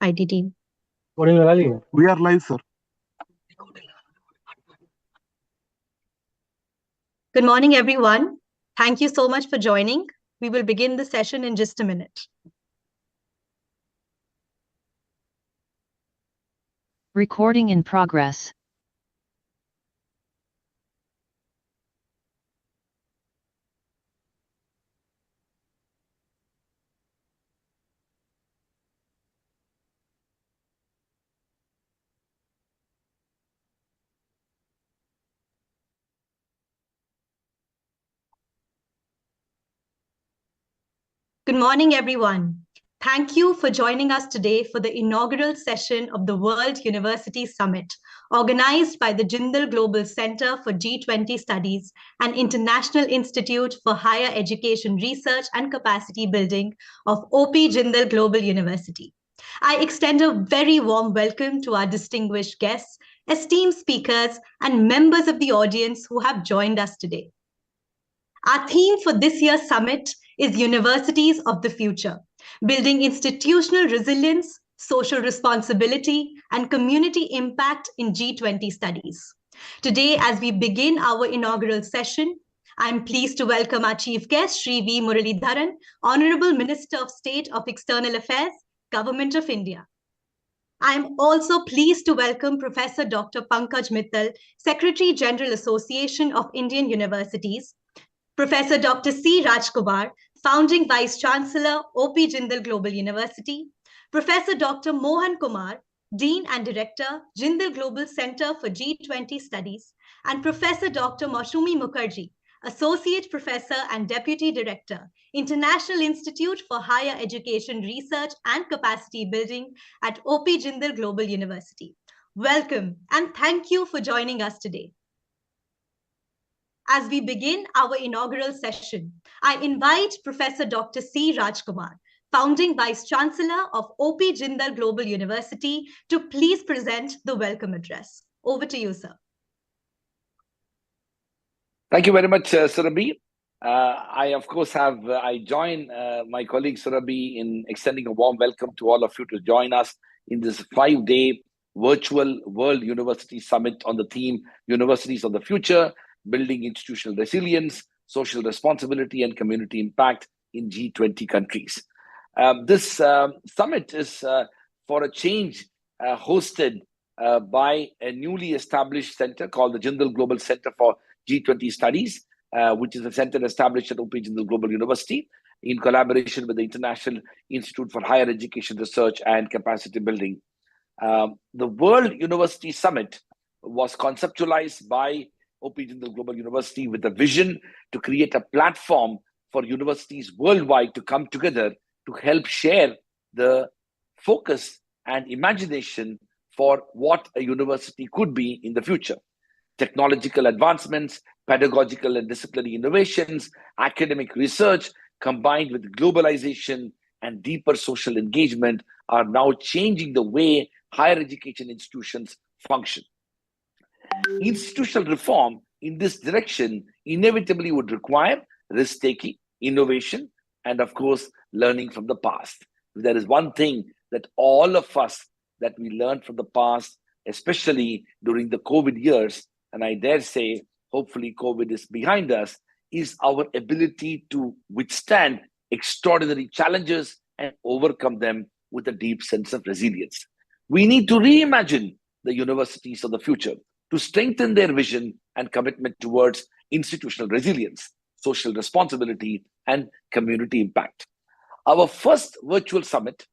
IT team. We are live, sir. Good morning, everyone. Thank you so much for joining. We will begin the session in just a minute. Recording in progress. Good morning, everyone. Thank you for joining us today for the inaugural session of the World University Summit, organized by the Jindal Global Center for G20 Studies and International Institute for Higher Education Research and Capacity Building of OP Jindal Global University. I extend a very warm welcome to our distinguished guests, esteemed speakers, and members of the audience who have joined us today. Our theme for this year's summit is Universities of the Future, building institutional resilience, social responsibility, and community impact in G20 studies. Today, as we begin our inaugural session, I'm pleased to welcome our chief guest, Sri V. Muralidharan, Honorable Minister of State of External Affairs, Government of India. I'm also pleased to welcome Professor Dr. Pankaj Mittal, Secretary General Association of Indian Universities, Professor Dr. C. Rajkumar, Founding Vice Chancellor, OP Jindal Global University, Professor Dr. Mohan Kumar, Dean and Director, Jindal Global Center for G20 Studies, and Professor Dr. Maushumi Mukherjee, Associate Professor and Deputy Director, International Institute for Higher Education Research and Capacity Building at OP Jindal Global University. Welcome and thank you for joining us today. As we begin our inaugural session, I invite Professor Dr. C. Rajkumar, Founding Vice Chancellor of OP Jindal Global University, to please present the welcome address. Over to you, sir. Thank you very much, Surabhi. I join my colleague Surabhi in extending a warm welcome to all of you to join us in this 5-day virtual World University Summit on the theme Universities of the Future, Building Institutional Resilience, Social Responsibility, and Community Impact in G20 countries. This summit is, for a change, hosted by a newly established center called the Jindal Global Center for G20 Studies, which is a center established at OP Jindal Global University in collaboration with the International Institute for Higher Education Research and Capacity Building. The World University Summit was conceptualized by OP Jindal Global University with a vision to create a platform for universities worldwide to come together to help share the focus and imagination for what a university could be in the future. Technological advancements, pedagogical and disciplinary innovations, academic research, combined with globalization and deeper social engagement are now changing the way higher education institutions function. Institutional reform in this direction inevitably would require risk-taking, innovation, and of course, learning from the past. If there is one thing that all of us that we learned from the past, especially during the COVID years, and I dare say, hopefully COVID is behind us, is our ability to withstand extraordinary challenges and overcome them with a deep sense of resilience. We need to reimagine the universities of the future to strengthen their vision and commitment towards institutional resilience, social responsibility, and community impact. Our first virtual summit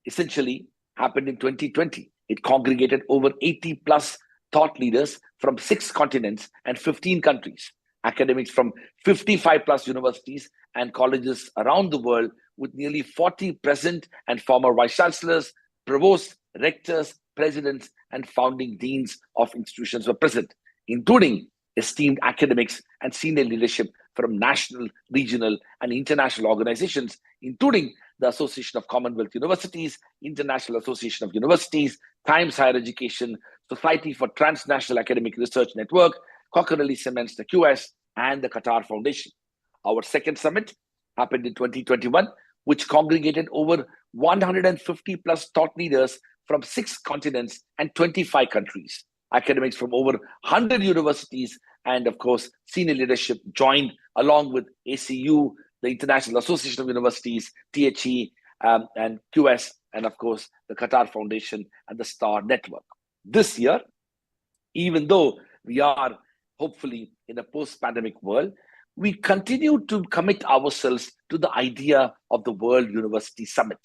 essentially happened in 2020. It congregated over 80 plus thought leaders from 6 continents and 15 countries, academics from 55 plus universities and colleges around the world, with nearly 40 present and former vice chancellors, provosts, rectors, presidents, and founding deans of institutions were present, including esteemed academics and senior leadership from national, regional, and international organizations, including the Association of Commonwealth Universities, International Association of Universities, Times Higher Education, Society for Transnational Academic Research Network, Cocorelli Cements, the QS, and the Qatar Foundation. Our second summit happened in 2021, which congregated over 150 plus thought leaders from 6 continents and 25 countries. Academics from over 100 universities and, of course, senior leadership joined along with ACU, the International Association of Universities, THE, and QS, and, of course, the Qatar Foundation and the STAR Network. This year, even though we are hopefully in a post-pandemic world, we continue to commit ourselves to the idea of the World University Summit.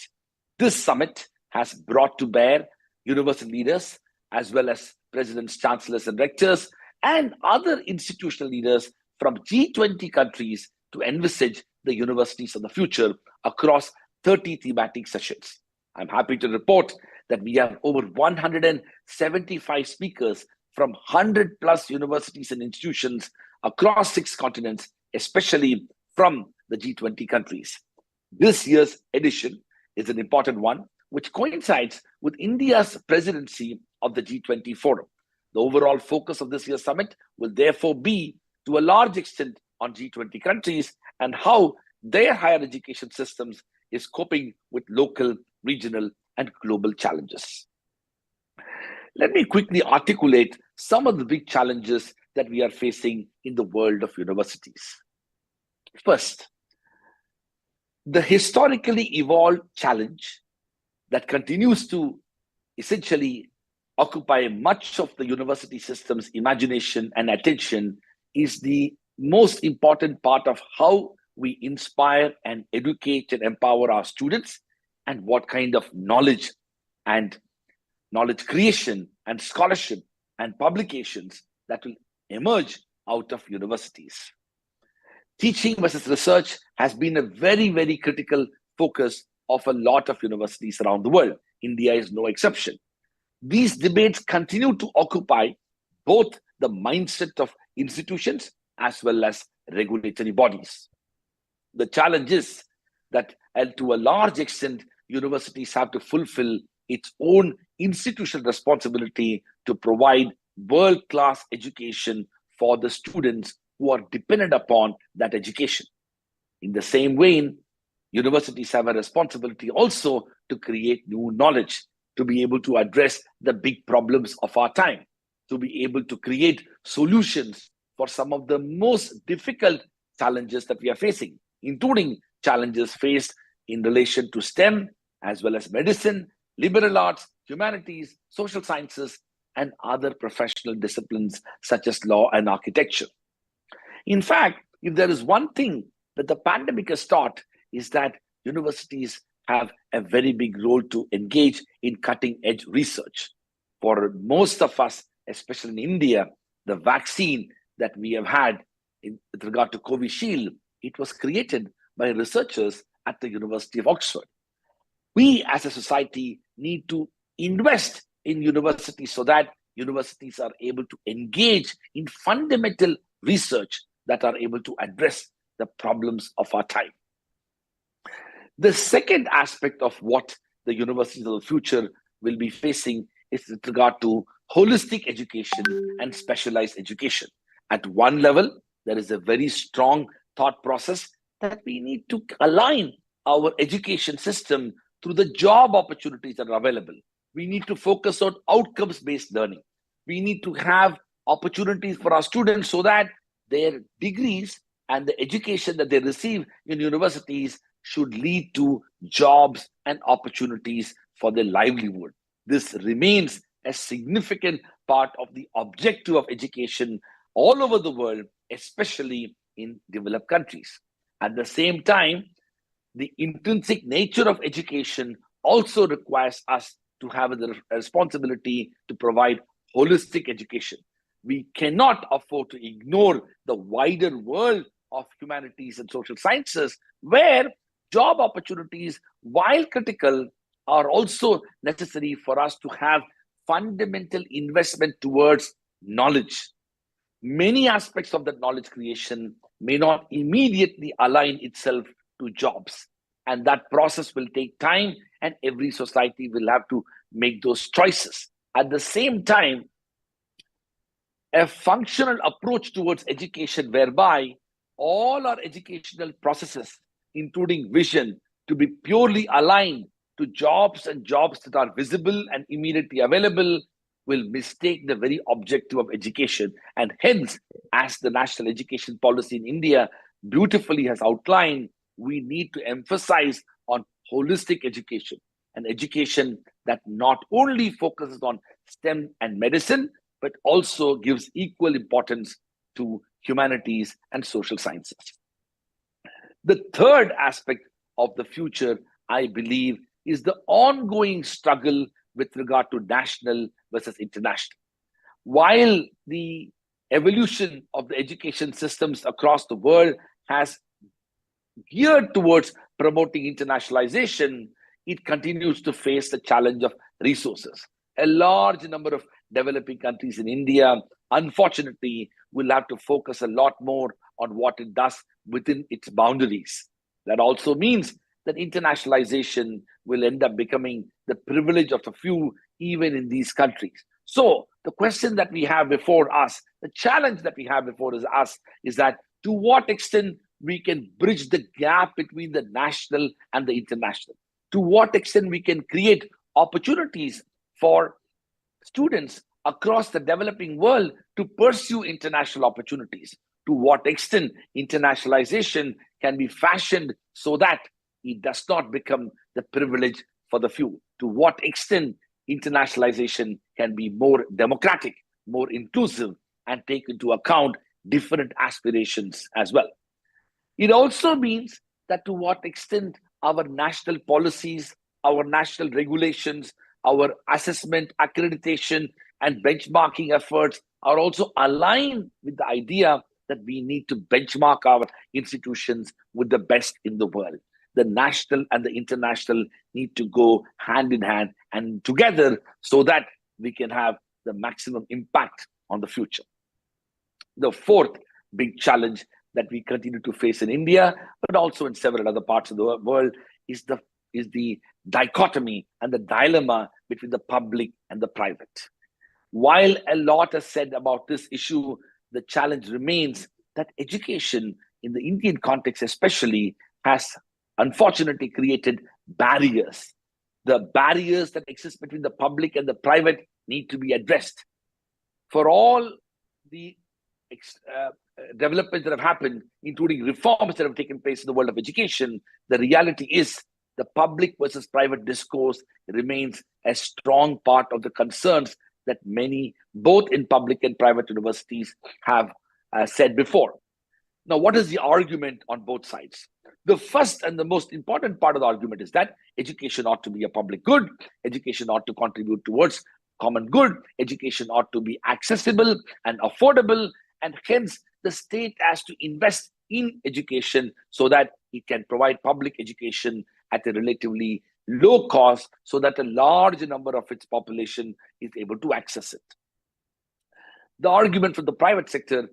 This summit has brought to bear university leaders as well as presidents, chancellors, and rectors, and other institutional leaders from G20 countries to envisage the universities of the future across 30 thematic sessions. I'm happy to report that we have over 175 speakers from 100 plus universities and institutions across 6 continents, especially from the G20 countries. This year's edition is an important one, which coincides with India's presidency of the G20 Forum. The overall focus of this year's summit will therefore be, to a large extent, on G20 countries and how their higher education systems is coping with local, regional, and global challenges. Let me quickly articulate some of the big challenges that we are facing in the world of universities. First, the historically evolved challenge that continues to essentially occupy much of the university system's imagination and attention is the most important part of how we inspire and educate and empower our students, and what kind of knowledge and knowledge creation and scholarship and publications that will emerge out of universities. Teaching versus research has been a very, very critical focus of a lot of universities around the world. India is no exception. These debates continue to occupy both the mindset of institutions as well as regulatory bodies. The challenge is that, and to a large extent, universities have to fulfill its own institutional responsibility to provide world-class education for the students who are dependent upon that education. In the same vein, universities have a responsibility also to create new knowledge, to be able to address the big problems of our time, to be able to create solutions for some of the most difficult challenges that we are facing, including challenges faced in relation to STEM, as well as medicine, liberal arts, humanities, social sciences, and other professional disciplines such as law and architecture. In fact, if there is one thing that the pandemic has taught, is that universities have a very big role to engage in cutting-edge research. For most of us, especially in India, the vaccine that we have had with regard to Covishield, it was created by researchers at the University of Oxford. We as a society need to invest in universities so that universities are able to engage in fundamental research that are able to address the problems of our time. The second aspect of what the universities of the future will be facing is with regard to holistic education and specialized education. At one level, there is a very strong thought process that we need to align our education system to the job opportunities that are available. We need to focus on outcomes-based learning. We need to have opportunities for our students so that their degrees and the education that they receive in universities should lead to jobs and opportunities for their livelihood. This remains a significant part of the objective of education all over the world, especially in developed countries. At the same time, the intrinsic nature of education also requires us to have the responsibility to provide holistic education. We cannot afford to ignore the wider world of humanities and social sciences, where job opportunities, while critical, are also necessary for us to have fundamental investment towards knowledge. Many aspects of that knowledge creation may not immediately align itself to jobs, and that process will take time, and every society will have to make those choices. At the same time, a functional approach towards education whereby all our educational processes, including vision, to be purely aligned to jobs and jobs that are visible and immediately available will mistake the very objective of education. And hence, as the national education policy in India beautifully has outlined, we need to emphasize on holistic education, an education that not only focuses on STEM and medicine, but also gives equal importance to humanities and social sciences. The third aspect of the future, I believe, is the ongoing struggle with regard to national versus international. While the evolution of the education systems across the world has geared towards promoting internationalization, it continues to face the challenge of resources. A large number of developing countries in India, unfortunately, will have to focus a lot more on what it does within its boundaries. That also means that internationalization will end up becoming the privilege of the few, even in these countries. So the question that we have before us, the challenge that we have before us is that to what extent we can bridge the gap between the national and the international. To what extent we can create opportunities for students across the developing world to pursue international opportunities. To what extent internationalization can be fashioned so that it does not become the privilege for the few. To what extent internationalization can be more democratic, more inclusive, and take into account different aspirations as well. It also means that to what extent our national policies, our national regulations, our assessment, accreditation, and benchmarking efforts are also aligned with the idea that we need to benchmark our institutions with the best in the world. The national and the international need to go hand in hand and together so that we can have the maximum impact on the future. The fourth big challenge that we continue to face in India, but also in several other parts of the world, is the dichotomy and the dilemma between the public and the private. While a lot is said about this issue, the challenge remains that education in the Indian context especially has unfortunately created barriers. The barriers that exist between the public and the private need to be addressed. For all the developments that have happened, including reforms that have taken place in the world of education, the reality is the public versus private discourse remains a strong part of the concerns that many, both in public and private universities, have said before. Now, what is the argument on both sides? The first and the most important part of the argument is that education ought to be a public good, education ought to contribute towards common good, education ought to be accessible and affordable, and hence the state has to invest in education so that it can provide public education at a relatively low cost so that a large number of its population is able to access it. The argument from the private sector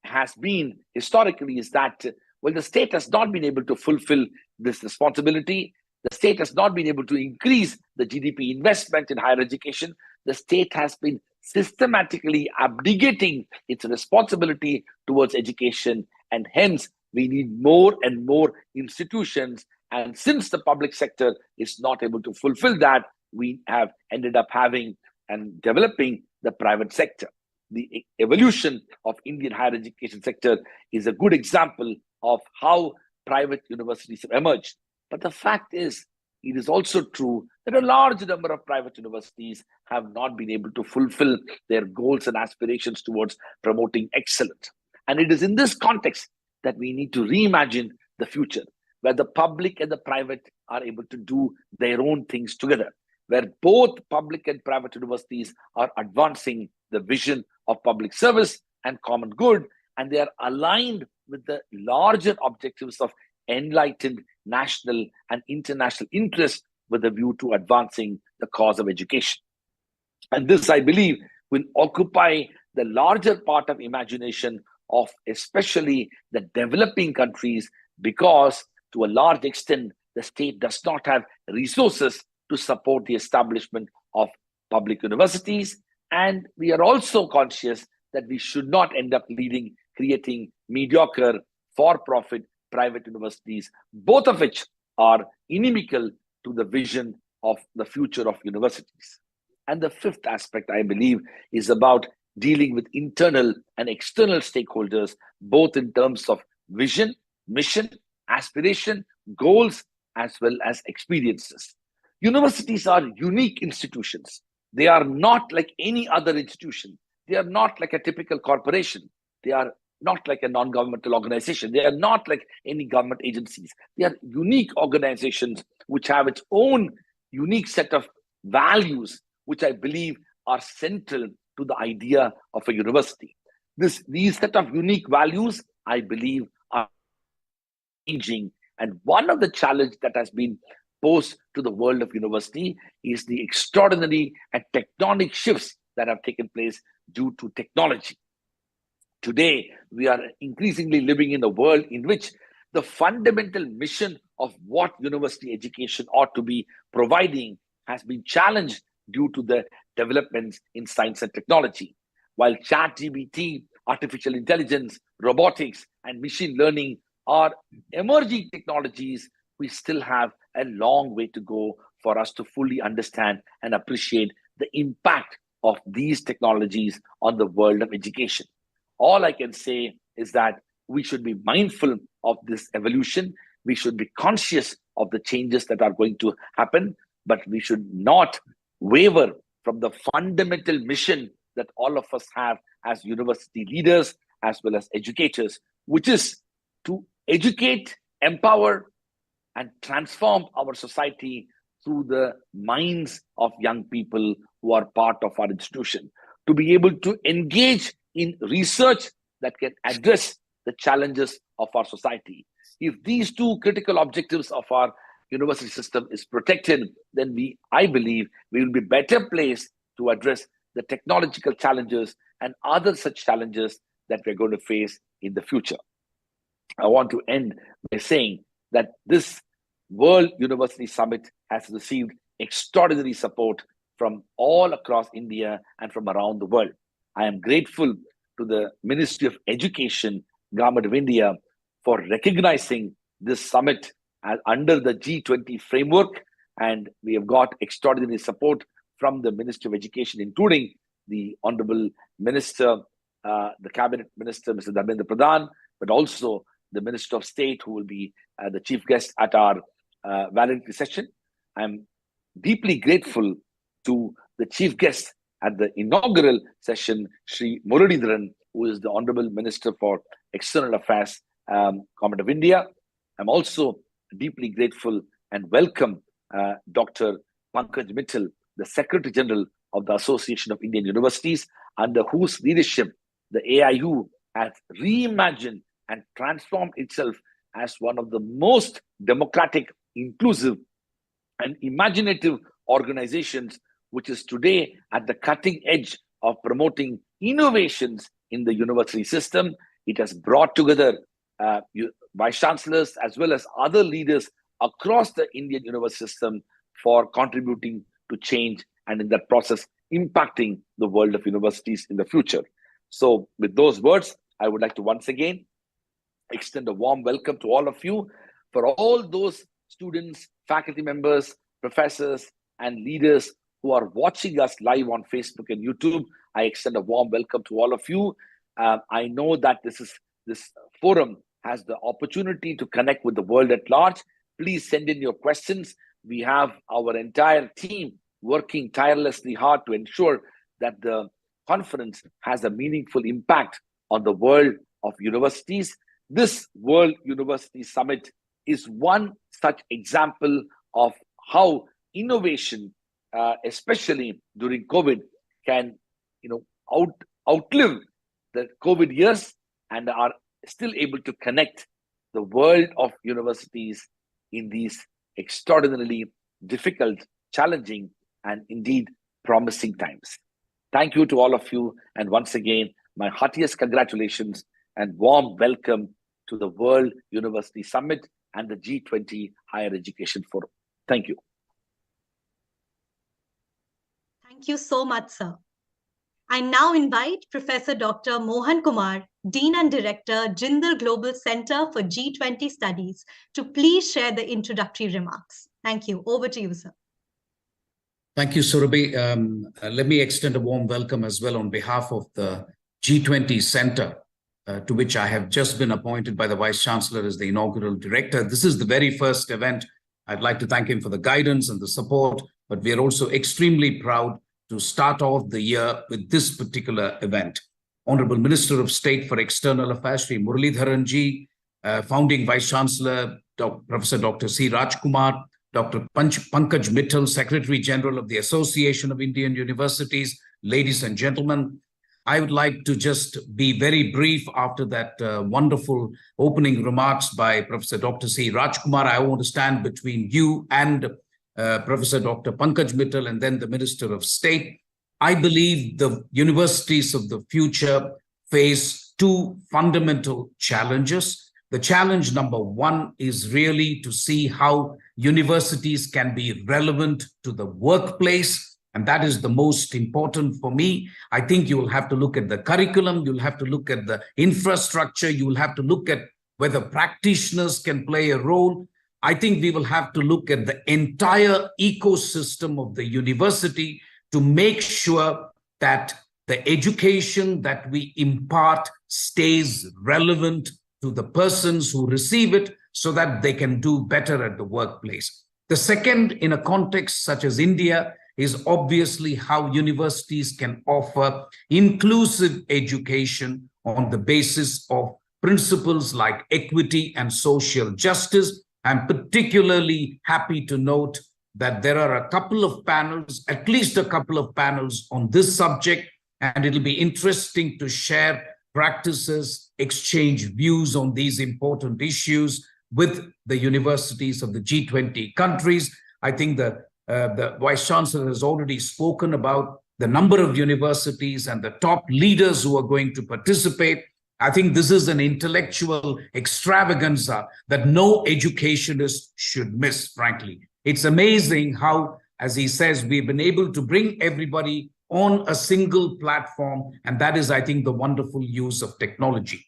has been historically is that, well, the state has not been able to fulfill this responsibility. The state has not been able to increase the GDP investment in higher education. The state has been systematically abdicating its responsibility towards education, and hence we need more and more institutions. And since the public sector is not able to fulfill that, we have ended up having and developing the private sector. The evolution of Indian higher education sector is a good example of how private universities have emerged. But the fact is, it is also true that a large number of private universities have not been able to fulfill their goals and aspirations towards promoting excellence. And it is in this context that we need to reimagine the future, where the public and the private are able to do their own things together, where both public and private universities are advancing the vision of public service and common good, and they are aligned with the larger objectives of enlightened national and international interest with a view to advancing the cause of education. And this, I believe, will occupy the larger part of imagination of especially the developing countries, because to a large extent, the state does not have resources to support the establishment of public universities. And we are also conscious that we should not end up creating mediocre, for-profit private universities, both of which are inimical to the vision of the future of universities. And the fifth aspect, I believe, is about dealing with internal and external stakeholders, both in terms of vision, mission, aspiration, goals, as well as experiences. Universities are unique institutions. They are not like any other institution. They are not like a typical corporation. They are not like a non-governmental organization. They are not like any government agencies. They are unique organizations which have its own unique set of values, which I believe are central to the idea of a university. These set of unique values, I believe, are changing. And one of the challenges that has been posed to the world of university is the extraordinary and tectonic shifts that have taken place due to technology. Today, we are increasingly living in a world in which the fundamental mission of what university education ought to be providing has been challenged due to the developments in science and technology. While ChatGPT, artificial intelligence, robotics, and machine learning are emerging technologies, we still have a long way to go for us to fully understand and appreciate the impact of these technologies on the world of education. All I can say is that we should be mindful of this evolution. We should be conscious of the changes that are going to happen, but we should not waver from the fundamental mission that all of us have as university leaders, as well as educators, which is to educate, empower, and transform our society through the minds of young people who are part of our institution, to be able to engage in research that can address the challenges of our society. If these two critical objectives of our university system is protected, then I believe we will be better placed to address the technological challenges and other such challenges that we're going to face in the future. I want to end by saying that this World University Summit has received extraordinary support from all across India and from around the world. I am grateful to the Ministry of Education, Government of India, for recognizing this summit under the G20 framework. And we have got extraordinary support from the Ministry of Education, including the Honorable Minister, the Cabinet Minister, Mr. Dharmendra Pradhan, but also the Minister of State, who will be the chief guest at our valedictory session. I'm deeply grateful to the chief guest at the inaugural session, Sri Muralidharan, who is the Honorable Minister for External Affairs, Government of India. I'm also deeply grateful and welcome Dr. Pankaj Mittal, the Secretary General of the Association of Indian Universities, under whose leadership the AIU has reimagined and transformed itself as one of the most democratic, inclusive, and imaginative organizations, which is today at the cutting edge of promoting innovations in the university system. It has brought together vice chancellors as well as other leaders across the Indian university system for contributing to change and in that process impacting the world of universities in the future. So with those words, I would like to once again extend a warm welcome to all of you. For all those students, faculty members, professors, and leaders who are watching us live on Facebook and YouTube, I extend a warm welcome to all of you. I know that this forum has the opportunity to connect with the world at large. Please send in your questions. We have our entire team working tirelessly hard to ensure that the conference has a meaningful impact on the world of universities. This World University Summit is one such example of how innovation, especially during COVID, can outlive the COVID years and are still able to connect the world of universities in these extraordinarily difficult, challenging, and indeed promising times. Thank you to all of you. And once again, my heartiest congratulations and warm welcome to the World University Summit and the G20 Higher Education Forum. Thank you. Thank you so much, sir. I now invite Professor Dr. Mohan Kumar, Dean and Director, Jindal Global Center for G20 Studies, to please share the introductory remarks. Thank you. Over to you, sir. Thank you, Surabhi. Let me extend a warm welcome as well on behalf of the G20 Center, to which I have just been appointed by the Vice Chancellor as the inaugural director. This is the very first event. I'd like to thank him for the guidance and the support, but we are also extremely proud to start off the year with this particular event. Honorable Minister of State for External Affairs, Shri Muralidharanji, founding Vice Chancellor, Professor Dr. C. Rajkumar, Dr. Pankaj Mittal, Secretary General of the Association of Indian Universities, ladies and gentlemen, I would like to just be very brief after that wonderful opening remarks by Professor Dr. C. Rajkumar. I want to stand between you and Professor Dr. Pankaj Mittal and then the Minister of State. I believe the universities of the future face two fundamental challenges. The challenge number one is really to see how universities can be relevant to the workplace. And that is the most important for me. I think you will have to look at the curriculum. You'll have to look at the infrastructure. You will have to look at whether practitioners can play a role. I think we will have to look at the entire ecosystem of the university to make sure that the education that we impart stays relevant to the persons who receive it so that they can do better at the workplace. The second, in a context such as India, is obviously how universities can offer inclusive education on the basis of principles like equity and social justice. I'm particularly happy to note that there are a couple of panels, at least a couple of panels on this subject, and it'll be interesting to share practices, exchange views on these important issues with the universities of the G20 countries. I think the Vice Chancellor has already spoken about the number of universities and the top leaders who are going to participate. I think this is an intellectual extravaganza that no educationist should miss, frankly. It's amazing how, as he says, we've been able to bring everybody on a single platform, and that is, I think, the wonderful use of technology.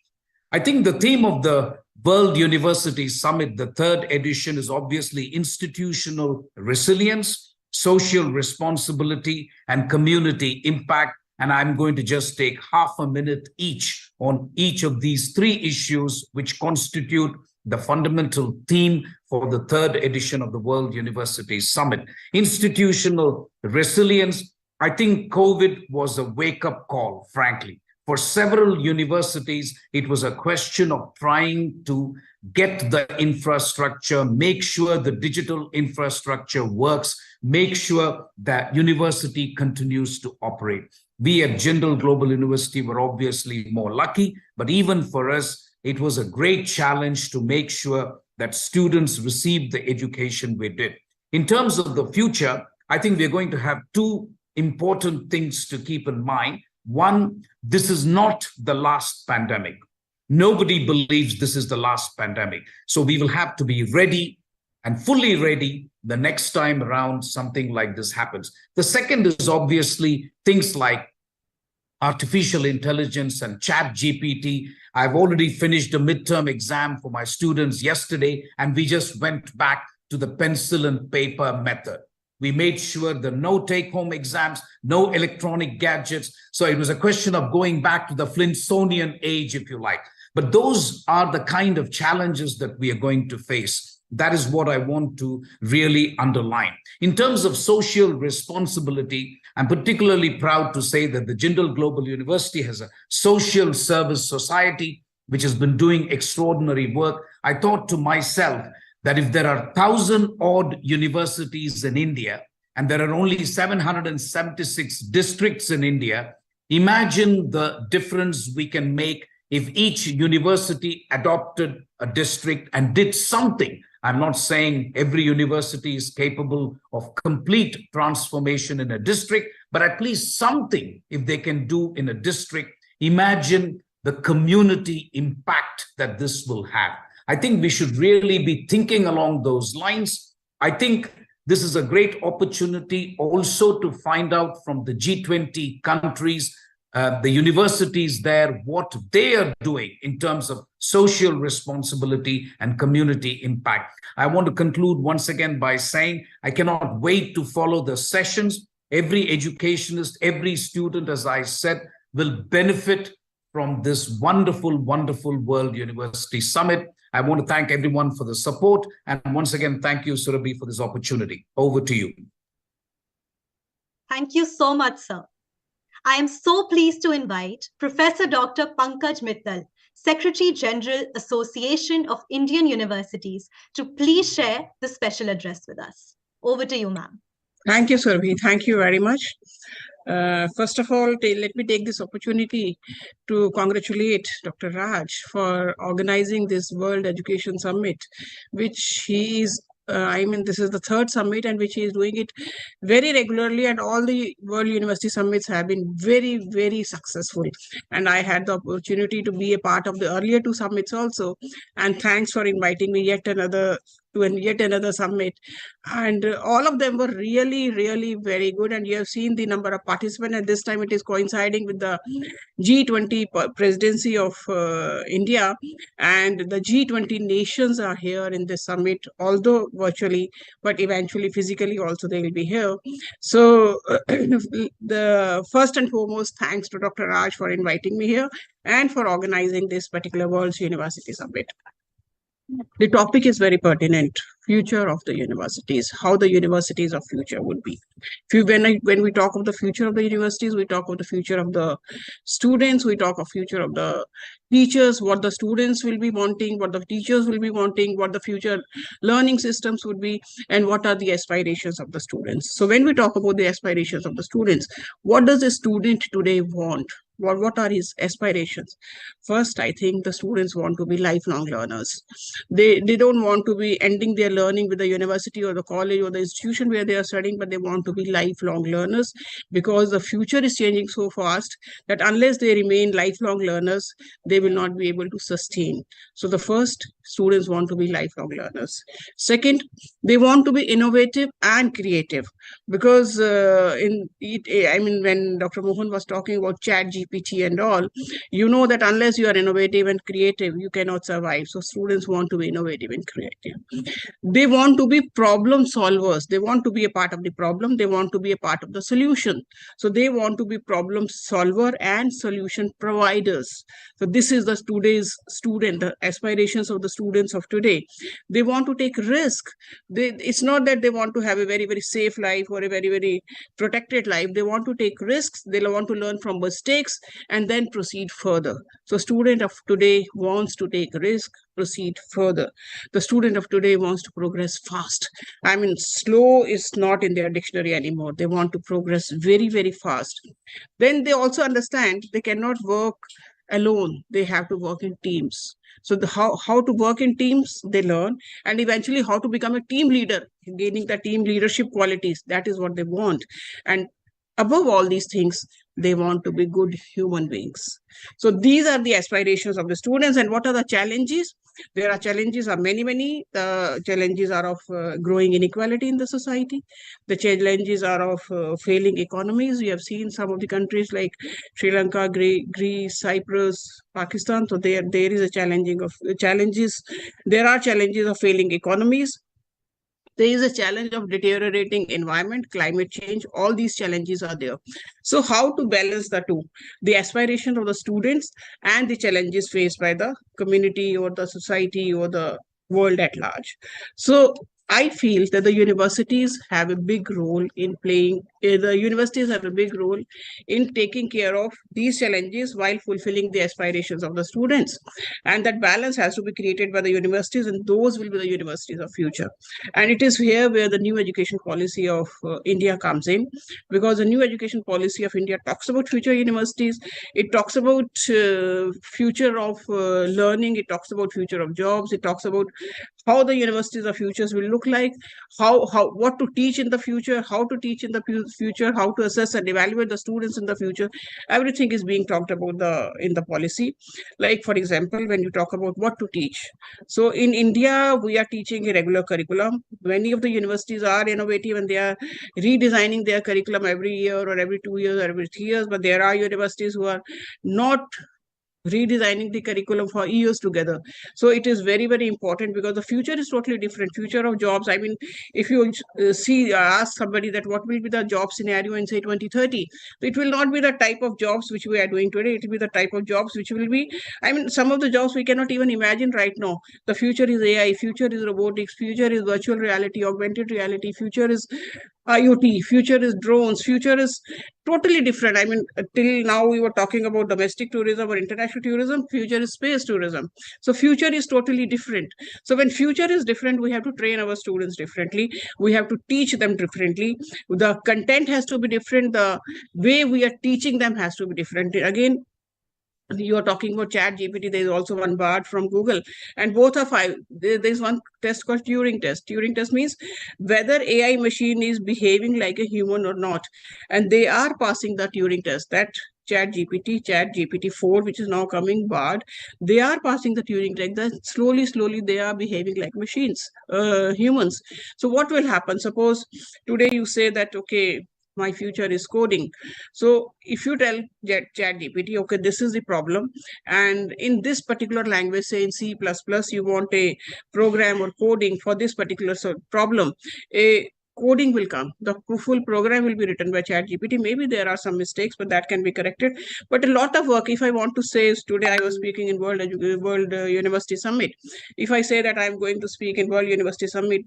I think the theme of the World University Summit, the third edition, is obviously institutional resilience, social responsibility, and community impact. And I'm going to just take half a minute each on each of these three issues, which constitute the fundamental theme for the third edition of the World University Summit. Institutional resilience. I think COVID was a wake-up call, frankly. For several universities, it was a question of trying to get the infrastructure, make sure the digital infrastructure works, make sure that university continues to operate. We at Jindal Global University were obviously more lucky, but even for us, it was a great challenge to make sure that students received the education we did. In terms of the future, I think we're going to have two important things to keep in mind. One, this is not the last pandemic. Nobody believes this is the last pandemic. So we will have to be ready and fully ready the next time around something like this happens. The second is obviously things like artificial intelligence and ChatGPT. I've already finished a midterm exam for my students yesterday, and we just went back to the pencil and paper method. We made sure there are no take-home exams, no electronic gadgets. So it was a question of going back to the Flintstonian age, if you like. But those are the kind of challenges that we are going to face. That is what I want to really underline. In terms of social responsibility, I'm particularly proud to say that the Jindal Global University has a social service society, which has been doing extraordinary work. I thought to myself, that if there are 1,000-odd universities in India and there are only 776 districts in India, imagine the difference we can make if each university adopted a district and did something. I'm not saying every university is capable of complete transformation in a district, but at least something if they can do in a district. Imagine the community impact that this will have. I think we should really be thinking along those lines. I think this is a great opportunity also to find out from the G20 countries the universities there, what they are doing in terms of social responsibility and community impact. I want to conclude once again by saying I cannot wait to follow the sessions. Every educationist, every student, as I said, will benefit from this wonderful, wonderful World University Summit. I want to thank everyone for the support. And once again, thank you, Surabhi, for this opportunity. Over to you. Thank you so much, sir. I am so pleased to invite Professor Dr. Pankaj Mittal, Secretary General, Association of Indian Universities, to please share the special address with us. Over to you, ma'am. Thank you, Surabhi. Thank you very much. First of all, let me take this opportunity to congratulate Dr. Raj for organizing this World Education Summit, which he is this is the third summit and which he is doing it very regularly, and all the World University Summits have been very, very successful. And I had the opportunity to be a part of the earlier two summits also. And thanks for inviting me yet another summit. And all of them were really, really very good. And you have seen the number of participants, and this time it is coinciding with the G20 presidency of India, and the G20 nations are here in this summit, although virtually, but eventually physically also they will be here. So the first and foremost, thanks to Dr. Raj for inviting me here and for organizing this particular World University Summit. The topic is very pertinent: future of the universities, how the universities of future would be. When we talk of the future of the universities, we talk of the future of the students, we talk of future of the teachers, what the students will be wanting, what the teachers will be wanting, what the future learning systems would be, and what are the aspirations of the students. So when we talk about the aspirations of the students, what does the student today want? What are his aspirations? First, I think the students want to be lifelong learners. They don't want to be ending their learning with the university or the college or the institution where they are studying, but they want to be lifelong learners, because the future is changing so fast that unless they remain lifelong learners, they will not be able to sustain. So the first, students want to be lifelong learners. Second, they want to be innovative and creative, because when Dr. Mohan was talking about ChatGPT and all, you know that unless you are innovative and creative, you cannot survive. So students want to be innovative and creative. They want to be problem solvers. They want to be a part of the problem. They want to be a part of the solution. So they want to be problem solver and solution providers. So this is the today's student, the aspirations of the students of today. They want to take risk. It's not that they want to have a very, very safe life or a very, very protected life. They want to take risks. They want to learn from mistakes and then proceed further. So student of today wants to take risk, proceed further. The student of today wants to progress fast. Slow is not in their dictionary anymore. They want to progress very, very fast. Then they also understand they cannot work alone. They have to work in teams. So how to work in teams, they learn, and eventually how to become a team leader, gaining the team leadership qualities. That is what they want. And above all these things, they want to be good human beings. So these are the aspirations of the students. And what are the challenges? There are challenges, are many. The challenges are of growing inequality in the society. The challenges are of failing economies. We have seen some of the countries like Sri Lanka, Greece, Cyprus, Pakistan. So there is a challenges. There are challenges of failing economies. There is a challenge of deteriorating environment, climate change. All these challenges are there. So how to balance the two? The aspirations of the students and the challenges faced by the community or the society or the world at large. So I feel that the universities have a big role in playing, the universities have a big role in taking care of these challenges while fulfilling the aspirations of the students. And that balance has to be created by the universities, and those will be the universities of future. And it is here where the new education policy of India comes in, because the new education policy of India talks about future universities. It talks about future of learning. It talks about future of jobs. It talks about how the universities of futures will look like, what to teach in the future, how to teach in the future, how to assess and evaluate the students in the future. Everything is being talked about in the policy. Like, for example, when you talk about what to teach. So in India, we are teaching a regular curriculum. Many of the universities are innovative and they are redesigning their curriculum every year or every 2 years or every 3 years. But there are universities who are not redesigning the curriculum for years together. So it is very, very important, because the future is totally different. Future of jobs, I mean, if you ask somebody that what will be the job scenario in say 2030, it will not be the type of jobs which we are doing today. It will be the type of jobs which will be, I mean, some of the jobs we cannot even imagine right now. The future is AI, future is robotics, future is virtual reality, augmented reality, future is IoT, future is drones, future is totally different. I mean, till now we were talking about domestic tourism or international tourism, future is space tourism. So future is totally different. So when future is different, we have to train our students differently. We have to teach them differently. The content has to be different. The way we are teaching them has to be different. Again, you are talking about Chat GPT. There is also one Bard from Google, and both are five. There's one test called Turing test. Turing test means whether AI machine is behaving like a human or not, and they are passing the Turing test. That Chat GPT 4, which is now coming, Bard, they are passing the Turing test. That slowly they are behaving like machines, humans. So what will happen? Suppose today you say that, okay, my future is coding. So if you tell Chat GPT, okay, this is the problem, and in this particular language, say in C++, you want a program or coding for this particular problem, a coding will come. The full program will be written by Chat GPT. Maybe there are some mistakes, but that can be corrected. But a lot of work, if I want to say, today I was speaking in World University Summit. If I say that I'm going to speak in World University Summit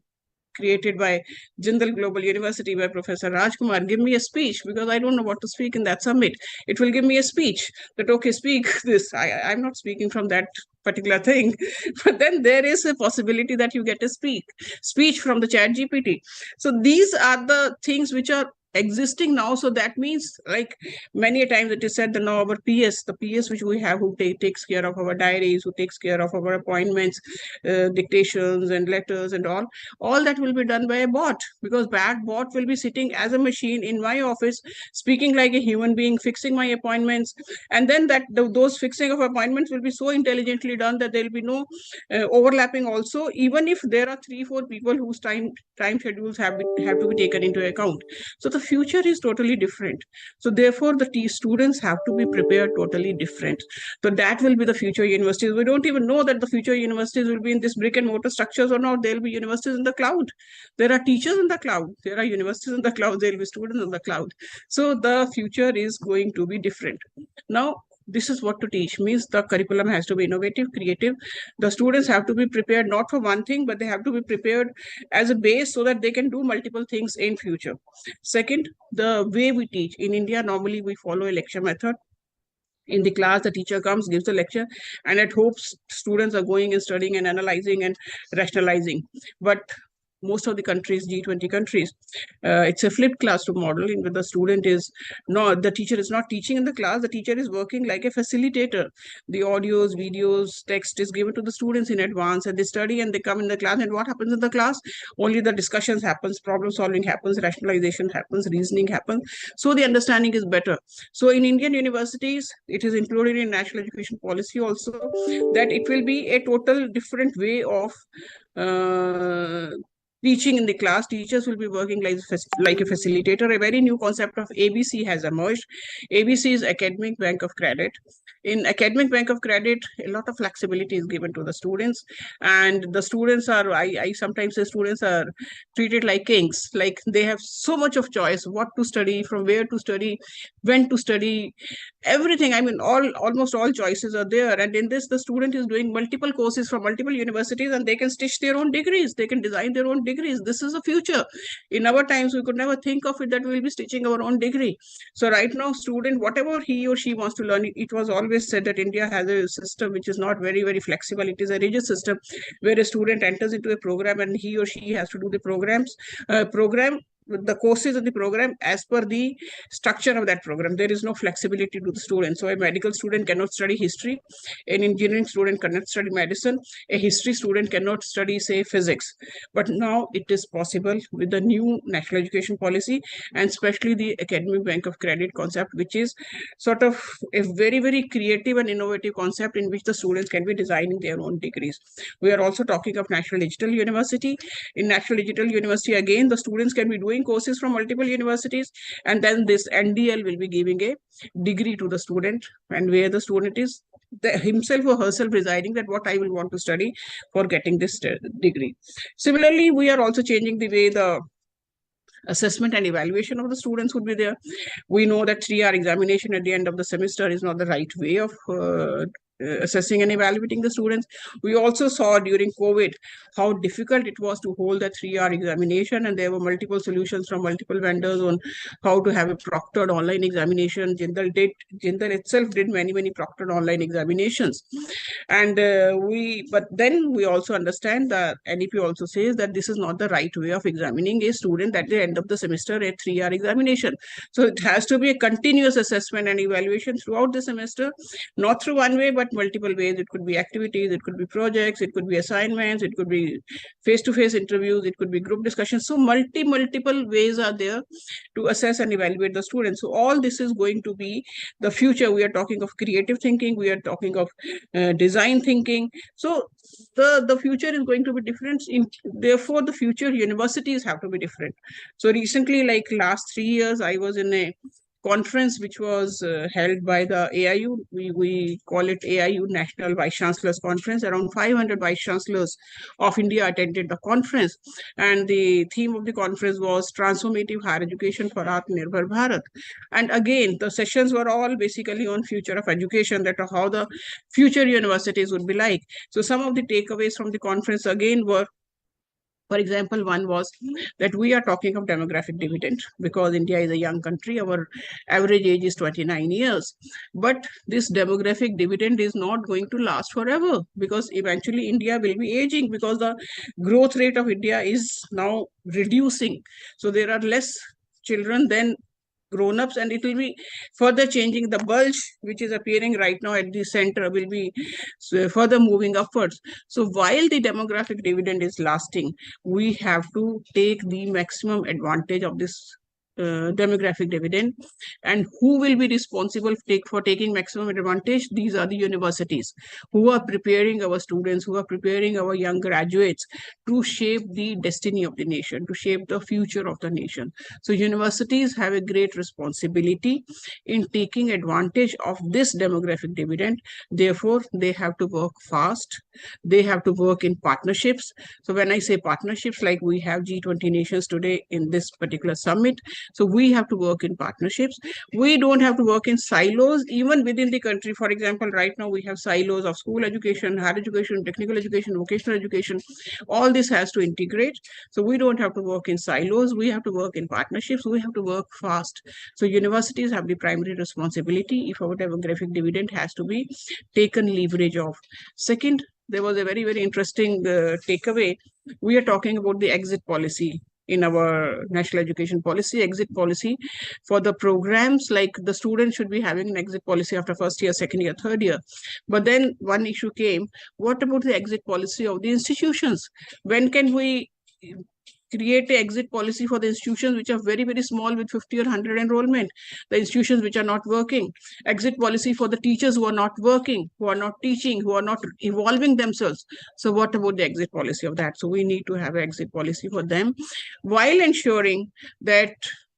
created by Jindal Global University by Professor Rajkumar, give me a speech, because I don't know what to speak in that summit. It will give me a speech that, okay, speak this. I'm not speaking from that particular thing, but then there is a possibility that you get a speech from the Chat GPT. So these are the things which are existing now. So that means, like many a times it is said that now our the PS which we have, who takes care of our diaries, who takes care of our appointments, dictations and letters and all that will be done by a bot, because that bot will be sitting as a machine in my office, speaking like a human being, fixing my appointments, and then those fixing of appointments will be so intelligently done that there will be no overlapping also, even if there are 3-4 people whose time schedules have to be taken into account. So the future is totally different. So therefore the students have to be prepared totally different. So that will be the future universities. We don't even know that the future universities will be in this brick and mortar structures or not. There will be universities in the cloud. There are teachers in the cloud. There are universities in the cloud. There will be students in the cloud. So the future is going to be different. Now, this is what to teach. Means the curriculum has to be innovative, creative. The students have to be prepared not for one thing, but they have to be prepared as a base so that they can do multiple things in future. Second, the way we teach. In India, normally we follow a lecture method. In the class, the teacher comes, gives the lecture, and it hopes students are going and studying and analyzing and rationalizing. But most of the countries, G20 countries, it's a flipped classroom model in which the student is not, the teacher is not teaching in the class, the teacher is working like a facilitator. The audios, videos, text is given to the students in advance, and they study and they come in the class. And what happens in the class? Only the discussions happens, problem solving happens, rationalization happens, reasoning happens. So the understanding is better. So in Indian universities, it is included in national education policy also, that it will be a total different way of teaching in the class. Teachers will be working like a facilitator. A very new concept of ABC has emerged. ABC is Academic Bank of Credit. In Academic Bank of Credit, a lot of flexibility is given to the students, and the students are, I sometimes say students are treated like kings. Like they have so much of choice, what to study, from where to study, when to study, everything. I mean, almost all choices are there. And in this, the student is doing multiple courses from multiple universities, and they can stitch their own degrees. They can design their own degrees. This is the future. In our times, we could never think of it that we will be stitching our own degree. So right now, student, whatever he or she wants to learn, it was always said that India has a system which is not very, very flexible. It is a rigid system where a student enters into a program and he or she has to do the program the courses of the program as per the structure of that program. There is no flexibility to the student. So a medical student cannot study history, an engineering student cannot study medicine, a history student cannot study, say, physics. But now it is possible with the new national education policy, and especially the academic bank of credit concept, which is sort of a very, very creative and innovative concept in which the students can be designing their own degrees. We are also talking of National Digital University. In National Digital University, again, the students can be doing courses from multiple universities, and then this NDL will be giving a degree to the student, and where the student is himself or herself residing that what I will want to study for getting this degree. Similarly, we are also changing the way the assessment and evaluation of the students would be there. We know that 3-hour examination at the end of the semester is not the right way of assessing and evaluating the students. We also saw during COVID how difficult it was to hold a 3-hour examination, and there were multiple solutions from multiple vendors on how to have a proctored online examination. Jindal itself did many proctored online examinations, and but then we also understand that NEP also says that this is not the right way of examining a student at the end of the semester, a 3-hour examination. So it has to be a continuous assessment and evaluation throughout the semester, not through one way, but multiple ways. It could be activities, it could be projects, it could be assignments, it could be face-to-face interviews, it could be group discussions. So multiple ways are there to assess and evaluate the students. So all this is going to be the future. We are talking of creative thinking, we are talking of design thinking. So the future is going to be different. Therefore, the future universities have to be different. So recently, like last 3 years, I was in a conference which was held by the AIU. We call it AIU National Vice Chancellors Conference. Around 500 Vice Chancellors of India attended the conference, and the theme of the conference was Transformative Higher Education for Atmanirbhar Bharat. And again, the sessions were all basically on future of education, that how the future universities would be like. So some of the takeaways from the conference again were, for example, one was that we are talking of demographic dividend because India is a young country. Our average age is 29 years. But this demographic dividend is not going to last forever, because eventually India will be aging, because the growth rate of India is now reducing. So there are less children than grown-ups, and it will be further changing. The bulge which is appearing right now at the center will be further moving upwards. So while the demographic dividend is lasting, we have to take the maximum advantage of this demographic dividend. And who will be responsible for taking maximum advantage? These are the universities, who are preparing our students, who are preparing our young graduates to shape the destiny of the nation, to shape the future of the nation. So universities have a great responsibility in taking advantage of this demographic dividend. Therefore, they have to work fast. They have to work in partnerships. So when I say partnerships, like we have G20 nations today in this particular summit, so we have to work in partnerships. We don't have to work in silos, even within the country. For example, right now we have silos of school education, higher education, technical education, vocational education. All this has to integrate. So we don't have to work in silos. We have to work in partnerships. We have to work fast. So universities have the primary responsibility if our demographic dividend has to be taken leverage of. Second, there was a very interesting takeaway. We are talking about the exit policy in our national education policy. Exit policy for the programs, like the students should be having an exit policy after first year, second year, third year. But then one issue came, what about the exit policy of the institutions? When can we create an exit policy for the institutions which are very small with 50 or 100 enrollment, the institutions which are not working? Exit policy for the teachers who are not working, who are not teaching, who are not evolving themselves. So what about the exit policy of that? So we need to have an exit policy for them, while ensuring that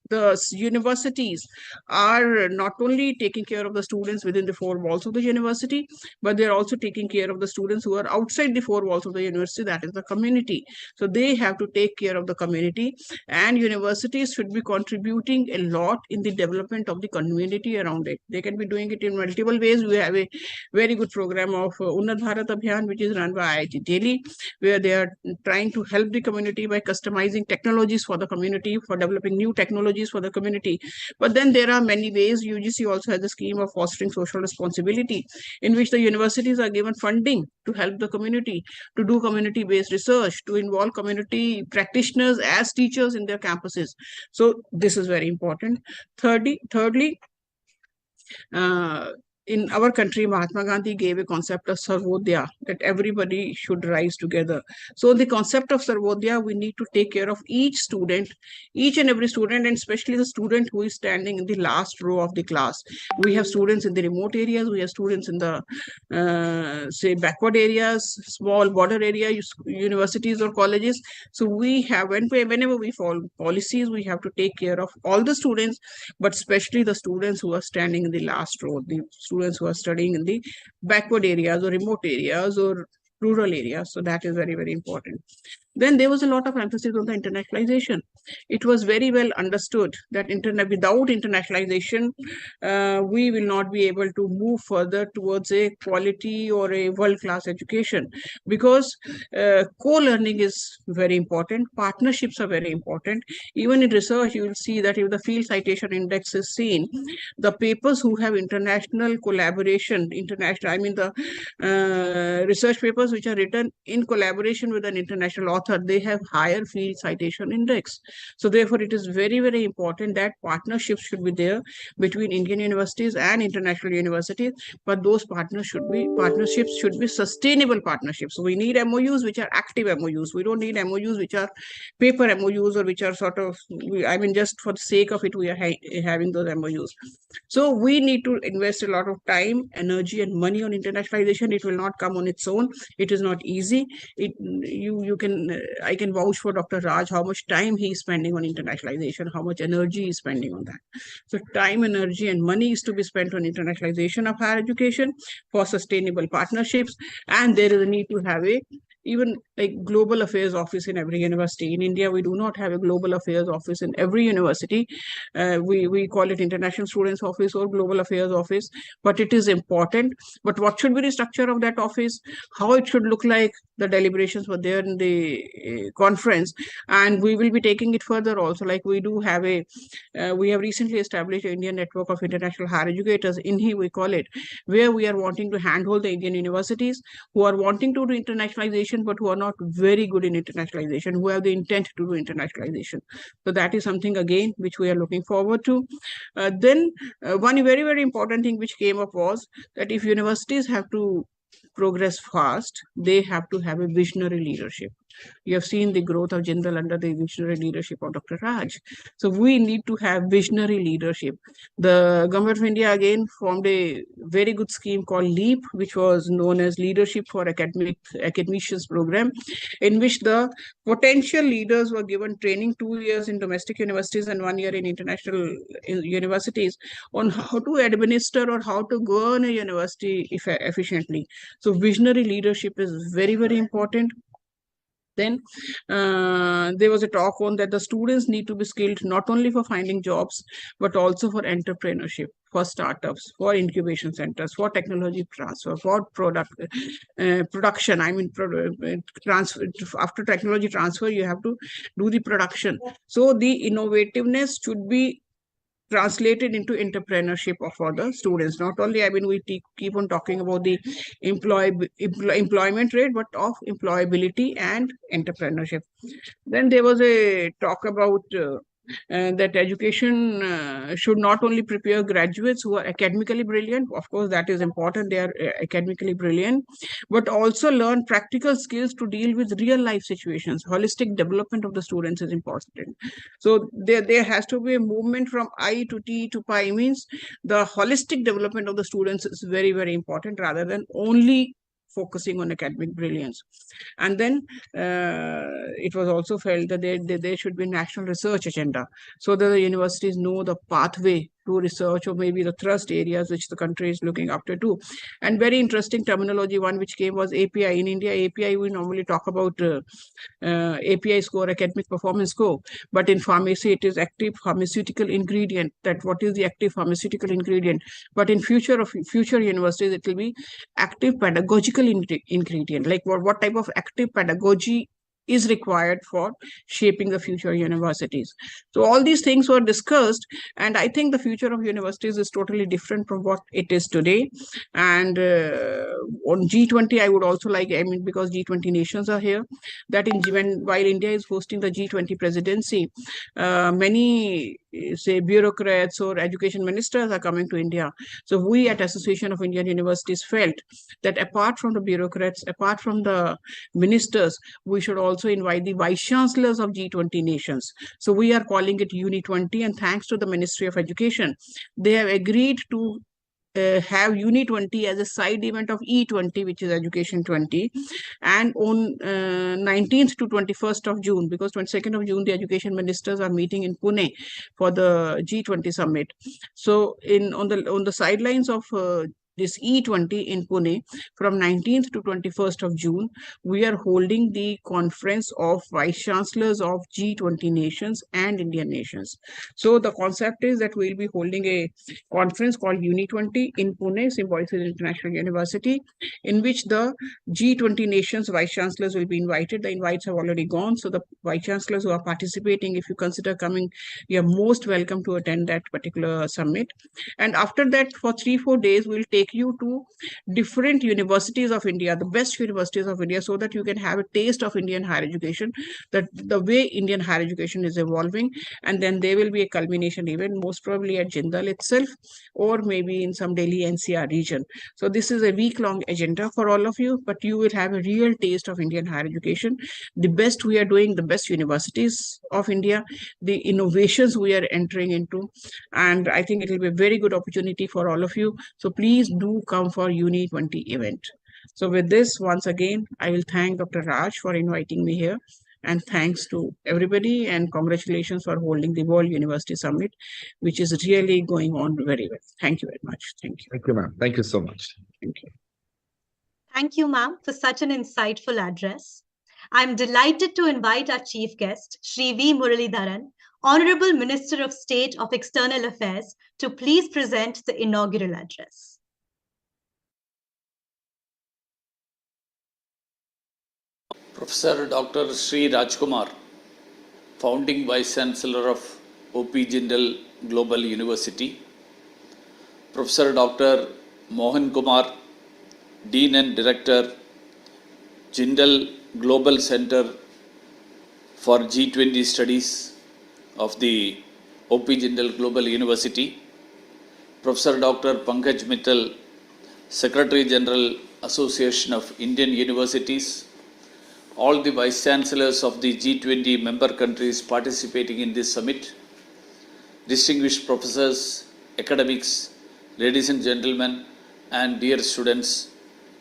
the universities are not only taking care of the students within the four walls of the university, but they're also taking care of the students who are outside the four walls of the university, that is the community. So they have to take care of the community, and universities should be contributing a lot in the development of the community around it. They can be doing it in multiple ways. We have a very good program of Unnat Bharat Abhiyan, which is run by IIT Delhi, where they are trying to help the community by customizing technologies for the community, for developing new technologies technologies for the community. But then there are many ways. UGC also has a scheme of fostering social responsibility, in which the universities are given funding to help the community, to do community-based research, to involve community practitioners as teachers in their campuses. So this is very important. Thirdly, in our country, Mahatma Gandhi gave a concept of Sarvodaya, that everybody should rise together. So the concept of Sarvodaya, we need to take care of each student, each and every student, and especially the student who is standing in the last row of the class. We have students in the remote areas, we have students in the, say, backward areas, small border areas, universities or colleges. So we have, whenever we follow policies, we have to take care of all the students, but especially the students who are standing in the last row, the students who are studying in the backward areas or remote areas or rural areas. So that is very, very important. Then there was a lot of emphasis on the internationalization. It was very well understood that without internationalization, we will not be able to move further towards a quality or a world-class education, because co-learning is very important. Partnerships are very important. Even in research, you will see that if the field citation index is seen, the papers who have international collaboration, the research papers which are written in collaboration with an international author, they have higher field citation index. So therefore, it is very, very important that partnerships should be there between Indian universities and international universities, but those partnerships should be sustainable partnerships. So we need MOUs which are active MOUs. We don't need MOUs which are paper MOUs, or which are sort of, just for the sake of it, we are having those MOUs. So we need to invest a lot of time, energy, and money on internationalization. It will not come on its own. It is not easy. I can vouch for Dr. Raj, how much time he is spending on internationalization, how much energy he is spending on that. So time, energy, and money is to be spent on internationalization of higher education for sustainable partnerships. And there is a need to have even like global affairs office in every university. In India, we do not have a global affairs office in every university. We call it international students office or global affairs office, but it is important. But what should be the structure of that office? How it should look like? The deliberations were there in the conference, and we will be taking it further also. Like we do have we have recently established an Indian network of international higher educators, INHI we call it, where we are wanting to handhold the Indian universities who are wanting to do internationalization, but who are not very good in internationalization, who have the intent to do internationalization. So that is something again which we are looking forward to. Then one very, very important thing which came up was that if universities have to progress fast, they have to have a visionary leadership. You have seen the growth of Jindal under the visionary leadership of Dr. Raj. So we need to have visionary leadership. The Government of India again formed a very good scheme called LEAP, which was known as Leadership for Academicians program, in which the potential leaders were given training 2 years in domestic universities and 1 year in international universities on how to administer or how to govern a university efficiently. So visionary leadership is very, very important. Then there was a talk on that the students need to be skilled not only for finding jobs, but also for entrepreneurship, for startups, for incubation centers, for technology transfer, for production. After technology transfer, you have to do the production. So the innovativeness should be translated into entrepreneurship for the students. Not only, we keep on talking about the employment rate, but of employability and entrepreneurship. Then there was a talk about that education should not only prepare graduates who are academically brilliant, of course that is important, they are academically brilliant, but also learn practical skills to deal with real life situations. Holistic development of the students is important. So there has to be a movement from I to T to Pi, means the holistic development of the students is very, very important, rather than only focusing on academic brilliance. And then it was also felt that there should be national research agenda, so that the universities know the pathway to research, or maybe the thrust areas which the country is looking after too. And very interesting terminology, one which came was API. In India, API, we normally talk about API score, academic performance score, but in pharmacy, it is active pharmaceutical ingredient. That what is the active pharmaceutical ingredient? But in future universities, it will be active pedagogical ingredient. Like what type of active pedagogy is required for shaping the future universities. So all these things were discussed, and I think the future of universities is totally different from what it is today. And on G20, I would also like, I mean, because G20 nations are here, that while India is hosting the G20 presidency, many say bureaucrats or education ministers are coming to India. So we at Association of Indian Universities felt that apart from the bureaucrats, apart from the ministers, we should also invite the vice chancellors of G20 nations. So we are calling it Uni20, and thanks to the Ministry of Education, they have agreed to have Uni20 as a side event of E20, which is Education 20, and on 19th to 21st of June, because 22nd of June, the education ministers are meeting in Pune for the G20 summit. So on the sidelines of this E20 in Pune, from 19th to 21st of June, we are holding the conference of vice chancellors of G20 nations and Indian nations. So the concept is that we'll be holding a conference called Uni20 in Pune, Symbiosis International University, in which the G20 nations vice chancellors will be invited. The invites have already gone. So the vice chancellors who are participating, if you consider coming, you are most welcome to attend that particular summit. And after that, for 3-4 days, we'll take you to different universities of India, the best universities of India, so that you can have a taste of Indian higher education, that the way Indian higher education is evolving. And then there will be a culmination event, most probably at Jindal itself, or maybe in some Delhi NCR region. So this is a week-long agenda for all of you, but you will have a real taste of Indian higher education, the best we are doing, the best universities of India, the innovations we are entering into, and I think it will be a very good opportunity for all of you. So please do come for Uni20 event. So with this, once again, I will thank Dr. Raj for inviting me here. And thanks to everybody, and congratulations for holding the World University Summit, which is really going on very well. Thank you very much. Thank you. Thank you, ma'am. Thank you so much. Thank you. Thank you, ma'am, for such an insightful address. I'm delighted to invite our chief guest, Shri V. Muralidharan, Honorable Minister of State of External Affairs, to please present the inaugural address. Professor Dr. Sri Rajkumar, Founding Vice Chancellor of OP Jindal Global University, Professor Dr. Mohan Kumar, Dean and Director, Jindal Global Center for G20 Studies of the OP Jindal Global University, Professor Dr. Pankaj Mittal, Secretary General, Association of Indian Universities, all the Vice Chancellors of the G20 member countries participating in this summit, distinguished professors, academics, ladies and gentlemen, and dear students,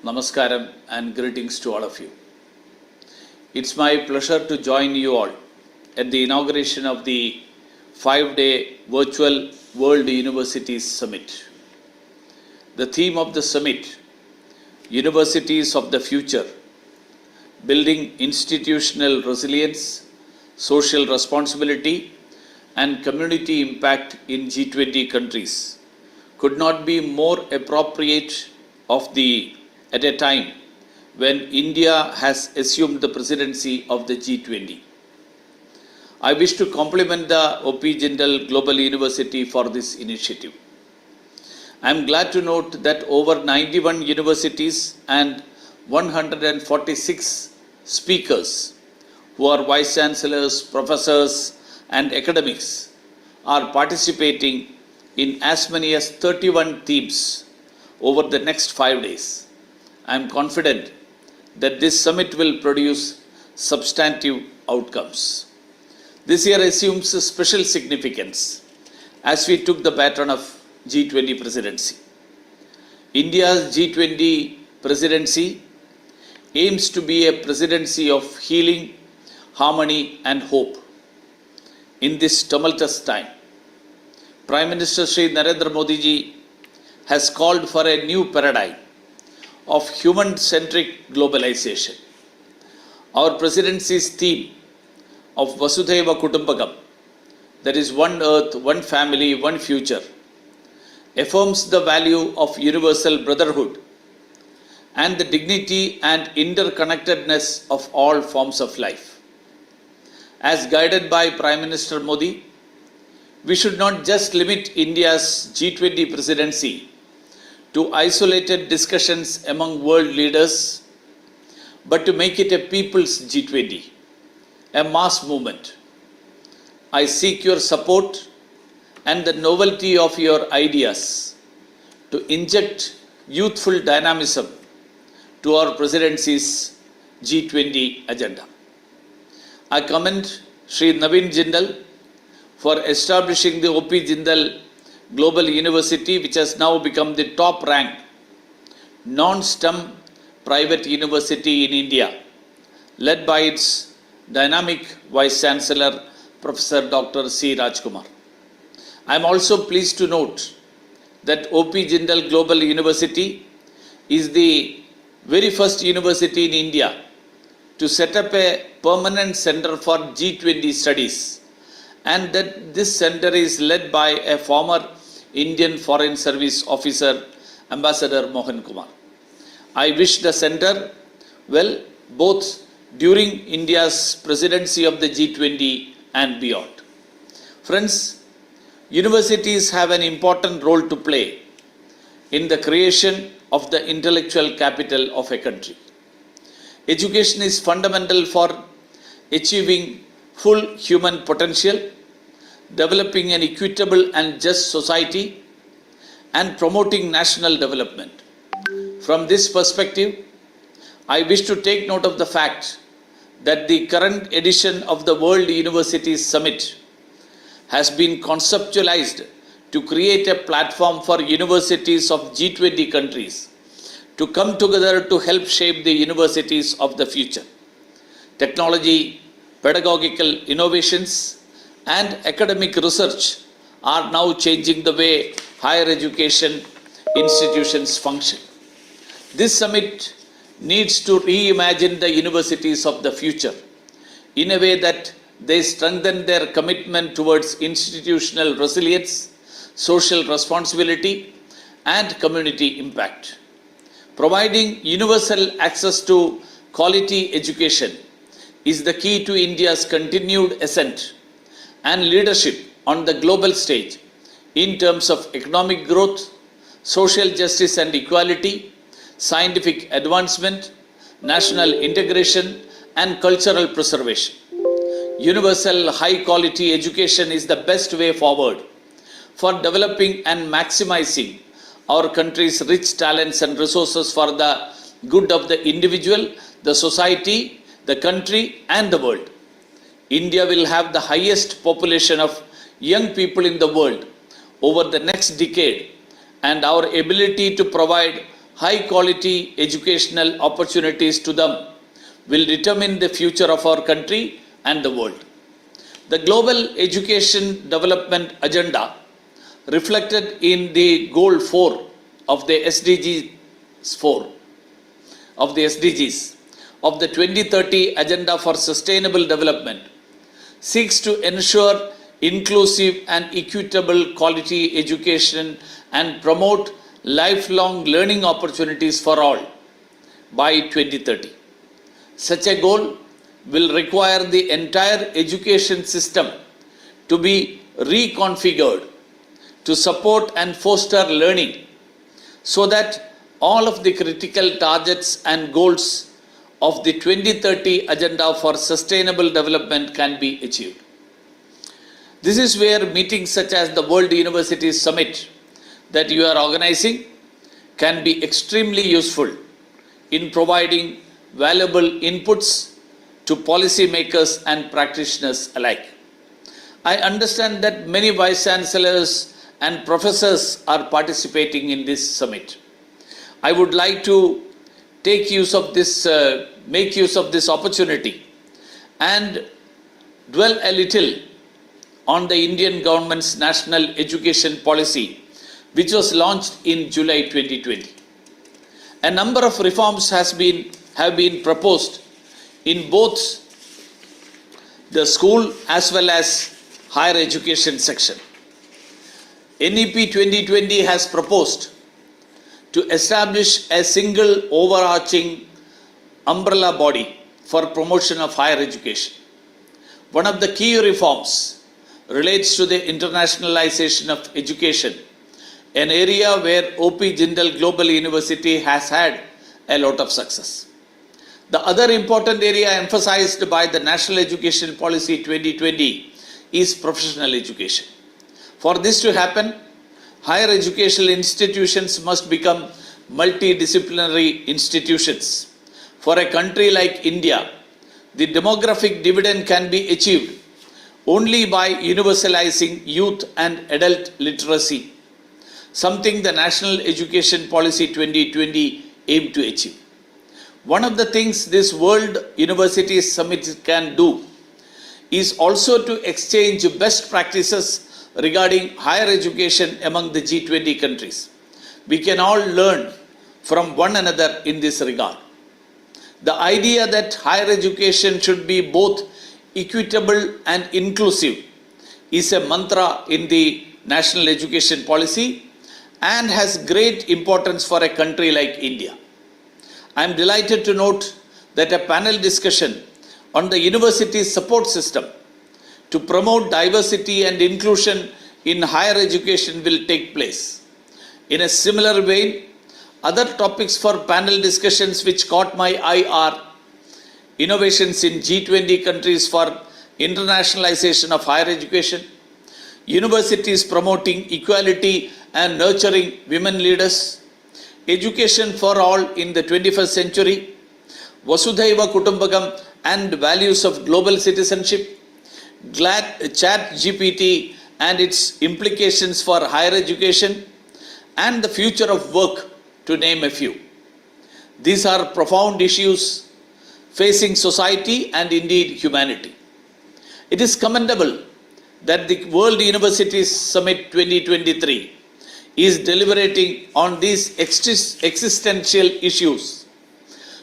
Namaskaram and greetings to all of you. It's my pleasure to join you all at the inauguration of the 5-day virtual World Universities Summit. The theme of the summit, Universities of the Future, Building Institutional Resilience, Social Responsibility, and Community Impact in G20 countries, could not be more appropriate at a time when India has assumed the presidency of the G20. I wish to compliment the OP Jindal Global University for this initiative. I am glad to note that over 91 universities and 146 speakers who are vice chancellors, professors, and academics are participating in as many as 31 themes over the next 5 days. I am confident that this summit will produce substantive outcomes. This year assumes a special significance as we took the baton of G20 presidency. India's G20 presidency aims to be a presidency of healing, harmony, and hope. In this tumultuous time, Prime Minister Shri Narendra Modi ji has called for a new paradigm of human-centric globalization. Our presidency's theme of Vasudhaiva Kutumbakam, that is one earth, one family, one future, affirms the value of universal brotherhood and the dignity and interconnectedness of all forms of life. as guided by Prime Minister Modi, we should not just limit India's G20 presidency to isolated discussions among world leaders, but to make it a people's G20, a mass movement. I seek your support and the novelty of your ideas to inject youthful dynamism to our presidency's G20 agenda. I commend Sri Naveen Jindal for establishing the OP Jindal Global University, which has now become the top-ranked non-STEM private university in India, led by its dynamic Vice Chancellor, Professor Dr. C. Rajkumar. I am also pleased to note that OP Jindal Global University is the very first university in India to set up a permanent center for G20 studies, and that this center is led by a former Indian Foreign Service officer, Ambassador Mohan Kumar. I wish the center well both during India's presidency of the G20 and beyond. Friends, universities have an important role to play in the creation of the intellectual capital of a country. Education is fundamental for achieving full human potential, developing an equitable and just society, and promoting national development. From this perspective, I wish to take note of the fact that the current edition of the World Universities Summit has been conceptualized to create a platform for universities of G20 countries to come together to help shape the universities of the future. Technology, pedagogical innovations, and academic research are now changing the way higher education institutions function. This summit needs to reimagine the universities of the future in a way that they strengthen their commitment towards institutional resilience, social responsibility, and community impact. Providing universal access to quality education is the key to India's continued ascent and leadership on the global stage in terms of economic growth, social justice and equality, scientific advancement, national integration, and cultural preservation. Universal high-quality education is the best way forward for developing and maximizing our country's rich talents and resources for the good of the individual, the society, the country, and the world. India will have the highest population of young people in the world over the next decade, and our ability to provide high-quality educational opportunities to them will determine the future of our country and the world. The Global Education Development Agenda, reflected in the Goal 4 of the SDGs of the 2030 Agenda for Sustainable Development, seeks to ensure inclusive and equitable quality education and promote lifelong learning opportunities for all by 2030. Such a goal will require the entire education system to be reconfigured to support and foster learning so that all of the critical targets and goals of the 2030 Agenda for Sustainable Development can be achieved. This is where meetings such as the World Universities Summit that you are organizing can be extremely useful in providing valuable inputs to policymakers and practitioners alike. I understand that many vice chancellors and professors are participating in this summit. I would like to make use of this opportunity and dwell a little on the Indian government's national education policy, which was launched in July 2020. A number of reforms have been proposed in both the school as well as higher education section. NEP 2020 has proposed to establish a single overarching umbrella body for promotion of higher education. One of the key reforms relates to the internationalization of education, an area where OP Jindal Global University has had a lot of success. The other important area emphasized by the National Education Policy 2020 is professional education. For this to happen, higher educational institutions must become multidisciplinary institutions. For a country like India, the demographic dividend can be achieved only by universalizing youth and adult literacy, something the National Education Policy 2020 aimed to achieve. One of the things this World University Summit can do is also to exchange best practices regarding higher education among the G20 countries. We can all learn from one another in this regard. The idea that higher education should be both equitable and inclusive is a mantra in the National Education Policy and has great importance for a country like India. I am delighted to note that a panel discussion on the university support system to promote diversity and inclusion in higher education will take place. In a similar vein, other topics for panel discussions which caught my eye are innovations in G20 countries for internationalization of higher education, universities promoting equality and nurturing women leaders, education for all in the 21st century, Vasudhaiva Kutumbakam and values of global citizenship, ChatGPT and its implications for higher education, and the future of work, to name a few. These are profound issues facing society and indeed humanity. It is commendable that the World University Summit 2023 is deliberating on these existential issues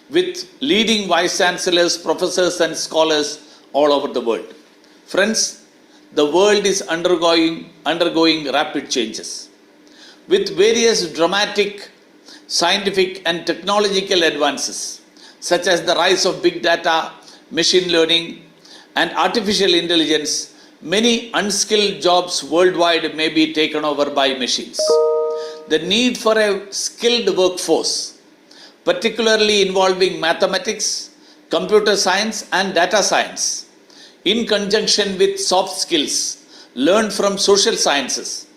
with leading vice chancellors, professors and scholars all over the world. Friends, the world is undergoing rapid changes. With various dramatic scientific and technological advances, such as the rise of big data, machine learning, and artificial intelligence, many unskilled jobs worldwide may be taken over by machines. The need for a skilled workforce, particularly involving mathematics, computer science, and data science, in conjunction with soft skills learned from social sciences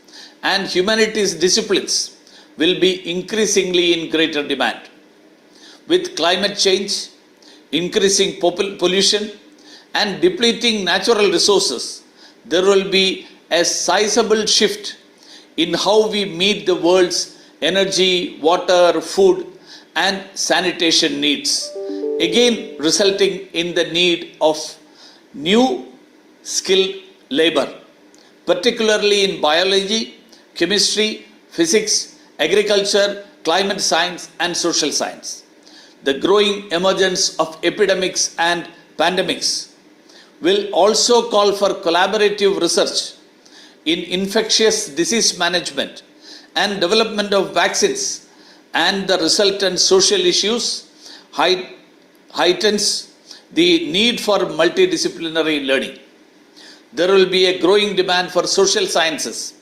and humanities disciplines, will be increasingly in greater demand. With climate change, increasing pollution, and depleting natural resources, there will be a sizable shift in how we meet the world's energy, water, food, and sanitation needs, again resulting in the need of new skilled labor, particularly in biology, chemistry, physics, agriculture, climate science, and social science. The growing emergence of epidemics and pandemics will also call for collaborative research in infectious disease management and development of vaccines, and the resultant social issues heightens the need for multidisciplinary learning. There will be a growing demand for social sciences,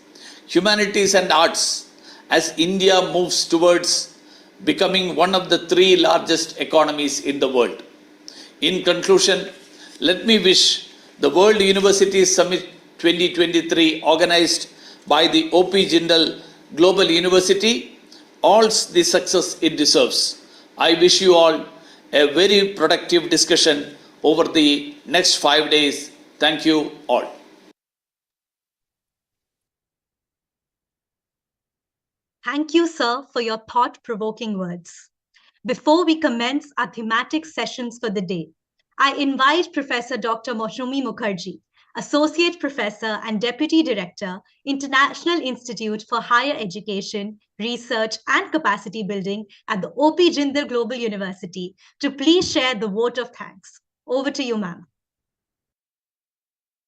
humanities, and arts as India moves towards becoming one of the 3 largest economies in the world. In conclusion, let me wish the World University Summit 2023 organized by the OP Jindal Global University all the success it deserves. I wish you all a very productive discussion over the next 5 days. Thank you all. Thank you, sir, for your thought-provoking words. Before we commence our thematic sessions for the day, I invite Professor Dr. Moshumi Mukherjee, Associate Professor and Deputy Director, International Institute for Higher Education, Research and Capacity Building at the OP Jindal Global University, to please share the vote of thanks. Over to you, ma'am.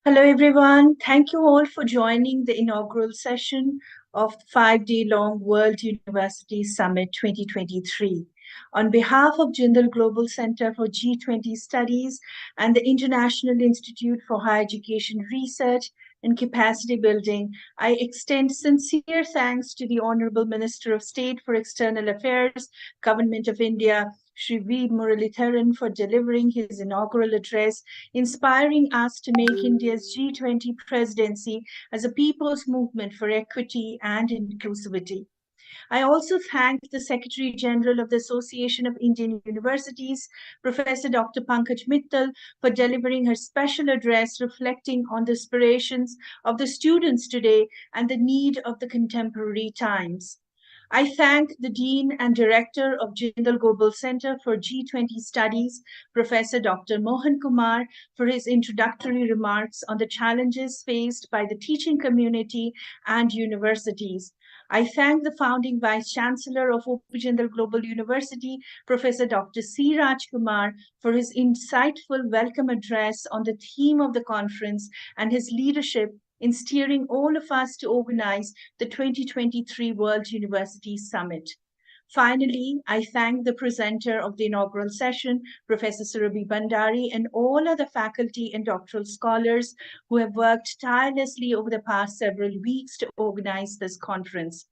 Hello, everyone. Thank you all for joining the inaugural session of 5-day-long World University Summit 2023. On behalf of Jindal Global Center for G20 Studies and the International Institute for Higher Education Research and Capacity Building, I extend sincere thanks to the Honorable Minister of State for External Affairs, Government of India, Shri V. Muralidharan, for delivering his inaugural address, inspiring us to make India's G20 presidency as a people's movement for equity and inclusivity. I also thank the Secretary General of the Association of Indian Universities, Professor Dr. Pankaj Mittal, for delivering her special address reflecting on the aspirations of the students today and the need of the contemporary times. I thank the Dean and Director of Jindal Global Center for G20 Studies, Professor Dr. Mohan Kumar, for his introductory remarks on the challenges faced by the teaching community and universities. I thank the founding Vice Chancellor of OP Jindal Global University, Professor Dr. C. Rajkumar, for his insightful welcome address on the theme of the conference and his leadership in steering all of us to organize the 2023 World University Summit. Finally, I thank the presenter of the inaugural session, Professor Surabhi Bhandari, and all other faculty and doctoral scholars who have worked tirelessly over the past several weeks to organize this conference.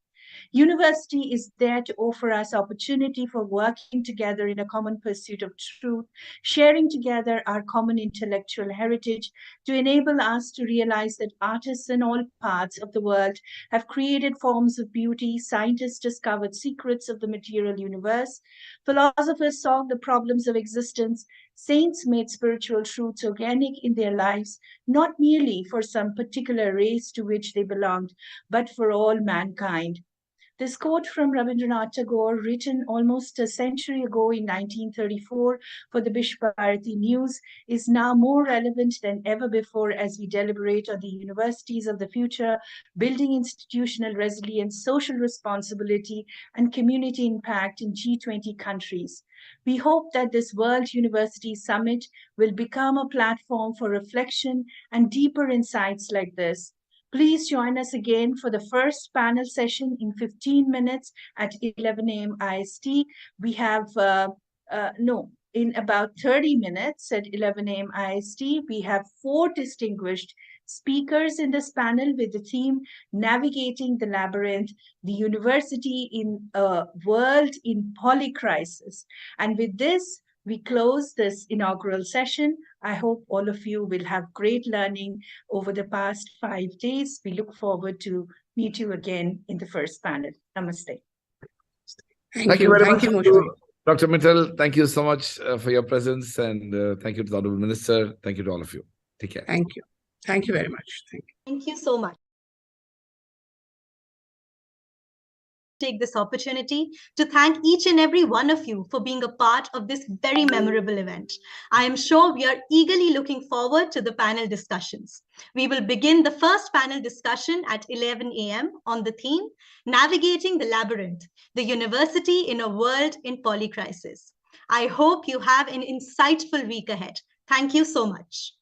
University is there to offer us opportunity for working together in a common pursuit of truth, sharing together our common intellectual heritage to enable us to realize that artists in all parts of the world have created forms of beauty, scientists discovered secrets of the material universe, philosophers solved the problems of existence, saints made spiritual truths organic in their lives, not merely for some particular race to which they belonged, but for all mankind. This quote from Rabindranath Tagore, written almost a century ago in 1934 for the Vishwabharati News, is now more relevant than ever before as we deliberate on the universities of the future, building institutional resilience, social responsibility, and community impact in G20 countries. We hope that this World University Summit will become a platform for reflection and deeper insights like this. Please join us again for the first panel session in 15 minutes at 11 a.m. IST. We have, in about 30 minutes at 11 a.m. IST, we have 4 distinguished speakers in this panel with the theme Navigating the Labyrinth, the University in a World in Polycrisis. And with this, we close this inaugural session. I hope all of you will have great learning over the past 5 days. We look forward to meet you again in the first panel. Namaste. Thank you very much, Moshe. Dr. Mittal. Thank you so much for your presence, and thank you to the Honorable Minister. Thank you to all of you. Take care. Thank you. Thank you very much. Thank you. Thank you so much. Take this opportunity to thank each and every one of you for being a part of this very memorable event. I am sure we are eagerly looking forward to the panel discussions. We will begin the first panel discussion at 11 a.m. on the theme, Navigating the Labyrinth, the University in a World in Polycrisis. I hope you have an insightful week ahead. Thank you so much.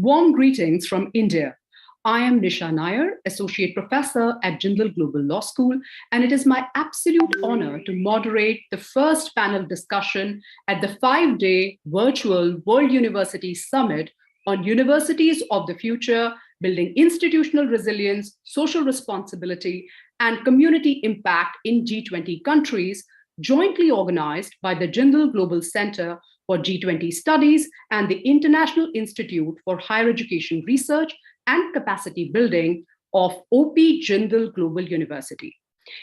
Warm greetings from India. I am Nisha Nair, Associate Professor at Jindal Global Law School, and it is my absolute honor to moderate the first panel discussion at the 5-day virtual World University Summit on Universities of the Future, Building Institutional Resilience, Social Responsibility, and Community Impact in G20 countries, jointly organized by the Jindal Global Center for G20 Studies and the International Institute for Higher Education Research and Capacity Building of OP Jindal Global University.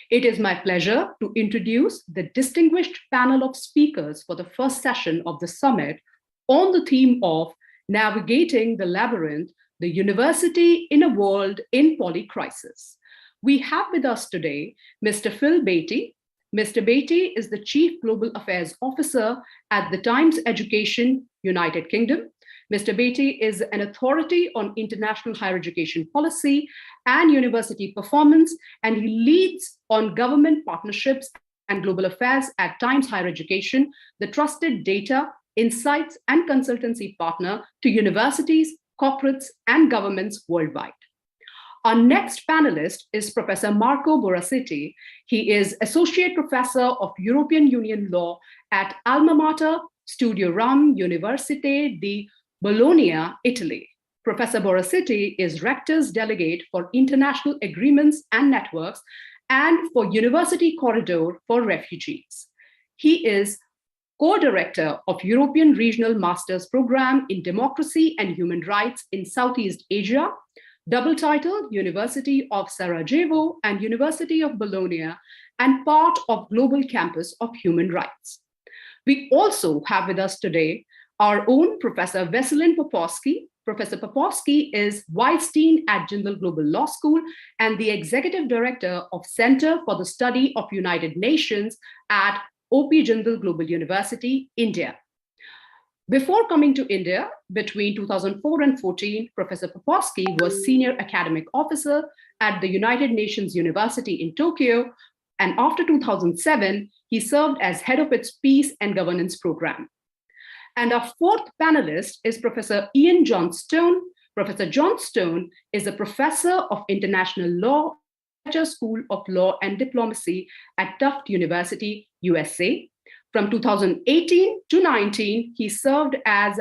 It is my pleasure to introduce the distinguished panel of speakers for the first session of the summit on the theme of Navigating the Labyrinth, the University in a World in Polycrisis. We have with us today Mr. Phil Beatty. Mr. Beatty is the Chief Global Affairs Officer at the Times Education, United Kingdom. Mr. Beatty is an authority on international higher education policy and university performance, and he leads on government partnerships and global affairs at Times Higher Education, the trusted data, insights, and consultancy partner to universities, corporates, and governments worldwide. Our next panelist is Professor Marco Boracetti. He is Associate Professor of European Union Law at Alma Mater Studio Ram Université di Bologna, Italy. Professor Boracetti is Rector's Delegate for International Agreements and Networks and for University Corridor for Refugees. He is co-director of European Regional Master's Program in Democracy and Human Rights in Southeast Asia, double-titled University of Sarajevo and University of Bologna, and part of Global Campus of Human Rights. We also have with us today our own Professor Veselin Popovsky. Professor Popovsky is Vice Dean at Jindal Global Law School and the Executive Director of Center for the Study of United Nations at OP Jindal Global University, India. Before coming to India, between 2004 and 14, Professor Popovsky was Senior Academic Officer at the United Nations University in Tokyo, and after 2007, he served as head of its Peace and Governance Program. And our fourth panelist is Professor Ian Johnstone. Professor Johnstone is a professor of international law at the School of Law and Diplomacy at Tufts University, USA. From 2018 to 19, he served as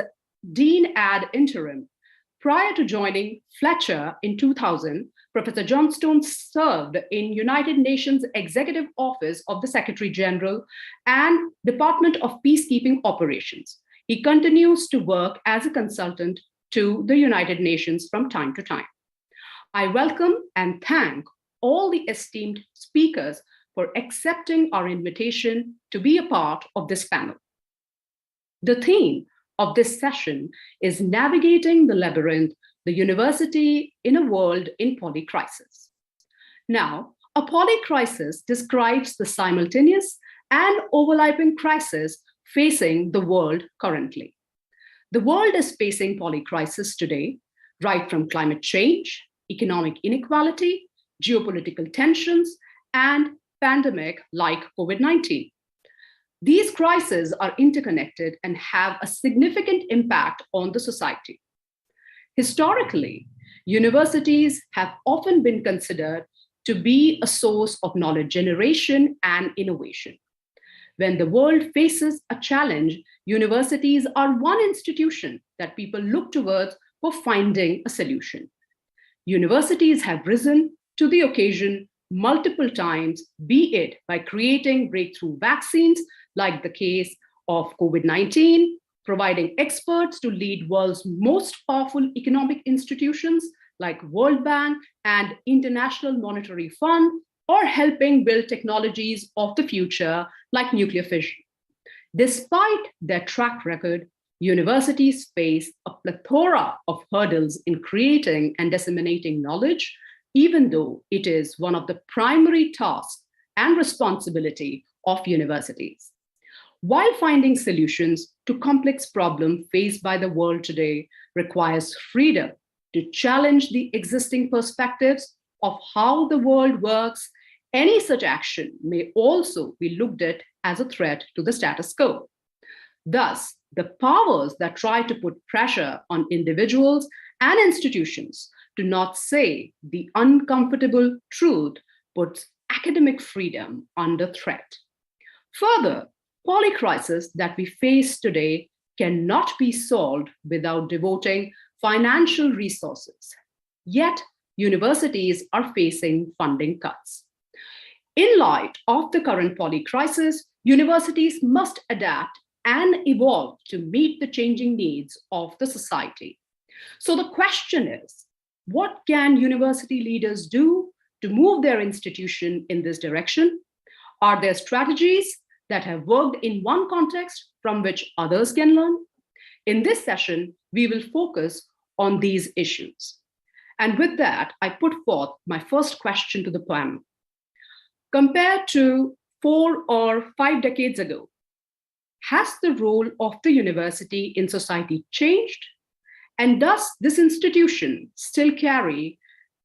Dean ad interim. Prior to joining Fletcher in 2000, Professor Johnstone served in United Nations Executive Office of the Secretary General and Department of Peacekeeping Operations. He continues to work as a consultant to the United Nations from time to time. I welcome and thank all the esteemed speakers for accepting our invitation to be a part of this panel. The theme of this session is Navigating the Labyrinth, the University in a World in Polycrisis. Now, a polycrisis describes the simultaneous and overlapping crisis facing the world currently. The world is facing polycrisis today, right from climate change, economic inequality, geopolitical tensions, and pandemic like COVID-19. These crises are interconnected and have a significant impact on the society. Historically, universities have often been considered to be a source of knowledge generation and innovation. When the world faces a challenge, universities are one institution that people look towards for finding a solution. Universities have risen to the occasion multiple times, be it by creating breakthrough vaccines, like the case of COVID-19, providing experts to lead world's most powerful economic institutions, like World Bank and International Monetary Fund, or helping build technologies of the future, like nuclear fission. Despite their track record, universities face a plethora of hurdles in creating and disseminating knowledge, even though it is one of the primary tasks and responsibility of universities. While finding solutions to complex problems faced by the world today requires freedom to challenge the existing perspectives of how the world works, any such action may also be looked at as a threat to the status quo. Thus, the powers that try to put pressure on individuals and institutions do not say the uncomfortable truth puts academic freedom under threat. Further, polycrisis that we face today cannot be solved without devoting financial resources. Yet, universities are facing funding cuts. In light of the current polycrisis, universities must adapt and evolve to meet the changing needs of the society. So the question is, what can university leaders do to move their institution in this direction? Are there strategies that have worked in one context from which others can learn? In this session, we will focus on these issues. And with that, I put forth my first question to the panel. Compared to 4 or 5 decades ago, has the role of the university in society changed? And does this institution still carry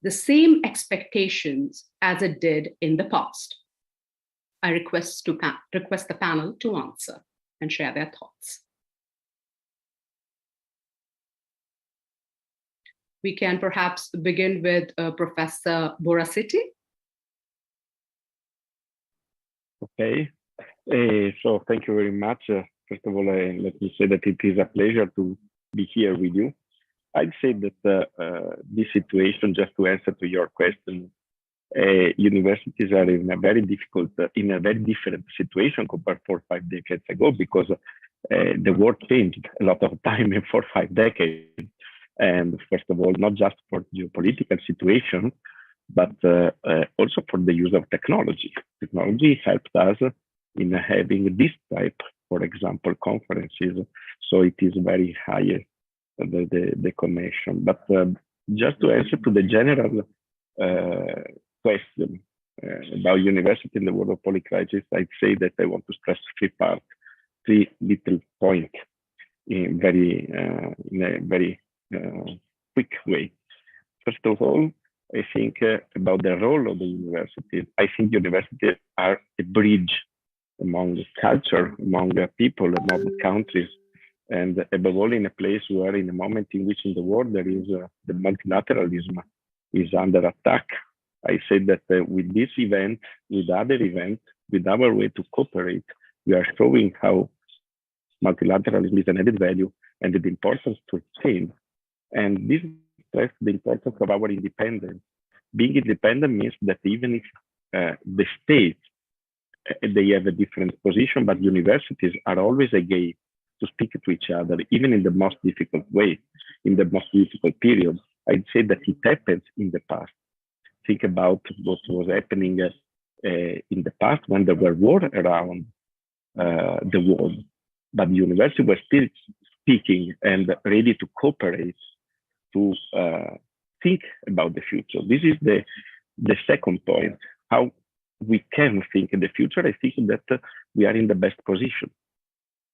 the same expectations as it did in the past? I request the panel to answer and share their thoughts. We can perhaps begin with Professor Borasiti. Okay, so thank you very much. First of all, let me say that it is a pleasure to be here with you. I'd say that this situation, just to answer to your question, universities are in a very different situation compared to 4 or 5 decades ago, because the world changed a lot of time in 4 or 5 decades. And first of all, not just for geopolitical situation, but also for the use of technology. Technology helped us in having this type, for example, conferences. So it is very high, the connection. But just to answer to the general question about university in the world of polycrisis, I'd say that I want to stress 3 little points in a very quick way. First of all, I think about the role of the universities. I think universities are a bridge among the culture, among the people, among the countries, and above all in a place where, in a moment in which in the world there is the multilateralism is under attack. I say that with this event, with other events, with our way to cooperate, we are showing how multilateralism is an added value and the importance to change. And this stresses the importance of our independence. Being independent means that even if the states, they have a different position, but universities are always a gate to speak to each other, even in the most difficult way, in the most difficult period. I'd say that it happens in the past. Think about what was happening in the past when there were wars around the world, but the university was still speaking and ready to cooperate, to think about the future. This is the second point, how we can think in the future. I think that we are in the best position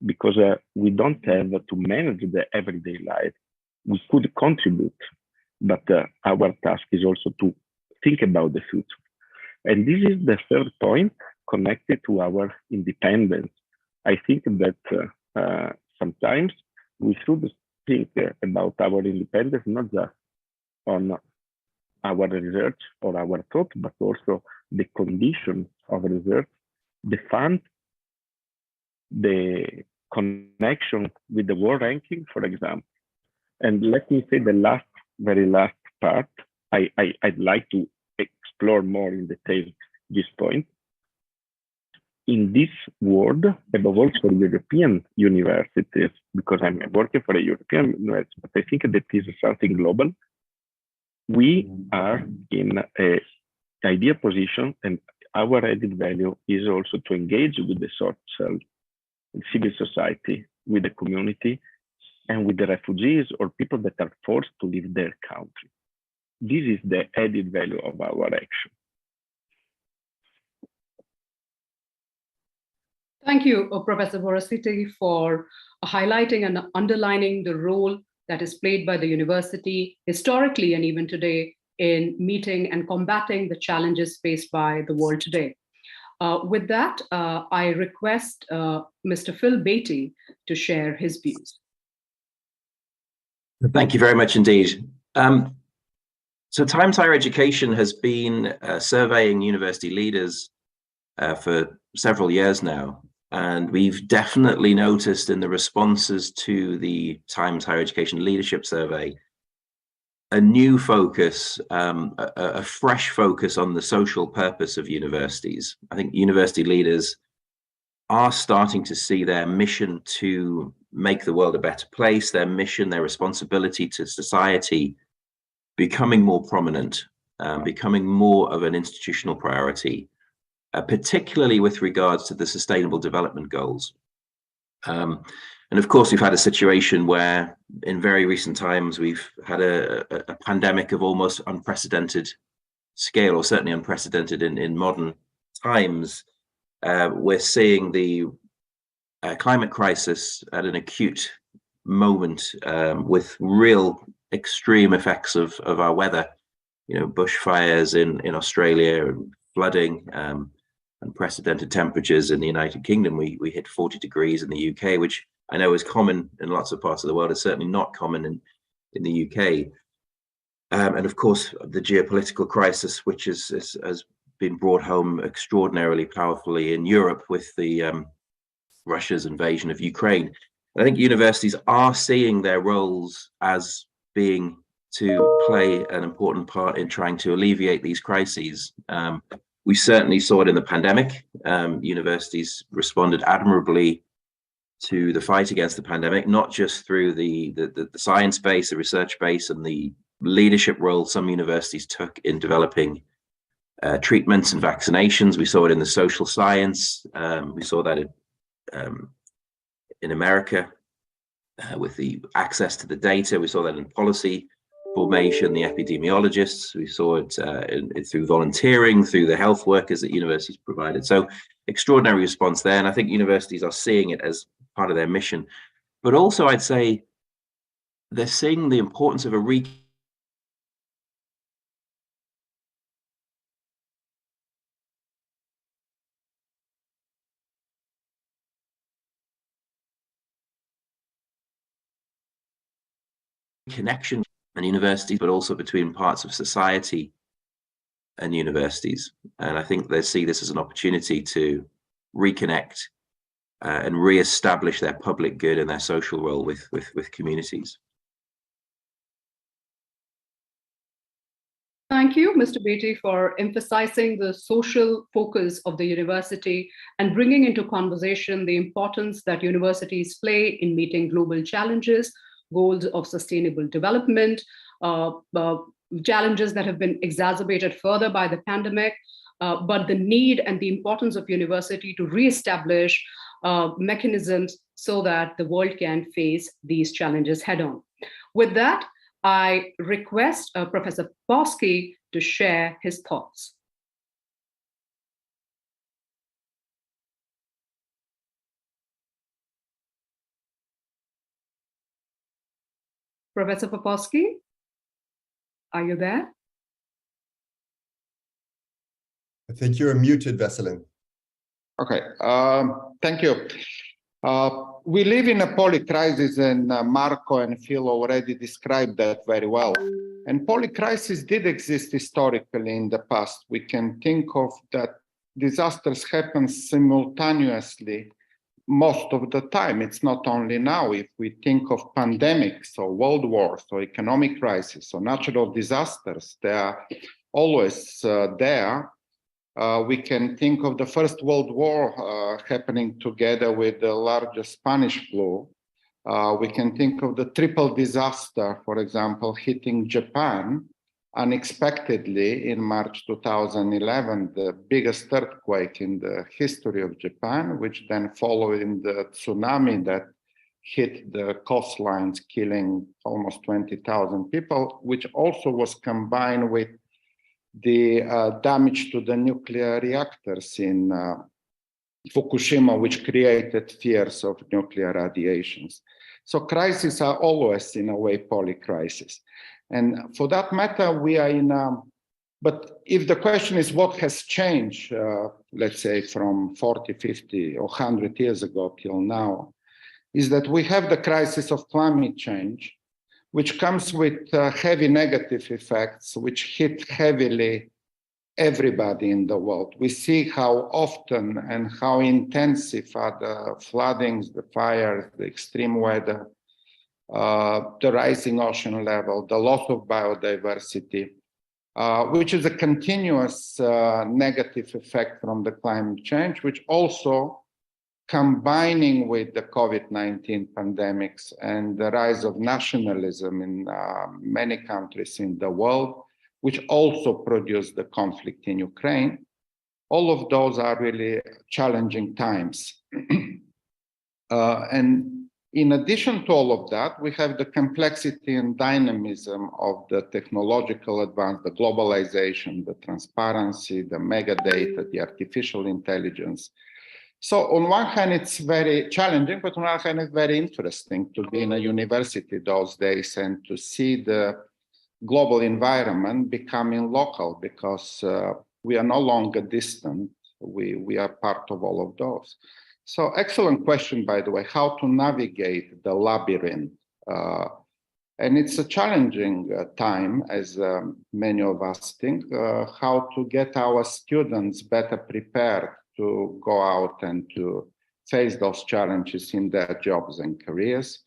because we don't have to manage the everyday life. We could contribute, but our task is also to think about the future. And this is the third point connected to our independence. I think that sometimes we should think about our independence, not just on our research or our thought, but also the conditions of research, the fund, the connection with the world ranking, for example. And let me say the very last part, I'd like to explore more in detail this point. In this world, above all for European universities, because I'm working for a European university, but I think that is something global. We are in an ideal position, and our added value is also to engage with the social and civil society, with the community, and with the refugees or people that are forced to leave their country. This is the added value of our action. Thank you, Professor Borasiti, for highlighting and underlining the role that is played by the university historically and even today in meeting and combating the challenges faced by the world today. With that, I request Mr. Phil Beatty to share his views. Thank you very much indeed. So Times Higher Education has been surveying university leaders for several years now. And we've definitely noticed in the responses to the Times Higher Education Leadership Survey, a new focus, a fresh focus on the social purpose of universities. I think university leaders are starting to see their mission to make the world a better place, their mission, their responsibility to society becoming more prominent, becoming more of an institutional priority, particularly with regards to the Sustainable Development Goals. And of course, we've had a situation where in very recent times, we've had a pandemic of almost unprecedented scale, or certainly unprecedented in modern times. We're seeing the climate crisis at an acute moment with real extreme effects of our weather, bushfires in Australia, and flooding, unprecedented temperatures in the United Kingdom. We hit 40 degrees in the UK, which I know is common in lots of parts of the world. It's certainly not common in the UK. And of course, the geopolitical crisis, which has been brought home extraordinarily powerfully in Europe with the Russia's invasion of Ukraine. I think universities are seeing their roles as being to play an important part in trying to alleviate these crises. We certainly saw it in the pandemic. Universities responded admirably to the fight against the pandemic, not just through the science base, the research base, and the leadership role some universities took in developing treatments and vaccinations. We saw it in the social science. We saw that in America with the access to the data. We saw that in policy formation, the epidemiologists. We saw it through volunteering, through the health workers that universities provided. So extraordinary response there. And I think universities are seeing it as part of their mission. But also I'd say they're seeing the importance of a connection and universities, but also between parts of society and universities. And I think they see this as an opportunity to reconnect and re-establish their public good and their social role with communities. Thank you, Mr. Beatty, for emphasizing the social focus of the university and bringing into conversation the importance that universities play in meeting global challenges, goals of sustainable development, challenges that have been exacerbated further by the pandemic, but the need and the importance of university to reestablish mechanisms so that the world can face these challenges head on. With that, I request Professor Poski to share his thoughts. Professor Popovsky, are you there? I think you're muted, Veselin. Okay, thank you. We live in a polycrisis, and Marco and Phil already described that very well. And polycrisis did exist historically in the past. We can think of that disasters happen simultaneously most of the time. It's not only now. If we think of pandemics or world wars or economic crisis or natural disasters, they are always there. We can think of the First World War happening together with the largest Spanish flu. We can think of the triple disaster, for example, hitting Japan unexpectedly in March 2011, the biggest earthquake in the history of Japan, which then followed in the tsunami that hit the coastlines, killing almost 20,000 people, which also was combined with the damage to the nuclear reactors in Fukushima, which created fears of nuclear radiations. So crises are always, in a way, polycrisis. And for that matter, we are in but if the question is what has changed, let's say from 40, 50 or 100 years ago till now, is that we have the crisis of climate change, which comes with heavy negative effects, which hit heavily everybody in the world. We see how often and how intensive are the floodings, the fires, the extreme weather, the rising ocean level, the loss of biodiversity, which is a continuous negative effect from the climate change, which also combining with the COVID-19 pandemics and the rise of nationalism in many countries in the world, which also produced the conflict in Ukraine. All of those are really challenging times. And in addition to all of that, we have the complexity and dynamism of the technological advance, the globalization, the transparency, the mega data, the artificial intelligence. So on one hand, it's very challenging, but on the other hand, it's very interesting to be in a university those days and to see the global environment becoming local, because we are no longer distant. We are part of all of those. So excellent question, by the way, how to navigate the labyrinth. And it's a challenging time, as many of us think, how to get our students better prepared to go out and to face those challenges in their jobs and careers.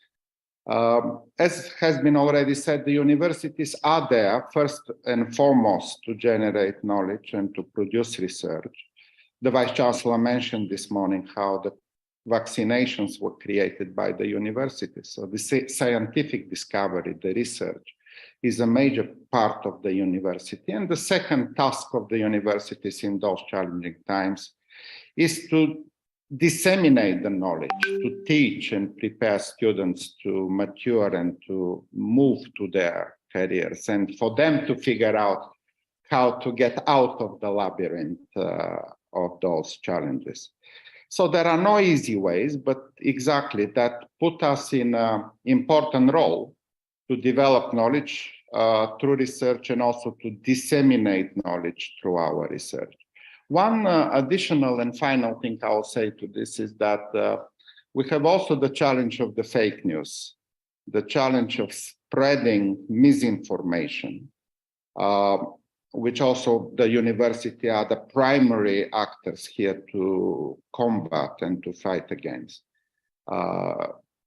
As has been already said, the universities are there first and foremost to generate knowledge and to produce research. The Vice Chancellor mentioned this morning how the vaccinations were created by the universities. So the scientific discovery, the research, is a major part of the university. And the second task of the universities in those challenging times is to disseminate the knowledge, to teach and prepare students to mature and to move to their careers, and for them to figure out how to get out of the labyrinth of those challenges. So there are no easy ways, but exactly that put us in an important role to develop knowledge through research and also to disseminate knowledge through our research. One additional and final thing I'll say to this is that we have also the challenge of the fake news, the challenge of spreading misinformation, which also the university are the primary actors here to combat and to fight against.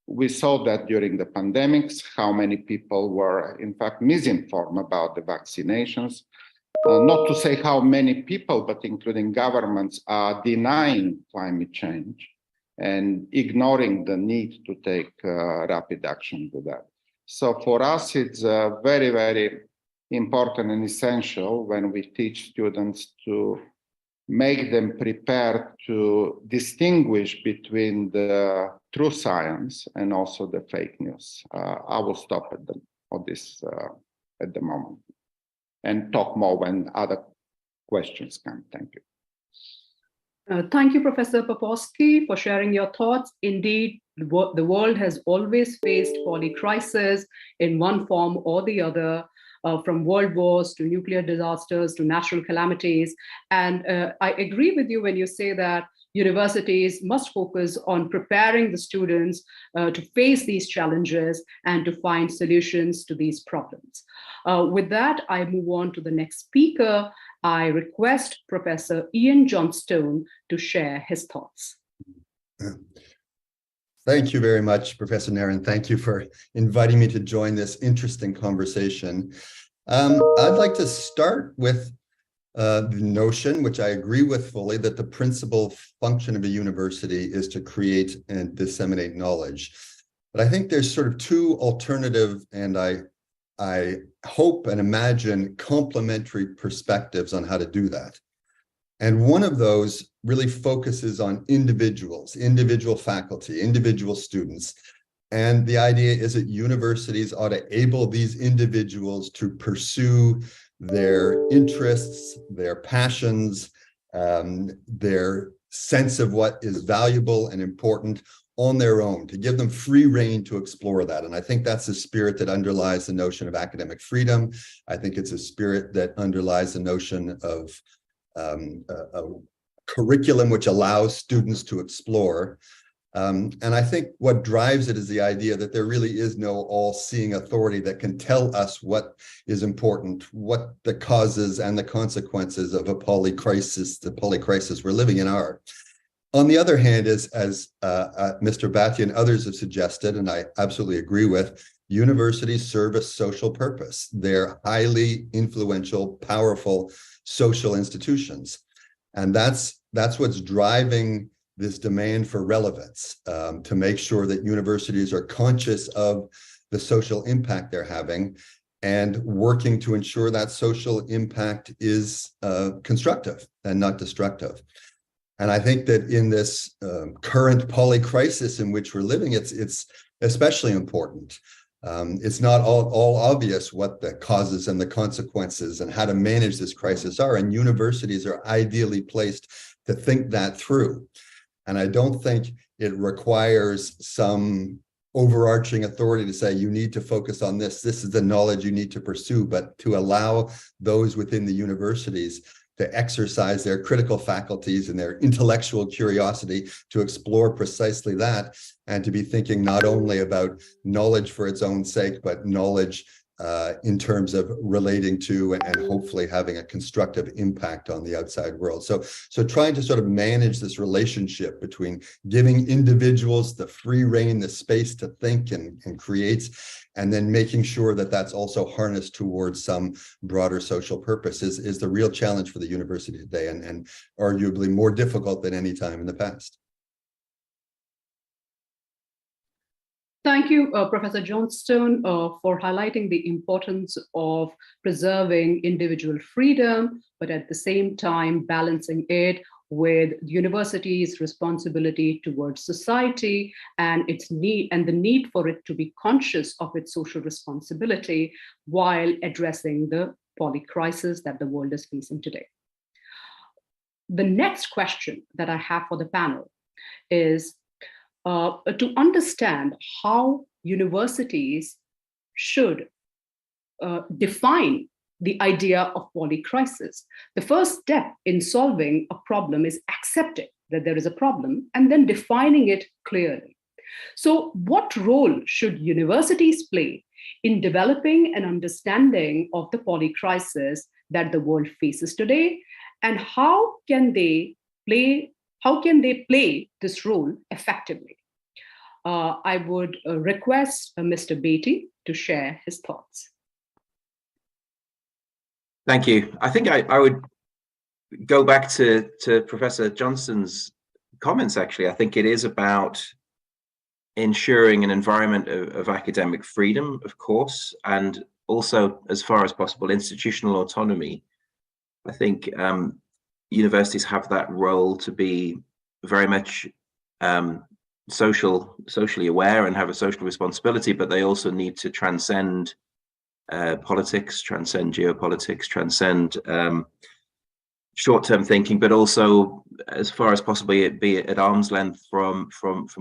We saw that during the pandemics, how many people were in fact misinformed about the vaccinations. Not to say how many people, but including governments, are denying climate change and ignoring the need to take rapid action to that. So for us, it's very, very important and essential when we teach students to make them prepared to distinguish between the true science and also the fake news. I will stop at the moment and talk more when other questions come. Thank you. Thank you, Professor Popovsky, for sharing your thoughts. Indeed, the world has always faced polycrisis in one form or the other, from world wars to nuclear disasters to natural calamities. And I agree with you when you say that universities must focus on preparing the students to face these challenges and to find solutions to these problems. With that, I move on to the next speaker. I request Professor Ian Johnstone to share his thoughts. Thank you very much, Professor Naren. Thank you for inviting me to join this interesting conversation. I'd like to start with the notion, which I agree with fully, that the principal function of a university is to create and disseminate knowledge. But I think there's sort of two alternative, and I hope and imagine complementary perspectives on how to do that. And one of those really focuses on individuals, individual faculty, individual students. And the idea is that universities ought to enable these individuals to pursue their interests, their passions, their sense of what is valuable and important on their own, to give them free rein to explore that. And I think that's the spirit that underlies the notion of academic freedom. I think it's a spirit that underlies the notion of a curriculum which allows students to explore. And I think what drives it is the idea that there really is no all-seeing authority that can tell us what is important, what the causes and the consequences of a polycrisis, the polycrisis we're living in are. On the other hand, as Mr. Bhatia and others have suggested, and I absolutely agree with, universities serve a social purpose. They're highly influential, powerful social institutions. And that's what's driving this demand for relevance, to make sure that universities are conscious of the social impact they're having and working to ensure that social impact is constructive and not destructive. And I think that in this current polycrisis in which we're living, it's especially important. It's not all obvious what the causes and the consequences and how to manage this crisis are, and universities are ideally placed to think that through. And I don't think it requires some overarching authority to say you need to focus on this is the knowledge you need to pursue, but to allow those within the universities to exercise their critical faculties and their intellectual curiosity to explore precisely that, and to be thinking not only about knowledge for its own sake, but knowledge in terms of relating to and hopefully having a constructive impact on the outside world. So trying to sort of manage this relationship between giving individuals the free rein, the space to think and create, and then making sure that that's also harnessed towards some broader social purpose is the real challenge for the university today, and arguably more difficult than any time in the past. Thank you, Professor Johnstone, for highlighting the importance of preserving individual freedom, but at the same time balancing it with the university's responsibility towards society and its need, and the need for it to be conscious of its social responsibility while addressing the polycrisis that the world is facing today. The next question that I have for the panel is to understand how universities should define the idea of polycrisis. The first step in solving a problem is accepting that there is a problem and then defining it clearly. So what role should universities play in developing an understanding of the polycrisis that the world faces today, and how can they play this role effectively? I would request Mr. Beatty to share his thoughts. Thank you. I think I would go back to Professor Johnston's comments, actually. I think it is about ensuring an environment of academic freedom, of course, and also, as far as possible, institutional autonomy. I think universities have that role to be very much socially aware and have a social responsibility, but they also need to transcend politics, transcend geopolitics, transcend short-term thinking, but also, as far as possible, be at arm's length from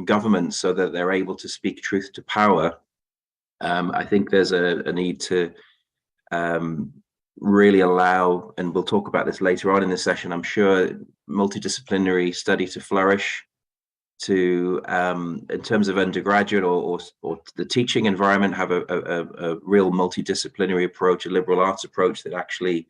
government, so that they're able to speak truth to power. I think there's a need to really allow, and we'll talk about this later on in the session, I'm sure, multidisciplinary study to flourish, to in terms of undergraduate or the teaching environment, have a real multidisciplinary approach, a liberal arts approach, that actually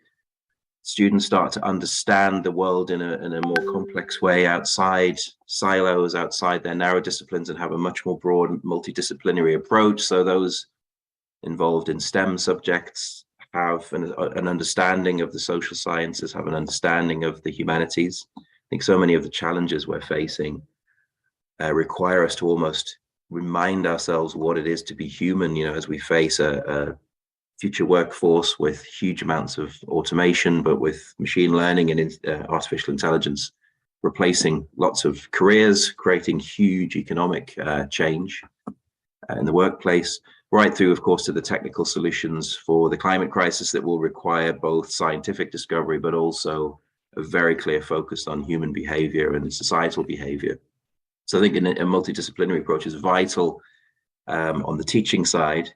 students start to understand the world in a more complex way, outside silos, outside their narrow disciplines, and have a much more broad multidisciplinary approach. So those involved in STEM subjects have an understanding of the social sciences, have an understanding of the humanities. I think so many of the challenges we're facing require us to almost remind ourselves what it is to be human, you know, as we face a future workforce with huge amounts of automation, but with machine learning and artificial intelligence replacing lots of careers, creating huge economic change in the workplace, right through, of course, to the technical solutions for the climate crisis that will require both scientific discovery, but also a very clear focus on human behavior and societal behavior. So I think a multidisciplinary approach is vital on the teaching side.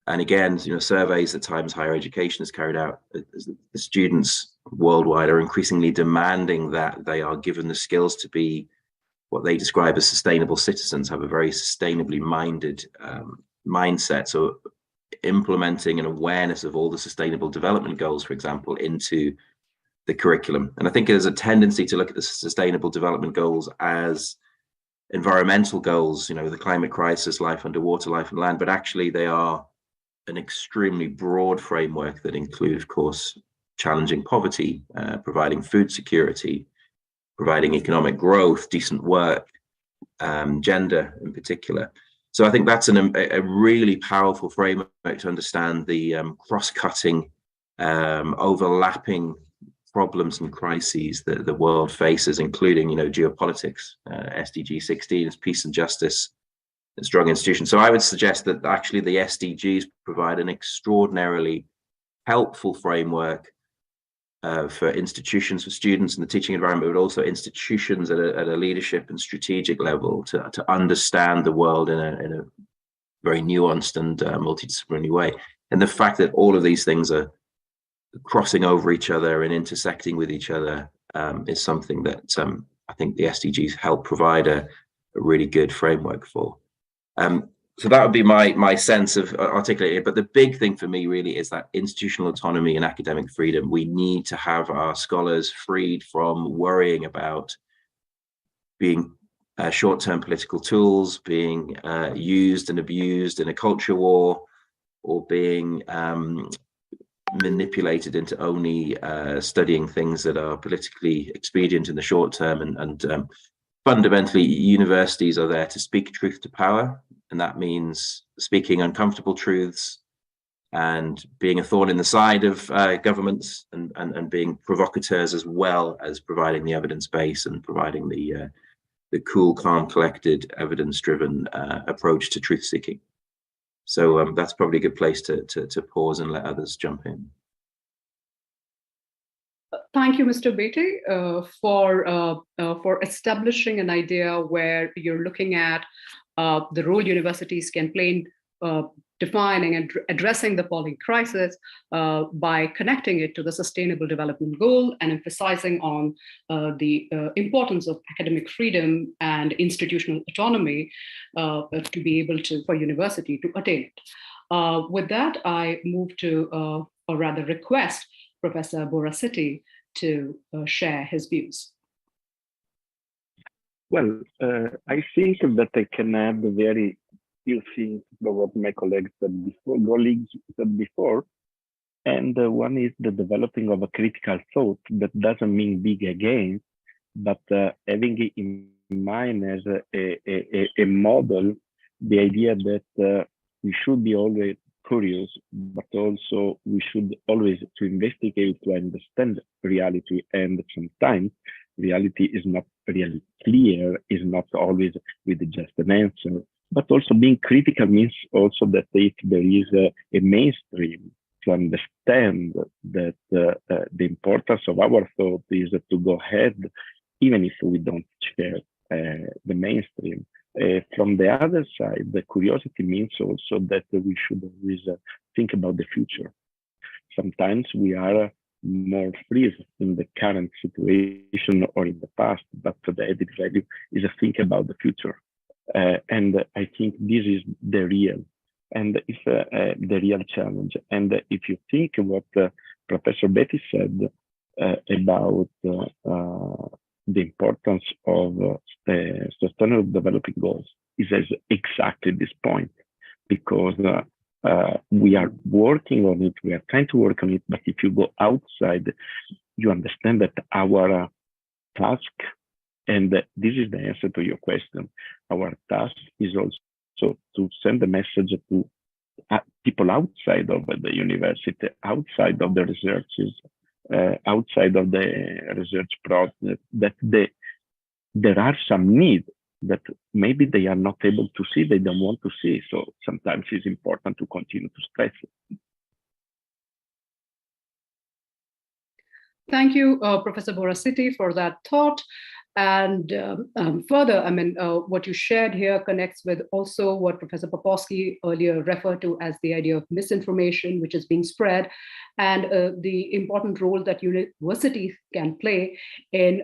And again, you know, surveys that Times Higher Education has carried out, the students worldwide are increasingly demanding that they are given the skills to be what they describe as sustainable citizens, have a very sustainably minded mindset. So implementing an awareness of all the sustainable development goals, for example, into the curriculum. And I think there's a tendency to look at the sustainable development goals as environmental goals, you know, the climate crisis, life underwater, life on land, but actually they are an extremely broad framework that include, of course, challenging poverty, providing food security, providing economic growth, decent work, gender in particular. So I think that's a really powerful framework to understand the cross-cutting, overlapping problems and crises that the world faces, including, you know, geopolitics, SDG 16 is peace and justice and strong institutions. So I would suggest that actually the SDGs provide an extraordinarily helpful framework for institutions, for students in the teaching environment, but also institutions at a leadership and strategic level to understand the world in a very nuanced and multidisciplinary way. And the fact that all of these things are crossing over each other and intersecting with each other is something that I think the SDGs help provide a really good framework for. So that would be my sense of articulating it. But the big thing for me really is that institutional autonomy and academic freedom. We need to have our scholars freed from worrying about being short-term political tools, being used and abused in a culture war, or being manipulated into only studying things that are politically expedient in the short term. And fundamentally, universities are there to speak truth to power. And that means speaking uncomfortable truths and being a thorn in the side of governments and being provocateurs, as well as providing the evidence base and providing the cool, calm, collected, evidence-driven approach to truth-seeking. So that's probably a good place to pause and let others jump in. Thank you, Mr. Beatty, for establishing an idea where you're looking at the role universities can play in defining and addressing the polling crisis by connecting it to the Sustainable Development Goal and emphasizing on the importance of academic freedom and institutional autonomy to be able to, for university to attain it. With that, I move to, or rather request, Professor Borasiti to share his views. Well, I think that I can add very few things to what my colleagues said before, and one is the developing of a critical thought that doesn't mean big again, but having in mind as a model the idea that we should be always curious, but also we should always to investigate to understand reality, and sometimes reality is not really clear, is not always with just an answer, but also being critical means also that if there is a mainstream, to understand that the importance of our thought is to go ahead, even if we don't share the mainstream. From the other side, the curiosity means also that we should always think about the future. Sometimes we are more freeze in the current situation or in the past, but the added value is to think about the future. And I think this is the real, and it's the real challenge. And if you think what Professor Betty said about the importance of sustainable development goals, is exactly this point, because we are working on it, we are trying to work on it, but if you go outside, you understand that our task, and this is the answer to your question, our task is also to send a message to people outside of the university, outside of the researches, outside of the research project, that there are some needs that maybe they are not able to see, they don't want to see. So sometimes it's important to continue to stress it. Thank you, Professor Borasiti, for that thought. And further, I mean, what you shared here connects with also what Professor Popowski earlier referred to as the idea of misinformation, which is being spread, and the important role that universities can play in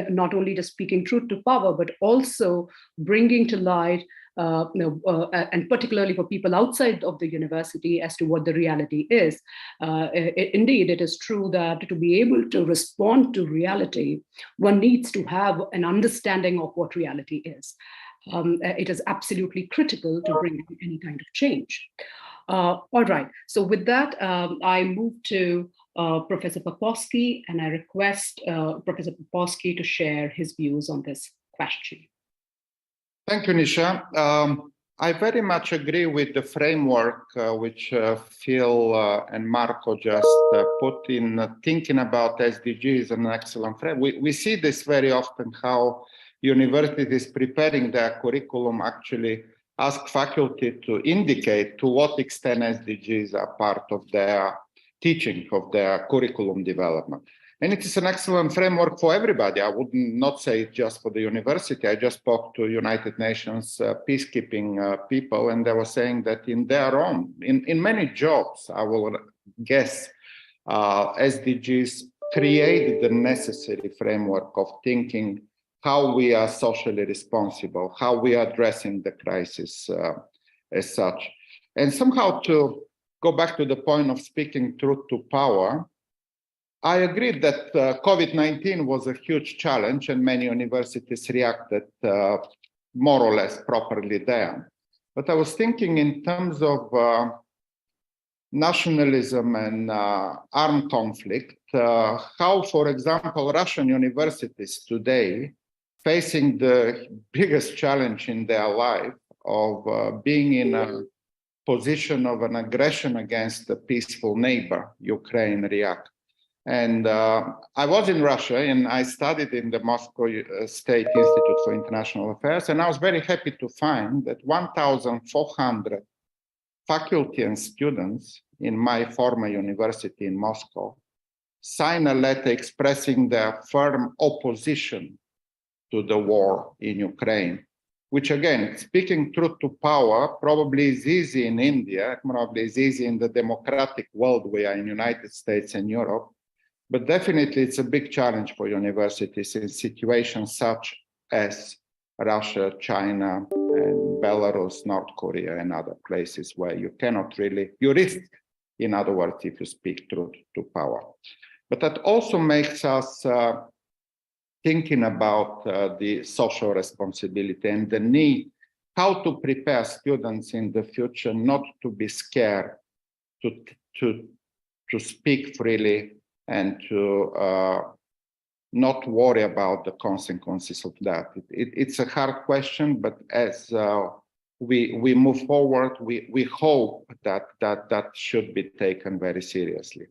not only just speaking truth to power, but also bringing to light and particularly for people outside of the university as to what the reality is. Indeed, it is true that to be able to respond to reality, one needs to have an understanding of what reality is. It is absolutely critical to bring any kind of change. All right, so with that, I move to Professor Popowski, and I request Professor Popowski to share his views on this question. Thank you, Nisha. I very much agree with the framework which Phil and Marco just put in. Thinking about SDGs an excellent framework. We see this very often, how universities preparing their curriculum actually ask faculty to indicate to what extent SDGs are part of their teaching, of their curriculum development. And it is an excellent framework for everybody. I would not say it just for the university. I just spoke to United Nations peacekeeping people, and they were saying that in their own, in many jobs, I will guess, SDGs create the necessary framework of thinking how we are socially responsible, how we are addressing the crisis as such. And somehow, to go back to the point of speaking truth to power, I agree that COVID-19 was a huge challenge, and many universities reacted more or less properly there. But I was thinking in terms of nationalism and armed conflict, how, for example, Russian universities today, facing the biggest challenge in their life of being in a position of an aggression against a peaceful neighbor, Ukraine, react. And I was in Russia, and I studied in the Moscow State Institute for International Affairs, and I was very happy to find that 1,400 faculty and students in my former university in Moscow signed a letter expressing their firm opposition to the war in Ukraine, which, again, speaking truth to power, probably is easy in India, probably is easy in the democratic world we are in United States and Europe. But definitely it's a big challenge for universities in situations such as Russia, China, and Belarus, North Korea, and other places where you cannot really, you risk, in other words, if you speak truth to power. But that also makes us thinking about the social responsibility and the need, how to prepare students in the future not to be scared, to speak freely, and to not worry about the consequences of that. It's a hard question, but as we move forward, we hope that should be taken very seriously.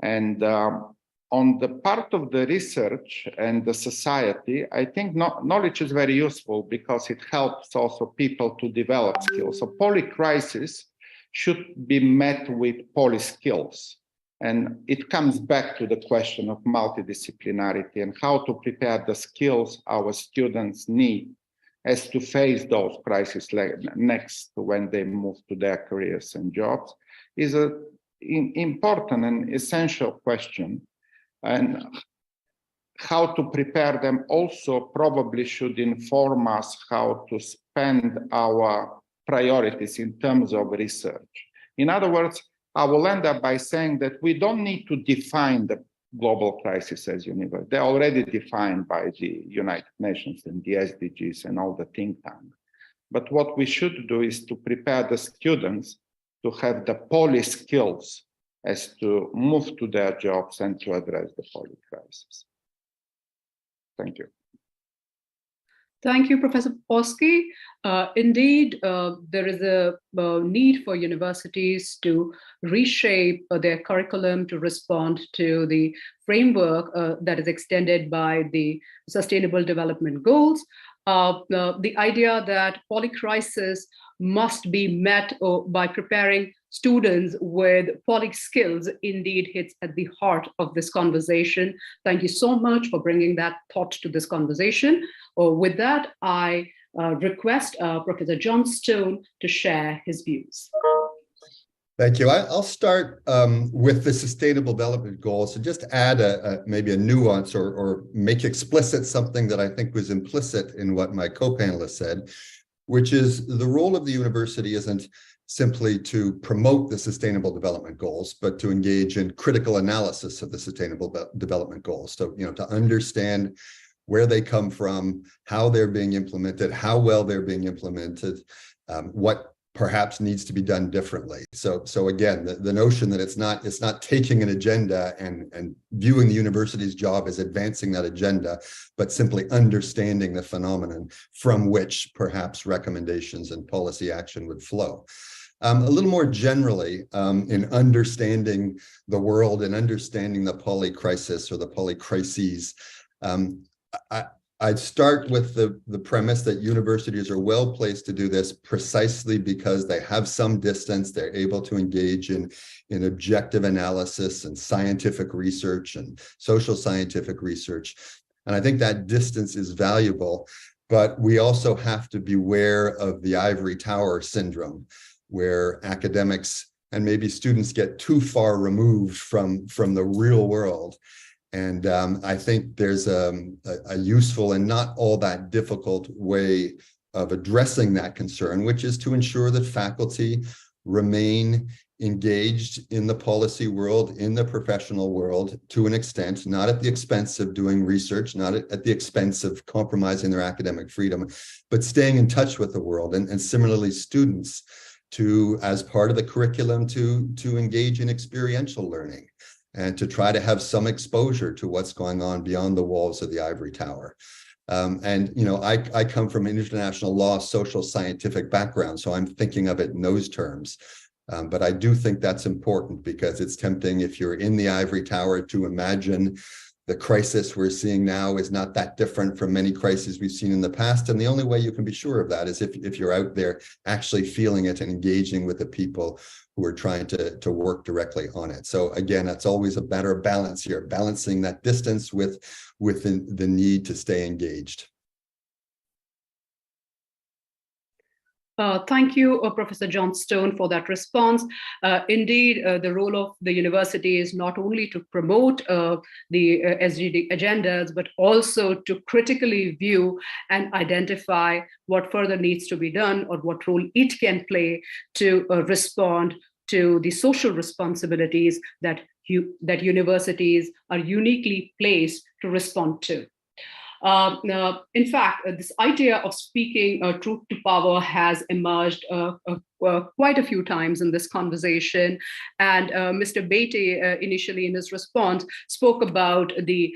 And on the part of the research and the society, I think knowledge is very useful because it helps also people to develop skills. So polycrisis should be met with poly skills. And it comes back to the question of multidisciplinarity and how to prepare the skills our students need as to face those crises next when they move to their careers and jobs is an important and essential question. And how to prepare them also probably should inform us how to spend our priorities in terms of research. In other words, I will end up by saying that we don't need to define the global crisis as universal. They're already defined by the United Nations and the SDGs and all the think tanks. But what we should do is to prepare the students to have the poly skills as to move to their jobs and to address the poly crisis. Thank you. Thank you, Professor Popowski. Indeed, there is a need for universities to reshape their curriculum to respond to the framework that is extended by the Sustainable Development Goals. the idea that polycrisis must be met by preparing students with poly skills indeed hits at the heart of this conversation. Thank you so much for bringing that thought to this conversation. With that, I request Professor John Stone to share his views. Thank you. I'll start with the Sustainable Development Goals and just add maybe a nuance or make explicit something that I think was implicit in what my co-panelist said, which is the role of the university isn't simply to promote the Sustainable Development Goals, but to engage in critical analysis of the Sustainable Development Goals. So, to understand where they come from, how they're being implemented, how well they're being implemented, what perhaps needs to be done differently. So again, the notion that it's not taking an agenda and viewing the university's job as advancing that agenda, but simply understanding the phenomenon from which perhaps recommendations and policy action would flow. A little more generally, in understanding the world and understanding the poly crisis or the poly crises, I'd start with the premise that universities are well placed to do this precisely because they have some distance. They're able to engage in objective analysis and scientific research and social scientific research. And I think that distance is valuable, but we also have to beware of the ivory tower syndrome, where academics and maybe students get too far removed from the real world. And I think there's a useful and not all that difficult way of addressing that concern, which is to ensure that faculty remain engaged in the policy world, in the professional world to an extent, not at the expense of doing research, not at the expense of compromising their academic freedom, but staying in touch with the world. And similarly, students to, as part of the curriculum, to engage in experiential learning, and to try to have some exposure to what's going on beyond the walls of the ivory tower. I come from an international law, social scientific background, so I'm thinking of it in those terms. But I do think that's important because it's tempting, if you're in the ivory tower, to imagine the crisis we're seeing now is not that different from many crises we've seen in the past. And the only way you can be sure of that is if you're out there actually feeling it and engaging with the people who are trying to work directly on it. So again, that's always a better balance here, balancing that distance with the need to stay engaged. Thank you, Professor John Stone, for that response. Indeed, the role of the university is not only to promote the SDG agendas, but also to critically view and identify what further needs to be done or what role it can play to respond to the social responsibilities that universities are uniquely placed to respond to. In fact, this idea of speaking truth to power has emerged quite a few times in this conversation. And Mr. Beatty, initially in his response, spoke about the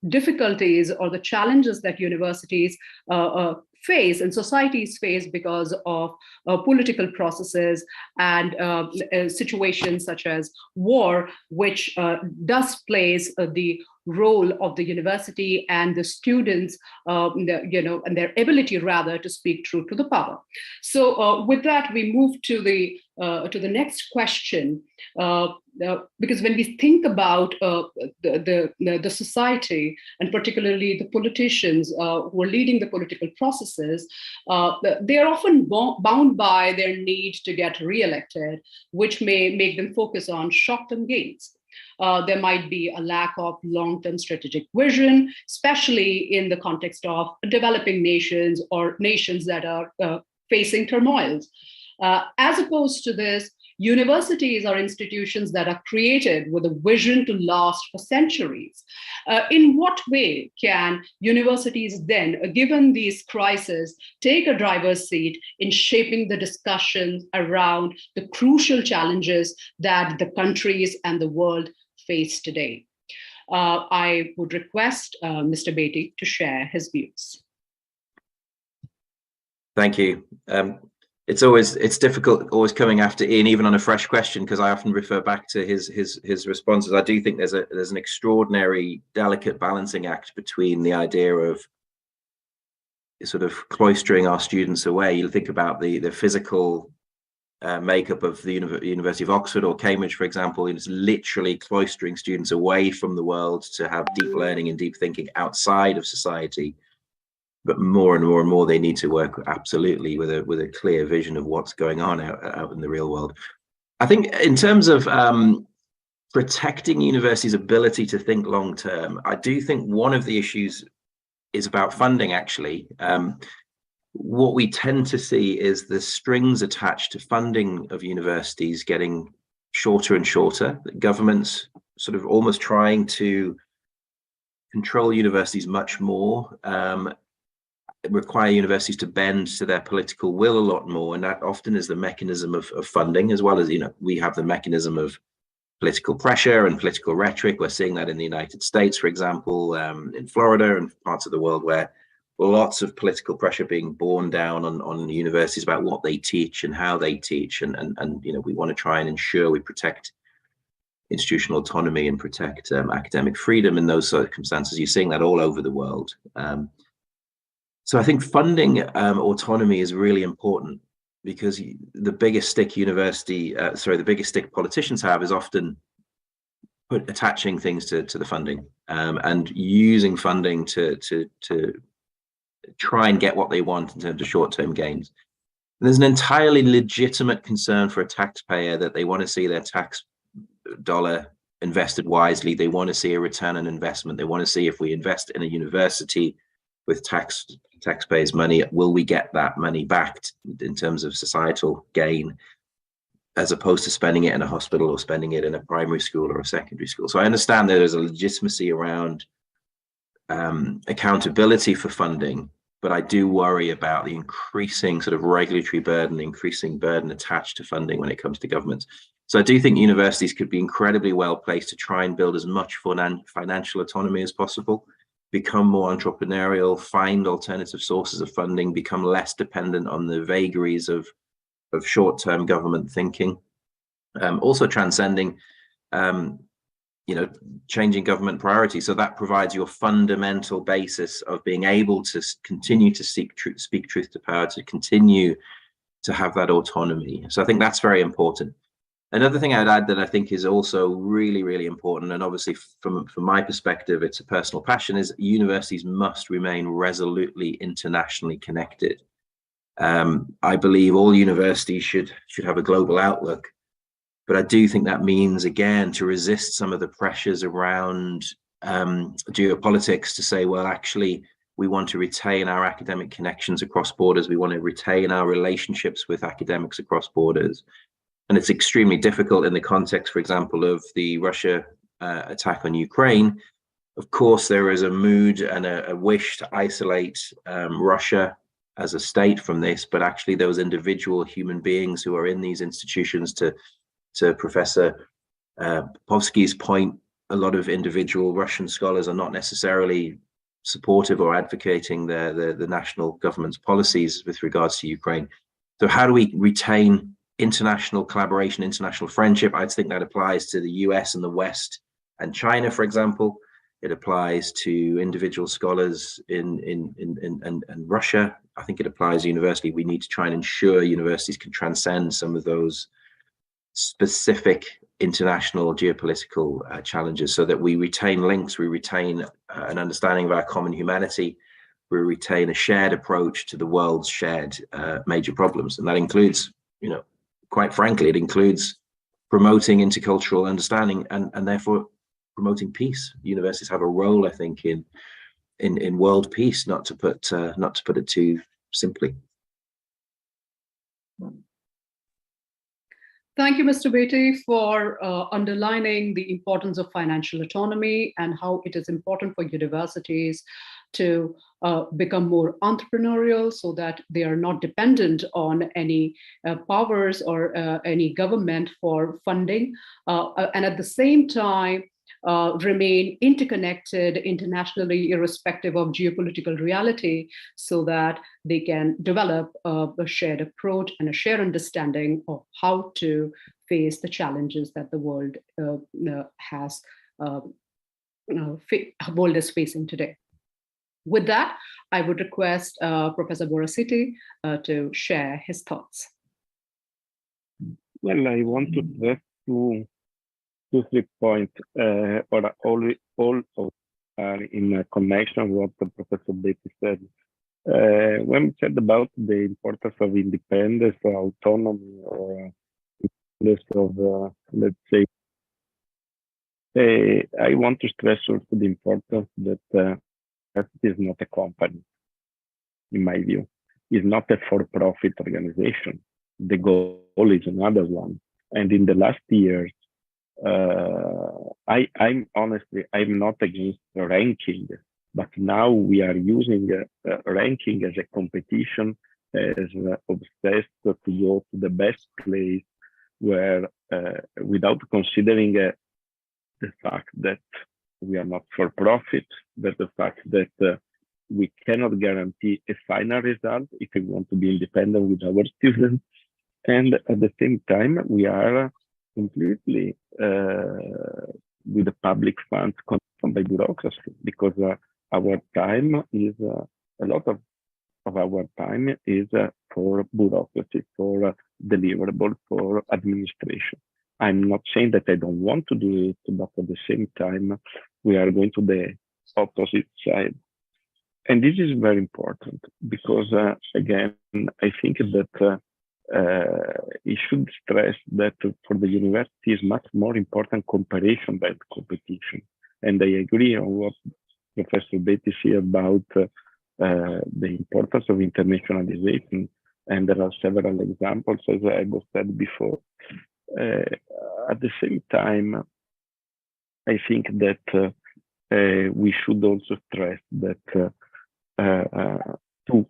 difficulties or the challenges that universities face and societies face because of political processes and situations such as war, which does place the role of the university and the students, and their ability rather to speak truth to the power. So with that, we move to the next question, because when we think about the society and particularly the politicians who are leading the political processes, they are often bound by their need to get re-elected, which may make them focus on short-term gains. There might be a lack of long-term strategic vision, especially in the context of developing nations or nations that are facing turmoils. As opposed to this, universities are institutions that are created with a vision to last for centuries. In what way can universities then, given these crises, take a driver's seat in shaping the discussions around the crucial challenges that the countries and the world face today? I would request Mr. Beatty to share his views. Thank you. It's difficult always coming after Ian, even on a fresh question, because I often refer back to his responses. I do think there's an extraordinary delicate balancing act between the idea of sort of cloistering our students away. You think about the physical makeup of the University of Oxford or Cambridge, for example. It's literally cloistering students away from the world to have deep learning and deep thinking outside of society. But more and more and more, they need to work absolutely with a clear vision of what's going on out in the real world. I think in terms of protecting universities' ability to think long term, I do think one of the issues is about funding, actually. What we tend to see is the strings attached to funding of universities getting shorter and shorter. Governments sort of almost trying to control universities much more, require universities to bend to their political will a lot more, and that often is the mechanism of funding, as well as, you know, we have the mechanism of political pressure and political rhetoric. We're seeing that in the United States, for example, in Florida and parts of the world where lots of political pressure being borne down on universities about what they teach and how they teach, and you know, we want to try and ensure we protect institutional autonomy and protect academic freedom in those circumstances. You're seeing that all over the world. So I think funding autonomy is really important, because the biggest stick the biggest stick politicians have is often attaching things to the funding and using funding to try and get what they want in terms of short-term gains. And there's an entirely legitimate concern for a taxpayer that they want to see their tax dollar invested wisely. They want to see a return on investment. They want to see, if we invest in a university with taxpayers' money, will we get that money back in terms of societal gain, as opposed to spending it in a hospital or spending it in a primary school or a secondary school. So I understand that there's a legitimacy around accountability for funding, but I do worry about the increasing sort of regulatory burden, increasing burden attached to funding when it comes to governments. So I do think universities could be incredibly well placed to try and build as much financial autonomy as possible, become more entrepreneurial, find alternative sources of funding, become less dependent on the vagaries of short-term government thinking, also transcending changing government priorities. So that provides your fundamental basis of being able to continue to speak truth to power, to continue to have that autonomy. So I think that's very important. Another thing I'd add that I think is also really, really important, and obviously from my perspective, it's a personal passion, is universities must remain resolutely internationally connected. I believe all universities should have a global outlook, but I do think that means, again, to resist some of the pressures around geopolitics, to say, well, actually, we want to retain our academic connections across borders. We want to retain our relationships with academics across borders. And it's extremely difficult in the context, for example, of the Russia attack on Ukraine. Of course, there is a mood and a wish to isolate Russia as a state from this, but actually those individual human beings who are in these institutions, to Professor Popovsky's point, a lot of individual Russian scholars are not necessarily supportive or advocating the national government's policies with regards to Ukraine. So how do we retain international collaboration, international friendship? I think that applies to the US and the West and China, for example. It applies to individual scholars in Russia. I think it applies universally. We need to try and ensure universities can transcend some of those specific international geopolitical challenges, so that we retain links, we retain an understanding of our common humanity, we retain a shared approach to the world's shared major problems. And that includes, quite frankly, it includes promoting intercultural understanding and therefore promoting peace. Universities have a role, I think, in world peace, not to put it too simply. Thank you, Mr. Beatty, for underlining the importance of financial autonomy and how it is important for universities to become more entrepreneurial, so that they are not dependent on any powers or any government for funding, and at the same time remain interconnected internationally, irrespective of geopolitical reality, so that they can develop a shared approach and a shared understanding of how to face the challenges that the world is facing today. With that, I would request Professor Borosity to share his thoughts. Well, I want to stress two, 3 points, or all are in connection with what Professor Beatty said. When we said about the importance of independence or autonomy or of, let's say, I want to stress also the importance that it is not a company, in my view. It's not a for-profit organization. The goal is another one. And in the last years, I'm honestly, I'm not against the ranking, but now we are using ranking as a competition, as obsessed to go to the best place, where without considering the fact that we are not for profit, that the fact that we cannot guarantee a final result if we want to be independent with our students. And at the same time, we are completely with the public funds controlled by bureaucracy, because our time is, a lot of our time is for bureaucracy, for deliverable, for administration. I'm not saying that I don't want to do it, but at the same time, we are going to the opposite side. And this is very important because, again, I think that it should stress that for the university is much more important comparison than competition. And I agree on what Professor Beatty said about the importance of internationalization. And there are several examples, as I was said before. At the same time, I think that we should also stress that two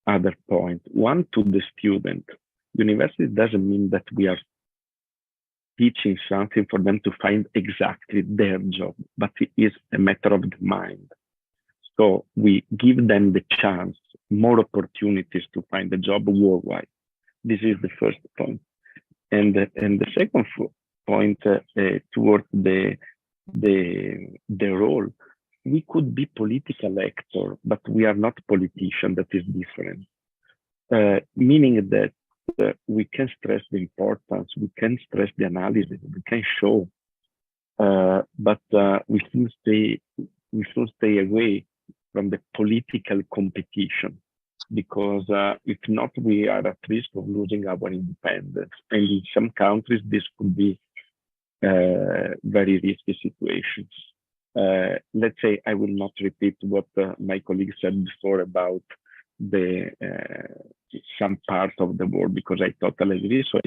other points. One, to the student. University doesn't mean that we are teaching something for them to find exactly their job, but it is a matter of the mind. So we give them the chance, more opportunities to find a job worldwide. This is the first point. And the second point towards the role, we could be political actor, but we are not politicians. That is different. Meaning that we can stress the importance, we can stress the analysis, we can show, but we should stay away from the political competition, because if not, we are at risk of losing our independence. And in some countries, this could be very risky situations. Let's say I will not repeat what my colleague said before about the some part of the world, because I totally agree. So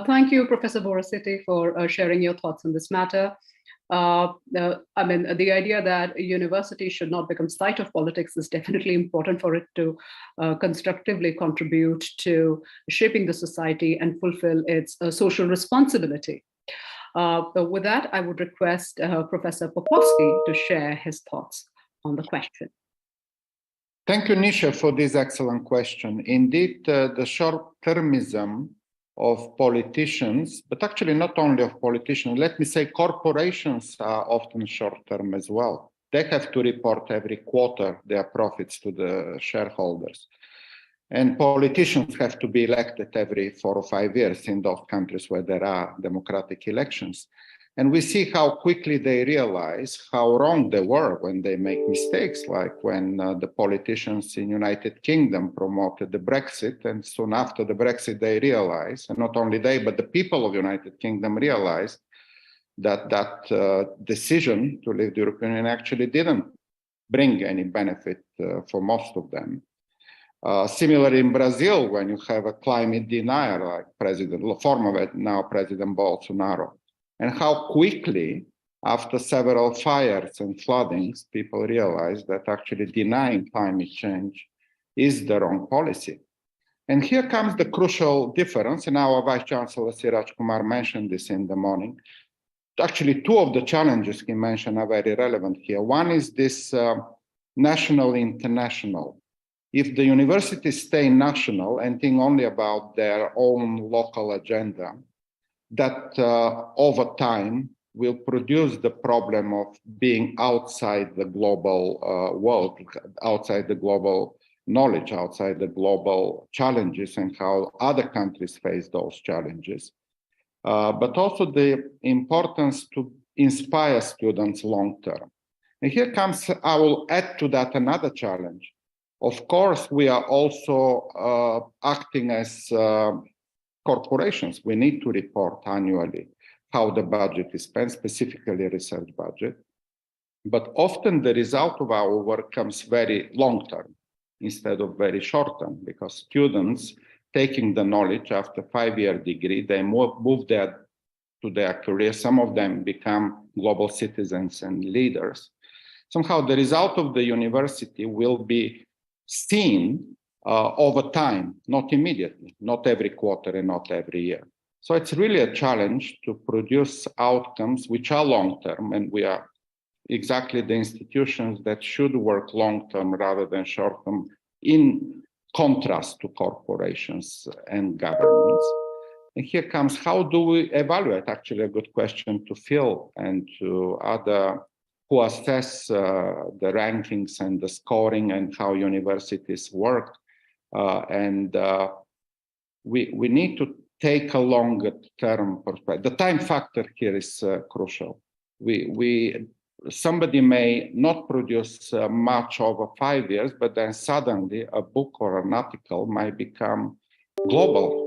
thank you, Professor Borosity, for sharing your thoughts on this matter. I mean, the idea that a university should not become site of politics is definitely important for it to constructively contribute to shaping the society and fulfill its social responsibility. With that, I would request Professor Popovsky to share his thoughts on the question. Thank you, Nisha, for this excellent question. Indeed, the short-termism of politicians, but actually not only of politicians, let me say corporations are often short-term as well. They have to report every quarter their profits to the shareholders. And politicians have to be elected every 4 or 5 years in those countries where there are democratic elections. And we see how quickly they realize how wrong they were when they make mistakes, like when the politicians in United Kingdom promoted the Brexit, and soon after the Brexit they realized, and not only they, but the people of United Kingdom realized that decision to leave the European Union actually didn't bring any benefit for most of them. Similarly in Brazil, when you have a climate denier like former now President Bolsonaro, and how quickly, after several fires and floodings, people realized that actually denying climate change is the wrong policy. And here comes the crucial difference, and our Vice Chancellor Sri Rajkumar mentioned this in the morning. Actually, two of the challenges he mentioned are very relevant here. One is this national-international. If the universities stay national and think only about their own local agenda, that over time will produce the problem of being outside the global world, outside the global knowledge, outside the global challenges and how other countries face those challenges. But also the importance to inspire students long-term. And here comes, I will add to that another challenge. Of course, we are also acting as corporations. We need to report annually how the budget is spent, specifically research budget. But often the result of our work comes very long-term instead of very short-term, because students taking the knowledge after 5-year degree, they move to their career. Some of them become global citizens and leaders. Somehow the result of the university will be seen over time, not immediately, not every quarter and not every year. So it's really a challenge to produce outcomes which are long-term, and we are exactly the institutions that should work long-term rather than short-term, in contrast to corporations and governments. And here comes, how do we evaluate? Actually, a good question to Phil and to other who assess the rankings and the scoring and how universities work. We need to take a longer term perspective. The time factor here is crucial. Somebody may not produce much over 5 years, but then suddenly a book or an article might become global.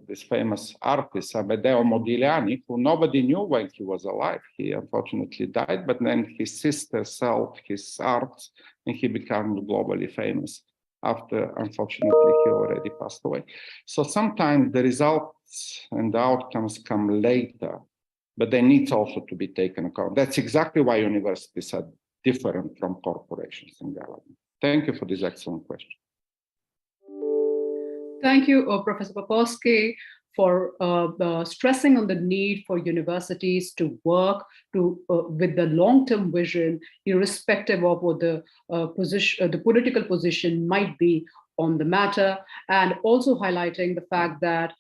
This famous artist, Amedeo Modigliani, who nobody knew when he was alive. He unfortunately died, but then his sister sold his art and he became globally famous after, unfortunately, he already passed away. So sometimes the results and the outcomes come later, but they need also to be taken account. That's exactly why universities are different from corporations and government. Thank you for this excellent question. Thank you, Professor Popovsky, for stressing on the need for universities to work with the long-term vision, irrespective of what the political position might be on the matter, and also highlighting the fact that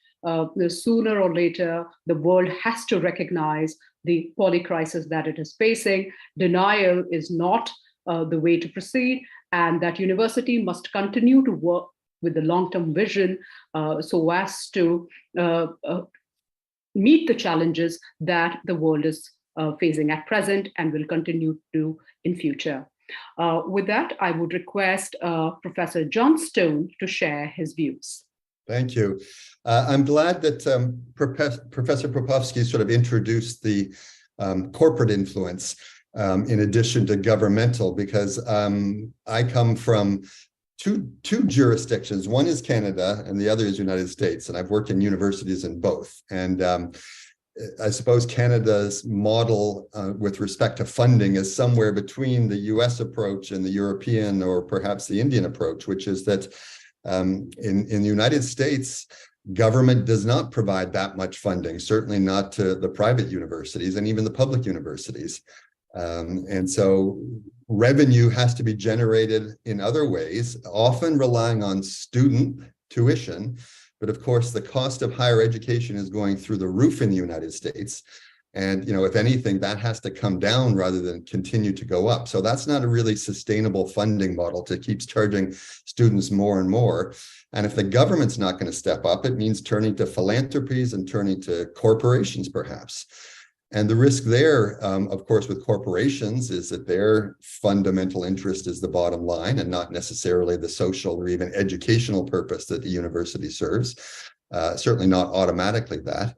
sooner or later, the world has to recognize the polycrisis that it is facing. Denial is not the way to proceed, and that university must continue to work with the long-term vision so as to meet the challenges that the world is facing at present and will continue to in future. With that, I would request Professor John Stone to share his views. Thank you. I'm glad that Professor Popovsky sort of introduced the corporate influence in addition to governmental, because I come from two jurisdictions. One is Canada and the other is United States, and I've worked in universities in both. And I suppose Canada's model with respect to funding is somewhere between the US approach and the European or perhaps the Indian approach, which is that in the United States, government does not provide that much funding, certainly not to the private universities and even the public universities. And so revenue has to be generated in other ways, often relying on student tuition. But of course, the cost of higher education is going through the roof in the United States. And, if anything, that has to come down rather than continue to go up. So that's not a really sustainable funding model to keep charging students more and more. And if the government's not going to step up, it means turning to philanthropies and turning to corporations, perhaps. And the risk there, of course, with corporations is that their fundamental interest is the bottom line and not necessarily the social or even educational purpose that the university serves, certainly not automatically that.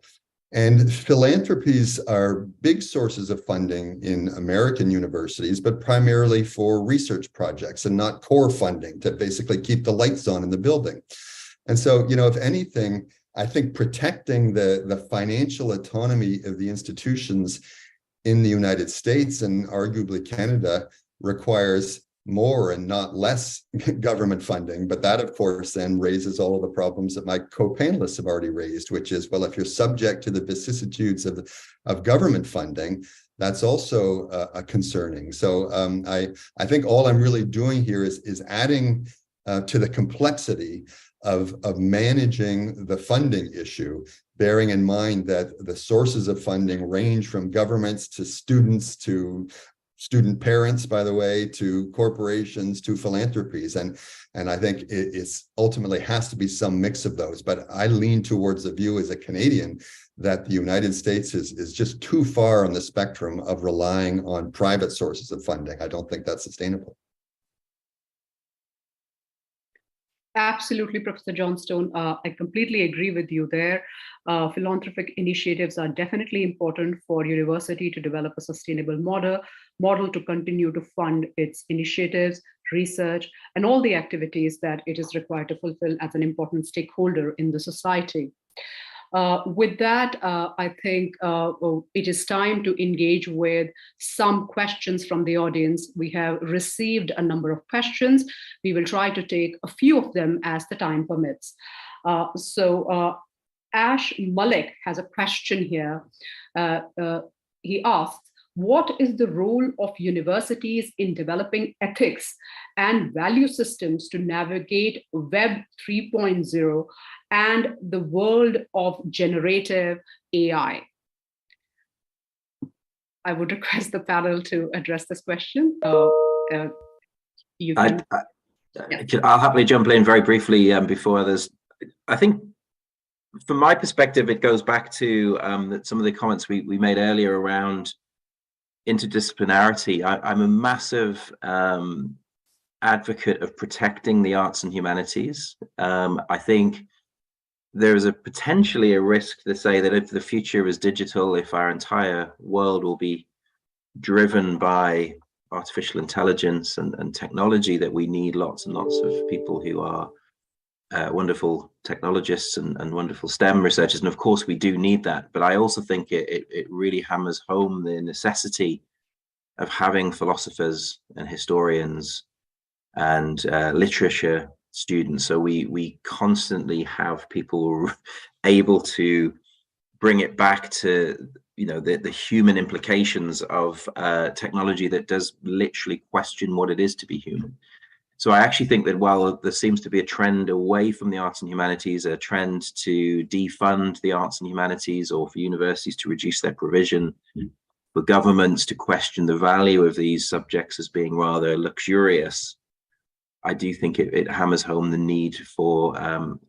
And philanthropies are big sources of funding in American universities, but primarily for research projects and not core funding to basically keep the lights on in the building. And so, if anything, I think protecting the financial autonomy of the institutions in the United States and arguably Canada requires more and not less government funding. But that, of course, then raises all of the problems that my co-panelists have already raised, which is, well, if you're subject to the vicissitudes of government funding, that's also concerning. So I think all I'm really doing here is adding to the complexity of managing the funding issue, bearing in mind that the sources of funding range from governments to students to student parents, by the way, to corporations, to philanthropies. And I think it's ultimately has to be some mix of those. But I lean towards the view as a Canadian that the United States is just too far on the spectrum of relying on private sources of funding. I don't think that's sustainable. Absolutely, Professor Johnstone. I completely agree with you there. Philanthropic initiatives are definitely important for university to develop a sustainable model to continue to fund its initiatives, research, and all the activities that it is required to fulfill as an important stakeholder in the society. With that, I think it is time to engage with some questions from the audience. We have received a number of questions. We will try to take a few of them as the time permits. Ash Malik has a question here. He asks, what is the role of universities in developing ethics and value systems to navigate Web 3.0 and the world of generative AI? I would request the panel to address this question. I'll happily jump in very briefly before others. I think from my perspective, it goes back to some of the comments we made earlier around interdisciplinarity. I'm a massive advocate of protecting the arts and humanities. I think there is potentially a risk to say that if the future is digital, if our entire world will be driven by artificial intelligence and technology, that we need lots and lots of people who are wonderful technologists and wonderful STEM researchers. And of course, we do need that. But I also think it really hammers home the necessity of having philosophers and historians and literature students. So we constantly have people able to bring it back to, the human implications of technology that does literally question what it is to be human. So I actually think that while there seems to be a trend away from the arts and humanities, a trend to defund the arts and humanities, or for universities to reduce their provision, for governments to question the value of these subjects as being rather luxurious, I do think it hammers home the need for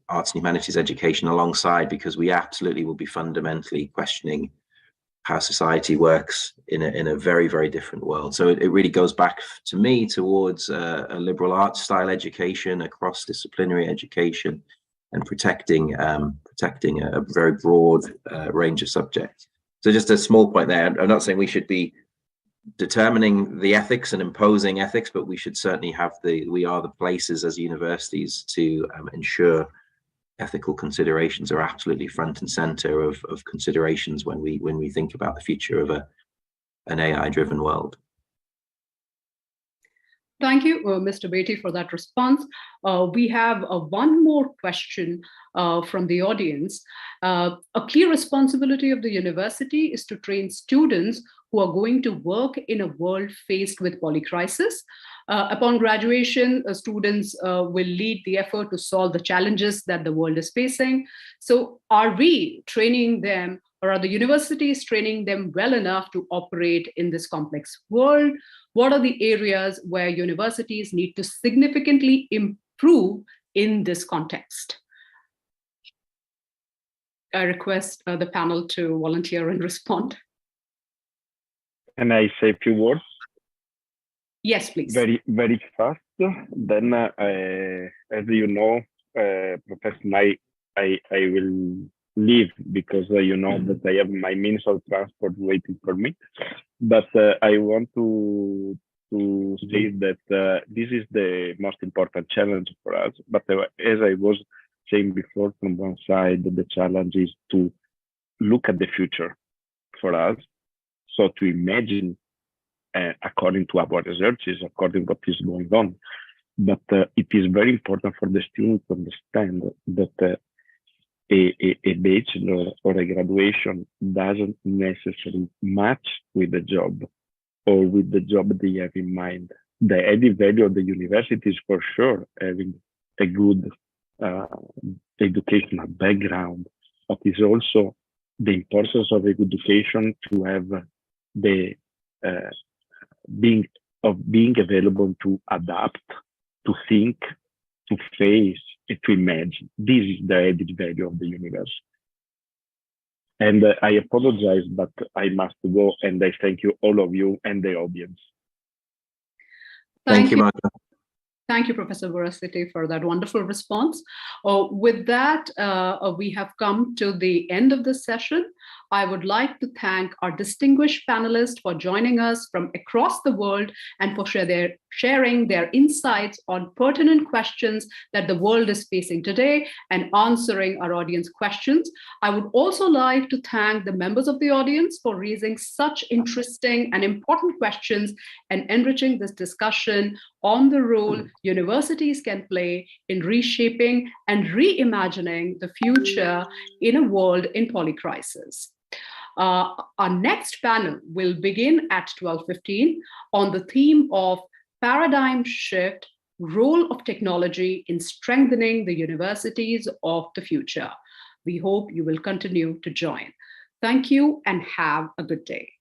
arts and humanities education alongside, because we absolutely will be fundamentally questioning how society works in a very, very different world. So it really goes back to me towards a liberal arts style education, a cross-disciplinary education, and protecting a very broad range of subjects. So just a small point there. I'm not saying we should be determining the ethics and imposing ethics, but we should certainly have we are the places as universities to ensure ethical considerations are absolutely front and center of considerations when we think about the future of an AI-driven world. Thank you, Mr. Beatty, for that response. We have one more question from the audience. A clear responsibility of the university is to train students who are going to work in a world faced with polycrisis. Upon graduation, students will lead the effort to solve the challenges that the world is facing. So are we training them, or are the universities training them well enough to operate in this complex world? What are the areas where universities need to significantly improve in this context? I request the panel to volunteer and respond. Can I say a few words? Yes, please. Very, very fast. Then, as you know, Professor, I will leave because you know that I have my means of transport waiting for me. But I want to say that this is the most important challenge for us. But as I was saying before, from one side, the challenge is to look at the future for us. So to imagine, according to our researches, according to what is going on. But it is very important for the student to understand that a bachelor or a graduation doesn't necessarily match with the job or with the job they have in mind. The added value of the university is for sure having a good educational background, but is also the importance of education to have the being available to adapt, to think, to face, and to imagine. This is the added value of the university. And I apologize, but I must go, and I thank you, all of you, and the audience. Thank you, Marco. Thank you, Professor Veracity, for that wonderful response. With that, we have come to the end of this session. I would like to thank our distinguished panelists for joining us from across the world and for sharing their insights on pertinent questions that the world is facing today and answering our audience questions. I would also like to thank the members of the audience for raising such interesting and important questions and enriching this discussion on the role universities can play in reshaping and reimagining the future in a world in polycrisis. Our next panel will begin at 12:15 on the theme of paradigm shift, role of technology in strengthening the universities of the future. We hope you will continue to join. Thank you and have a good day.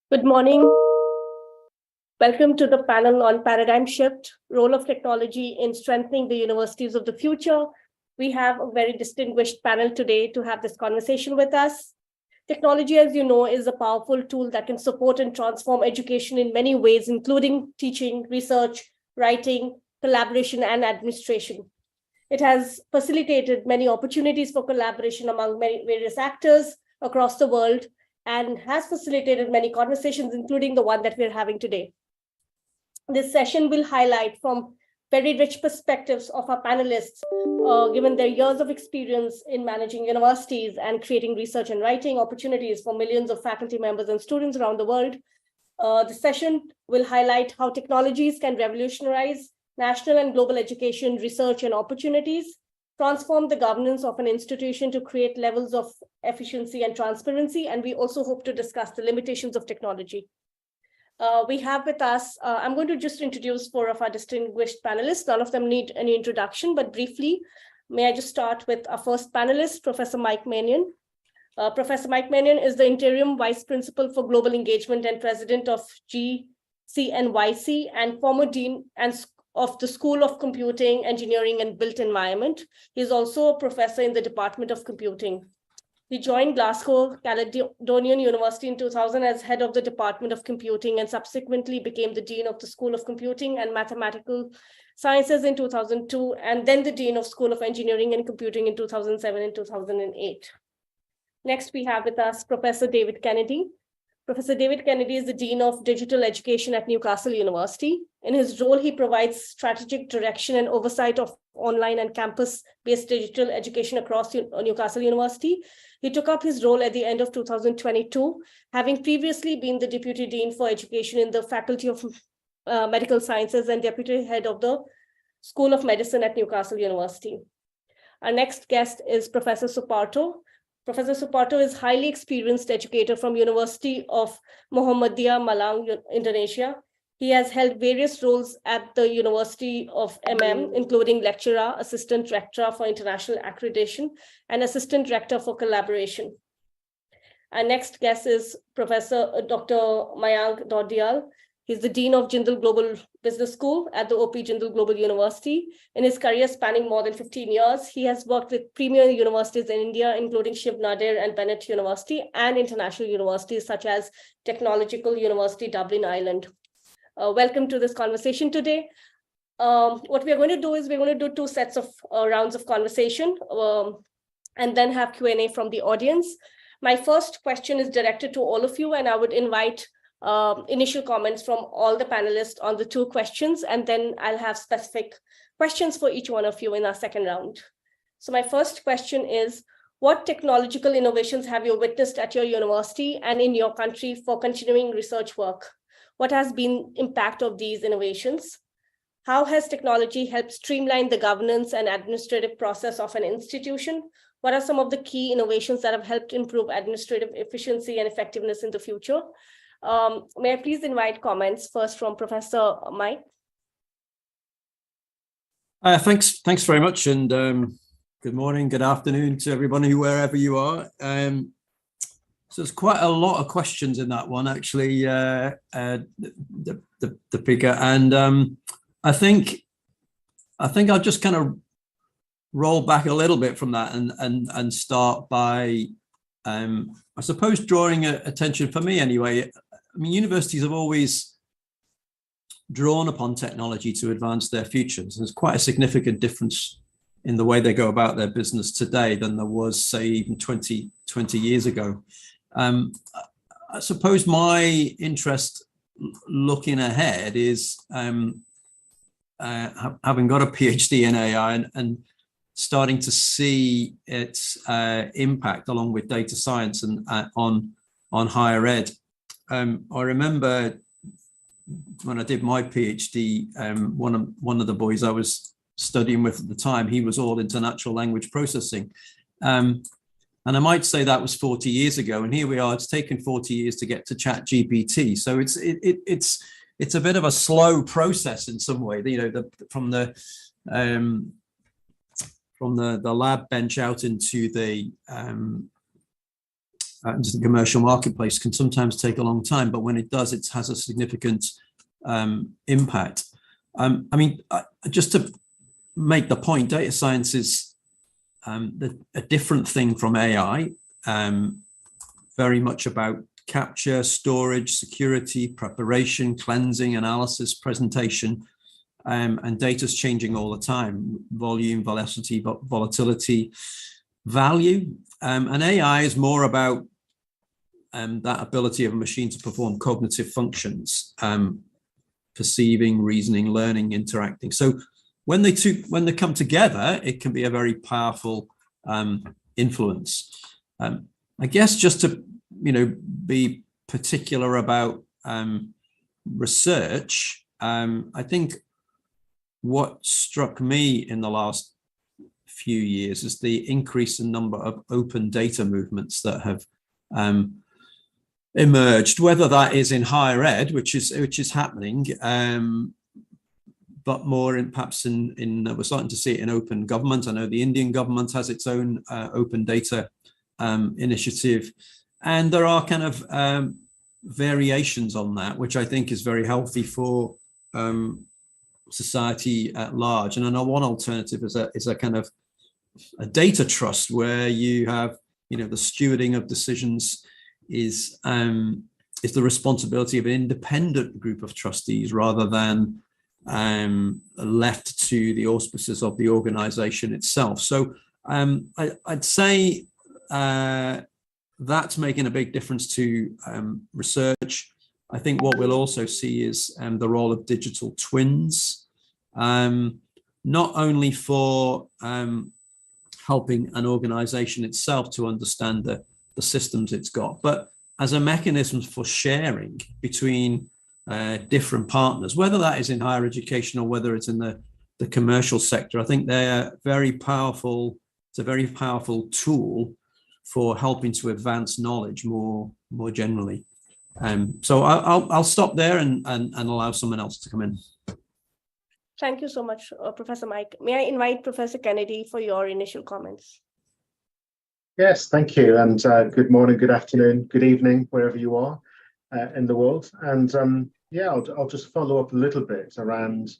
Good morning. Welcome to the panel on Paradigm Shift, Role of Technology in Strengthening the Universities of the Future. We have a very distinguished panel today to have this conversation with us. Technology, as you know, is a powerful tool that can support and transform education in many ways, including teaching, research, writing, collaboration, and administration. It has facilitated many opportunities for collaboration among various actors across the world and has facilitated many conversations, including the one that we're having today. This session will highlight from very rich perspectives of our panelists, given their years of experience in managing universities and creating research and writing opportunities for millions of faculty members and students around the world. The session will highlight how technologies can revolutionize national and global education, research, and opportunities, transform the governance of an institution to create levels of efficiency and transparency, and we also hope to discuss the limitations of technology. We have with us, I'm going to just introduce four of our distinguished panelists. None of them need any introduction, but briefly, may I just start with our first panelist, Professor Mike Manion. Professor Mike Manion is the Interim Vice Principal for Global Engagement and President of GCNYC and former Dean of the School of Computing, Engineering, and Built Environment. He is also a professor in the Department of Computing. He joined Glasgow Caledonian University in 2000 as head of the Department of Computing and subsequently became the Dean of the School of Computing and Mathematical Sciences in 2002, and then the Dean of School of Engineering and Computing in 2007 and 2008. Next, we have with us Professor David Kennedy. Professor David Kennedy is the Dean of Digital Education at Newcastle University. In his role, he provides strategic direction and oversight of online and campus-based digital education across Newcastle University. He took up his role at the end of 2022, having previously been the Deputy Dean for Education in the Faculty of Medical Sciences and Deputy Head of the School of Medicine at Newcastle University. Our next guest is Professor Suparto. Professor Suparto is a highly experienced educator from University of Muhammadiyah, Malang, Indonesia. He has held various roles at the University of including lecturer, assistant rector for international accreditation, and assistant rector for collaboration. Our next guest is Professor Dr. Mayank Dodial. He's the Dean of Jindal Global Business School at the OP Jindal Global University. In his career spanning more than 15 years, he has worked with premier universities in India, including Shiv Nadir and Bennett University, and international universities such as Technological University, Dublin, Ireland. Welcome to this conversation today. What we are going to do is we're going to do two sets of rounds of conversation and then have Q&A from the audience. My first question is directed to all of you, and I would invite initial comments from all the panelists on the two questions, and then I'll have specific questions for each one of you in our second round. So my first question is, what technological innovations have you witnessed at your university and in your country for continuing research work? What has been the impact of these innovations? How has technology helped streamline the governance and administrative process of an institution? What are some of the key innovations that have helped improve administrative efficiency and effectiveness in the future? May I please invite comments first from Professor Mike? Thanks very much, and good morning, good afternoon to everybody, wherever you are. So there's quite a lot of questions in that one, actually, the picker, and I think I'll just kind of roll back a little bit from that and start by, I suppose, drawing attention, for me anyway. I mean, universities have always drawn upon technology to advance their futures. There's quite a significant difference in the way they go about their business today than there was, say, even 20 years ago. I suppose my interest looking ahead is having got a PhD in AI and starting to see its impact along with data science and on higher ed. I remember when I did my PhD, one of the boys I was studying with at the time, he was all into natural language processing. And I might say that was 40 years ago, and here we are. It's taken 40 years to get to ChatGPT. So it's a bit of a slow process in some way. You know, from the lab bench out into the into the commercial marketplace can sometimes take a long time, but when it does, it has a significant impact. I mean, just to make the point, data science is a different thing from AI, very much about capture, storage, security, preparation, cleansing, analysis, presentation, and data's changing all the time, volume, velocity, volatility, value. And AI is more about that ability of a machine to perform cognitive functions, perceiving, reasoning, learning, interacting. So when they come together, it can be a very powerful influence. I guess just to be particular about research, I think what struck me in the last few years is the increase in number of open data movements that have emerged, whether that is in higher ed, which is happening, but more perhaps in we're starting to see it in open government. I know the Indian government has its own open data initiative, and there are kind of variations on that, which I think is very healthy for society at large. And I know one alternative is a kind of a data trust where you have, the stewarding of decisions is the responsibility of an independent group of trustees rather than left to the auspices of the organization itself. So I'd say that's making a big difference to research. I think what we'll also see is the role of digital twins, not only for helping an organization itself to understand the systems it's got, but as a mechanism for sharing between different partners, whether that is in higher education or whether it's in the commercial sector. I think they're very powerful. It's a very powerful tool for helping to advance knowledge more generally. So I'll stop there and allow someone else to come in. Thank you so much, Professor Mike. May I invite Professor Kennedy for your initial comments? Yes, thank you. And good morning, good afternoon, good evening, wherever you are in the world. And yeah, I'll just follow up a little bit around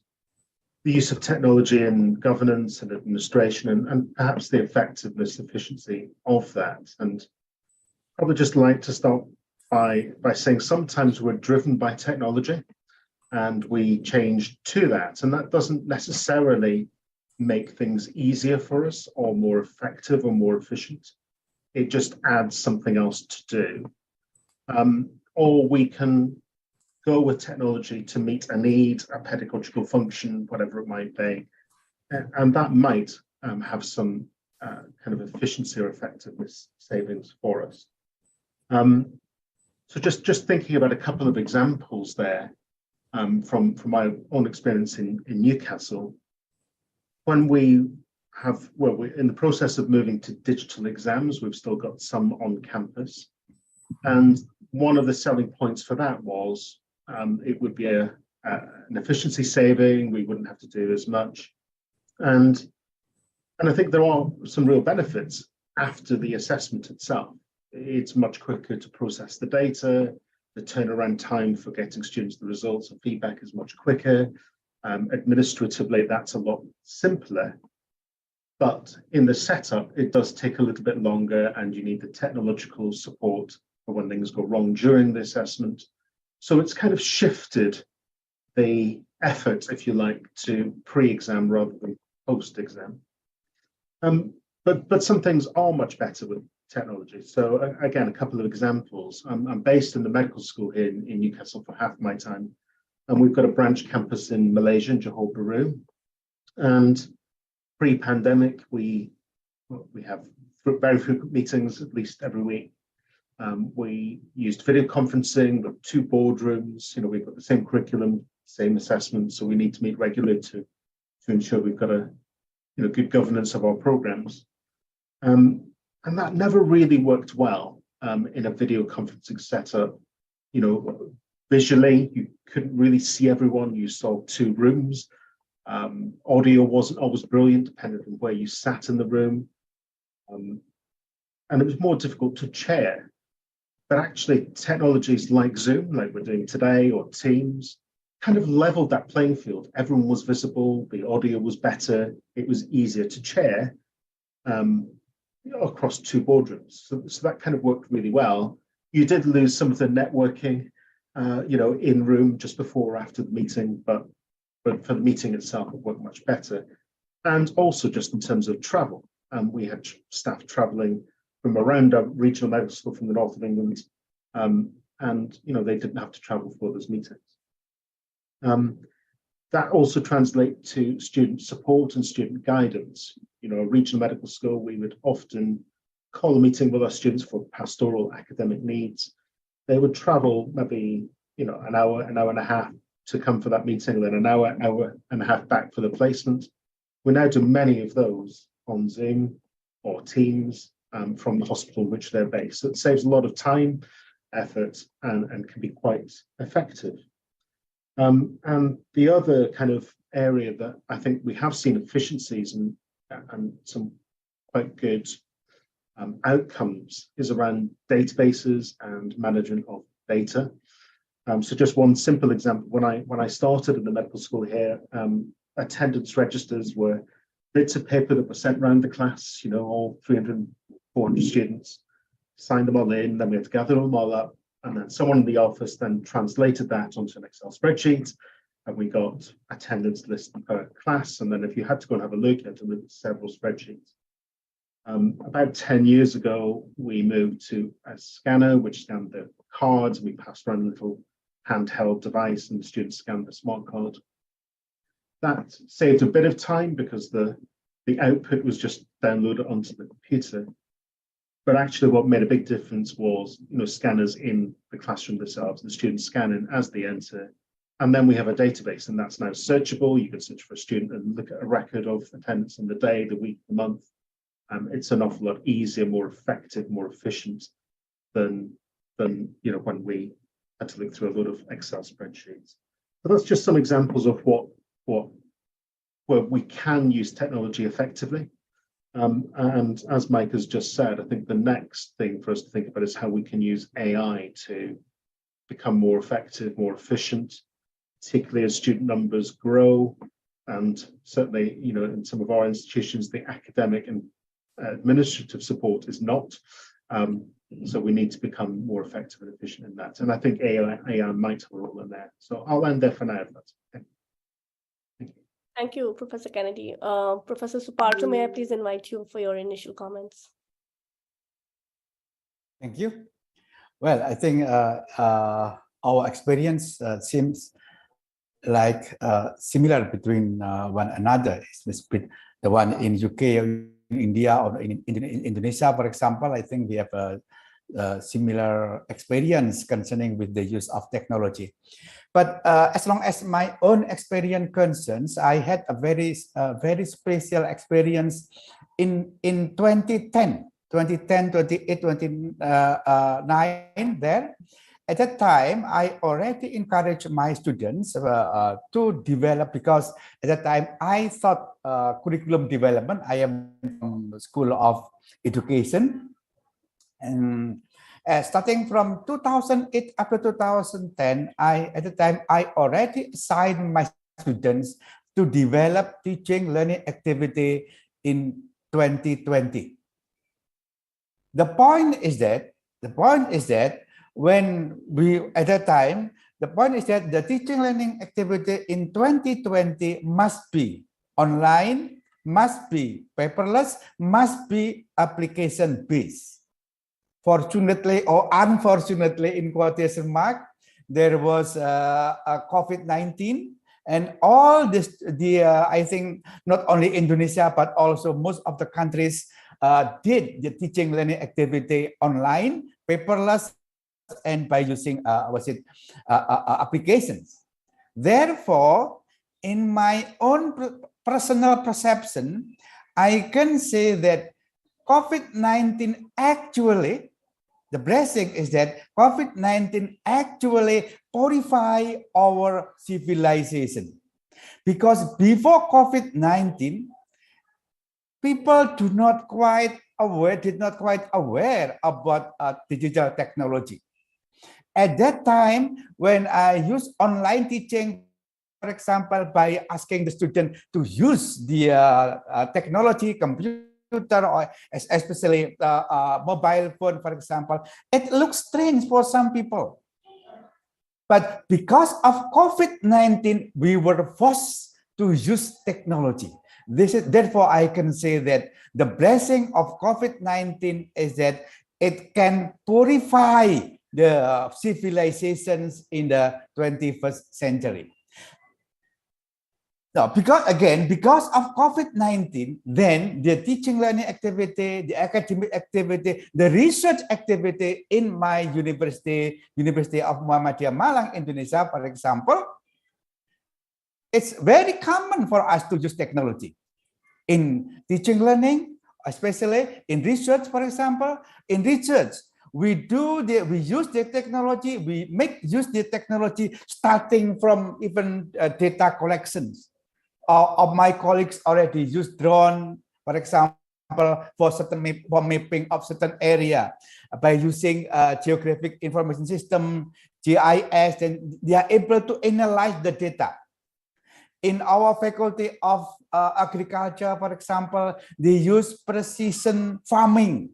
the use of technology in governance and administration and perhaps the effectiveness, efficiency of that. And probably just like to start by saying sometimes we're driven by technology and we change to that. And that doesn't necessarily make things easier for us or more effective or more efficient. It just adds something else to do. Or we can go with technology to meet a need, a pedagogical function, whatever it might be. And that might have some kind of efficiency or effectiveness savings for us. So just thinking about a couple of examples there from my own experience in Newcastle, when we're in the process of moving to digital exams. We've still got some on campus. And one of the selling points for that was it would be an efficiency saving. We wouldn't have to do as much. And I think there are some real benefits after the assessment itself. It's much quicker to process the data. The turnaround time for getting students the results and feedback is much quicker. Administratively, that's a lot simpler. But in the setup, it does take a little bit longer, and you need the technological support for when things go wrong during the assessment. So it's kind of shifted the effort, if you like, to pre-exam rather than post-exam. But some things are much better with technology. So again, a couple of examples. I'm based in the medical school here in Newcastle for half my time, and we've got a branch campus in Malaysia, in Johor Bahru. And pre-pandemic, we have very frequent meetings, at least every week. We used video conferencing with 2 boardrooms. We've got the same curriculum, same assessment, so we need to meet regularly to ensure we've got a good governance of our programs. And that never really worked well in a video conferencing setup. Visually, you couldn't really see everyone. You saw 2 rooms. Audio wasn't always brilliant, depending on where you sat in the room. And it was more difficult to chair But actually technologies like Zoom, like we're doing today, or Teams, kind of leveled that playing field. Everyone was visible, the audio was better, it was easier to chair across two boardrooms. So that kind of worked really well. You did lose some of the networking, in room just before or after the meeting, but for the meeting itself, it worked much better. And also just in terms of travel, we had staff traveling from around a regional medical school from the north of England, and they didn't have to travel for those meetings. That also translates to student support and student guidance. A regional medical school, we would often call a meeting with our students for pastoral academic needs. They would travel maybe, an hour and a half to come for that meeting, then an hour and a half back for the placement. We now do many of those on Zoom or Teams from the hospital in which they're based. So it saves a lot of time, effort, and can be quite effective. And the other kind of area that I think we have seen efficiencies and some quite good outcomes is around databases and management of data. So just one simple example, when I started in the medical school here, attendance registers were bits of paper that were sent around the class, all 300, 400 students, signed them all in, then we had to gather them all up, and then someone in the office then translated that onto an Excel spreadsheet, and we got attendance list per class. And then if you had to go and have a look, you had to look at several spreadsheets. About 10 years ago, we moved to a scanner, which scanned the cards. We passed around a little handheld device, and the students scanned the smart card. That saved a bit of time because the output was just downloaded onto the computer. But actually what made a big difference was, scanners in the classroom themselves, the students scanning as they enter. And then we have a database, and that's now searchable. You can search for a student and look at a record of attendance in the day, the week, the month. It's an awful lot easier, more effective, more efficient than when we had to look through a lot of Excel spreadsheets. But that's just some examples of where we can use technology effectively. And as Mike has just said, I think the next thing for us to think about is how we can use AI to become more effective, more efficient, particularly as student numbers grow. And certainly, in some of our institutions, the academic and administrative support is not. So we need to become more effective and efficient in that. And I think AI might have a role in there. So I'll end there for now, if that's okay. Thank you, Professor Kennedy. Professor Suparto, may I please invite you for your initial comments? Thank you. Well, I think our experience seems like similar between one another. The one in UK, or India, or in Indonesia, for example. I think we have a similar experience concerning with the use of technology. But as long as my own experience concerns, I had a very special experience in 2010, 28, 29 there. At that time, I already encouraged my students to develop, because at that time I thought curriculum development. I am from the School of Education, and starting from 2008 up to 2010, at the time I already assigned my students to develop teaching learning activity in 2020. The point is that when we, at that time, the point is that the teaching learning activity in 2020 must be online, must be paperless, must be application based. Fortunately or unfortunately, in quotation mark, there was a COVID-19, and all this, I think not only Indonesia but also most of the countries did the teaching learning activity online, paperless, and by using applications. Therefore, in my own personal perception, I can say that COVID-19 actually, the blessing is that COVID-19 actually purify our civilization. Because before COVID-19, people do not quite quite aware about digital technology. At that time, when I used online teaching, for example, by asking the student to use the technology, computer, or especially mobile phone, for example, it looks strange for some people. But because of COVID-19, we were forced to use technology. Therefore, I can say that the blessing of COVID-19 is that it can purify the civilizations in the 21st century. Now, because of COVID-19, then the teaching learning activity, the academic activity, the research activity in my University of Muhammadiyah Malang, Indonesia, for example, it's very common for us to use technology in teaching learning, especially in research, for example. In research, we use the technology, we make use the technology starting from even data collections. Of my colleagues already use drone, for example, for mapping of certain area by using geographic information system, GIS, and they are able to analyze the data. In our faculty of agriculture, for example, they use precision farming,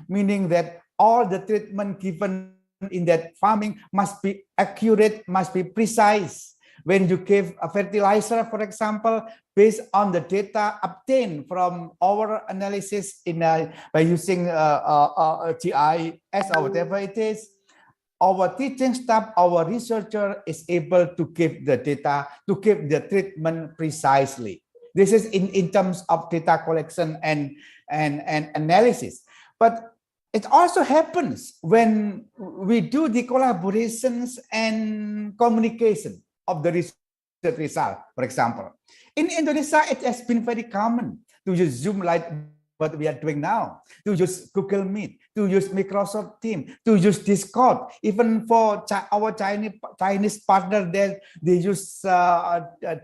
meaning that all the treatment given in that farming must be accurate, must be precise. When you give a fertilizer, for example, based on the data obtained from our analysis by using GIS or whatever it is, our teaching staff, our researcher is able to give the data, to give the treatment precisely. This is in terms of data collection and analysis. But it also happens when we do the collaborations and communication of the research result, for example. In Indonesia, it has been very common to use Zoom like what we are doing now, to use Google Meet, to use Microsoft Teams, to use Discord. Even for our Chinese partner, they use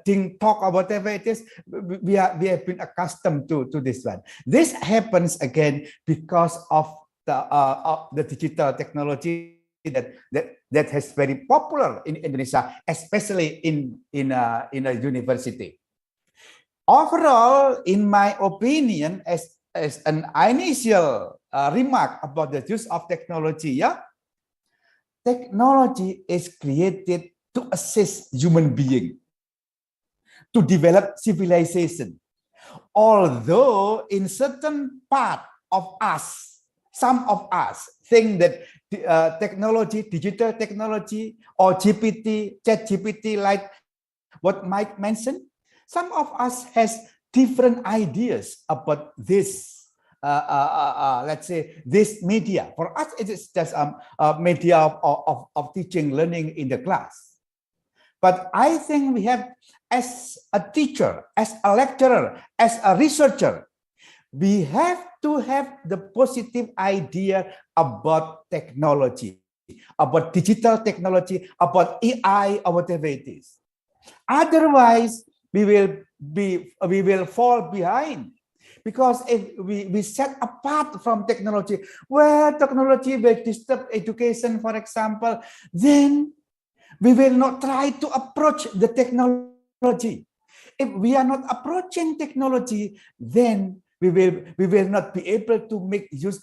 TikTok or whatever it is. We have been accustomed to this one. This happens again because of the digital technology that has very popular in Indonesia, especially in a university. Overall, in my opinion, as an initial remark about the use of technology, technology is created to assist human being to develop civilization. Although in certain part of us, some of us think that technology, digital technology, or ChatGPT, like what Mike mentioned, some of us has different ideas about this. Let's say this media. For us, it is just a media of teaching, learning in the class. But I think we have, as a teacher, as a lecturer, as a researcher, we have to have the positive idea about technology, about digital technology, about AI or whatever it is. Otherwise, we will fall behind, because if we set apart from technology, where technology will disturb education, for example, then we will not try to approach the technology. If we are not approaching technology, then we will not be able to make use.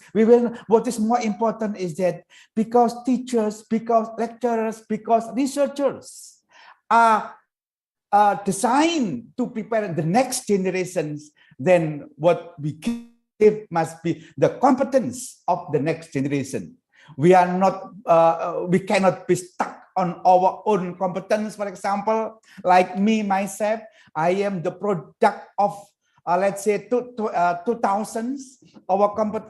What is more important is that because teachers, because lecturers, because researchers are designed to prepare the next generations, then what we give must be the competence of the next generation. We are not, we cannot be stuck on our own competence. For example, like me, myself, I am the product of let's say 2000s.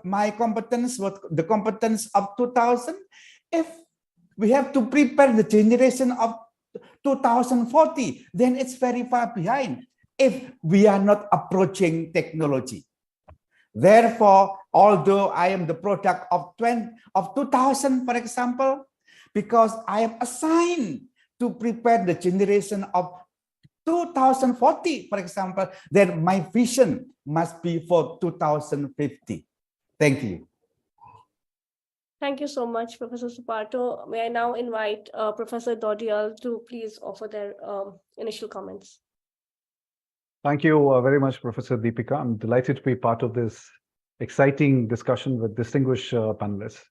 My competence was the competence of 2000. If we have to prepare the generation of 2040, then it's very far behind if we are not approaching technology. Therefore, although I am the product of 2000, for example, because I am assigned to prepare the generation of 2040, for example, then my vision must be for 2050. Thank you. Thank you so much, Professor Suparto. May I now invite Professor Dodial to please offer their initial comments. Thank you very much, Professor Deepika. I'm delighted to be part of this exciting discussion with distinguished panelists.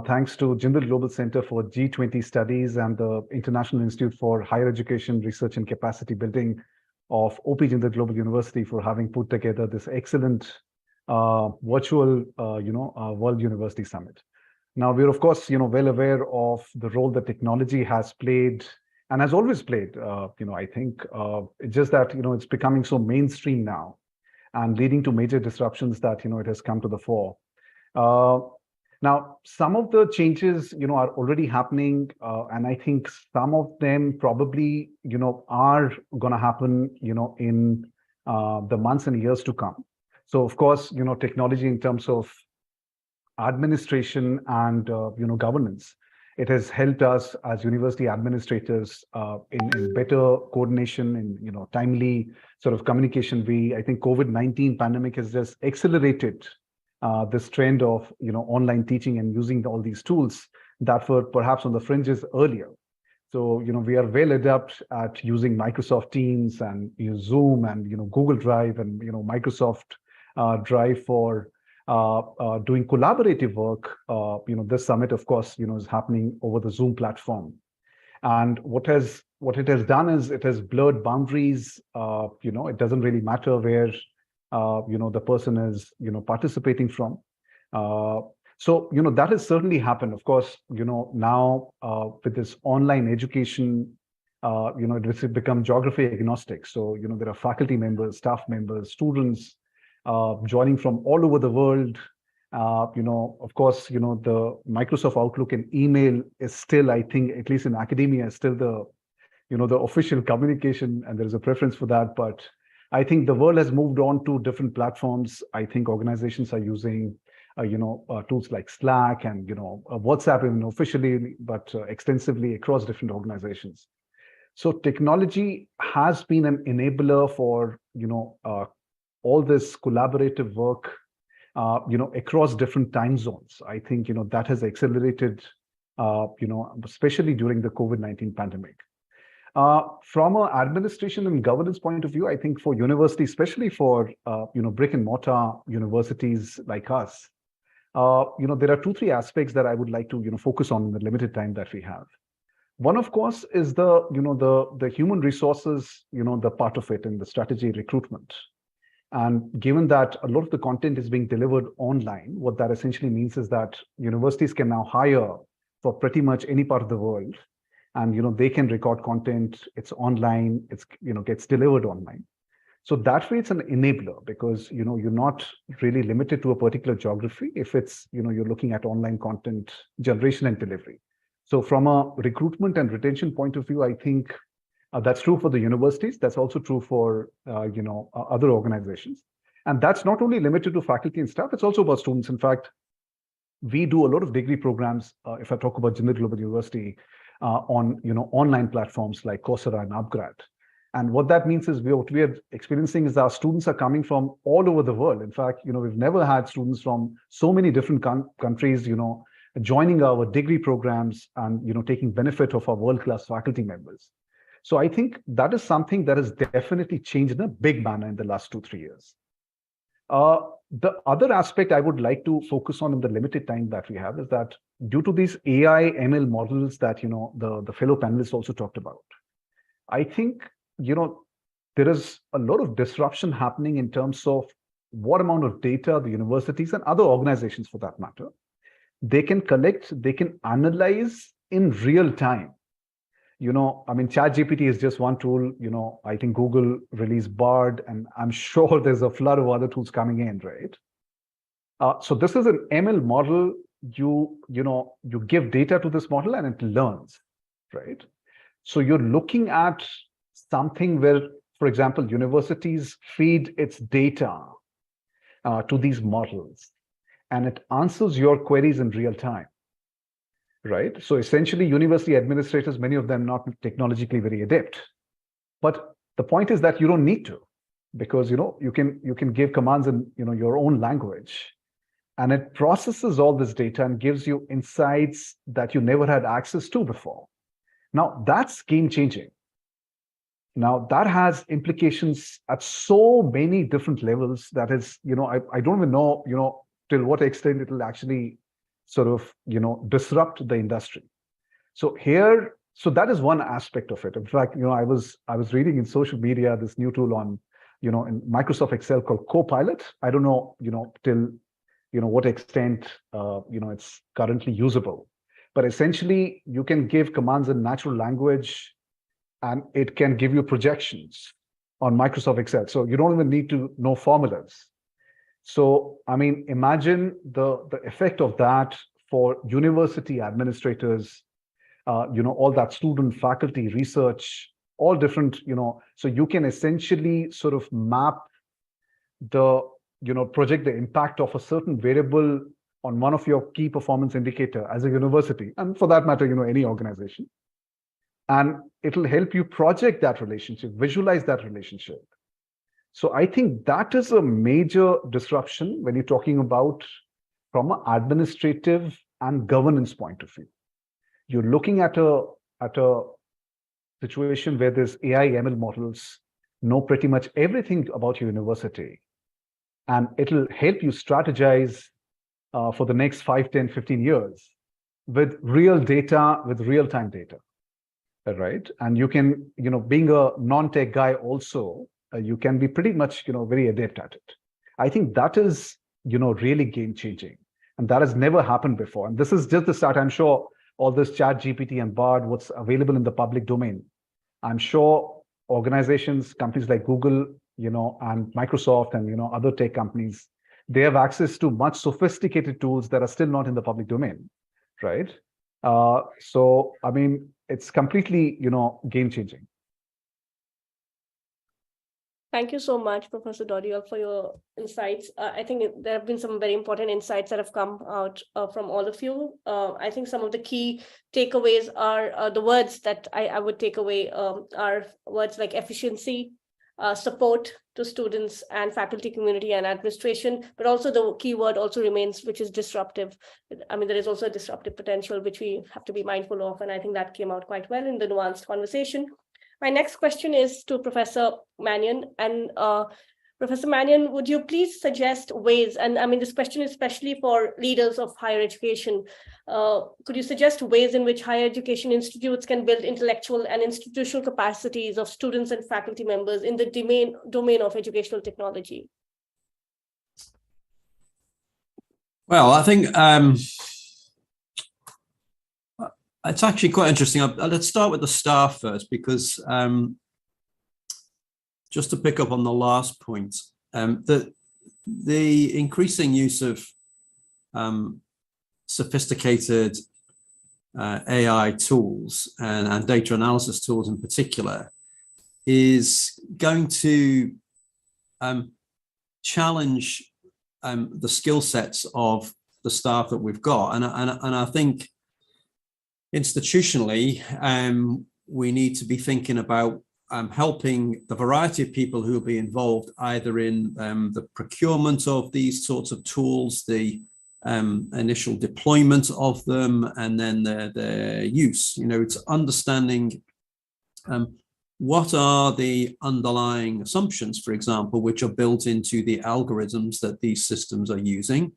Thanks to Jindal Global Center for G20 Studies and the International Institute for Higher Education Research and Capacity Building of OP Jindal Global University for having put together this excellent virtual, World University Summit. Now, we're of course, well aware of the role that technology has played and has always played. I think it's just that it's becoming so mainstream now, and leading to major disruptions that it has come to the fore. Now, some of the changes are already happening, and I think some of them probably are going to happen in the months and years to come. So of course, technology in terms of administration and governance, it has helped us as university administrators in better coordination, in timely sort of communication. I think COVID-19 pandemic has just accelerated this trend of online teaching and using all these tools that were perhaps on the fringes earlier. So we are well adept at using Microsoft Teams and Zoom and Google Drive and Microsoft Drive for doing collaborative work. This summit, of course, is happening over the Zoom platform. And what it has done is it has blurred boundaries. It doesn't really matter where the person is participating from. So that has certainly happened. Of course, now with this online education, it's become geography agnostic. So there are faculty members, staff members, students joining from all over the world. Of course, the Microsoft Outlook and email is still, I think, at least in academia, is still the the official communication, and there is a preference for that. But I think the world has moved on to different platforms. I think organizations are using tools like Slack and WhatsApp, even officially, but extensively across different organizations. So technology has been an enabler for all this collaborative work across different time zones. I think that has accelerated especially during the COVID-19 pandemic. From an administration and governance point of view, I think for universities, especially for brick and mortar universities like us, there are 2-3 aspects that I would like to focus on in the limited time that we have. One, of course, is the human resources, the part of it in the strategy recruitment. And given that a lot of the content is being delivered online, what that essentially means is that universities can now hire for pretty much any part of the world, and they can record content. It's online. It's gets delivered online. So that way, it's an enabler because you're not really limited to a particular geography if it's you're looking at online content generation and delivery. So from a recruitment and retention point of view, I think that's true for the universities. That's also true for other organizations, and that's not only limited to faculty and staff. It's also about students. In fact, we do a lot of degree programs. If I talk about Jindal Global University, on online platforms like Coursera and Upgrad. And what that means is what we are experiencing is our students are coming from all over the world. In fact, we've never had students from so many different countries, joining our degree programs and taking benefit of our world-class faculty members. So I think that is something that has definitely changed in a big manner in the last 2-3 years. The other aspect I would like to focus on in the limited time that we have is that due to these AI ML models that the fellow panelists also talked about, I think there is a lot of disruption happening in terms of what amount of data the universities and other organizations, for that matter, they can collect, they can analyze in real time. I mean, ChatGPT is just one tool. I think Google released Bard, and I'm sure there's a flood of other tools coming in, right? So this is an ML model. You give data to this model and it learns, right? So you're looking at something where, for example, universities feed its data to these models, and it answers your queries in real time. Right. So essentially, university administrators, many of them not technologically very adept. But the point is that you don't need to, because you can give commands in your own language, and it processes all this data and gives you insights that you never had access to before. Now, that's game-changing. Now, that has implications at so many different levels that is, I don't even know, till what extent it will actually sort of, disrupt the industry. So that is one aspect of it. In fact, I was reading in social media this new tool on, in Microsoft Excel called Copilot. I don't know, till, what extent, it's currently usable. But essentially, you can give commands in natural language, and it can give you projections on Microsoft Excel. So you don't even need to know formulas. So, I mean, imagine the effect of that for university administrators, all that student, faculty, research, all different, so you can essentially sort of map the, project the impact of a certain variable on one of your key performance indicator as a university, and for that matter, any organization. And it'll help you project that relationship, visualize that relationship. So I think that is a major disruption when you're talking about from an administrative and governance point of view. You're looking at a situation where there's AI ML models know pretty much everything about your university, and it'll help you strategize for the next 5, 10, 15 years with real data, with real-time data. Right. And you can, being a non-tech guy also, you can be pretty much, very adept at it. I think that is, really game changing. And that has never happened before. And this is just the start. I'm sure all this Chat GPT and Bard, what's available in the public domain, I'm sure organizations, companies like Google, and Microsoft and, other tech companies, they have access to much sophisticated tools that are still not in the public domain. Right. So, I mean, it's completely, game changing. Thank you so much, Professor Dodial, for your insights. I think there have been some very important insights that have come out from all of you. I think some of the key takeaways are the words that I would take away are words like efficiency, support to students and faculty community and administration, but also the key word also remains, which is disruptive. I mean, there is also a disruptive potential, which we have to be mindful of. And I think that came out quite well in the nuanced conversation. My next question is to Professor Manion. And Professor Manion, would you please suggest ways, and I mean, this question is especially for leaders of higher education, could you suggest ways in which higher education institutes can build intellectual and institutional capacities of students and faculty members in the domain of educational technology? Well, I think it's actually quite interesting. Let's start with the staff first, because just to pick up on the last point, the increasing use of sophisticated AI tools and data analysis tools in particular is going to challenge the skill sets of the staff that we've got. And I think institutionally, we need to be thinking about helping the variety of people who will be involved either in the procurement of these sorts of tools, the initial deployment of them, and then their use. It's understanding what are the underlying assumptions, for example, which are built into the algorithms that these systems are using.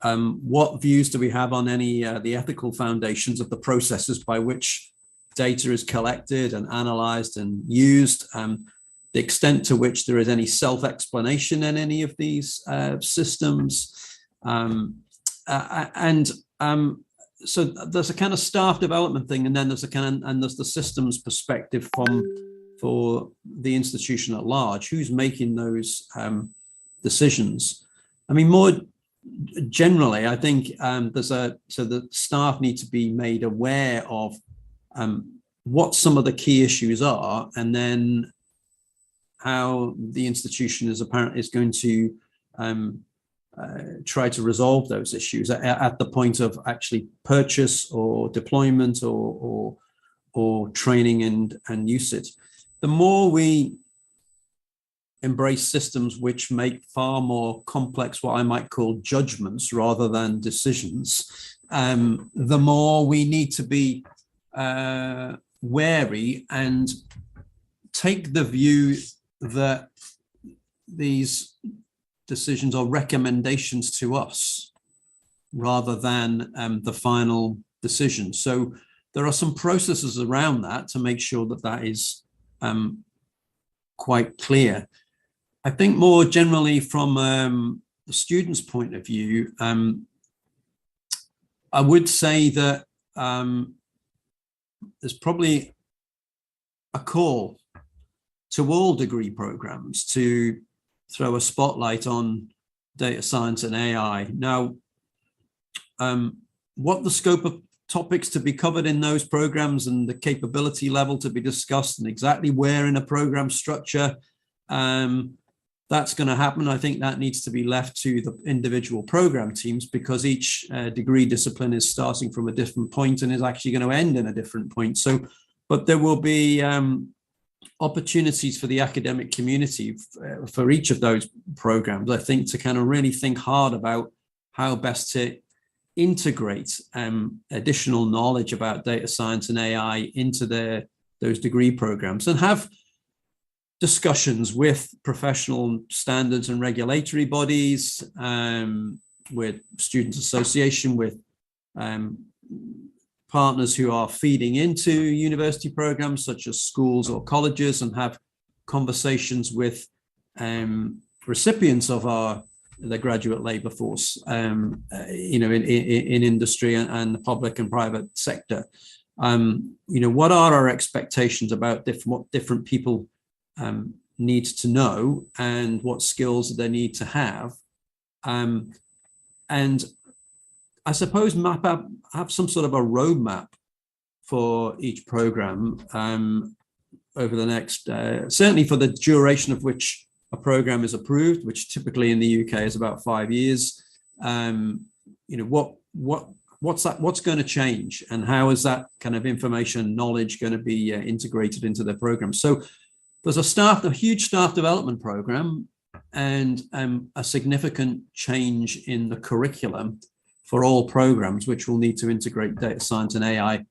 What views do we have on any the ethical foundations of the processes by which data is collected and analyzed and used, the extent to which there is any self-explanation in any of these systems. So there's a kind of staff development thing, and then there's there's the systems perspective for the institution at large. Who's making those decisions? I mean, more generally, I think so the staff need to be made aware of what some of the key issues are, and then how the institution is going to try to resolve those issues at the point of actually purchase or deployment or training and usage. The more we embrace systems which make far more complex what I might call judgments rather than decisions, the more we need to be wary and take the view that these decisions are recommendations to us rather than the final decision. So there are some processes around that to make sure that that is quite clear. I think more generally from the student's point of view, I would say that there's probably a call to all degree programs to throw a spotlight on data science and AI. Now, what the scope of topics to be covered in those programs and the capability level to be discussed and exactly where in a program structure that's going to happen, I think that needs to be left to the individual program teams, because each degree discipline is starting from a different point and is actually going to end in a different point. So, but there will be opportunities for the academic community for each of those programs, I think, to kind of really think hard about how best to integrate additional knowledge about data science and AI into those degree programs, and have discussions with professional standards and regulatory bodies, with Students' Association, with partners who are feeding into university programs such as schools or colleges, and have conversations with recipients of the graduate labor force, in industry and the public and private sector. What are our expectations about what different people need to know and what skills they need to have, and I suppose have some sort of a roadmap for each program over the next, certainly for the duration of which a program is approved, which typically in the UK is about 5 years. What's going to change, and how is that kind of information knowledge going to be integrated into the program? So there's a huge staff development program and a significant change in the curriculum for all programs, which will need to integrate data science and AI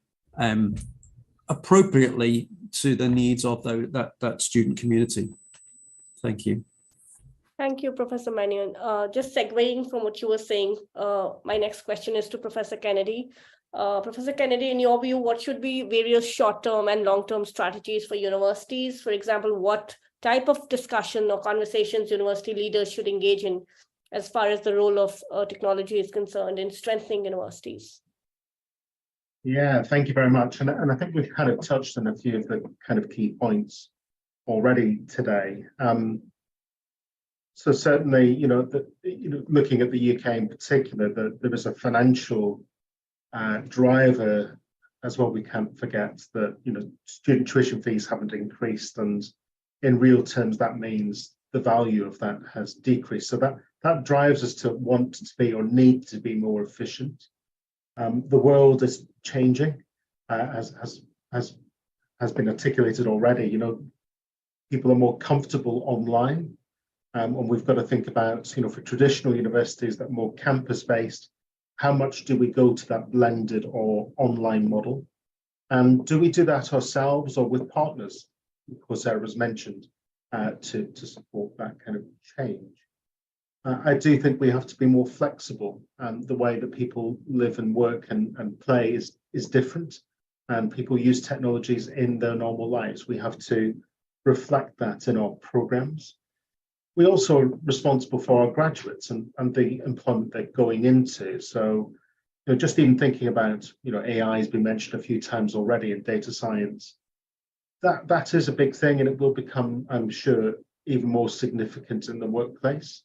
appropriately to the needs of that student community. Thank you. Thank you, Professor Mannion. Just segueing from what you were saying, my next question is to Professor Kennedy. Professor Kennedy, in your view, what should be various short-term and long-term strategies for universities? For example, what type of discussion or conversations university leaders should engage in as far as the role of technology is concerned in strengthening universities? Yeah, thank you very much. And I think we've kind of touched on a few of the kind of key points already today. So certainly, looking at the UK in particular, there is a financial driver as well. We can't forget that student tuition fees haven't increased, and in real terms that means the value of that has decreased. So that drives us to want to be or need to be more efficient. The world is changing, as has been articulated already. People are more comfortable online, and we've got to think about, for traditional universities that are more campus-based, how much do we go to that blended or online model? And do we do that ourselves or with partners, Coursera was mentioned, to support that kind of change? I do think we have to be more flexible. The way that people live and work and play is different, and people use technologies in their normal lives. We have to reflect that in our programs. We also are responsible for our graduates and the employment they're going into. So, just even thinking about, AI has been mentioned a few times already in data science. That is a big thing, and it will become, I'm sure, even more significant in the workplace.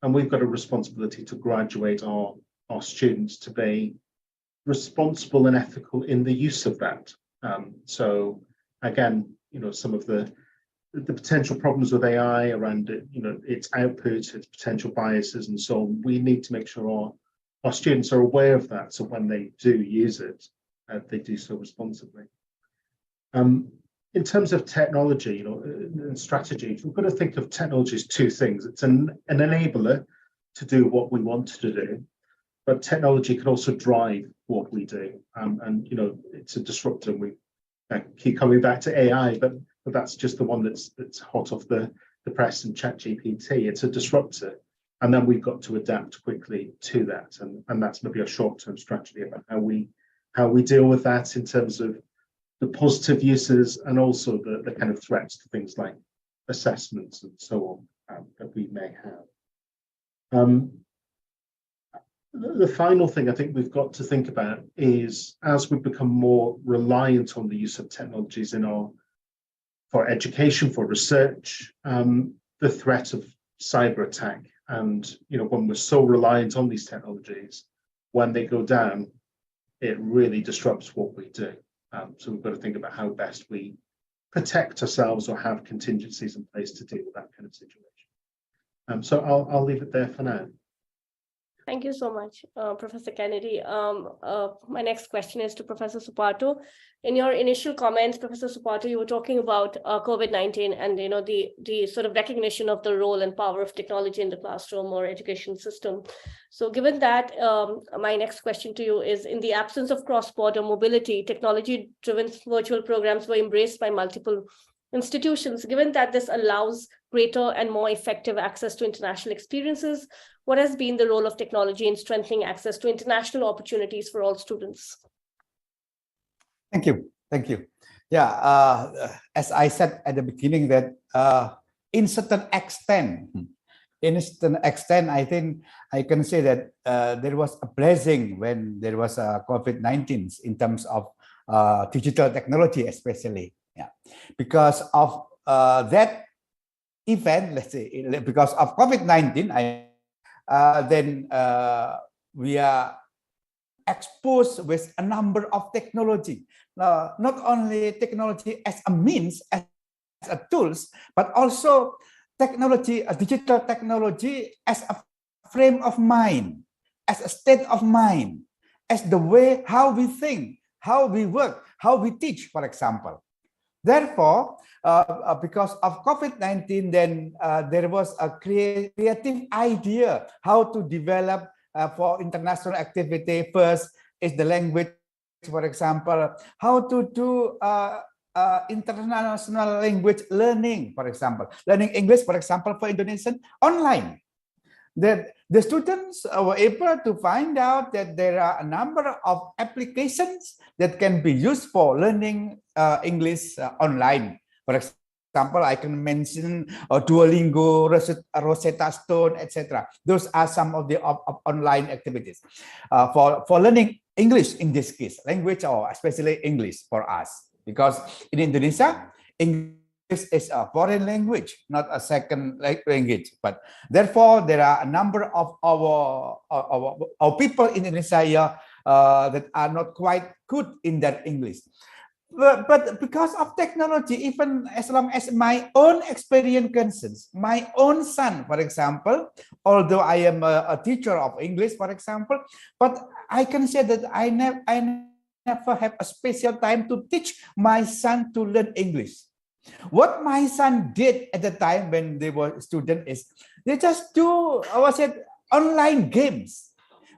And we've got a responsibility to graduate our students to be responsible and ethical in the use of that. So again, some of the potential problems with AI around it, its output, its potential biases and so on, we need to make sure our students are aware of that, so when they do use it, they do so responsibly. in terms of technology, and strategy, we've got to think of technology as two things. It's an enabler to do what we want to do, but technology can also drive what we do. And it's a disruptor. We keep coming back to AI, but that's just the one that's hot off the press, and ChatGPT. It's a disruptor, and then we've got to adapt quickly to that, and that's maybe a short-term strategy about how we deal with that in terms of the positive uses and also the kind of threats to things like assessments and so on that we may have. The final thing I think we've got to think about is, as we become more reliant on the use of technologies for education, for research, the threat of cyber attack. And when we're so reliant on these technologies, when they go down, it really disrupts what we do. So we've got to think about how best we protect ourselves or have contingencies in place to deal with that kind of situation. So I'll leave it there for now. Thank you so much, Professor Kennedy. My next question is to Professor Supato. In your initial comments, Professor Supato, you were talking about COVID-19 and the sort of recognition of the role and power of technology in the classroom or education system. So given that, my next question to you is, in the absence of cross-border mobility, technology-driven virtual programs were embraced by multiple institutions. Given that this allows greater and more effective access to international experiences, what has been the role of technology in strengthening access to international opportunities for all students? Thank you. Thank you. Yeah, as I said at the beginning, that in certain extent, I think I can say that there was a blessing when there was COVID-19 in terms of digital technology, especially. Yeah, because of that event, let's say, because of COVID-19, then we are exposed with a number of technology. Not only technology as a means, as a tools, but also technology, a digital technology as a frame of mind, as a state of mind, as the way how we think, how we work, how we teach, for example. Therefore, because of COVID-19, then there was a creative idea how to develop for international activity. First is the language, for example, how to do international language learning, for example, learning English, for example, for Indonesian online. The students were able to find out that there are a number of applications that can be used for learning English online. For example, I can mention Duolingo, Rosetta Stone, etc. Those are some of the online activities for learning English in this case, language, or especially English for us. Because in Indonesia, English is a foreign language, not a second language. But therefore, there are a number of our people in Indonesia that are not quite good in that English. But because of technology, even as long as my own experience concerns, my own son, for example, although I am a teacher of English, for example, but I can say that I never have a special time to teach my son to learn English. What my son did at the time when they were students is they just do, online games.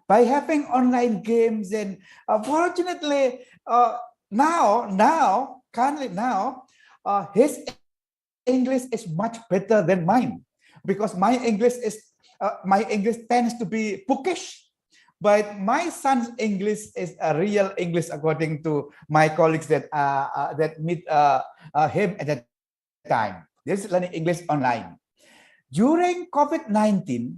By having online games, and fortunately, currently now, his English is much better than mine, because my English tends to be bookish. But my son's English is a real English, according to my colleagues that meet him at that time. This is learning English online. During COVID-19,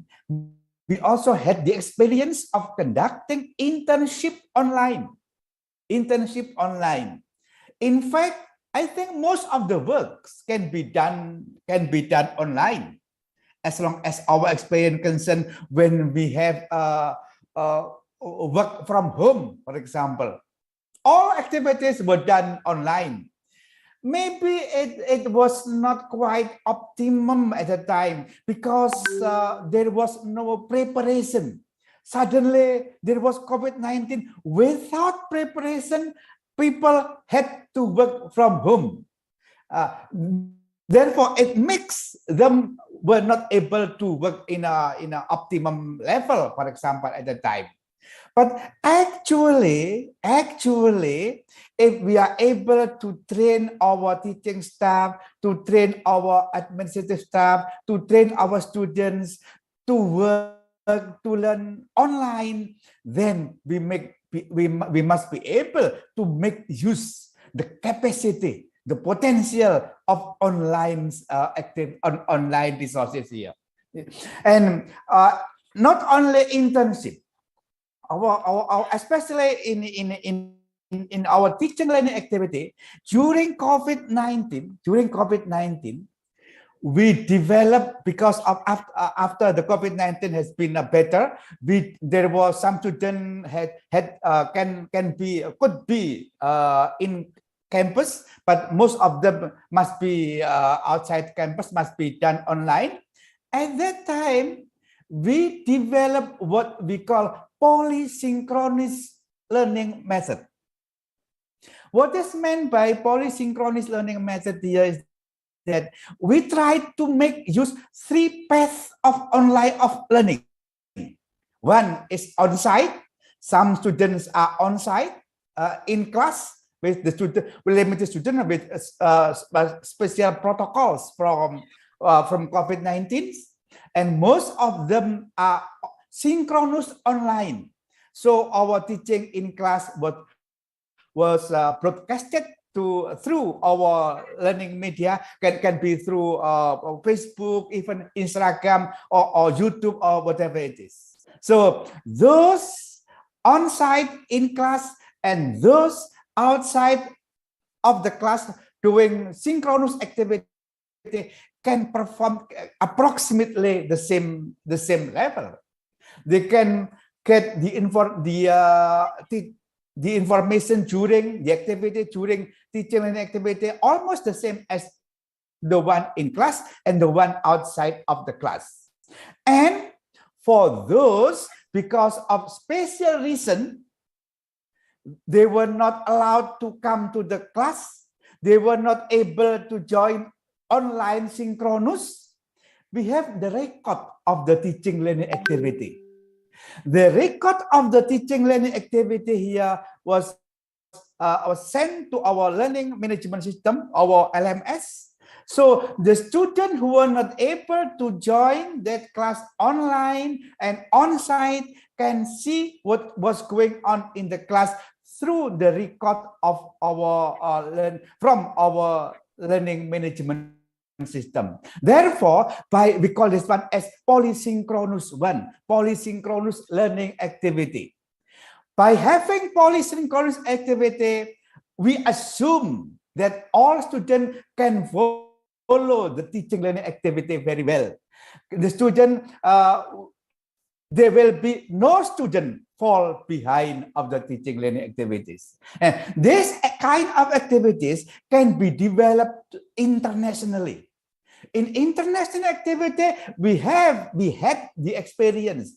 we also had the experience of conducting internship online. In fact, I think most of the works can be done online, as long as our experience concerned when we have work from home, for example. All activities were done online. Maybe it was not quite optimum at the time because there was no preparation. Suddenly, there was COVID-19. Without preparation, people had to work from home. Therefore, it makes them were not able to work in a optimum level, for example, at the time. But actually, if we are able to train our teaching staff, to train our administrative staff, to train our students to work, to learn online, then we must be able to make use the capacity, the potential of online online resources here. And not only internship, our especially in our teaching learning activity during COVID-19, we developed, because of after the COVID-19 has been better, there was some student could be in campus, but most of them must be outside campus, must be done online. At that time, we developed what we call polysynchronous learning method. What is meant by polysynchronous learning method here is that we try to make use 3 paths of online learning. One is on-site. Some students are on-site in class with the student, with limited student, with special protocols from COVID-19, and most of them are synchronous online. So our teaching in class was broadcasted through our learning media, can be through Facebook, even Instagram or YouTube or whatever it is. So those on-site in class and those outside of the class doing synchronous activity can perform approximately the same level. They can get the information during the activity, during teaching and activity, almost the same as the one in class and the one outside of the class. And for those, because of special reason, they were not allowed to come to the class, they were not able to join online synchronous, we have the record of the teaching learning activity. The record of the teaching learning activity here was sent to our learning management system, our LMS. So the students who were not able to join that class online and on-site can see what was going on in the class through the record of our learning management system. Therefore, we call this one as polysynchronous learning activity. By having polysynchronous activity, we assume that all students can follow the teaching learning activity very well. The student, there will be no student fall behind of the teaching learning activities. And this kind of activities can be developed internationally. In international activity, we had the experience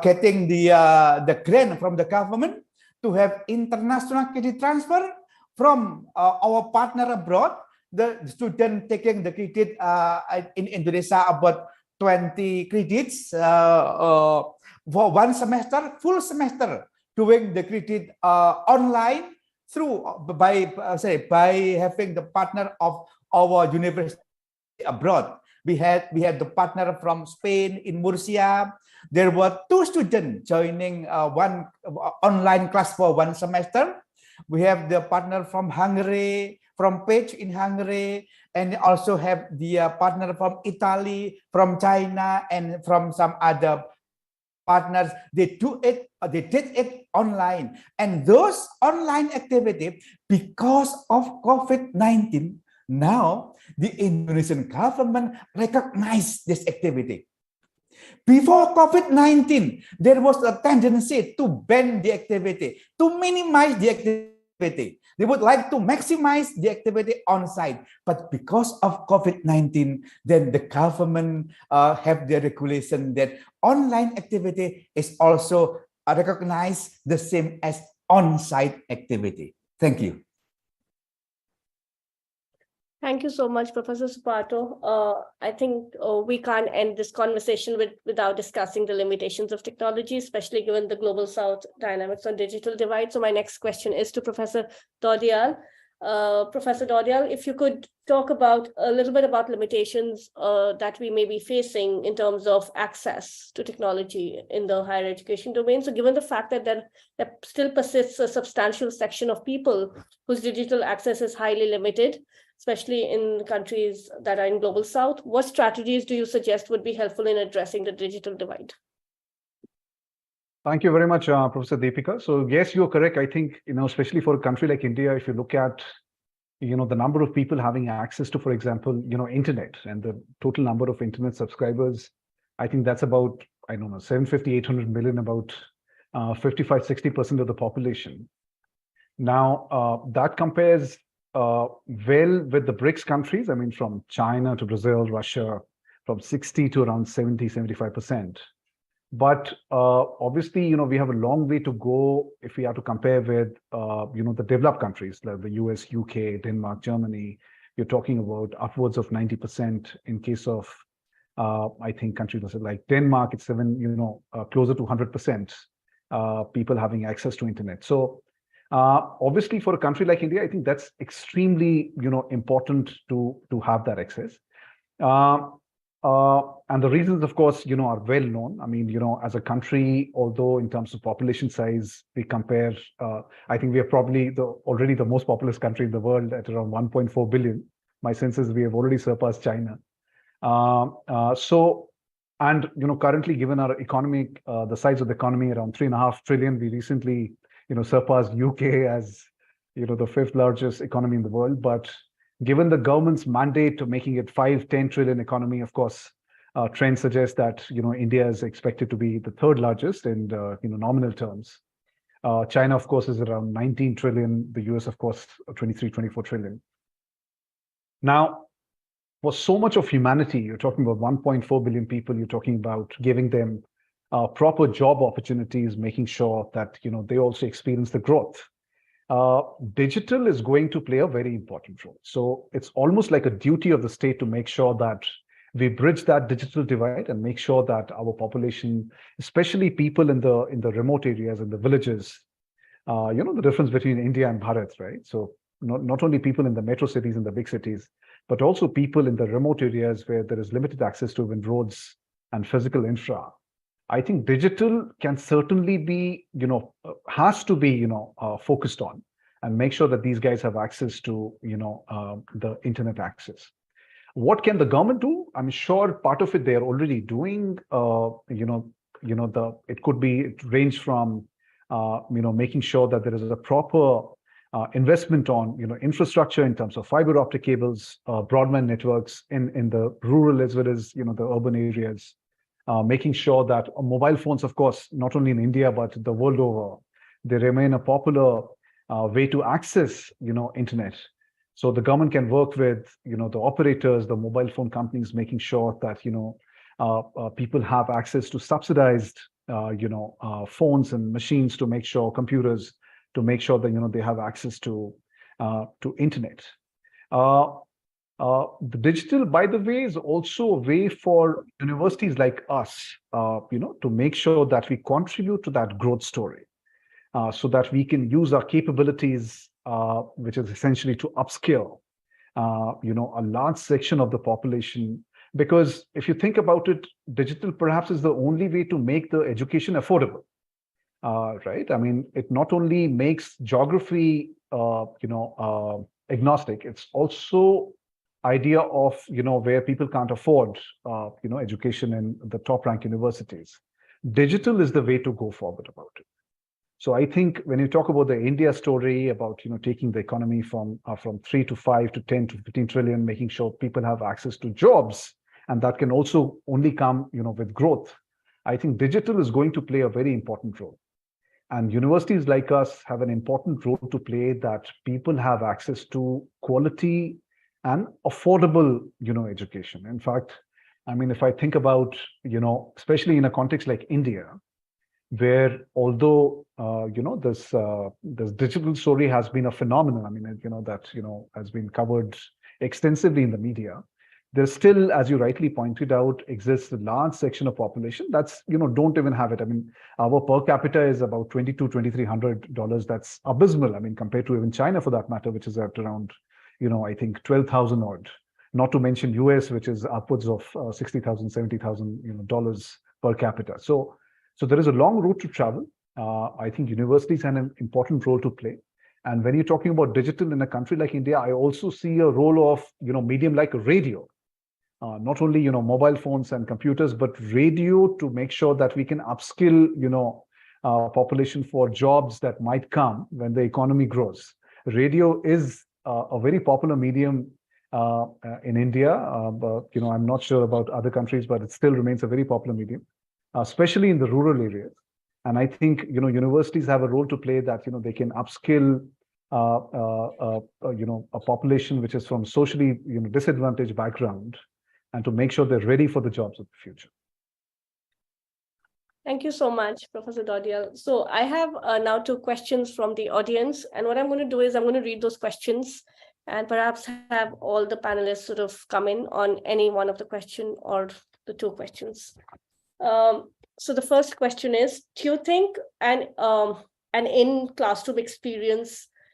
getting the grant from the government to have international credit transfer from our partner abroad. The student taking the credit in Indonesia about 20 credits for one semester, full semester, doing the credit online by having the partner of our university abroad. We had the partner from Spain in Murcia. There were 2 students joining one online class for one semester. We have the partner from Hungary, from Page in Hungary, and also have the partner from Italy, from China, and from some other partners. They did it online. And those online activity, because of COVID-19, now the Indonesian government recognized this activity. Before COVID-19, there was a tendency to ban the activity, to minimize the activity. They would like to maximize the activity on site. But because of COVID-19, then the government have the regulation that online activity is also recognized the same as on-site activity. Thank you. Thank you so much, Professor Supato. I think we can't end this conversation without discussing the limitations of technology, especially given the global South dynamics on digital divide. So my next question is to Professor Dodial. Professor Dodial, if you could talk about a little bit about limitations that we may be facing in terms of access to technology in the higher education domain. So given the fact that there still persists a substantial section of people whose digital access is highly limited, especially in countries that are in global South, what strategies do you suggest would be helpful in addressing the digital divide? Thank you very much, Professor Deepika. So yes, you're correct. I think, especially for a country like India, if you look at, the number of people having access to, for example, internet and the total number of internet subscribers, I think that's about, 750, 800 million, about 55, 60% of the population. Now, that compares well with the BRICS countries, from China to Brazil, Russia, from 60 to around 70, 75%. But obviously, we have a long way to go if we have to compare with, the developed countries like the US, UK, Denmark, Germany. You're talking about upwards of 90% in case of, I think, countries like Denmark, it's closer to 100% people having access to internet. So obviously, for a country like India, I think that's extremely, important to have that access. And the reasons, of course, are well known. As a country, although in terms of population size, we compare, I think we are probably already the most populous country in the world at around 1.4 billion. My sense is we have already surpassed China. Currently, given our economic, the size of the economy, around 3.5 trillion, we recently, surpassed UK as, the fifth largest economy in the world. But given the government's mandate to making it 5-10 trillion economy, of course, trends suggest that India is expected to be the third largest in nominal terms. China, of course, is around 19 trillion. The US, of course, 23, 24 trillion. Now, for so much of humanity, you're talking about 1.4 billion people. You're talking about giving them proper job opportunities, making sure that they also experience the growth. Digital is going to play a very important role. So it's almost like a duty of the state to make sure that we bridge that digital divide and make sure that our population, especially people in the remote areas and the villages, the difference between India and Bharat, right? So not only people in the metro cities and the big cities, but also people in the remote areas where there is limited access to even roads and physical infra. I think digital can certainly be, has to be, focused on and make sure that these guys have access to, the internet access. What can the government do? I'm sure part of it they're already doing. It could be, it range from, making sure that there is a proper investment on, infrastructure in terms of fiber optic cables, broadband networks in the rural as well as, the urban areas. Making sure that mobile phones, of course, not only in India, but the world over, they remain a popular way to access, internet. So the government can work with, the operators, the mobile phone companies, making sure that, people have access to subsidized, phones and machines to make sure, computers, to make sure that, they have access to internet. The digital, by the way, is also a way for universities like us, to make sure that we contribute to that growth story, so that we can use our capabilities, which is essentially to upskill, a large section of the population. Because if you think about it, digital perhaps is the only way to make the education affordable, right? It not only makes geography, agnostic, it's also idea of where people can't afford education in the top ranked universities. Digital is the way to go forward about it. So I think when you talk about the India story about taking the economy from 3 to 5 to 10 to 15 trillion, making sure people have access to jobs, and that can also only come with growth. I think digital is going to play a very important role. And universities like us have an important role to play, that people have access to quality and affordable, education. In fact, if I think about, especially in a context like India, where although, this digital story has been a phenomenon, that, has been covered extensively in the media, there still, as you rightly pointed out, exists a large section of population that's, don't even have it. I mean, our per capita is about $2,200-$2,300. That's abysmal. I mean, compared to even China for that matter, which is at around, I think 12,000 odd. Not to mention US, which is upwards of $60,000, $70,000, dollars per capita. So there is a long road to travel. I think universities have an important role to play. And when you're talking about digital in a country like India, I also see a role of, medium like radio. Not only, mobile phones and computers, but radio to make sure that we can upskill, population for jobs that might come when the economy grows. Radio is a very popular medium in India, but, I'm not sure about other countries, but it still remains a very popular medium, especially in the rural areas. And I think, universities have a role to play that, they can upskill, a population which is from socially, disadvantaged background, and to make sure they're ready for the jobs of the future. Thank you so much, Professor Dodial. So I have now 2 questions from the audience. And what I'm going to do is I'm going to read those questions and perhaps have all the panelists sort of come in on any one of the question or the 2 questions. So the first question is, do you think an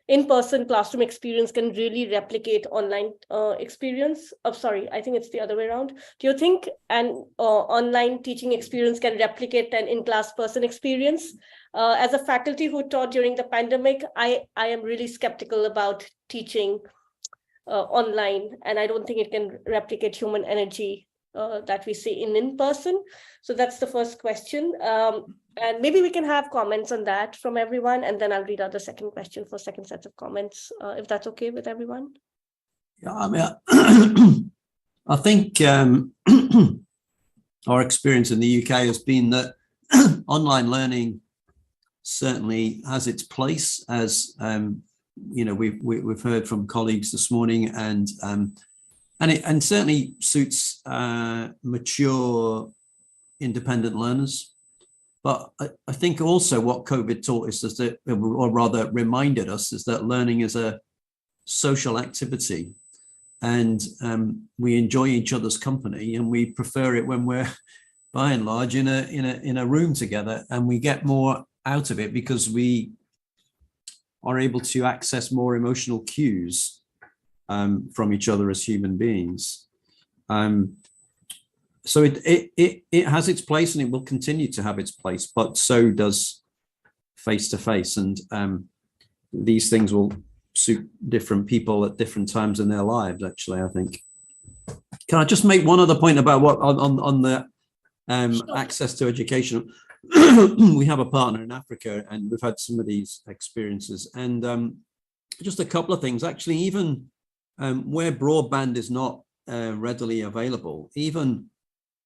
in-person classroom experience can really replicate online experience? Oh, sorry, I think it's the other way around. Do you think an online teaching experience can replicate an in-class person experience? As a faculty who taught during the pandemic, I am really skeptical about teaching online, and I don't think it can replicate human energy that we see in person. So that's the first question. And maybe we can have comments on that from everyone, and then I'll read out the second question for second set of comments, if that's okay with everyone. Yeah, I mean, I think our experience in the UK has been that online learning certainly has its place, as we've heard from colleagues this morning, and it certainly suits mature independent learners. But I think also what COVID taught us is that, or rather reminded us, is that learning is a social activity, and we enjoy each other's company, and we prefer it when we're, by and large, in a room together, and we get more out of it because we are able to access more emotional cues from each other as human beings. So it has its place, and it will continue to have its place, but so does face-to-face. And these things will suit different people at different times in their lives, actually, I think. Can I just make one other point about what on the access to education? We have a partner in Africa, and we've had some of these experiences. And just a couple of things, actually, even where broadband is not readily available, even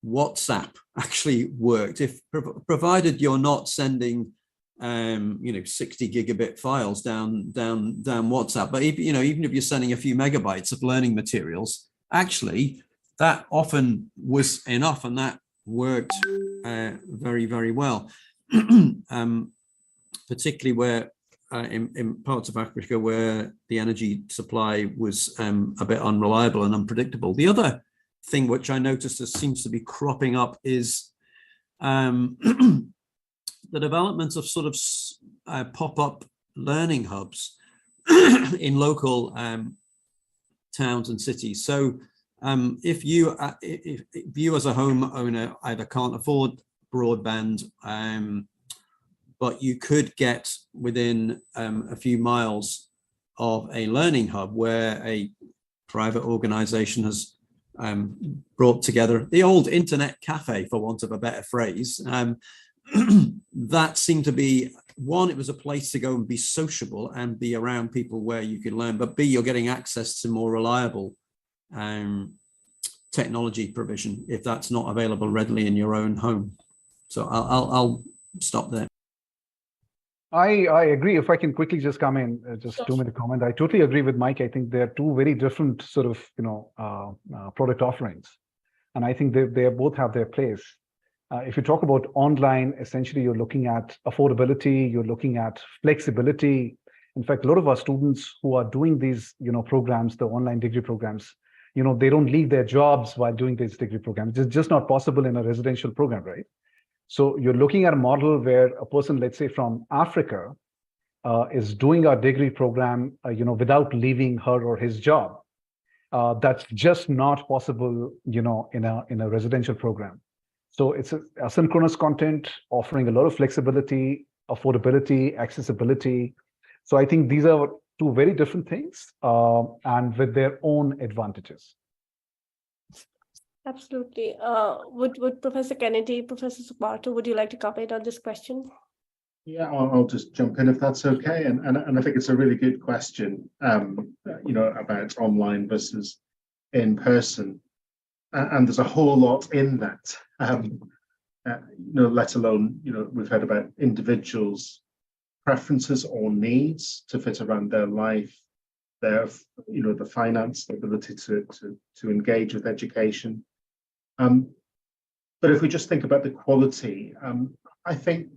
WhatsApp actually worked, if provided you're not sending 60 gigabit files down WhatsApp. But even if you're sending a few megabytes of learning materials, actually that often was enough, and that worked very, very well. Particularly where in parts of Africa where the energy supply was a bit unreliable and unpredictable. The other thing which I noticed that seems to be cropping up is the development of sort of pop-up learning hubs in local towns and cities. So if you as a homeowner either can't afford broadband, but you could get within a few miles of a learning hub where a private organization has brought together the old internet cafe, for want of a better phrase. That seemed to be, one, it was a place to go and be sociable and be around people where you can learn, but B, you're getting access to more reliable technology provision if that's not available readily in your own home. So I'll stop there. I agree. If I can quickly just come in, just 2-minute comment. I totally agree with Mike. I think they're two very different sort of, product offerings. And I think they both have their place. If you talk about online, essentially you're looking at affordability, you're looking at flexibility, In fact, a lot of our students who are doing these, programs, the online degree programs, they don't leave their jobs while doing these degree programs. It's just not possible in a residential program, right? So you're looking at a model where a person, let's say from Africa, is doing a degree program, without leaving her or his job. That's just not possible, in a residential program. So it's asynchronous content offering a lot of flexibility, affordability, accessibility. So I think these are two very different things, and with their own advantages. Absolutely. Would Professor Kennedy, Professor Suparto, would you like to comment on this question? Yeah, I'll just jump in if that's okay. And I think it's a really good question, about online versus in person. And there's a whole lot in that, let alone, we've heard about individuals' preferences or needs to fit around their life, their, the finance, the ability to engage with education. But if we just think about the quality, I think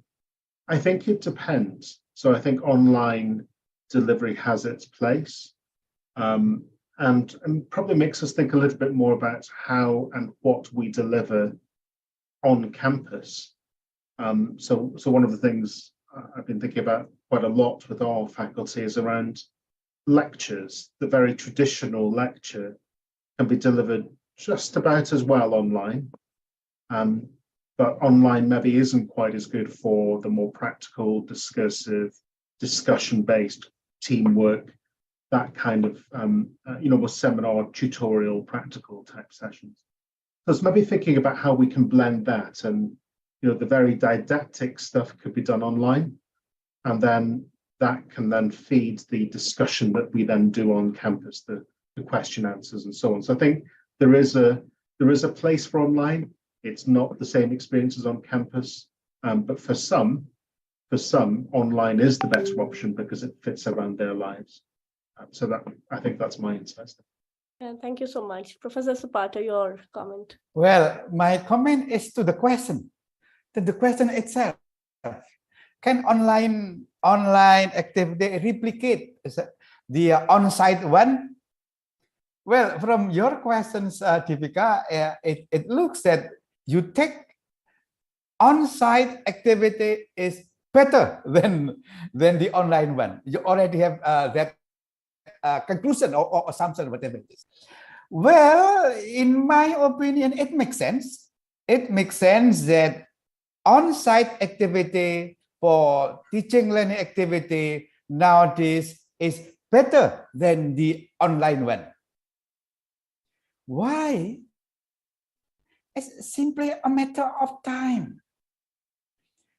it depends. So I think online delivery has its place, and probably makes us think a little bit more about how and what we deliver on campus. So one of the things I've been thinking about quite a lot with our faculty is around lectures. The very traditional lecture can be delivered just about as well online. But online maybe isn't quite as good for the more practical, discursive, discussion-based teamwork, that kind of, more seminar, tutorial, practical type sessions. So it's maybe thinking about how we can blend that, and the very didactic stuff could be done online, and then that can then feed the discussion that we then do on campus, the question answers and so on. So I think there is a place for online. It's not the same experience as on campus, but for some, online is the better option because it fits around their lives. So that, I think that's my insight. Thank you so much. Professor Suparto, your comment. Well, my comment is to the question itself. Can online activity replicate the on-site one? Well, from your questions, Deepika, it looks that you take on-site activity is better than the online one. You already have that conclusion or assumption, whatever it is. Well, in my opinion, it makes sense. It makes sense that on-site activity for teaching learning activity nowadays is better than the online one. Why? It's simply a matter of time.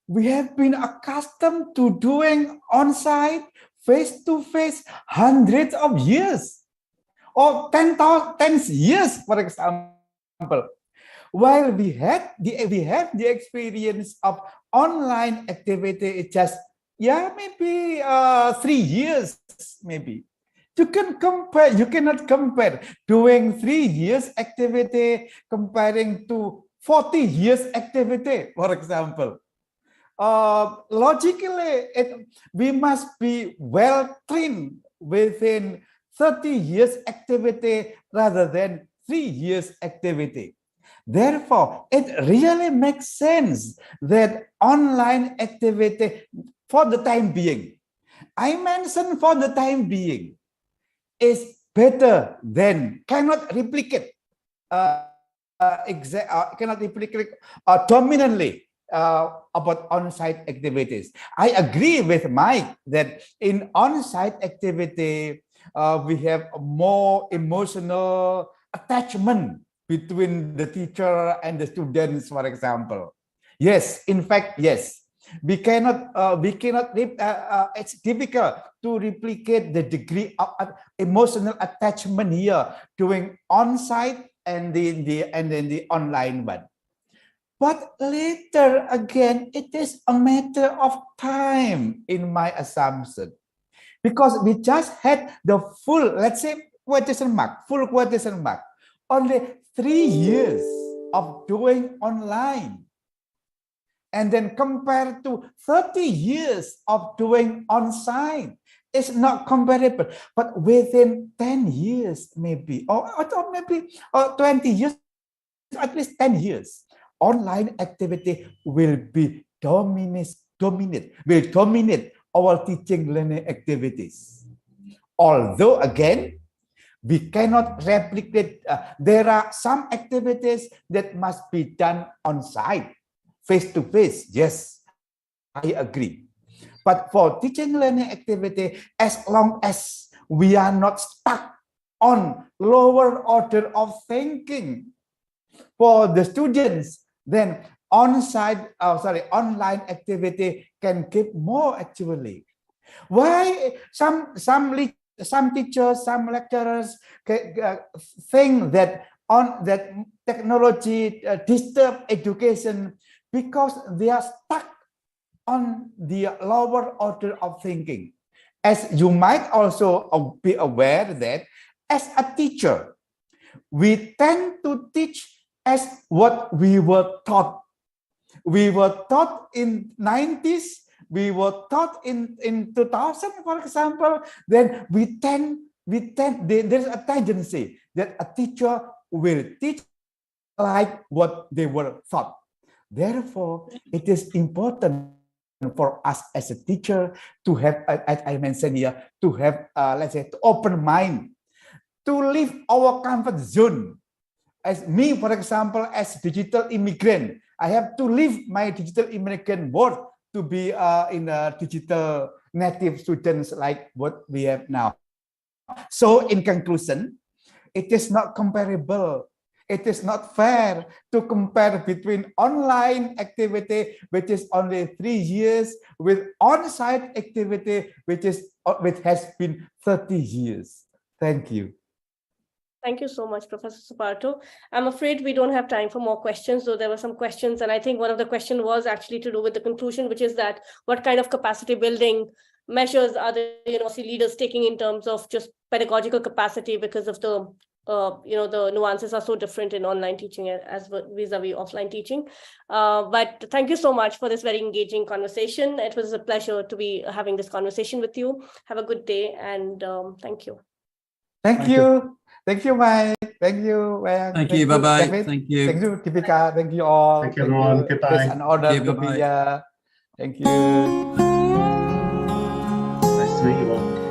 We have been accustomed to doing on-site, face-to-face, hundreds of years, or 10 years, for example. While we have the experience of online activity, it just maybe 3 years, maybe. You cannot compare doing 3 years activity comparing to 40 years activity, for example. Logically, we must be well trained within 30 years activity rather than 3 years activity. Therefore, it really makes sense that online activity for the time being, I mentioned for the time being, is better than, cannot replicate dominantly about on-site activities. I agree with Mike that in on-site activity, we have more emotional attachment between the teacher and the students, for example. Yes, in fact, yes. We cannot, it's difficult to replicate the degree of emotional attachment here doing on-site and then the online one. But later again, it is a matter of time in my assumption, because we just had the full, let's say, full quotation mark, only 3 years of doing online. And then compared to 30 years of doing on-site, It's not comparable, but within 10 years, maybe, or maybe 20 years, at least 10 years, online activity will be dominate our teaching learning activities. Although again, we cannot replicate. There are some activities that must be done on site, face to face. Yes, I agree. But for teaching learning activity, as long as we are not stuck on lower order of thinking for the students, then online activity can give more actually. Why some teachers, some lecturers think that technology disturb education because they are stuck on the lower order of thinking. As you might also be aware that as a teacher, we tend to teach as what we were taught. We were taught in 90s, we were taught in 2000, for example, then there's a tendency that a teacher will teach like what they were taught. Therefore, it is important for us as a teacher to have, as I mentioned here, to have, let's say, open mind, to leave our comfort zone. As me, for example, as digital immigrant, I have to leave my digital immigrant world to be in a digital native students like what we have now. So in conclusion, it is not comparable. It is not fair to compare between online activity, which is only 3 years, with on-site activity, which has been 30 years. Thank you. Thank you so much, Professor Suparto. I'm afraid we don't have time for more questions, though there were some questions. And I think one of the questions was actually to do with the conclusion, which is that what kind of capacity building measures are the university leaders taking in terms of just pedagogical capacity, because of the the nuances are so different in online teaching as vis-a-vis offline teaching. But thank you so much for this very engaging conversation. It was a pleasure to be having this conversation with you. Have a good day, and thank you. Thank you. Thank you, Mike. Thank you, Wang. Thank you. Bye-bye. David. Thank you. Thank you, Tipika. Thank you all. Thank you, everyone. Goodbye. It's an honor to be here. Thank you. Nice to meet you all.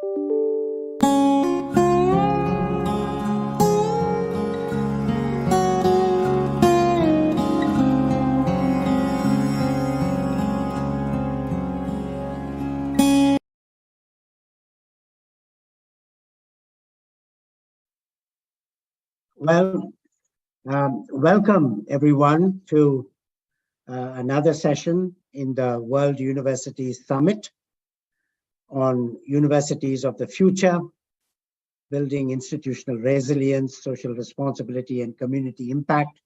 Well, welcome everyone to another session in the World University Summit on Universities of the Future, Building Institutional Resilience, Social Responsibility, and Community Impact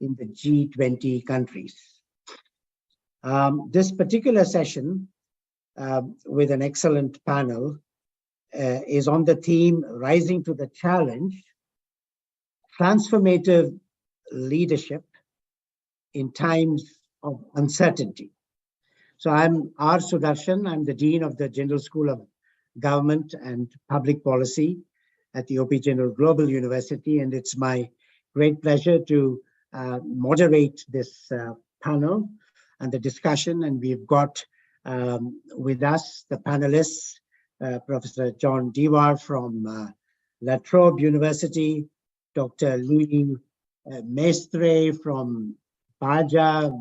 in the G20 countries. This particular session with an excellent panel is on the theme Rising to the Challenge, Transformative Leadership in Times of Uncertainty. So I'm R. Sudarshan. I'm the Dean of the Jindal School of Government and Public Policy at the OP Jindal Global University, and it's my great pleasure to moderate this panel and the discussion. And we've got with us the panelists, Professor John Dewar from La Trobe University, Dr. Louis Mestre from Bahia,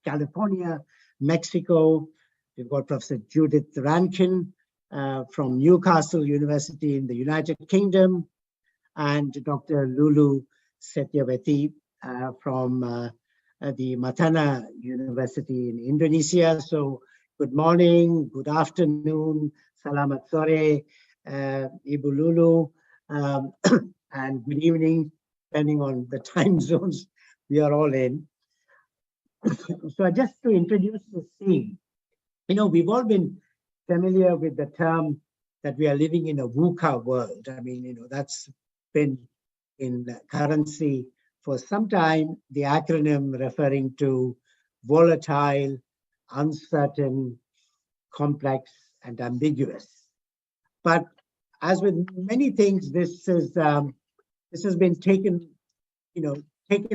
California, Mexico. We've got Professor Judith Rankin from Newcastle University in the United Kingdom, and Dr. Lulu Setyawati from the Matana University in Indonesia. So good morning, good afternoon, salamat sore, Ibu Lulu, and good evening, depending on the time zones we are all in. So just to introduce the scene, we've all been familiar with the term that we are living in a VUCA world. I mean, that's been in currency for some time, the acronym referring to volatile, uncertain, complex, and ambiguous. But as with many things, this has been taken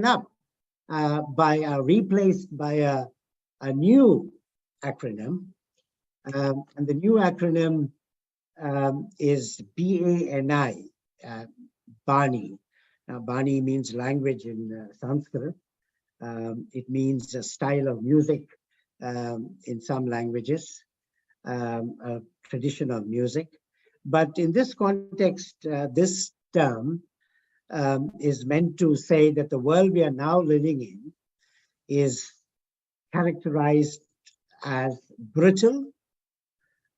up replaced by a new acronym, and the new acronym is BANI, Bani. Now, Bani means language in Sanskrit. It means a style of music in some languages, a tradition of music. But in this context, this term is meant to say that the world we are now living in is characterized as brittle,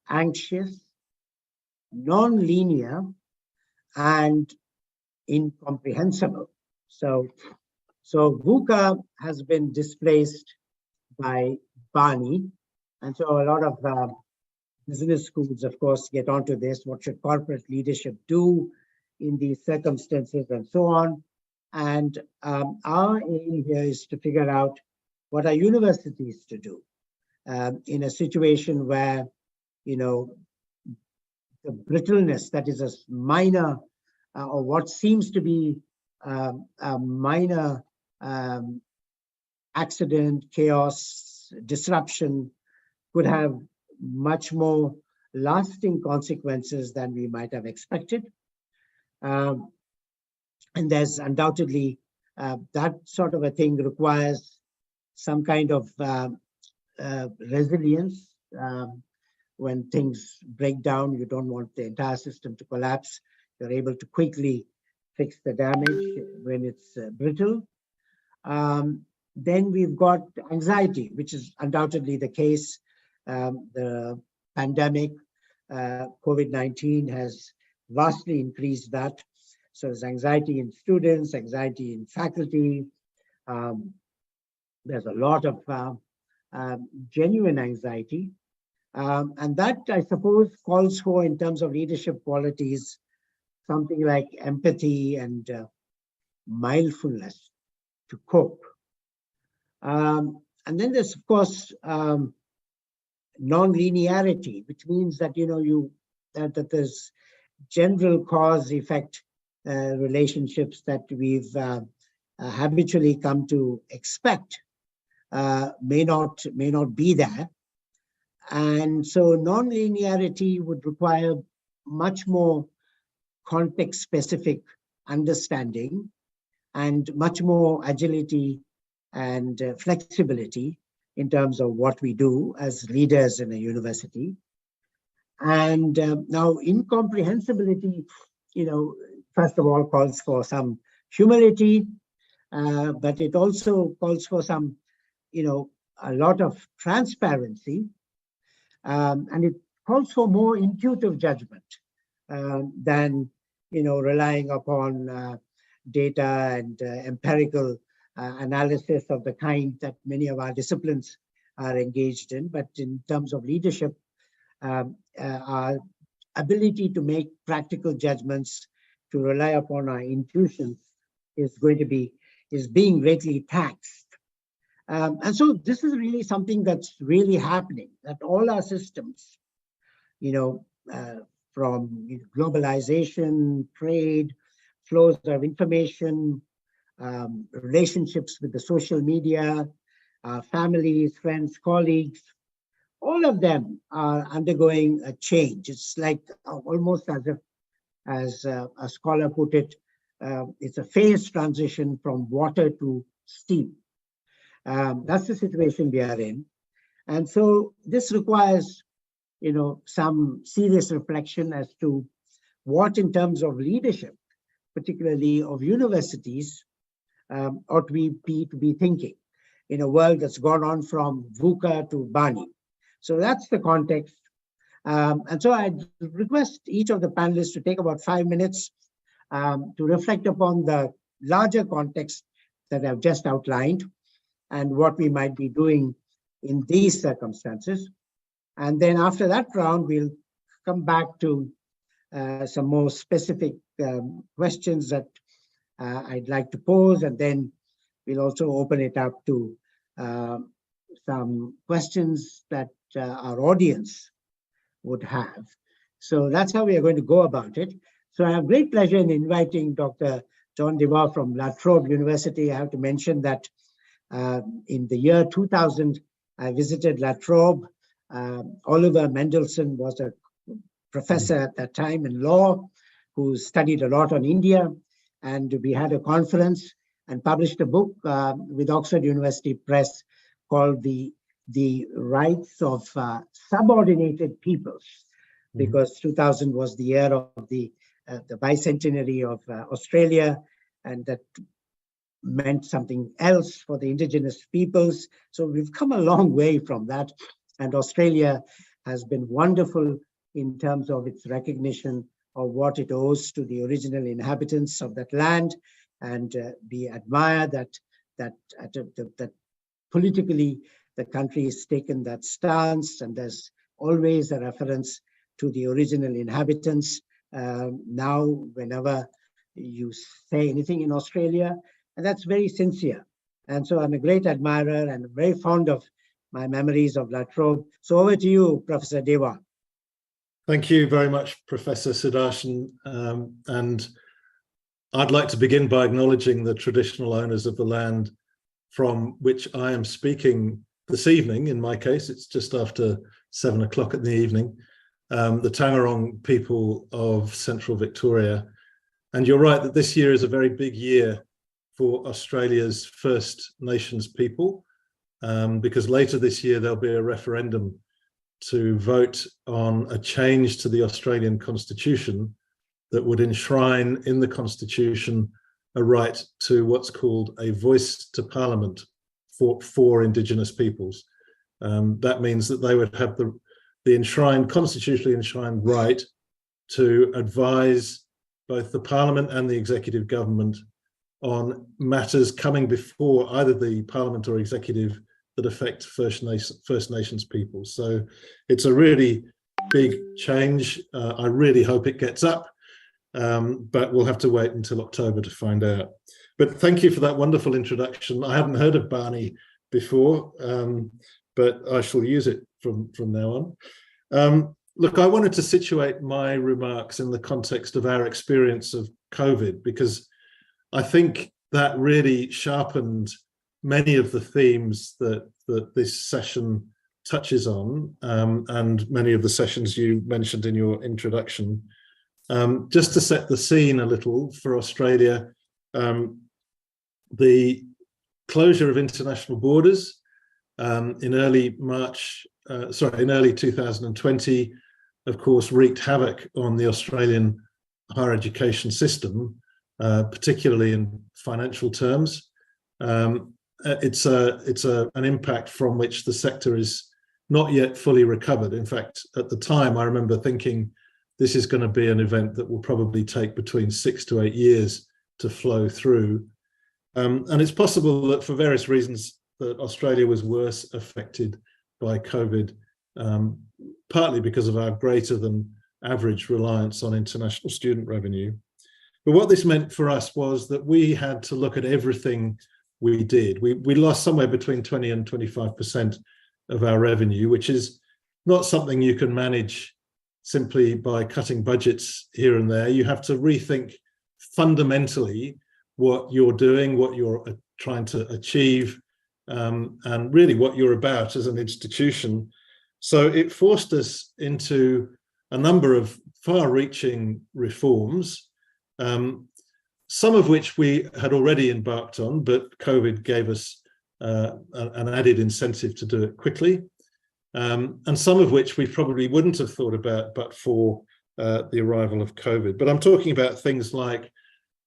anxious, non-linear, and incomprehensible. So VUCA has been displaced by Bani, and so a lot of business schools, of course, get onto this. What should corporate leadership do in these circumstances, and so on? And our aim here is to figure out what are universities to do in a situation where, the brittleness, that is a minor, or what seems to be a minor accident, chaos, disruption, could have much more lasting consequences than we might have expected. And there's undoubtedly that sort of a thing requires some kind of resilience. When things break down, you don't want the entire system to collapse. You're able to quickly fix the damage when it's brittle. Then we've got anxiety, which is undoubtedly the case. The pandemic, COVID-19 has vastly increased that. So there's anxiety in students, anxiety in faculty. There's a lot of genuine anxiety. And that, I suppose, calls for, in terms of leadership qualities, something like empathy and mindfulness to cope. And then there's, of course, non-linearity, which means that, that there's general cause-effect relationships that we've habitually come to expect may not be there. And so non-linearity would require much more context-specific understanding and much more agility and flexibility in terms of what we do as leaders in a university. And now incomprehensibility, first of all calls for some humility, but it also calls for some, a lot of transparency, and it calls for more intuitive judgment than, relying upon data and empirical analysis of the kind that many of our disciplines are engaged in. But in terms of leadership, our ability to make practical judgments, to rely upon our intuitions is being greatly taxed. And so this is really something that's really happening, that all our systems, from globalization, trade, flows of information, relationships with the social media, families, friends, colleagues, all of them are undergoing a change. It's like almost as a scholar put it, it's a phase transition from water to steam. That's the situation we are in. And so this requires, some serious reflection as to what, in terms of leadership, particularly of universities, ought we to be thinking in a world that's gone on from VUCA to Bani. So that's the context. And so I request each of the panelists to take about 5 minutes to reflect upon the larger context that I've just outlined and what we might be doing in these circumstances. And then after that round, we'll come back to some more specific questions that I'd like to pose, and then we'll also open it up to some questions that our audience would have. So that's how we are going to go about it. So I have great pleasure in inviting Dr. John Dewar from La Trobe University. I have to mention that in the year 2000, I visited La Trobe. Oliver Mendelsohn was a professor at that time in law who studied a lot on India. And we had a conference and published a book with Oxford University Press called The Rights of Subordinated Peoples, because 2000 was the year of the bicentenary of Australia, and that meant something else for the indigenous peoples. So we've come a long way from that, and Australia has been wonderful in terms of its recognition of what it owes to the original inhabitants of that land, and we admire that politically the country has taken that stance, and there's always a reference to the original inhabitants. Now, whenever you say anything in Australia, and that's very sincere. And so I'm a great admirer and very fond of my memories of La Trobe. So over to you, Professor Dewar. Thank you very much, Professor Sudarshan. And I'd like to begin by acknowledging the traditional owners of the land from which I am speaking this evening. In my case, it's just after 7 o'clock in the evening, the Taungurung people of Central Victoria. And you're right that this year is a very big year for Australia's First Nations people, because later this year there'll be a referendum to vote on a change to the Australian Constitution that would enshrine in the Constitution a right to what's called a voice to Parliament for Indigenous peoples. That means that they would have the constitutionally enshrined right to advise both the Parliament and the executive government on matters coming before either the Parliament or executive that affect First Nations people. So it's a really big change. I really hope it gets up, but we'll have to wait until October to find out. But thank you for that wonderful introduction. I hadn't heard of Barney before, but I shall use it from now on. Look, I wanted to situate my remarks in the context of our experience of COVID, because I think that really sharpened many of the themes that this session touches on, and many of the sessions you mentioned in your introduction. Just to set the scene a little for Australia, the closure of international borders in early 2020, of course, wreaked havoc on the Australian higher education system, particularly in financial terms. It's an impact from which the sector is not yet fully recovered. In fact, at the time, I remember thinking this is going to be an event that will probably take between 6 to 8 years to flow through. And it's possible that for various reasons that Australia was worse affected by COVID, partly because of our greater than average reliance on international student revenue. But what this meant for us was that we had to look at everything we did. We lost somewhere between 20 and 25% of our revenue, which is not something you can manage simply by cutting budgets here and there. You have to rethink fundamentally what you're doing, what you're trying to achieve, and really what you're about as an institution. So it forced us into a number of far-reaching reforms, some of which we had already embarked on, but COVID gave us an added incentive to do it quickly, and some of which we probably wouldn't have thought about but for the arrival of COVID. But I'm talking about things like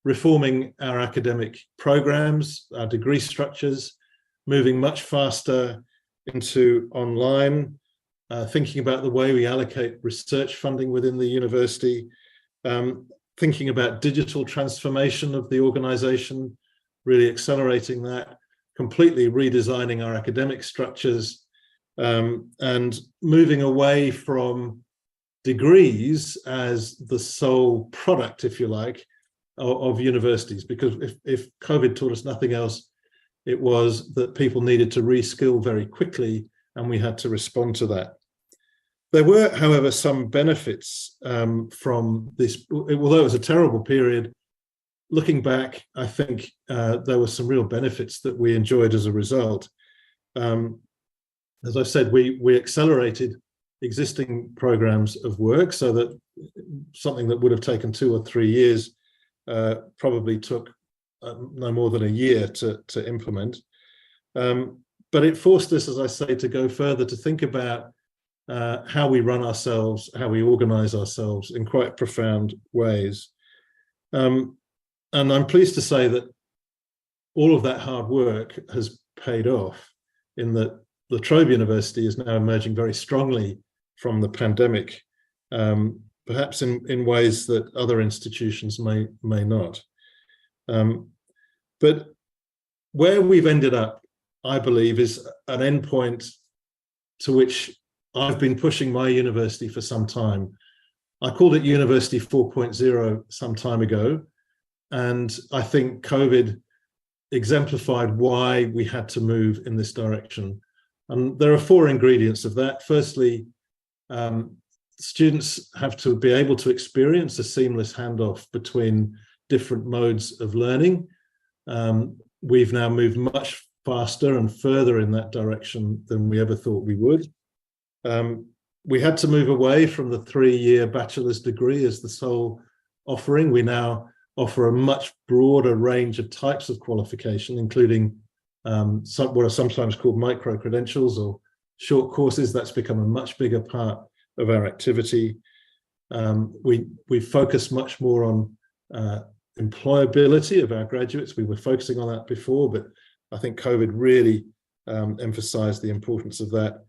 reforming our academic programs, our degree structures, moving much faster into online, thinking about the way we allocate research funding within the university, thinking about digital transformation of the organization, really accelerating that, completely redesigning our academic structures, and moving away from degrees as the sole product, if you like, of universities. Because if COVID taught us nothing else, it was that people needed to reskill very quickly, and we had to respond to that. There were, however, some benefits from this. Although it was a terrible period, looking back, I think there were some real benefits that we enjoyed as a result. As I said, we accelerated existing programs of work so that something that would have taken 2 or 3 years probably took no more than a year to implement. But it forced us, as I say, to go further, to think about how we run ourselves, how we organize ourselves in quite profound ways. And I'm pleased to say that all of that hard work has paid off, in that La Trobe University is now emerging very strongly from the pandemic, perhaps in ways that other institutions may not. But where we've ended up, I believe, is an endpoint to which I've been pushing my university for some time. I called it University 4.0 some time ago, and I think COVID exemplified why we had to move in this direction. And there are 4 ingredients of that. Firstly, students have to be able to experience a seamless handoff between different modes of learning. We've now moved much faster and further in that direction than we ever thought we would. We had to move away from the 3-year bachelor's degree as the sole offering. We now offer a much broader range of types of qualification, including what are sometimes called micro-credentials or short courses. That's become a much bigger part of our activity. We focus much more on employability of our graduates. We were focusing on that before, but I think COVID really emphasized the importance of that.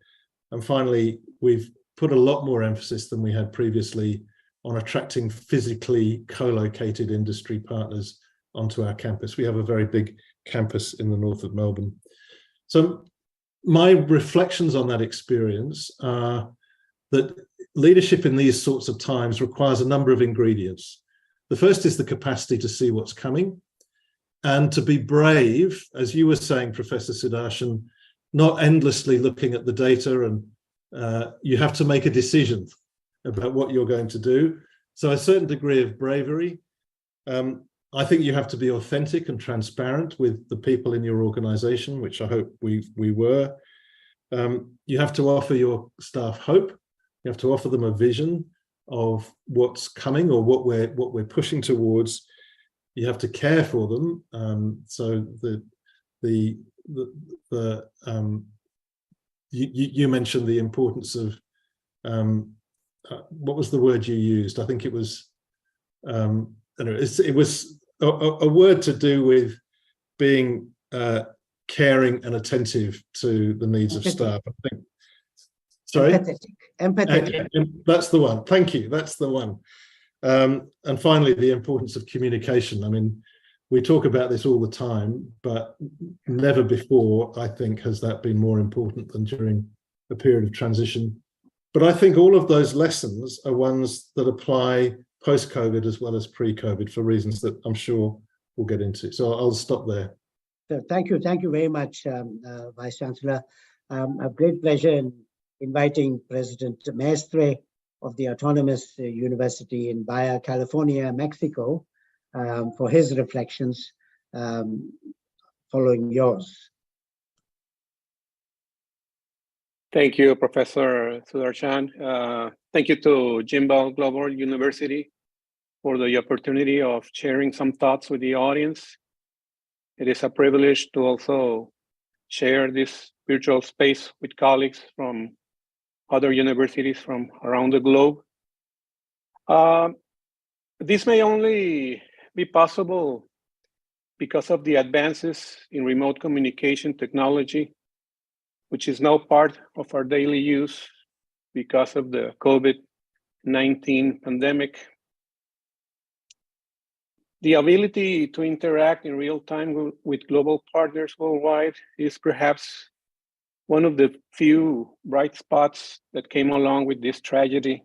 And finally, we've put a lot more emphasis than we had previously on attracting physically co-located industry partners onto our campus. We have a very big campus in the north of Melbourne. So my reflections on that experience are that leadership in these sorts of times requires a number of ingredients. The first is the capacity to see what's coming and to be brave, as you were saying, Professor Sudarshan, not endlessly looking at the data, and you have to make a decision about what you're going to do. So a certain degree of bravery. I think you have to be authentic and transparent with the people in your organization, which I hope we were. You have to offer your staff hope. You have to offer them a vision of what's coming or what we're pushing towards. You have to care for them. So you mentioned the importance of what was the word you used? I think it was it was a word to do with being caring and attentive to the needs of staff. I think. Sorry. Empathetic. That's the one. Thank you. That's the one. And finally, the importance of communication. I mean, we talk about this all the time, but never before, I think, has that been more important than during a period of transition. But I think all of those lessons are ones that apply post-COVID as well as pre-COVID for reasons that I'm sure we'll get into. So I'll stop there. So thank you very much, Vice Chancellor. A great pleasure in inviting President Mestre of the Autonomous University in Baja California, Mexico, for his reflections following yours. Thank you, Professor Sudarshan. Thank you to Jindal Global University for the opportunity of sharing some thoughts with the audience. It is a privilege to also share this virtual space with colleagues from other universities from around the globe. This may only be possible because of the advances in remote communication technology, which is now part of our daily use because of the COVID-19 pandemic. The ability to interact in real time with global partners worldwide is perhaps one of the few bright spots that came along with this tragedy.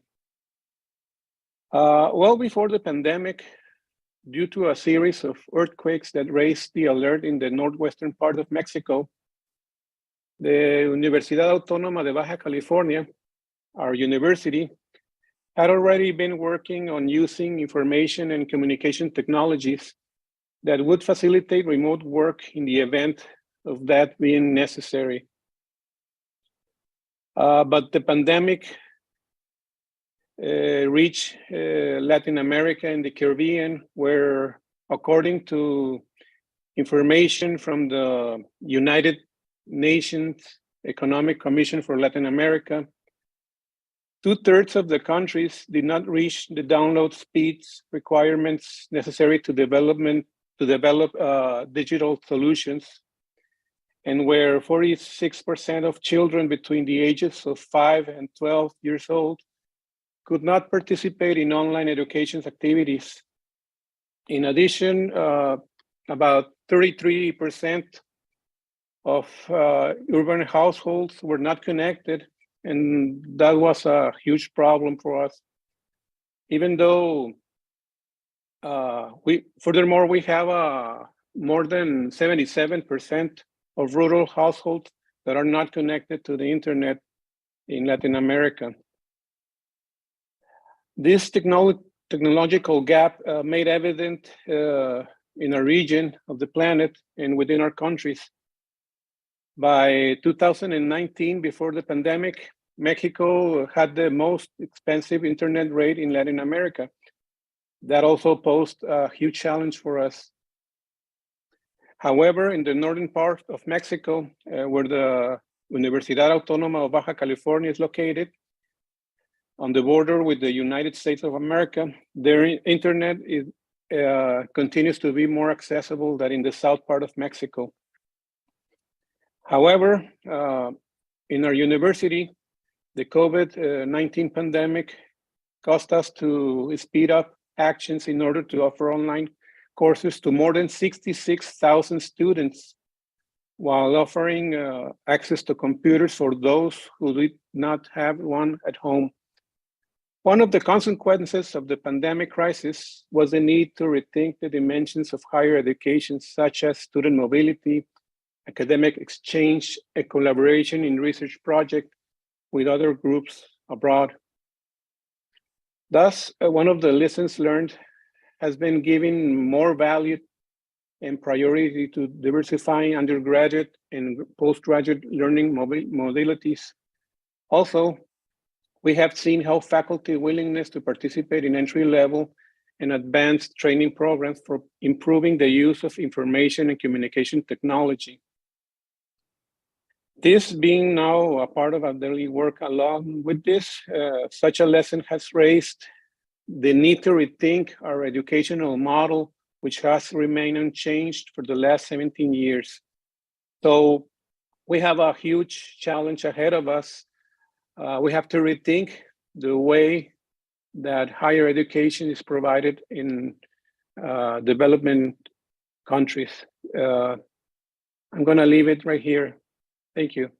Well before the pandemic, due to a series of earthquakes that raised the alert in the northwestern part of Mexico, the Universidad Autónoma de Baja California, our university, had already been working on using information and communication technologies that would facilitate remote work in the event of that being necessary. But the pandemic reached Latin America and the Caribbean, where, according to information from the United Nations Economic Commission for Latin America, 2/3 of the countries did not reach the download speeds requirements necessary to develop digital solutions, and where 46% of children between the ages of 5 and 12 years old could not participate in online education activities. In addition, about 33% of urban households were not connected, and that was a huge problem for us. Even though furthermore, we have more than 77% of rural households that are not connected to the internet in Latin America. This technological gap made evident in a region of the planet and within our countries. By 2019, before the pandemic, Mexico had the most expensive internet rate in Latin America. That also posed a huge challenge for us. However, in the northern part of Mexico, where the Universidad Autónoma of Baja California is located, on the border with the United States of America, their internet continues to be more accessible than in the south part of Mexico. However, in our university, the COVID-19 pandemic caused us to speed up actions in order to offer online courses to more than 66,000 students, while offering access to computers for those who did not have one at home. One of the consequences of the pandemic crisis was the need to rethink the dimensions of higher education, such as student mobility, academic exchange, and collaboration in research projects with other groups abroad. Thus, one of the lessons learned has been giving more value and priority to diversifying undergraduate and postgraduate learning modalities. Also, we have seen how faculty willingness to participate in entry-level and advanced training programs for improving the use of information and communication technology. This being now a part of our daily work, along with this, such a lesson has raised the need to rethink our educational model, which has remained unchanged for the last 17 years. So we have a huge challenge ahead of us. We have to rethink the way that higher education is provided in development countries. I'm going to leave it right here. Thank you.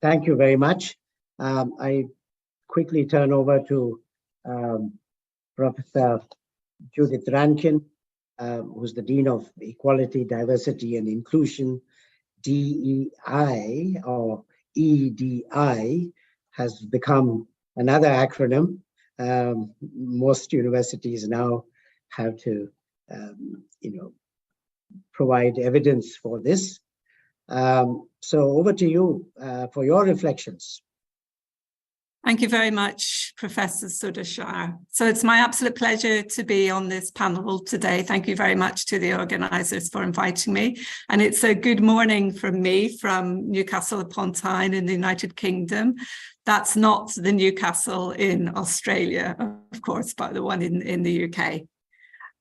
Thank you very much. I quickly turn over to Professor Judith Rankin, who's the Dean of Equality, Diversity and Inclusion. DEI or EDI has become another acronym. Most universities now have to, provide evidence for this. So over to you for your reflections. Thank you very much, Professor Sudhashar. So it's my absolute pleasure to be on this panel today. Thank you very much to the organisers for inviting me. And it's a good morning from me from Newcastle upon Tyne in the United Kingdom. That's not the Newcastle in Australia, of course, but the one in the UK.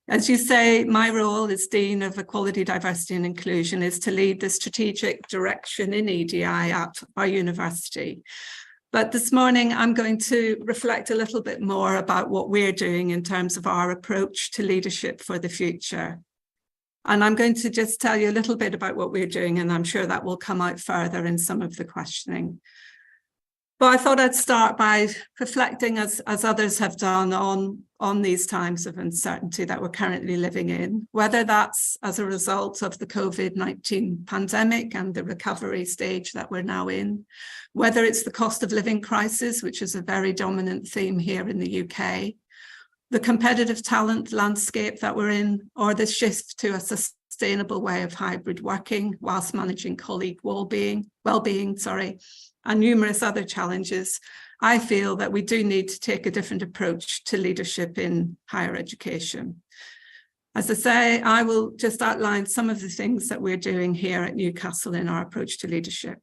As you say, my role as Dean of Equality, Diversity and Inclusion is to lead the strategic direction in EDI at our university. But this morning, I'm going to reflect a little bit more about what we're doing in terms of our approach to leadership for the future. And I'm going to just tell you a little bit about what we're doing, and I'm sure that will come out further in some of the questioning. But I thought I'd start by reflecting, as others have done, on these times of uncertainty that we're currently living in, whether that's as a result of the COVID-19 pandemic and the recovery stage that we're now in, whether it's the cost of living crisis, which is a very dominant theme here in the UK, the competitive talent landscape that we're in, or the shift to a sustainable way of hybrid working whilst managing colleague well-being, and numerous other challenges. I feel that we do need to take a different approach to leadership in higher education. As I say, I will just outline some of the things that we're doing here at Newcastle in our approach to leadership.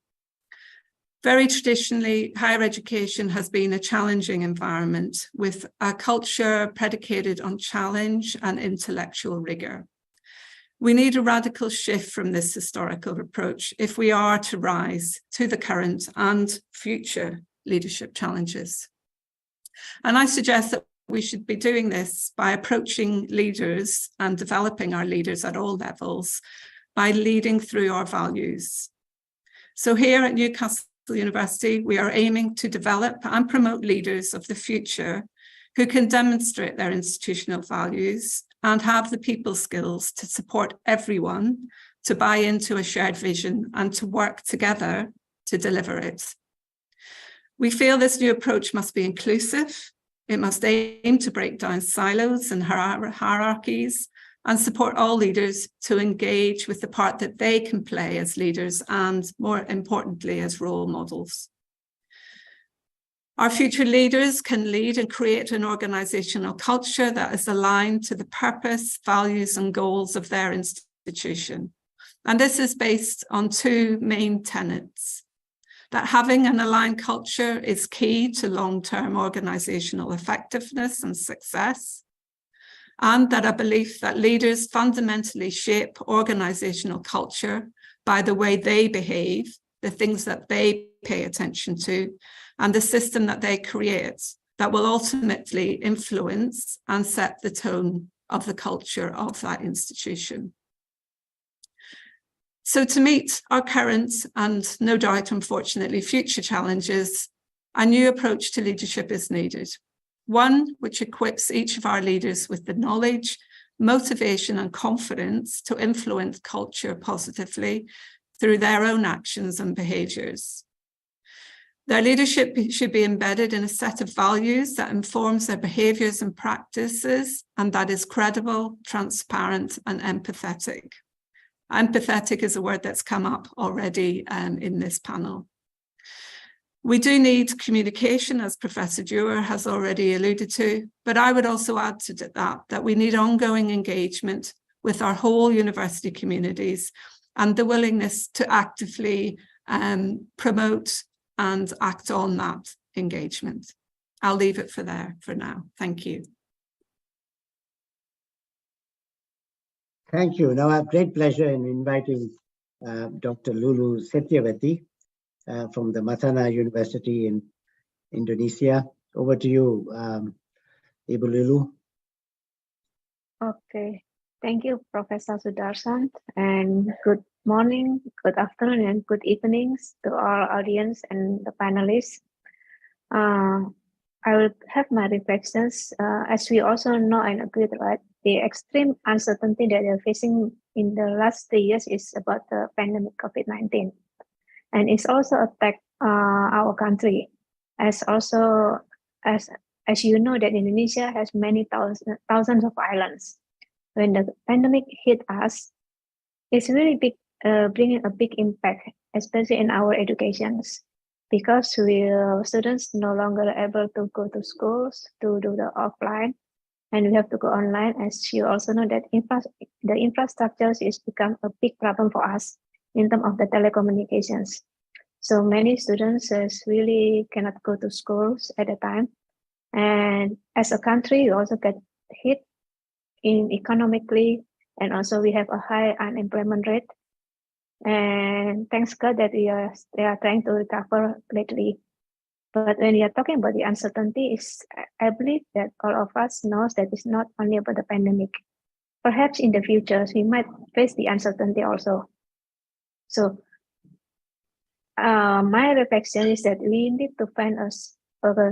Very traditionally, higher education has been a challenging environment with a culture predicated on challenge and intellectual rigor. We need a radical shift from this historical approach if we are to rise to the current and future leadership challenges. And I suggest that we should be doing this by approaching leaders and developing our leaders at all levels by leading through our values. So here at Newcastle University, we are aiming to develop and promote leaders of the future who can demonstrate their institutional values and have the people skills to support everyone to buy into a shared vision and to work together to deliver it. We feel this new approach must be inclusive. It must aim to break down silos and hierarchies and support all leaders to engage with the part that they can play as leaders and, more importantly, as role models. Our future leaders can lead and create an organizational culture that is aligned to the purpose, values, and goals of their institution. And this is based on two main tenets: that having an aligned culture is key to long-term organizational effectiveness and success, and that a belief that leaders fundamentally shape organizational culture by the way they behave, the things that they pay attention to, and the system that they create that will ultimately influence and set the tone of the culture of that institution. So to meet our current and no doubt, unfortunately, future challenges, a new approach to leadership is needed. One which equips each of our leaders with the knowledge, motivation, and confidence to influence culture positively through their own actions and behaviours. Their leadership should be embedded in a set of values that informs their behaviours and practices, and that is credible, transparent, and empathetic. Empathetic is a word that's come up already in this panel. We do need communication, as Professor Dewar has already alluded to, but I would also add to that we need ongoing engagement with our whole university communities and the willingness to actively promote and act on that engagement. I'll leave it there for now. Thank you. Thank you. Now I have great pleasure in inviting Dr. Lulu Setyavati from the Mathana University in Indonesia. Over to you, Ibu Lulu. Okay. Thank you, Professor Sudarshan, and good morning, good afternoon, and good evenings to our audience and the panelists. I will have my reflections. As we also know and agree, right, the extreme uncertainty that we are facing in the last 3 years is about the pandemic COVID-19. And it's also affect our country, as you know that Indonesia has many thousands of islands. When the pandemic hit us, it's really big, bringing a big impact, especially in our educations, because students no longer able to go to schools to do the offline, and we have to go online. As you also know that the infrastructures is become a big problem for us in terms of the telecommunications. So many students really cannot go to schools at a time. And as a country, we also get hit in economically, and also we have a high unemployment rate. And thanks God that they are trying to recover lately. But when we are talking about the uncertainty, I believe that all of us knows that it's not only about the pandemic. Perhaps in the future, we might face the uncertainty also. So my reflection is that we need to find a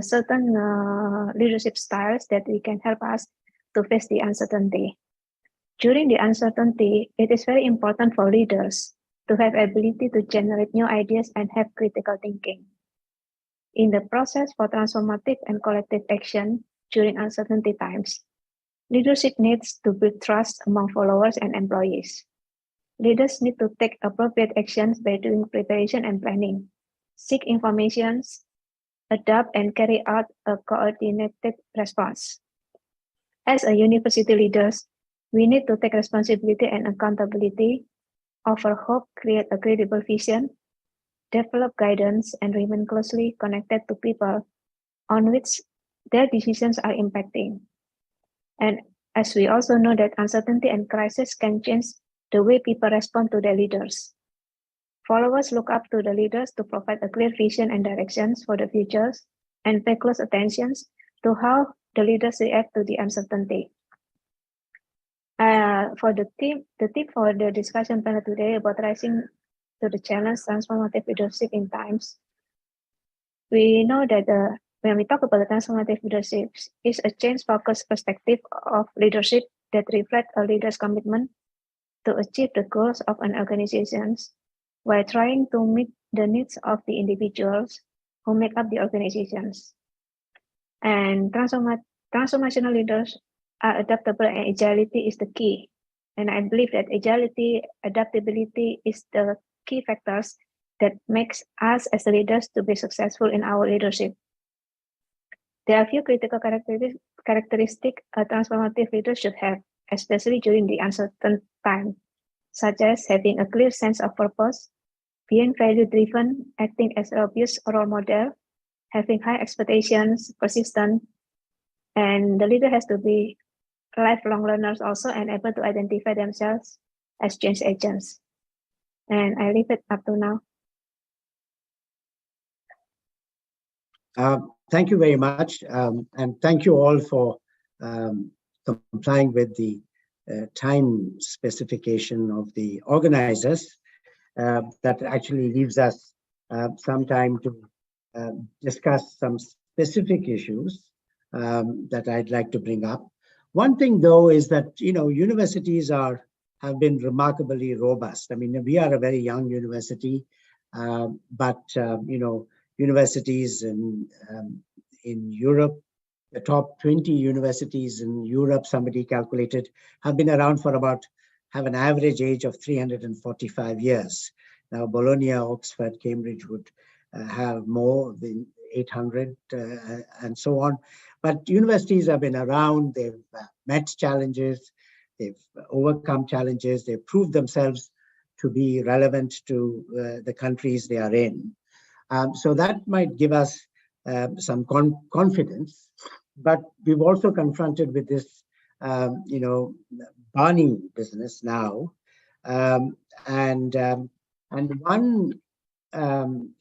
certain leadership styles that we can help us to face the uncertainty. During the uncertainty, it is very important for leaders to have ability to generate new ideas and have critical thinking. In the process for transformative and collective action during uncertainty times, leadership needs to build trust among followers and employees. Leaders need to take appropriate actions by doing preparation and planning, seek information, adapt and carry out a coordinated response. As a university leaders, we need to take responsibility and accountability, offer hope, create a credible vision, develop guidance, and remain closely connected to people on which their decisions are impacting. And as we also know that uncertainty and crisis can change the way people respond to their leaders. Followers look up to the leaders to provide a clear vision and directions for the futures and pay close attention to how the leaders react to the uncertainty. For the theme for the discussion panel today about rising to the challenge transformative leadership in times, we know that when we talk about the transformative leadership, it's a change-focused perspective of leadership that reflects a leader's commitment to achieve the goals of an organization while trying to meet the needs of the individuals who make up the organizations. And transformational leaders are adaptable, and agility is the key. And I believe that agility, adaptability is the key factors that makes us as leaders to be successful in our leadership. There are a few critical characteristics a transformative leader should have, especially during the uncertain time, such as having a clear sense of purpose, being value-driven, acting as an obvious role model, having high expectations, persistent, and the leader has to be lifelong learners also and able to identify themselves as change agents. And I leave it up to now. Thank you very much. And thank you all for complying with the time specification of the organizers. That actually leaves us some time to discuss some specific issues that I'd like to bring up. One thing, though, is that universities have been remarkably robust. I mean, we are a very young university, but universities in Europe. The top 20 universities in Europe, somebody calculated, have been around for have an average age of 345 years. Now, Bologna, Oxford, Cambridge would have more than 800 and so on. But universities have been around, they've met challenges, they've overcome challenges, they've proved themselves to be relevant to the countries they are in. So that might give us some confidence, but we've also confronted with this, Barney business now. And one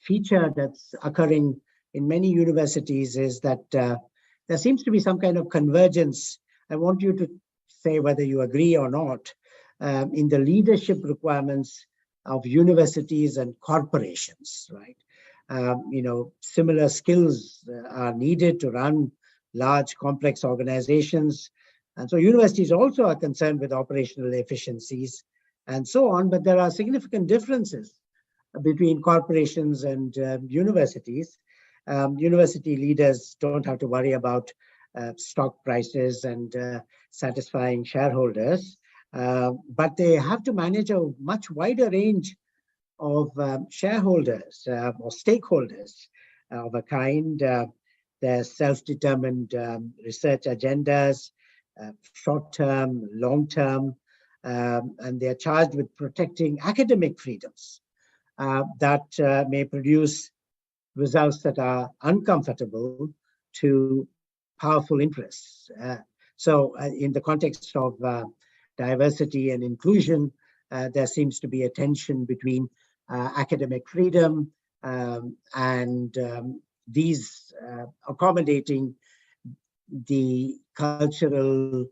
feature that's occurring in many universities is that there seems to be some kind of convergence. I want you to say whether you agree or not in the leadership requirements of universities and corporations, right? Similar skills are needed to run large, complex organizations. And so universities also are concerned with operational efficiencies and so on, but there are significant differences between corporations and universities. University leaders don't have to worry about stock prices and satisfying shareholders, but they have to manage a much wider range of shareholders or stakeholders of a kind. There's self-determined research agendas, short-term, long-term, and they're charged with protecting academic freedoms that may produce results that are uncomfortable to powerful interests. So in the context of diversity and inclusion, there seems to be a tension between academic freedom and these accommodating the cultural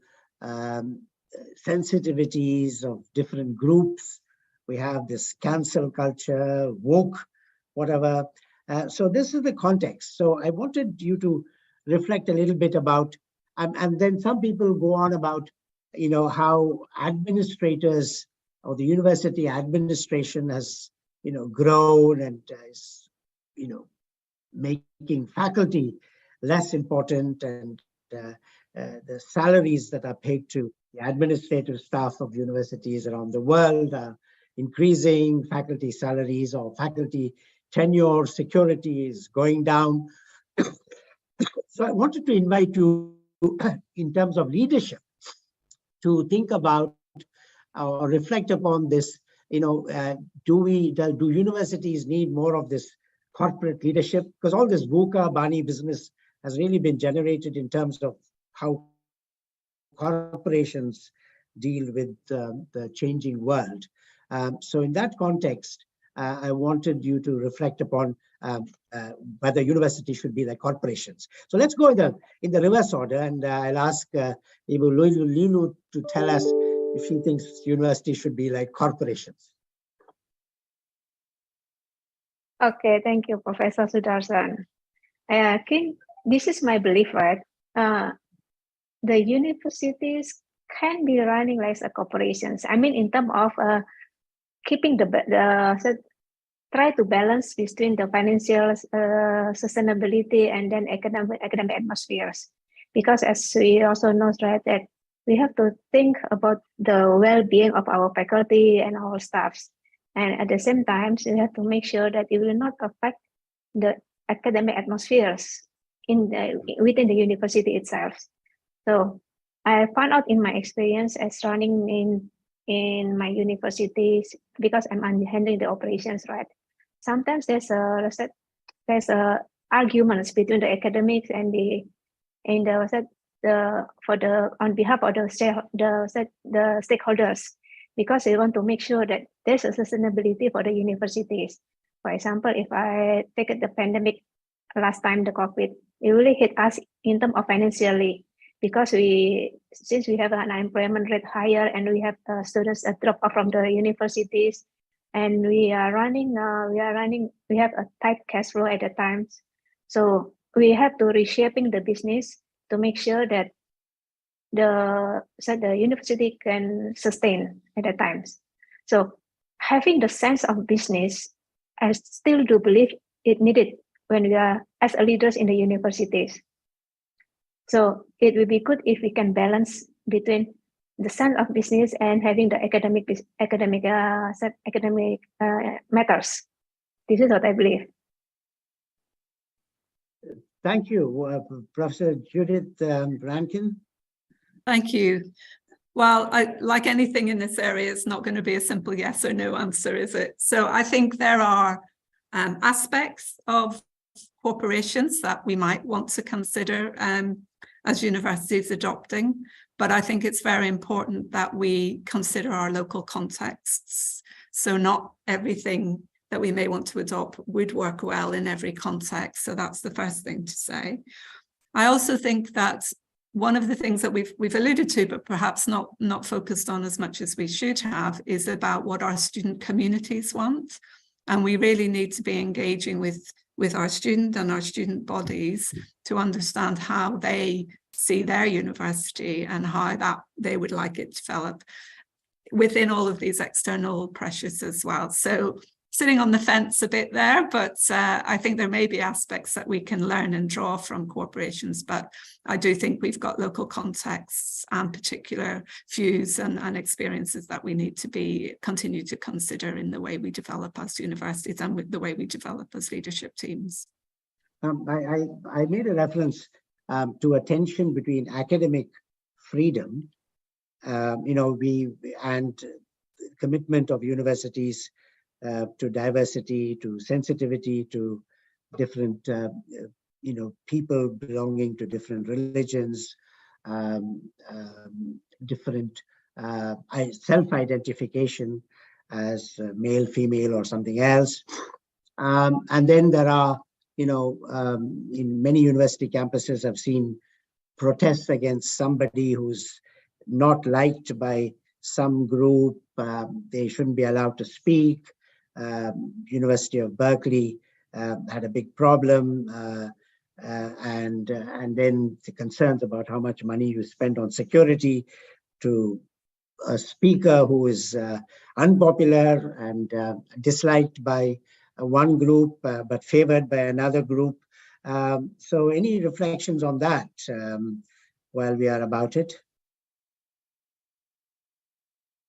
sensitivities of different groups. We have this cancel culture, woke, whatever. So this is the context. So I wanted you to reflect a little bit about, and then some people go on about, how administrators or the university administration has, grown and is, making faculty less important, and the salaries that are paid to the administrative staff of universities around the world are increasing, faculty salaries or faculty tenure security is going down. So I wanted to invite you, in terms of leadership, to think about or reflect upon this. Do universities need more of this corporate leadership? Because all this VUCA, Barney business has really been generated in terms of how corporations deal with the changing world. So in that context, I wanted you to reflect upon whether universities should be like corporations. So let's go in the reverse order, and I'll ask Ibu Lulu to tell us if she thinks universities should be like corporations. Okay, thank you, Professor Sudarshan. This is my belief, right? The universities can be running like a corporations. I mean, in terms of keeping try to balance between the financial sustainability and then academic atmospheres. Because as we also know, right, that we have to think about the well-being of our faculty and our staffs. And at the same time, we have to make sure that it will not affect the academic atmospheres within the university itself. So I found out in my experience as running in my universities, because I'm handling the operations, right? Sometimes there's a arguments between the academics and on behalf of the stakeholders, because we want to make sure that there's a sustainability for the universities. For example, if I take the pandemic last time, the COVID, it really hit us in terms of financially, because since we have an unemployment rate higher and we have students drop off from the universities, and we have a tight cash flow at the times. So we have to reshaping the business to make sure that the university can sustain at the times. So having the sense of business, I still do believe it needed when we are as leaders in the universities. So it will be good if we can balance between the sense of business and having the academic matters. This is what I believe. Thank you, Professor Judith Rankin. Thank you. Well, like anything in this area, it's not going to be a simple yes or no answer, is it? So I think there are aspects of corporations that we might want to consider as universities adopting, but I think it's very important that we consider our local contexts. So not everything that we may want to adopt would work well in every context. So that's the first thing to say. I also think that one of the things that we've alluded to, but perhaps not focused on as much as we should have, is about what our student communities want. And we really need to be engaging with our student and our student bodies to understand how they see their university and how that they would like it to develop within all of these external pressures as well. So sitting on the fence a bit there, but I think there may be aspects that we can learn and draw from corporations, but I do think we've got local contexts and particular views and experiences that we need to continue to consider in the way we develop as universities and with the way we develop as leadership teams. I made a reference to a tension between academic freedom, and commitment of universities to diversity, to sensitivity, to different, people belonging to different religions, different self-identification as male, female, or something else. And then there are, in many university campuses, I've seen protests against somebody who's not liked by some group. They shouldn't be allowed to speak. University of Berkeley had a big problem, and then the concerns about how much money you spend on security to a speaker who is unpopular and disliked by one group but favored by another group. So any reflections on that while we are about it?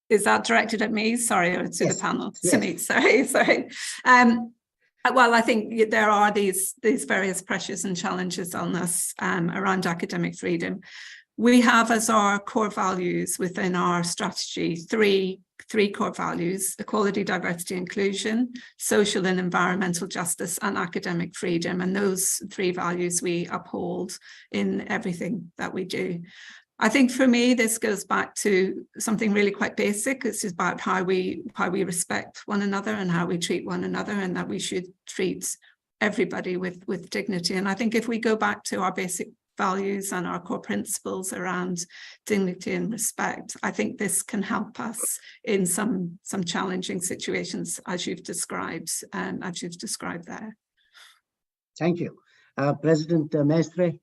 Is that directed at me? Sorry, or to Yes. the panel? Yes. To me, sorry. Well, I think there are these various pressures and challenges on us around academic freedom. We have as our core values within our strategy three core values: equality, diversity, inclusion, social and environmental justice, and academic freedom. And those three values we uphold in everything that we do. I think for me, this goes back to something really quite basic. It's about how we respect one another and how we treat one another, and that we should treat everybody with dignity. And I think if we go back to our basic values and our core principles around dignity and respect, I think this can help us in some challenging situations, as you've described there. Thank you. President Mestre?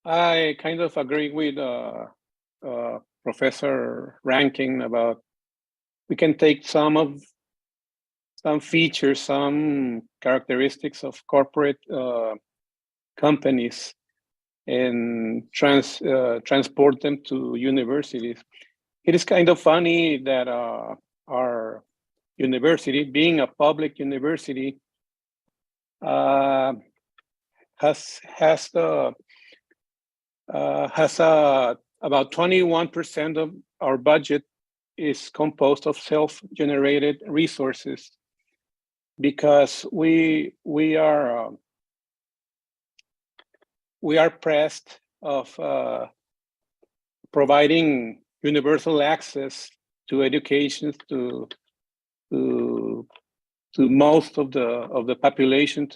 I kind of agree with Professor Rankin about we can take some features, some characteristics of corporate companies and transport them to universities. It is kind of funny that our university, being a public university, has about 21% of our budget is composed of self-generated resources, because we are pressed of providing universal access to education to most of the population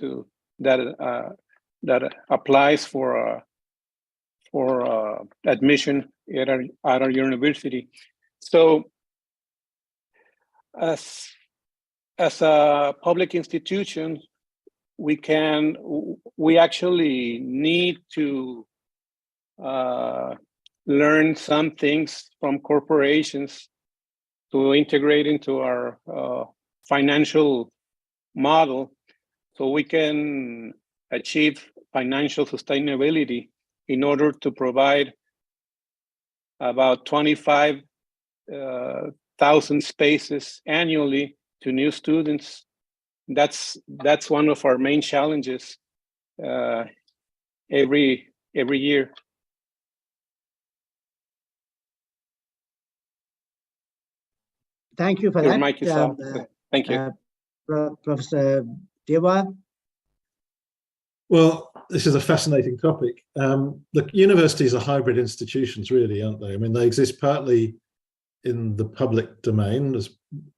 that applies for admission at our university. So as a public institution, we actually need to learn some things from corporations to integrate into our financial model so we can achieve financial sustainability in order to provide about 25,000 spaces annually to new students. That's one of our main challenges every year. Thank you for Your that. mic is off. Thank you. Professor Deva. Well, this is a fascinating topic. Look, universities are hybrid institutions, really, aren't they? I mean, they exist partly in the public domain, as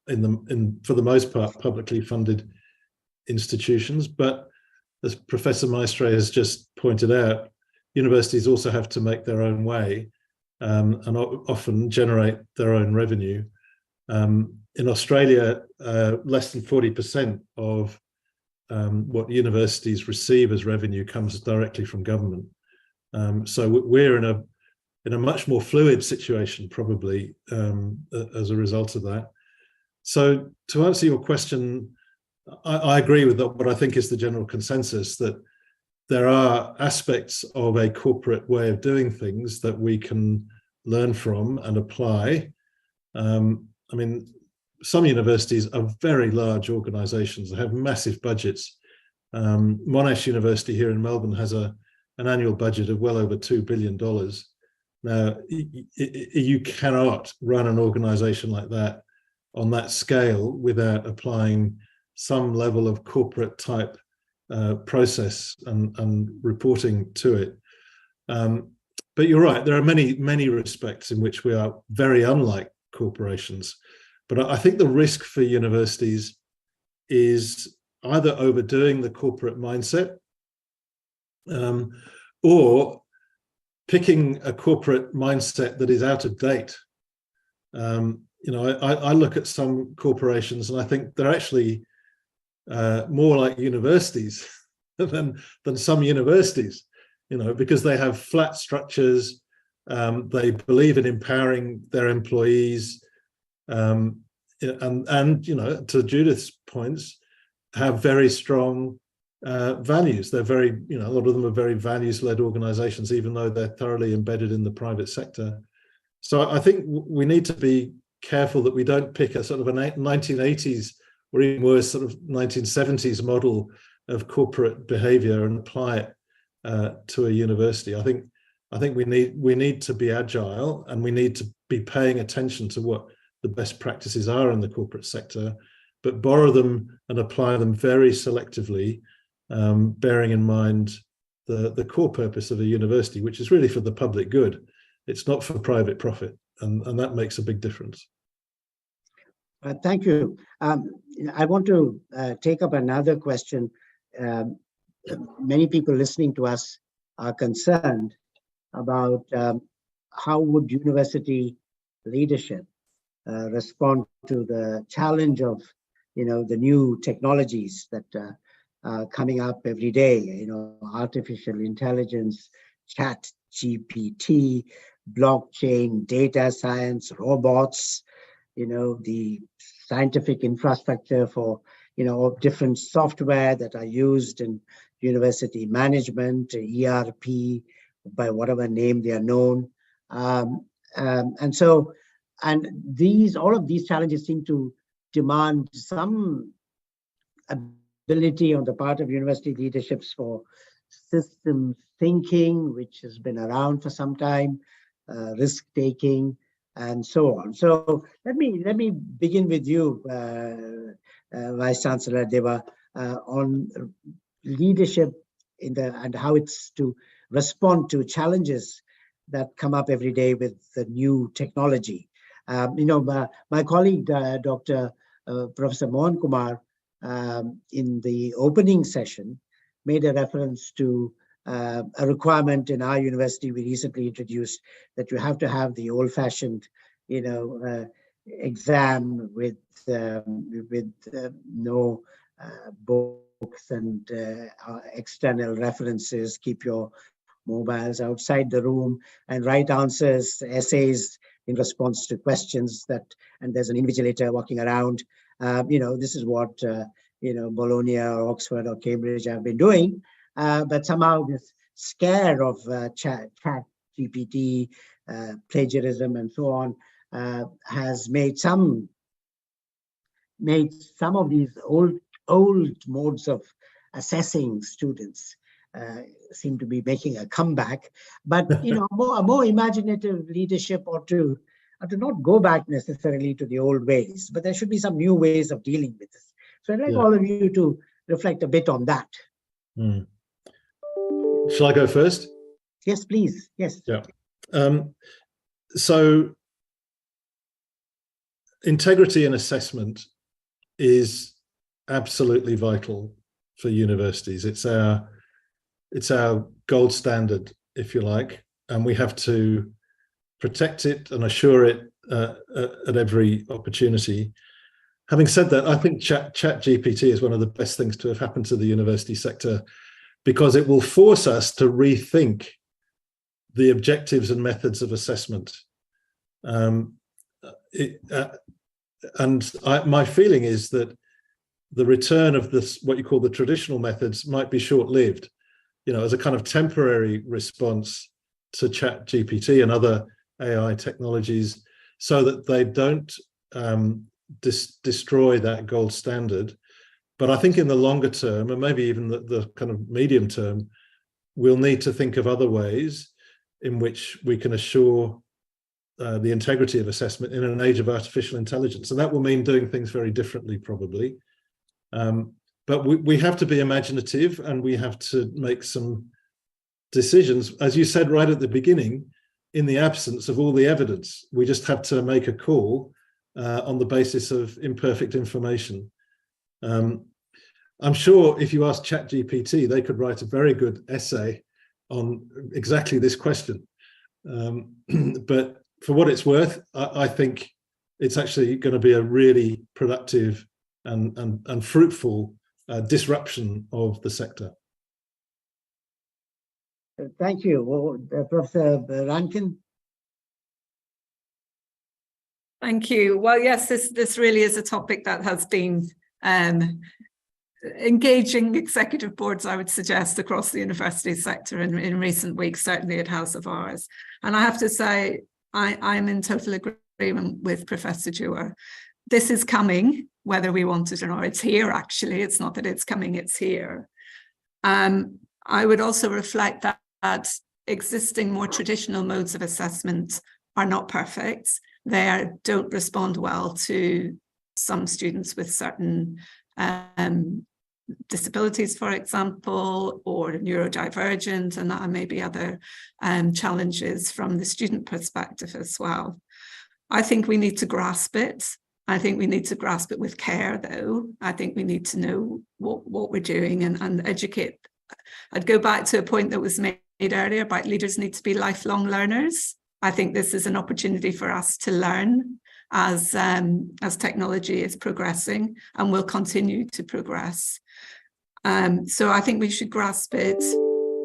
for the most part, publicly funded institutions. But as Professor Maestre has just pointed out, universities also have to make their own way and often generate their own revenue. In Australia, less than 40% of what universities receive as revenue comes directly from government. So we're in a much more fluid situation, probably, as a result of that. So to answer your question, I agree with what I think is the general consensus, that there are aspects of a corporate way of doing things that we can learn from and apply. I mean, some universities are very large organizations that have massive budgets. Monash University here in Melbourne has an annual budget of well over $2 billion. Now, you cannot run an organization like that on that scale without applying some level of corporate type process and reporting to it. But you're right, there are many respects in which we are very unlike corporations. But I think the risk for universities is either overdoing the corporate mindset or picking a corporate mindset that is out of date. You know, I look at some corporations and I think they're actually more like universities than some universities, you know, because they have flat structures. They believe in empowering their employees. And you know, to Judith's points, have very strong values. They're very, you know, a lot of them are very values-led organizations, even though they're thoroughly embedded in the private sector. So I think we need to be careful that we don't pick a sort of a 1980s or even worse, sort of 1970s model of corporate behavior and apply it to a university. I think we need to be agile, and we need to be paying attention to what the best practices are in the corporate sector, but borrow them and apply them very selectively, bearing in mind the core purpose of a university, which is really for the public good. It's not for private profit, and that makes a big difference. Thank you. I want to take up another question. Many people listening to us are concerned about how would university leadership respond to the challenge of, you know, the new technologies that are coming up every day, you know, artificial intelligence, chat GPT, blockchain, data science, robots, you know, the scientific infrastructure for, you know, different software that are used in university management, ERP, by whatever name they are known. And so, all of these challenges seem to demand some ability on the part of university leaderships for systems thinking, which has been around for some time, risk taking, and so on. So let me begin with you, Vice Chancellor Deva, on leadership and how it's to respond to challenges that come up every day with the new technology. You know, my colleague, Dr. Professor Mohan Kumar, in the opening session, made a reference to a requirement in our university we recently introduced, that you have to have the old-fashioned, you know, exam with no books and external references. Keep your mobiles outside the room and write answers, essays in response to questions and there's an invigilator walking around. This is what, Bologna or Oxford or Cambridge have been doing. But somehow this scare of chat GPT, plagiarism and so on, has made some of these old modes of assessing students seem to be making a comeback. But a more imaginative leadership ought to not go back necessarily to the old ways, but there should be some new ways of dealing with this. So I'd like all of you to reflect a bit on that. Shall I go first? Yes, please. Yes. Yeah. So integrity in assessment is absolutely vital for universities. It's our gold standard, if you like, and we have to protect it and assure it at every opportunity. Having said that, I think ChatGPT is one of the best things to have happened to the university sector, because it will force us to rethink the objectives and methods of assessment. My feeling is that the return of this, what you call the traditional methods, might be short-lived, as a kind of temporary response to ChatGPT and other AI technologies, so that they don't destroy that gold standard. But I think in the longer term, and maybe even the kind of medium term, we'll need to think of other ways in which we can assure the integrity of assessment in an age of artificial intelligence. And that will mean doing things very differently, probably. But we have to be imaginative, and we have to make some decisions, as you said right at the beginning, in the absence of all the evidence. We just have to make a call on the basis of imperfect information. I'm sure if you ask ChatGPT, they could write a very good essay on exactly this question. But for what it's worth, I think it's actually going to be a really productive and fruitful disruption of the sector. Thank you. Professor Rankin. Thank you. Well, yes, this really is a topic that has been engaging executive boards, I would suggest, across the university sector in recent weeks. Certainly it has of ours. And I have to say, I'm in total agreement with Professor Dewar. This is coming, whether we want it or not. It's here, actually. It's not that it's coming, it's here. I would also reflect that existing more traditional modes of assessment are not perfect. They don't respond well to some students with certain disabilities, for example, or neurodivergent, and maybe other challenges from the student perspective as well. I think we need to grasp it. I think we need to grasp it with care, though. I think we need to know what we're doing and educate. I'd go back to a point that was made earlier about leaders need to be lifelong learners. I think this is an opportunity for us to learn as technology is progressing and will continue to progress. So I think we should grasp it,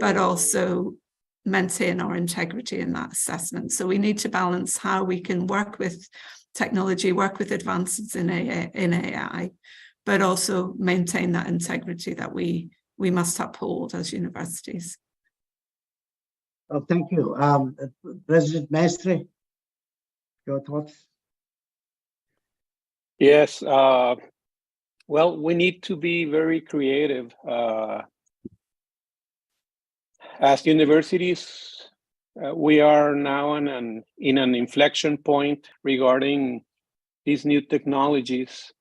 but also maintain our integrity in that assessment. So we need to balance how we can work with technology, work with advances in AI, but also maintain that integrity that we must uphold as universities. Oh, thank you. President Maestre, your thoughts? Yes. Well, we need to be very creative. As universities, we are now in an inflection point regarding these new technologies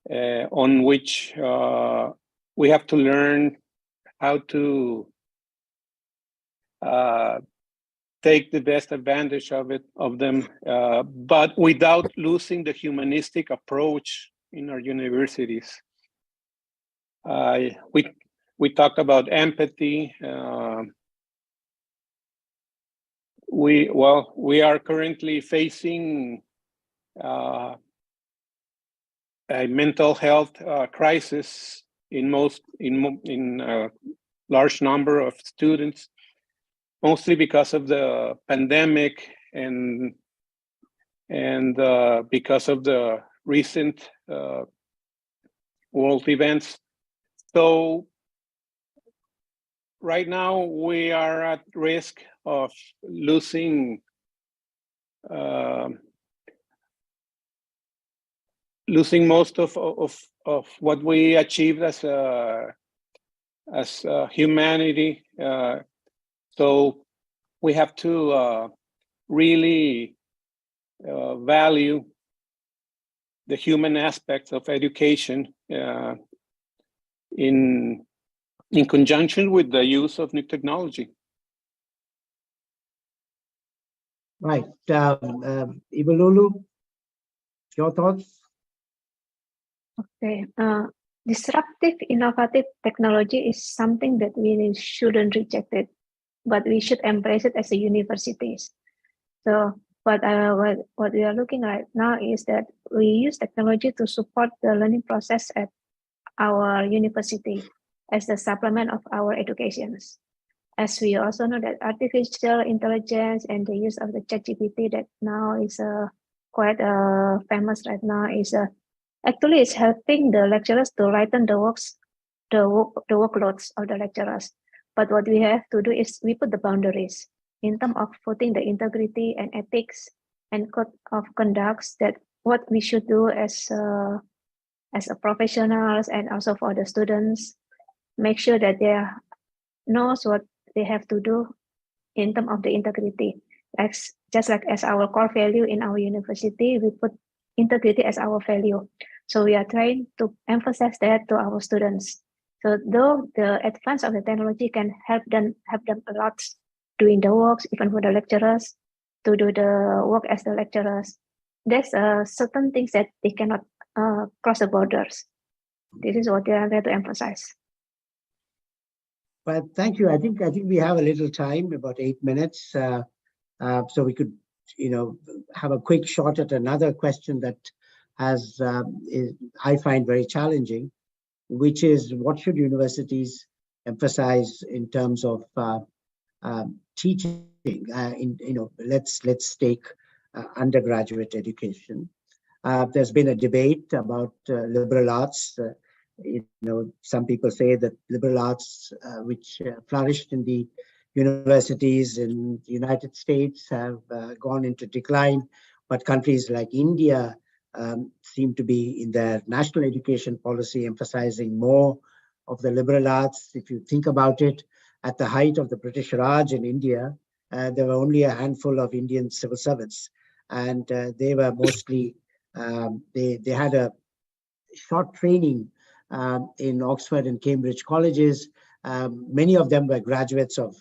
on which we have to learn how to take the best advantage of them, but without losing the humanistic approach in our universities. We talked about empathy. We are currently facing a mental health crisis in a large number of students, mostly because of the pandemic and because of the recent world events. So right now we are at risk of losing most of what we achieved as humanity. So we have to really value the human aspects of education in conjunction with the use of new technology. Right. Ibalulu, your thoughts? Okay. Disruptive, innovative technology is something that we shouldn't reject it, but we should embrace it as a universities. So what we are looking at now is that we use technology to support the learning process at our university as the supplement of our educations. As we also know that artificial intelligence and the use of the ChatGPT that now is quite famous right now is actually it's helping the lecturers to lighten the workloads of the lecturers. But what we have to do is we put the boundaries in terms of putting the integrity and ethics and code of conducts that what we should do as a professionals and also for the students, make sure that they knows what they have to do in terms of the integrity. Just like as our core value in our university, we put integrity as our value. So we are trying to emphasize that to our students. So though the advance of the technology can help them a lot doing the works, even for the lecturers to do the work as the lecturers, there's certain things that they cannot cross the borders. This is what they are there to emphasize. Well, thank you. I think we have a little time, about 8 minutes, so we could, have a quick shot at another question that I find very challenging, which is what should universities emphasize in terms of teaching? Let's take undergraduate education. There's been a debate about liberal arts. Some people say that liberal arts, which flourished in the universities in the United States, have gone into decline, but countries like India seem to be in their national education policy emphasizing more of the liberal arts. If you think about it, at the height of the British Raj in India, there were only a handful of Indian civil servants, and they were mostly, they had a short training in Oxford and Cambridge colleges. Many of them were graduates of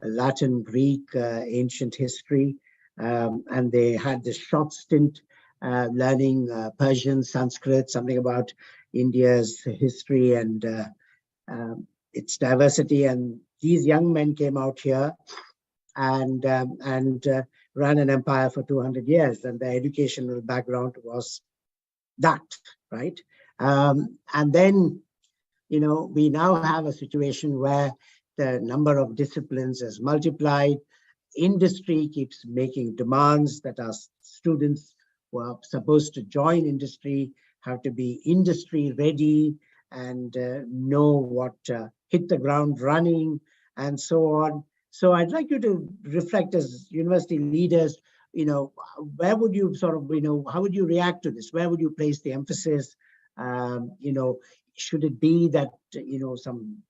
Latin, Greek, ancient history, and they had this short stint learning Persian, Sanskrit, something about India's history and its diversity. And these young men came out here and ran an empire for 200 years, and their educational background was that, right? And then, we now have a situation where the number of disciplines has multiplied. Industry keeps making demands that our students who are supposed to join industry have to be industry ready and know what hit the ground running and so on. So I'd like you to reflect as university leaders, where would you sort of, how would you react to this? Where would you place the emphasis? Should it be that, some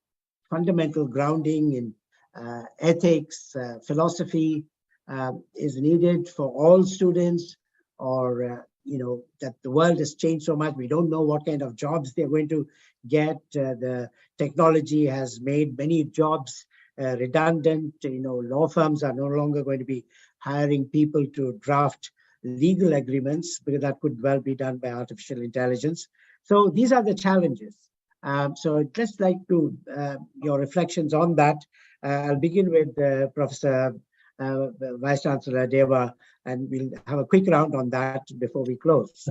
fundamental grounding in ethics, philosophy is needed for all students, or, that the world has changed so much, we don't know what kind of jobs they're going to get. The technology has made many jobs redundant. Law firms are no longer going to be hiring people to draft legal agreements, because that could well be done by artificial intelligence. So these are the challenges. So I'd just like to your reflections on that. I'll begin with Professor Vice Chancellor Deva, and we'll have a quick round on that before we close.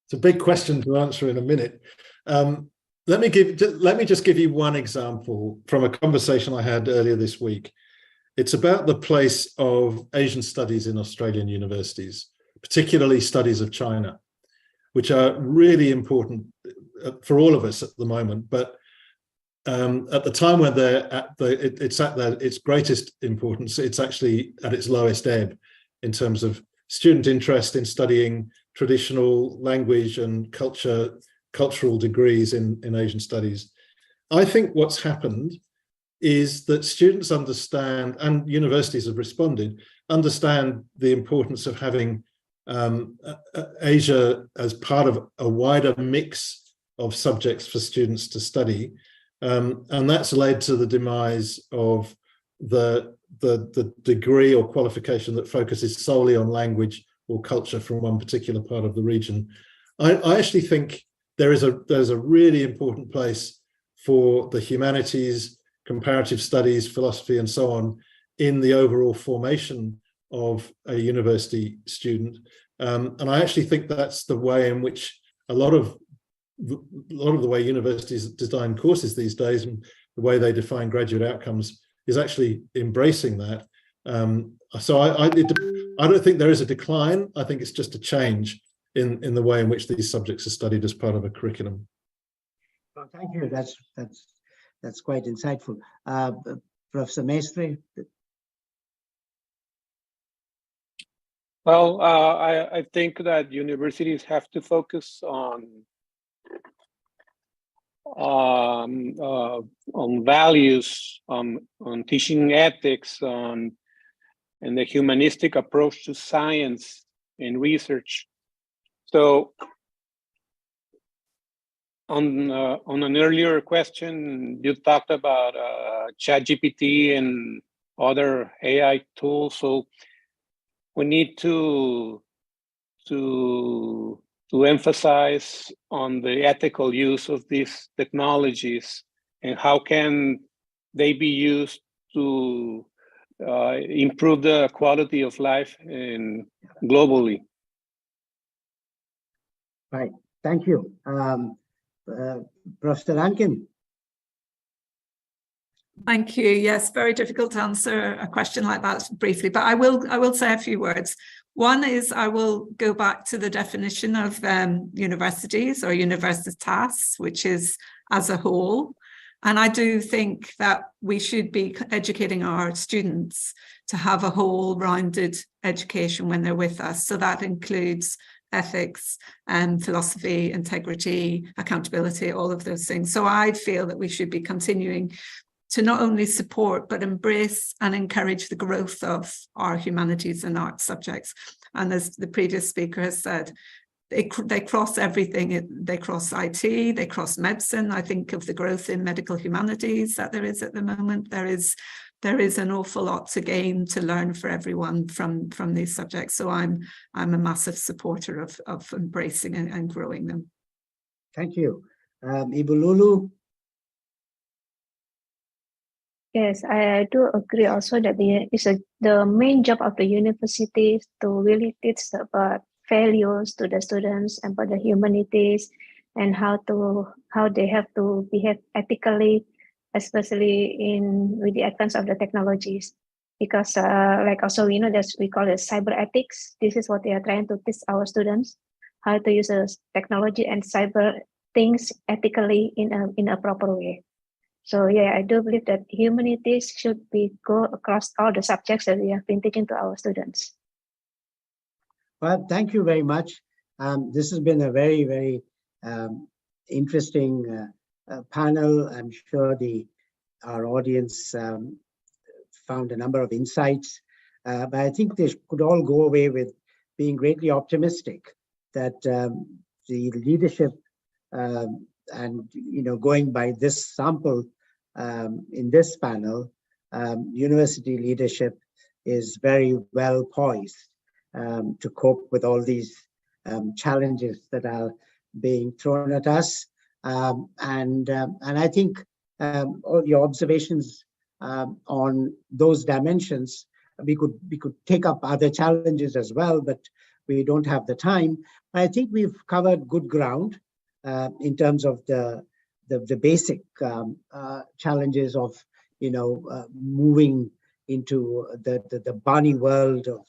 It's a big question to answer in a minute. Let me just give you one example from a conversation I had earlier this week. It's about the place of Asian studies in Australian universities, particularly studies of China. which are really important for all of us at the moment. But at the time when they're at its greatest importance, it's actually at its lowest ebb in terms of student interest in studying traditional language and cultural degrees in Asian studies. I think what's happened is that students understand, and universities have responded, understand the importance of having Asia as part of a wider mix of subjects for students to study. And that's led to the demise of the degree or qualification that focuses solely on language or culture from one particular part of the region. I actually think there's a really important place for the humanities, comparative studies, philosophy, and so on in the overall formation of a university student. And I actually think that's the way in which a lot of the way universities design courses these days and the way they define graduate outcomes is actually embracing that. So I don't think there is a decline. I think it's just a change in the way in which these subjects are studied as part of a curriculum. Well, thank you. That's quite insightful. Professor Maestri? Well, I think that universities have to focus on values, on teaching ethics, and the humanistic approach to science and research. So, on an earlier question, you talked about ChatGPT and other AI tools. So we need to emphasize on the ethical use of these technologies and how can they be used to improve the quality of life globally. Right. Thank you. Professor Rankin. Thank you. Yes, very difficult to answer a question like that briefly, but I will say a few words. One is I will go back to the definition of universities or universitas, which is as a whole. And I do think that we should be educating our students to have a whole rounded education when they're with us. So that includes ethics and philosophy, integrity, accountability, all of those things. So I feel that we should be continuing to not only support, but embrace and encourage the growth of our humanities and arts subjects. And as the previous speaker has said, they cross everything. They cross IT, they cross medicine. I think of the growth in medical humanities that there is at the moment. There is an awful lot to gain, to learn for everyone from these subjects. So I'm a massive supporter of embracing and growing them. Thank you. Ibu Lulu. Yes, I do agree also that the main job of the university is to really teach about values to the students and about the humanities and how they have to behave ethically, especially with the advance of the technologies. Because like also we know that we call it cyber ethics. This is what they are trying to teach our students, how to use technology and cyber things ethically in a proper way. So yeah, I do believe that humanities should go across all the subjects that we have been teaching to our students. Well, thank you very much. This has been a very, very interesting panel. I'm sure our audience found a number of insights, but I think they could all go away with being greatly optimistic that the leadership and going by this sample in this panel, university leadership is very well poised to cope with all these challenges that are being thrown at us. And I think all your observations on those dimensions, we could take up other challenges as well, but we don't have the time. I think we've covered good ground in terms of the basic challenges of moving into the Barney world of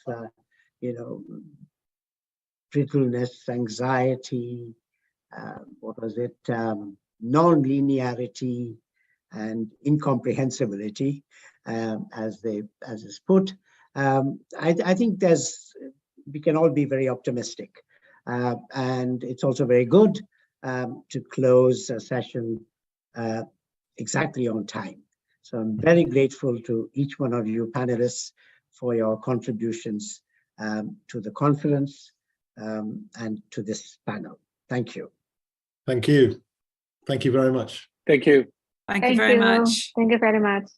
truthfulness, anxiety, what was it, non-linearity, and incomprehensibility, as is put. I think we can all be very optimistic, and it's also very good to close a session exactly on time. So I'm very grateful to each one of you panelists for your contributions to the conference and to this panel. Thank you. Thank you. Thank you very much. Thank you. Thank you very much. Thank you very much.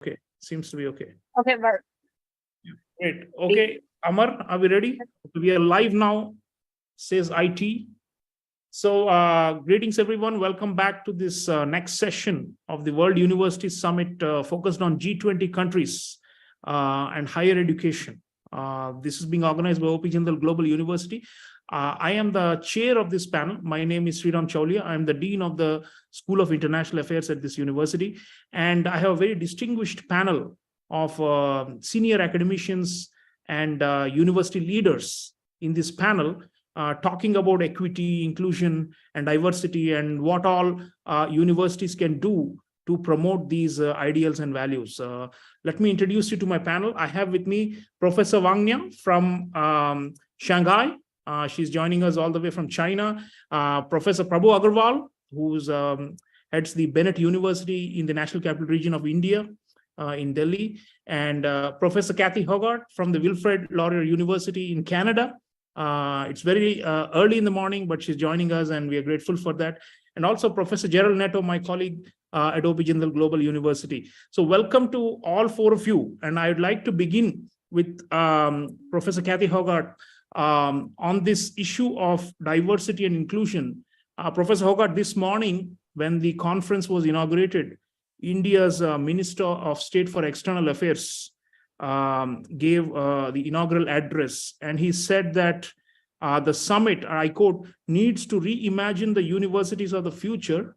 Okay, seems to be okay. Okay, Mark. Great. Okay, Amar, are we ready? We are live now, says IT. So greetings, everyone. Welcome back to this next session of the World University Summit focused on G20 countries and higher education. This is being organized by OP Jindal Global University. I am the chair of this panel. My name is Sriram Chaulia. I am the dean of the School of International Affairs at this university. And I have a very distinguished panel of senior academicians and university leaders in this panel talking about equity, inclusion, and diversity, and what all universities can do to promote these ideals and values. Let me introduce you to my panel. I have with me Professor Wang Niang from Shanghai. She's joining us all the way from China. Professor Prabhu Agarwal, who's heads the Bennett University in the National Capital Region of India in Delhi, and Professor Kathy Hogarth from the Wilfrid Laurier University in Canada. It's very early in the morning, but she's joining us, and we are grateful for that. And also Professor Gerald Netto, my colleague at OP Jindal Global University. So welcome to all four of you. And I would like to begin with Professor Kathy Hogarth on this issue of diversity and inclusion. Professor Hogarth, this morning, when the conference was inaugurated, India's Minister of State for External Affairs gave the inaugural address, and he said that the summit, I quote, needs to reimagine the universities of the future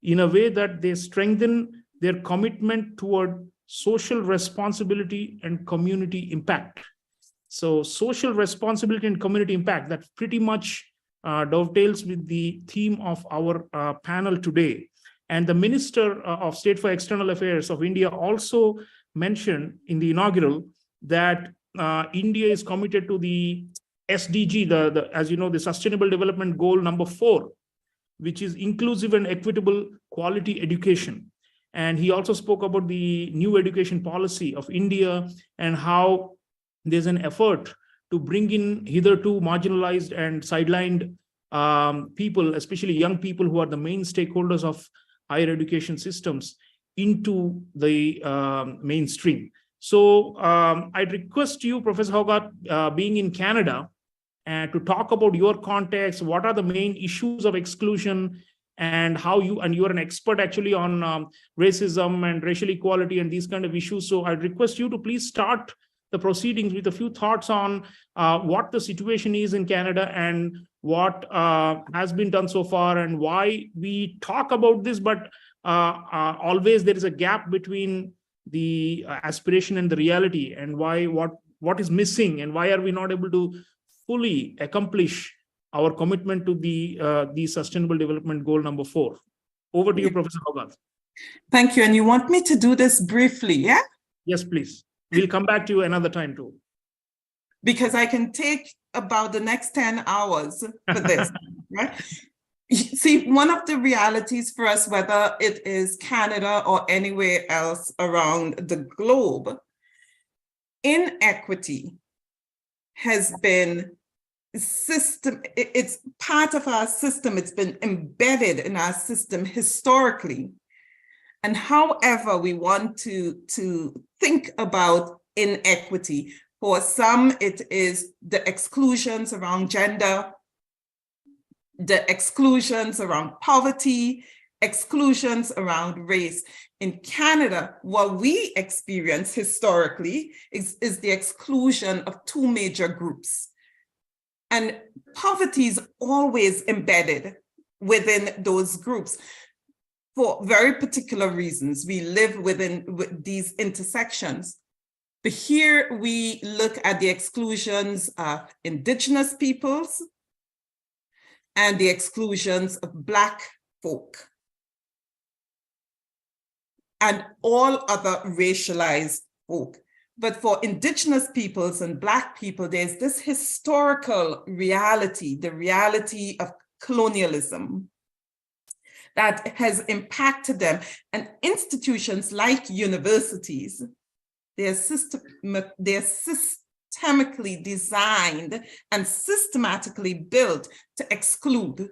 in a way that they strengthen their commitment toward social responsibility and community impact. So social responsibility and community impact, that pretty much dovetails with the theme of our panel today. And the Minister of State for External Affairs of India also mentioned in the inaugural that India is committed to the SDG, as you know, the Sustainable Development Goal number 4, which is inclusive and equitable quality education. And he also spoke about the new education policy of India and how there's an effort to bring in hitherto marginalized and sidelined people, especially young people who are the main stakeholders of higher education systems, into the mainstream. So I'd request you, Professor Hogarth, being in Canada, to talk about your context, what are the main issues of exclusion, and how you, and you're an expert actually on racism and racial equality and these kind of issues. So I'd request you to please start the proceedings with a few thoughts on what the situation is in Canada and what has been done so far, and why we talk about this, but always there is a gap between the aspiration and the reality, and why what is missing, and why are we not able to fully accomplish our commitment to the Sustainable Development Goal number 4. Over to you, Professor Hogarth. Thank you. And you want me to do this briefly, yeah? Yes, please. We'll come back to you another time too. Because I can take about the next 10 hours for this, right? See, one of the realities for us, whether it is Canada or anywhere else around the globe, inequity has been it's part of our system. It's been embedded in our system historically. And however we want to think about inequity, for some it is the exclusions around gender, the exclusions around poverty, exclusions around race. In Canada, what we experience historically is the exclusion of two major groups. And poverty is always embedded within those groups for very particular reasons. We live within these intersections. But here we look at the exclusions of Indigenous peoples and the exclusions of Black folk and all other racialized folk. But for Indigenous peoples and Black people, there's this historical reality, the reality of colonialism that has impacted them. And institutions like universities, they're systemically designed and systematically built to exclude.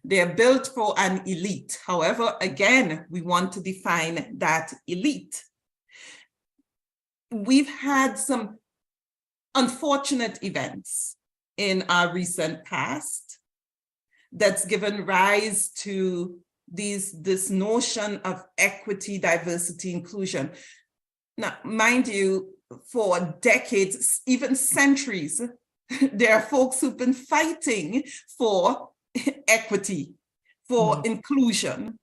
They are built for an elite. However, again, we want to define that elite. We've had some unfortunate events in our recent past that's given rise to this notion of equity, diversity, inclusion. Now, mind you, for decades, even centuries, there are folks who've been fighting for equity, for inclusion.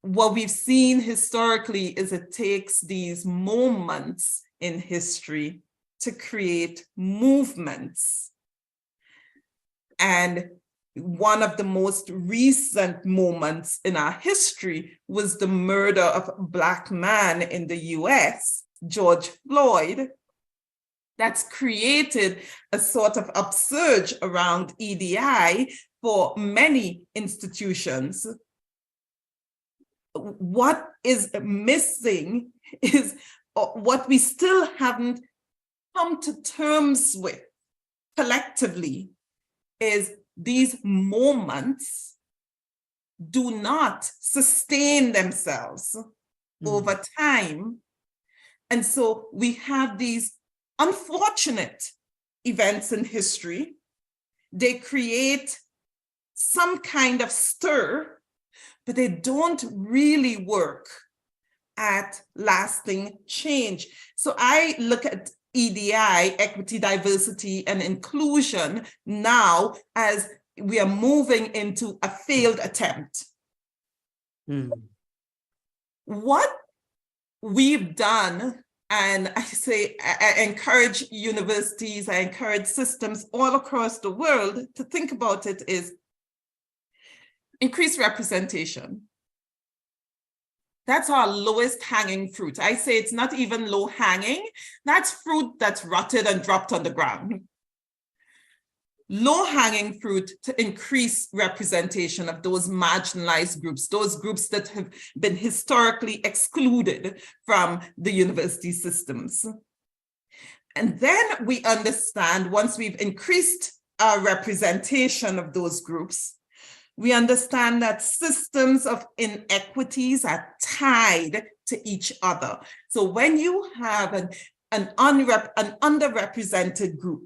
What we've seen historically is it takes these moments in history to create movements. And one of the most recent moments in our history was the murder of a Black man in the US, George Floyd. That's created a sort of upsurge around EDI for many institutions. What is missing is what we still haven't come to terms with collectively is these moments do not sustain themselves over time. And so we have these unfortunate events in history. They create some kind of stir, but they don't really work at lasting change. So I look at EDI, equity, diversity, and inclusion now as we are moving into a failed attempt. What we've done, and I say, I encourage universities, I encourage systems all across the world to think about it, is increased representation. That's our lowest hanging fruit. I say it's not even low hanging. That's fruit that's rotted and dropped on the ground. Low hanging fruit to increase representation of those marginalized groups, those groups that have been historically excluded from the university systems. And then we understand, once we've increased our representation of those groups, we understand that systems of inequities are tied to each other. So when you have an underrepresented group,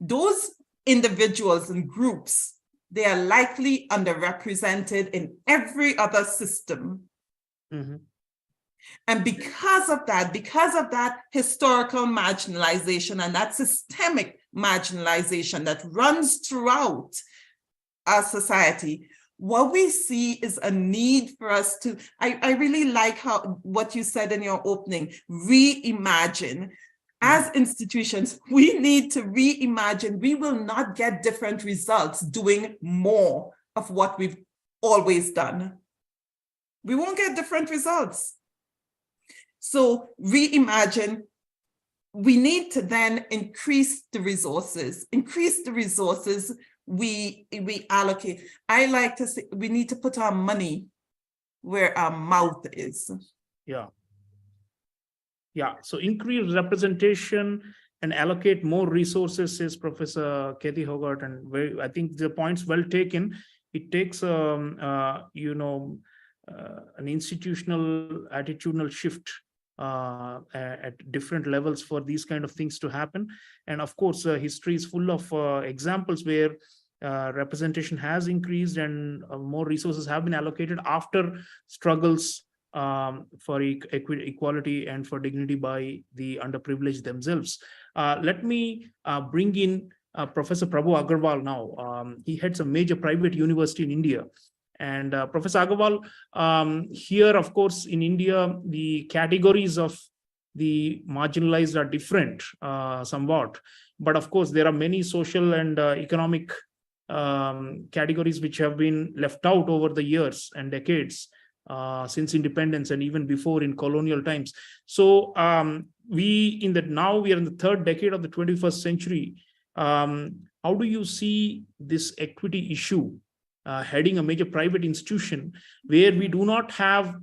those individuals and groups, they are likely underrepresented in every other system. And because of that historical marginalization and that systemic marginalization that runs throughout our society, what we see is a need for us to, I really like what you said in your opening, reimagine. As institutions, we need to reimagine. We will not get different results doing more of what we've always done. We won't get different results. So reimagine. We need to then increase the resources. We allocate. I like to say we need to put our money where our mouth is. Yeah, so increase representation and allocate more resources, says Professor Kathy Hogarth, and I think the point's well taken. It takes an institutional attitudinal shift at different levels for these kind of things to happen. And of course, history is full of examples where representation has increased and more resources have been allocated after struggles for equality and for dignity by the underprivileged themselves. Let me bring in Professor Prabhu Agarwal now. He heads a major private university in India. And Professor Agarwal, here, of course, in India, the categories of the marginalized are different somewhat. But of course, there are many social and economic categories which have been left out over the years and decades since independence and even before in colonial times. So we are in the third decade of the 21st century. How do you see this equity issue heading a major private institution where we do not have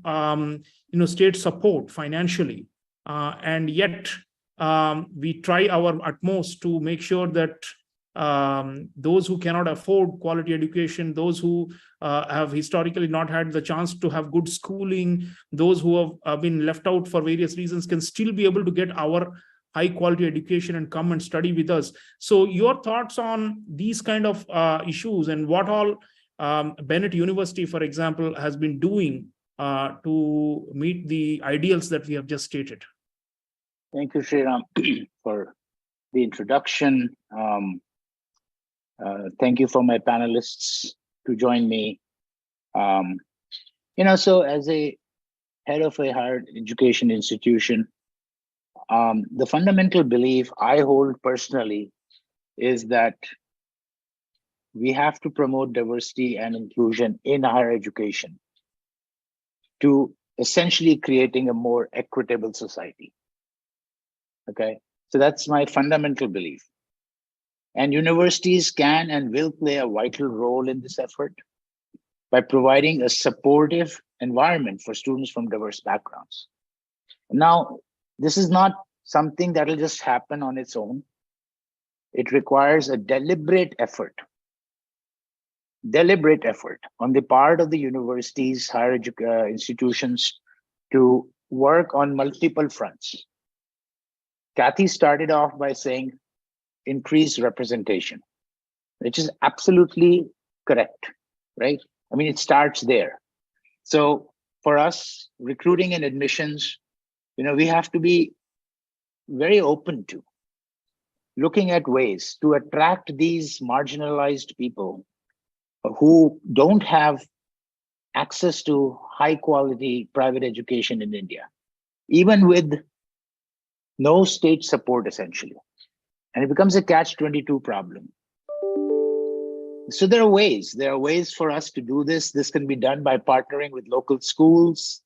state support financially, and yet we try our utmost to make sure that those who cannot afford quality education, those who have historically not had the chance to have good schooling, those who have been left out for various reasons can still be able to get our high quality education and come and study with us. So your thoughts on these kind of issues and what all Bennett University, for example, has been doing to meet the ideals that we have just stated. Thank you, Sriram, for the introduction. Thank you for my panelists to join me. So as a head of a higher education institution, the fundamental belief I hold personally is that we have to promote diversity and inclusion in higher education to essentially creating a more equitable society. Okay, so that's my fundamental belief. And universities can and will play a vital role in this effort by providing a supportive environment for students from diverse backgrounds. Now, this is not something that will just happen on its own. It requires a deliberate effort on the part of the universities, higher institutions to work on multiple fronts. Kathy started off by saying increased representation, which is absolutely correct, right? I mean, it starts there. So for us, recruiting and admissions, we have to be very open to looking at ways to attract these marginalized people who don't have access to high quality private education in India, even with no state support, essentially. And it becomes a catch-22 problem. So there are ways for us to do this. This can be done by partnering with local schools,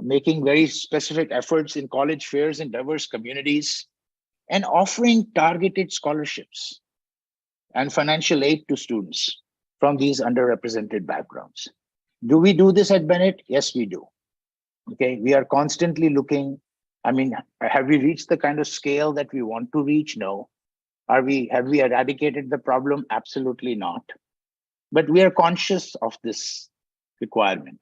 making very specific efforts in college fairs in diverse communities, and offering targeted scholarships and financial aid to students from these underrepresented backgrounds. Do we do this at Bennett? Yes, we do. Okay, we are constantly looking. I mean, have we reached the kind of scale that we want to reach? No. Have we eradicated the problem? Absolutely not. But we are conscious of this requirement.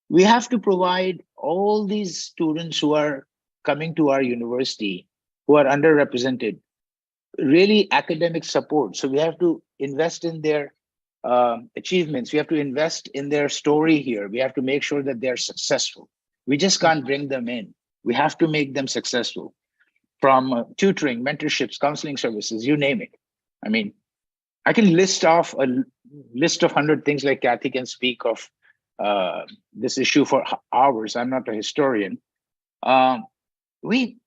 We have to provide all these students who are coming to our university, who are underrepresented, really academic support. So we have to invest in their achievements. We have to invest in their story here. We have to make sure that they're successful. We just can't bring them in. We have to make them successful from tutoring, mentorships, counseling services, you name it. I mean, I can list off a list of 100 things like Kathy can speak of this issue for hours. I'm not a historian. We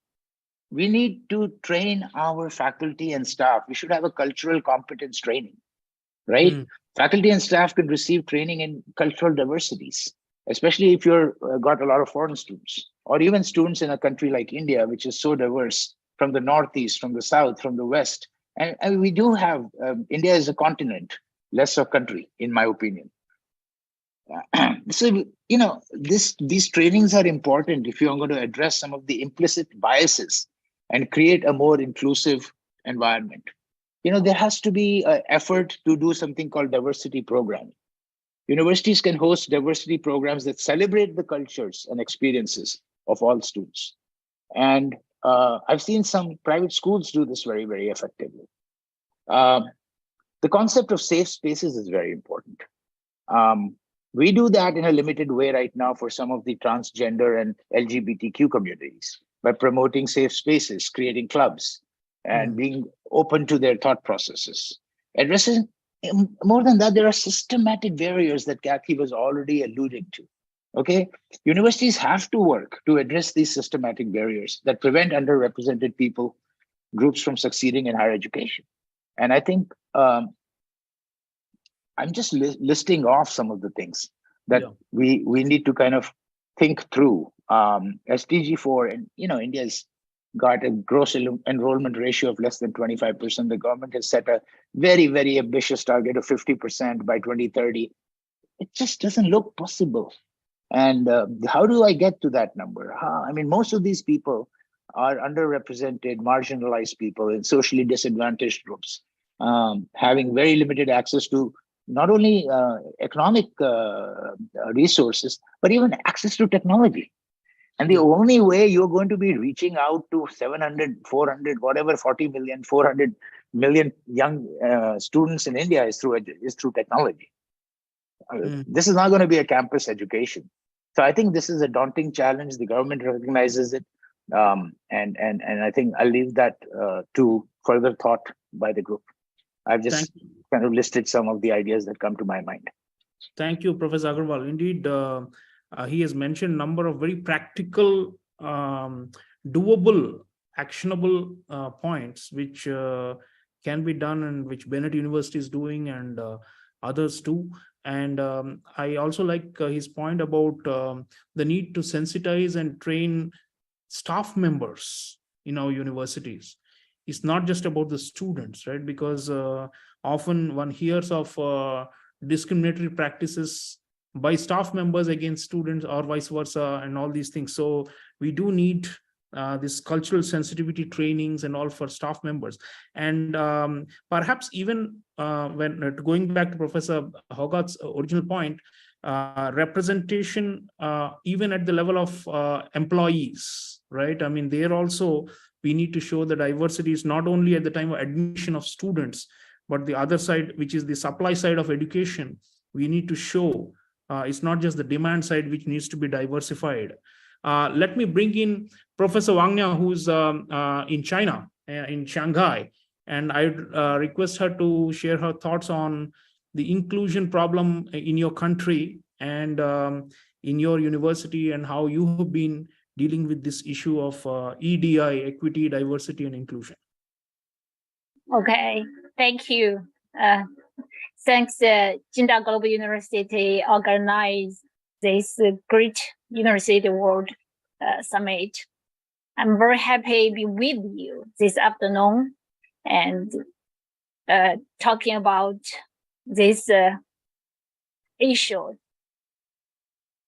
need to train our faculty and staff. We should have a cultural competence training, right? Faculty and staff can receive training in cultural diversities, especially if you're got a lot of foreign students, or even students in a country like India, which is so diverse, from the Northeast, from the South, from the West. And we do have, India is a continent, less a country, in my opinion. So, these trainings are important if you're going to address some of the implicit biases and create a more inclusive environment. There has to be an effort to do something called diversity programming. Universities can host diversity programs that celebrate the cultures and experiences of all students. And I've seen some private schools do this very, very effectively. The concept of safe spaces is very important. We do that in a limited way right now for some of the transgender and LGBTQ communities by promoting safe spaces, creating clubs, and being open to their thought processes. Addressing more than that, there are systematic barriers that Kathy was already alluding to. Okay, universities have to work to address these systematic barriers that prevent underrepresented people, groups from succeeding in higher education. And I think I'm just listing off some of the things that we need to kind of think through. SDG 4, and India's got a gross enrollment ratio of less than 25%. The government has set a very, very ambitious target of 50% by 2030. It just doesn't look possible. And how do I get to that number? I mean, most of these people are underrepresented, marginalized people and socially disadvantaged groups, having very limited access to not only economic resources, but even access to technology. And the only way you're going to be reaching out to 700, 400, whatever, 40 million, 400 million young students in India is through technology. This is not going to be a campus education. So I think this is a daunting challenge. The government recognizes it. And I think I'll leave that to further thought by the group. I've just kind of listed some of the ideas that come to my mind. Thank you, Professor Agarwal. Indeed, he has mentioned a number of very practical, doable, actionable points which can be done and which Bennett University is doing and others too. And I also like his point about the need to sensitize and train staff members in our universities. It's not just about the students, right? Because often one hears of discriminatory practices by staff members against students or vice versa and all these things. So we do need this cultural sensitivity trainings and all for staff members. And perhaps even when going back to Professor Hogarth's original point, representation even at the level of employees, right? I mean, there also we need to show the diversity is not only at the time of admission of students, but the other side, which is the supply side of education. We need to show it's not just the demand side which needs to be diversified. Let me bring in Professor Wang Nia, who's in China, in Shanghai, and I request her to share her thoughts on the inclusion problem in your country and in your university, and how you have been dealing with this issue of EDI, equity, diversity, and inclusion. Okay, thank you. Thanks, Jindal Global University organized this great University World Summit. I'm very happy to be with you this afternoon and talking about this issue.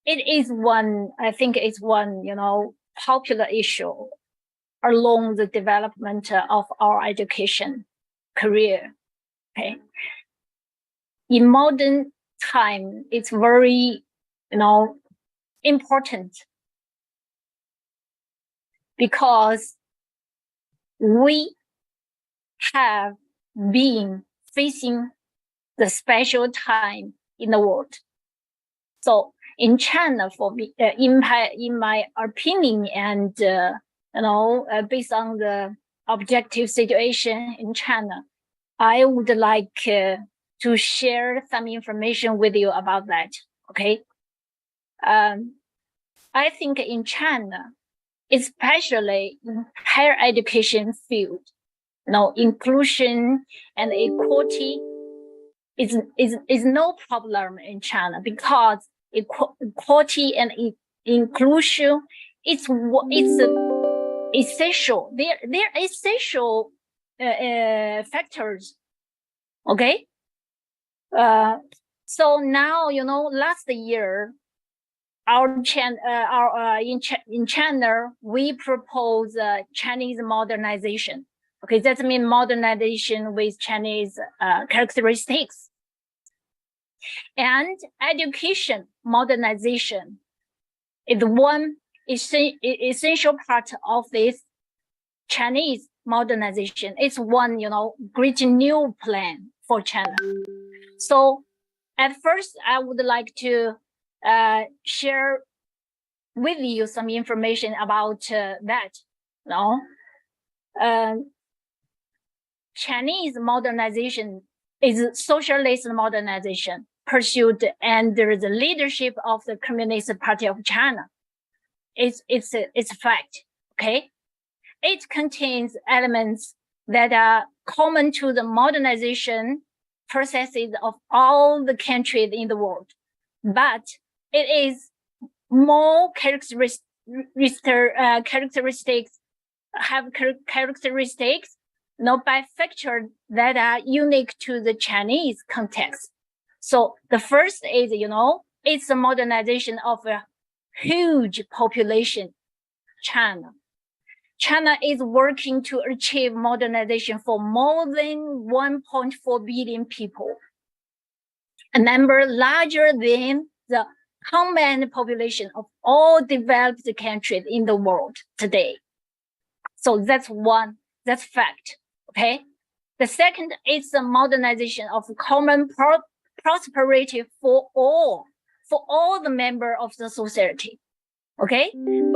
It is one, I think it's one, popular issue along the development of our education career. Okay. In modern time, it's very, important because we have been facing the special time in the world. So in China, for me, in my opinion, and based on the objective situation in China, I would like to share some information with you about that. Okay, I think in China, especially in higher education field, inclusion and equality is no problem in China, because equality and inclusion it's essential. They're essential factors. Okay. So now last year, in China we propose Chinese modernization. Okay, that means modernization with Chinese characteristics. And education modernization is one essential part of this Chinese modernization. It's one, great new plan for China. So at first, I would like to share with you some information about that. Chinese modernization is socialist modernization pursued under the leadership of the Communist Party of China. It's a fact. Okay, it contains elements that are common to the modernization processes of all the countries in the world, but it is more characteristics by factors that are unique to the Chinese context. So the first is, it's a modernization of a huge population, China. China is working to achieve modernization for more than 1.4 billion people, a number larger than the combined population of all developed countries in the world today. So that's fact, okay? The second is the modernization of common prosperity for all the members of the society, okay?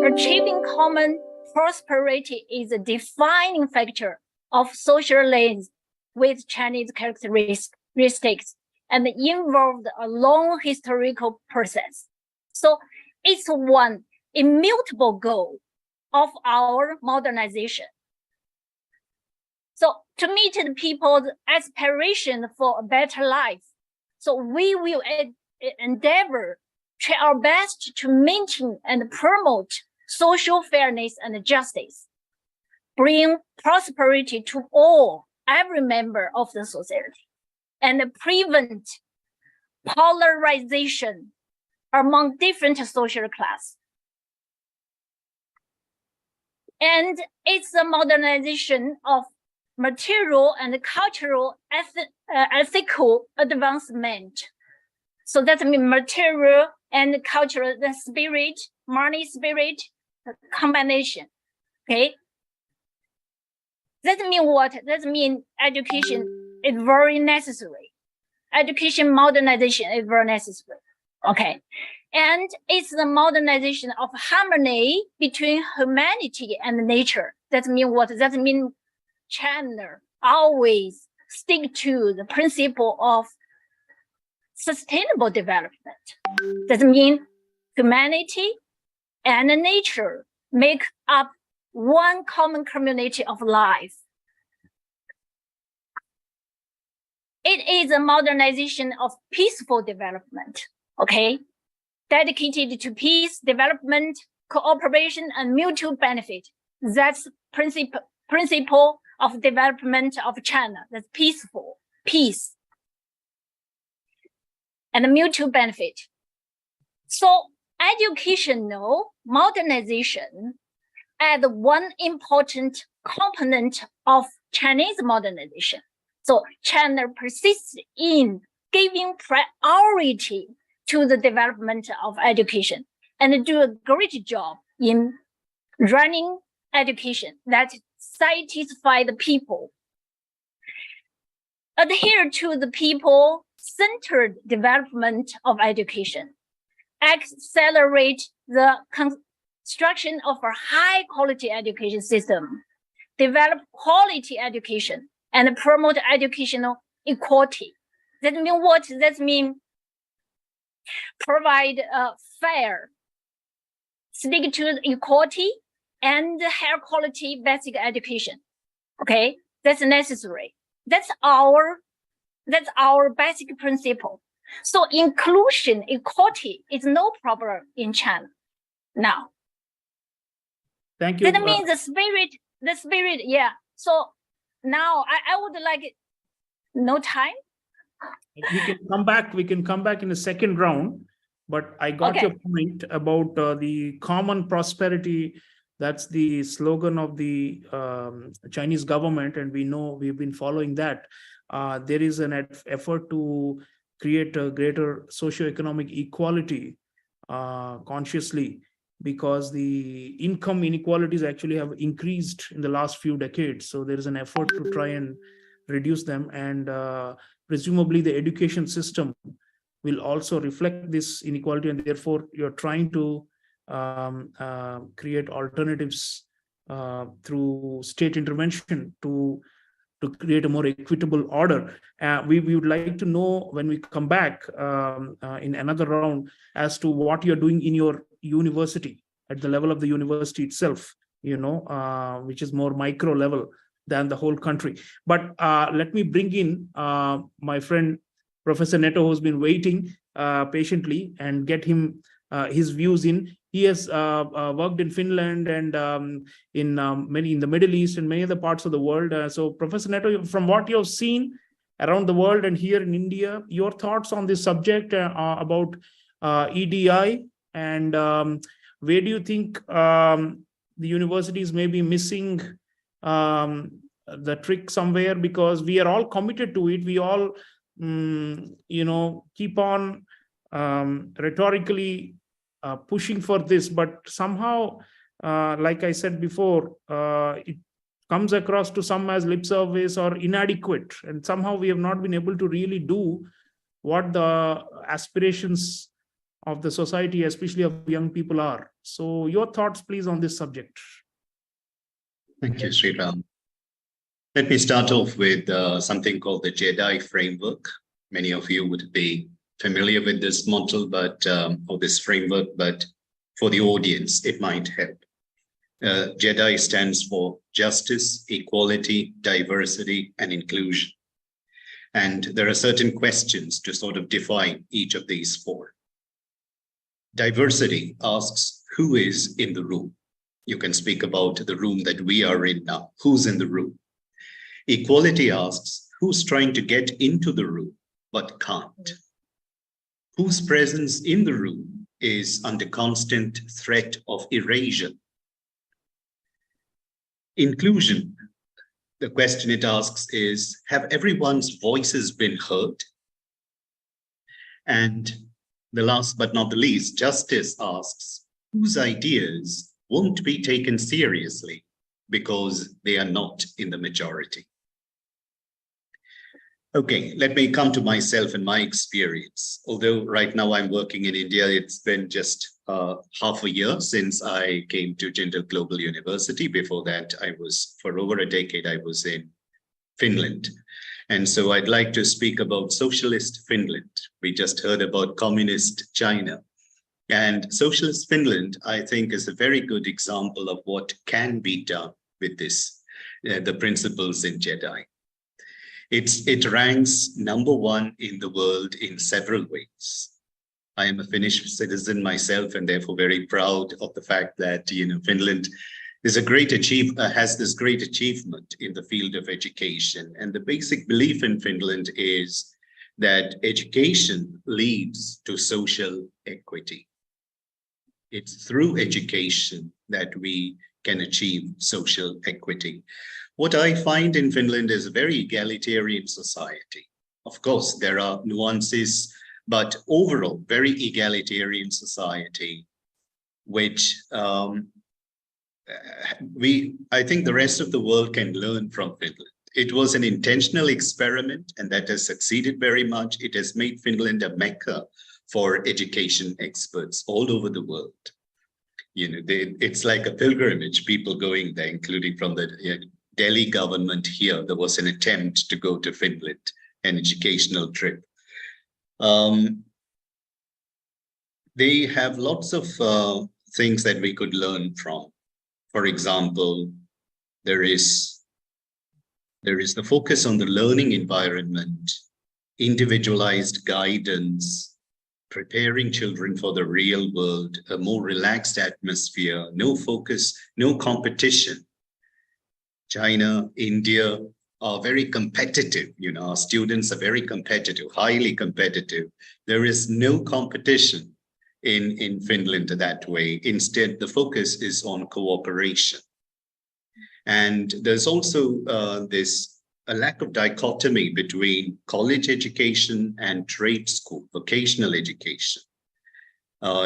Achieving common prosperity is a defining factor of social life with Chinese characteristics and involved a long historical process. So it's one immutable goal of our modernization. So to meet the people's aspiration for a better life, so we will endeavor, try our best to maintain and promote social fairness and justice, bring prosperity to every member of the society, and prevent polarization among different social classes. And it's the modernization of material and cultural ethical advancement. So that means material and cultural, the spirit, money spirit, combination, okay? That means what? That means education is very necessary. Education modernization is very necessary, okay? And it's the modernization of harmony between humanity and nature. That means what? That means China always stick to the principle of sustainable development. That means humanity and nature make up one common community of life. It is a modernization of peaceful development, okay? Dedicated to peace, development, cooperation, and mutual benefit. That's principle of development of China. That's peaceful, peace, and mutual benefit. So educational modernization as one important component of Chinese modernization. So China persists in giving priority to the development of education and do a great job in running education that satisfy the people. Adhere to the people-centered development of education. Accelerate the construction of a high-quality education system. Develop quality education and promote educational equality. That means what? That means provide fair, stick to equality and higher quality basic education. Okay, that's necessary. That's our basic principle. So inclusion, equality is no problem in China now. Thank you. That means the spirit, yeah. So now I would like no time. We can come back in a second round, but I got your point about the common prosperity. That's the slogan of the Chinese government, and we know we've been following that. There is an effort to create a greater socioeconomic equality consciously, because the income inequalities actually have increased in the last few decades. So there is an effort to try and reduce them, and presumably the education system will also reflect this inequality, and therefore you're trying to create alternatives through state intervention to create a more equitable order. We would like to know, when we come back in another round, as to what you're doing in your university, at the level of the university itself, which is more micro level than the whole country. But let me bring in my friend, Professor Netto, who's been waiting patiently, and get him his views in. He has worked in Finland and in the Middle East and many other parts of the world. So Professor Netto, from what you've seen around the world and here in India, your thoughts on this subject about EDI, and where do you think the universities may be missing the trick somewhere, because we are all committed to it. We all, keep on rhetorically pushing for this, but somehow, like I said before, it comes across to some as lip service or inadequate, and somehow we have not been able to really do what the aspirations of the society, especially of young people, are. So your thoughts, please, on this subject. Thank you, Sriram. Let me start off with something called the JEDI framework. Many of you would be familiar with this model, or this framework, but for the audience, it might help. JEDI stands for Justice, Equality, Diversity, and Inclusion. And there are certain questions to sort of define each of these four. Diversity asks, who is in the room? You can speak about the room that we are in now. Who's in the room? Equality asks, who's trying to get into the room but can't? Whose presence in the room is under constant threat of erasure? Inclusion, the question it asks is, have everyone's voices been heard? And the last but not the least, justice asks, whose ideas won't be taken seriously because they are not in the majority? Okay, let me come to myself and my experience. Although right now I'm working in India, it's been just half a year since I came to Jindal Global University. Before that, for over a decade, I was in Finland. And so I'd like to speak about socialist Finland. We just heard about communist China. And socialist Finland, I think, is a very good example of what can be done with this, the principles in JEDI. It ranks #1 in the world in several ways. I am a Finnish citizen myself, and therefore very proud of the fact that Finland is has this great achievement in the field of education. And the basic belief in Finland is that education leads to social equity. It's through education that we can achieve social equity. What I find in Finland is a very egalitarian society. Of course, there are nuances, but overall, very egalitarian society, which I think the rest of the world can learn from Finland. It was an intentional experiment, and that has succeeded very much. It has made Finland a mecca for education experts all over the world. It's like a pilgrimage, people going there, including from the Delhi government here. There was an attempt to go to Finland, an educational trip. They have lots of things that we could learn from. For example, there is the focus on the learning environment, individualized guidance, preparing children for the real world, a more relaxed atmosphere, no focus, no competition. China, India are very competitive. Our students are very competitive, highly competitive. There is no competition in Finland that way. Instead, the focus is on cooperation. And there's also a lack of dichotomy between college education and trade school, vocational education.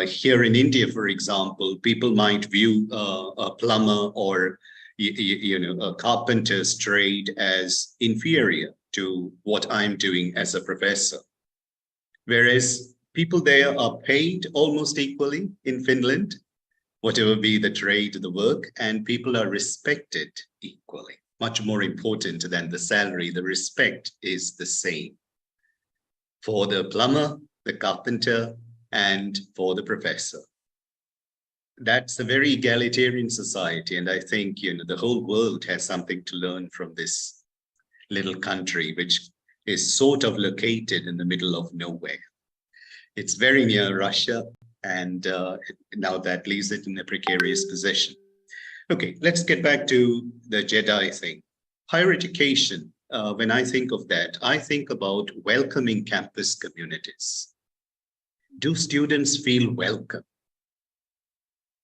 Here in India, for example, people might view a plumber or a carpenter's trade as inferior to what I'm doing as a professor. Whereas people there are paid almost equally in Finland, whatever be the trade, the work, and people are respected equally. Much more important than the salary, the respect is the same for the plumber, the carpenter, and for the professor. That's a very egalitarian society, and I think the whole world has something to learn from this little country, which is sort of located in the middle of nowhere. It's very near Russia, and now that leaves it in a precarious position. Okay, let's get back to the JEDI thing. Higher education, when I think of that, I think about welcoming campus communities. Do students feel welcome?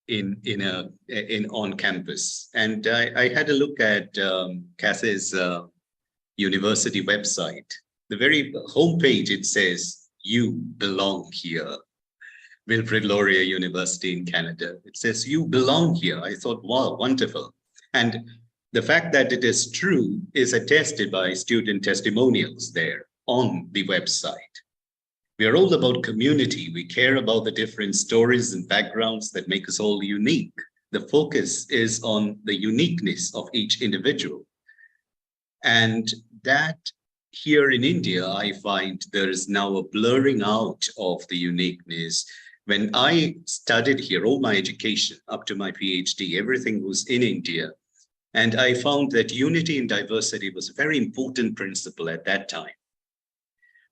on campus. And I had a look at CASE's university website. The very homepage, it says, "You belong here." Wilfrid Laurier University in Canada. It says, "You belong here." I thought, wow, wonderful. And the fact that it is true is attested by student testimonials there on the website. We are all about community. We care about the different stories and backgrounds that make us all unique. The focus is on the uniqueness of each individual. And that here in India, I find there is now a blurring out of the uniqueness. When I studied here, all my education up to my PhD, everything was in India. And I found that unity in diversity was a very important principle at that time.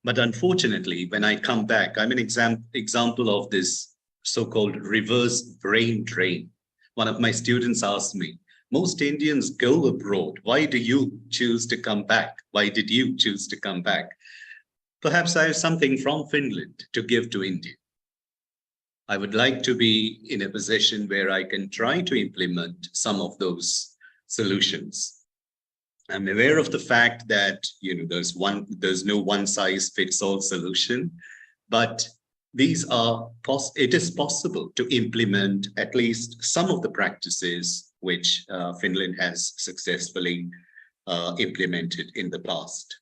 But unfortunately, when I come back, I'm an example of this so-called reverse brain drain. One of my students asked me, "Most Indians go abroad. Why do you choose to come back? Why did you choose to come back?" Perhaps I have something from Finland to give to India. I would like to be in a position where I can try to implement some of those solutions. I'm aware of the fact that there's no one-size-fits-all solution, but it is possible to implement at least some of the practices which Finland has successfully implemented in the past.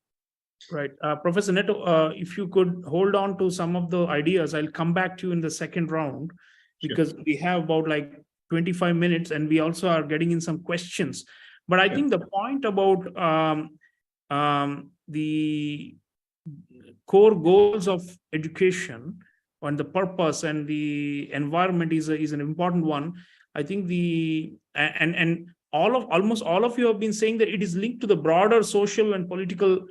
Right. Professor Netto, if you could hold on to some of the ideas, I'll come back to you in the second round, because we have about like 25 minutes and we also are getting in some questions. But I think the point about the core goals of education and the purpose and the environment is an important one. I think almost all of you have been saying that it is linked to the broader social and political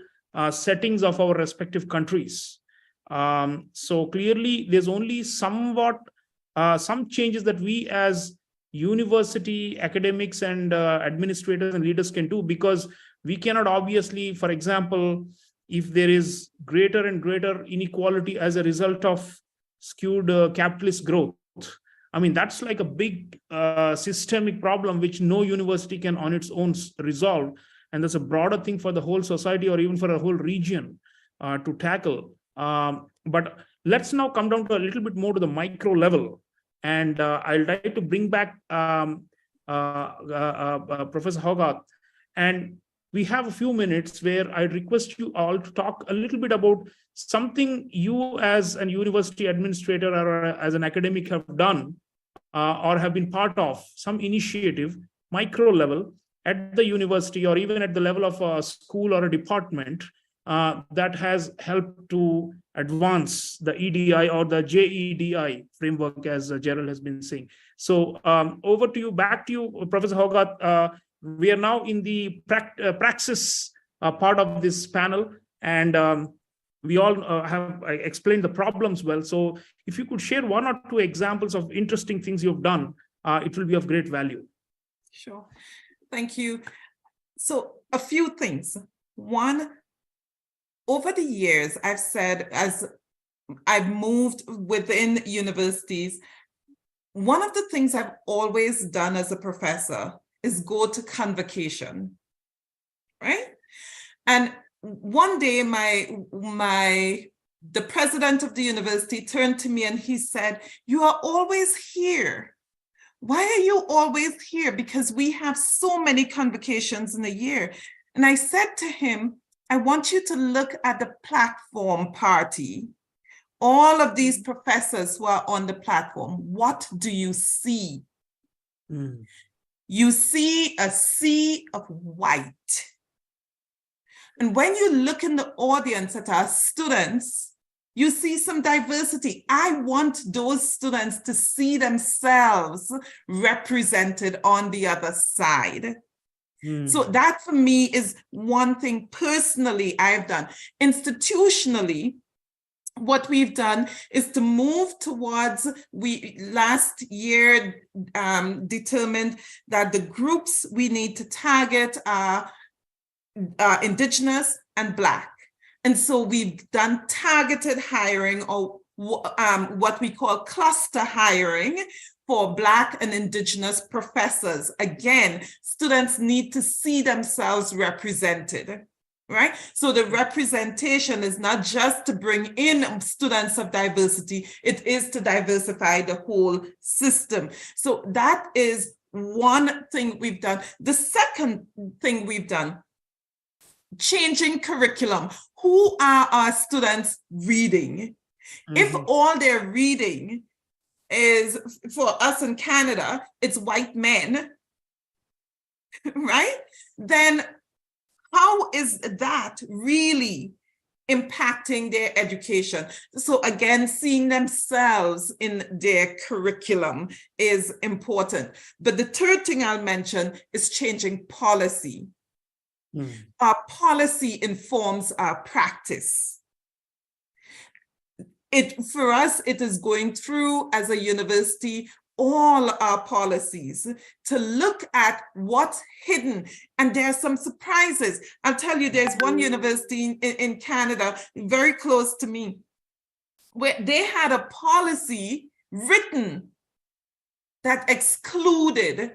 settings of our respective countries. So clearly, there's only somewhat some changes that we as university academics and administrators and leaders can do, because we cannot obviously, for example, if there is greater and greater inequality as a result of skewed capitalist growth, I mean, that's like a big systemic problem which no university can on its own resolve. And that's a broader thing for the whole society or even for a whole region to tackle. But let's now come down to a little bit more to the micro level. And I'll try to bring back Professor Hogarth. And we have a few minutes where I request you all to talk a little bit about something you as a university administrator or as an academic have done or have been part of, some initiative, micro level, at the university or even at the level of a school or a department that has helped to advance the EDI or the JEDI framework, as Gerald has been saying. So over to you, back to you, Professor Hogarth. We are now in the praxis part of this panel, and we all have explained the problems well. So if you could share one or two examples of interesting things you've done, it will be of great value. Sure. Thank you. So a few things. One, over the years, I've said, as I've moved within universities, one of the things I've always done as a professor is go to convocation, right? And one day, the president of the university turned to me and he said, "You are always here. Why are you always here? Because we have so many convocations in a year." And I said to him, "I want you to look at the platform party. All of these professors who are on the platform, what do you see?" You see a sea of white. And when you look in the audience at our students, you see some diversity. I want those students to see themselves represented on the other side. So that for me is one thing personally I've done. Institutionally, what we've done is to move towards, we last year determined that the groups we need to target are Indigenous and Black. And so we've done targeted hiring, or what we call cluster hiring, for Black and Indigenous professors. Again, students need to see themselves represented, right? So the representation is not just to bring in students of diversity, it is to diversify the whole system. So that is one thing we've done. The second thing we've done, changing curriculum. Who are our students reading? If all they're reading is, for us in Canada, it's white men, right? Then how is that really impacting their education? So again, seeing themselves in their curriculum is important. But the third thing I'll mention is changing policy. Our policy informs our practice. For us, it is going through, as a university, all our policies to look at what's hidden. And there are some surprises. I'll tell you, there's one university in Canada, very close to me, where they had a policy written that excluded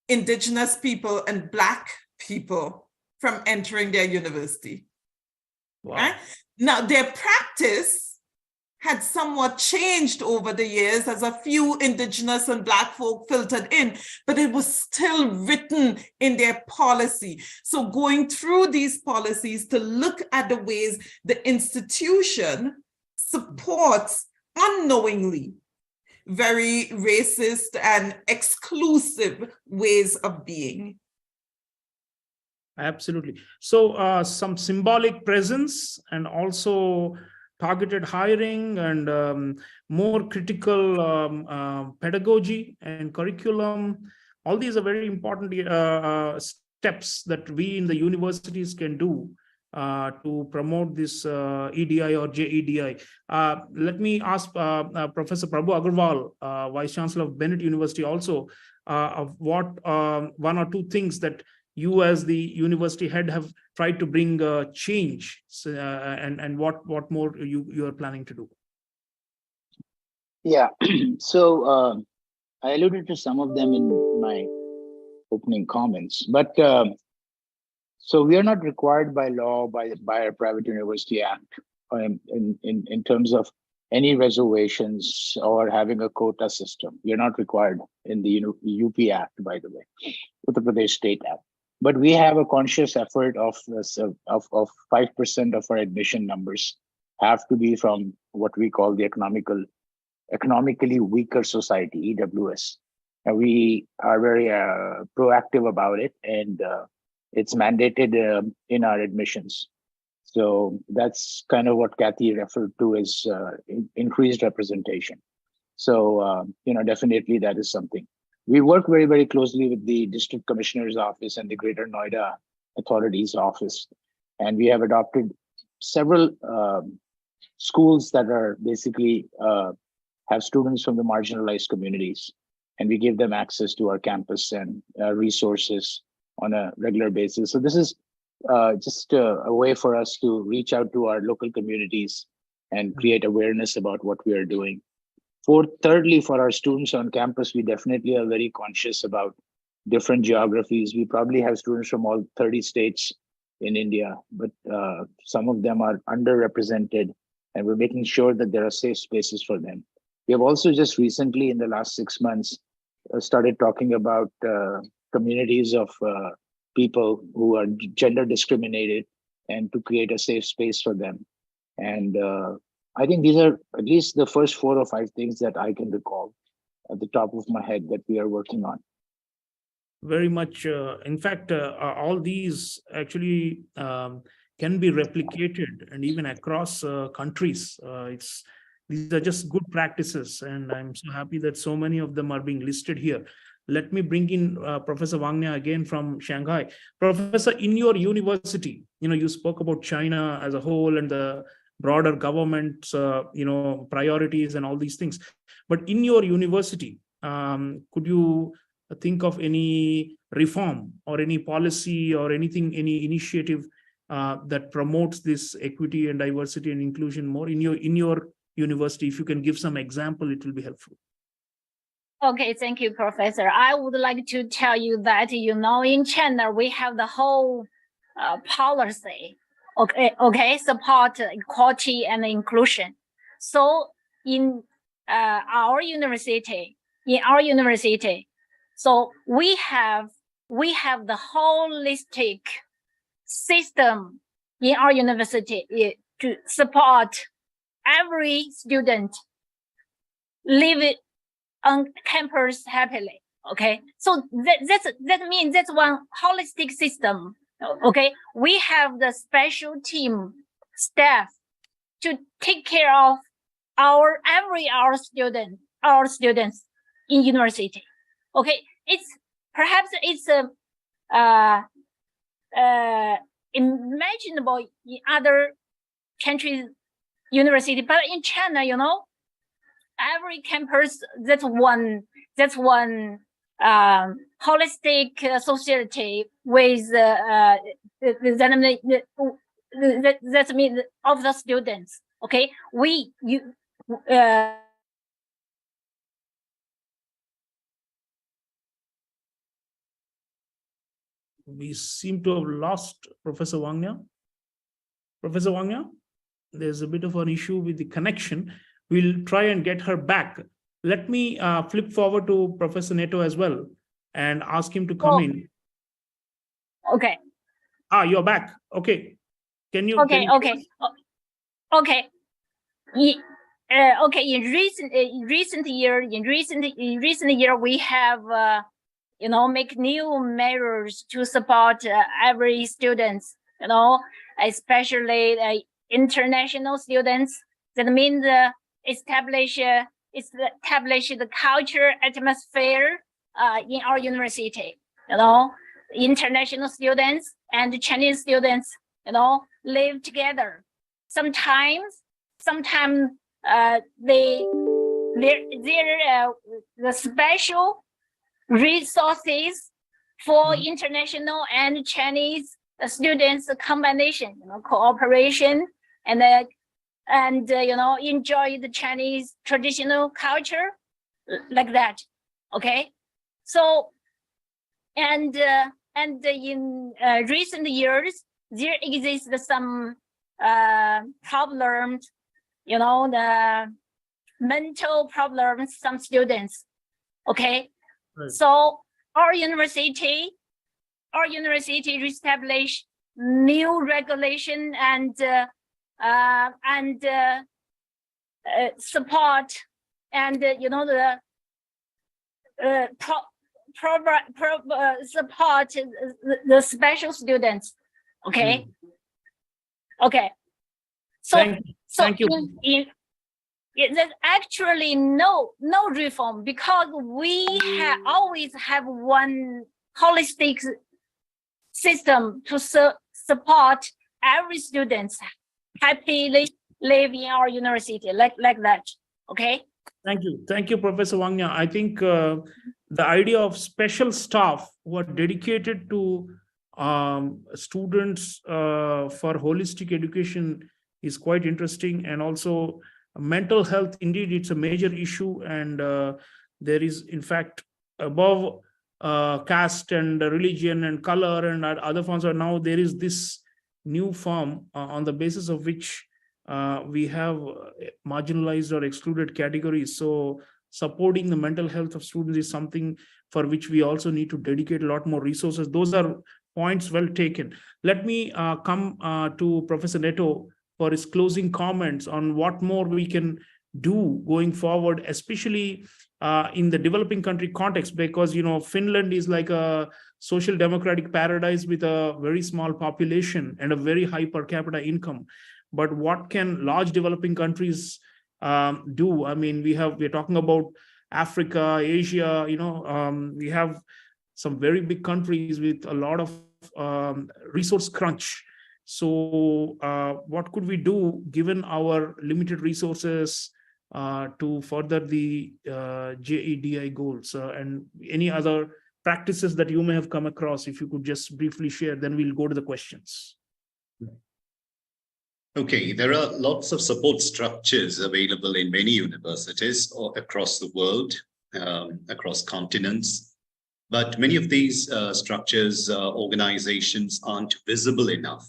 Indigenous people and Black people from entering their university. Wow. Right? Now, their practice had somewhat changed over the years as a few Indigenous and Black folk filtered in, but it was still written in their policy. So going through these policies to look at the ways the institution supports unknowingly very racist and exclusive ways of being. Absolutely. So some symbolic presence and also targeted hiring and more critical pedagogy and curriculum. All these are very important steps that we in the universities can do to promote this EDI or JEDI. Let me ask Professor Prabhu Agarwal, Vice Chancellor of Bennett University, also of what one or two things that you as the university head have tried to bring change, and what more you are planning to do? Yeah, so I alluded to some of them in my opening comments, but so we are not required by law by our Private University Act in terms of any reservations or having a quota system. We are not required in the UP Act, by the way, Uttar Pradesh State Act. But we have a conscious effort of 5% of our admission numbers have to be from what we call the economically weaker society, EWS. And we are very proactive about it, and it's mandated in our admissions. So that's kind of what Kathy referred to as increased representation. So, definitely that is something. We work very, very closely with the District Commissioner's Office and the Greater Noida Authority's Office. And we have adopted several schools that are basically have students from the marginalized communities. And we give them access to our campus and resources on a regular basis. So this is just a way for us to reach out to our local communities and create awareness about what we are doing. Thirdly, for our students on campus, we definitely are very conscious about different geographies. We probably have students from all 30 states in India, but some of them are underrepresented, and we're making sure that there are safe spaces for them. We have also just recently, in the last 6 months, started talking about communities of people who are gender discriminated and to create a safe space for them. And I think these are at least the first 4 or 5 things that I can recall at the top of my head that we are working on. Very much. In fact, all these actually can be replicated and even across countries. These are just good practices, and I'm so happy that so many of them are being listed here. Let me bring in Professor Wangnia again from Shanghai. Professor, in your university, you spoke about China as a whole and the broader government's, priorities and all these things. But in your university, could you think of any reform or any policy or anything, any initiative that promotes this equity and diversity and inclusion more in your university? If you can give some example, it will be helpful. Okay, thank you, Professor. I would like to tell you that, in China, we have the whole policy, support equality and inclusion. So in our university, so we have the holistic system in our university to support every student live on campus happily. Okay, so that means that's one holistic system. Okay, we have the special team staff to take care of our students in university. Okay, perhaps it's imaginable in other countries university, but in China, every campus, that's one holistic society with that means of the students. Okay, we seem to have lost Professor Wangya. Professor Wangya, there's a bit of an issue with the connection. We'll try and get her back. Let me flip forward to Professor Neto as well and ask him to come in. Okay. You're back. Okay. Can you? Okay. Okay. In recent year, we have make new measures to support every students. Especially international students. That means establish the culture atmosphere in our university. International students and Chinese students, live together. Sometimes the special resources for international and Chinese students combination, cooperation, and enjoy the Chinese traditional culture like that. Okay, so and in recent years there exists some problems, the mental problems, some students. Okay, right. So our university established new regulation and support and support the special students. Okay. Okay. So thank you. There's actually no reform because we always have one holistic system to support every student happily live in our university like that. Okay. Thank you, Professor Wangya. I think the idea of special staff who are dedicated to students for holistic education is quite interesting, and also mental health. Indeed, it's a major issue, and there is, in fact, above caste and religion and color and other forms. Now there is this new form on the basis of which we have marginalized or excluded categories. So supporting the mental health of students is something for which we also need to dedicate a lot more resources. Those are points well taken. Let me come to Professor Neto for his closing comments on what more we can do going forward, especially in the developing country context, because Finland is like a social democratic paradise with a very small population and a very high per capita income. But what can large developing countries do? I mean, we're talking about Africa, Asia. We have some very big countries with a lot of resource crunch. So what could we do given our limited resources to further the JEDI goals, and any other practices that you may have come across? If you could just briefly share, then we'll go to the questions. Okay, there are lots of support structures available in many universities or across the world. across continents. But many of these structures, organizations aren't visible enough.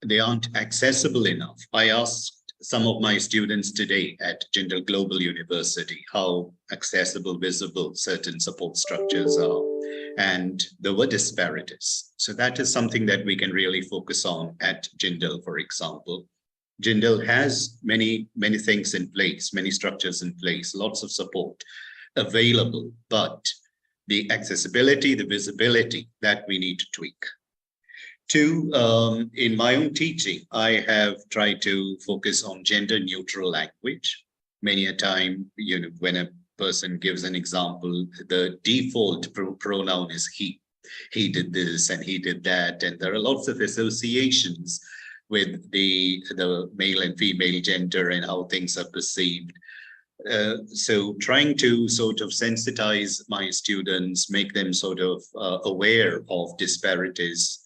They aren't accessible enough. I asked some of my students today at Jindal Global University how accessible, visible certain support structures are. And there were disparities. So that is something that we can really focus on at Jindal, for example. Jindal has many things in place, many structures in place, lots of support available, but the accessibility, the visibility, that we need to tweak. Two, in my own teaching, I have tried to focus on gender neutral language. Many a time, when a person gives an example, the default pronoun is he. He did this and he did that. And there are lots of associations with the male and female gender and how things are perceived. So trying to sort of sensitize my students, make them sort of aware of disparities.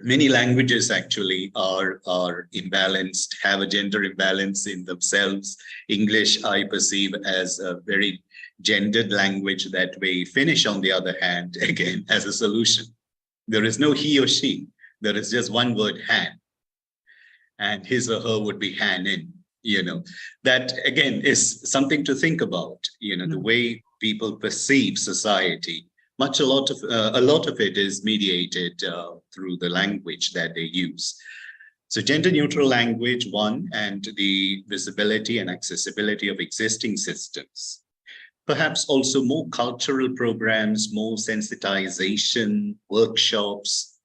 Many languages actually are imbalanced, have a gender imbalance in themselves. English, I perceive as a very gendered language that way. Finnish, on the other hand, again, as a solution. There is no he or she. There is just one word, han. And his or her would be han in. That again is something to think about, the way people perceive society. A lot of it is mediated through the language that they use. So gender neutral language, one, and the visibility and accessibility of existing systems. Perhaps also more cultural programs, more sensitization, workshops.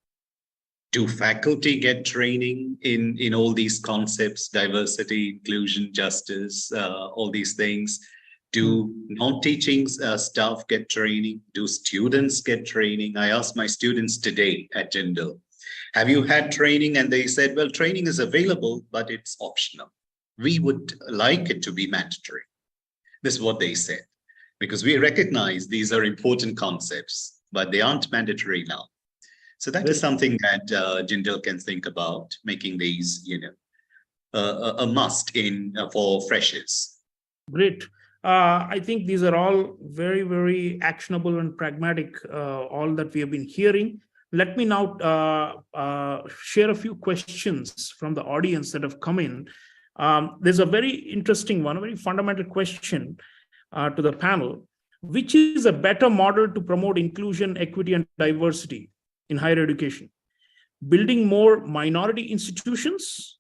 Do faculty get training in all these concepts, diversity, inclusion, justice, all these things? Do non-teaching staff get training? Do students get training? I asked my students today at Jindal, have you had training? And they said, well, training is available, but it's optional. We would like it to be mandatory. This is what they said, because we recognize these are important concepts, but they aren't mandatory now. So that is something that Jindal can think about, making these, a must for freshers. Great. I think these are all very, very actionable and pragmatic, all that we have been hearing. Let me now share a few questions from the audience that have come in. There's a very interesting one, a very fundamental question to the panel. Which is a better model to promote inclusion, equity, and diversity in higher education? Building more minority institutions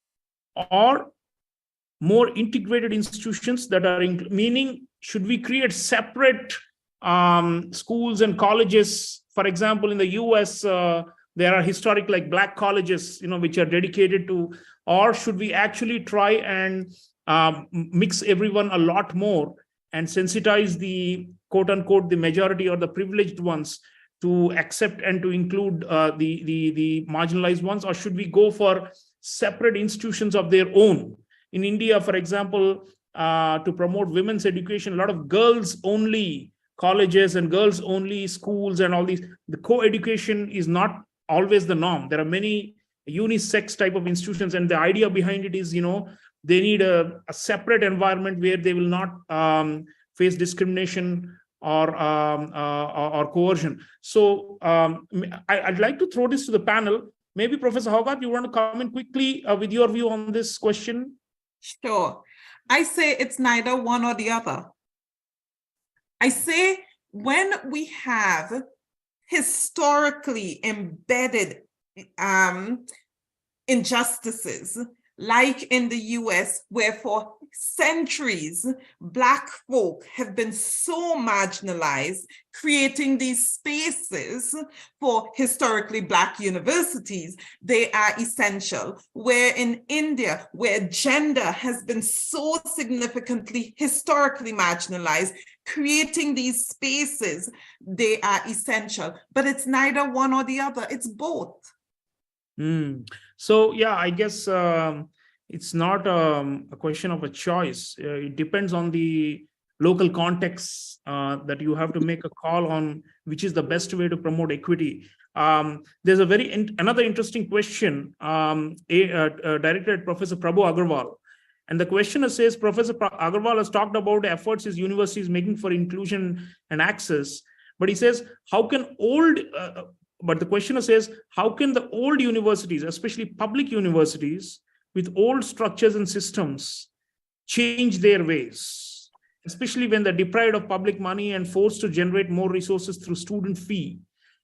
or more integrated institutions that are, meaning, should we create separate schools and colleges? For example, in the US, there are historic Black colleges, which are dedicated to, or should we actually try and mix everyone a lot more and sensitize the quote unquote, the majority or the privileged ones to accept and to include the marginalized ones? Or should we go for separate institutions of their own? In India, for example, to promote women's education, a lot of girls-only colleges and girls-only schools and all these, the co-education is not always the norm. There are many unisex type of institutions, and the idea behind it is, they need a separate environment where they will not face discrimination or coercion. So I'd like to throw this to the panel. Maybe Professor Hogarth, you want to comment quickly with your view on this question? Sure. I say it's neither one or the other. I say when we have historically embedded injustices, like in the US, where for centuries, Black folk have been so marginalized, creating these spaces for historically Black universities, they are essential. Where in India, where gender has been so significantly historically marginalized, creating these spaces, they are essential. But it's neither one or the other, it's both. So, yeah, I guess it's not a question of a choice. It depends on the local context that you have to make a call on which is the best way to promote equity. There's another interesting question directed at Professor Prabhu Agarwal. And the questioner says, Professor Agarwal has talked about efforts his university is making for inclusion and access. But he says, but the questioner says, how can the old universities, especially public universities with old structures and systems, change their ways, especially when they're deprived of public money and forced to generate more resources through student fee?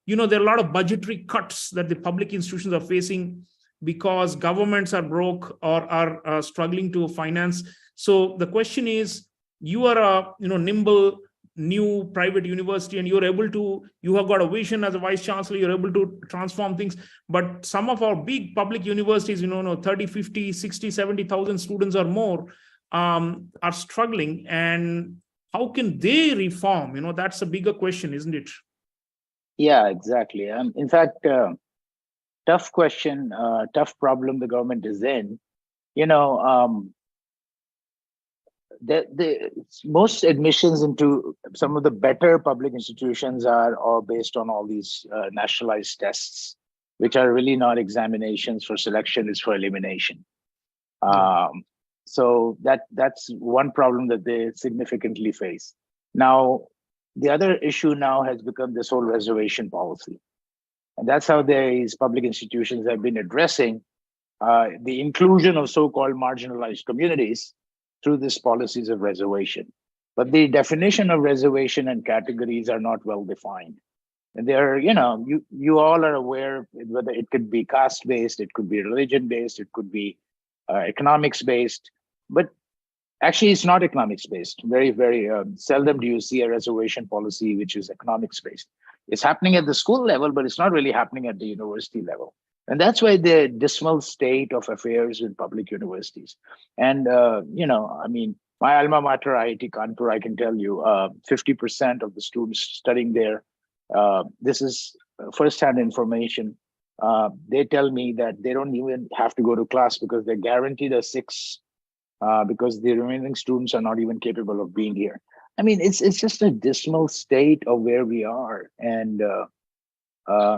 There are a lot of budgetary cuts that the public institutions are facing because governments are broke or are struggling to finance. So the question is, you are a nimble new private university, and you have got a vision as a vice chancellor, you're able to transform things. But some of our big public universities, 30, 50, 60, 70,000 students or more are struggling. And how can they reform? That's a bigger question, isn't it? Yeah, exactly. In fact, tough question, tough problem the government is in. The most admissions into some of the better public institutions are all based on all these nationalized tests, which are really not examinations for selection, it's for elimination. So that's one problem that they significantly face. Now, the other issue now has become this whole reservation policy. And that's how these public institutions have been addressing the inclusion of so-called marginalized communities through these policies of reservation. But the definition of reservation and categories are not well defined. And they're, you all are aware whether it could be caste-based, it could be religion-based, it could be economics-based, but actually it's not economics-based. Very, very seldom do you see a reservation policy which is economics-based. It's happening at the school level, but it's not really happening at the university level. And that's why the dismal state of affairs in public universities. And, my alma mater, IIT Kanpur, I can tell you, 50% of the students studying there, this is firsthand information. They tell me that they don't even have to go to class because they're guaranteed a 6 because the remaining students are not even capable of being here. I mean, it's just a dismal state of where we are. And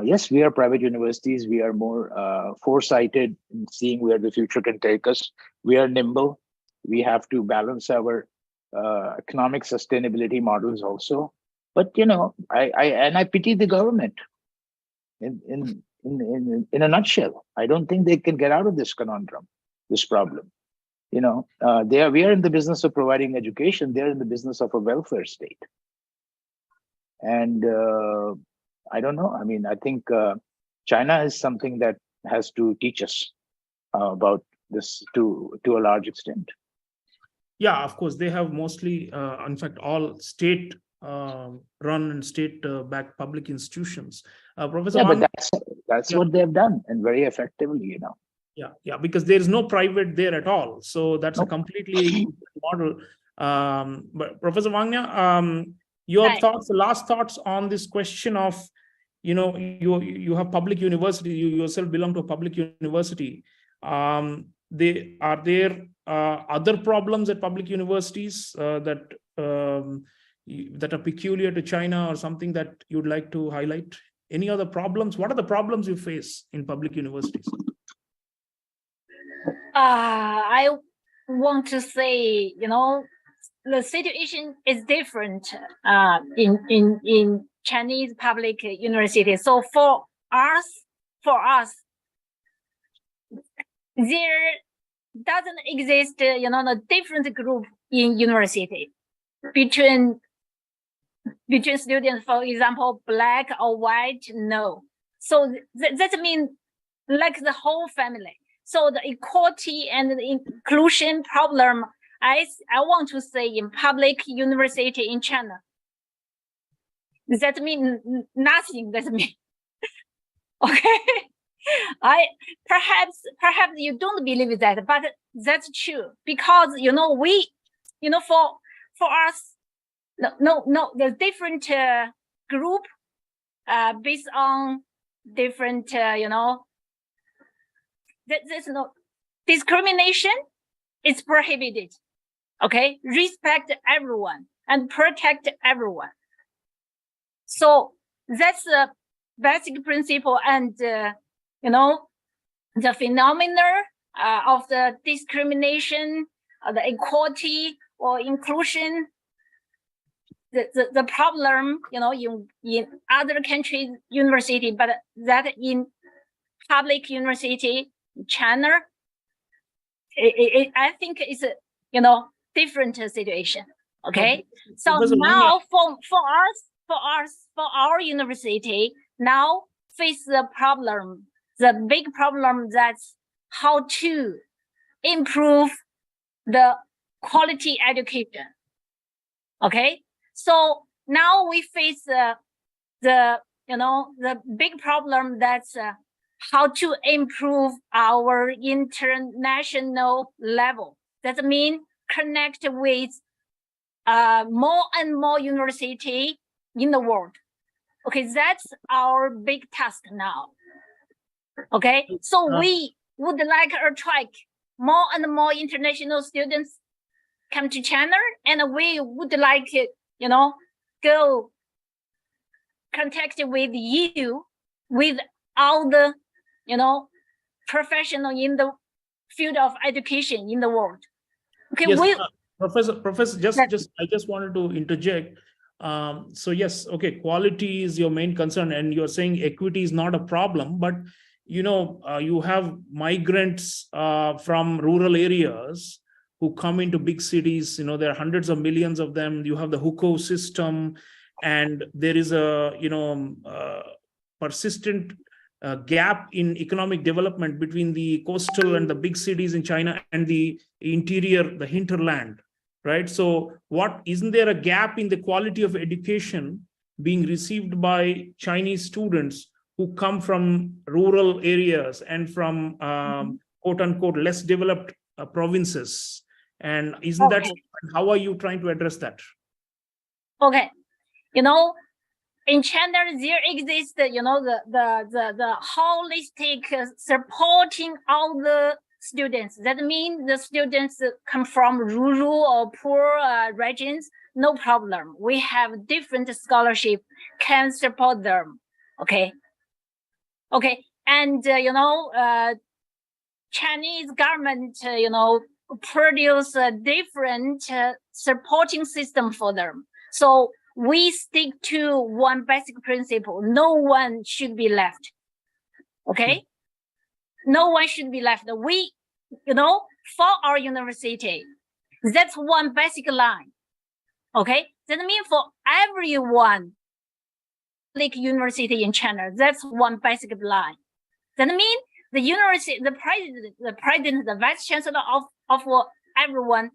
yes, we are private universities. We are more foresighted in seeing where the future can take us. We are nimble. We have to balance our economic sustainability models also. But I pity the government. In a nutshell, I don't think they can get out of this conundrum, this problem. We are in the business of providing education. They're in the business of a welfare state. And I don't know. I mean, I think China is something that has to teach us about this to a large extent. Yeah, of course. They have mostly, in fact, all state run and state backed public institutions. Professor But that's what they've done, and very effectively, Yeah, because there is no private there at all. So that's a completely model. But Professor Wangya, your thoughts, last thoughts on this question of, you have public university, you yourself belong to a public university. Are there other problems at public universities that are peculiar to China, or something that you'd like to highlight? Any other problems? What are the problems you face in public universities? I want to say, the situation is different in Chinese public university. So for us, there doesn't exist, a different group in university between students, for example, black or white. No. So that means like the whole family. So the equality and the inclusion problem, I want to say in public university in China, that means nothing. That means, okay. Perhaps you don't believe that, but that's true, because for us, no, the different group based on different there's no discrimination. It's prohibited. Okay, respect everyone and protect everyone. So that's the basic principle, and the phenomena of the discrimination the equality or inclusion, the problem, in other countries' university, but that in public university, China, I think it's a, different situation. Okay. So now for our university now face the big problem, that's how to improve the quality education. Okay. So now we face the big problem, that's how to improve our international level. That means connect with more and more university in the world. Okay, that's our big task now. Okay, so we would like to attract more and more international students come to China, and we would like to, go contact with you, with all the, professional in the field of education in the world. Okay, yes, Professor, I just wanted to interject. So yes, okay, quality is your main concern, and you're saying equity is not a problem, but you have migrants from rural areas who come into big cities. There are hundreds of millions of them. You have the hukou system, and there is a persistent gap in economic development between the coastal and the big cities in China and the interior, the hinterland, right? So isn't there a gap in the quality of education being received by Chinese students who come from rural areas and from quote unquote less developed provinces? And isn't that, how are you trying to address that? Okay, in China, there exists, the holistic supporting all the students. That means the students come from rural or poor regions, no problem. We have different scholarship can support them. Okay. And Chinese government, produce a different supporting system for them. So we stick to one basic principle: no one should be left. Okay, no one should be left. We, for our university, that's one basic line. Okay, that means for everyone, like university in China, that's one basic line. That means the university, the president, the vice chancellor of everyone,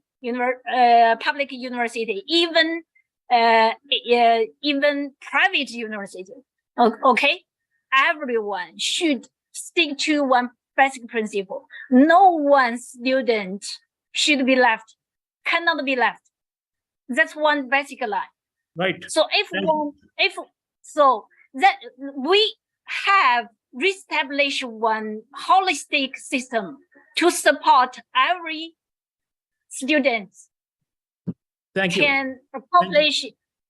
public university, even private university. Okay, everyone should stick to one basic principle: no one student should be left, cannot be left. That's one basic line. Right. So that we have reestablished one holistic system to support every student. Thank you. Can accomplish,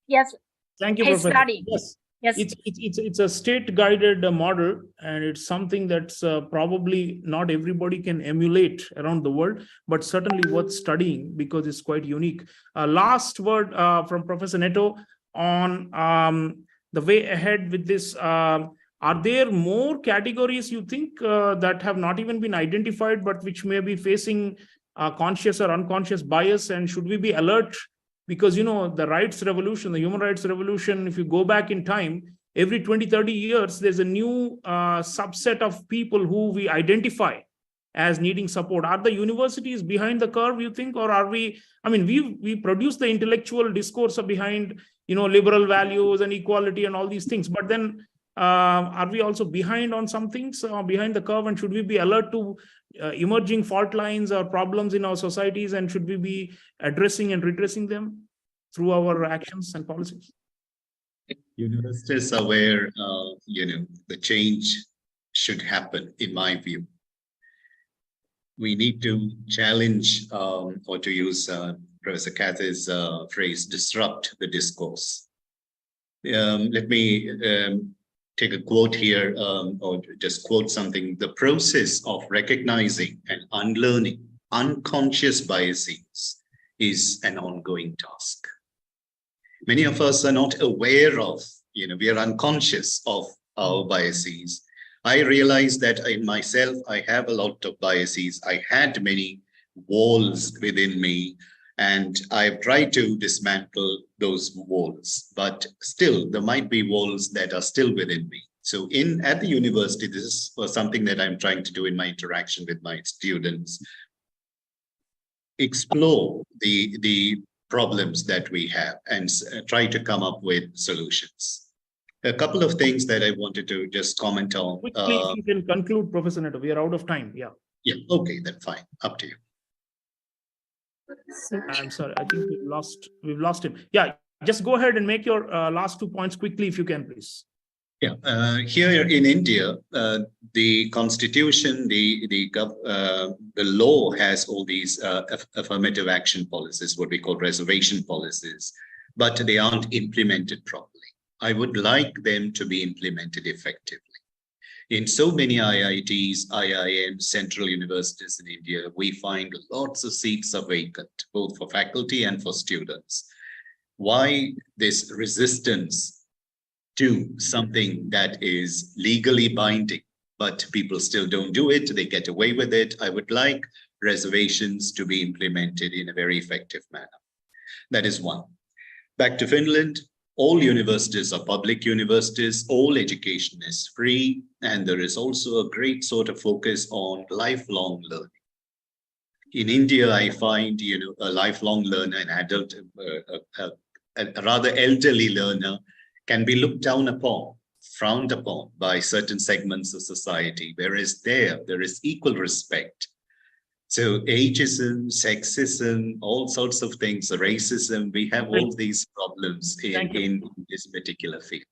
yes. Thank you, his Professor. study. Yes. Yes. It's a state-guided model, and it's something that's probably not everybody can emulate around the world, but certainly worth studying because it's quite unique. Last word from Professor Neto on the way ahead with this. Are there more categories you think that have not even been identified, but which may be facing conscious or unconscious bias, and should we be alert? Because, the rights revolution, the human rights revolution, if you go back in time, every 20, 30 years, there's a new subset of people who we identify as needing support. Are the universities behind the curve, you think, or are we, we produce the intellectual discourse behind, liberal values and equality and all these things, but then are we also behind on some things, behind the curve, and should we be alert to emerging fault lines or problems in our societies, and should we be addressing and redressing them through our actions and policies? Universities are where the change should happen, in my view. We need to challenge, or to use Professor Kathy's phrase, disrupt the discourse. Let me take a quote here, or just quote something. The process of recognizing and unlearning unconscious biases is an ongoing task. Many of us are not aware of, we are unconscious of our biases. I realize that in myself, I have a lot of biases. I had many walls within me, and I've tried to dismantle those walls, but still there might be walls that are still within me. So at the university, this was something that I'm trying to do in my interaction with my students. Explore the problems that we have and try to come up with solutions. A couple of things that I wanted to just comment on. Quickly, if you can conclude, Professor Netto. We are out of time. Yeah. Yeah. Okay, then fine. Up to you. I'm sorry. I think we've lost him. Yeah. Just go ahead and make your last 2 points quickly, if you can, please. Yeah. Here in India, the constitution, the law has all these affirmative action policies, what we call reservation policies, but they aren't implemented properly. I would like them to be implemented effectively. In so many IITs, IIMs, central universities in India, we find lots of seats are vacant, both for faculty and for students. Why this resistance to something that is legally binding, but people still don't do it, they get away with it? I would like reservations to be implemented in a very effective manner. That is one. Back to Finland. All universities are public universities, all education is free, and there is also a great sort of focus on lifelong learning. In India, I find, a lifelong learner, an adult, a rather elderly learner can be looked down upon, frowned upon by certain segments of society, whereas there is equal respect. So ageism, sexism, all sorts of things, racism, we have all these problems in this particular field.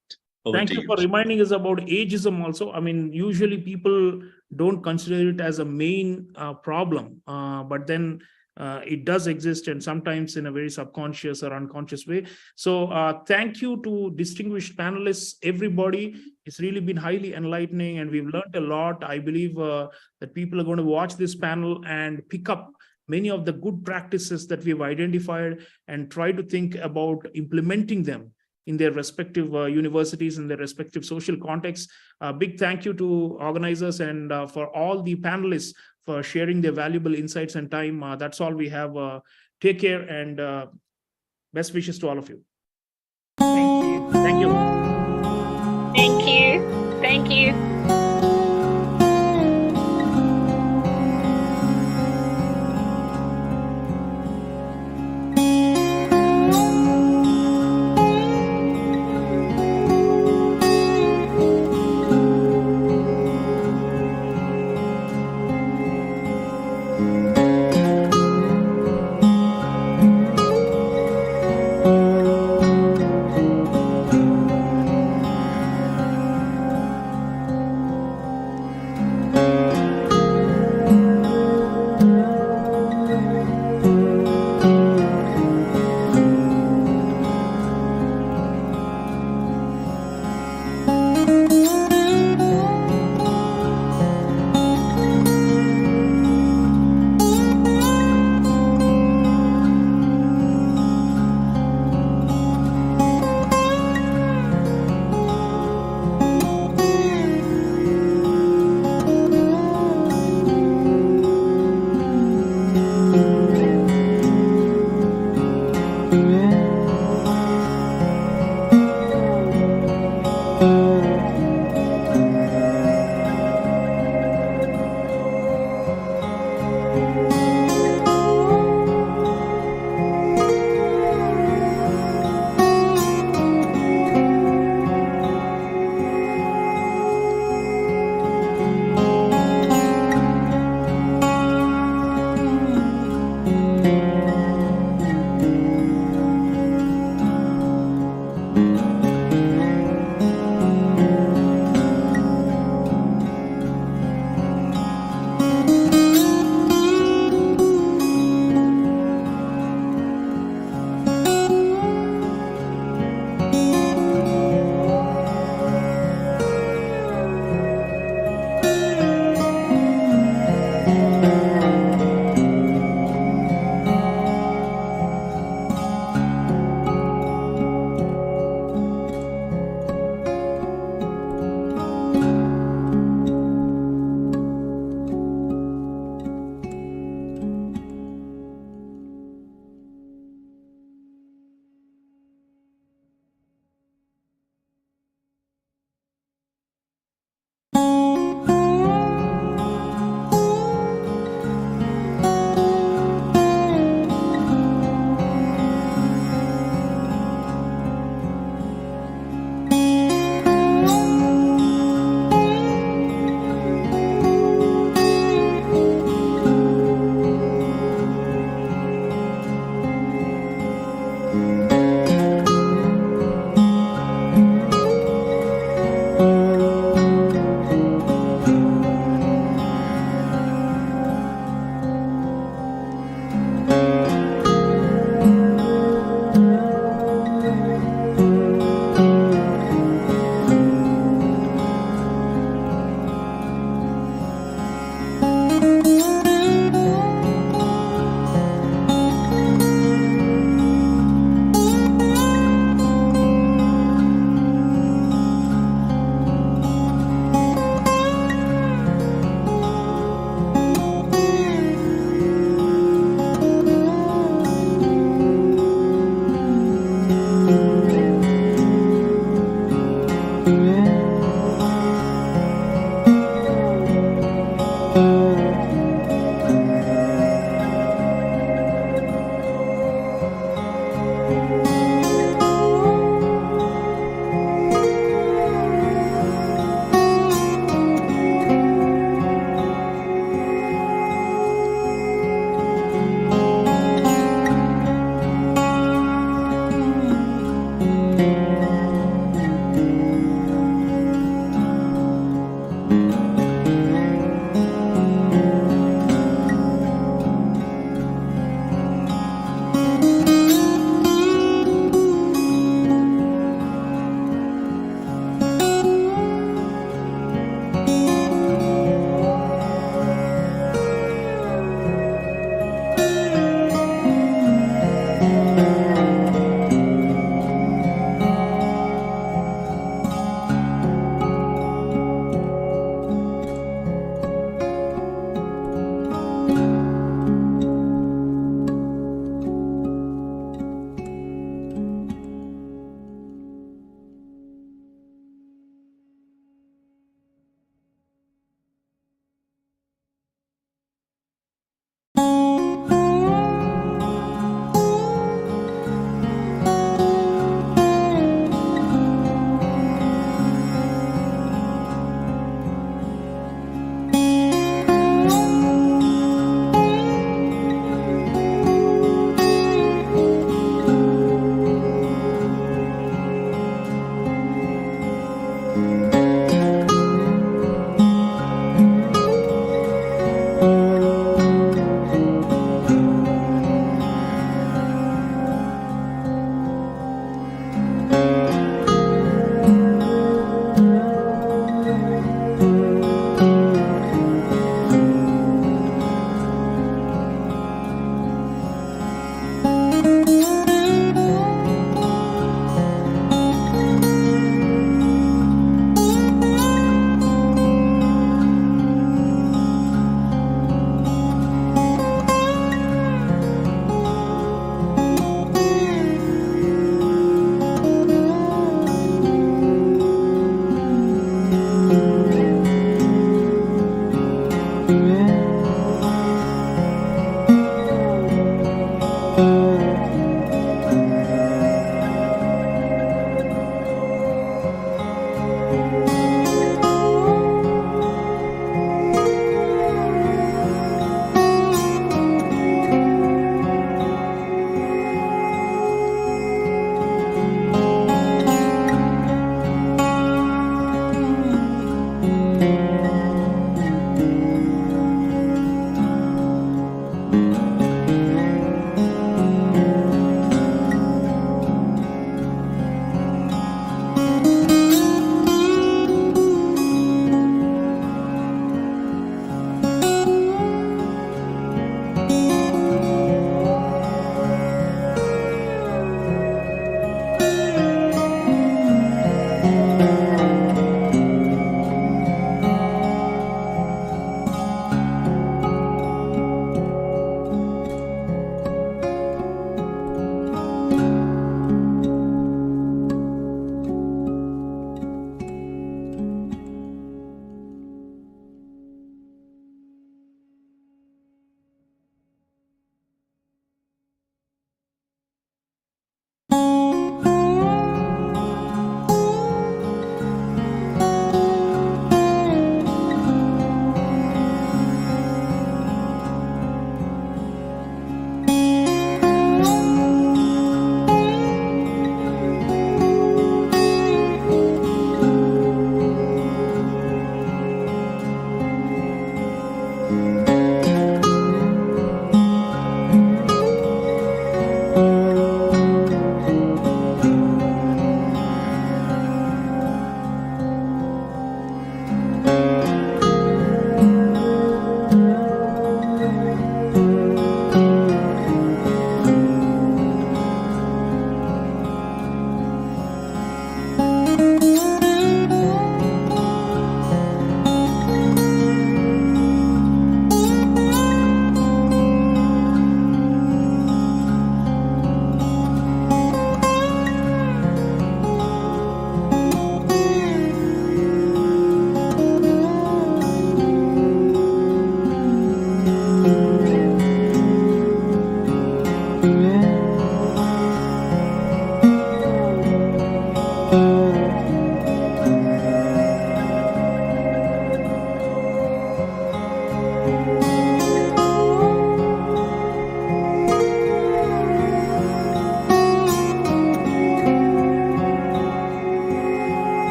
Thank you for reminding us about ageism also. I mean, usually people don't consider it as a main problem, but then it does exist, and sometimes in a very subconscious or unconscious way. So thank you to distinguished panelists, everybody. It's really been highly enlightening, and we've learned a lot. I believe that people are going to watch this panel and pick up many of the good practices that we've identified and try to think about implementing them in their respective universities and their respective social contexts. Big thank you to organizers and for all the panelists for sharing their valuable insights and time. That's all we have. Take care, and best wishes to all of you. Thank you. Thank you. Thank you. Thank you.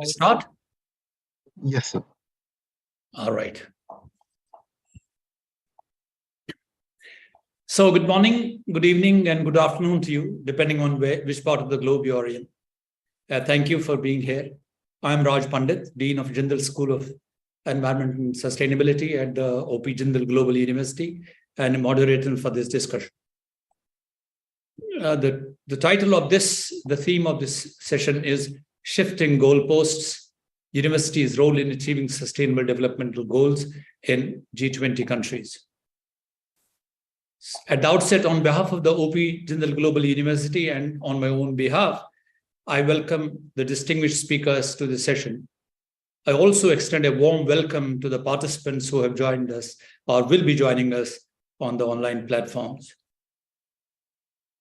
Start? Yes, sir. All right. So good morning, good evening, and good afternoon to you, depending on which part of the globe you are in. Thank you for being here. I'm Raj Pandit, Dean of Jindal School of Environment and Sustainability at the OP Jindal Global University and moderator for this discussion. The title of the theme of this session is Shifting Goalposts, Universities' Role in Achieving Sustainable Developmental Goals in G20 countries. At the outset, on behalf of the OP Jindal Global University and on my own behalf, I welcome the distinguished speakers to the session. I also extend a warm welcome to the participants who have joined us or will be joining us on the online platforms.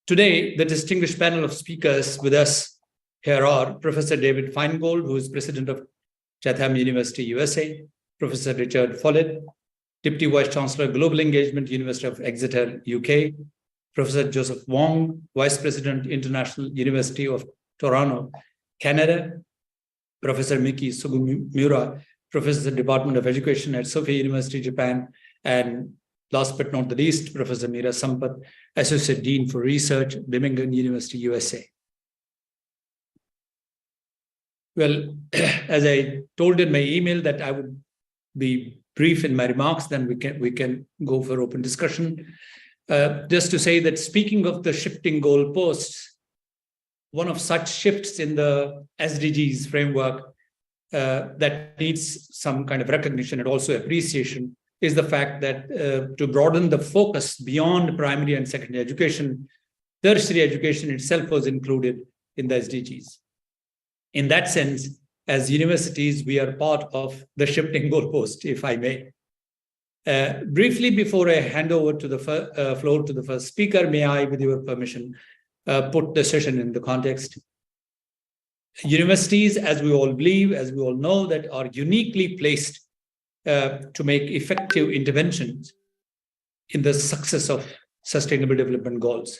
Today, the distinguished panel of speakers with us here are Professor David Feingold, who is President of Chatham University, USA, Professor Richard Follett, Deputy Vice Chancellor, Global Engagement, University of Exeter, UK, Professor Joseph Wong, Vice President, International University of Toronto, Canada, Professor Miki Sugimura, Professor, Department of Education at Sophia University, Japan, and last but not the least, Professor Meera Sampath, Associate Dean for Research, Birmingham University, USA. Well, as I told in my email that I would be brief in my remarks, then we can go for open discussion. Just to say that speaking of the shifting goalposts, one of such shifts in the SDGs framework that needs some kind of recognition and also appreciation is the fact that to broaden the focus beyond primary and secondary education, tertiary education itself was included in the SDGs. In that sense, as universities, we are part of the shifting goalpost, if I may. Briefly, before I hand over to the floor to the first speaker, may I, with your permission, put the session in the context. Universities, as we all believe, as we all know, that are uniquely placed to make effective interventions in the success of sustainable development goals.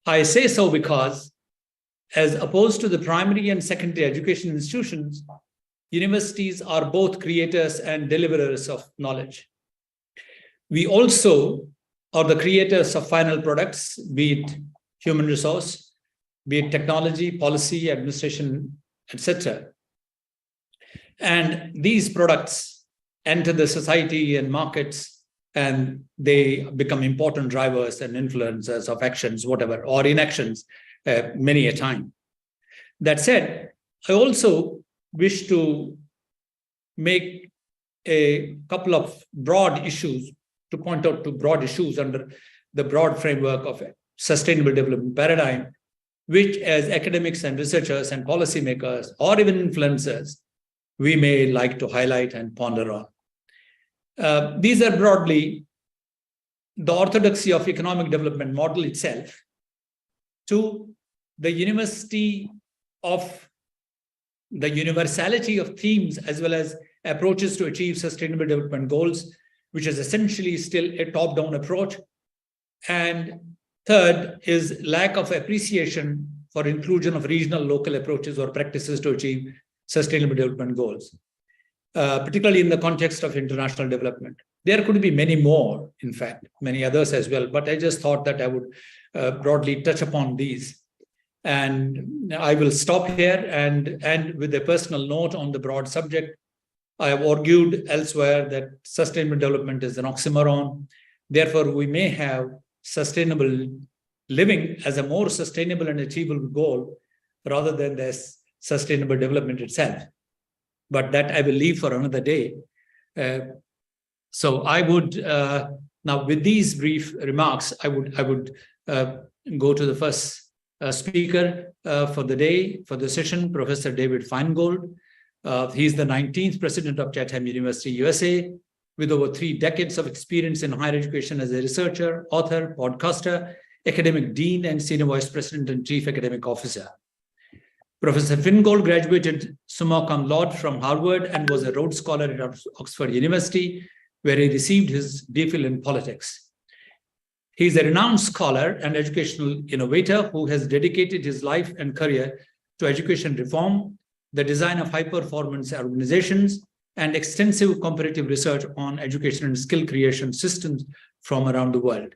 I say so because, as opposed to the primary and secondary education institutions, universities are both creators and deliverers of knowledge. We also are the creators of final products, be it human resource, be it technology, policy, administration, etc. And these products enter the society and markets, and they become important drivers and influencers of actions, whatever, or inactions, many a time. That said, I also wish to make a couple of broad issues, to point out to broad issues under the broad framework of a sustainable development paradigm, which as academics and researchers and policymakers or even influencers, we may like to highlight and ponder on. These are broadly the orthodoxy of economic development model itself, to the universality of themes as well as approaches to achieve sustainable development goals, which is essentially still a top-down approach. And third is lack of appreciation for inclusion of regional local approaches or practices to achieve sustainable development goals, particularly in the context of international development. There could be many more, in fact, many others as well, but I just thought that I would broadly touch upon these. And I will stop here and end with a personal note on the broad subject. I have argued elsewhere that sustainable development is an oxymoron. Therefore, we may have sustainable living as a more sustainable and achievable goal rather than this sustainable development itself. But that I will leave for another day. So I would, now with these brief remarks, I would go to the first speaker for the day, for the session, Professor David Feingold. He's the 19th president of Chatham University, USA, with over 3 decades of experience in higher education as a researcher, author, podcaster, academic dean, and senior vice president and chief academic officer. Professor Feingold graduated summa cum laude from Harvard and was a Rhodes Scholar at Oxford University, where he received his DPhil in politics. He is a renowned scholar and educational innovator who has dedicated his life and career to education reform, the design of high-performance organizations, and extensive comparative research on education and skill creation systems from around the world.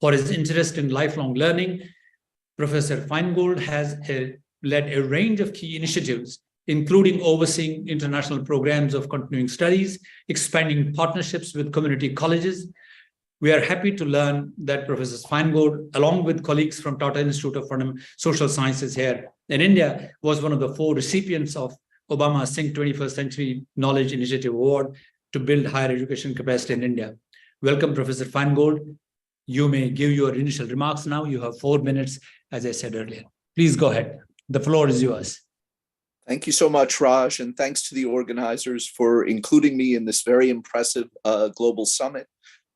For his interest in lifelong learning, Professor Feingold has led a range of key initiatives, including overseeing international programs of continuing studies, expanding partnerships with community colleges. We are happy to learn that Professor Feingold, along with colleagues from Tata Institute of Social Sciences here in India, was one of the 4 recipients of Obama's Think 21st Century Knowledge Initiative Award to build higher education capacity in India. Welcome, Professor Feingold. You may give your initial remarks now. You have 4 minutes, as I said earlier. Please go ahead. The floor is yours. Thank you so much, Raj, and thanks to the organizers for including me in this very impressive global summit.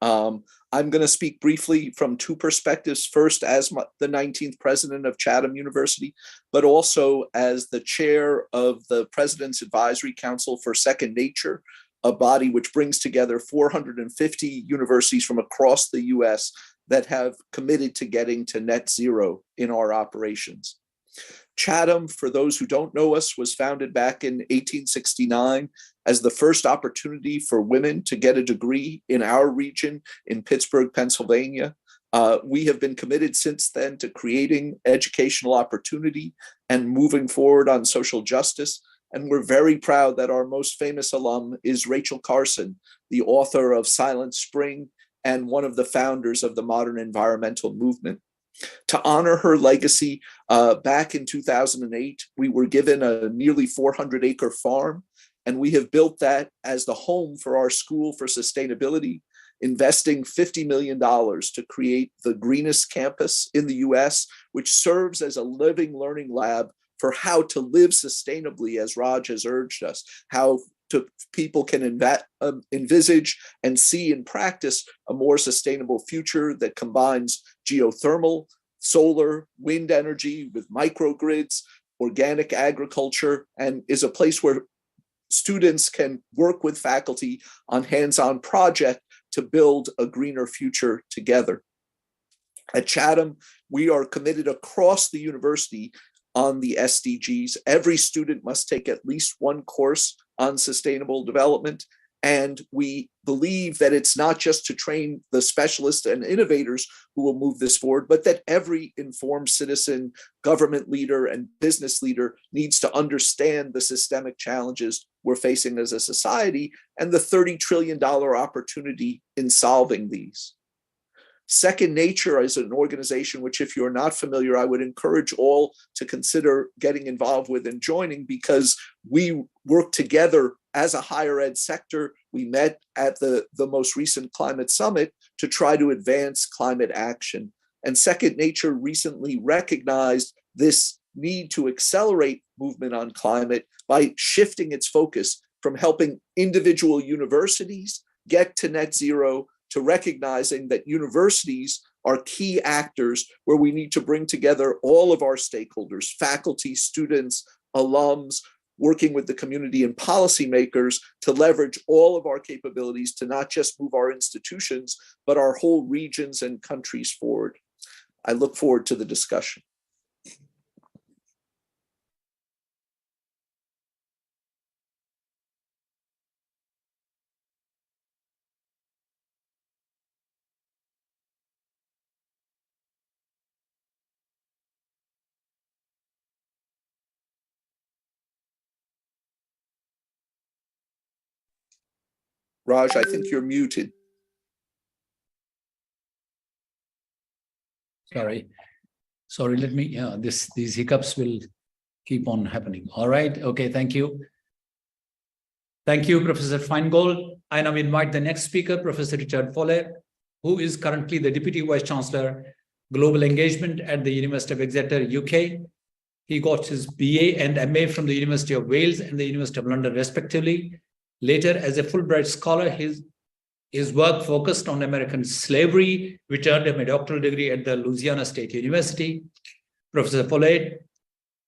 I'm going to speak briefly from 2 perspectives. First, as the 19th president of Chatham University, but also as the chair of the President's Advisory Council for Second Nature, a body which brings together 450 universities from across the US that have committed to getting to net zero in our operations. Chatham, for those who don't know us, was founded back in 1869 as the first opportunity for women to get a degree in our region in Pittsburgh, Pennsylvania. We have been committed since then to creating educational opportunity and moving forward on social justice. And we're very proud that our most famous alum is Rachel Carson, the author of Silent Spring and one of the founders of the modern environmental movement. To honor her legacy, back in 2008, we were given a nearly 400-acre farm, and we have built that as the home for our School for Sustainability, investing $50 million to create the greenest campus in the US, which serves as a living learning lab for how to live sustainably, as Raj has urged us, how people can envisage and see in practice a more sustainable future that combines geothermal, solar, wind energy with microgrids, organic agriculture, and is a place where students can work with faculty on hands-on project to build a greener future together. At Chatham, we are committed across the university on the SDGs. Every student must take at least 1 course on sustainable development. And we believe that it's not just to train the specialists and innovators who will move this forward, but that every informed citizen, government leader, and business leader needs to understand the systemic challenges we're facing as a society and the $30 trillion opportunity in solving these. Second Nature is an organization which, if you're not familiar, I would encourage all to consider getting involved with and joining, because we work together as a higher ed sector. We met at the most recent climate summit to try to advance climate action. And Second Nature recently recognized this need to accelerate movement on climate by shifting its focus from helping individual universities get to net zero to recognizing that universities are key actors where we need to bring together all of our stakeholders, faculty, students, alums, working with the community and policymakers to leverage all of our capabilities to not just move our institutions, but our whole regions and countries forward. I look forward to the discussion. Raj, I think you're muted. Sorry, let me, these hiccups will keep on happening. All right. Okay. Thank you. Thank you, Professor Feingold. I now invite the next speaker, Professor Richard Follett, who is currently the Deputy Vice Chancellor, Global Engagement at the University of Exeter, UK. He got his BA and MA from the University of Wales and the University of London, respectively. Later, as a Fulbright scholar, his work focused on American slavery, which earned him a doctoral degree at the Louisiana State University. Professor Follett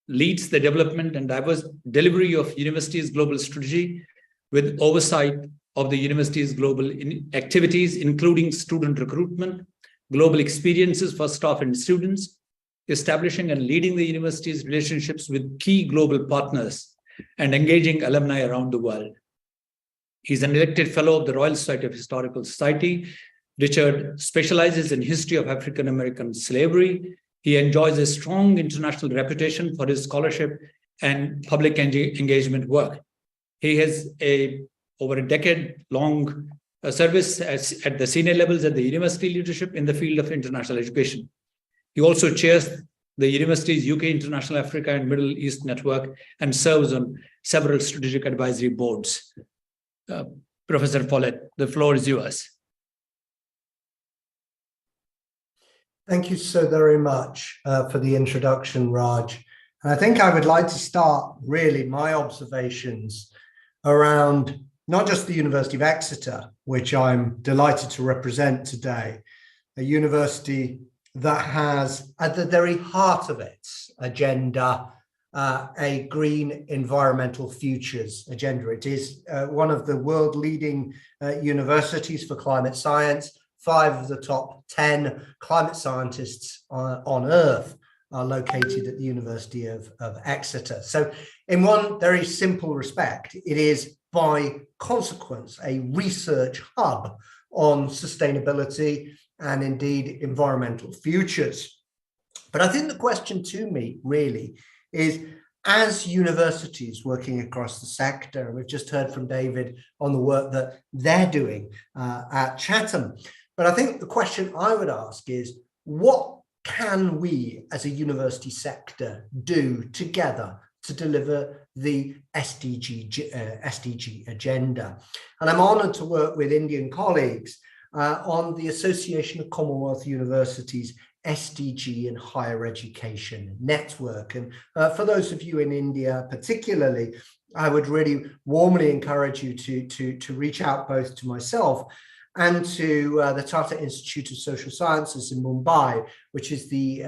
leads the development and diverse delivery of university's global strategy with oversight of the university's global activities, including student recruitment, global experiences for staff and students, establishing and leading the university's relationships with key global partners, and engaging alumni around the world. He's an elected fellow of the Royal Society of Historical Society. Richard specializes in history of African American slavery. He enjoys a strong international reputation for his scholarship and public engagement work. He has over a decade-long service at the senior levels at the university leadership in the field of international education. He also chairs the university's UK International Africa and Middle East Network and serves on several strategic advisory boards. Professor Follett, the floor is yours. Thank you so very much for the introduction, Raj. And I think I would like to start really my observations around not just the University of Exeter, which I'm delighted to represent today, a university that has at the very heart of its agenda a green environmental futures agenda. It is one of the world leading universities for climate science. 5 of the top 10 climate scientists on Earth are located at the University of Exeter. So in one very simple respect, it is by consequence a research hub on sustainability and indeed environmental futures. But I think the question to me really is, as universities working across the sector, we've just heard from David on the work that they're doing at Chatham, but I think the question I would ask is, what can we as a university sector do together to deliver the SDG agenda? And I'm honoured to work with Indian colleagues on the Association of Commonwealth Universities SDG and Higher Education Network. And for those of you in India particularly, I would really warmly encourage you to reach out both to myself and to the Tata Institute of Social Sciences in Mumbai, which is the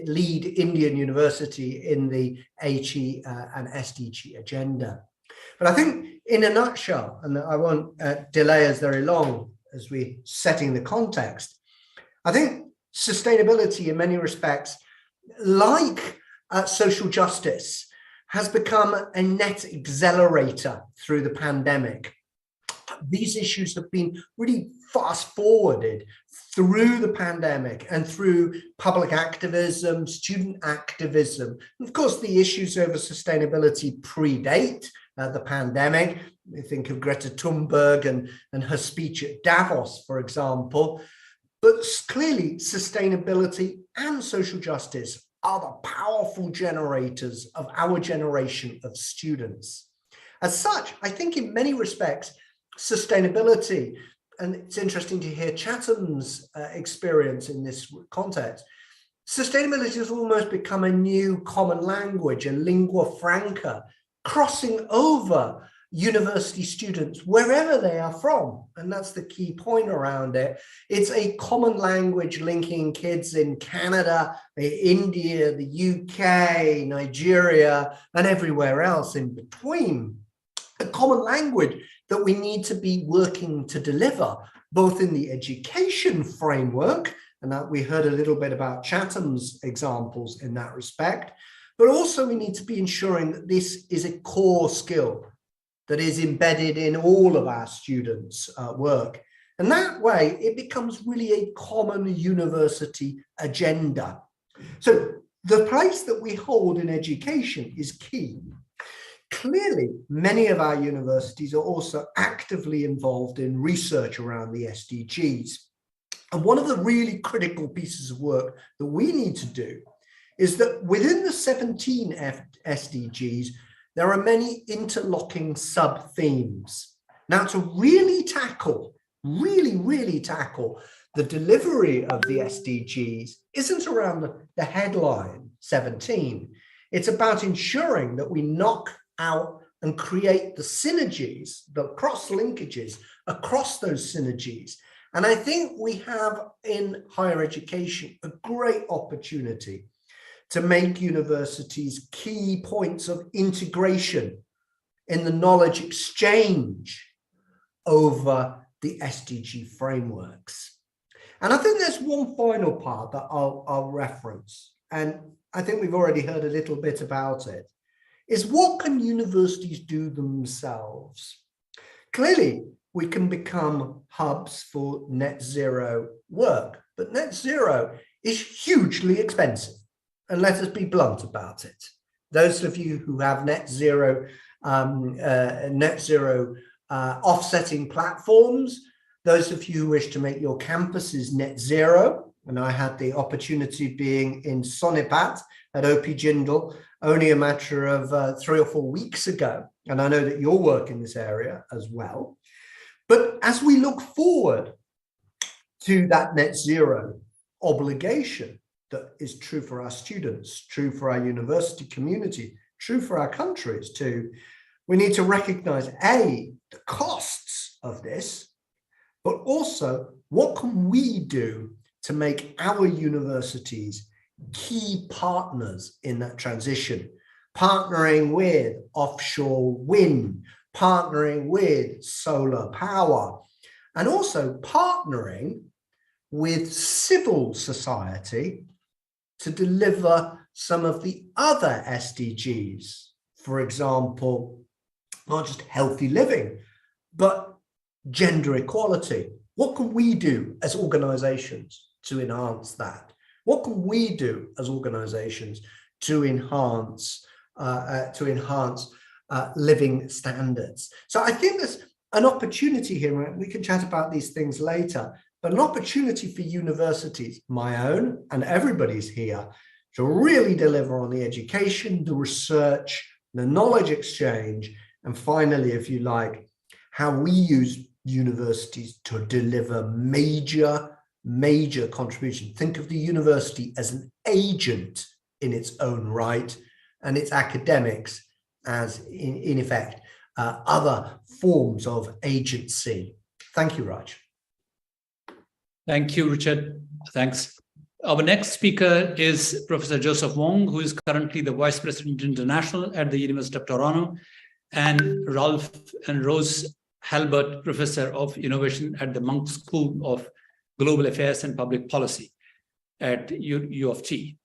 lead Indian university in the HE and SDG agenda. But I think in a nutshell, and I won't delay us very long as we're setting the context, I think sustainability in many respects, like social justice, has become a net accelerator through the pandemic. These issues have been really fast forwarded through the pandemic and through public activism, student activism. And of course, the issues over sustainability predate the pandemic. We think of Greta Thunberg and her speech at Davos, for example. But clearly, sustainability and social justice are the powerful generators of our generation of students. As such, I think in many respects, sustainability, and it's interesting to hear Chatham's experience in this context, sustainability has almost become a new common language, a lingua franca, crossing over university students wherever they are from. And that's the key point around it. It's a common language linking kids in Canada, India, the UK, Nigeria, and everywhere else in between. A common language that we need to be working to deliver, both in the education framework, and that we heard a little bit about Chatham's examples in that respect, but also we need to be ensuring that this is a core skill that is embedded in all of our students' work. And that way, it becomes really a common university agenda. So the place that we hold in education is key. Clearly, many of our universities are also actively involved in research around the SDGs. And one of the really critical pieces of work that we need to do is that within the 17 SDGs, there are many interlocking sub-themes. Now, to really tackle the delivery of the SDGs isn't around the headline 17. It's about ensuring that we knock out and create the synergies, the cross-linkages across those synergies. And I think we have in higher education a great opportunity to make universities key points of integration in the knowledge exchange over the SDG frameworks. And I think there's one final part that I'll reference, and I think we've already heard a little bit about it, is what can universities do themselves? Clearly, we can become hubs for net zero work, but net zero is hugely expensive. And let us be blunt about it. Those of you who have net zero offsetting platforms, those of you who wish to make your campuses net zero, and I had the opportunity being in Sonipat at OP Jindal only a matter of 3 or 4 weeks ago, and I know that your work in this area as well. But as we look forward to that net zero obligation, that is true for our students, true for our university community, true for our countries too, we need to recognize, A, the costs of this, but also what can we do to make our universities key partners in that transition, partnering with offshore wind, partnering with solar power, and also partnering with civil society to deliver some of the other SDGs. For example, not just healthy living, but gender equality. What can we do as organizations to enhance that? What can we do as organizations to enhance living standards? So I think there's an opportunity here, and we can chat about these things later, but an opportunity for universities, my own and everybody's here, to really deliver on the education, the research, the knowledge exchange, and finally, if you like, how we use universities to deliver major contribution. Think of the university as an agent in its own right, and its academics as, in effect, other forms of agency. Thank you, Raj. Thank you, Richard. Thanks. Our next speaker is Professor Joseph Wong, who is currently the Vice President International at the University of Toronto, and Ralph and Rose Halbert, Professor of Innovation at the Monk School of Global Affairs and Public Policy at U of T.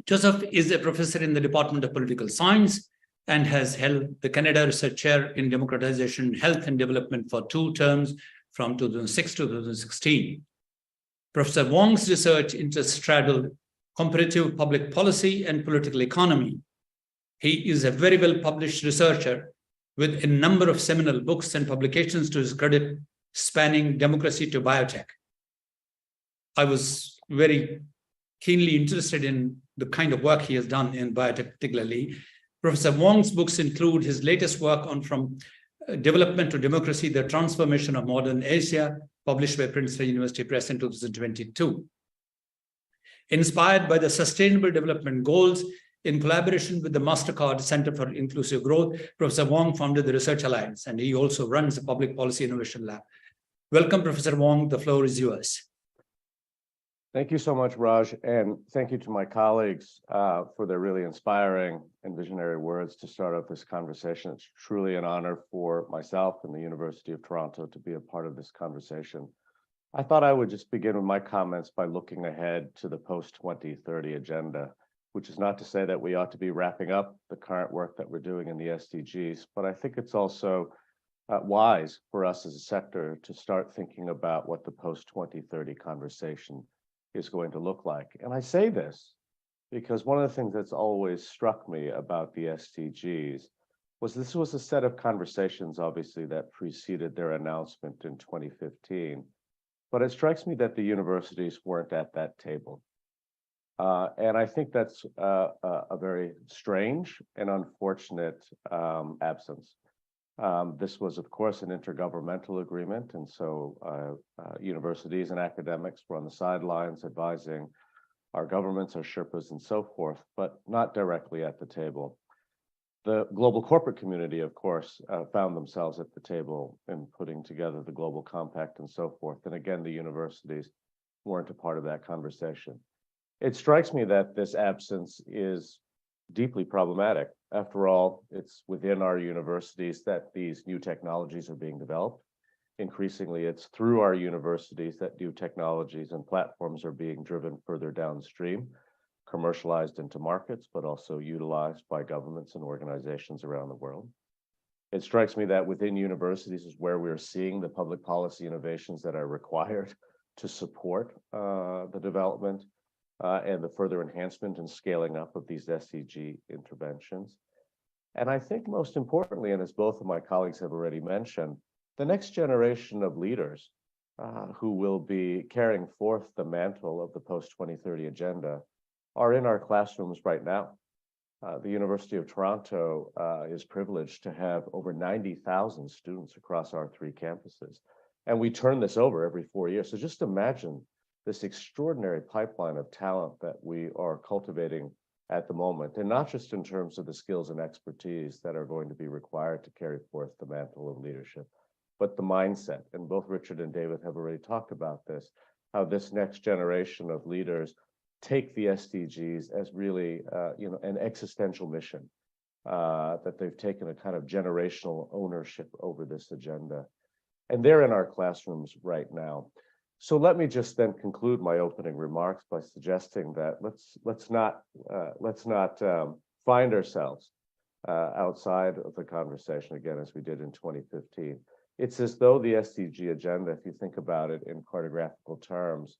Joseph is a professor in the Department of Political Science and has held the Canada Research Chair in Democratization, Health and Development for 2 terms from 2006 to 2016. Professor Wong's research interests straddle comparative public policy and political economy. He is a very well-published researcher with a number of seminal books and publications to his credit, spanning democracy to biotech. I was very keenly interested in the kind of work he has done in biotech particularly. Professor Wong's books include his latest work on From Development to Democracy, The Transformation of Modern Asia, published by Princeton University Press in 2022. Inspired by the Sustainable Development Goals, in collaboration with the MasterCard Center for Inclusive Growth, Professor Wong founded the Research Alliance, and he also runs the Public Policy Innovation Lab. Welcome, Professor Wong. The floor is yours. Thank you so much, Raj, and thank you to my colleagues for their really inspiring and visionary words to start off this conversation. It's truly an honor for myself and the University of Toronto to be a part of this conversation. I thought I would just begin with my comments by looking ahead to the post-2030 agenda, which is not to say that we ought to be wrapping up the current work that we're doing in the SDGs, but I think it's also wise for us as a sector to start thinking about what the post-2030 conversation is going to look like. And I say this because one of the things that's always struck me about the SDGs was this was a set of conversations, obviously, that preceded their announcement in 2015. But it strikes me that the universities weren't at that table. And I think that's a very strange and unfortunate absence. This was, of course, an intergovernmental agreement, and so universities and academics were on the sidelines advising our governments, our Sherpas, and so forth, but not directly at the table. The global corporate community, of course, found themselves at the table in putting together the global compact and so forth. And again, the universities weren't a part of that conversation. It strikes me that this absence is deeply problematic. After all, it's within our universities that these new technologies are being developed. Increasingly, it's through our universities that new technologies and platforms are being driven further downstream, commercialized into markets, but also utilized by governments and organizations around the world. It strikes me that within universities is where we're seeing the public policy innovations that are required to support the development and the further enhancement and scaling up of these SDG interventions. And I think most importantly, and as both of my colleagues have already mentioned, the next generation of leaders who will be carrying forth the mantle of the post-2030 agenda are in our classrooms right now. The University of Toronto is privileged to have over 90,000 students across our 3 campuses. And we turn this over every 4 years. So just imagine this extraordinary pipeline of talent that we are cultivating at the moment, and not just in terms of the skills and expertise that are going to be required to carry forth the mantle of leadership, but the mindset. And both Richard and David have already talked about this, how this next generation of leaders take the SDGs as really, an existential mission, that they've taken a kind of generational ownership over this agenda. And they're in our classrooms right now. So let me just then conclude my opening remarks by suggesting that let's not find ourselves outside of the conversation again, as we did in 2015. It's as though the SDG agenda, if you think about it in cartographical terms,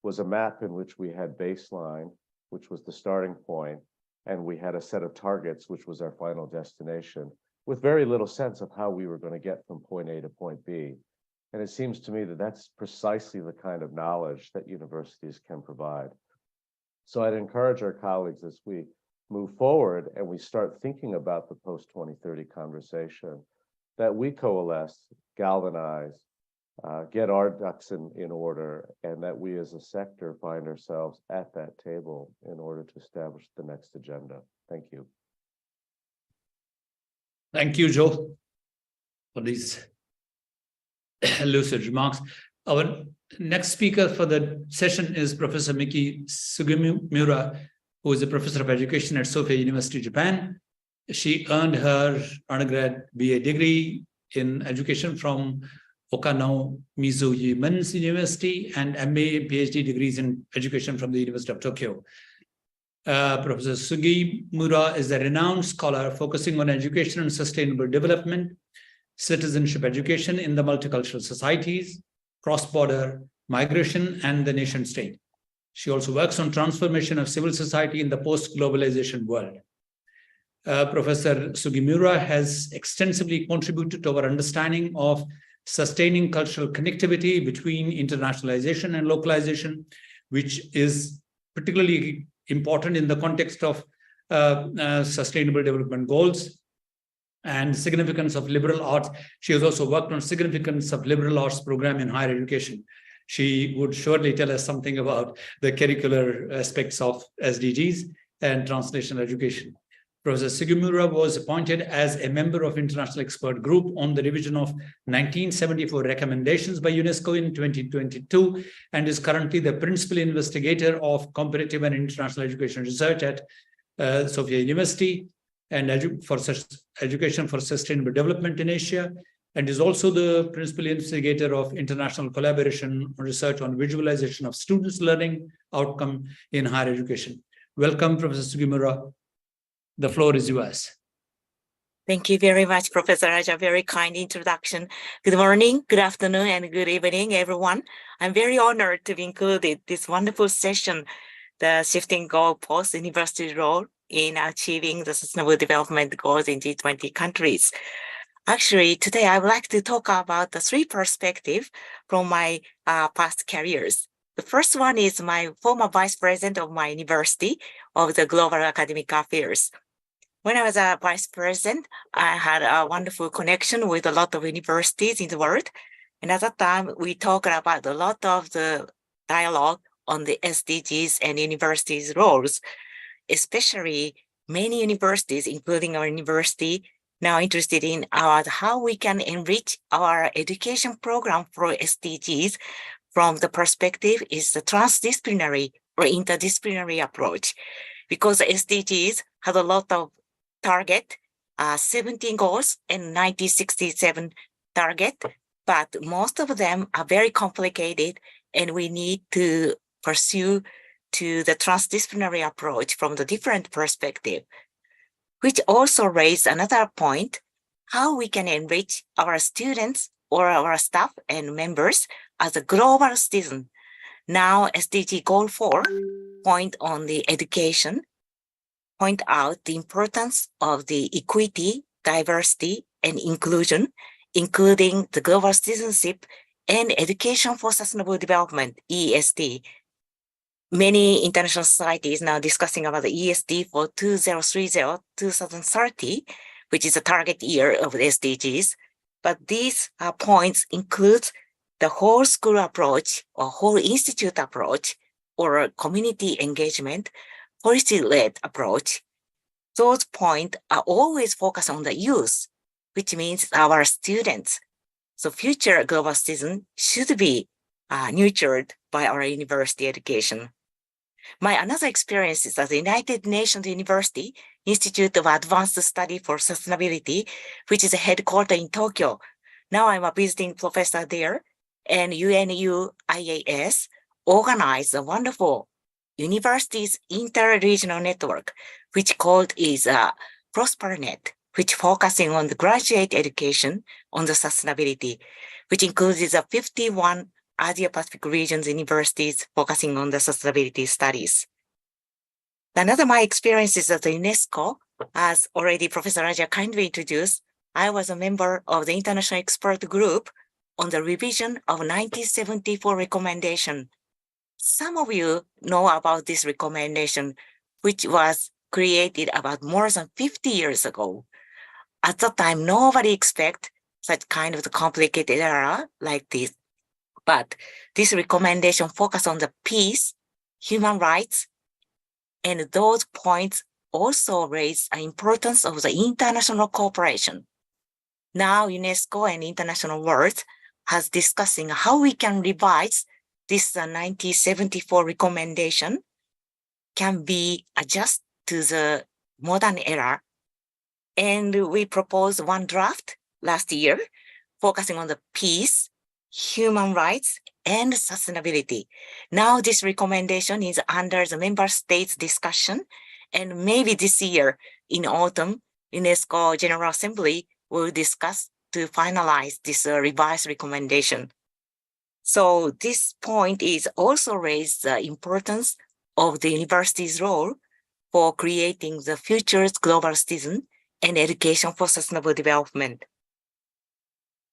was a map in which we had baseline, which was the starting point, and we had a set of targets, which was our final destination, with very little sense of how we were going to get from point A to point B. And it seems to me that that's precisely the kind of knowledge that universities can provide. So I'd encourage our colleagues as we move forward and we start thinking about the post-2030 conversation, that we coalesce, galvanize, get our ducks in order, and that we as a sector find ourselves at that table in order to establish the next agenda. Thank you. Thank you, Joe, for these lucid remarks. Our next speaker for the session is Professor Miki Sugimura, who is a professor of education at Sophia University, Japan. She earned her undergrad BA degree in education from Okanomizu Men's University and MA and PhD degrees in education from the University of Tokyo. Professor Sugimura is a renowned scholar focusing on education and sustainable development, citizenship education in the multicultural societies, cross-border migration, and the nation state. She also works on transformation of civil society in the post-globalization world. Professor Sugimura has extensively contributed to our understanding of sustaining cultural connectivity between internationalization and localization, which is particularly important in the context of sustainable development goals and significance of liberal arts. She has also worked on significance of liberal arts program in higher education. She would surely tell us something about the curricular aspects of SDGs and transnational education. Professor Sugimura was appointed as a member of International Expert Group on the revision of 1974 recommendations by UNESCO in 2022 and is currently the principal investigator of comparative and international education research at Sophia University and for education for sustainable development in Asia, and is also the principal investigator of international collaboration research on visualization of students' learning outcome in higher education. Welcome, Professor Sugimura. The floor is yours. Thank you very much, Professor Raja. Very kind introduction. Good morning, good afternoon, and good evening, everyone. I'm very honored to be included this wonderful session, the Shifting Goalposts University Role in Achieving the Sustainable Development Goals in G20 countries. Actually, today I would like to talk about the 3 perspectives from my past careers. The first one is my former vice president of my university of the Global Academic Affairs. When I was a vice president, I had a wonderful connection with a lot of universities in the world. And at that time, we talked about a lot of the dialogue on the SDGs and universities' roles, especially many universities, including our university, now interested in how we can enrich our education program for SDGs from the perspective is the transdisciplinary or interdisciplinary approach, because SDGs have a lot of target, 17 goals and 1967 target, but most of them are very complicated and we need to pursue to the transdisciplinary approach from the different perspective, which also raised another point, how we can enrich our students or our staff and members as a global citizen. Now SDG Goal 4 point on the education, point out the importance of the equity, diversity, and inclusion, including the global citizenship and education for sustainable development, ESD. Many international societies now discussing about the ESD for 2030, which is the target year of the SDGs. But these points include the whole school approach or whole institute approach or community engagement, policy-led approach. Those points are always focused on the youth, which means our students. So future global citizens should be nurtured by our university education. My another experience is at the United Nations University Institute of Advanced Study for Sustainability, which is headquartered in Tokyo. Now I'm a visiting professor there, and UNU IAS organized a wonderful universities inter-regional network, which called is ProsperNet, which focusing on the graduate education on the sustainability, which includes 51 Asia Pacific regions universities focusing on the sustainability studies. Another my experiences at the UNESCO, as already Professor Raja kindly introduced, I was a member of the international expert group on the revision of 1974 recommendation. Some of you know about this recommendation, which was created about more than 50 years ago. At that time, nobody expected such kind of complicated era like this. But this recommendation focused on the peace, human rights, and those points also raise the importance of the international cooperation. Now UNESCO and international world has discussing how we can revise this 1974 recommendation can be adjusted to the modern era. And we proposed one draft last year, focusing on the peace, human rights, and sustainability. Now this recommendation is under the member states discussion, and maybe this year in autumn, UNESCO General Assembly will discuss to finalize this revised recommendation. So this point is also raised the importance of the university's role for creating the future's global citizen and education for sustainable development.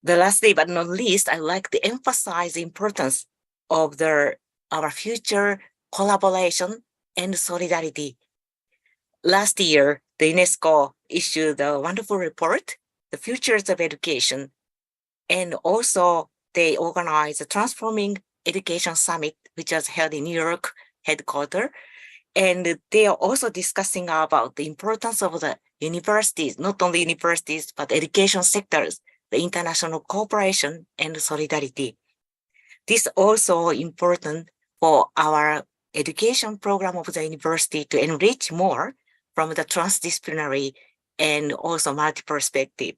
The lastly but not least, I like to emphasize the importance of our future collaboration and solidarity. Last year, the UNESCO issued a wonderful report, The Futures of Education, and also they organized a Transforming Education Summit, which was held in New York headquarters. And they are also discussing about the importance of the universities, not only universities, but education sectors, the international cooperation and solidarity. This is also important for our education program of the university to enrich more from the transdisciplinary and also multi-perspective.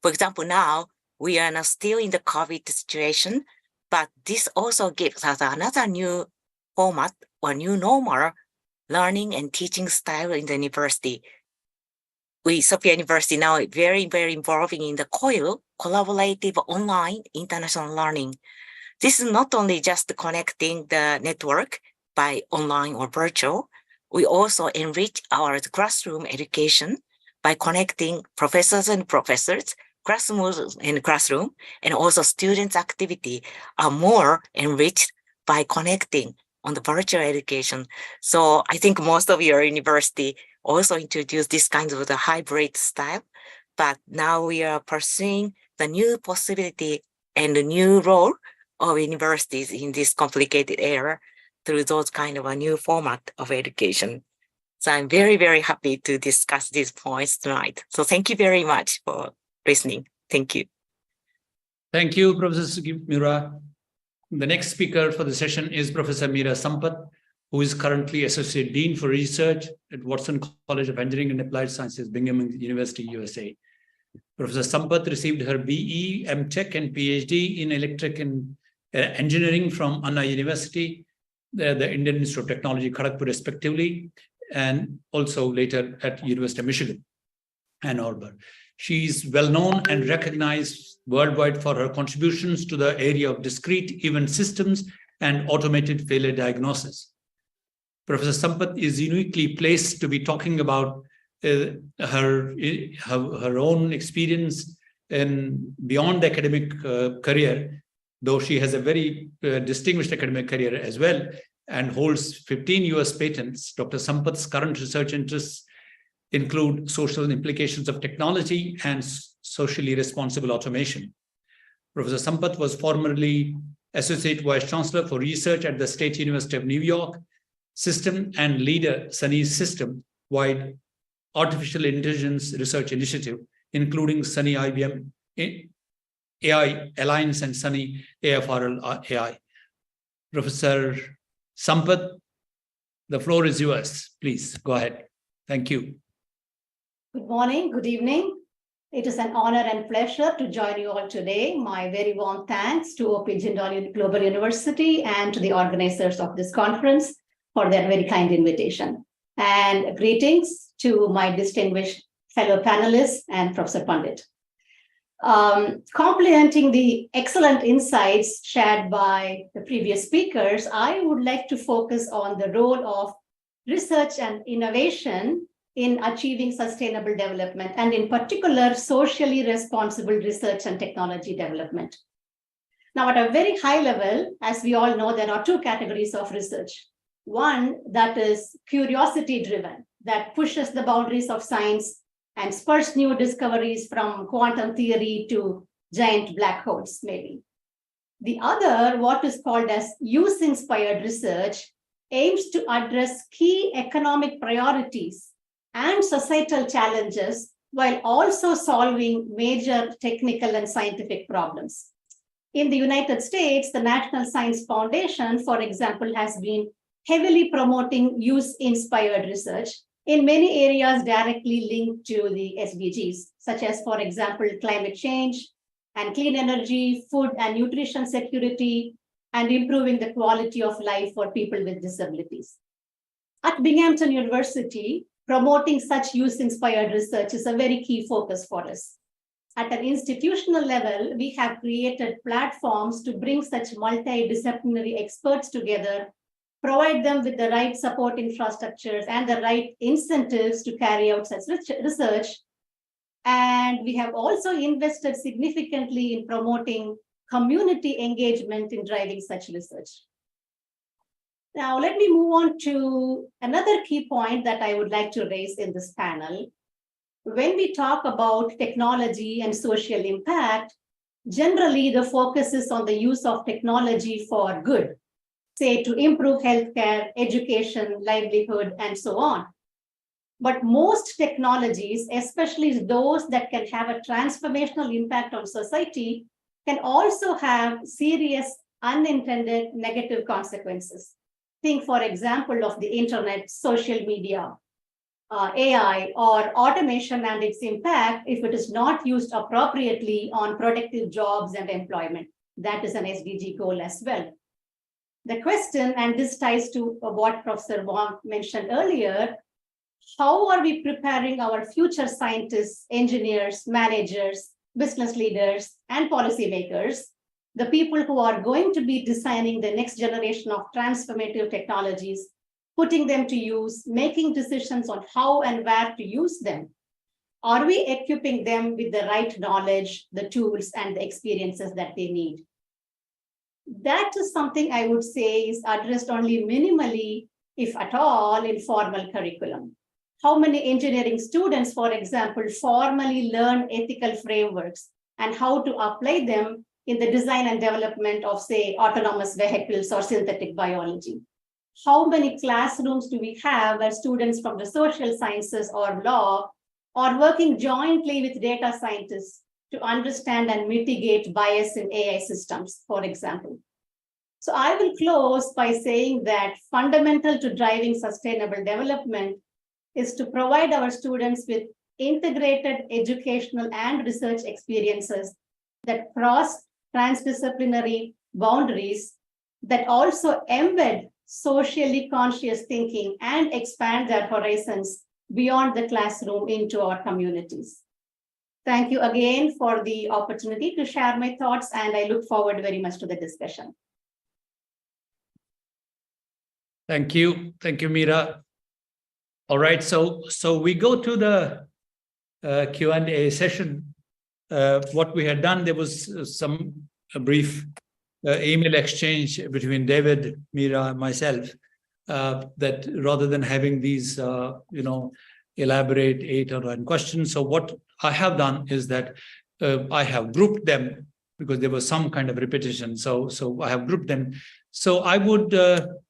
For example, now we are now still in the COVID situation, but this also gives us another new format or new normal learning and teaching style in the university. Sophia University now very, very involving in the COIL, collaborative online international learning. This is not only just connecting the network by online or virtual, we also enrich our classroom education by connecting professors and professors, classrooms and classroom, and also students' activity are more enriched by connecting on the virtual education. So I think most of your university also introduced this kind of the hybrid style, but now we are pursuing the new possibility and the new role of universities in this complicated era through those kind of a new format of education. So I'm very, very happy to discuss these points tonight. So thank you very much for listening. Thank you. Thank you, Professor Sugimura. The next speaker for the session is Professor Meera Sampath, who is currently Associate Dean for Research at Watson College of Engineering and Applied Sciences, Binghamton University, USA. Professor Sampath received her BE, MTech, and PhD in Electric and Engineering from Anna University, the Indian Institute of Technology, Kharagpur, respectively, and also later at University of Michigan, Ann Arbor. She is well known and recognized worldwide for her contributions to the area of discrete event systems and automated failure diagnosis. Professor Sampath is uniquely placed to be talking about her own experience in beyond the academic career, though she has a very distinguished academic career as well and holds 15 US patents. Dr. Sampath's current research interests include social implications of technology and socially responsible automation. Professor Sampath was formerly Associate Vice Chancellor for Research at the State University of New York System and leader SUNY's system-wide artificial intelligence research initiative, including SUNY IBM AI Alliance and SUNY AFRL AI. Professor Sampath, the floor is yours. Please go ahead. Thank you. Good morning, good evening. It is an honor and pleasure to join you all today. My very warm thanks to OP Jindal Global University and to the organizers of this conference for their very kind invitation. And greetings to my distinguished fellow panelists and Professor Pandit. Complementing the excellent insights shared by the previous speakers, I would like to focus on the role of research and innovation in achieving sustainable development, and in particular, socially responsible research and technology development. Now, at a very high level, as we all know, there are two categories of research. One that is curiosity-driven, that pushes the boundaries of science and spurs new discoveries from quantum theory to giant black holes, maybe. The other, what is called as use-inspired research, aims to address key economic priorities and societal challenges while also solving major technical and scientific problems. In the United States, the National Science Foundation, for example, has been heavily promoting use-inspired research in many areas directly linked to the SDGs, such as, for example, climate change and clean energy, food and nutrition security, and improving the quality of life for people with disabilities. At Binghamton University, promoting such use-inspired research is a very key focus for us. At an institutional level, we have created platforms to bring such multidisciplinary experts together, provide them with the right support infrastructures and the right incentives to carry out such research. And we have also invested significantly in promoting community engagement in driving such research. Now, let me move on to another key point that I would like to raise in this panel. When we talk about technology and social impact, generally the focus is on the use of technology for good, say to improve healthcare, education, livelihood, and so on. But most technologies, especially those that can have a transformational impact on society, can also have serious unintended negative consequences. Think, for example, of the internet, social media, AI, or automation and its impact if it is not used appropriately on productive jobs and employment. That is an SDG goal as well. The question, and this ties to what Professor Wong mentioned earlier, how are we preparing our future scientists, engineers, managers, business leaders, and policymakers, the people who are going to be designing the next generation of transformative technologies, putting them to use, making decisions on how and where to use them? Are we equipping them with the right knowledge, the tools, and the experiences that they need? that is something I would say is addressed only minimally, if at all, in formal curriculum. How many engineering students, for example, formally learn ethical frameworks and how to apply them in the design and development of, say, autonomous vehicles or synthetic biology? How many classrooms do we have where students from the social sciences or law are working jointly with data scientists to understand and mitigate bias in AI systems, for example? So I will close by saying that fundamental to driving sustainable development is to provide our students with integrated educational and research experiences that cross transdisciplinary boundaries, that also embed socially conscious thinking and expand their horizons beyond the classroom into our communities. Thank you again for the opportunity to share my thoughts, and I look forward very much to the discussion. Thank you. Thank you, Meera. All right, so we go to the Q&A session. What we had done, there was a brief email exchange between David, Meera, and myself, that rather than having these, elaborate 8 or 9 questions. So what I have done is that I have grouped them because there was some kind of repetition. So I have grouped them. So I would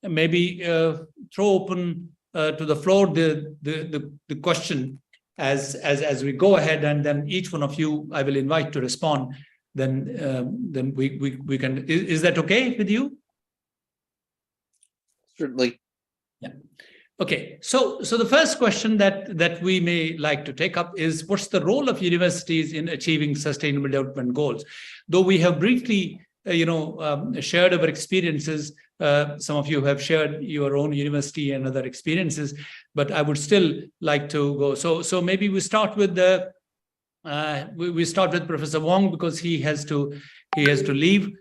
maybe throw open to the floor the question as we go ahead, and then each one of you I will invite to respond. Then we can. Is that okay with you? Certainly. Yeah. Okay. So the first question that we may like to take up is, what's the role of universities in achieving sustainable development goals? Though we have briefly shared our experiences. Some of you have shared your own university and other experiences, but I would still like to go. So maybe we start with we start with Professor Wong, because he has to leave.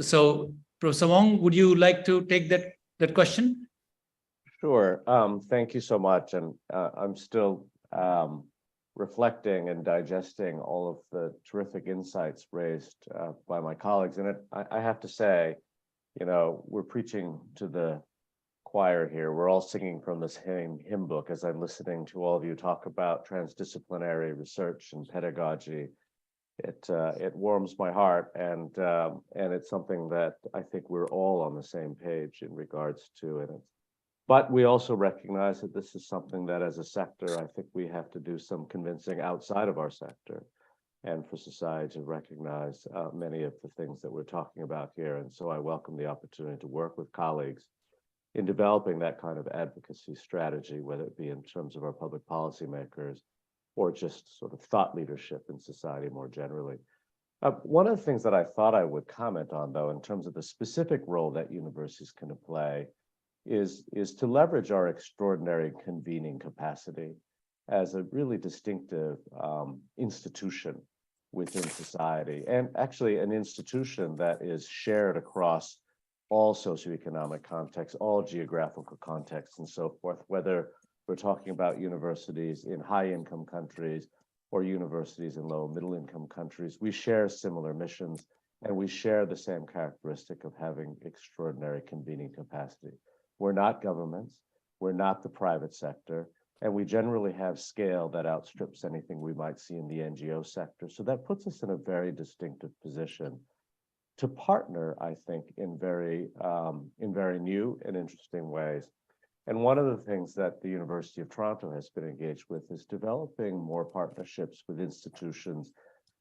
So Professor Wong, would you like to take that question? Sure. Thank you so much. And I'm still reflecting and digesting all of the terrific insights raised by my colleagues. And I have to say, we're preaching to the choir here. We're all singing from this hymn book as I'm listening to all of you talk about transdisciplinary research and pedagogy. It warms my heart, and it's something that I think we're all on the same page in regards to it. But we also recognize that this is something that as a sector, I think we have to do some convincing outside of our sector and for society to recognize many of the things that we're talking about here. And so I welcome the opportunity to work with colleagues in developing that kind of advocacy strategy, whether it be in terms of our public policymakers or just sort of thought leadership in society more generally. One of the things that I thought I would comment on, though, in terms of the specific role that universities can play is to leverage our extraordinary convening capacity as a really distinctive institution within society, and actually an institution that is shared across all socioeconomic contexts, all geographical contexts, and so forth, whether we're talking about universities in high-income countries or universities in low middle-income countries. We share similar missions, and we share the same characteristic of having extraordinary convening capacity. We're not governments, we're not the private sector, and we generally have scale that outstrips anything we might see in the NGO sector. So that puts us in a very distinctive position to partner, I think, in very new and interesting ways. And one of the things that the University of Toronto has been engaged with is developing more partnerships with institutions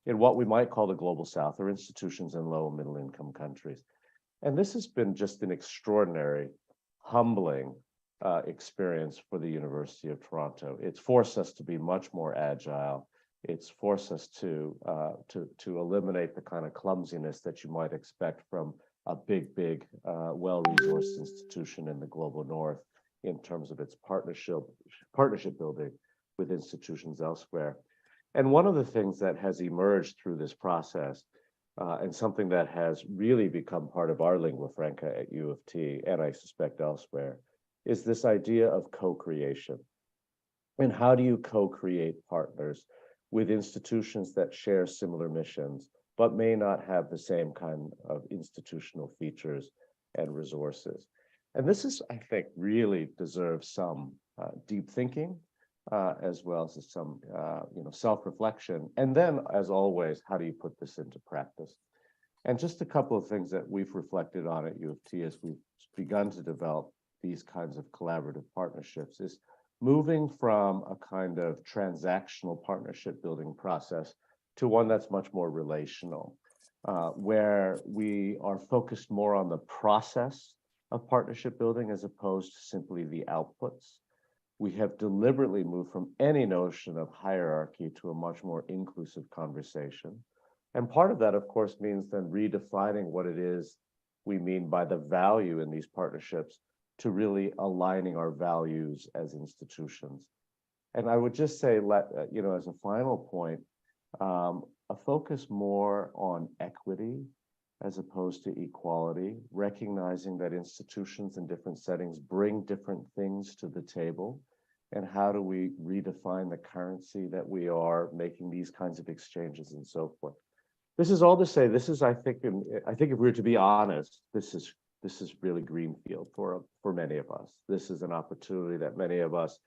in what we might call the Global South, or institutions in low and middle income countries. And this has been just an extraordinary, humbling experience for the University of Toronto. It's forced us to be much more agile. It's forced us to eliminate the kind of clumsiness that you might expect from a big, well-resourced institution in the global north in terms of its partnership building with institutions elsewhere. And one of the things that has emerged through this process, and something that has really become part of our lingua franca at U of T, and I suspect elsewhere, is this idea of co-creation. And how do you co-create partners with institutions that share similar missions but may not have the same kind of institutional features and resources. And this is, I think, really deserves some deep thinking, as well as some self-reflection. And then, as always, how do you put this into practice? And just a couple of things that we've reflected on at U of T as we've begun to develop these kinds of collaborative partnerships is moving from a kind of transactional partnership building process to one that's much more relational, where we are focused more on the process of partnership building as opposed to simply the outputs. We have deliberately moved from any notion of hierarchy to a much more inclusive conversation. And part of that, of course, means then redefining what it is we mean by the value in these partnerships to really aligning our values as institutions. And I would just say, as a final point, a focus more on equity as opposed to equality, recognizing that institutions in different settings bring different things to the table. And how do we redefine the currency that we are making these kinds of exchanges and so forth? This is all to say, this is, I think if we were to be honest, this is really greenfield for many of us. This is an opportunity that many of us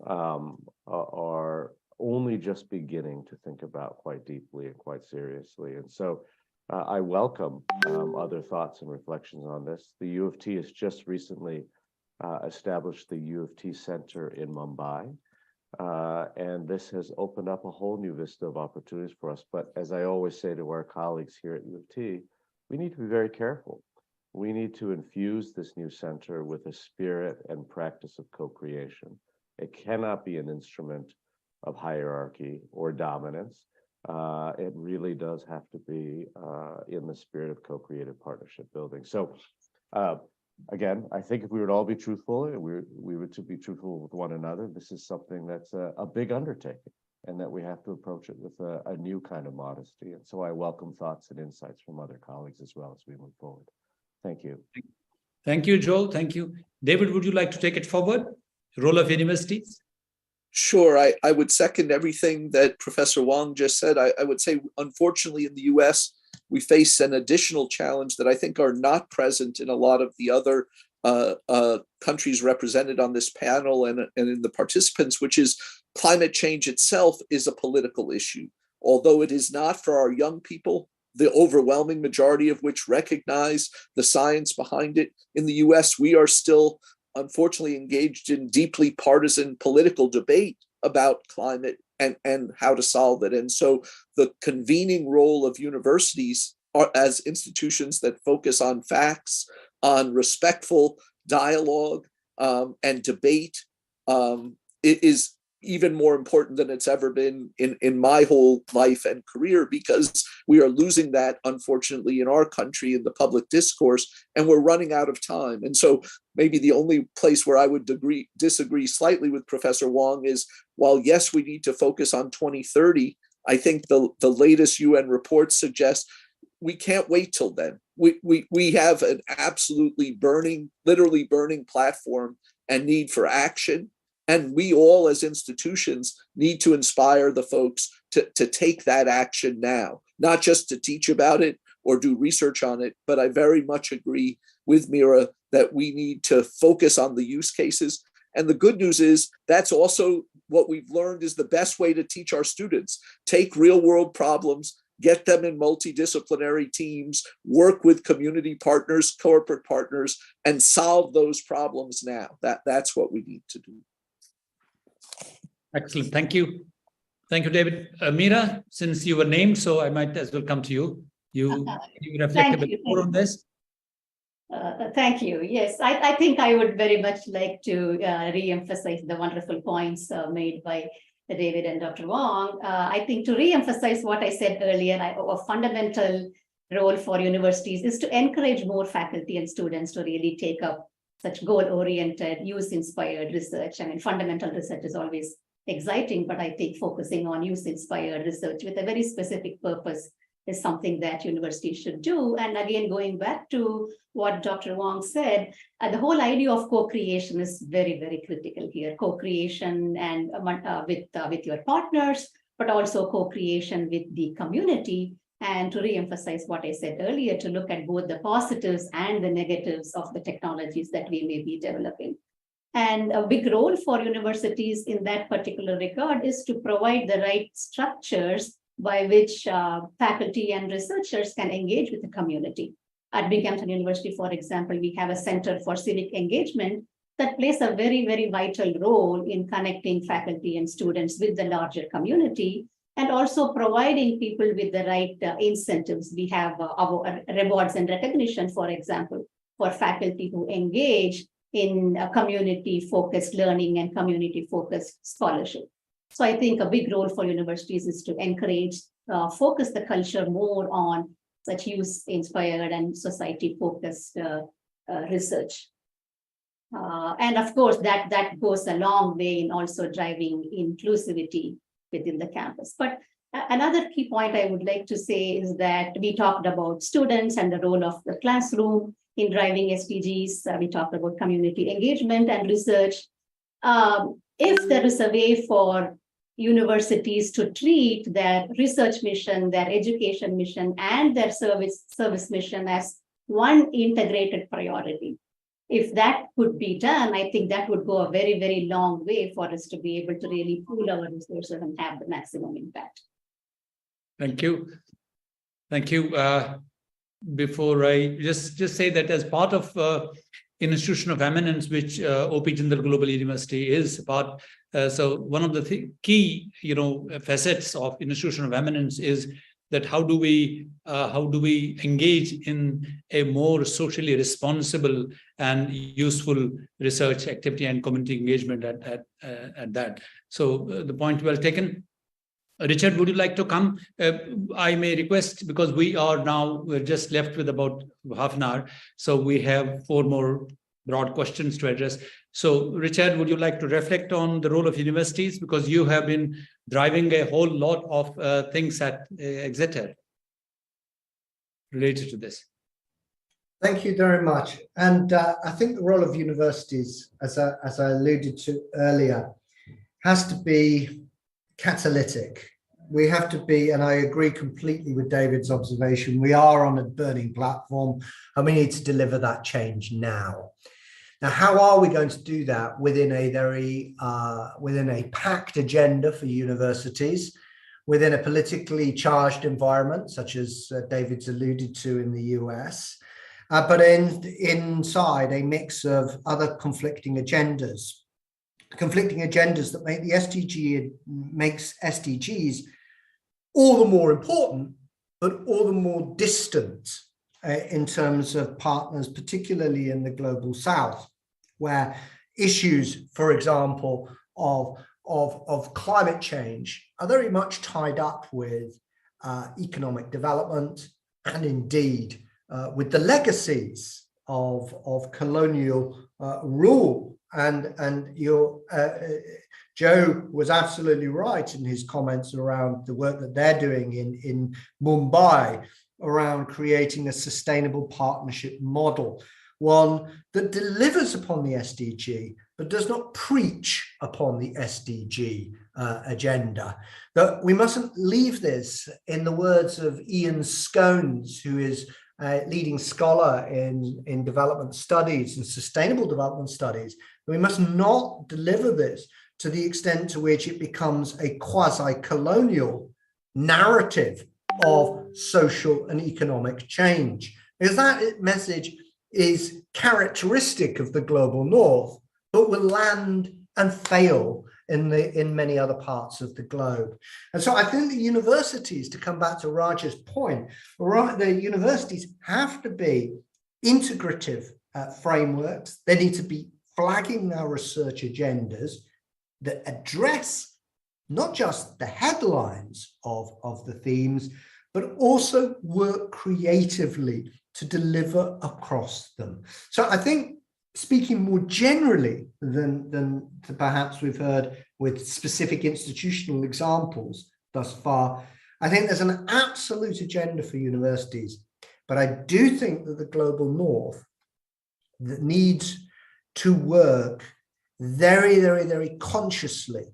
are only just beginning to think about quite deeply and quite seriously. And so I welcome other thoughts and reflections on this. The U of T has just recently established the U of T Center in Mumbai. And this has opened up a whole new vista of opportunities for us. But as I always say to our colleagues here at U of T, we need to be very careful. We need to infuse this new center with a spirit and practice of co-creation. It cannot be an instrument of hierarchy or dominance. It really does have to be in the spirit of co-creative partnership building. So again, I think if we would all be truthful, and we were to be truthful with one another, this is something that's a big undertaking, and that we have to approach it with a new kind of modesty. And so I welcome thoughts and insights from other colleagues as well as we move forward. Thank you. Thank you, Joel. Thank you. David, would you like to take it forward? Role of universities? Sure, I would second everything that Professor Wang just said. I would say, unfortunately, in the US, we face an additional challenge that I think are not present in a lot of the other countries represented on this panel and in the participants, which is climate change itself is a political issue. Although it is not for our young people, the overwhelming majority of which recognize the science behind it. In the US, we are still unfortunately engaged in deeply partisan political debate about climate and how to solve it. And so the convening role of universities as institutions that focus on facts, on respectful dialogue and debate is even more important than it's ever been in my whole life and career, because we are losing that, unfortunately, in our country in the public discourse, and we're running out of time. And so maybe the only place where I would disagree slightly with Professor Wang is, while yes, we need to focus on 2030, I think the latest UN report suggests we can't wait till then. We have an absolutely literally burning platform and need for action. And we all as institutions need to inspire the folks to take that action now, not just to teach about it or do research on it, but I very much agree with Mira that we need to focus on the use cases. And the good news is that's also what we've learned is the best way to teach our students. Take real world problems, get them in multidisciplinary teams, work with community partners, corporate partners, and solve those problems now. That's what we need to do. Excellent. Thank you. Thank you, David. Mira, since you were named, so I might as well come to you. You reflect a bit more on this. Thank you. Yes, I think I would very much like to re-emphasize the wonderful points made by David and Dr. Wang. I think to re-emphasize what I said earlier, a fundamental role for universities is to encourage more faculty and students to really take up such goal-oriented, use-inspired research. I mean, fundamental research is always exciting, but I think focusing on use-inspired research with a very specific purpose is something that universities should do. And again, going back to what Dr. Wang said, the whole idea of co-creation is very, very critical here. Co-creation and with your partners, but also co-creation with the community. and to re-emphasize what I said earlier, to look at both the positives and the negatives of the technologies that we may be developing. And a big role for universities in that particular regard is to provide the right structures by which faculty and researchers can engage with the community. At Binghamton University, for example, we have a Center for Civic Engagement that plays a very, very vital role in connecting faculty and students with the larger community, and also providing people with the right incentives. We have our rewards and recognition, for example, for faculty who engage in community-focused learning and community-focused scholarship. So I think a big role for universities is to encourage, focus the culture more on such use-inspired and society-focused research. And of course, that goes a long way in also driving inclusivity within the campus. But another key point I would like to say is that we talked about students and the role of the classroom in driving SDGs. We talked about community engagement and research. If there is a way for universities to treat their research mission, their education mission, and their service mission as one integrated priority, if that could be done, I think that would go a very, very long way for us to be able to really pool our resources and have the maximum impact. Thank you. Thank you. Before I just say that as part of Institution of Eminence, which OP Jindal Global University is part, so one of the key, facets of Institution of Eminence is that how do we engage in a more socially responsible and useful research activity and community engagement at that. So the point well taken. Richard, would you like to come? I may request, because we're just left with about half an hour, so we have 4 more broad questions to address. So Richard, would you like to reflect on the role of universities, because you have been driving a whole lot of things at Exeter related to this? Thank you very much. And I think the role of universities, as I alluded to earlier, has to be catalytic. We have to be, and I agree completely with David's observation, we are on a burning platform and we need to deliver that change now. Now, how are we going to do that within a packed agenda for universities, within a politically charged environment, such as David's alluded to in the US, but inside a mix of other conflicting agendas that make the makes SDGs all the more important, but all the more distant in terms of partners, particularly in the global South, where issues, for example, of climate change are very much tied up with economic development and indeed with the legacies of colonial rule. And Joe was absolutely right in his comments around the work that they're doing in Mumbai around creating a sustainable partnership model, one that delivers upon the SDG, but does not preach upon the SDG agenda. That we mustn't leave this, in the words of Ian Scones, who is a leading scholar in development studies and sustainable development studies, we must not deliver this to the extent to which it becomes a quasi-colonial narrative of social and economic change, because that message is characteristic of the global North, but will land and fail in many other parts of the globe. And so I think the universities, to come back to Raj's point, the universities have to be integrative frameworks. They need to be flagging our research agendas that address not just the headlines of the themes, but also work creatively to deliver across them. So I think, speaking more generally than perhaps we've heard with specific institutional examples thus far, I think there's an absolute agenda for universities. But I do think that the global North that needs to work very, very, very consciously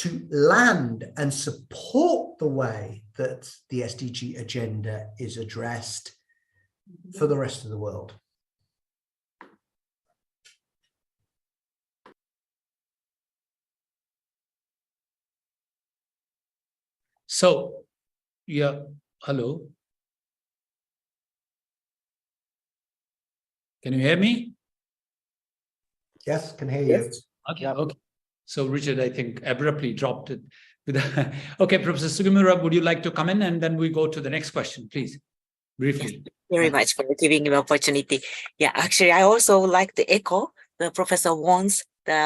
to land and support the way that the SDG agenda is addressed for the rest of the world. So, yeah, hello. Can you hear me? Yes, can hear you. Okay, okay. So Richard, I think, abruptly dropped it. Okay, Professor Sugimura, would you like to come in and then we go to the next question, please, briefly. Yes, very much for giving me opportunity. Yeah, actually, I also would like to echo the Professor Wong's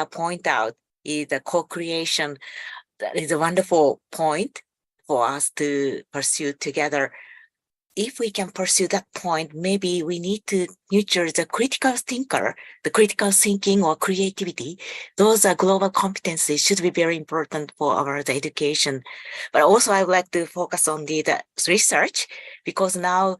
point out is the co-creation. That is a wonderful point for us to pursue together. If we can pursue that point, maybe we need to nurture the critical thinker, the critical thinking or creativity. Those are global competencies should be very important for our education. But also I would like to focus on the research, because now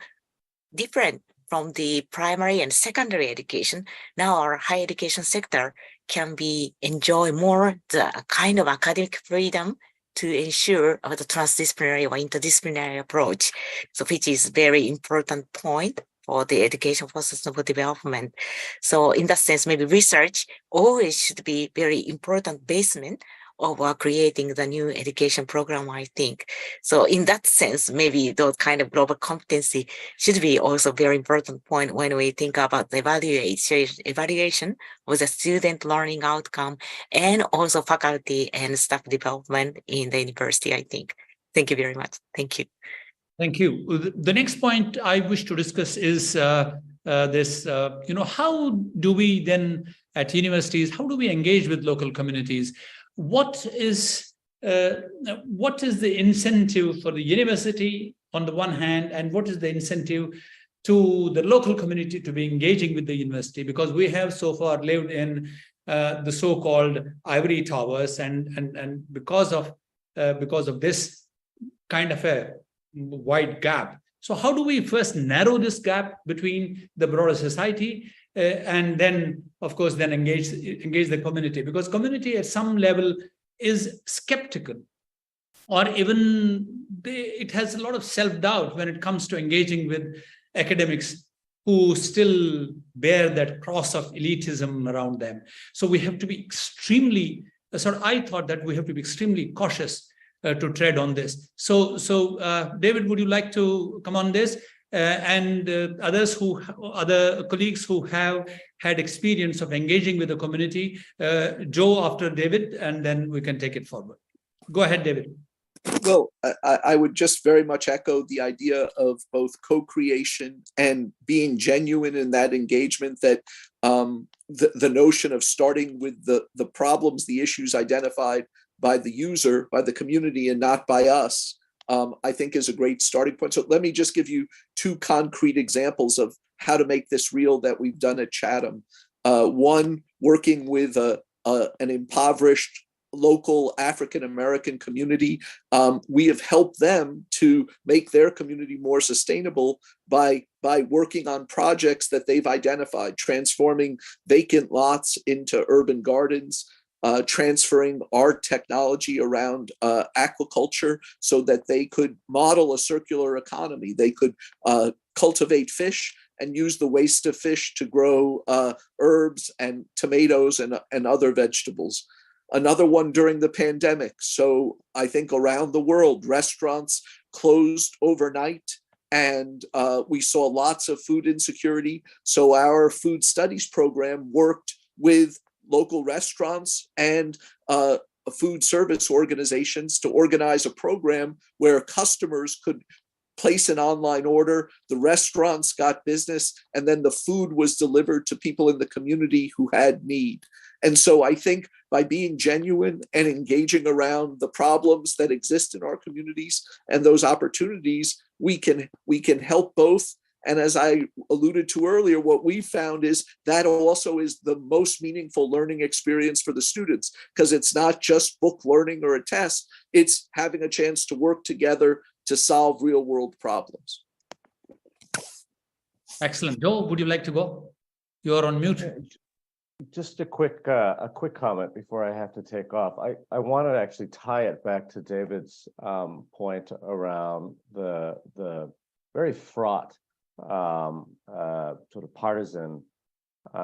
different from the primary and secondary education, now our higher education sector can enjoy more the kind of academic freedom to ensure the transdisciplinary or interdisciplinary approach, so which is very important point for the education for sustainable development. So in that sense, maybe research always should be very important basement of creating the new education program, I think. So in that sense, maybe those kind of global competency should be also very important point when we think about the evaluation of the student learning outcome and also faculty and staff development in the university, I think. Thank you very much. Thank you. Thank you. The next point I wish to discuss is this, how do we then at universities, how do we engage with local communities? What is the incentive for the university on the one hand, and what is the incentive to the local community to be engaging with the university? Because we have so far lived in the so-called ivory towers, and because of this kind of a wide gap. So how do we first narrow this gap between the broader society and then, of course, then engage the community? Because community at some level is skeptical, or even it has a lot of self-doubt when it comes to engaging with academics who still bear that cross of elitism around them. So we have to be extremely, I thought that we have to be extremely cautious to tread on this. So David, would you like to come on this? And other colleagues who have had experience of engaging with the community. Joe after David, and then we can take it forward. Go ahead, David. Well, I would just very much echo the idea of both co-creation and being genuine in that engagement, that the notion of starting with the problems, the issues identified by the user, by the community, and not by us, I think is a great starting point. So let me just give you two concrete examples of how to make this real that we've done at Chatham. One, working with an impoverished local African-American community. We have helped them to make their community more sustainable by working on projects that they've identified, transforming vacant lots into urban gardens, transferring our technology around aquaculture so that they could model a circular economy. They could cultivate fish and use the waste of fish to grow herbs and tomatoes and other vegetables. Another one during the pandemic. So I think around the world, restaurants closed overnight, and we saw lots of food insecurity. So our food studies program worked with local restaurants and food service organizations to organize a program where customers could place an online order, the restaurants got business, and then the food was delivered to people in the community who had need. And so I think by being genuine and engaging around the problems that exist in our communities and those opportunities, we can help both. And as I alluded to earlier, what we found is that also is the most meaningful learning experience for the students, because it's not just book learning or a test, it's having a chance to work together to solve real world problems. Excellent. Joe, would you like to go? You're on mute. Just a quick comment before I have to take off. I want to actually tie it back to David's point around the very fraught sort of partisan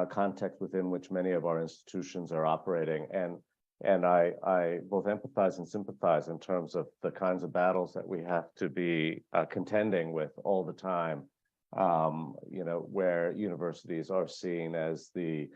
context within which many of our institutions are operating, and I both empathize and sympathize in terms of the kinds of battles that we have to be contending with all the time. Where universities are seen as the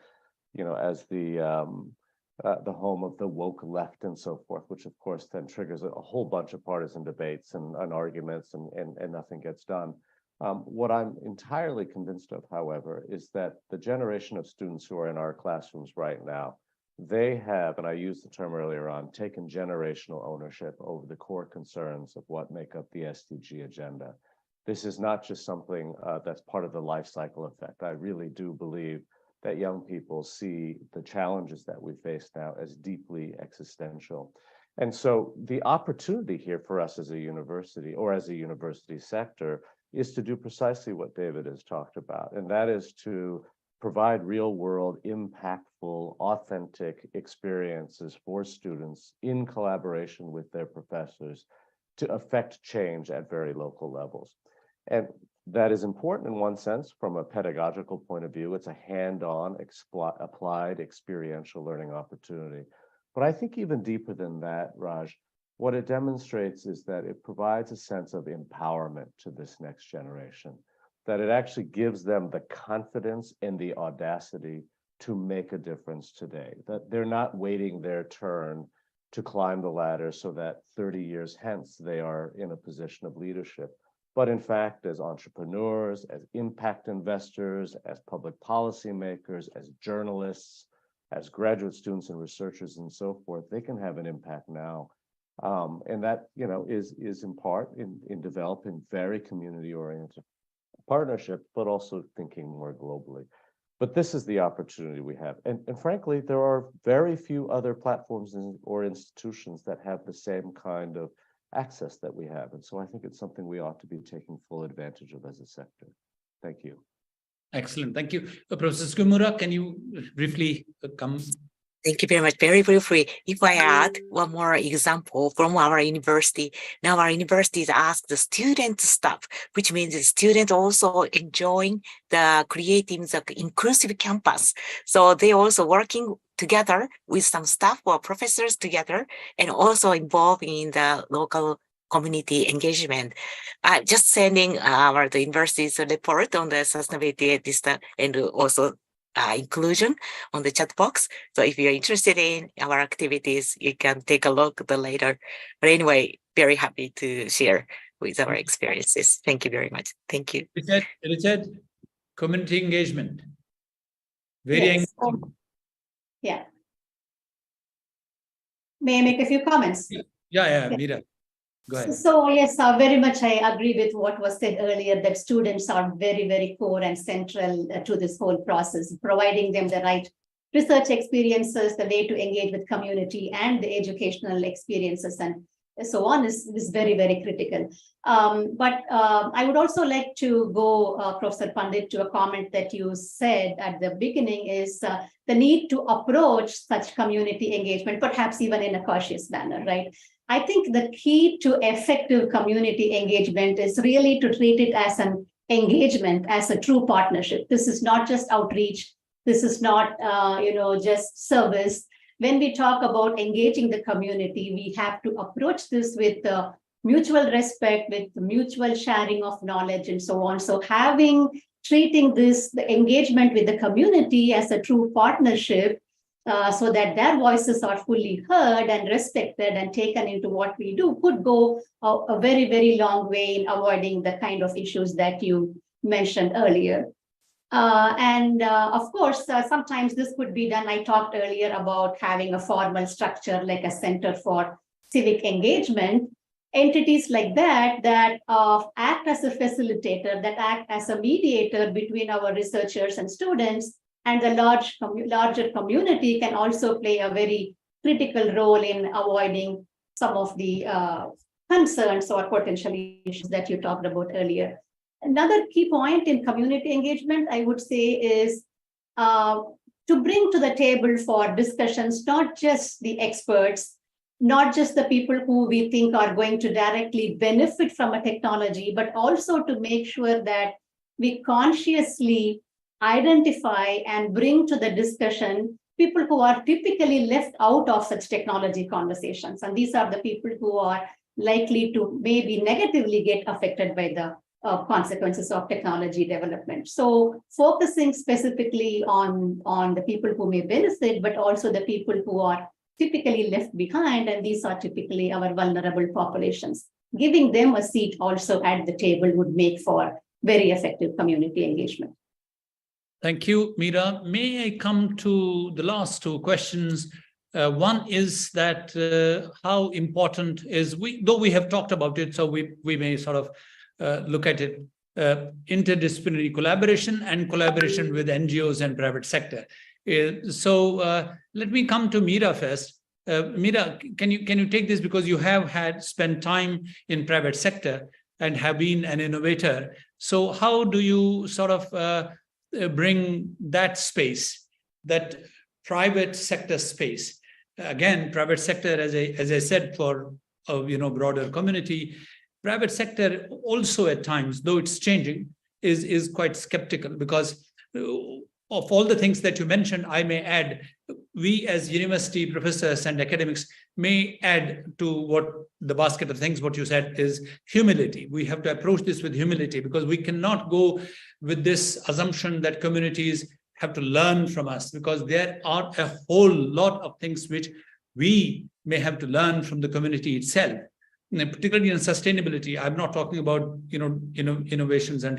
home of the woke left and so forth, which of course then triggers a whole bunch of partisan debates and arguments, and nothing gets done. What I'm entirely convinced of, however, is that the generation of students who are in our classrooms right now, they have, and I used the term earlier on, taken generational ownership over the core concerns of what make up the SDG agenda. This is not just something that's part of the life cycle effect. I really do believe that young people see the challenges that we face now as deeply existential. And so the opportunity here for us as a university or as a university sector is to do precisely what David has talked about, and that is to provide real-world, impactful, authentic experiences for students in collaboration with their professors to affect change at very local levels. And that is important in one sense from a pedagogical point of view. It's a hand-on, applied, experiential learning opportunity. But I think even deeper than that, Raj, what it demonstrates is that it provides a sense of empowerment to this next generation, that it actually gives them the confidence and the audacity to make a difference today, that they're not waiting their turn to climb the ladder so that 30 years hence they are in a position of leadership. But in fact, as entrepreneurs, as impact investors, as public policy makers, as journalists, as graduate students and researchers and so forth, they can have an impact now. And that, is in part in developing very community-oriented partnerships, but also thinking more globally. But this is the opportunity we have. And frankly, there are very few other platforms or institutions that have the same kind of access that we have. And so I think it's something we ought to be taking full advantage of as a sector. Thank you. Excellent. Thank you. Professor Sugimura, can you briefly come? Thank you very much. Very briefly, if I add one more example from our university, now our universities ask the student stuff, which means the students also enjoying creating the inclusive campus. So they also working together with some staff or professors together, and also involved in the local community engagement. Just sending the university's report on the sustainability and also inclusion on the chat box. So if you're interested in our activities, you can take a look later. But anyway, very happy to share with our experiences. Thank you very much. Thank you. Richard, community engagement. Very engaging. Yeah. May I make a few comments? Yeah, Meera. Go ahead. So yes, very much I agree with what was said earlier, that students are very, very core and central to this whole process, providing them the right research experiences, the way to engage with community, and the educational experiences and so on is very, very critical. But I would also like to go, Professor Pandit, to a comment that you said at the beginning is the need to approach such community engagement, perhaps even in a cautious manner, right? I think the key to effective community engagement is really to treat it as an engagement, as a true partnership. This is not just outreach. This is not, just service. When we talk about engaging the community, we have to approach this with mutual respect, with mutual sharing of knowledge and so on. So treating the engagement with the community as a true partnership, so that their voices are fully heard and respected and taken into what we do, could go a very, very long way in avoiding the kind of issues that you mentioned earlier. Of course, sometimes this could be done. I talked earlier about having a formal structure like a Center for Civic Engagement. Entities like that act as a facilitator, that act as a mediator between our researchers and students, and the larger community can also play a very critical role in avoiding some of the concerns or potential issues that you talked about earlier. Another key point in community engagement, I would say, is to bring to the table for discussions, not just the experts, not just the people who we think are going to directly benefit from a technology, but also to make sure that we consciously identify and bring to the discussion people who are typically left out of such technology conversations. And these are the people who are likely to maybe negatively get affected by the consequences of technology development. So focusing specifically on the people who may benefit, but also the people who are typically left behind, and these are typically our vulnerable populations. Giving them a seat also at the table would make for very effective community engagement. Thank you, Meera. May I come to the last two questions? One is that how important is, though we have talked about it, so we may sort of look at it, interdisciplinary collaboration and collaboration with NGOs and private sector. So let me come to Meera first. Meera, can you take this, because you have spent time in private sector and have been an innovator. So how do you sort of bring that space, that private sector space? Again, private sector, as I said, for broader community, private sector also at times, though it's changing, is quite skeptical, because of all the things that you mentioned. I may add, we as university professors and academics may add to what the basket of things, what you said, is humility. We have to approach this with humility, because we cannot go with this assumption that communities have to learn from us, because there are a whole lot of things which we may have to learn from the community itself. And particularly in sustainability, I'm not talking about innovations and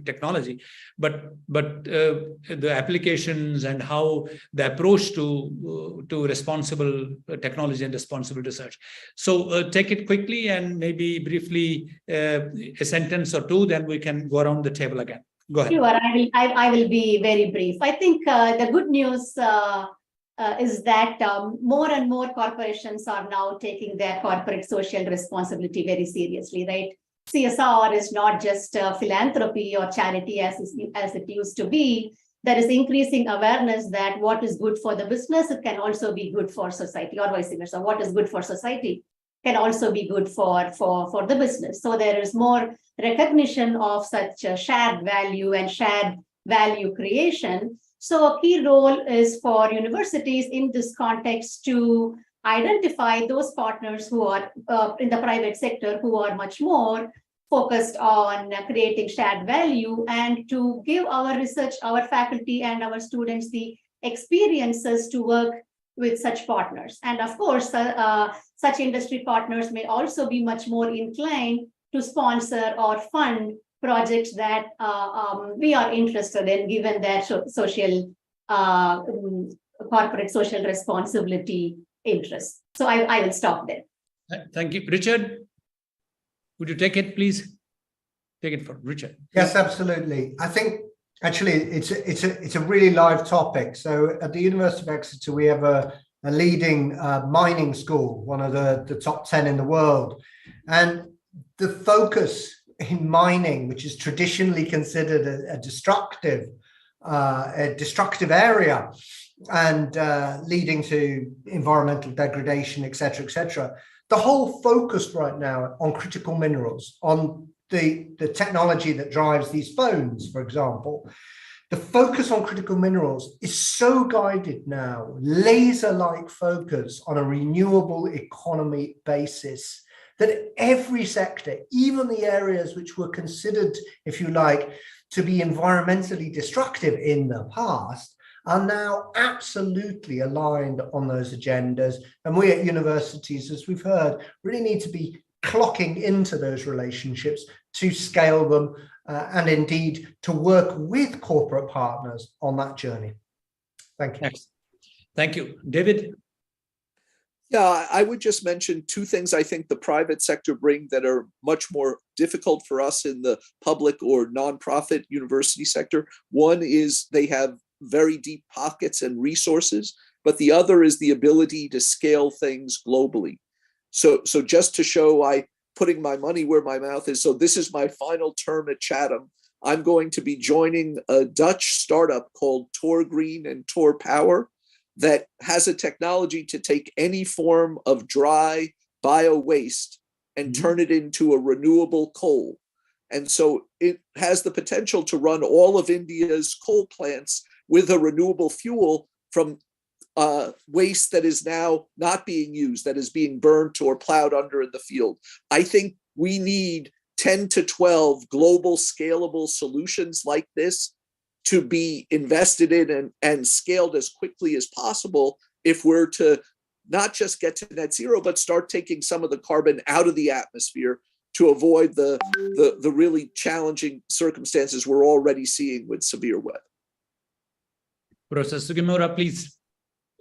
technology, but the applications and how the approach to responsible technology and responsible research. So take it quickly and maybe briefly a sentence or two, then we can go around the table again. Go ahead. Sure, I will be very brief. I think the good news is that more and more corporations are now taking their corporate social responsibility very seriously, right? CSR is not just philanthropy or charity as it used to be. There is increasing awareness that what is good for the business, it can also be good for society, or vice versa. What is good for society can also be good for the business. So there is more recognition of such shared value and shared value creation. So a key role is for universities in this context to identify those partners who are in the private sector who are much more focused on creating shared value, and to give our research, our faculty and our students the experiences to work with such partners. And of course, such industry partners may also be much more inclined to sponsor or fund projects that we are interested in, given their social, corporate social responsibility interests. So I will stop there. Thank you. Richard, would you take it, please? Take it from Richard. Yes, absolutely. I think actually it's a really live topic. So at the University of Exeter, we have a leading mining school, one of the top 10 in the world. And the focus in mining, which is traditionally considered a destructive area, and leading to environmental degradation, et cetera, the whole focus right now on critical minerals, on the technology that drives these phones, for example, the focus on critical minerals is so guided now, laser-like focus on a renewable economy basis, that every sector, even the areas which were considered, if you like, to be environmentally destructive in the past, are now absolutely aligned on those agendas. And we at universities, as we've heard, really need to be clocking into those relationships to scale them and indeed to work with corporate partners on that journey. Thank you. Next. Thank you. David? Yeah, I would just mention two things I think the private sector bring that are much more difficult for us in the public or nonprofit university sector. One is they have very deep pockets and resources, but the other is the ability to scale things globally. So just to show putting my money where my mouth is. So this is my final term at Chatham. I'm going to be joining a Dutch startup called Tor Green and Tor Power that has a technology to take any form of dry bio waste and turn it into a renewable coal. And so it has the potential to run all of India's coal plants with a renewable fuel from waste that is now not being used, that is being burnt or plowed under in the field. I think we need 10 to 12 global scalable solutions like this to be invested in and scaled as quickly as possible if we're to not just get to net zero, but start taking some of the carbon out of the atmosphere to avoid the really challenging circumstances we're already seeing with severe weather. Professor Sugimura, please.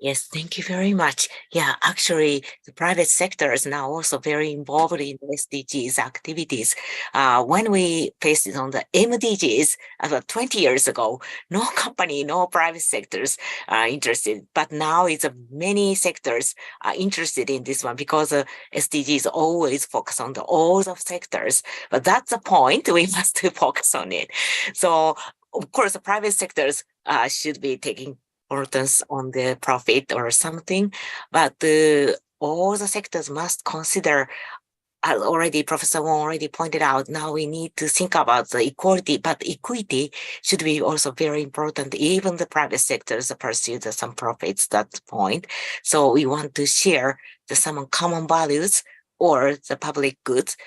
Yes, thank you very much. Yeah, actually, the private sector is now also very involved in SDGs activities. When we faced it on the MDGs about 20 years ago, no company, no private sectors are interested. But now it's many sectors are interested in this one because SDGs always focus on all the sectors. But that's the point. We must focus on it. So, of course, the private sectors should be taking importance on the profit or something, but all the sectors must consider, as already Professor Wong already pointed out, now we need to think about the equality, but equity should be also very important. Even the private sectors pursue some profits, that's the point. So we want to share some common values or the public goods,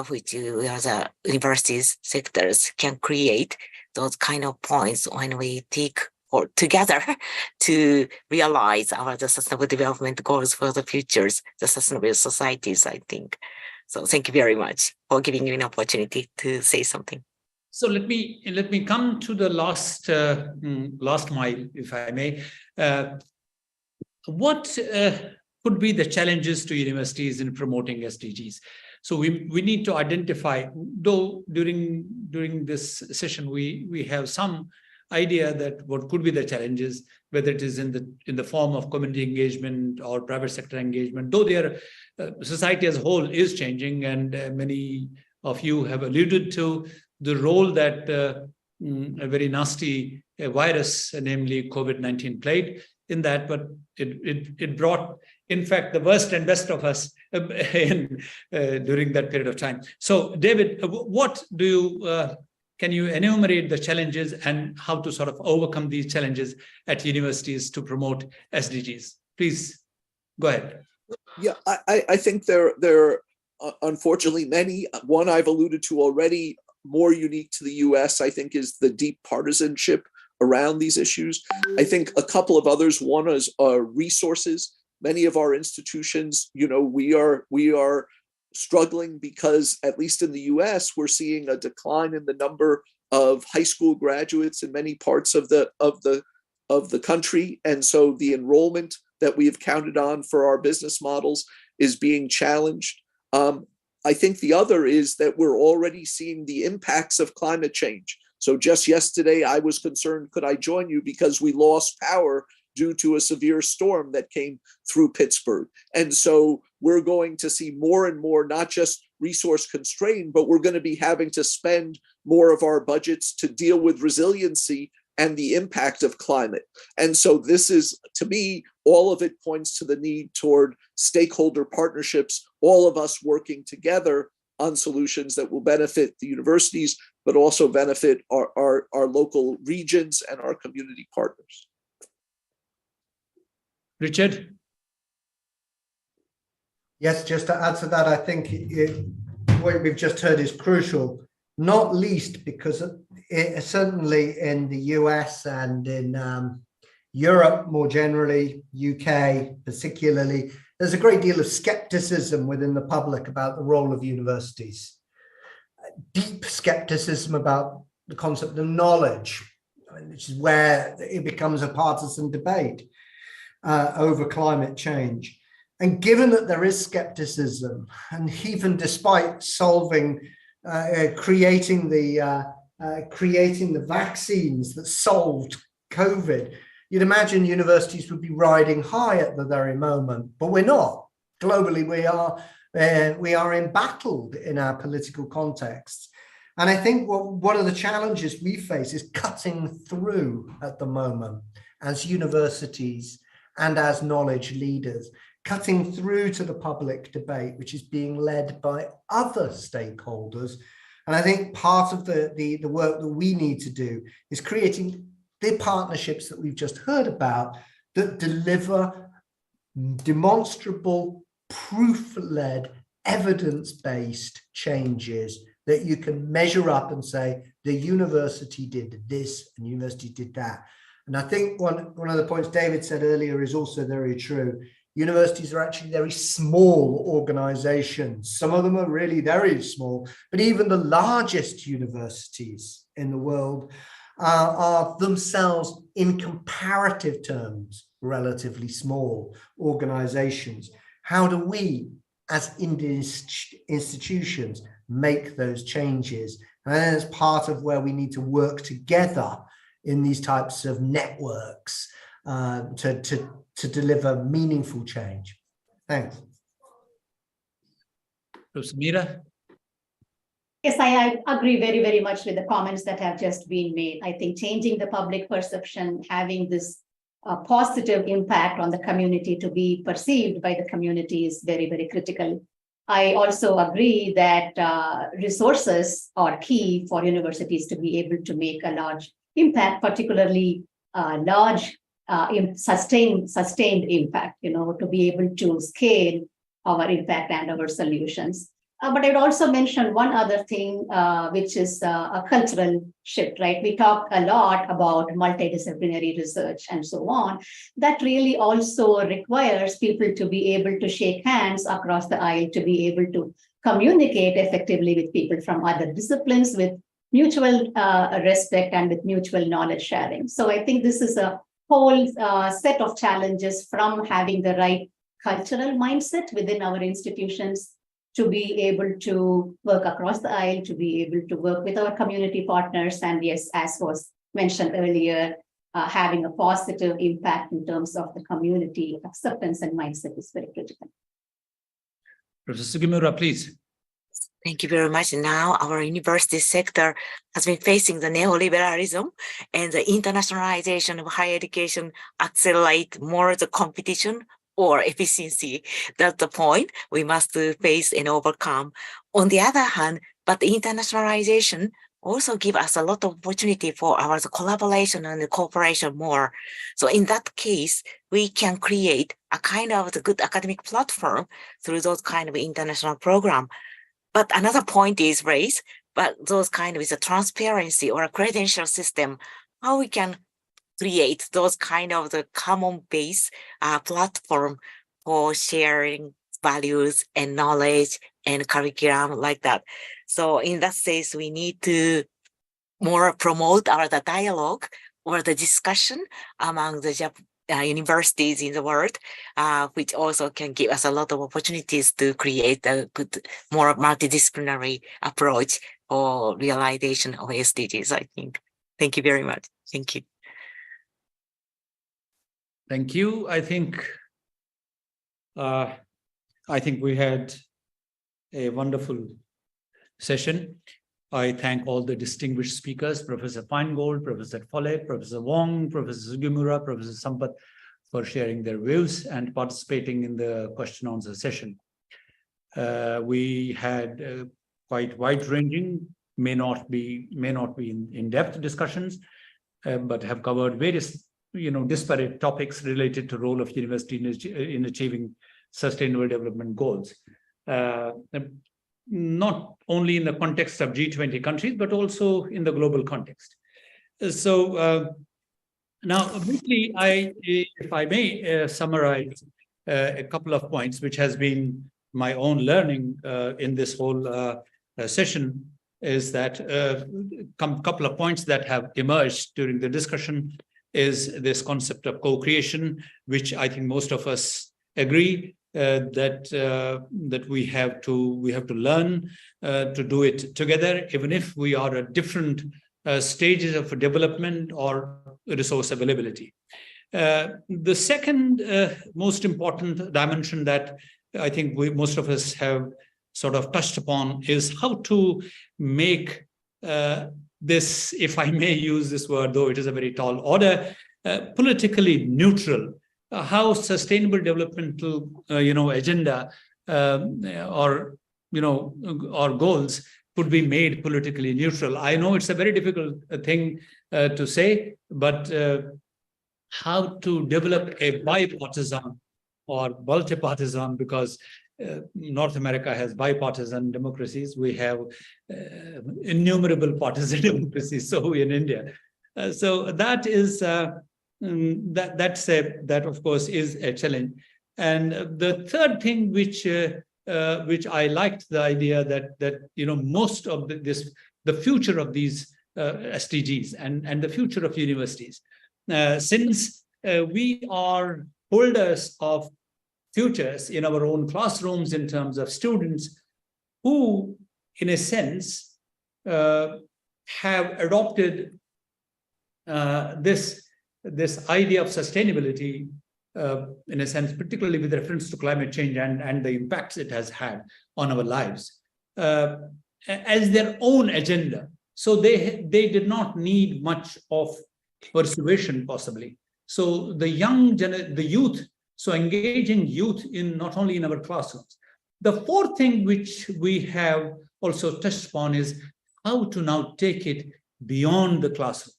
which the universities sectors can create those kind of points when we take or together to realize the sustainable development goals for the futures, the sustainable societies, I think. So thank you very much for giving me an opportunity to say something. So let me come to the last mile, if I may. What could be the challenges to universities in promoting SDGs? So we need to identify, though during this session we have some idea that what could be the challenges, whether it is in the form of community engagement or private sector engagement, though their society as a whole is changing, and many of you have alluded to the role that a very nasty virus, namely COVID-19, played in that, but it brought, in fact, the worst and best of us during that period of time. So, David, what do you can you enumerate the challenges and how to sort of overcome these challenges at universities to promote SDGs? Please go ahead. Yeah, I think there are unfortunately many. One I've alluded to already, more unique to the US, I think, is the deep partisanship around these issues. I think a couple of others. One is resources. Many of our institutions, we are struggling because, at least in the US, we're seeing a decline in the number of high school graduates in many parts of the country, and so the enrollment that we have counted on for our business models is being challenged. I think the other is that we're already seeing the impacts of climate change. So just yesterday, I was concerned, could I join you, because we lost power due to a severe storm that came through Pittsburgh. And so we're going to see more and more, not just resource constrained, but we're going to be having to spend more of our budgets to deal with resiliency and the impact of climate. And so this is, to me, all of it points to the need toward stakeholder partnerships, all of us working together on solutions that will benefit the universities, but also benefit our local regions and our community partners. Richard? Yes, just to add to that, I think what we've just heard is crucial, not least because certainly in the US and in Europe more generally, UK particularly, there's a great deal of skepticism within the public about the role of universities. Deep skepticism about the concept of knowledge, which is where it becomes a partisan debate over climate change. And given that there is skepticism, and even despite creating the vaccines that solved COVID, you'd imagine universities would be riding high at the very moment, but we're not. Globally, we are embattled in our political context. And I think one of the challenges we face is cutting through at the moment as universities and as knowledge leaders, cutting through to the public debate, which is being led by other stakeholders. And I think part of the work that we need to do is creating the partnerships that we've just heard about that deliver demonstrable, proof-led, evidence-based changes that you can measure up and say, the university did this and university did that. And I think one of the points David said earlier is also very true. Universities are actually very small organizations. Some of them are really very small, but even the largest universities in the world are themselves, in comparative terms, relatively small organizations. How do we, as institutions, make those changes? And that's part of where we need to work together in these types of networks to deliver meaningful change. Thanks. Professor Meera? Yes, I agree very, very much with the comments that have just been made. I think changing the public perception, having this positive impact on the community to be perceived by the community is very, very critical. I also agree that resources are key for universities to be able to make a large impact, particularly large sustained impact, to be able to scale our impact and our solutions. But I'd also mention one other thing, which is a cultural shift, right? We talk a lot about multidisciplinary research and so on. That really also requires people to be able to shake hands across the aisle, to be able to communicate effectively with people from other disciplines with mutual respect and with mutual knowledge sharing. So I think this is a whole set of challenges, from having the right cultural mindset within our institutions to be able to work across the aisle, to be able to work with our community partners, and yes, as was mentioned earlier, having a positive impact in terms of the community acceptance and mindset is very critical. Professor Sugimura, please. Thank you very much. Now our university sector has been facing the neoliberalism, and the internationalization of higher education accelerate more the competition or efficiency. That's the point we must face and overcome. On the other hand, but the internationalization also give us a lot of opportunity for our collaboration and cooperation more. So in that case, we can create a kind of the good academic platform through those kind of international program. But another point is raised, but those kind of is a transparency or a credential system, how we can create those kind of the common base platform for sharing values and knowledge and curriculum like that. So in that sense, we need to more promote the dialogue or the discussion among the universities in the world, which also can give us a lot of opportunities to create a good, more multidisciplinary approach for realization of SDGs, I think. Thank you very much. Thank you. Thank you. I think we had a wonderful session. I thank all the distinguished speakers, Professor Feingold, Professor Follett, Professor Wong, Professor Sugimura, Professor Sampath, for sharing their views and participating in the question answer session. We had quite wide-ranging, may not be in-depth discussions, but have covered various disparate topics related to role of university in achieving sustainable development goals. Not only in the context of G20 countries, but also in the global context. So now, briefly, if I may summarize a couple of points, which has been my own learning in this whole session, is that a couple of points that have emerged during the discussion is this concept of co-creation, which I think most of us agree that we have to learn to do it together, even if we are at different stages of development or resource availability. The second most important dimension that I think most of us have sort of touched upon is how to make this, if I may use this word, though it is a very tall order, politically neutral, how sustainable developmental, agenda or goals could be made politically neutral. I know it's a very difficult thing to say, but how to develop a bipartisan or multipartisan, because North America has bipartisan democracies. We have innumerable partisan democracies. So in India, so that is that of course is a challenge. And the third thing, which I liked, the idea that most of the future of these SDGs and the future of universities, since we are holders of futures in our own classrooms in terms of students who, in a sense, have adopted this idea of sustainability, in a sense, particularly with reference to climate change and the impacts it has had on our lives, as their own agenda. So they did not need much of persuasion, possibly. So the youth, so engaging youth in not only in our classrooms. The fourth thing which we have also touched upon is how to now take it beyond the classrooms.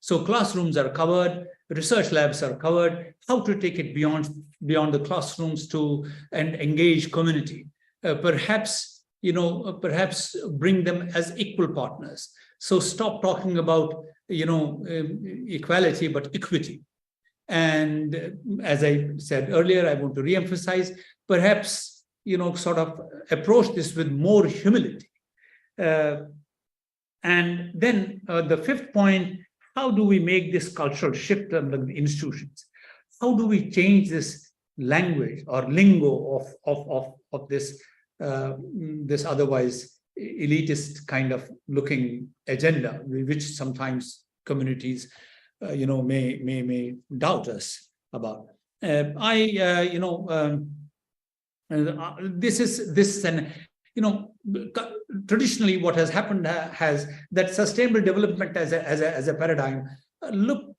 So classrooms are covered, research labs are covered, how to take it beyond the classrooms to and engage community. Perhaps bring them as equal partners. So stop talking about equality, but equity. And as I said earlier, I want to reemphasize, perhaps sort of approach this with more humility. And then the fifth point, how do we make this cultural shift among the institutions? How do we change this language or lingo of this this otherwise elitist kind of looking agenda, which sometimes communities may doubt us about? This is an traditionally what has happened has that sustainable development as a paradigm look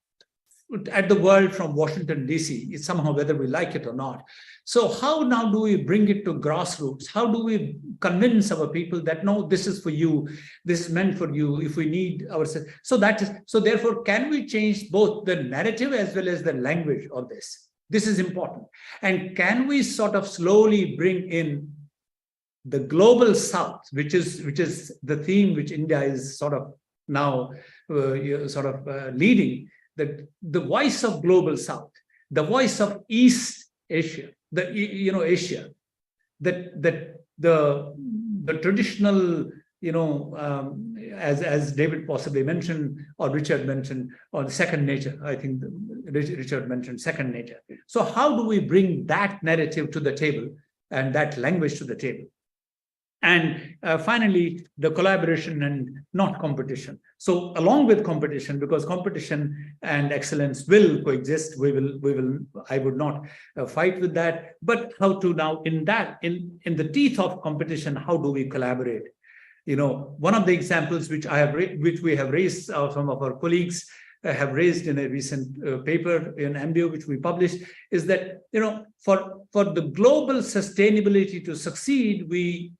at the world from Washington, D.C., somehow, whether we like it or not. So how now do we bring it to grassroots? How do we convince our people that, no, this is for you, this is meant for you, if we need ourselves? So therefore, can we change both the narrative as well as the language of this? This is important. And can we sort of slowly bring in the global South, which is the theme which India is sort of now leading, that the voice of global South, the voice of East Asia, Asia, that the traditional, as David possibly mentioned, or Richard mentioned, or the second nature. I think Richard mentioned second nature. So how do we bring that narrative to the table and that language to the table? And finally, the collaboration and not competition. So along with competition, because competition and excellence will coexist, I would not fight with that, but how to now in the teeth of competition, how do we collaborate? One of the examples which we have raised, some of our colleagues have raised in a recent paper in MBO, which we published, is that, for the global sustainability to succeed, we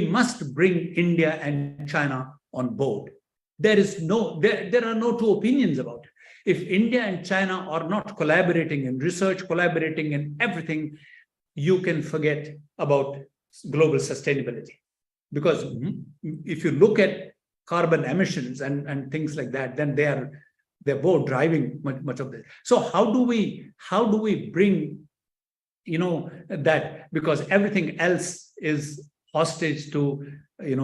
must bring India and China on board. There are no two opinions about it. If India and China are not collaborating in research, collaborating in everything, you can forget about global sustainability. Because if you look at carbon emissions and things like that, then they're both driving much of this. So how do we bring that, because everything else is hostage to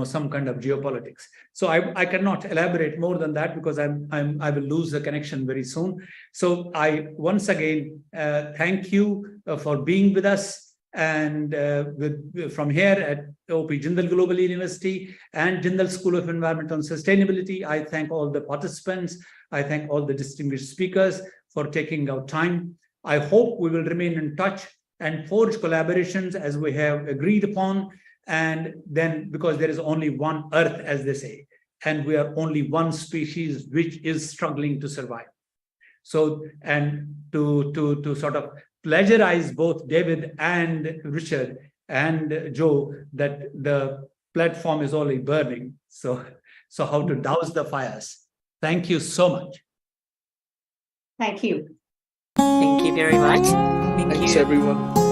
some kind of geopolitics. So I cannot elaborate more than that, because I will lose the connection very soon. So I once again thank you for being with us, and from here at OP Jindal Global University and Jindal School of Environmental and Sustainability, I thank all the participants. I thank all the distinguished speakers for taking out time. I hope we will remain in touch and forge collaborations as we have agreed upon. And then, because there is only one earth, as they say, and we are only one species which is struggling to survive. So, and to sort of pleasurize both David and Richard and Joe that the platform is only burning. So how to douse the fires. Thank you so much. Thank you. Thank you very much. Thanks, everyone.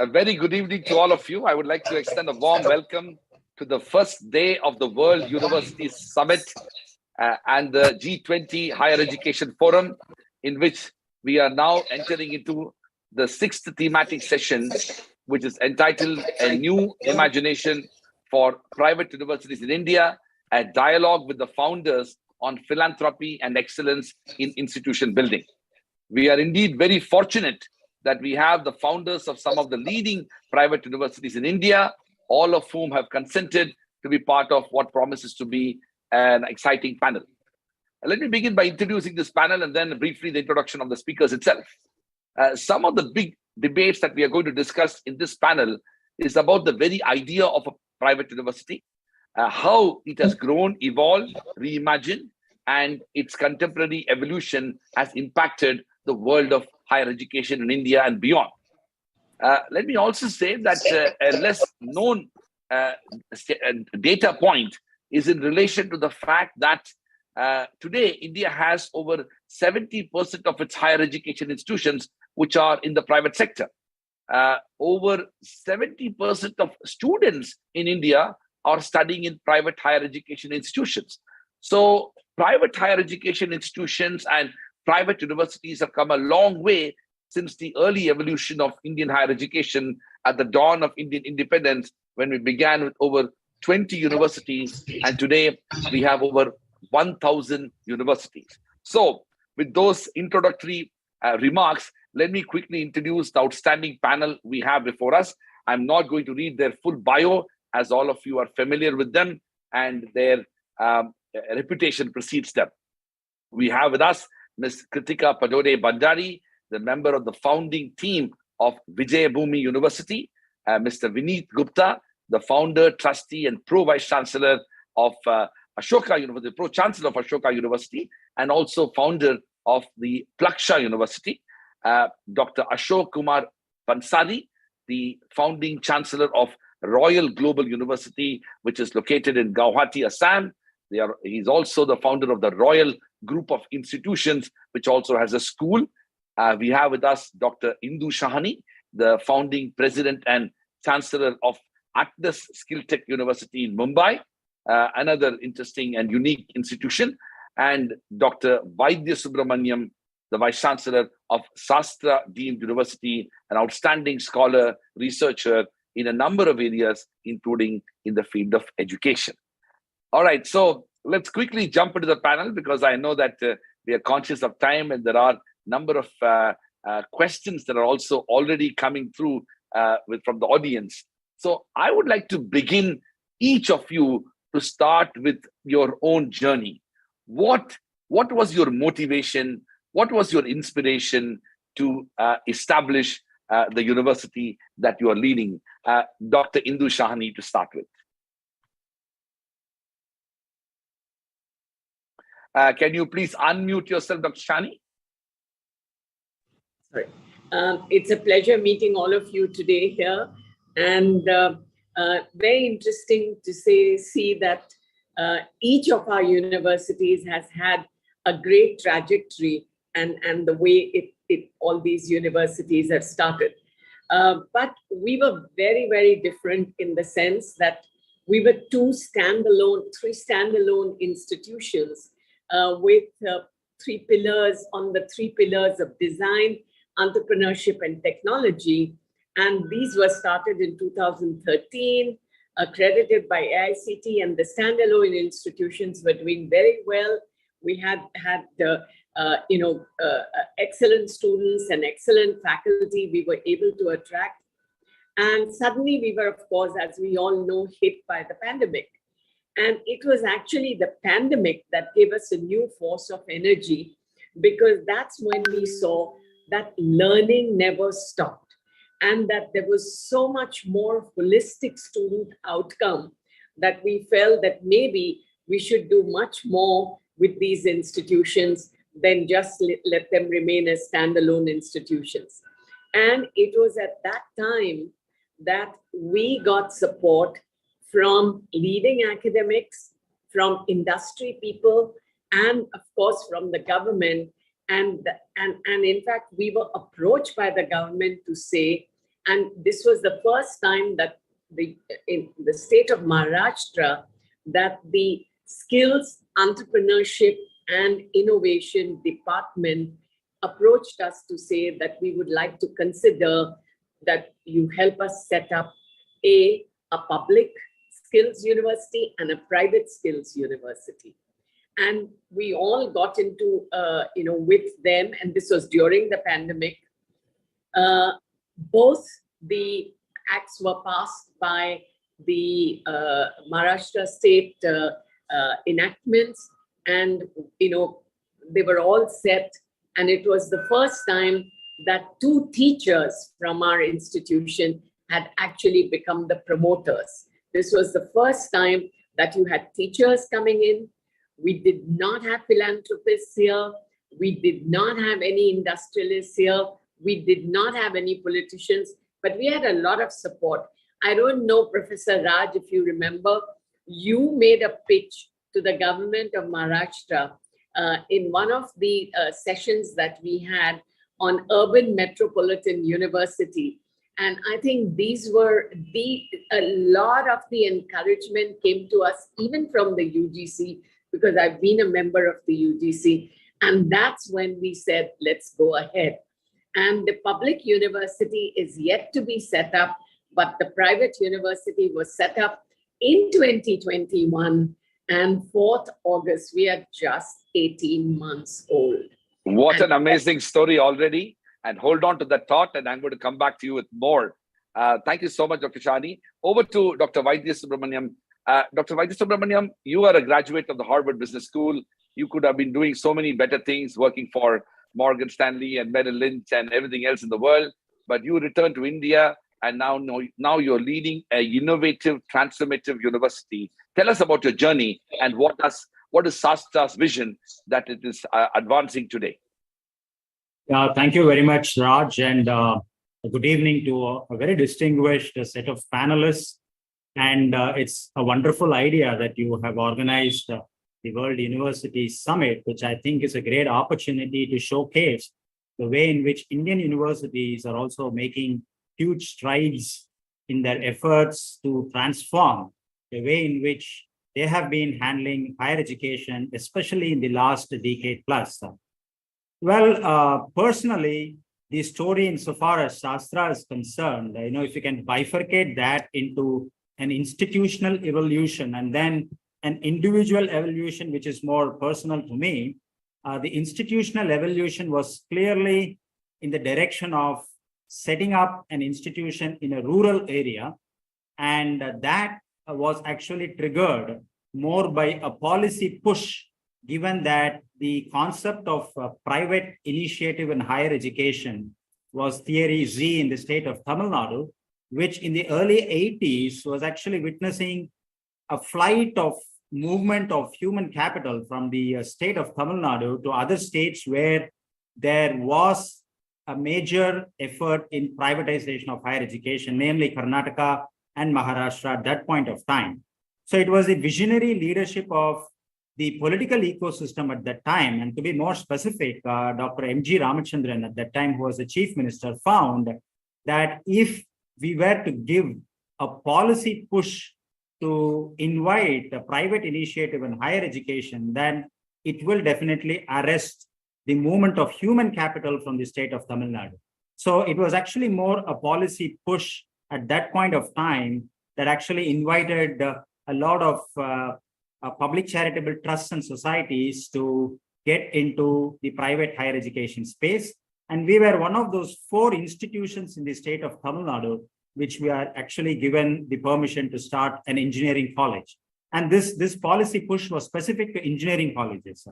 A very good evening to all of you. I would like to extend a warm welcome to the first day of the World Universities Summit and the G20 Higher Education Forum, in which we are now entering into the 6th thematic session, which is entitled A New Imagination for Private Universities in India, a dialogue with the founders on philanthropy and excellence in institution building. We are indeed very fortunate that we have the founders of some of the leading private universities in India, all of whom have consented to be part of what promises to be an exciting panel. Let me begin by introducing this panel and then briefly the introduction of the speakers itself. Some of the big debates that we are going to discuss in this panel is about the very idea of a private university, how it has grown, evolved, reimagined, and its contemporary evolution has impacted the world of higher education in India and beyond. Let me also say that a less known data point is in relation to the fact that today India has over 70% of its higher education institutions which are in the private sector. Over 70% of students in India are studying in private higher education institutions. So private higher education institutions and private universities have come a long way since the early evolution of Indian higher education at the dawn of Indian independence, when we began with over 20 universities, and today we have over 1,000 universities. So with those introductory remarks, let me quickly introduce the outstanding panel we have before us. I'm not going to read their full bio, as all of you are familiar with them and their reputation precedes them. We have with us Ms. Kritika Padode Bandari, the member of the founding team of Vijayabhumi University, Mr. Vineet Gupta, the founder, trustee, and pro-vice chancellor of Ashoka University, pro-chancellor of Ashoka University, and also founder of the Plaksha University, Dr. Ashok Kumar Pansari, the founding chancellor of Royal Global University, which is located in Guwahati, Assam. He's also the founder of the Royal Group of Institutions, which also has a school. We have with us Dr. Indu Shahani, the founding president and chancellor of Atlas Skill Tech University in Mumbai, another interesting and unique institution, and Dr. Vaidya Subramaniam, the vice chancellor of Sastra Deemed University, an outstanding scholar, researcher in a number of areas, including in the field of education. All right, so let's quickly jump into the panel because I know that we are conscious of time and there are a number of questions that are also already coming through from the audience. So I would like to begin each of you to start with your own journey. What was your motivation? What was your inspiration to establish the university that you are leading? Dr. Indu Shahani to start with. Can you please unmute yourself, Dr. Shahani? Sorry. It's a pleasure meeting all of you today here, and very interesting to see that each of our universities has had a great trajectory and the way all these universities have started. But we were very, very different in the sense that we were three standalone institutions with three pillars of design, entrepreneurship, and technology. And these were started in 2013, accredited by AICT, and the standalone institutions were doing very well. We had excellent students and excellent faculty we were able to attract. And suddenly we were, of course, as we all know, hit by the pandemic. And it was actually the pandemic that gave us a new force of energy, because that's when we saw that learning never stopped and that there was so much more holistic student outcome that we felt that maybe we should do much more with these institutions than just let them remain as standalone institutions. And it was at that time that we got support from leading academics, from industry people, and of course from the government. And in fact, we were approached by the government to say And this was the first time that in the state of Maharashtra, that the skills, entrepreneurship, and innovation department approached us to say that we would like to consider that you help us set up a public skills university and a private skills university. And we all got into, with them, and this was during the pandemic. Both the acts were passed by the Maharashtra state enactments, and they were all set. And it was the first time that 2 teachers from our institution had actually become the promoters. This was the first time that you had teachers coming in. We did not have philanthropists here. We did not have any industrialists here. We did not have any politicians, but we had a lot of support. I don't know, Professor Raj, if you remember, you made a pitch to the government of Maharashtra in one of the sessions that we had on urban metropolitan university. And I think these were a lot of the encouragement came to us even from the UGC, because I've been a member of the UGC. And that's when we said, let's go ahead. And the public university is yet to be set up, but the private university was set up in 2021. And 4th August, we are just 18 months old. What an amazing story already. And hold on to that thought, and I'm going to come back to you with more. Thank you so much, Dr. Shani. Over to Dr. Vaidya Subramaniam. Dr. Vaidya Subramaniam, you are a graduate of the Harvard Business School. You could have been doing so many better things, working for Morgan Stanley and Merrill Lynch and everything else in the world. But you returned to India, and now you're leading a innovative, transformative university. Tell us about your journey and what is Shastra's vision that it is advancing today. Thank you very much, Raj, and good evening to a very distinguished set of panelists. And it's a wonderful idea that you have organized the World University Summit, which I think is a great opportunity to showcase the way in which Indian universities are also making huge strides in their efforts to transform the way in which they have been handling higher education, especially in the last decade plus. Well, personally, the story insofar as Shastra is concerned, if you can bifurcate that into an institutional evolution and then an individual evolution, which is more personal to me, the institutional evolution was clearly in the direction of setting up an institution in a rural area. And that was actually triggered more by a policy push, given that the concept of private initiative in higher education was Theory Z in the state of Tamil Nadu, which in the early 80s was actually witnessing a flight of movement of human capital from the state of Tamil Nadu to other states where there was a major effort in privatization of higher education, namely Karnataka and Maharashtra at that point of time. So it was the visionary leadership of the political ecosystem at that time, and to be more specific, Dr. M.G. Ramachandran at that time, who was the chief minister, found that if we were to give a policy push to invite a private initiative in higher education, then it will definitely arrest the movement of human capital from the state of Tamil Nadu. So it was actually more a policy push at that point of time that actually invited a lot of public charitable trusts and societies to get into the private higher education space. And we were one of those 4 institutions in the state of Tamil Nadu, which we are actually given the permission to start an engineering college. And this policy push was specific to engineering colleges.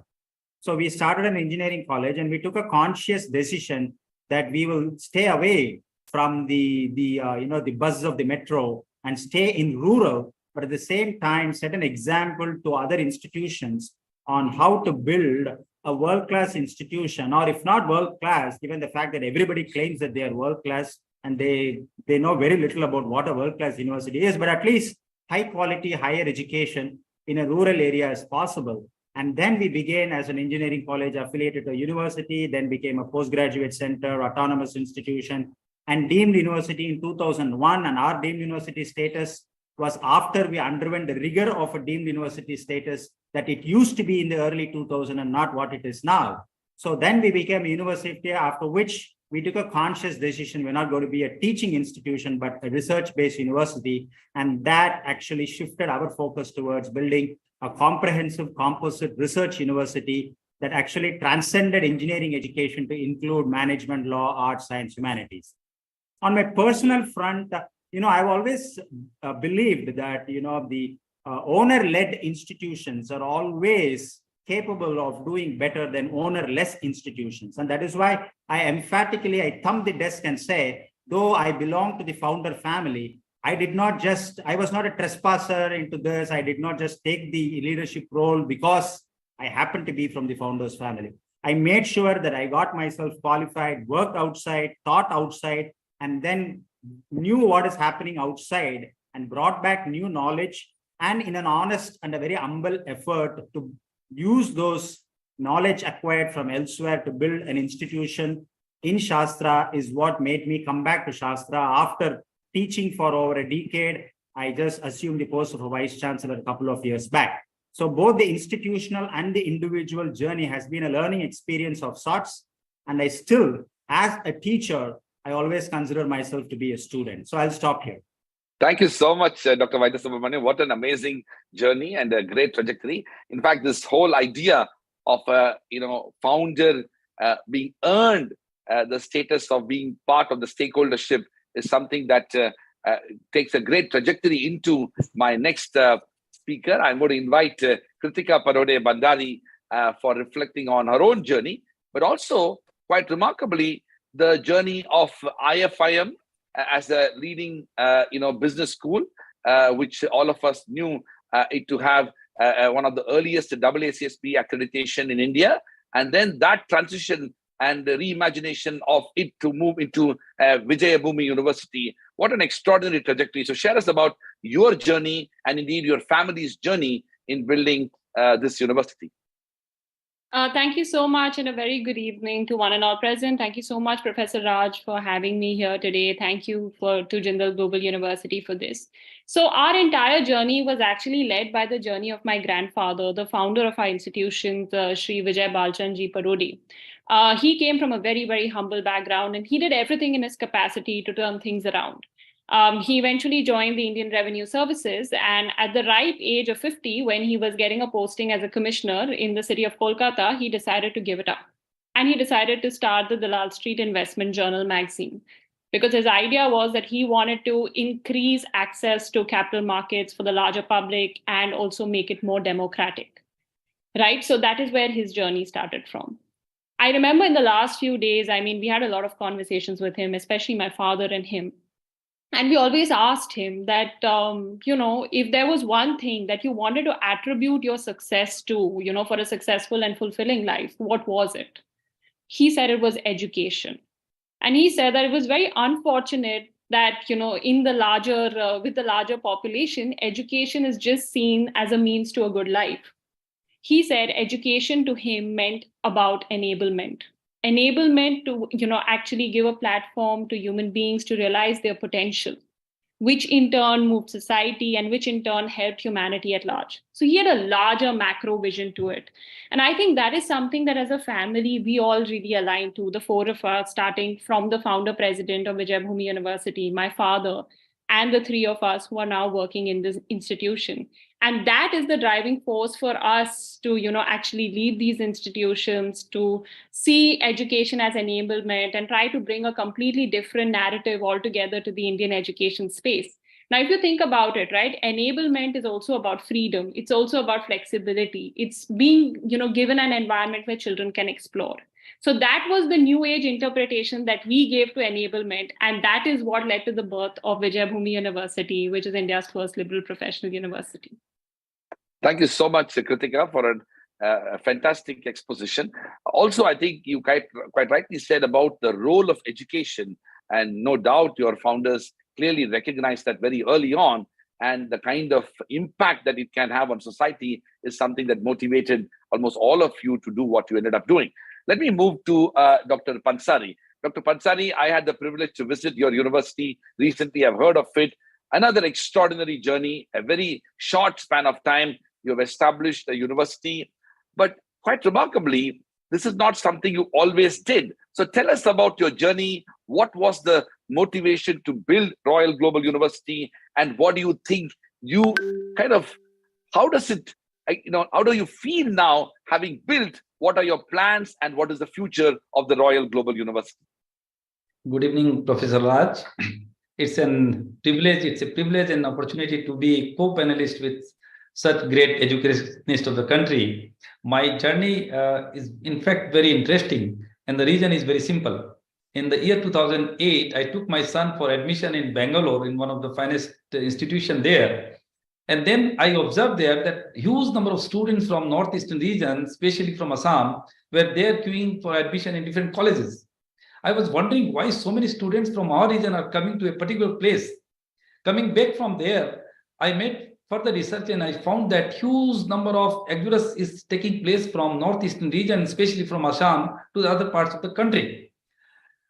So we started an engineering college, and we took a conscious decision that we will stay away from the buzz of the metro and stay in rural, but at the same time set an example to other institutions on how to build a world-class institution, or if not world-class, given the fact that everybody claims that they are world-class and they know very little about what a world-class university is, but at least high-quality higher education in a rural area is possible. And then we began as an engineering college affiliated to a university, then became a postgraduate center, autonomous institution, and deemed university in 2001. And our deemed university status was after we underwent the rigor of a deemed university status that it used to be in the early 2000s and not what it is now. So then we became a university, after which we took a conscious decision. We're not going to be a teaching institution, but a research-based university. And that actually shifted our focus towards building a comprehensive composite research university that actually transcended engineering education to include management, law, arts, science, humanities. On my personal front, I've always believed that, the owner-led institutions are always capable of doing better than owner-less institutions. And that is why I thumb the desk and say, though I belong to the founder family, I was not a trespasser into this. I did not just take the leadership role because I happened to be from the founder's family. I made sure that I got myself qualified, worked outside, taught outside, and then knew what is happening outside and brought back new knowledge, and in an honest and a very humble effort to use those knowledge acquired from elsewhere to build an institution in Shastra is what made me come back to Shastra. After teaching for over a decade, I just assumed the post of a vice chancellor a couple of years back. So both the institutional and the individual journey has been a learning experience of sorts. And I still, as a teacher, I always consider myself to be a student. So I'll stop here. Thank you so much, Dr. Vaidya Subramanian. What an amazing journey and a great trajectory. In fact, this whole idea of founder being earned the status of being part of the stakeholdership is something that takes a great trajectory into my next speaker. I'm going to invite Kritika Parode Bandari for reflecting on her own journey, but also quite remarkably, the journey of IFIM as a leading business school, which all of us knew it to have one of the earliest AACSB accreditation in India, and then that transition and the reimagination of it to move into Vijayabhumi University. What an extraordinary trajectory. So share us about your journey and indeed your family's journey in building this university. Thank you so much, and a very good evening to one and all present. Thank you so much, Professor Raj, for having me here today. Thank you to Jindal Global University for this. So our entire journey was actually led by the journey of my grandfather, the founder of our institution, Shri Vijay Balchand Ji Parodi. He came from a very, very humble background, and he did everything in his capacity to turn things around. He eventually joined the Indian Revenue Services, and at the ripe age of 50, when he was getting a posting as a commissioner in the city of Kolkata, he decided to give it up. And he decided to start the Dalal Street Investment Journal magazine, because his idea was that he wanted to increase access to capital markets for the larger public and also make it more democratic, right? So that is where his journey started from. I remember in the last few days, we had a lot of conversations with him, especially my father and him. And we always asked him that, if there was one thing that you wanted to attribute your success to, for a successful and fulfilling life, what was it? He said it was education. And he said that it was very unfortunate that, in the larger, with the larger population, education is just seen as a means to a good life. He said education to him meant about enablement. Enablement to, actually give a platform to human beings to realize their potential, which in turn moved society and which in turn helped humanity at large. So he had a larger macro vision to it. And I think that is something that as a family, we all really align to, the four of us, starting from the founder president of Vijayabhumi University, my father, and the three of us who are now working in this institution. And that is the driving force for us to, actually lead these institutions, to see education as enablement and try to bring a completely different narrative altogether to the Indian education space. Now, if you think about it, right, enablement is also about freedom. It's also about flexibility. It's being, given an environment where children can explore. So that was the new age interpretation that we gave to enablement. And that is what led to the birth of Vijayabhumi University, which is India's first liberal professional university. Thank you so much, Kritika, for a fantastic exposition. Also, I think you quite rightly said about the role of education. And no doubt your founders clearly recognized that very early on. And the kind of impact that it can have on society is something that motivated almost all of you to do what you ended up doing. Let me move to Dr. Pansari. Dr. Pansari, I had the privilege to visit your university recently. I've heard of it. Another extraordinary journey, a very short span of time. You have established a university, but quite remarkably, this is not something you always did. So tell us about your journey. What was the motivation to build Royal Global University? And what do you think you kind of, how does it, how do you feel now having built? What are your plans and what is the future of the Royal Global University? Good evening, Professor Raj. It's a privilege and opportunity to be co-panelist with such great educationists of the country. My journey is in fact very interesting, and the reason is very simple. In the year 2008, I took my son for admission in Bangalore in one of the finest institutions there. And then I observed there that huge number of students from northeastern region, especially from Assam, were there queuing for admission in different colleges. I was wondering why so many students from our region are coming to a particular place. Coming back from there, I made further research and I found that huge number of exodus is taking place from northeastern region, especially from Assam to the other parts of the country.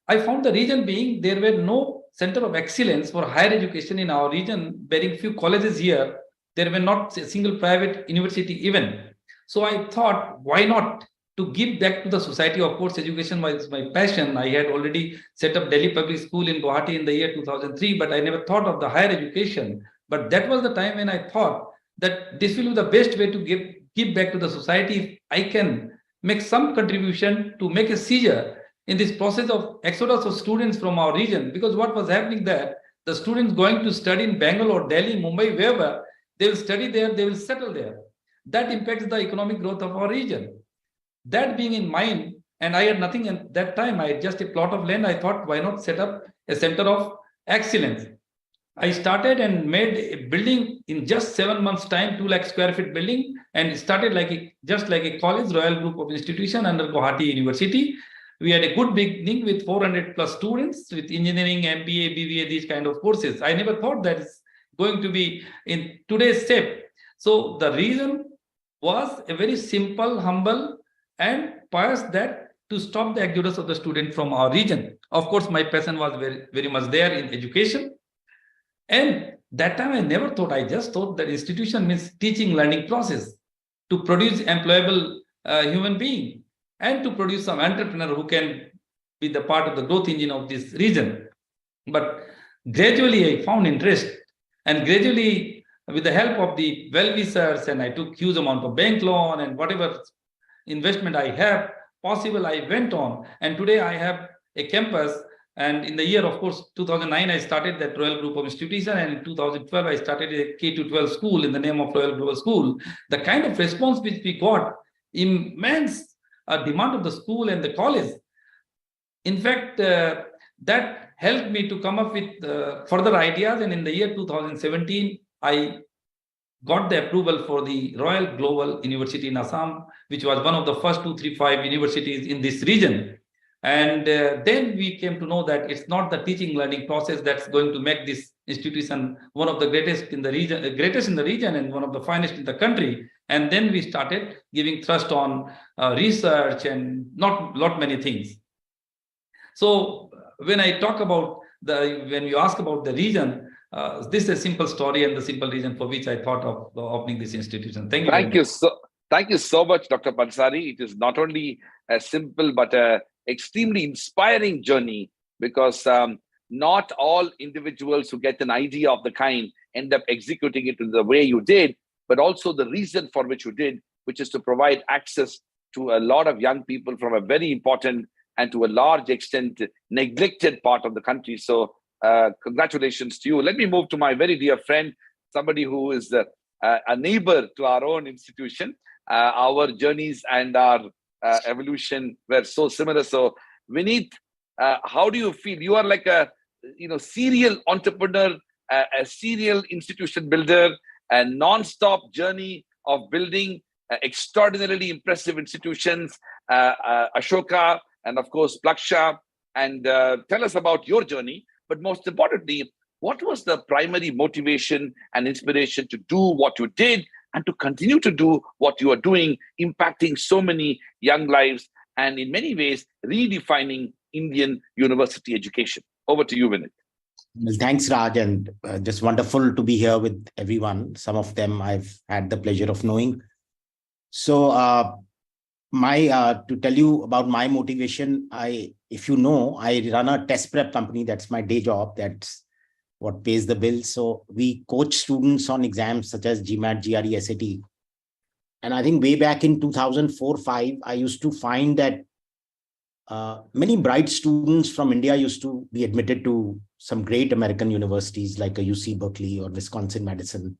I found the reason being there were no center of excellence for higher education in our region, bearing few colleges here. There were not a single private university even. So I thought, why not to give back to the society? Of course, education was my passion. I had already set up Delhi Public School in Guwahati in the year 2003, but I never thought of the higher education. But that was the time when I thought that this will be the best way to give back to the society if I can make some contribution to make a seizure in this process of exodus of students from our region. Because what was happening there, the students going to study in Bangalore, Delhi, Mumbai, wherever, they will study there, they will settle there. That impacts the economic growth of our region. That being in mind, and I had nothing at that time, I had just a plot of land. I thought, why not set up a center of excellence? I started and made a building in just 7 months' time, 2 lakh square feet building, and started just like a college, Royal Group of Institution under Guwahati University. We had a good beginning with 400 plus students with engineering, MBA, BBA, these kind of courses. I never thought that it's going to be in today's shape. So the reason was a very simple, humble, and pious that to stop the exodus of the student from our region. Of course, my passion was very, very much there in education. And that time I never thought, I just thought that institution means teaching, learning process to produce employable human being and to produce some entrepreneur who can be the part of the growth engine of this region. But gradually I found interest, and gradually with the help of the well-wishers, and I took huge amount of bank loan and whatever investment I have possible, I went on. And today I have a campus. And in the year, of course, 2009, I started that Royal Group of Institution. And in 2012, I started a K-12 school in the name of Royal Global School. The kind of response which we got, immense demand of the school and the college. In fact, that helped me to come up with further ideas. And in the year 2017, I got the approval for the Royal Global University in Assam, which was one of the first 235 universities in this region. And then we came to know that it's not the teaching learning process that's going to make this institution one of the greatest in the region, and one of the finest in the country. And then we started giving thrust on research and lot many things. So when I talk about when you ask about the region, this is a simple story and the simple reason for which I thought of opening this institution. Thank you. Thank you so much, Dr. Pansari. It is not only a simple but a extremely inspiring journey, because not all individuals who get an idea of the kind end up executing it in the way you did, but also the reason for which you did, which is to provide access to a lot of young people from a very important and to a large extent neglected part of the country. So congratulations to you. Let me move to my very dear friend, somebody who is a neighbor to our own institution. Our journeys and our evolution were so similar. So Vineet, how do you feel? You are like a serial entrepreneur, a serial institution builder, a non-stop journey of building extraordinarily impressive institutions, Ashoka and of course Plaksha. And tell us about your journey. But most importantly, what was the primary motivation and inspiration to do what you did and to continue to do what you are doing, impacting so many young lives and in many ways redefining Indian university education. Over to you, Vinit. Well, thanks, Raj, and just wonderful to be here with everyone. Some of them I've had the pleasure of knowing. So, to tell you about my motivation, if you know, I run a test prep company. That's my day job. That's what pays the bills. So we coach students on exams such as GMAT, GRE, SAT. And I think way back in 2004-5, I used to find that many bright students from India used to be admitted to some great American universities like a UC Berkeley or Wisconsin Madison.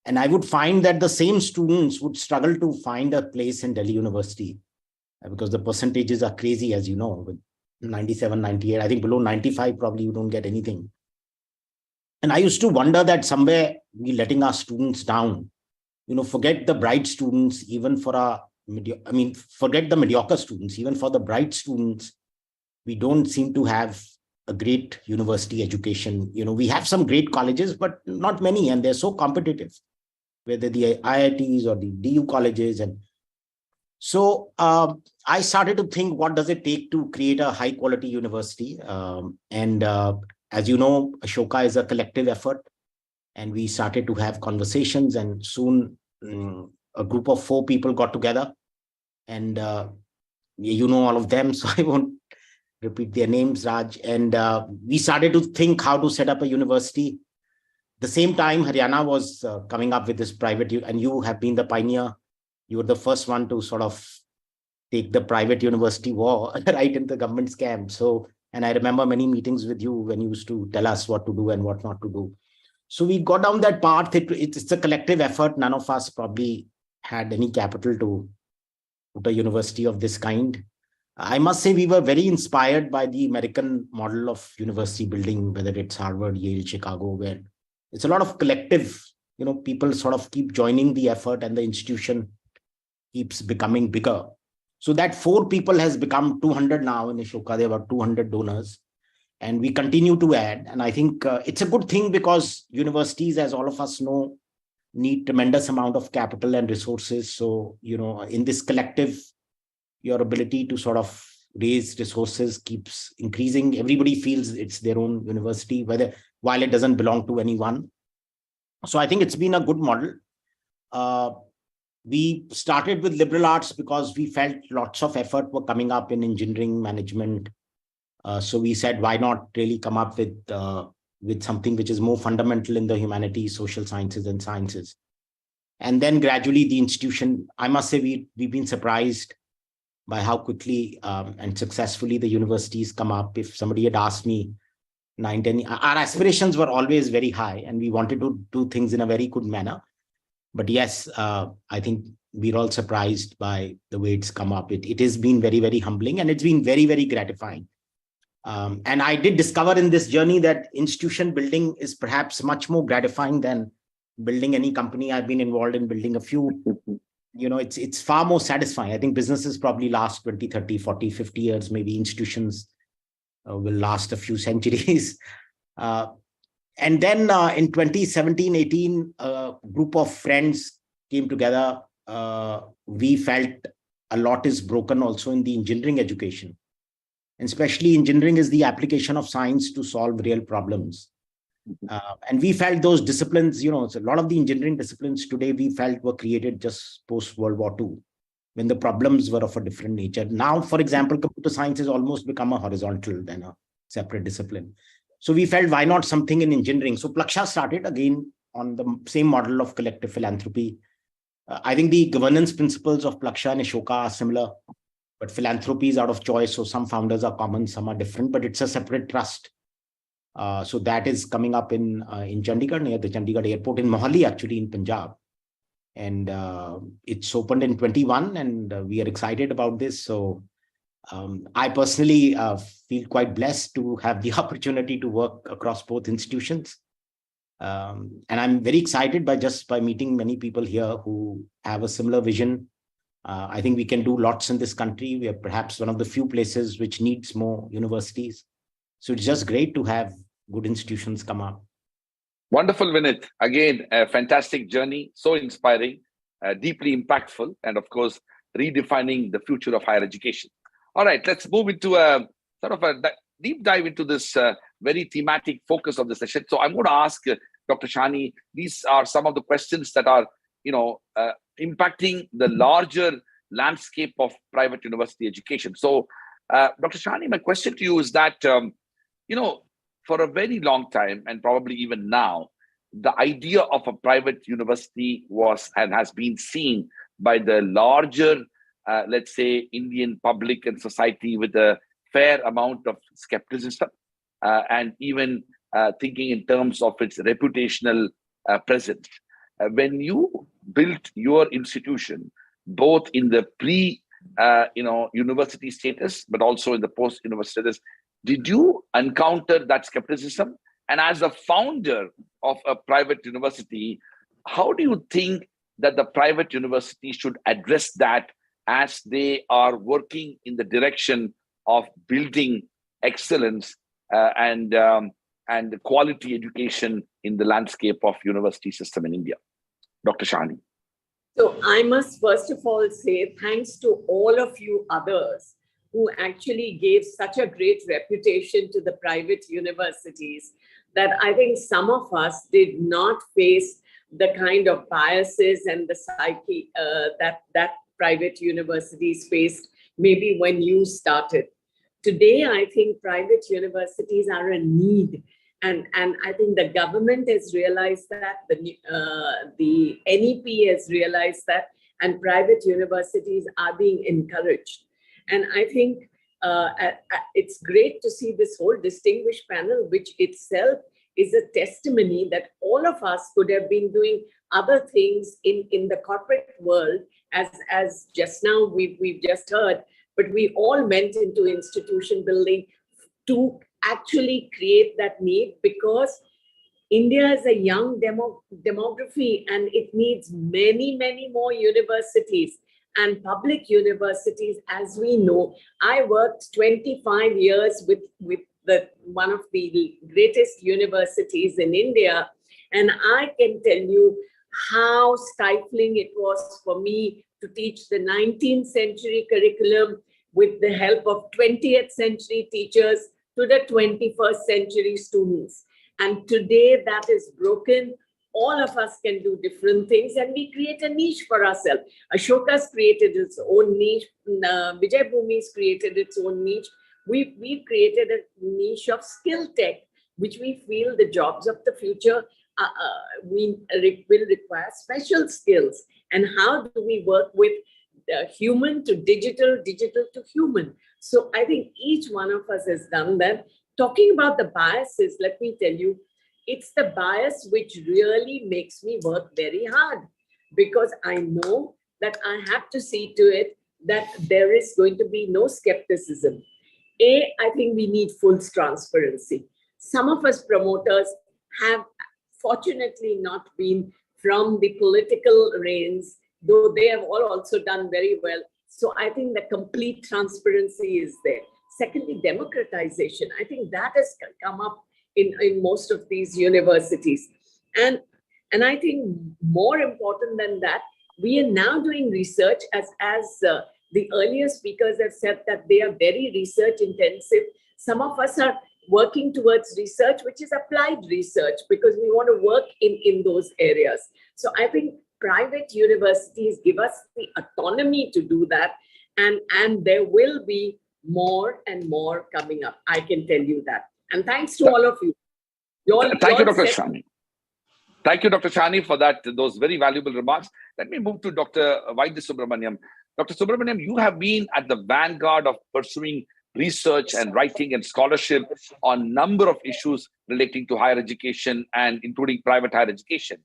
And I would find that the same students would struggle to find a place in Delhi University because the percentages are crazy, as you know, with 97, 98. I think below 95, probably you don't get anything. And I used to wonder that somewhere we're letting our students down. You know, forget the bright students, even for forget the mediocre students, even for the bright students, we don't seem to have a great university education. You know, we have some great colleges, but not many, and they're so competitive, whether the IITs or the DU colleges. And so I started to think, what does it take to create a high quality university? As you know, Ashoka is a collective effort, and we started to have conversations, and soon a group of 4 people got together, and you know all of them, so I won't repeat their names, Raj. And we started to think how to set up a university. The same time, Haryana was coming up with this private, and you have been the pioneer. You were the first one to sort of take the private university war right into the government's camp. So, and I remember many meetings with you when you used to tell us what to do and what not to do. So we got down that path. It's a collective effort. None of us probably had any capital to put a university of this kind. I must say we were very inspired by the American model of university building, whether it's Harvard, Yale, Chicago, where it's a lot of collective, you know, people sort of keep joining the effort and the institution keeps becoming bigger. So that 4 people has become 200 now in Ashoka. There were 200 donors, and we continue to add. And I think it's a good thing because universities, as all of us know, need tremendous amount of capital and resources. So, you know, in this collective, your ability to sort of raise resources keeps increasing. Everybody feels it's their own university, while it doesn't belong to anyone. So I think it's been a good model. We started with liberal arts because we felt lots of effort were coming up in engineering management. So we said, why not really come up with something which is more fundamental in the humanities, social sciences, and sciences. And then gradually the institution, I must say, we've been surprised by how quickly and successfully the universities come up. If somebody had asked me 9, 10, our aspirations were always very high and we wanted to do things in a very good manner. But yes, I think we're all surprised by the way it's come up. It has been very, very humbling, and it's been very, very gratifying. And I did discover in this journey that institution building is perhaps much more gratifying than building any company. I've been involved in building a few. You know, it's far more satisfying. I think businesses probably last 20, 30, 40, 50 years. Maybe institutions will last a few centuries. And then in 2017, 18, a group of friends came together. We felt a lot is broken also in the engineering education. And especially engineering is the application of science to solve real problems. And we felt those disciplines, you know, so a lot of the engineering disciplines today we felt were created just post-World War II, when the problems were of a different nature. Now, for example, computer science has almost become a horizontal than a separate discipline. So we felt, why not something in engineering? So Plaksha started again on the same model of collective philanthropy. I think the governance principles of Plaksha and Ashoka are similar, but philanthropy is out of choice. So some founders are common, some are different, but it's a separate trust. So that is coming up in Chandigarh, near the Chandigarh airport, in Mohali, actually, in Punjab. And it's opened in 21, and we are excited about this. So I personally feel quite blessed to have the opportunity to work across both institutions. And I'm very excited by meeting many people here who have a similar vision. I think we can do lots in this country. We are perhaps one of the few places which needs more universities. So it's just great to have good institutions come up. Wonderful, Vinit. Again, a fantastic journey, so inspiring, deeply impactful, and of course, redefining the future of higher education. All right, let's move into a sort of a deep dive into this very thematic focus of the session. So I'm going to ask Dr. Shani, these are some of the questions that are, impacting the larger landscape of private university education. So, Dr. Shani, my question to you is that, for a very long time, and probably even now, the idea of a private university was and has been seen by the larger, let's say, Indian public and society with a fair amount of skepticism, and even thinking in terms of its reputational presence. When you built your institution, both in the university status, but also in the post-university status, did you encounter that skepticism? And as a founder of a private university, how do you think that the private university should address that as they are working in the direction of building excellence and quality education in the landscape of university system in India? Dr. Shani. So I must first of all say thanks to all of you others who actually gave such a great reputation to the private universities that I think some of us did not face the kind of biases and the psyche that private universities faced maybe when you started. Today, I think private universities are a need. And I think the government has realized that, the NEP has realized that, and private universities are being encouraged. And I think it's great to see this whole distinguished panel, which itself is a testimony that all of us could have been doing other things in the corporate world, as just now we've just heard, but we all went into institution building to actually create that need, because India is a young demography and it needs many, many more universities and public universities. As we know, I worked 25 years with one of the greatest universities in India, and I can tell you how stifling it was for me to teach the 19th century curriculum with the help of 20th century teachers to the 21st century students. And today that is broken. All of us can do different things and we create a niche for ourselves. Ashoka's created its own niche. Vijay Bhumi's created its own niche. We've created a niche of skill tech, which we feel the jobs of the future will require special skills. And how do we work with human to digital, digital to human? So I think each one of us has done that. Talking about the biases, let me tell you, it's the bias which really makes me work very hard, because I know that I have to see to it that there is going to be no skepticism. I think we need full transparency. Some of us promoters have fortunately not been from the political reins, though they have all also done very well. So I think the complete transparency is there. Secondly, democratization. I think that has come up in most of these universities. And I think more important than that, we are now doing research, as the earlier speakers have said, that they are very research intensive. Some of us are working towards research, which is applied research, because we want to work in those areas. So I think private universities give us the autonomy to do that. And there will be more and more coming up. I can tell you that. And thanks to all of you. Thank you, Dr. Shani. Thank you, Dr. Shani, for those very valuable remarks. Let me move to Dr. Vaidya Subramaniam. Dr. Subramaniam, you have been at the vanguard of pursuing research and writing and scholarship on a number of issues relating to higher education and including private higher education.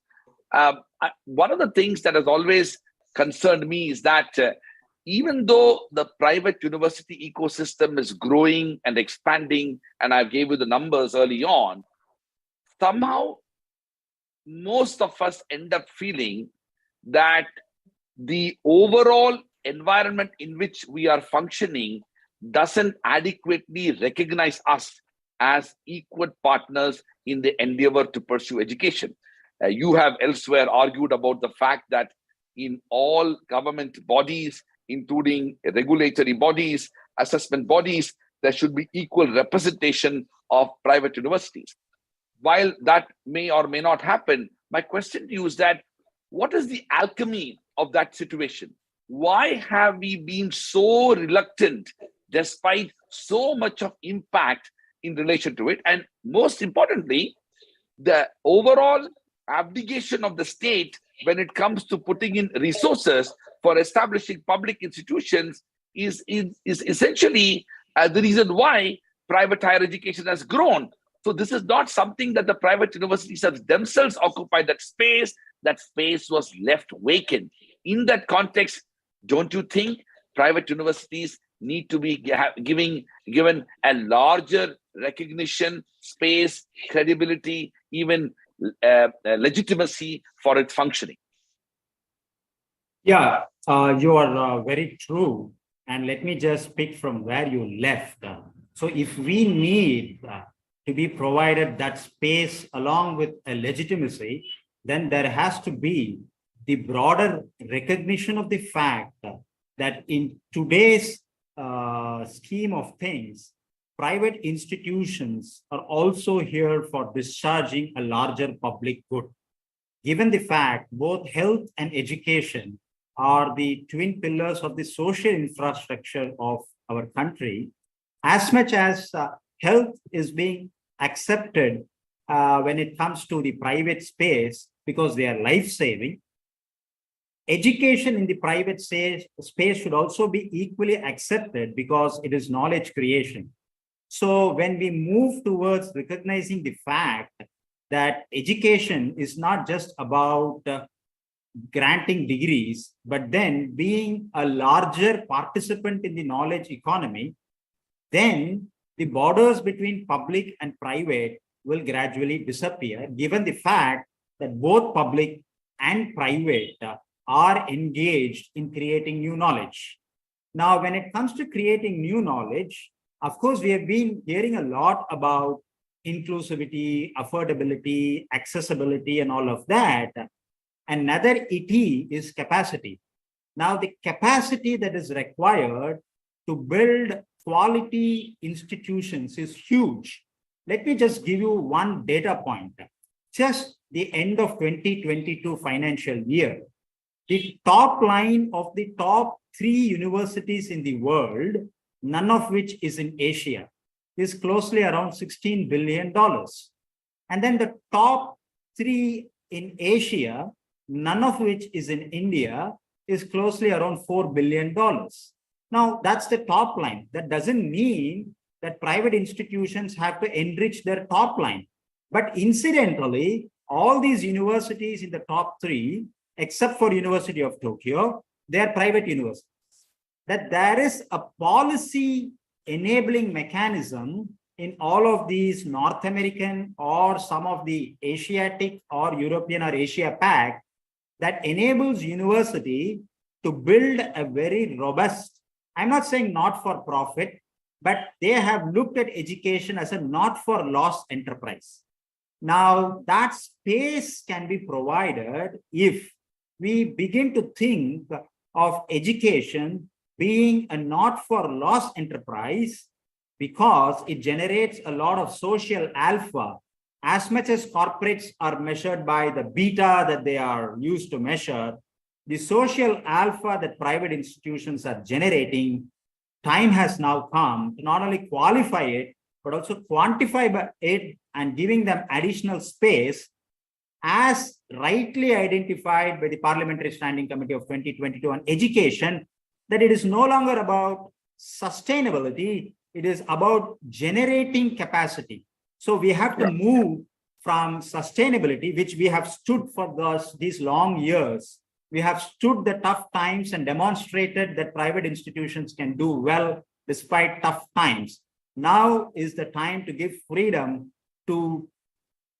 One of the things that has always concerned me is that even though the private university ecosystem is growing and expanding, and I gave you the numbers early on, somehow most of us end up feeling that the overall environment in which we are functioning doesn't adequately recognize us as equal partners in the endeavor to pursue education. You have elsewhere argued about the fact that in all government bodies, including regulatory bodies, assessment bodies, there should be equal representation of private universities. While that may or may not happen, my question to you is that what is the alchemy of that situation? Why have we been so reluctant despite so much of impact in relation to it? And most importantly, the overall abdication of the state when it comes to putting in resources for establishing public institutions is essentially the reason why private higher education has grown. So this is not something that the private universities have themselves occupied that space. That space was left vacant. In that context, don't you think private universities need to be given a larger recognition, space, credibility, even legitimacy for its functioning? Yeah, you are very true. And let me just pick from where you left. So if we need to be provided that space along with a legitimacy, then there has to be the broader recognition of the fact that in today's scheme of things, private institutions are also here for discharging a larger public good. Given the fact both health and education are the twin pillars of the social infrastructure of our country, as much as health is being accepted when it comes to the private space because they are life-saving, education in the private space should also be equally accepted because it is knowledge creation. So when we move towards recognizing the fact that education is not just about granting degrees, but then being a larger participant in the knowledge economy, then the borders between public and private will gradually disappear, given the fact that both public and private are engaged in creating new knowledge. Now, when it comes to creating new knowledge, of course, we have been hearing a lot about inclusivity, affordability, accessibility, and all of that. Another ET is capacity. Now, the capacity that is required to build quality institutions is huge. Let me just give you one data point. Just the end of 2022 financial year, the top line of the top 3 universities in the world, none of which is in Asia, is closely around $16 billion. And then the top 3 in Asia, none of which is in India, is closely around $4 billion. Now, that's the top line. That doesn't mean that private institutions have to enrich their top line. But incidentally, all these universities in the top 3, except for University of Tokyo, they are private universities. That there is a policy enabling mechanism in all of these North American or some of the Asiatic or European or Asia Pac that enables university to build a very robust, I'm not saying not for profit, but they have looked at education as a not for loss enterprise. Now that space can be provided if we begin to think of education being a not for loss enterprise, because it generates a lot of social alpha. As much as corporates are measured by the beta that they are used to measure, the social alpha that private institutions are generating, time has now come to not only qualify it, but also quantify it and giving them additional space, as rightly identified by the Parliamentary Standing Committee of 2022 on education, that it is no longer about sustainability, it is about generating capacity. So we have to move from sustainability, which we have stood for these long years. We have stood the tough times and demonstrated that private institutions can do well despite tough times. Now is the time to give freedom to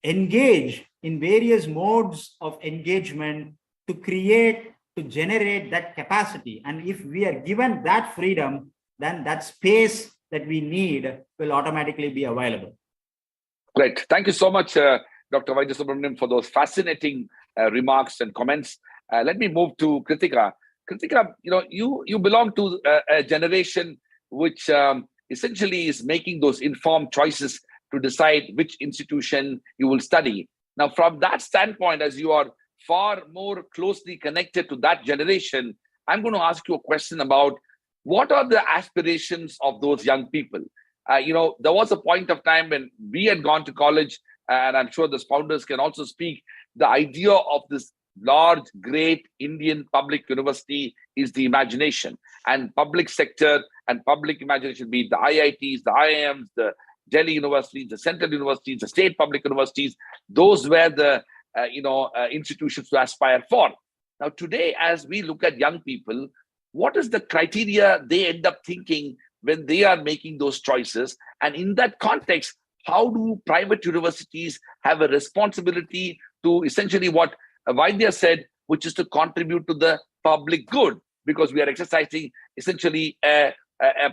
engage in various modes of engagement to create, to generate that capacity. And if we are given that freedom, then that space that we need will automatically be available. Great. Thank you so much, Dr. Vaidya for those fascinating remarks and comments. Let me move to Kritika. Kritika, you belong to a generation which essentially is making those informed choices to decide which institution you will study. Now, from that standpoint, as you are far more closely connected to that generation, I'm going to ask you a question about what are the aspirations of those young people? There was a point of time when we had gone to college, and I'm sure the founders can also speak, the idea of this large, great Indian public university is the imagination, and public sector and public imagination, be it the IITs, the IIMs, the Delhi universities, the central universities, the state public universities, those were the institutions to aspire for. Now, today, as we look at young people, what is the criteria they end up thinking when they are making those choices? And in that context, how do private universities have a responsibility to essentially what Vaidya said, which is to contribute to the public good, because we are exercising essentially a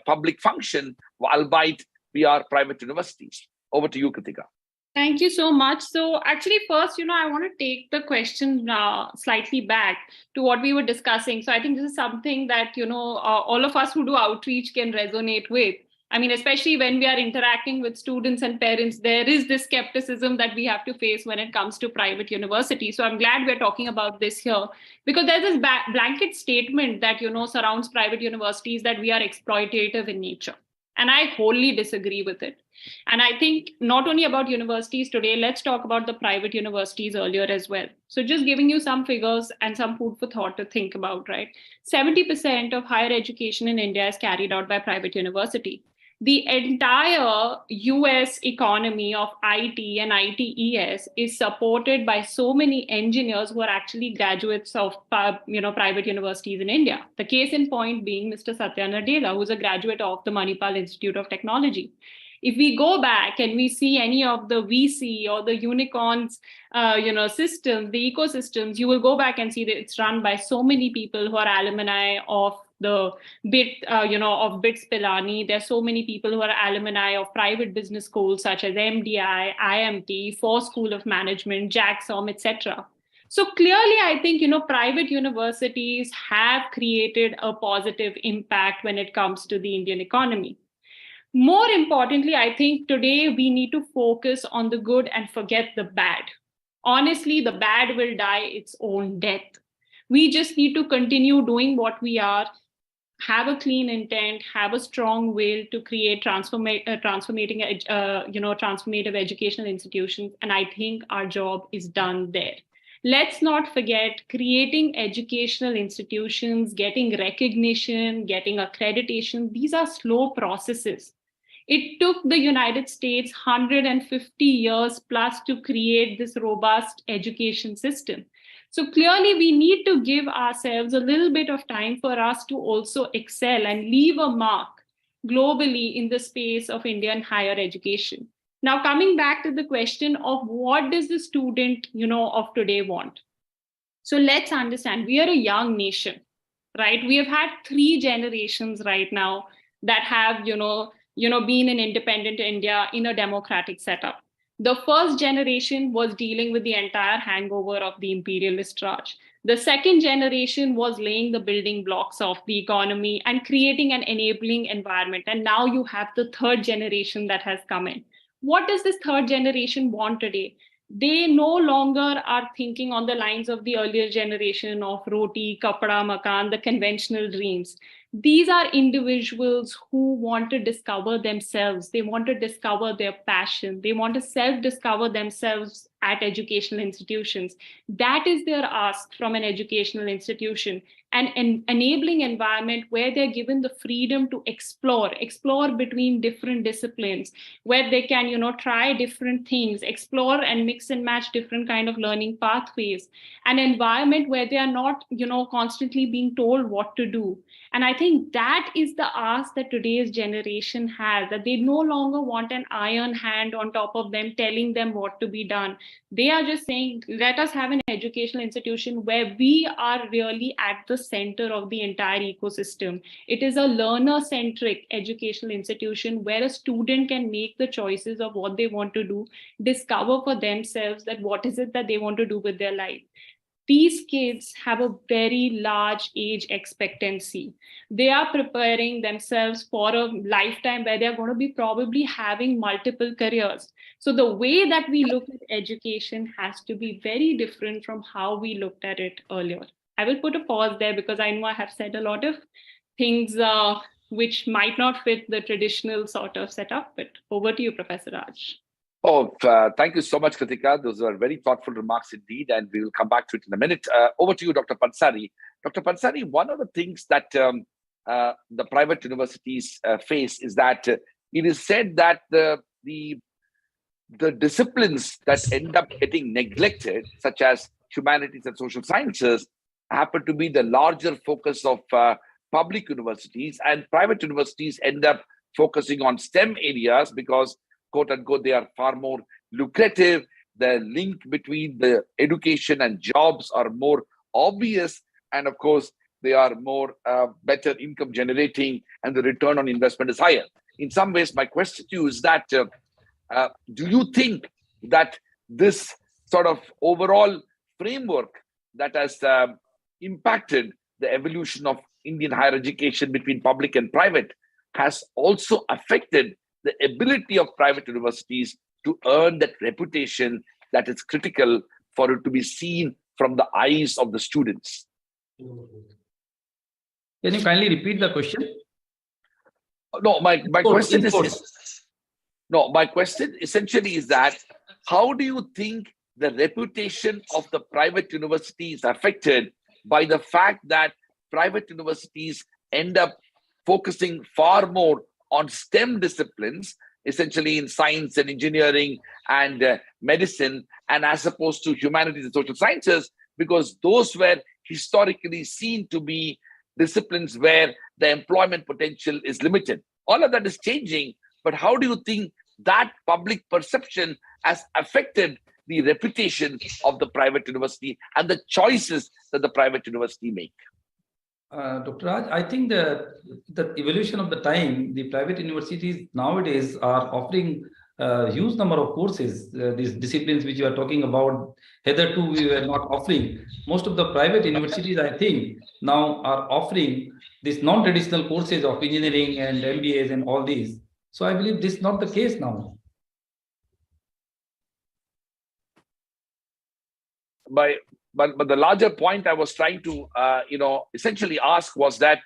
public function, albeit we are private universities. Over to you, Kritika. Thank you so much. So actually, first, I want to take the question slightly back to what we were discussing. So I think this is something that, all of us who do outreach can resonate with. I mean, especially when we are interacting with students and parents, there is this skepticism that we have to face when it comes to private universities. So I'm glad we're talking about this here, because there's this blanket statement that, surrounds private universities that we are exploitative in nature. And I wholly disagree with it. And I think not only about universities today, let's talk about the private universities earlier as well. So just giving you some figures and some food for thought to think about, right? 70% of higher education in India is carried out by private university. The entire US economy of IT and ITES is supported by so many engineers who are actually graduates of private universities in India. The case in point being Mr. Satya Nadella, who's a graduate of the Manipal Institute of Technology. If we go back and we see any of the VC or the unicorns, systems, the ecosystems, you will go back and see that it's run by so many people who are alumni of the of BITS Pilani. There's so many people who are alumni of private business schools such as MDI, IMT, Ford School of Management, JAXOM, etc. So clearly, I think, private universities have created a positive impact when it comes to the Indian economy. More importantly, I think today we need to focus on the good and forget the bad. Honestly, the bad will die its own death. We just need to continue doing what we are, have a clean intent, have a strong will to create transformative educational institutions. And I think our job is done there. Let's not forget, creating educational institutions, getting recognition, getting accreditation, these are slow processes. It took the United States 150 years plus to create this robust education system. So clearly, we need to give ourselves a little bit of time for us to also excel and leave a mark globally in the space of Indian higher education. Now, coming back to the question of what does the student, of today want? So let's understand, we are a young nation, right? We have had 3 generations right now that have, been in independent India in a democratic setup. The first generation was dealing with the entire hangover of the imperialist Raj. The second generation was laying the building blocks of the economy and creating an enabling environment. And now you have the third generation that has come in. What does this third generation want today? They no longer are thinking on the lines of the earlier generation of roti, kapda, makan, the conventional dreams. These are individuals who want to discover themselves. They want to discover their passion. They want to self-discover themselves at educational institutions. That is their ask from an educational institution, an enabling environment where they're given the freedom to explore between different disciplines, where they can, try different things, explore and mix and match different kind of learning pathways, an environment where they are not, constantly being told what to do. And I think that is the ask that today's generation has, that they no longer want an iron hand on top of them telling them what to be done. They are just saying, let us have an educational institution where we are really at the center of the entire ecosystem. It is a learner-centric educational institution where a student can make the choices of what they want to do, discover for themselves that what is it that they want to do with their life. these kids have a very large age expectancy. They are preparing themselves for a lifetime where they're going to be probably having multiple careers. So the way that we look at education has to be very different from how we looked at it earlier. I will put a pause there because I know I have said a lot of things which might not fit the traditional sort of setup, but over to you, Professor Raj. Oh, thank you so much, Kritika. Those are very thoughtful remarks indeed, and we will come back to it in a minute. Over to you, Dr. Pansari. Dr. Pansari, one of the things that the private universities face is that it is said that the disciplines that end up getting neglected, such as humanities and social sciences, happen to be the larger focus of public universities, and private universities end up focusing on STEM areas because, quote unquote, they are far more lucrative. The link between the education and jobs are more obvious. And of course, they are more better income generating and the return on investment is higher. In some ways, my question to you is that, do you think that this sort of overall framework that has impacted the evolution of Indian higher education between public and private has also affected the ability of private universities to earn that reputation that is critical for it to be seen from the eyes of the students? Can you kindly repeat the question? No, my question is no, my question essentially is that how do you think the reputation of the private university is affected by the fact that private universities end up focusing far more on STEM disciplines, essentially in science and engineering and medicine, and as opposed to humanities and social sciences, because those were historically seen to be disciplines where the employment potential is limited. All of that is changing, but how do you think that public perception has affected the reputation of the private university and the choices that the private university make? Dr. Raj, I think the evolution of the time, the private universities nowadays are offering a huge number of courses, these disciplines which you are talking about. Hitherto, we were not offering. Most of the private universities, I think, now are offering these non-traditional courses of engineering and MBAs and all these. So I believe this is not the case now. But the larger point I was trying to, essentially ask was that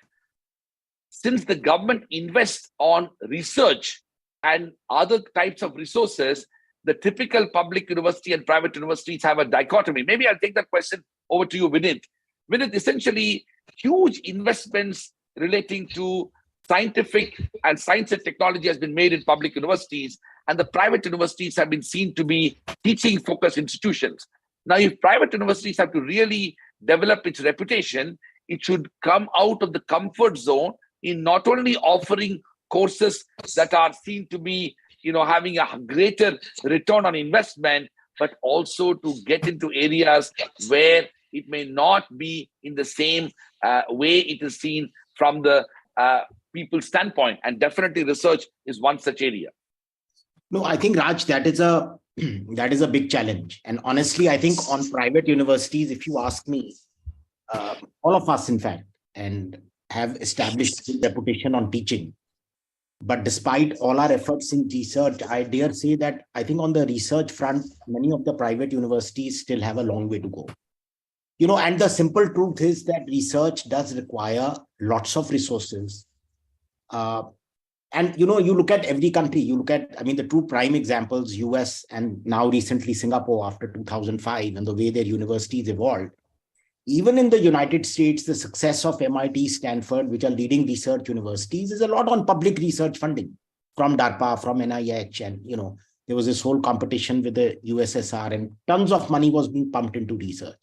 since the government invests on research and other types of resources, the typical public university and private universities have a dichotomy. Maybe I'll take that question over to you, Vinit. Vinit, essentially, huge investments relating to scientific and science and technology has been made in public universities, and the private universities have been seen to be teaching-focused institutions. Now, if private universities have to really develop its reputation, it should come out of the comfort zone in not only offering courses that are seen to be, having a greater return on investment, but also to get into areas where it may not be in the same way it is seen from the people's standpoint. And definitely research is one such area. No, I think, Raj, that is a big challenge. And honestly, I think on private universities, if you ask me, all of us, in fact, and have established a reputation on teaching. But despite all our efforts in research, I dare say that I think on the research front, many of the private universities still have a long way to go. And the simple truth is that research does require lots of resources. And, you look at every country, the two prime examples, US and now recently Singapore after 2005 and the way their universities evolved. Even in the United States, the success of MIT, Stanford, which are leading research universities, is a lot on public research funding from DARPA, from NIH. And, there was this whole competition with the USSR and tons of money was being pumped into research.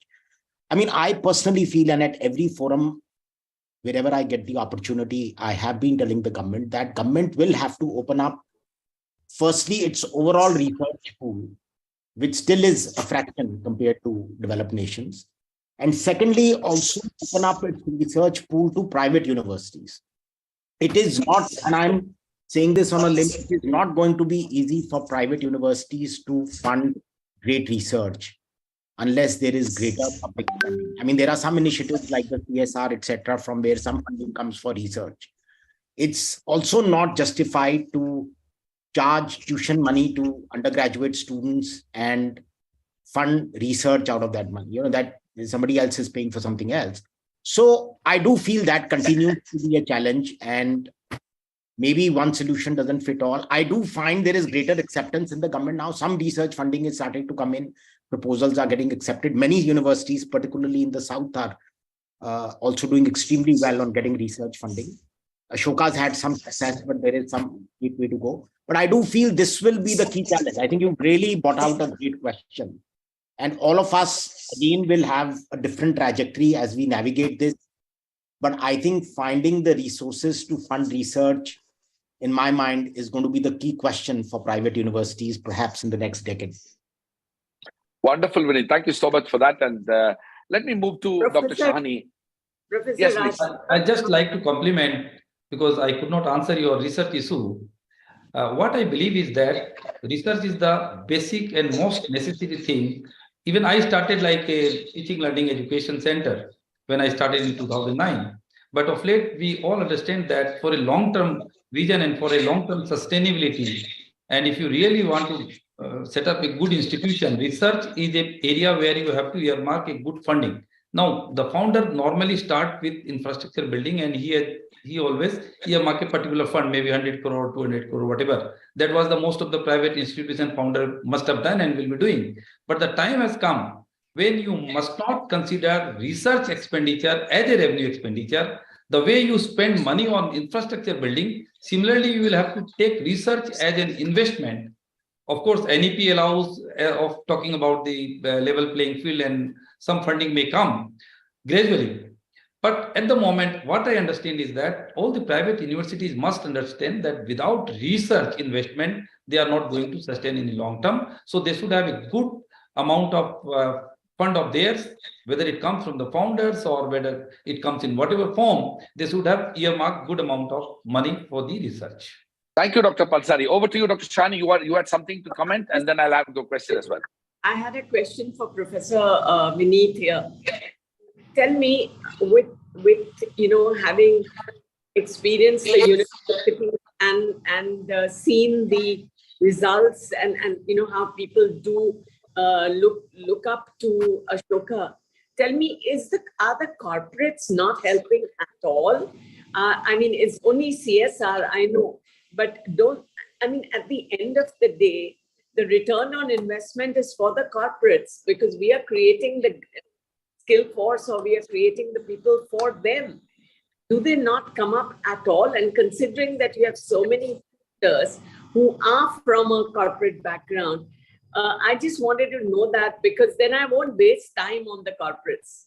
I personally feel, and at every forum, wherever I get the opportunity, I have been telling the government that government will have to open up, firstly, its overall research pool, which still is a fraction compared to developed nations. And secondly, also open up its research pool to private universities. It is not, and I'm saying this on a limb, it is not going to be easy for private universities to fund great research. unless there is greater public funding. I mean, there are some initiatives like the CSR, etc., from where some funding comes for research. It's also not justified to charge tuition money to undergraduate students and fund research out of that money. You know, that somebody else is paying for something else. So I do feel that continues to be a challenge, and maybe one solution doesn't fit all. I do find there is greater acceptance in the government now. Some research funding is starting to come in. Proposals are getting accepted. Many universities, particularly in the South, are also doing extremely well on getting research funding. Ashoka's had some success, but there is some way to go. But I do feel this will be the key challenge. I think you really brought out a great question. And all of us, again, will have a different trajectory as we navigate this. But I think finding the resources to fund research, in my mind, is going to be the key question for private universities, perhaps in the next decade. Wonderful, Vinny. Thank you so much for that. And let me move to Dr. Shahani. Professor Yes, Raj. please. I'd just like to compliment, because I could not answer your research issue. What I believe is that research is the basic and most necessary thing. Even I started like a teaching learning education center when I started in 2009. But of late, we all understand that for a long-term vision and for a long-term sustainability, and if you really want to set up a good institution, research is an area where you have to earmark a good funding. Now, the founder normally start with infrastructure building, and he always earmark a particular fund, maybe 100 crore, 200 crore, whatever. That was the most of the private institution founder must have done and will be doing. But the time has come when you must not consider research expenditure as a revenue expenditure. The way you spend money on infrastructure building, similarly, you will have to take research as an investment. Of course, NEP allows of talking about the level playing field, and some funding may come gradually. But at the moment, what I understand is that all the private universities must understand that without research investment, they are not going to sustain in the long term. So they should have a good amount of fund of theirs, whether it comes from the founders or whether it comes in whatever form, they should have earmarked good amount of money for the research. Thank you, Dr. Palsari. Over to you, Dr. Shahani. You had something to comment, and then I'll have a question as well. I had a question for Professor Vineet here. Tell me, with having experienced the university and seen the results and how people do look up to Ashoka, tell me, are the corporates not helping at all? I mean, it's only CSR, I know, but at the end of the day, the return on investment is for the corporates, because we are creating the skill force, or we are creating the people for them. Do they not come up at all? And considering that you have so many leaders who are from a corporate background, I just wanted to know that, because then I won't waste time on the corporates.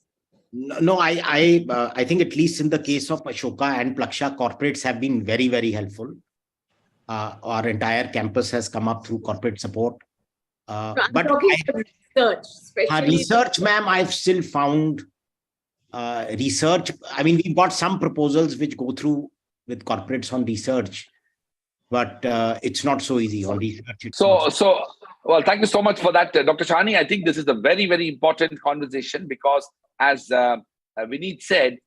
No, I think at least in the case of Ashoka and Plaksha, corporates have been very, very helpful. Our entire campus has come up through corporate support. But research, ma'am, I've still found research. I mean, we've got some proposals which go through with corporates on research, but it's not so easy on research. Well, thank you so much for that, Dr. Shahani. I think this is a very, very important conversation, because as Vineet said,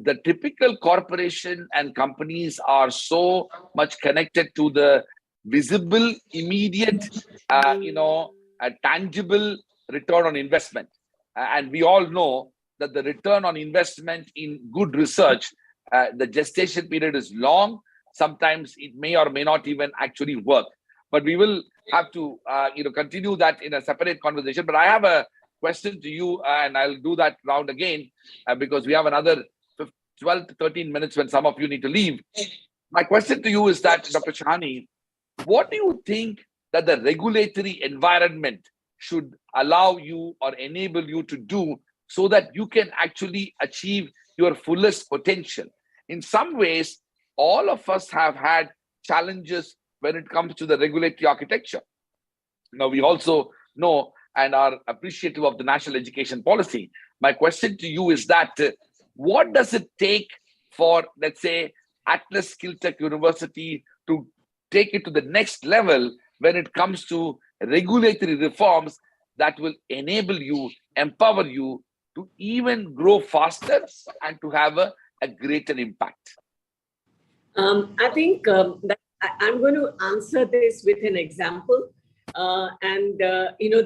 the typical corporation and companies are so much connected to the visible, immediate, a tangible return on investment. And we all know that the return on investment in good research, the gestation period is long. Sometimes it may or may not even actually work. But we will have to continue that in a separate conversation. But I have a question to you, and I'll do that round again, because we have another 12 to 13 minutes when some of you need to leave. My question to you is that, Dr. Shahani, what do you think that the regulatory environment should allow you or enable you to do so that you can actually achieve your fullest potential? In some ways, all of us have had challenges when it comes to the regulatory architecture. Now, we also know and are appreciative of the national education policy. My question to you is that, what does it take for, let's say, Atlas Skill Tech University to take it to the next level when it comes to regulatory reforms that will enable you, empower you to even grow faster and to have a greater impact? I think that I'm going to answer this with an example.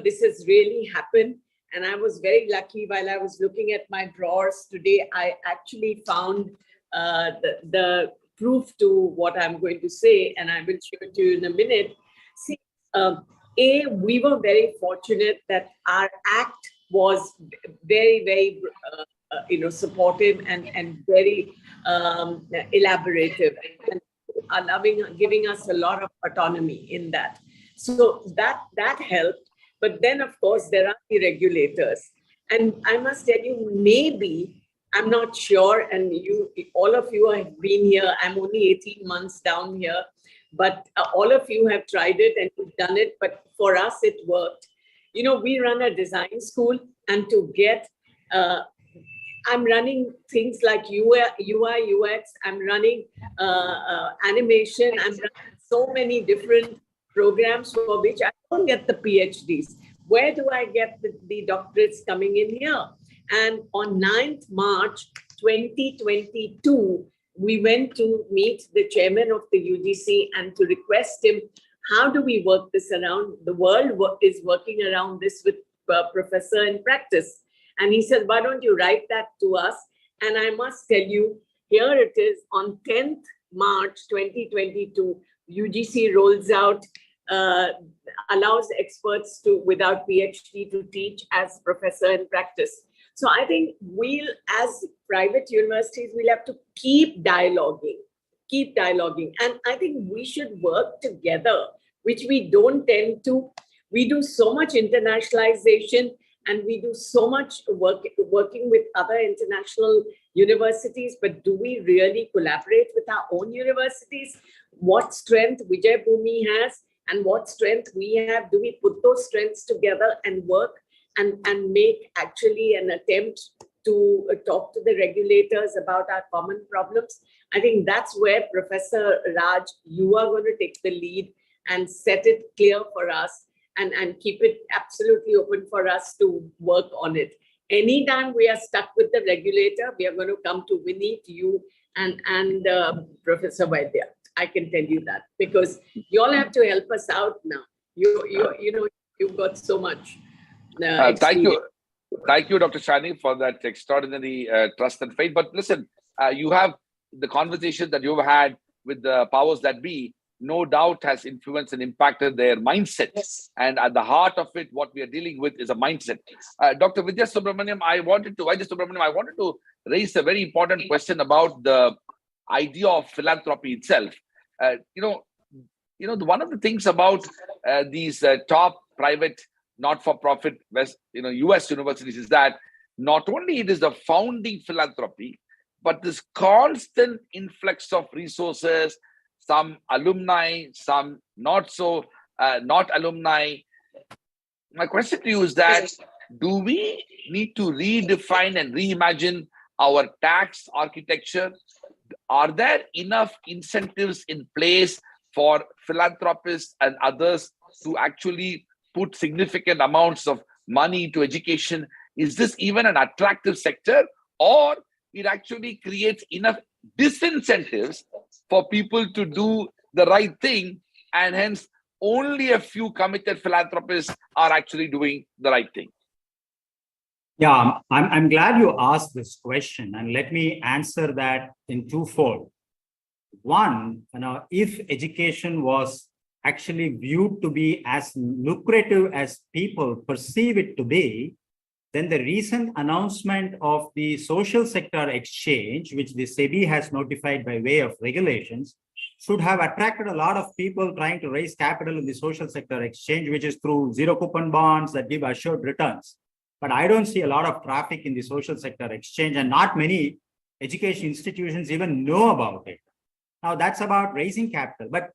This has really happened. And I was very lucky while I was looking at my drawers today, I actually found the proof to what I'm going to say, and I will show it to you in a minute. See, we were very fortunate that our act was very, very, supportive and very elaborative, and giving us a lot of autonomy in that. So that helped. But then, of course, there are the regulators. And I must tell you, maybe, I'm not sure, and all of you have been here. I'm only 18 months down here, but all of you have tried it and you've done it. But for us, it worked. We run a design school, and to get, I'm running things like UI, UX, I'm running animation, I'm running so many different programs for which I don't get the PhDs. Where do I get the doctorates coming in here? And on 9th March 2022, we went to meet the chairman of the UGC and to request him, how do we work this around? The world is working around this with professor in practice. And he said, why don't you write that to us? And I must tell you, here it is on 10th March 2022, UGC rolls out, allows experts to, without PhD, to teach as professor in practice. So I think as private universities, we'll have to keep dialoguing. And I think we should work together, which we don't tend to. We do so much internationalization, and we do so much working with other international universities, but do we really collaborate with our own universities? What strength Vijay Bhumi has and what strength we have, do we put those strengths together and work and make actually an attempt to talk to the regulators about our common problems? I think that's where, Professor Raj, you are going to take the lead and set it clear for us and keep it absolutely open for us to work on it. Anytime we are stuck with the regulator, we are going to come to Vineet, you, and Professor Vaidya. I can tell you that, because you all have to help us out now. You've got so much. Thank you, Dr. Shani, for that extraordinary trust and faith. But listen, you have the conversation that you've had with the powers that be, no doubt has influenced and impacted their mindsets. And at the heart of it, what we are dealing with is a mindset. Dr. Vijay Subramaniam, I wanted to raise a very important question about the idea of philanthropy itself. One of the things about these top private not-for-profit US universities is that not only it is the founding philanthropy, but this constant influx of resources, some alumni, some not alumni. My question to you is that, do we need to redefine and reimagine our tax architecture? Are there enough incentives in place for philanthropists and others to actually put significant amounts of money into education? Is this even an attractive sector, or it actually creates enough disincentives for people to do the right thing, and hence only a few committed philanthropists are actually doing the right thing? Yeah, I'm glad you asked this question, and let me answer that in twofold. One, if education was actually viewed to be as lucrative as people perceive it to be, then the recent announcement of the social sector exchange, which the SEBI has notified by way of regulations, should have attracted a lot of people trying to raise capital in the social sector exchange, which is through zero coupon bonds that give assured returns. But I don't see a lot of traffic in the social sector exchange, and not many education institutions even know about it. Now, that's about raising capital, but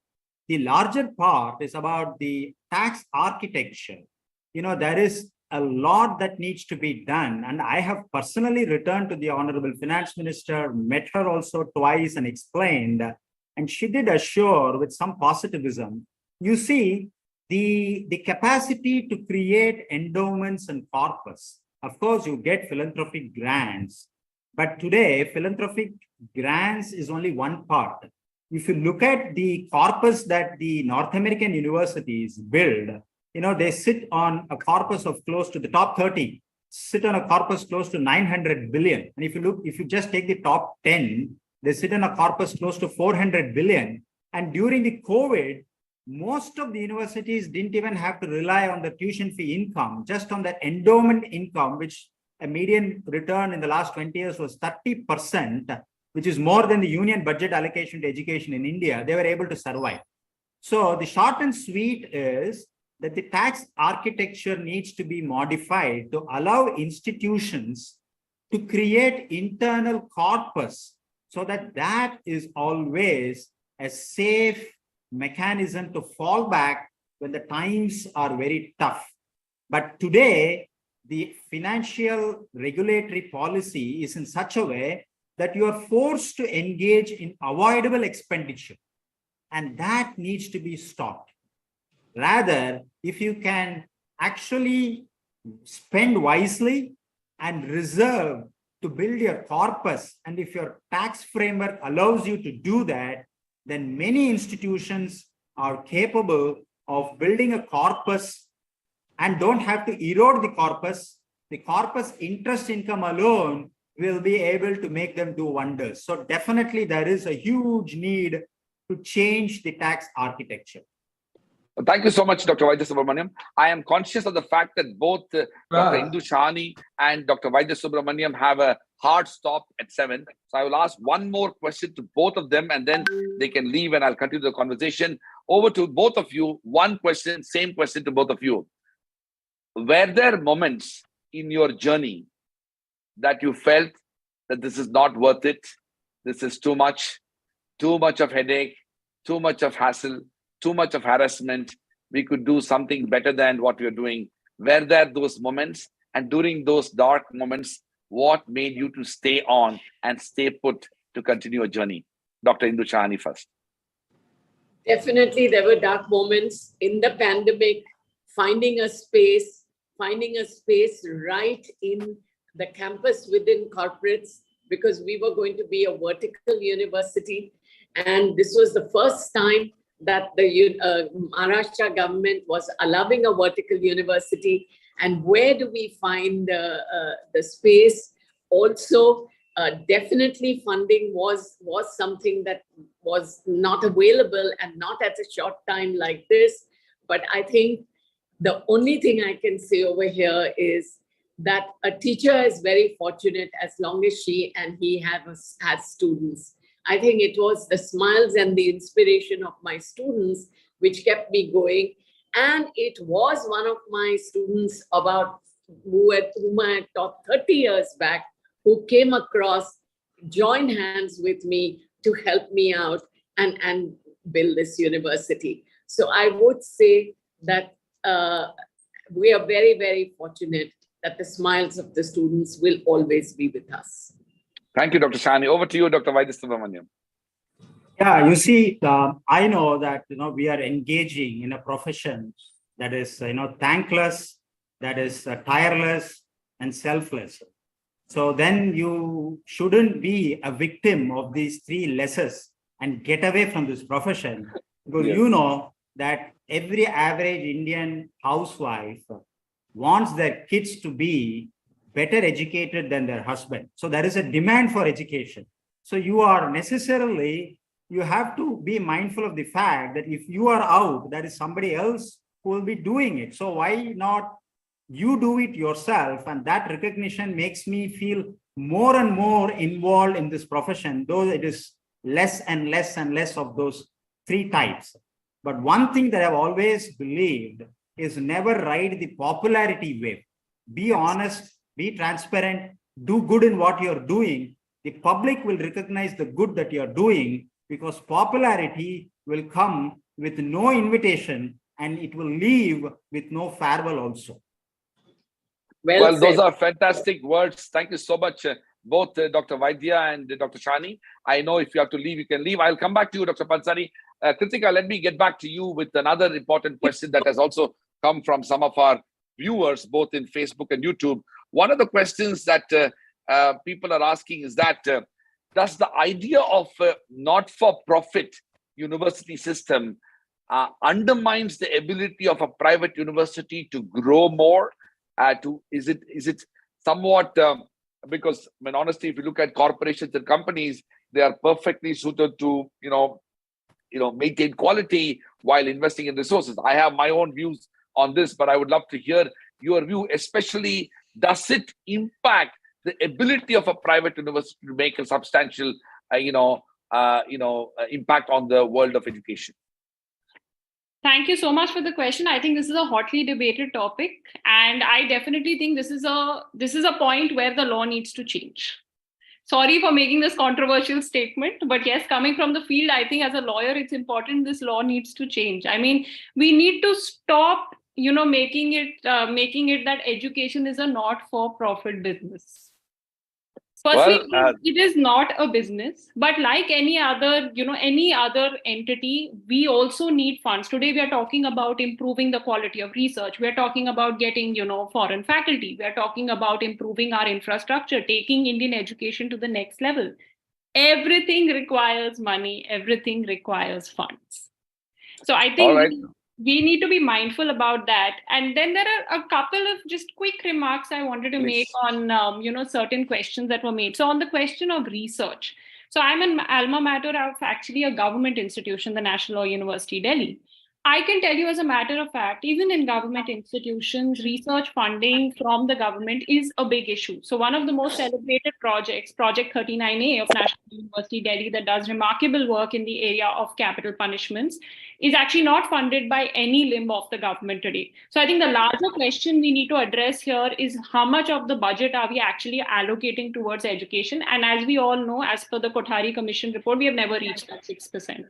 the larger part is about the tax architecture. There is a lot that needs to be done. And I have personally returned to the Honorable Finance Minister, met her also twice and explained, and she did assure with some positivism. You see, the capacity to create endowments and corpus. Of course, you get philanthropic grants, but today philanthropic grants is only one part. If you look at the corpus that the North American universities build, they sit on a corpus of close to the top 30, sit on a corpus close to 900 billion. And if you just take the top 10, they sit on a corpus close to 400 billion. And during the COVID, most of the universities didn't even have to rely on the tuition fee income, just on the endowment income, which a median return in the last 20 years was 30%, which is more than the union budget allocation to education in India. They were able to survive. So the short and sweet is that the tax architecture needs to be modified to allow institutions to create internal corpus so that that is always a safe mechanism to fall back when the times are very tough. But today, the financial regulatory policy is in such a way that you are forced to engage in avoidable expenditure, and that needs to be stopped. Rather, if you can actually spend wisely and reserve to build your corpus, and if your tax framework allows you to do that, then many institutions are capable of building a corpus and don't have to erode the corpus. The corpus interest income alone will be able to make them do wonders. So definitely there is a huge need to change the tax architecture. Thank you so much, Dr. Vaidya Subramaniam. I am conscious of the fact that both Dr. Indu Shani and Dr. Vaidya Subramaniam have a hard stop at 7. So I will ask one more question to both of them, and then they can leave and I'll continue the conversation. Over to both of you. One question, same question to both of you. Were there moments in your journey that you felt that this is not worth it? This is too much of headache, too much of hassle, too much of harassment. We could do something better than what we are doing. Were there those moments? And during those dark moments, what made you to stay on and stay put to continue a journey? Dr. Indu Shani first. Definitely, there were dark moments in the pandemic, finding a space right in the campus within corporates, because we were going to be a vertical university. And this was the first time that the Maharashtra government was allowing a vertical university. And where do we find the space? Also, definitely funding was something that was not available, and not at a short time like this. But I think the only thing I can say over here is that a teacher is very fortunate as long as she and he has students. I think it was the smiles and the inspiration of my students which kept me going. And it was one of my students whom I had taught 30 years back, who came across, joined hands with me to help me out and build this university. So I would say that we are very, very fortunate that the smiles of the students will always be with us. Thank you, Dr. Shani. Over to you, Dr. Vaidya Subramaniam. Yeah, you see, I know that we are engaging in a profession that is thankless, that is tireless and selfless. So then you shouldn't be a victim of these 3 lessons and get away from this profession, because you know that every average Indian housewife wants their kids to be better educated than their husband. So there is a demand for education. So you have to be mindful of the fact that if you are out, there is somebody else who will be doing it. So why not you do it yourself? And that recognition makes me feel more and more involved in this profession, though it is less and less and less of those 3 types. But one thing that I've always believed is never ride the popularity wave. Be honest, be transparent, do good in what you're doing. The public will recognize the good that you're doing, because popularity will come with no invitation and it will leave with no farewell also. Well, those are fantastic words. Thank you so much, both Dr. Vaidya and Dr. Shani. I know if you have to leave, you can leave. I'll come back to you, Dr. Pansari. Kritika, let me get back to you with another important question that has also come from some of our viewers, both in Facebook and YouTube. One of the questions that people are asking is that, does the idea of not-for-profit university system undermines the ability of a private university to grow more? Is it somewhat, because I mean, honestly, if you look at corporations and companies, they are perfectly suited to, maintain quality while investing in resources. I have my own views on this, but I would love to hear your view, especially, does it impact the ability of a private university to make a substantial, impact on the world of education? Thank you so much for the question. I think this is a hotly debated topic, and I definitely think this is a point where the law needs to change. Sorry for making this controversial statement, but yes, coming from the field, I think as a lawyer, it's important this law needs to change. I mean, we need to stop, making it that education is a not-for-profit business. Firstly, it is not a business, but like any other entity, we also need funds. Today, we are talking about improving the quality of research. We are talking about getting, foreign faculty. We are talking about improving our infrastructure, taking Indian education to the next level. Everything requires money. Everything requires funds. So I think we need to be mindful about that. And then there are a couple of just quick remarks I wanted to make on, certain questions that were made. So on the question of research. So I'm an alma mater of actually a government institution, the National Law University, Delhi. I can tell you as a matter of fact, even in government institutions, research funding from the government is a big issue. So one of the most celebrated projects, Project 39A of National University Delhi, that does remarkable work in the area of capital punishments, is actually not funded by any limb of the government today. So I think the larger question we need to address here is how much of the budget are we actually allocating towards education? And as we all know, as per the Kothari Commission report, we have never reached that 6%.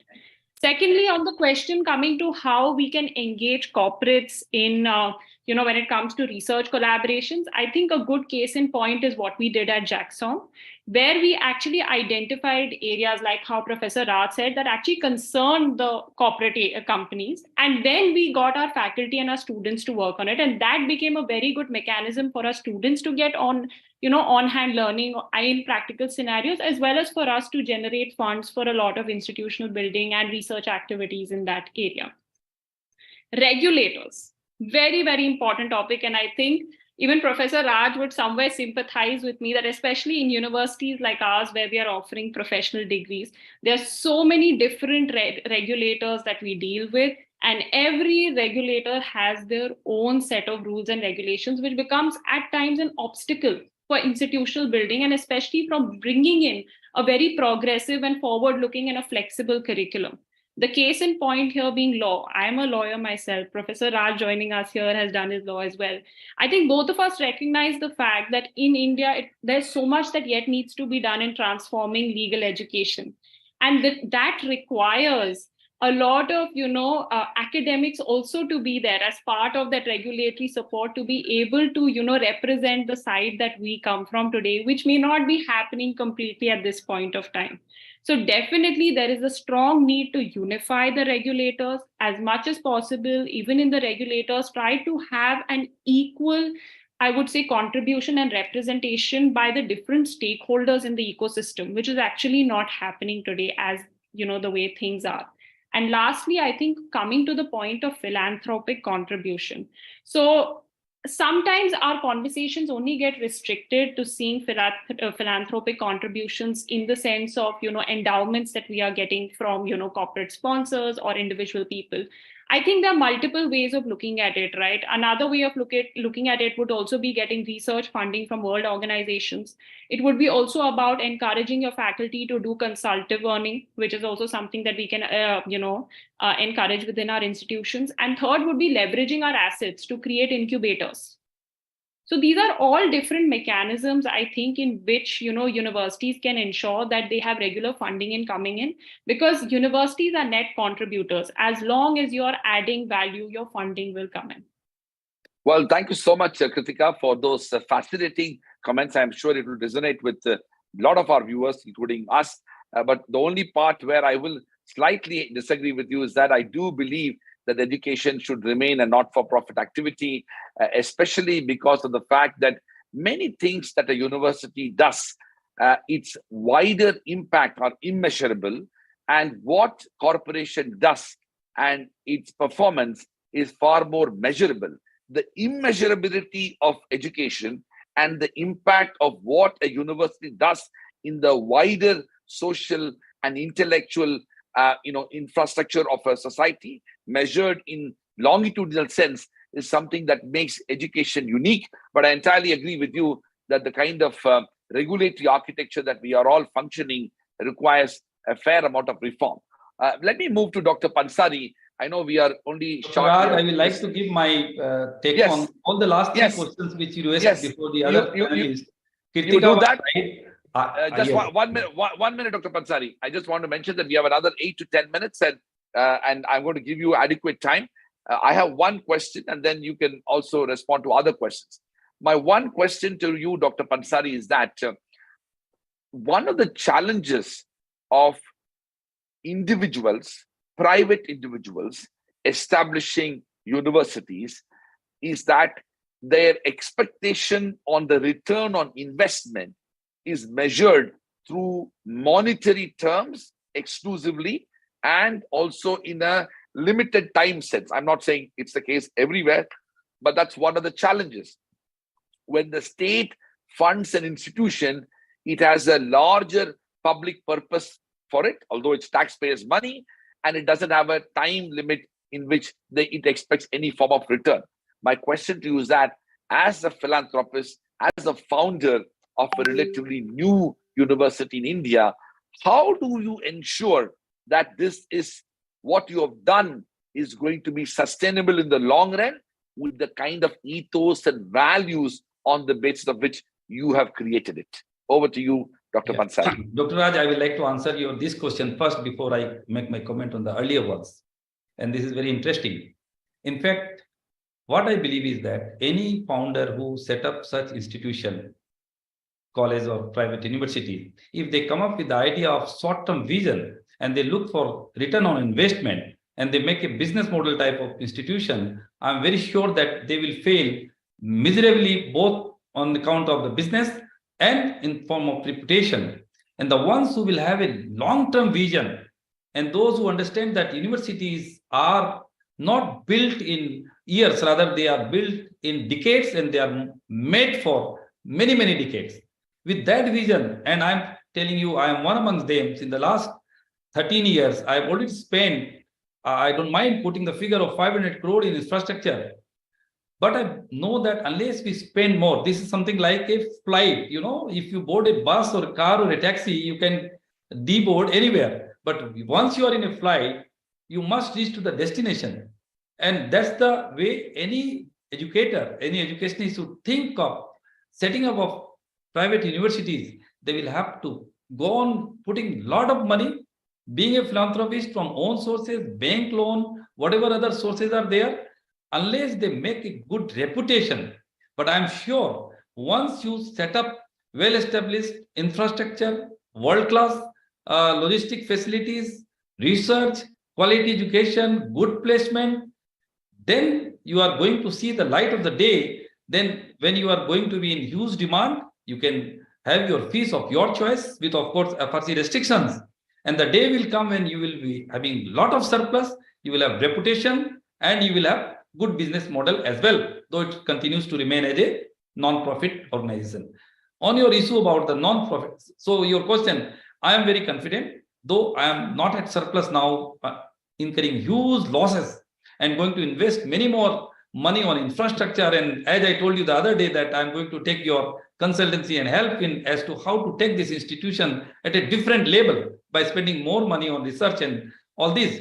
Secondly, on the question coming to how we can engage corporates in, when it comes to research collaborations, I think a good case in point is what we did at JGU, where we actually identified areas like how Professor Raj said that actually concerned the corporate companies. And then we got our faculty and our students to work on it. And that became a very good mechanism for our students to get on, on-hand learning in practical scenarios, as well as for us to generate funds for a lot of institutional building and research activities in that area. Regulators, very, very important topic. And I think even Professor Raj would somewhere sympathize with me that especially in universities like ours, where we are offering professional degrees, there are so many different regulators that we deal with. And every regulator has their own set of rules and regulations, which becomes at times an obstacle for institutional building, and especially from bringing in a very progressive and forward-looking and a flexible curriculum. The case in point here being law. I'm a lawyer myself. Professor Raj joining us here has done his law as well. I think both of us recognize the fact that in India, there's so much that yet needs to be done in transforming legal education. And that requires a lot of, academics also to be there as part of that regulatory support to be able to, represent the side that we come from today, which may not be happening completely at this point of time. So definitely there is a strong need to unify the regulators as much as possible. Even in the regulators, try to have an equal, I would say, contribution and representation by the different stakeholders in the ecosystem, which is actually not happening today as, the way things are. And lastly, I think coming to the point of philanthropic contribution. So sometimes our conversations only get restricted to seeing philanthropic contributions in the sense of, endowments that we are getting from, corporate sponsors or individual people. I think there are multiple ways of looking at it, right? Another way of looking at it would also be getting research funding from world organizations. It would be also about encouraging your faculty to do consultative learning, which is also something that we can, encourage within our institutions. And third would be leveraging our assets to create incubators. So these are all different mechanisms, I think, in which, universities can ensure that they have regular funding in coming in, because universities are net contributors. As long as you're adding value, your funding will come in. Well, thank you so much, Kritika, for those fascinating comments. I'm sure it will resonate with a lot of our viewers, including us. But the only part where I will slightly disagree with you is that I do believe that education should remain a not-for-profit activity, especially because of the fact that many things that a university does, its wider impact are immeasurable, and what corporation does and its performance is far more measurable. The immeasurability of education and the impact of what a university does in the wider social and intellectual infrastructure of a society, measured in longitudinal sense, is something that makes education unique. But I entirely agree with you that the kind of regulatory architecture that we are all functioning requires a fair amount of reform. Let me move to Dr. Pansari. I know we are only short. Raj, I would like to give my take on all the last three questions which you raised before the other panelists. You do that? Just yes. one minute, Dr. Pansari. I just want to mention that we have another 8 to 10 minutes, and I'm going to give you adequate time. I have one question, and then you can also respond to other questions. My one question to you, Dr. Pansari, is that one of the challenges of individuals, private individuals, establishing universities is that their expectation on the return on investment is measured through monetary terms exclusively, and also in a limited time sense. I'm not saying it's the case everywhere, but that's one of the challenges. When the state funds an institution, it has a larger public purpose for it, although it's taxpayers' money, and it doesn't have a time limit in which it expects any form of return. My question to you is that, as a philanthropist, as a founder of a relatively new university in India, how do you ensure that this is what you have done is going to be sustainable in the long run with the kind of ethos and values on the basis of which you have created it? Over to you, Dr. Pansari. Dr. Raj, I would like to answer this question first before I make my comment on the earlier ones. And this is very interesting. In fact, what I believe is that any founder who set up such institution, college or private university, if they come up with the idea of short-term vision and they look for return on investment and they make a business model type of institution, I'm very sure that they will fail miserably, both on account of the business and in form of reputation. And the ones who will have a long-term vision and those who understand that universities are not built in years, rather they are built in decades, and they are made for many, many decades. With that vision, and I'm telling you, I am one amongst them. In the last 13 years, I've already spent, I don't mind putting the figure of 500 crore in infrastructure. But I know that unless we spend more, this is something like a flight. You know, if you board a bus or a car or a taxi, you can deboard anywhere. But once you are in a flight, you must reach to the destination. And that's the way any educator, any educationist should think of setting up of private universities. They will have to go on putting a lot of money, being a philanthropist from own sources, bank loan, whatever other sources are there, unless they make a good reputation. But I'm sure once you set up well-established infrastructure, world-class logistic facilities, research, quality education, good placement, then you are going to see the light of the day. Then when you are going to be in huge demand, you can have your fees of your choice with, of course, FRC restrictions. And the day will come when you will be having a lot of surplus, you will have reputation, and you will have good business model as well, though it continues to remain as a non-profit organization. On your issue about the non-profit, so your question, I am very confident, though I am not at surplus now, incurring huge losses and going to invest many more money on infrastructure. And as I told you the other day, that I'm going to take your consultancy and help in as to how to take this institution at a different level by spending more money on research and all this.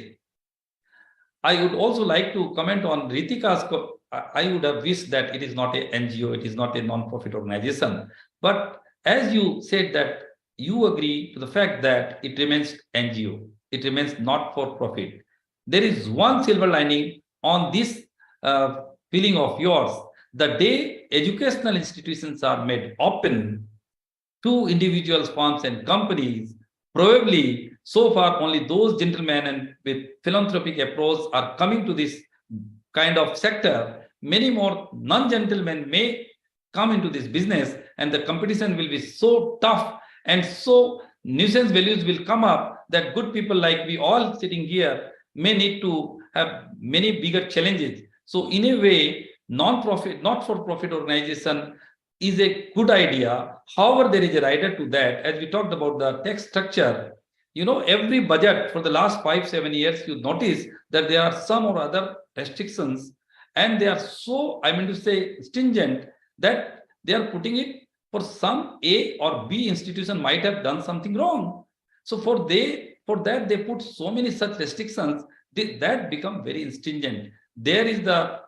I would also like to comment on Ritika's. I would have wished that it is not a NGO, it is not a non-profit organization. But as you said that you agree to the fact that it remains NGO, it remains not for profit. There is one silver lining on this feeling of yours, The day educational institutions are made open to individuals, firms, and companies, probably so far only those gentlemen and with philanthropic approach are coming to this kind of sector. Many more non-gentlemen may come into this business, and the competition will be so tough, and so nuisance values will come up that good people like we all sitting here may need to have many bigger challenges. So in a way, non-profit, not-for-profit organization is a good idea. However, there is a rider to that. As we talked about the tax structure, every budget for the last 5-7 years, you notice that there are some or other restrictions, and they are so, stringent, that they are putting it for some A or B institution might have done something wrong. So for that they put so many such restrictions that become very stringent. There is the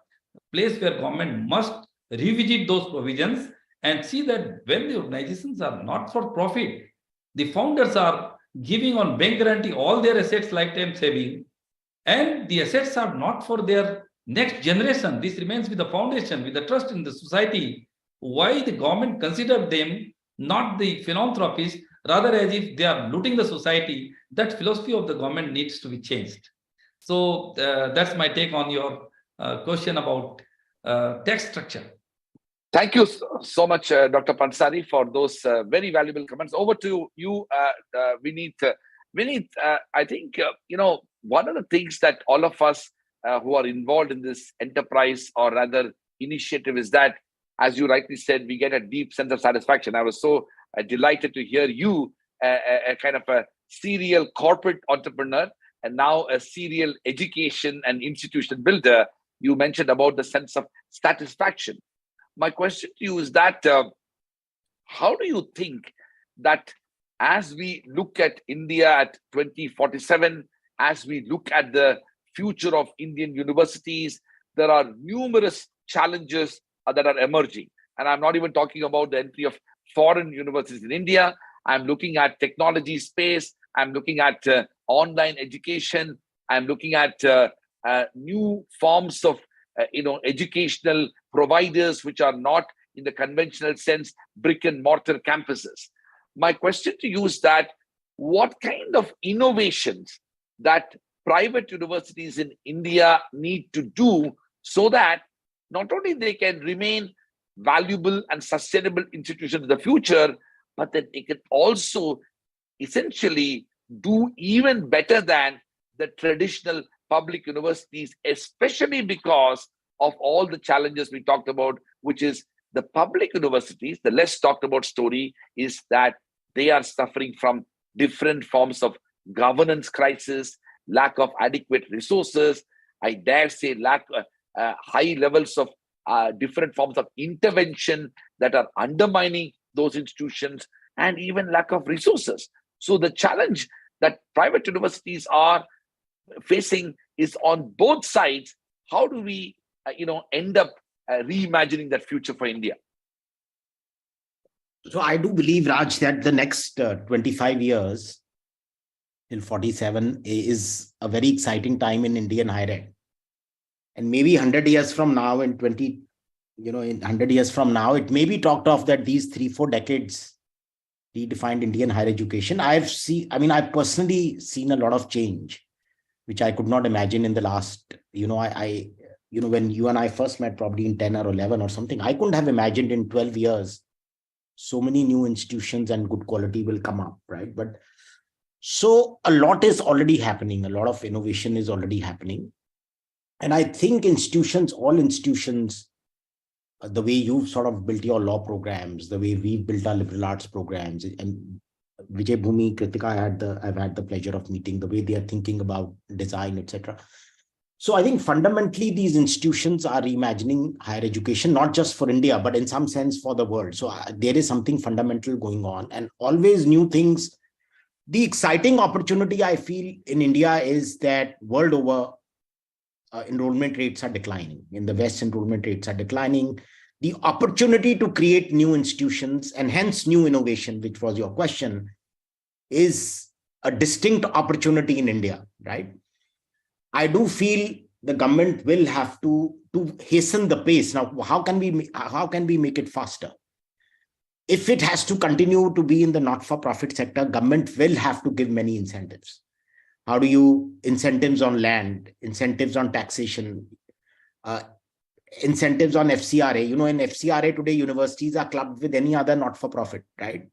place where government must revisit those provisions and see that when the organizations are not for profit, the founders are giving on bank guarantee all their assets lifetime saving, and the assets are not for their next generation. This remains with the foundation, with the trust in the society. Why the government consider them not the philanthropists, rather as if they are looting the society? That philosophy of the government needs to be changed. So that's my take on your question about tax structure. Thank you so much, Dr. Pansari, for those very valuable comments. Over to you, Vineet. Vineet, I think, one of the things that all of us who are involved in this enterprise or rather initiative is that, as you rightly said, we get a deep sense of satisfaction. I was so delighted to hear you, a kind of a serial corporate entrepreneur and now a serial education and institution builder. You mentioned about the sense of satisfaction. My question to you is that, how do you think that as we look at India at 2047, as we look at the future of Indian universities, there are numerous challenges that are emerging. And I'm not even talking about the entry of foreign universities in India. I'm looking at technology space. I'm looking at online education. I'm looking at new forms of educational providers which are not in the conventional sense brick and mortar campuses. My question to you is that what kind of innovations that private universities in India need to do so that not only they can remain valuable and sustainable institutions in the future, but that they can also essentially do even better than the traditional public universities, especially because of all the challenges we talked about, which is the public universities. The less talked about story is that they are suffering from different forms of governance crisis, lack of adequate resources, I dare say high levels of different forms of intervention that are undermining those institutions, and even lack of resources. So the challenge that private universities are facing is on both sides. How do we end up reimagining that future for India? So I do believe, Raj, that the next 25 years till 47 is a very exciting time in Indian higher ed. And maybe 100 years from now, in 100 years from now, it may be talked of that these 3-4 decades redefined Indian higher education. I've personally seen a lot of change, which I could not imagine in the last, when you and I first met, probably in 10 or 11 or something, I couldn't have imagined in 12 years, so many new institutions and good quality will come up, right? But so a lot is already happening. A lot of innovation is already happening. And I think all institutions, the way you've sort of built your law programs, the way we've built our liberal arts programs, and Vijay Bhumi, Kritika, I've had the pleasure of meeting, the way they are thinking about design, etc. So I think fundamentally these institutions are reimagining higher education, not just for India, but in some sense for the world. So there is something fundamental going on, and always new things. The exciting opportunity I feel in India is that world over, enrollment rates are declining. In the West, enrollment rates are declining. The opportunity to create new institutions and hence new innovation, which was your question, is a distinct opportunity in India, right? I do feel the government will have to hasten the pace. Now, how can we make it faster? If it has to continue to be in the not-for-profit sector, government will have to give many incentives. How do you incentives on land, incentives on taxation, incentives on FCRA? You know, in FCRA today, universities are clubbed with any other not-for-profit, right?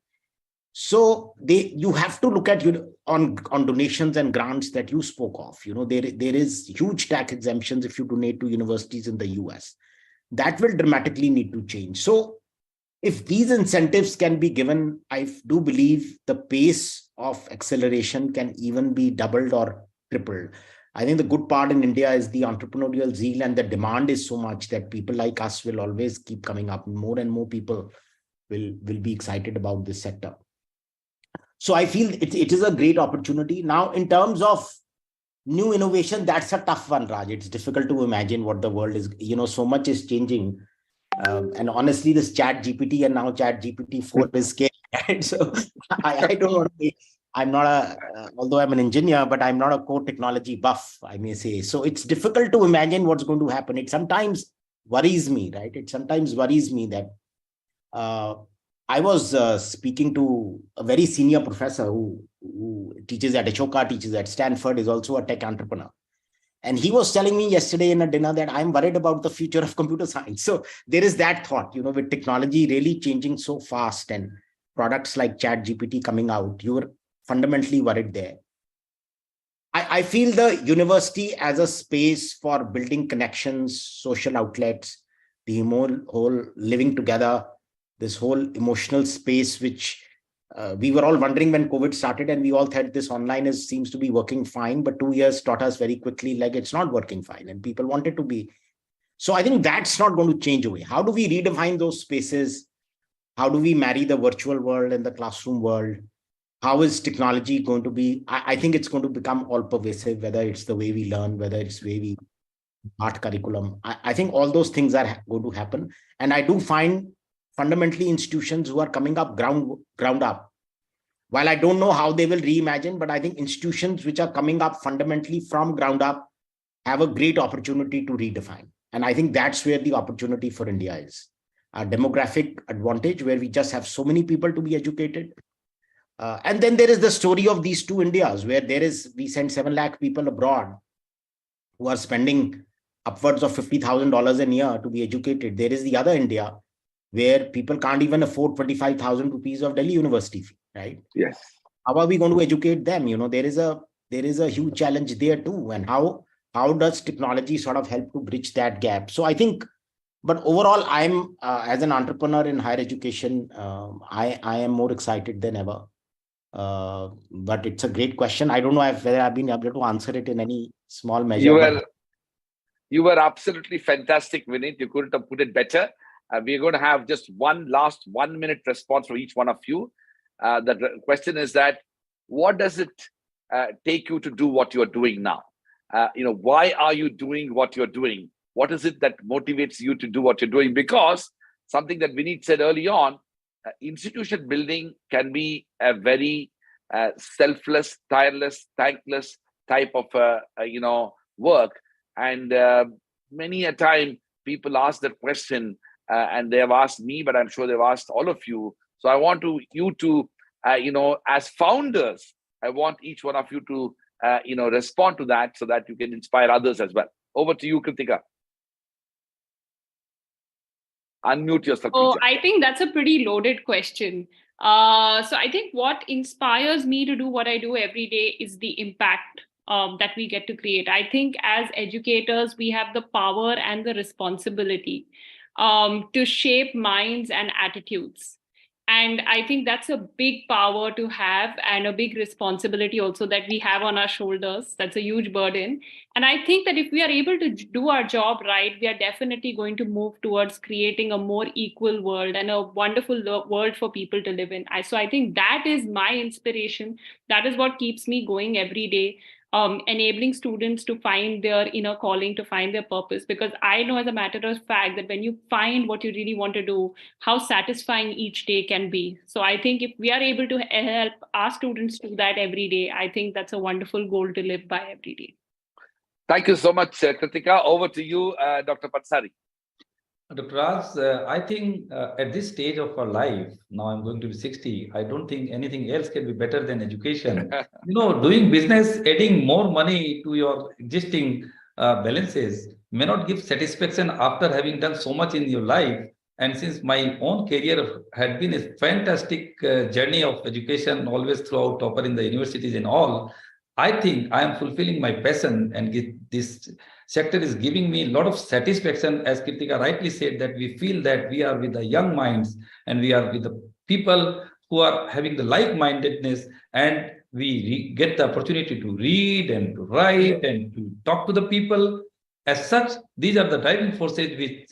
So you have to look at on donations and grants that you spoke of. You know, there is huge tax exemptions if you donate to universities in the US. That will dramatically need to change. So if these incentives can be given, I do believe the pace of acceleration can even be doubled or tripled. I think the good part in India is the entrepreneurial zeal, and the demand is so much that people like us will always keep coming up. More and more people will be excited about this sector. So I feel it is a great opportunity. Now, in terms of new innovation, that's a tough one, Raj. It's difficult to imagine what the world is, you know, so much is changing. And honestly, this chat GPT and now chat GPT 4 is scary. Right? So I don't want to be, I'm not although I'm an engineer, but I'm not a core technology buff, I may say. So it's difficult to imagine what's going to happen. It sometimes worries me, right? It sometimes worries me that I was speaking to a very senior professor who teaches at Ashoka, teaches at Stanford, is also a tech entrepreneur. And he was telling me yesterday in a dinner that I'm worried about the future of computer science. So there is that thought, you know, with technology really changing so fast and products like ChatGPT coming out, you're fundamentally worried there. I feel the university as a space for building connections, social outlets, the whole living together, this whole emotional space, which we were all wondering when COVID started, and we all thought this online seems to be working fine, but 2 years taught us very quickly, like it's not working fine, and people wanted to be. So I think that's not going to change away. How do we redefine those spaces? How do we marry the virtual world and the classroom world? How is technology going to be? I think it's going to become all pervasive, whether it's the way we learn, whether it's the way we art curriculum. I think all those things are going to happen. And I do find fundamentally institutions who are coming up ground up. While I don't know how they will reimagine, but I think institutions which are coming up fundamentally from ground up have a great opportunity to redefine. And I think that's where the opportunity for India is. A demographic advantage where we just have so many people to be educated. And then there is the story of these two Indias where we send 7 lakh people abroad who are spending upwards of $50,000 a year to be educated. There is the other India where people can't even afford 25,000 rupees of Delhi University fee, right? Yes. How are we going to educate them? You know, there is a huge challenge there too. And how does technology sort of help to bridge that gap? So I think, but overall, I'm as an entrepreneur in higher education, I am more excited than ever. But it's a great question. I don't know whether I've been able to answer it in any small measure. You were absolutely fantastic, Vinit. You couldn't have put it better. We're going to have just one last 1 minute response from each one of you. The question is that, what does it take you to do what you're doing now? Why are you doing what you're doing? What is it that motivates you to do what you're doing? Because something that Vinit said early on, institution building can be a very selfless, tireless, thankless type of work. And many a time people ask that question, and they have asked me, but I'm sure they've asked all of you. So I want you to, as founders, I want each one of you to, respond to that so that you can inspire others as well. Over to you, Kritika. Unmute yourself. Oh, I think that's a pretty loaded question. So I think what inspires me to do what I do every day is the impact that we get to create. I think as educators, we have the power and the responsibility to shape minds and attitudes. And I think that's a big power to have, and a big responsibility also that we have on our shoulders. That's a huge burden. And I think that if we are able to do our job right, we are definitely going to move towards creating a more equal world and a wonderful world for people to live in. So I think that is my inspiration. That is what keeps me going every day. Enabling students to find their inner calling, to find their purpose. Because I know as a matter of fact that when you find what you really want to do, how satisfying each day can be. So I think if we are able to help our students do that every day, I think that's a wonderful goal to live by every day. Thank you so much, Kritika. Over to you, Dr. Pansari. Dr. Raj, I think at this stage of our life, now I'm going to be 60, I don't think anything else can be better than education. Doing business, adding more money to your existing balances may not give satisfaction after having done so much in your life. And since my own career had been a fantastic journey of education, always throughout topper in the universities and all, I think I am fulfilling my passion, and this sector is giving me a lot of satisfaction. As Kritika rightly said, that we feel that we are with the young minds and we are with the people who are having the like-mindedness, and we get the opportunity to read and to write and to talk to the people. As such, these are the driving forces which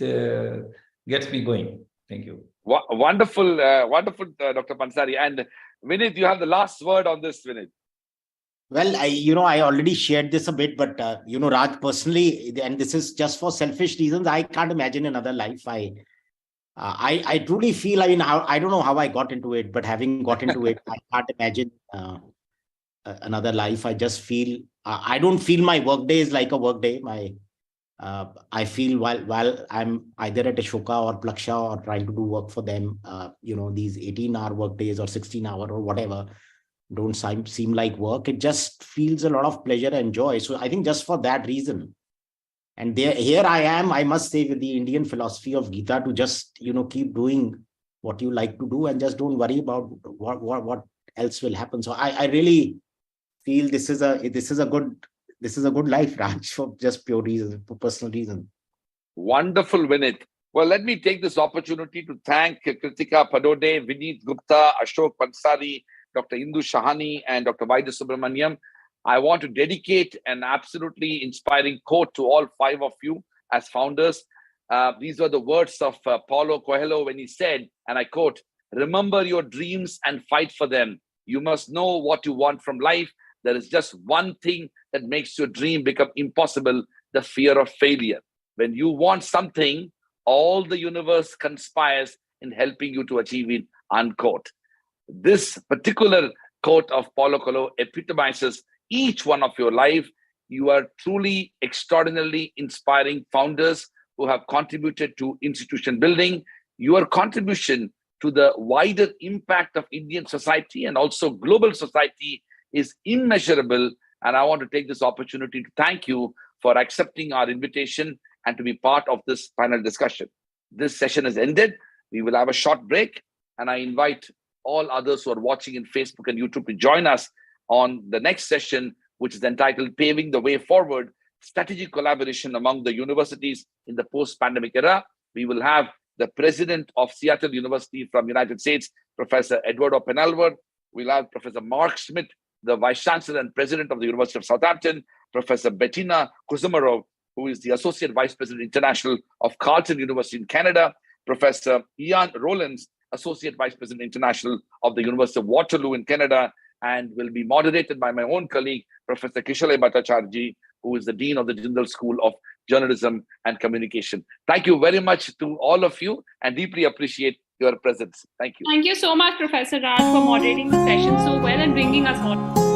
gets me going. Thank you. Wonderful, Dr. Pansari. And Vinit, you have the last word on this, Vinit. Well, I already shared this a bit, but, Raj, personally, and this is just for selfish reasons, I can't imagine another life. I truly feel, I don't know how I got into it, but having got into it, I can't imagine another life. I just feel, I don't feel my work day is like a work day. I feel while I'm either at Ashoka or Plaksha or trying to do work for them, these 18-hour work days or 16-hour or whatever, don't seem like work. It just feels a lot of pleasure and joy. So I think just for that reason, and here I am, I must say, with the Indian philosophy of Gita, to just keep doing what you like to do and just don't worry about what else will happen. So I really feel this is a good life, Raj, for just pure reasons, for personal reasons. Wonderful, Vinit. Well, let me take this opportunity to thank Kritika Padode, Vinit Gupta, Ashok Pansari, Dr. Indu Shahani, and Dr. Vaidya Subramaniam. I want to dedicate an absolutely inspiring quote to all 5 of you as founders. These were the words of Paulo Coelho when he said, and I quote, "Remember your dreams and fight for them. You must know what you want from life. There is just one thing that makes your dream become impossible: the fear of failure. When you want something, all the universe conspires in helping you to achieve it," unquote. This particular quote of Paulo Coelho epitomizes each one of your life. You are truly extraordinarily inspiring founders who have contributed to institution building. Your contribution to the wider impact of Indian society and also global society is immeasurable. And I want to take this opportunity to thank you for accepting our invitation and to be part of this panel discussion. This session is ended. We will have a short break, and I invite all others who are watching in Facebook and YouTube to join us on the next session, which is entitled Paving the Way Forward, Strategic Collaboration Among the Universities in the Post-Pandemic Era. We will have the president of Seattle University from United States, Professor Eduardo Penalver. We'll have Professor Mark Schmidt, the Vice Chancellor and President of the University of Southampton, Professor Bettina Kuzumarov, who is the Associate Vice President International of Carleton University in Canada, Professor Ian Rowlands, Associate Vice President International of the University of Waterloo in Canada, and will be moderated by my own colleague, Professor Kishalay Bhattacharjee, who is the Dean of the Jindal School of Journalism and Communication. Thank you very much to all of you, and deeply appreciate your presence. Thank you. Thank you so much, Professor Raj, for moderating the session so well and bringing us more.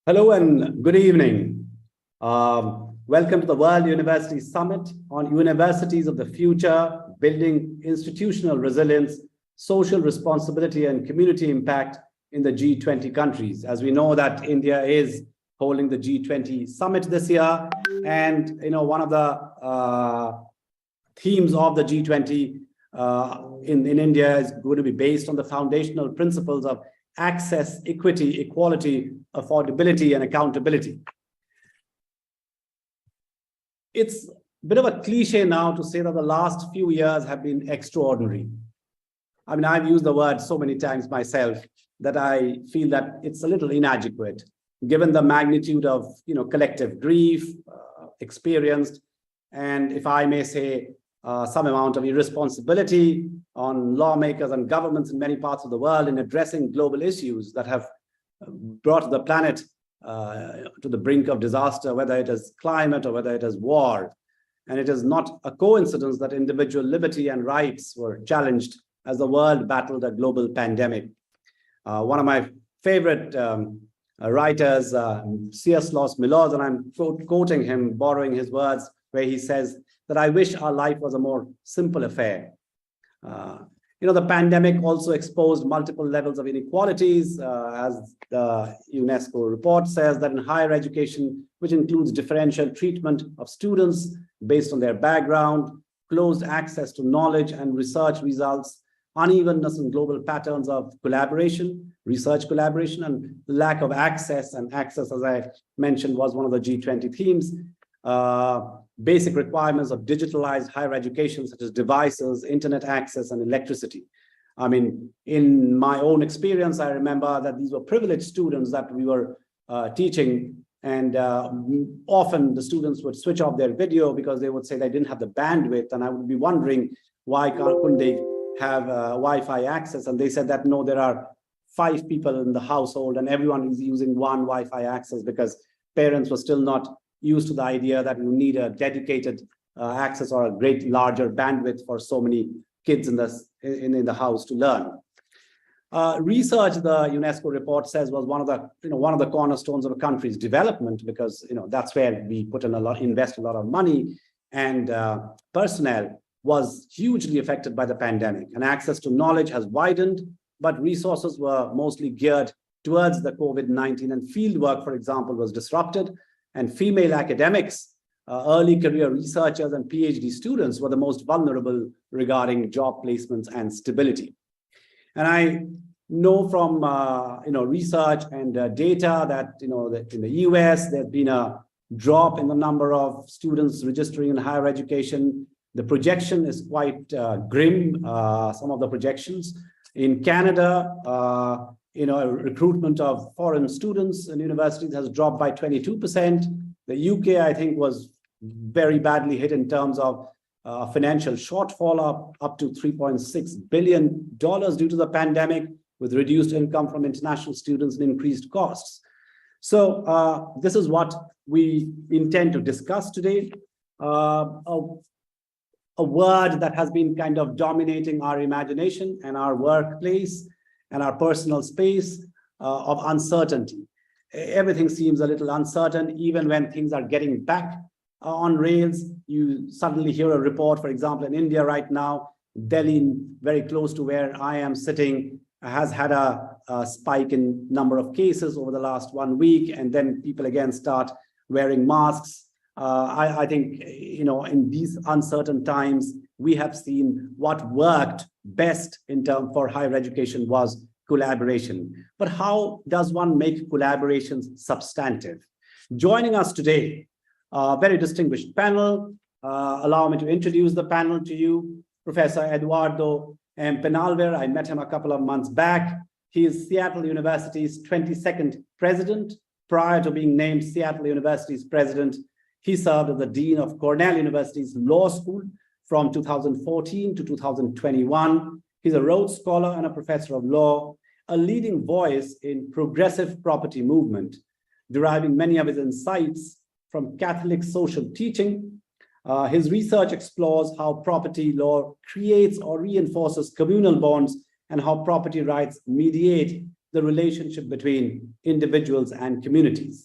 Hello and good evening. Welcome to the World University Summit on Universities of the Future, Building Institutional Resilience, Social Responsibility and Community Impact in the G20 countries. As we know that India is holding the G20 Summit this year, and one of the themes of the G20 in India is going to be based on the foundational principles of access, equity, equality, affordability, and accountability. It's a bit of a cliche now to say that the last few years have been extraordinary. I mean, I've used the word so many times myself that I feel that it's a little inadequate, given the magnitude of collective grief experienced, and if I may say, some amount of irresponsibility on lawmakers and governments in many parts of the world in addressing global issues that have brought the planet to the brink of disaster, whether it is climate or whether it is war. And it is not a coincidence that individual liberty and rights were challenged as the world battled a global pandemic. One of my favorite writers, C.S. Lewis Mills, and I'm quoting him, borrowing his words, where he says that I wish our life was a more simple affair. The pandemic also exposed multiple levels of inequalities, as the UNESCO report says, that in higher education, which includes differential treatment of students based on their background, closed access to knowledge and research results, unevenness in global patterns of collaboration, research collaboration, and lack of access. And access, as I mentioned, was one of the G20 themes. Basic requirements of digitalized higher education, such as devices, internet access, and electricity. I mean, in my own experience, I remember that these were privileged students that we were teaching, and often the students would switch off their video because they would say they didn't have the bandwidth, and I would be wondering why couldn't they have Wi-Fi access, and they said that no, there are 5 people in the household and everyone is using one Wi-Fi access because parents were still not used to the idea that you need a dedicated access or a great larger bandwidth for so many kids in the house to learn. Research, the UNESCO report says, was one of the cornerstones of a country's development, because that's where we invest a lot of money, and personnel was hugely affected by the pandemic, and access to knowledge has widened, but resources were mostly geared towards the COVID-19, and fieldwork, for example, was disrupted. And female academics, early career researchers, and PhD students were the most vulnerable regarding job placements and stability. And I know from research and data that that in the US there's been a drop in the number of students registering in higher education. The projection is quite grim. Some of the projections in Canada. Recruitment of foreign students in universities has dropped by 22%. The UK, I think, was very badly hit in terms of financial shortfall, up to $3.6 billion due to the pandemic, with reduced income from international students and increased costs. So this is what we intend to discuss today. A word that has been kind of dominating our imagination and our workplace and our personal space of uncertainty. Everything seems a little uncertain, even when things are getting back on rails. You suddenly hear a report, for example, in India right now, Delhi, very close to where I am sitting, has had a spike in number of cases over the last 1 week, and then people again start wearing masks. I think, in these uncertain times, we have seen what worked best in terms for higher education was collaboration. But how does one make collaborations substantive? Joining us today, a very distinguished panel. Allow me to introduce the panel to you. Professor Eduardo M. Penalver. I met him a couple of months back. He is Seattle University's 22nd president. Prior to being named Seattle University's president, he served as the dean of Cornell University's law school from 2014 to 2021. He's a Rhodes Scholar and a professor of law, a leading voice in progressive property movement, deriving many of his insights from Catholic social teaching. His research explores how property law creates or reinforces communal bonds and how property rights mediate the relationship between individuals and communities.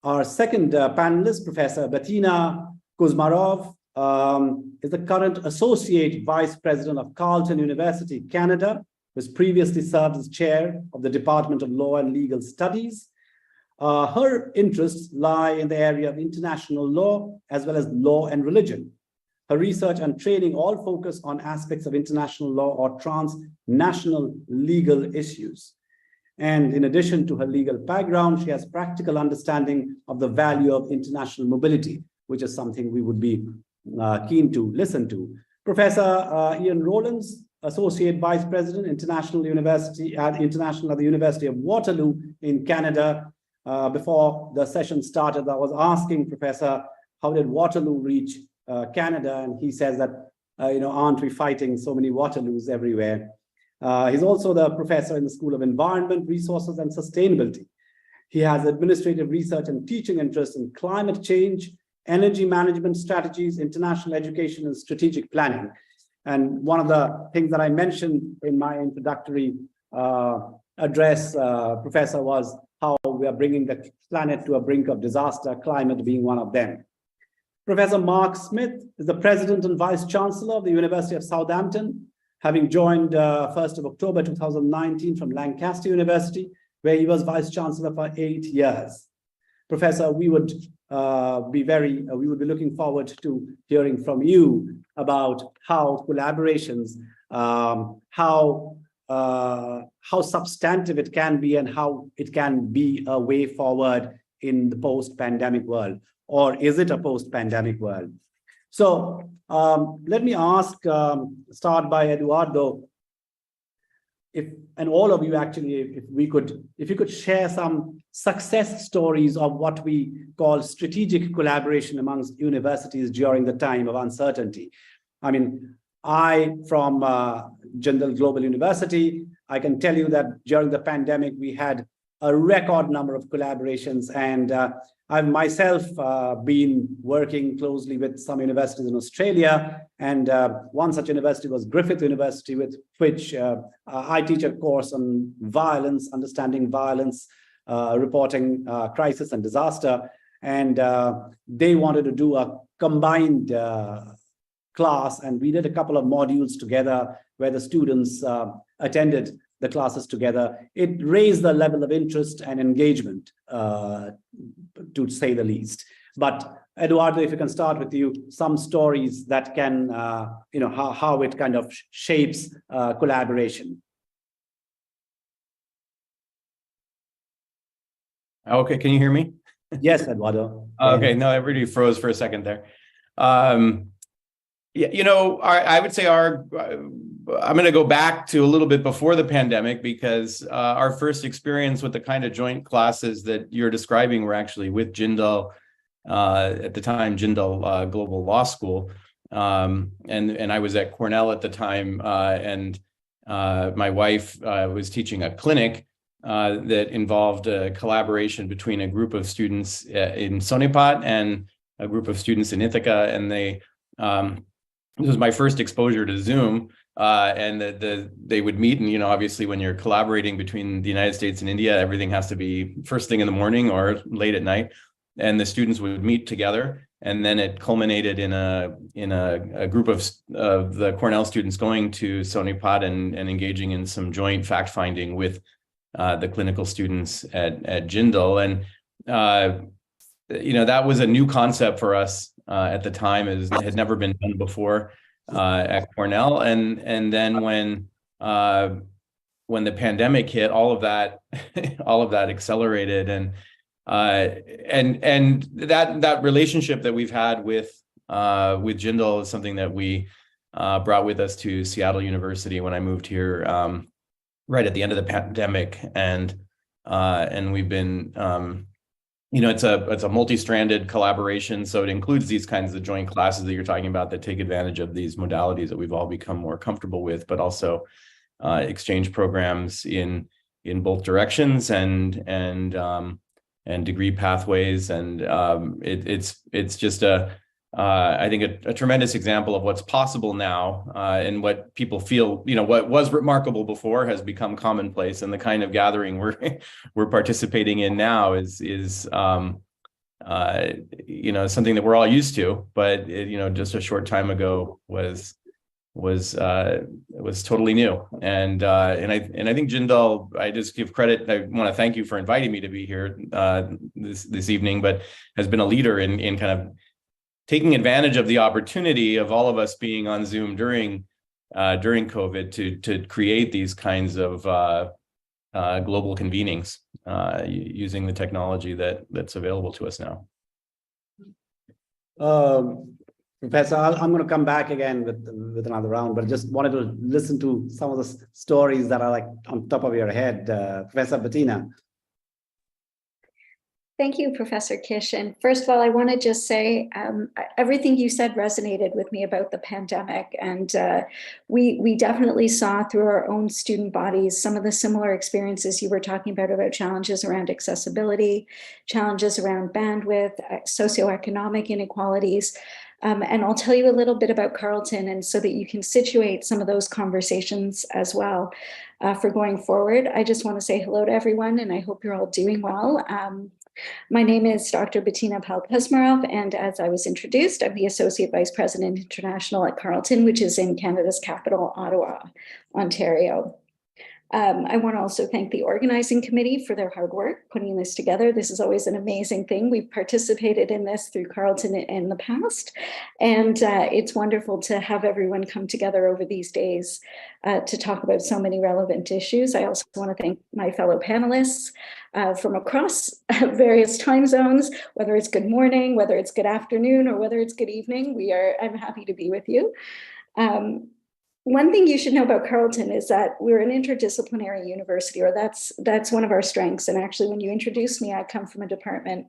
Our second panelist, Professor Bettina Kuzmarov, is the current Associate Vice President of Carleton University, Canada, who has previously served as chair of the Department of Law and Legal Studies. Her interests lie in the area of international law as well as law and religion. Her research and training all focus on aspects of international law or transnational legal issues. And in addition to her legal background, she has practical understanding of the value of international mobility, which is something we would be keen to listen to. Professor Ian Rowlands, Associate Vice President, International University at the University of Waterloo in Canada. Before the session started, I was asking Professor, how did Waterloo reach Canada? And he says that, aren't we fighting so many Waterloos everywhere? He's also the professor in the School of Environment, Resources and Sustainability. He has administrative research and teaching interests in climate change, energy management strategies, international education, and strategic planning. And one of the things that I mentioned in my introductory address, Professor, was how we are bringing the planet to a brink of disaster, climate being one of them. Professor Mark Smith is the President and Vice Chancellor of the University of Southampton, having joined 1st of October 2019 from Lancaster University, where he was Vice Chancellor for 8 years. Professor, we would be looking forward to hearing from you about how collaborations, how substantive it can be and how it can be a way forward in the post-pandemic world, or is it a post-pandemic world? So let me start by Eduardo, and all of you actually, if you could share some success stories of what we call strategic collaboration amongst universities during the time of uncertainty. I mean, from Jindal Global University, I can tell you that during the pandemic, we had a record number of collaborations, and I've myself been working closely with some universities in Australia, and one such university was Griffith University, with which I teach a course on violence, understanding violence, reporting crisis and disaster, and they wanted to do a combined class, and we did a couple of modules together where the students attended the classes together. It raised the level of interest and engagement, to say the least. But Eduardo, if you can start with you, some stories that can, how it kind of shapes collaboration. Okay, can you hear me? Yes, Eduardo. Okay, no, everybody froze for a second there. Yeah, I would say I'm going to go back to a little bit before the pandemic, because our first experience with the kind of joint classes that you're describing were actually with Jindal, at the time, Jindal Global Law School. And I was at Cornell at the time, and my wife was teaching a clinic that involved a collaboration between a group of students in Sonipat and a group of students in Ithaca, and this was my first exposure to Zoom, and they would meet, and obviously when you're collaborating between the United States and India, everything has to be first thing in the morning or late at night, and the students would meet together, and then it culminated in a group of the Cornell students going to Sonipat and engaging in some joint fact finding with the clinical students at Jindal, and that was a new concept for us. At the time, it had never been done before at Cornell, and then when the pandemic hit, all of that accelerated, and that relationship that we've had with Jindal is something that we brought with us to Seattle University when I moved here right at the end of the pandemic, and we've been. It's a multi-stranded collaboration, so it includes these kinds of joint classes that you're talking about that take advantage of these modalities that we've all become more comfortable with, but also exchange programs in both directions and degree pathways, and it's just a I think a tremendous example of what's possible now, and what people feel, what was remarkable before has become commonplace, and the kind of gathering we're participating in now is something that we're all used to, but just a short time ago was totally new. And I think Jindal, I just give credit. I want to thank you for inviting me to be here this evening, but has been a leader in kind of taking advantage of the opportunity of all of us being on Zoom during COVID to create these kinds of global convenings using the technology that's available to us now. Professor, I'm going to come back again with another round, but just wanted to listen to some of the stories that are like on top of your head. Professor Bettina. Thank you, Professor Kish. And first of all, I want to just say everything you said resonated with me about the pandemic. And we definitely saw through our own student bodies some of the similar experiences you were talking about challenges around accessibility, challenges around bandwidth, socioeconomic inequalities. And I'll tell you a little bit about Carleton, and so that you can situate some of those conversations as well for going forward. I just want to say hello to everyone, and I hope you're all doing well. My name is Dr. Bettina Pal-Pesmarov, and as I was introduced, I'm the Associate Vice President International at Carleton, which is in Canada's capital, Ottawa, Ontario. I want to also thank the organizing committee for their hard work putting this together. This is always an amazing thing. We've participated in this through Carleton in the past, and it's wonderful to have everyone come together over these days to talk about so many relevant issues. I also want to thank my fellow panelists from across various time zones, whether it's good morning, whether it's good afternoon, or whether it's good evening. I'm happy to be with you. One thing you should know about Carleton is that we're an interdisciplinary university, or that's one of our strengths. And actually, when you introduced me, I come from a department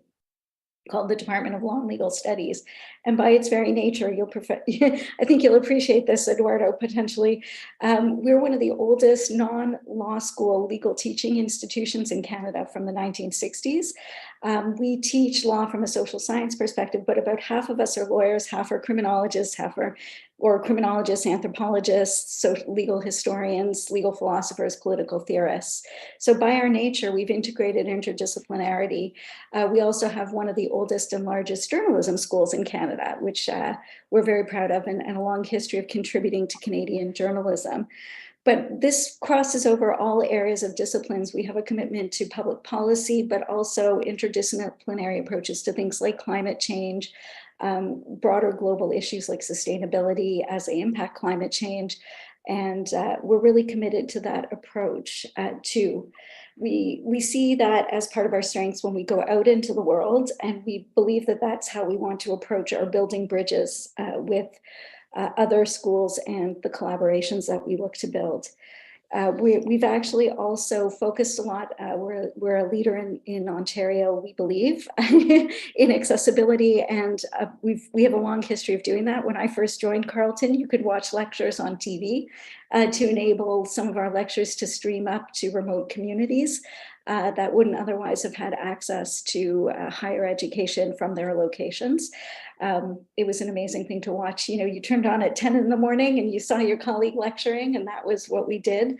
called the Department of Law and Legal Studies. And by its very nature, I think you'll appreciate this, Eduardo, potentially. We're one of the oldest non-law school legal teaching institutions in Canada from the 1960s. We teach law from a social science perspective, but about half of us are lawyers, half are criminologists, criminologists, anthropologists, legal historians, legal philosophers, political theorists. So by our nature, we've integrated interdisciplinarity. We also have one of the oldest and largest journalism schools in Canada, which we're very proud of, and a long history of contributing to Canadian journalism. But this crosses over all areas of disciplines. We have a commitment to public policy, but also interdisciplinary approaches to things like climate change, broader global issues like sustainability as they impact climate change. And we're really committed to that approach too. We see that as part of our strengths when we go out into the world, and we believe that that's how we want to approach our building bridges with other schools and the collaborations that we look to build. We've actually also focused a lot. We're a leader in Ontario, we believe, in accessibility, and we have a long history of doing that. When I first joined Carleton, you could watch lectures on TV to enable some of our lectures to stream up to remote communities that wouldn't otherwise have had access to higher education from their locations. It was an amazing thing to watch. You turned on at 10 in the morning and you saw your colleague lecturing, and that was what we did.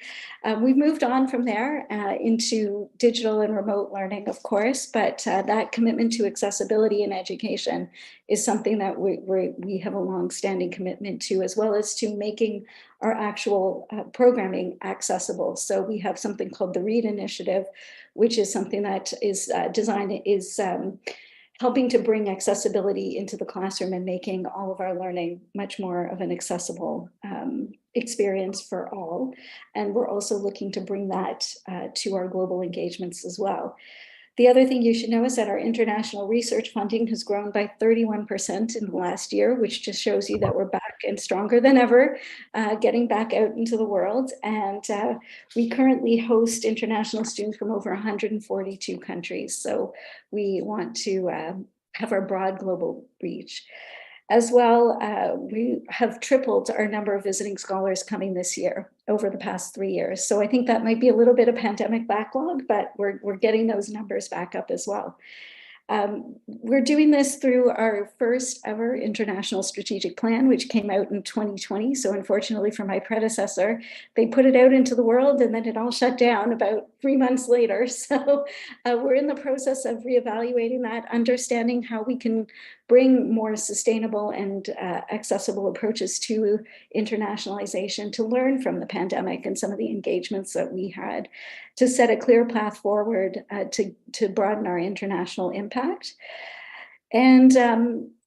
We've moved on from there into digital and remote learning, of course, but that commitment to accessibility in education is something that we have a long-standing commitment to, as well as to making our actual programming accessible. So we have something called the READ Initiative, which is something that is helping to bring accessibility into the classroom and making all of our learning much more of an accessible experience for all. And we're also looking to bring that to our global engagements as well. The other thing you should know is that our international research funding has grown by 31% in the last year, which just shows you that we're back and stronger than ever, getting back out into the world. And we currently host international students from over 142 countries. So we want to have our broad global reach. As well, we have tripled our number of visiting scholars coming this year over the past 3 years. So I think that might be a little bit of pandemic backlog, but we're getting those numbers back up as well. We're doing this through our first ever international strategic plan, which came out in 2020. So unfortunately for my predecessor, they put it out into the world and then it all shut down about 3 months later. So we're in the process of reevaluating that, understanding how we can bring more sustainable and accessible approaches to internationalization, to learn from the pandemic and some of the engagements that we had, to set a clear path forward to broaden our international impact. And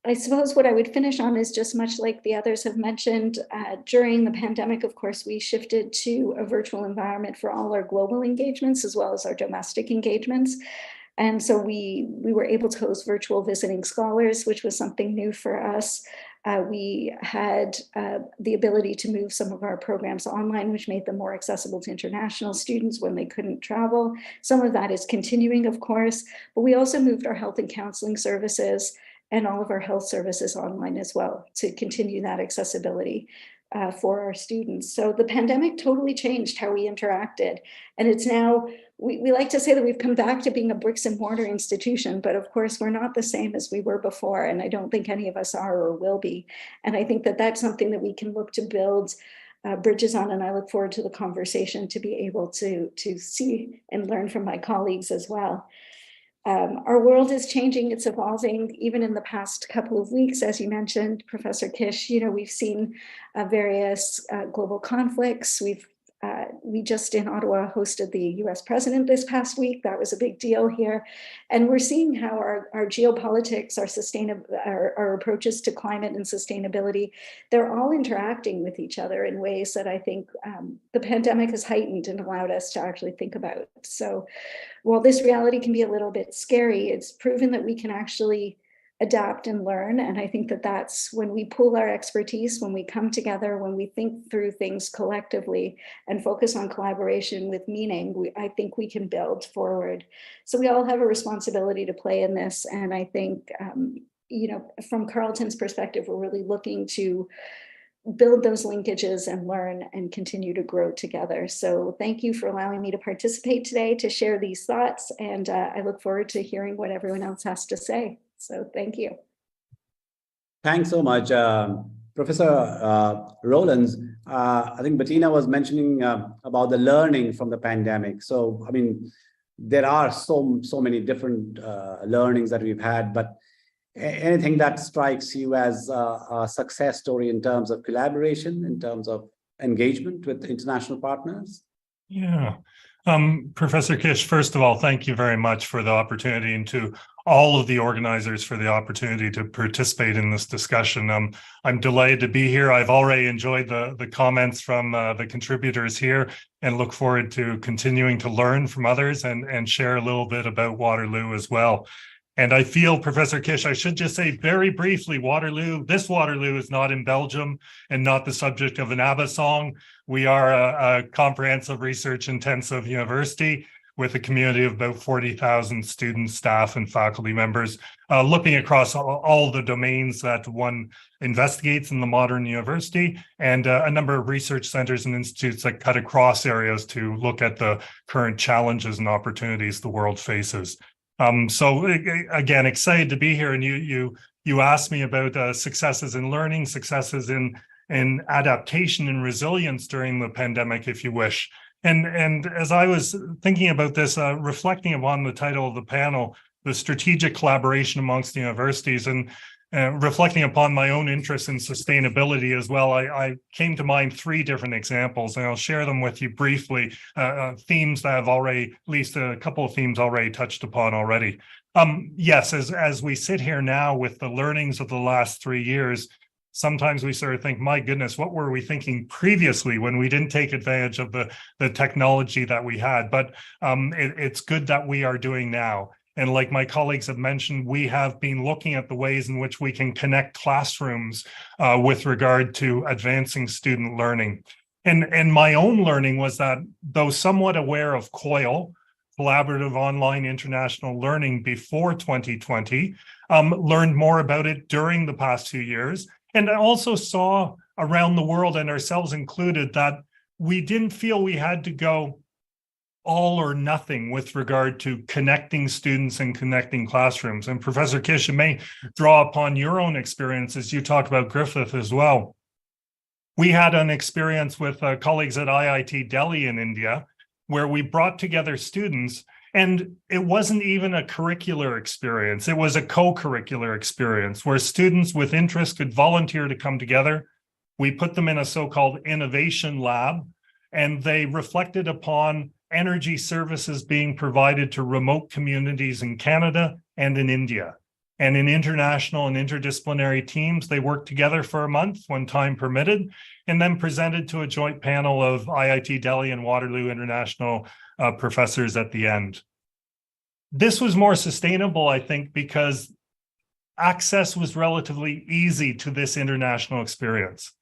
I suppose what I would finish on is just much like the others have mentioned, during the pandemic, of course, we shifted to a virtual environment for all our global engagements as well as our domestic engagements. And so we were able to host virtual visiting scholars, which was something new for us. We had the ability to move some of our programs online, which made them more accessible to international students when they couldn't travel. Some of that is continuing, of course, but we also moved our health and counseling services and all of our health services online as well to continue that accessibility for our students. So the pandemic totally changed how we interacted. And it's now, we like to say that we've come back to being a bricks and mortar institution, but of course we're not the same as we were before. And I don't think any of us are or will be. And I think that that's something that we can look to build bridges on. And I look forward to the conversation to be able to see and learn from my colleagues as well. Our world is changing, it's evolving. Even in the past couple of weeks, as you mentioned, Professor Kish, we've seen various global conflicts. We just in Ottawa hosted the US president this past week. That was a big deal here. And we're seeing how our geopolitics, our approaches to climate and sustainability, they're all interacting with each other in ways that I think the pandemic has heightened and allowed us to actually think about. So while this reality can be a little bit scary, it's proven that we can actually adapt and learn. And I think that that's when we pool our expertise, when we come together, when we think through things collectively and focus on collaboration with meaning, I think we can build forward. So we all have a responsibility to play in this. And I think, from Carleton's perspective, we're really looking to build those linkages and learn and continue to grow together. So thank you for allowing me to participate today, to share these thoughts. And I look forward to hearing what everyone else has to say. So thank you. Thanks so much, Professor Rowlands. I think Bettina was mentioning about the learning from the pandemic. So, I mean, there are so many different learnings that we've had, but anything that strikes you as a success story in terms of collaboration, in terms of engagement with international partners? Yeah. Professor Kish, first of all, thank you very much for the opportunity, and to all of the organizers for the opportunity to participate in this discussion. I'm delighted to be here. I've already enjoyed the comments from the contributors here and look forward to continuing to learn from others and share a little bit about Waterloo as well. And I feel, Professor Kish, I should just say very briefly, this Waterloo is not in Belgium and not the subject of an ABBA song. We are a comprehensive research intensive university with a community of about 40,000 students, staff, and faculty members, looking across all the domains that one investigates in the modern university, and a number of research centers and institutes that cut across areas to look at the current challenges and opportunities the world faces. So again, excited to be here. And you asked me about successes in learning, successes in adaptation and resilience during the pandemic, if you wish. And as I was thinking about this, reflecting upon the title of the panel, the strategic collaboration amongst universities, and reflecting upon my own interest in sustainability as well, I came to mind 3 different examples, and I'll share them with you briefly, themes that have already, at least a couple of themes already touched upon already. Yes, as we sit here now with the learnings of the last 3 years, sometimes we sort of think, my goodness, what were we thinking previously when we didn't take advantage of the technology that we had? But it's good that we are doing now. And like my colleagues have mentioned, we have been looking at the ways in which we can connect classrooms with regard to advancing student learning. And my own learning was that, though somewhat aware of COIL, Collaborative Online International Learning, before 2020, learned more about it during the past 2 years. And I also saw around the world, and ourselves included, that we didn't feel we had to go all or nothing with regard to connecting students and connecting classrooms. And Professor Kish, you may draw upon your own experiences. You talked about Griffith as well. We had an experience with colleagues at IIT Delhi in India, where we brought together students, and it wasn't even a curricular experience. It was a co-curricular experience where students with interest could volunteer to come together. We put them in a so-called innovation lab, and they reflected upon energy services being provided to remote communities in Canada and in India. And in international and interdisciplinary teams, they worked together for a month when time permitted, and then presented to a joint panel of IIT Delhi and Waterloo International professors at the end. This was more sustainable, I think, because access was relatively easy to this international experience.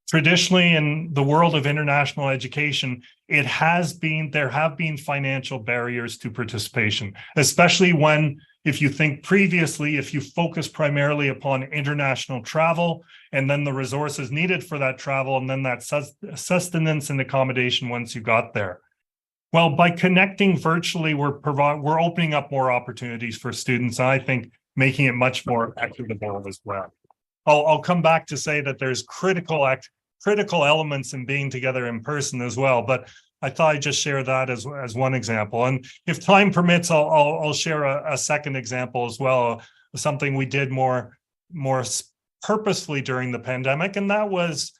Traditionally, in the world of international education, there have been financial barriers to participation, especially when, if you think previously, if you focus primarily upon international travel and then the resources needed for that travel and then that sustenance and accommodation once you got there. Well, by connecting virtually, we're opening up more opportunities for students, and I think making it much more equitable as well. I'll come back to say that there's critical elements in being together in person as well, but I thought I'd just share that as one example. And if time permits, I'll share a second example as well, something we did more purposefully during the pandemic, and that was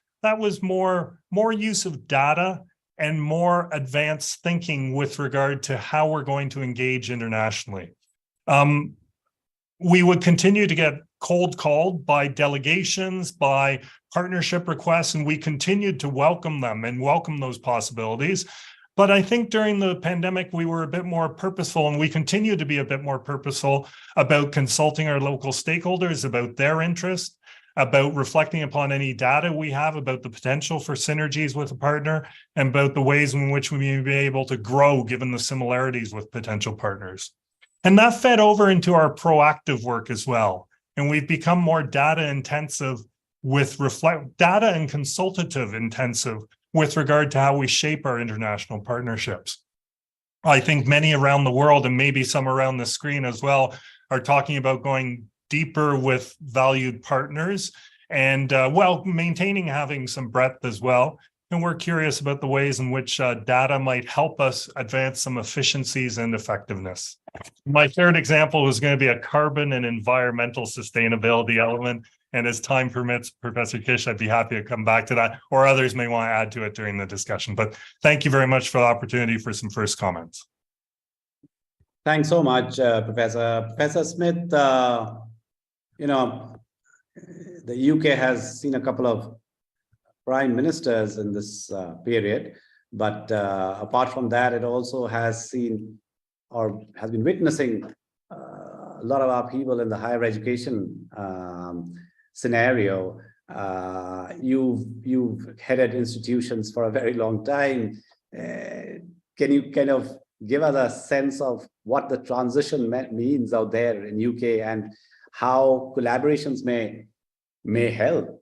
more use of data and more advanced thinking with regard to how we're going to engage internationally. We would continue to get cold called by delegations, by partnership requests, and we continued to welcome them and welcome those possibilities. But I think during the pandemic, we were a bit more purposeful, and we continue to be a bit more purposeful about consulting our local stakeholders about their interest, about reflecting upon any data we have about the potential for synergies with a partner, and about the ways in which we may be able to grow given the similarities with potential partners. And that fed over into our proactive work as well. And we've become more data intensive data and consultative intensive with regard to how we shape our international partnerships. I think many around the world, and maybe some around the screen as well, are talking about going deeper with valued partners and maintaining having some breadth as well. And we're curious about the ways in which data might help us advance some efficiencies and effectiveness. My third example was going to be a carbon and environmental sustainability element. And as time permits, Professor Kish, I'd be happy to come back to that, or others may want to add to it during the discussion. But thank you very much for the opportunity for some first comments. Thanks so much, Professor. Professor Smith, the UK has seen a couple of prime ministers in this period, but apart from that, it also has seen or has been witnessing a lot of upheaval in the higher education scenario. You've headed institutions for a very long time. Can you kind of give us a sense of what the transition means out there in UK and how collaborations may help?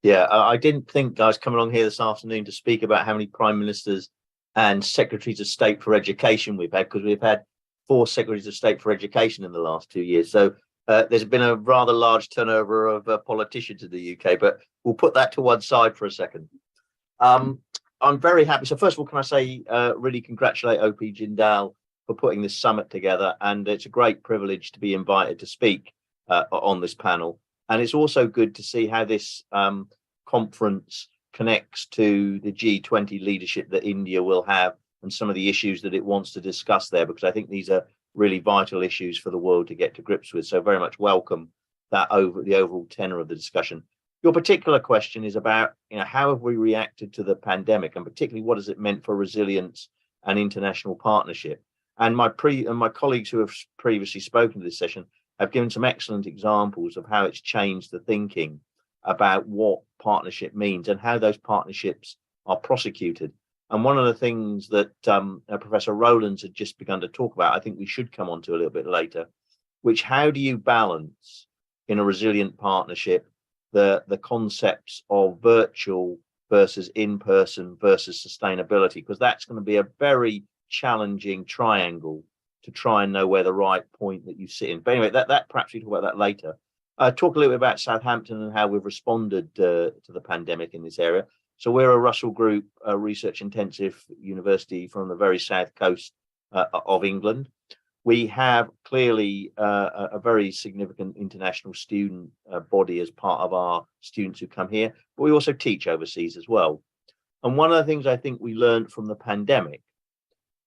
Yeah, I didn't think I was coming along here this afternoon to speak about how many prime ministers and secretaries of state for education we've had, because we've had 4 secretaries of state for education in the last 2 years. So there's been a rather large turnover of politicians in the UK, but we'll put that to one side for a second. I'm very happy. So first of all, can I say really congratulate OP Jindal for putting this summit together. And it's a great privilege to be invited to speak on this panel. And it's also good to see how this conference connects to the G20 leadership that India will have and some of the issues that it wants to discuss there, because I think these are really vital issues for the world to get to grips with. So very much welcome that the overall tenor of the discussion. Your particular question is about, how have we reacted to the pandemic, and particularly what has it meant for resilience and international partnership? And my colleagues who have previously spoken to this session have given some excellent examples of how it's changed the thinking about what partnership means and how those partnerships are prosecuted. And one of the things that Professor Rowlands had just begun to talk about, I think we should come on to a little bit later, which how do you balance in a resilient partnership the concepts of virtual versus in-person versus sustainability, because that's going to be a very challenging triangle to try and know where the right point that you sit in. But anyway, that perhaps we talk about that later. Talk a little bit about Southampton and how we've responded to the pandemic in this area. So we're a Russell Group research intensive university from the very south coast of England. We have clearly a very significant international student body as part of our students who come here, but we also teach overseas as well. And one of the things I think we learned from the pandemic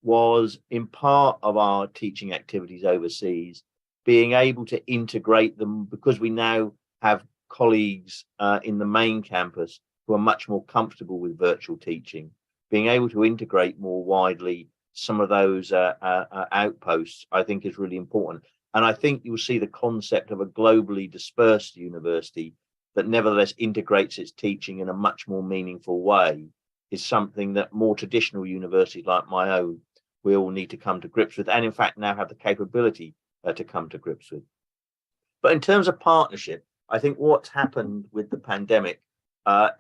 was, in part of our teaching activities overseas, being able to integrate them, because we now have colleagues in the main campus who are much more comfortable with virtual teaching, being able to integrate more widely some of those outposts, I think is really important. And I think you'll see the concept of a globally dispersed university that nevertheless integrates its teaching in a much more meaningful way is something that more traditional universities like my own will need to come to grips with, and in fact now have the capability to come to grips with. But in terms of partnership, I think what's happened with the pandemic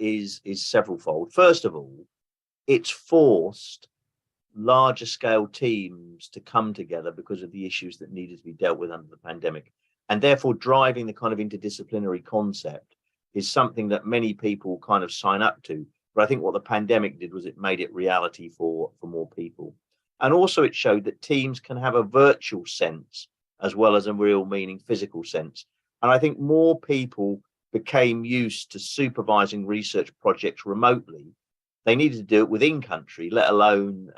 is severalfold. First of all, it's forced larger scale teams to come together because of the issues that needed to be dealt with under the pandemic. And therefore driving the kind of interdisciplinary concept is something that many people kind of sign up to. But I think what the pandemic did was it made it reality for more people. And also it showed that teams can have a virtual sense as well as a real meaning physical sense. And I think more people became used to supervising research projects remotely. They needed to do it within country, let alone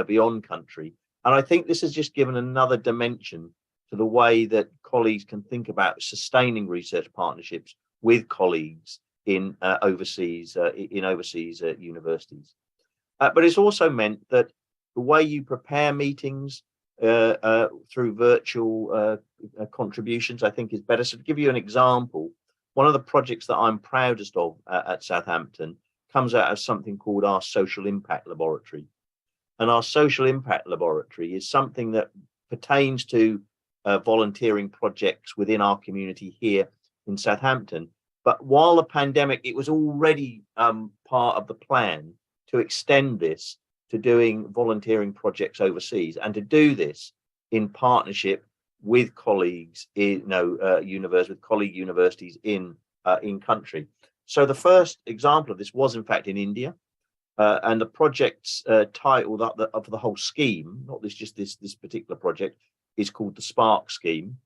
beyond country. And I think this has just given another dimension to the way that colleagues can think about sustaining research partnerships with colleagues in overseas universities. But it's also meant that the way you prepare meetings through virtual contributions, I think, is better. So to give you an example, one of the projects that I'm proudest of at Southampton comes out of something called our Social Impact Laboratory. And our Social Impact Laboratory is something that pertains to volunteering projects within our community here in Southampton. But while the pandemic, it was already part of the plan to extend this to doing volunteering projects overseas, and to do this in partnership with colleagues in with colleague universities in country. So the first example of this was in fact in India, and the project's title of the whole scheme, not just this particular project, is called the Spark Scheme.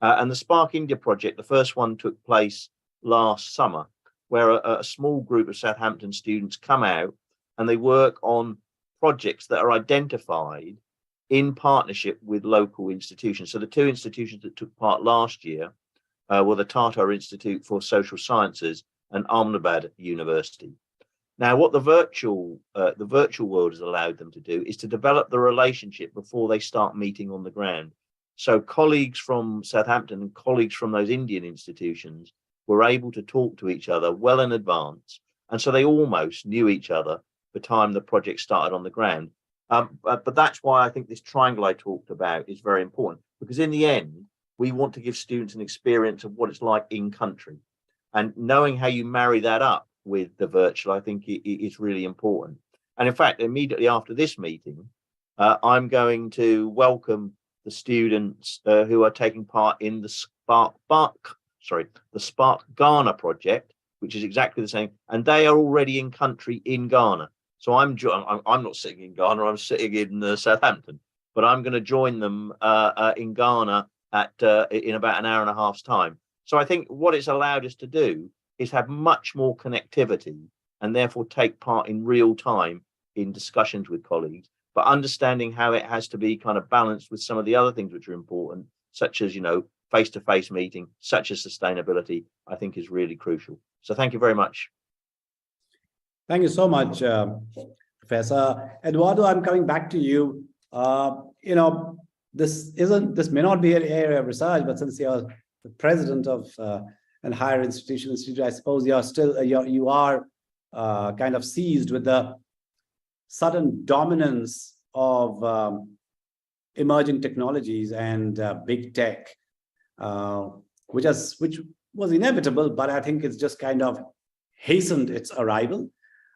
And the Spark India project, the first one, took place last summer, where a small group of Southampton students come out and they work on projects that are identified in partnership with local institutions. So the two institutions that took part last year were the Tata Institute for Social Sciences and Ahmedabad University. Now, what the virtual world has allowed them to do is to develop the relationship before they start meeting on the ground. So colleagues from Southampton and colleagues from those Indian institutions were able to talk to each other well in advance. And so they almost knew each other the time the project started on the ground. But that's why I think this triangle I talked about is very important, because in the end, we want to give students an experience of what it's like in country. And knowing how you marry that up with the virtual, I think is really important. And in fact, immediately after this meeting, I'm going to welcome the students who are taking part in the Spark Ghana project, which is exactly the same. And they are already in country in Ghana. So I'm not sitting in Ghana, I'm sitting in Southampton, but I'm going to join them in Ghana in about an hour and a half's time. So I think what it's allowed us to do is have much more connectivity and therefore take part in real time in discussions with colleagues, but understanding how it has to be kind of balanced with some of the other things which are important, such as, face-to-face meeting, such as sustainability, I think is really crucial. So thank you very much. Thank you so much, Professor. Eduardo, I'm coming back to you. This may not be an area of research, but since you're the president of an higher institution, I suppose you are kind of seized with the sudden dominance of emerging technologies and big tech, which was inevitable, but I think it's just kind of hastened its arrival.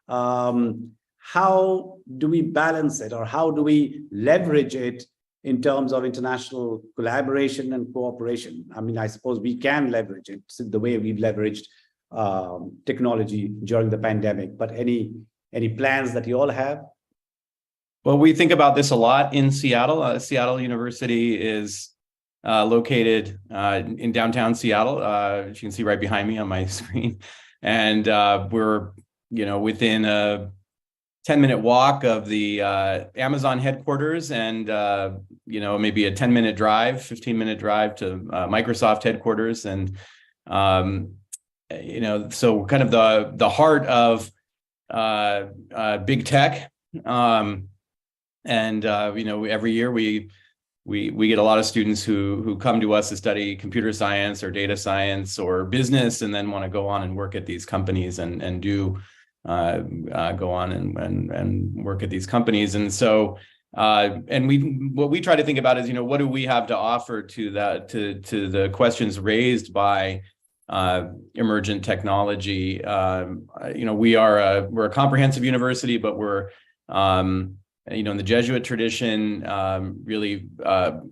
how do we balance it, or how do we leverage it in terms of international collaboration and cooperation? I mean, I suppose we can leverage it the way we've leveraged technology during the pandemic, but any plans that you all have? Well, we think about this a lot in Seattle. Seattle University is located in downtown Seattle, as you can see right behind me on my screen. And we're, within a 10-minute walk of the Amazon headquarters, and maybe a 10-minute drive, 15-minute drive to Microsoft headquarters. And so kind of the heart of big tech. Every year we get a lot of students who come to us to study computer science or data science or business, and then want to go on and work at these companies and do go on and work at these companies. And so what we try to think about is, what do we have to offer to the questions raised by emergent technology. We're a comprehensive university, but we're in the Jesuit tradition, really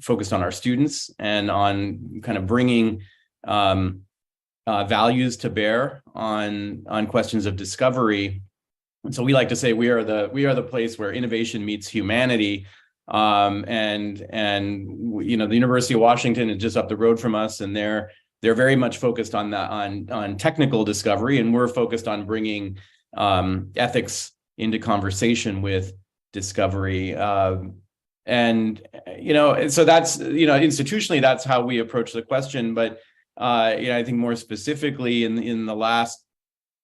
focused on our students and on kind of bringing values to bear on questions of discovery. And so we like to say we are the place where innovation meets humanity. The University of Washington is just up the road from us, and they're very much focused on that, on technical discovery, and we're focused on bringing ethics into conversation with discovery. So that's, institutionally, that's how we approach the question. But I think more specifically in the last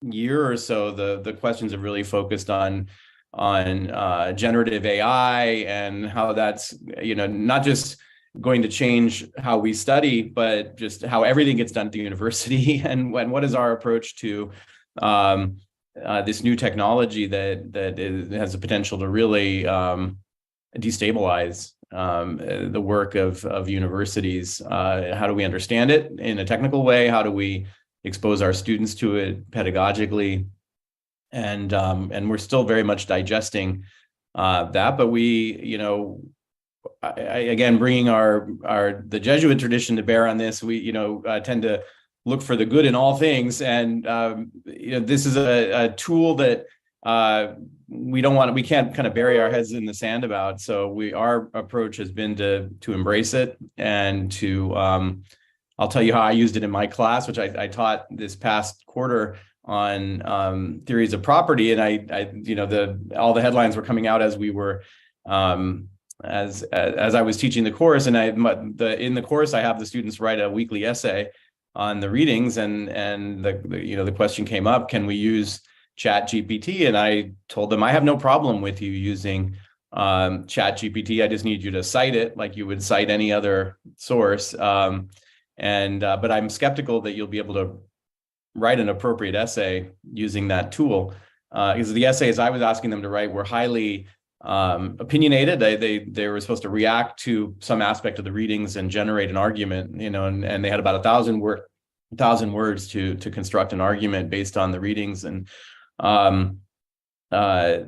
year or so, the questions have really focused on generative AI and how that's, not just going to change how we study, but just how everything gets done at the university, and what is our approach to this new technology that has the potential to really destabilize the work of universities. How do we understand it in a technical way? How do we expose our students to it pedagogically? And we're still very much digesting that, but we, again, bringing the Jesuit tradition to bear on this, we tend to look for the good in all things, and this is a tool that we can't kind of bury our heads in the sand about. So our approach has been to embrace it, and to I'll tell you how I used it in my class, which I taught this past quarter on theories of property, and all the headlines were coming out as we were as I was teaching the course, and in the course I have the students write a weekly essay on the readings, and the question came up, can we use ChatGPT? And I told them, I have no problem with you using ChatGPT. I just need you to cite it like you would cite any other source. But I'm skeptical that you'll be able to write an appropriate essay using that tool, because the essays I was asking them to write were highly opinionated. They were supposed to react to some aspect of the readings and generate an argument, and they had about 1,000 words to construct an argument based on the readings. And a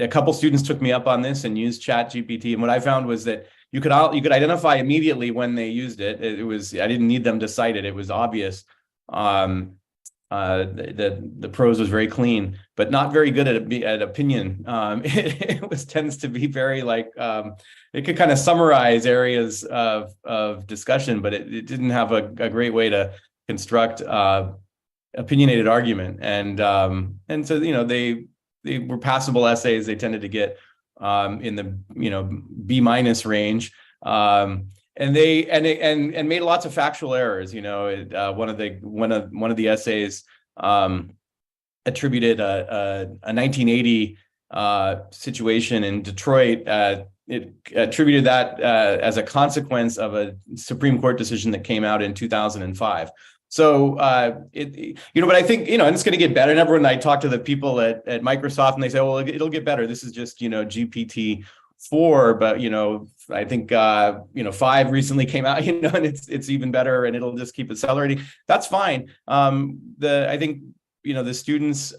couple students took me up on this and used ChatGPT, and what I found was that you could identify immediately when they used it. I didn't need them to cite it. It was obvious. The prose was very clean, but not very good at opinion. It tends to be very it could kind of summarize areas of discussion, but it didn't have a great way to construct opinionated argument. And so they were passable essays. They tended to get in the B- range. And made lots of factual errors. One of the essays attributed a 1980 situation in Detroit. It attributed that as a consequence of a Supreme Court decision that came out in 2005. So but I think and it's going to get better. And everyone, I talk to the people at Microsoft, and they say, well, it'll get better. This is just GPT-4, but I think 5 recently came out, and it's even better, and it'll just keep accelerating. That's fine. I think the students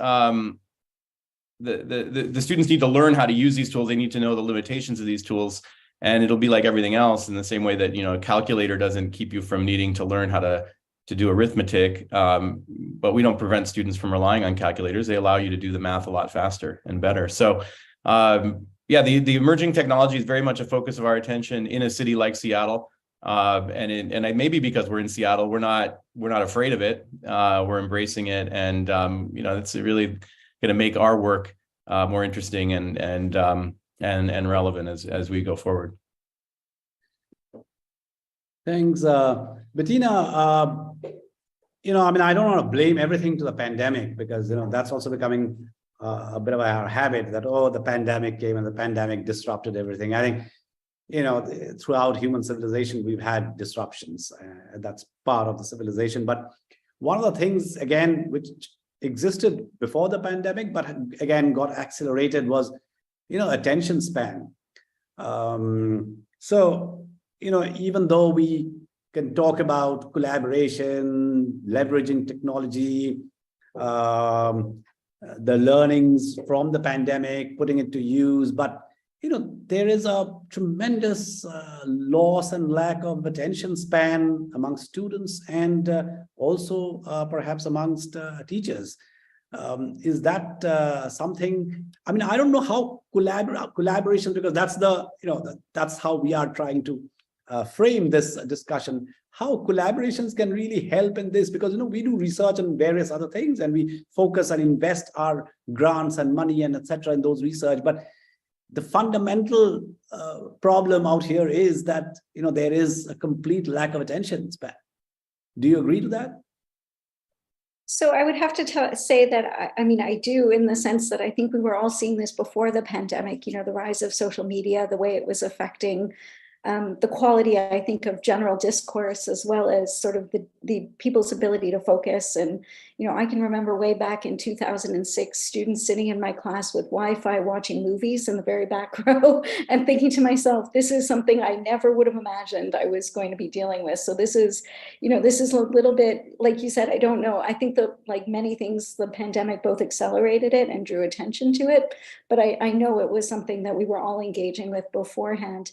the students need to learn how to use these tools. They need to know the limitations of these tools, and it'll be like everything else in the same way that, a calculator doesn't keep you from needing to learn how to do arithmetic. But we don't prevent students from relying on calculators. They allow you to do the math a lot faster and better. So yeah, the emerging technology is very much a focus of our attention in a city like Seattle. And maybe because we're in Seattle, we're not afraid of it. We're embracing it, and it's really going to make our work more interesting and relevant as we go forward. Thanks, Bettina. I don't want to blame everything to the pandemic, because that's also becoming a bit of our habit that, the pandemic came and the pandemic disrupted everything. I think throughout human civilization, we've had disruptions. That's part of the civilization. But one of the things, again, which existed before the pandemic, but again got accelerated, was, attention span. So, even though we can talk about collaboration, leveraging technology, the learnings from the pandemic, putting it to use, but there is a tremendous loss and lack of attention span amongst students, and also perhaps amongst teachers. Is that something? I don't know how collaboration, because that's that's how we are trying to frame this discussion. How collaborations can really help in this, because we do research on various other things, and we focus and invest our grants and money and etc. in those research, but the fundamental problem out here is that there is a complete lack of attention span. Do you agree to that? So I would have to say that, I do, in the sense that I think we were all seeing this before the pandemic, the rise of social media, the way it was affecting the quality, I think, of general discourse, as well as sort of the people's ability to focus. And, I can remember way back in 2006, students sitting in my class with Wi-Fi watching movies in the very back row and thinking to myself, this is something I never would have imagined I was going to be dealing with. So this is a little bit, like you said, I don't know. I think that, like many things, the pandemic both accelerated it and drew attention to it. But I know it was something that we were all engaging with beforehand.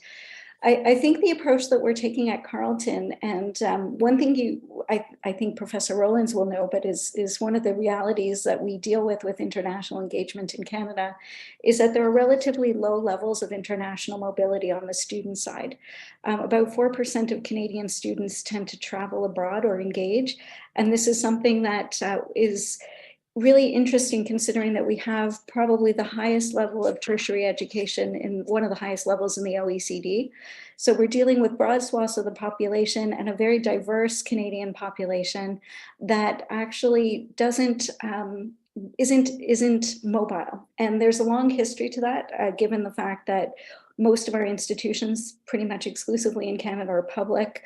I think the approach that we're taking at Carleton, and one thing I think Professor Rowlands will know, but is one of the realities that we deal with international engagement in Canada, is that there are relatively low levels of international mobility on the student side. About 4% of Canadian students tend to travel abroad or engage, and this is something that is really interesting, considering that we have probably the highest level of tertiary education, in one of the highest levels in the OECD. So we're dealing with broad swaths of the population and a very diverse Canadian population that actually isn't mobile. And there's a long history to that, given the fact that most of our institutions, pretty much exclusively in Canada, are public.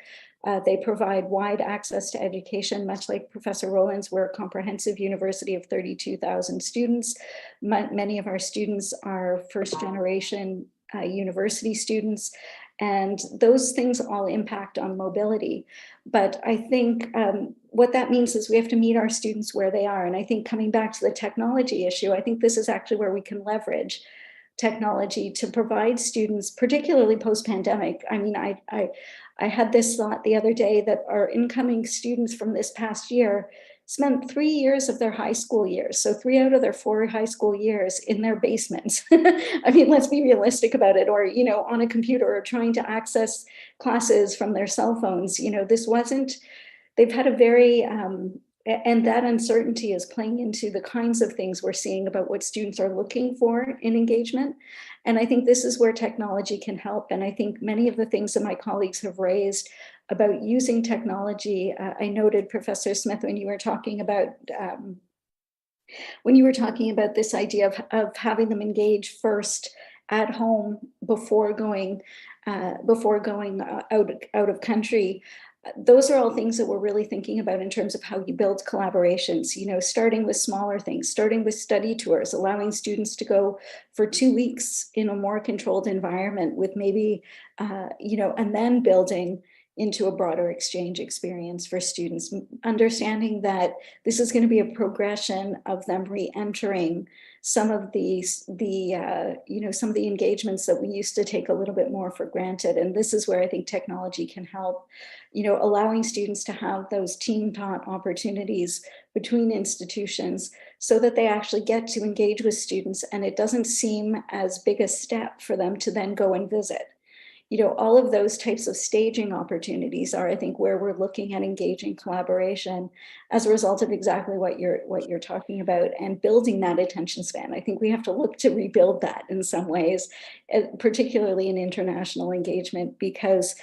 They provide wide access to education, much like Professor Rowlands. We're a comprehensive university of 32,000 students. Many of our students are first generation university students, and those things all impact on mobility. But I think what that means is we have to meet our students where they are. And I think, coming back to the technology issue, I think this is actually where we can leverage technology to provide students, particularly post-pandemic. I had this thought the other day that our incoming students from this past year spent 3 years of their high school years, so 3 out of their 4 high school years, in their basements. Let's be realistic about it, or, on a computer, or trying to access classes from their cell phones. They've had a very, and that uncertainty is playing into the kinds of things we're seeing about what students are looking for in engagement. And I think this is where technology can help. And I think many of the things that my colleagues have raised about using technology, I noted, Professor Smith, when you were talking about this idea of having them engage first at home before going out of country. Those are all things that we're really thinking about in terms of how you build collaborations, starting with smaller things, starting with study tours, allowing students to go for 2 weeks in a more controlled environment with maybe, and then building into a broader exchange experience for students, understanding that this is going to be a progression of them re-entering some of some of the engagements that we used to take a little bit more for granted. And this is where I think technology can help, allowing students to have those team taught opportunities between institutions so that they actually get to engage with students, and it doesn't seem as big a step for them to then go and visit. All of those types of staging opportunities are, I think, where we're looking at engaging collaboration as a result of exactly what you're talking about, and building that attention span. I think we have to look to rebuild that in some ways, particularly in international engagement, because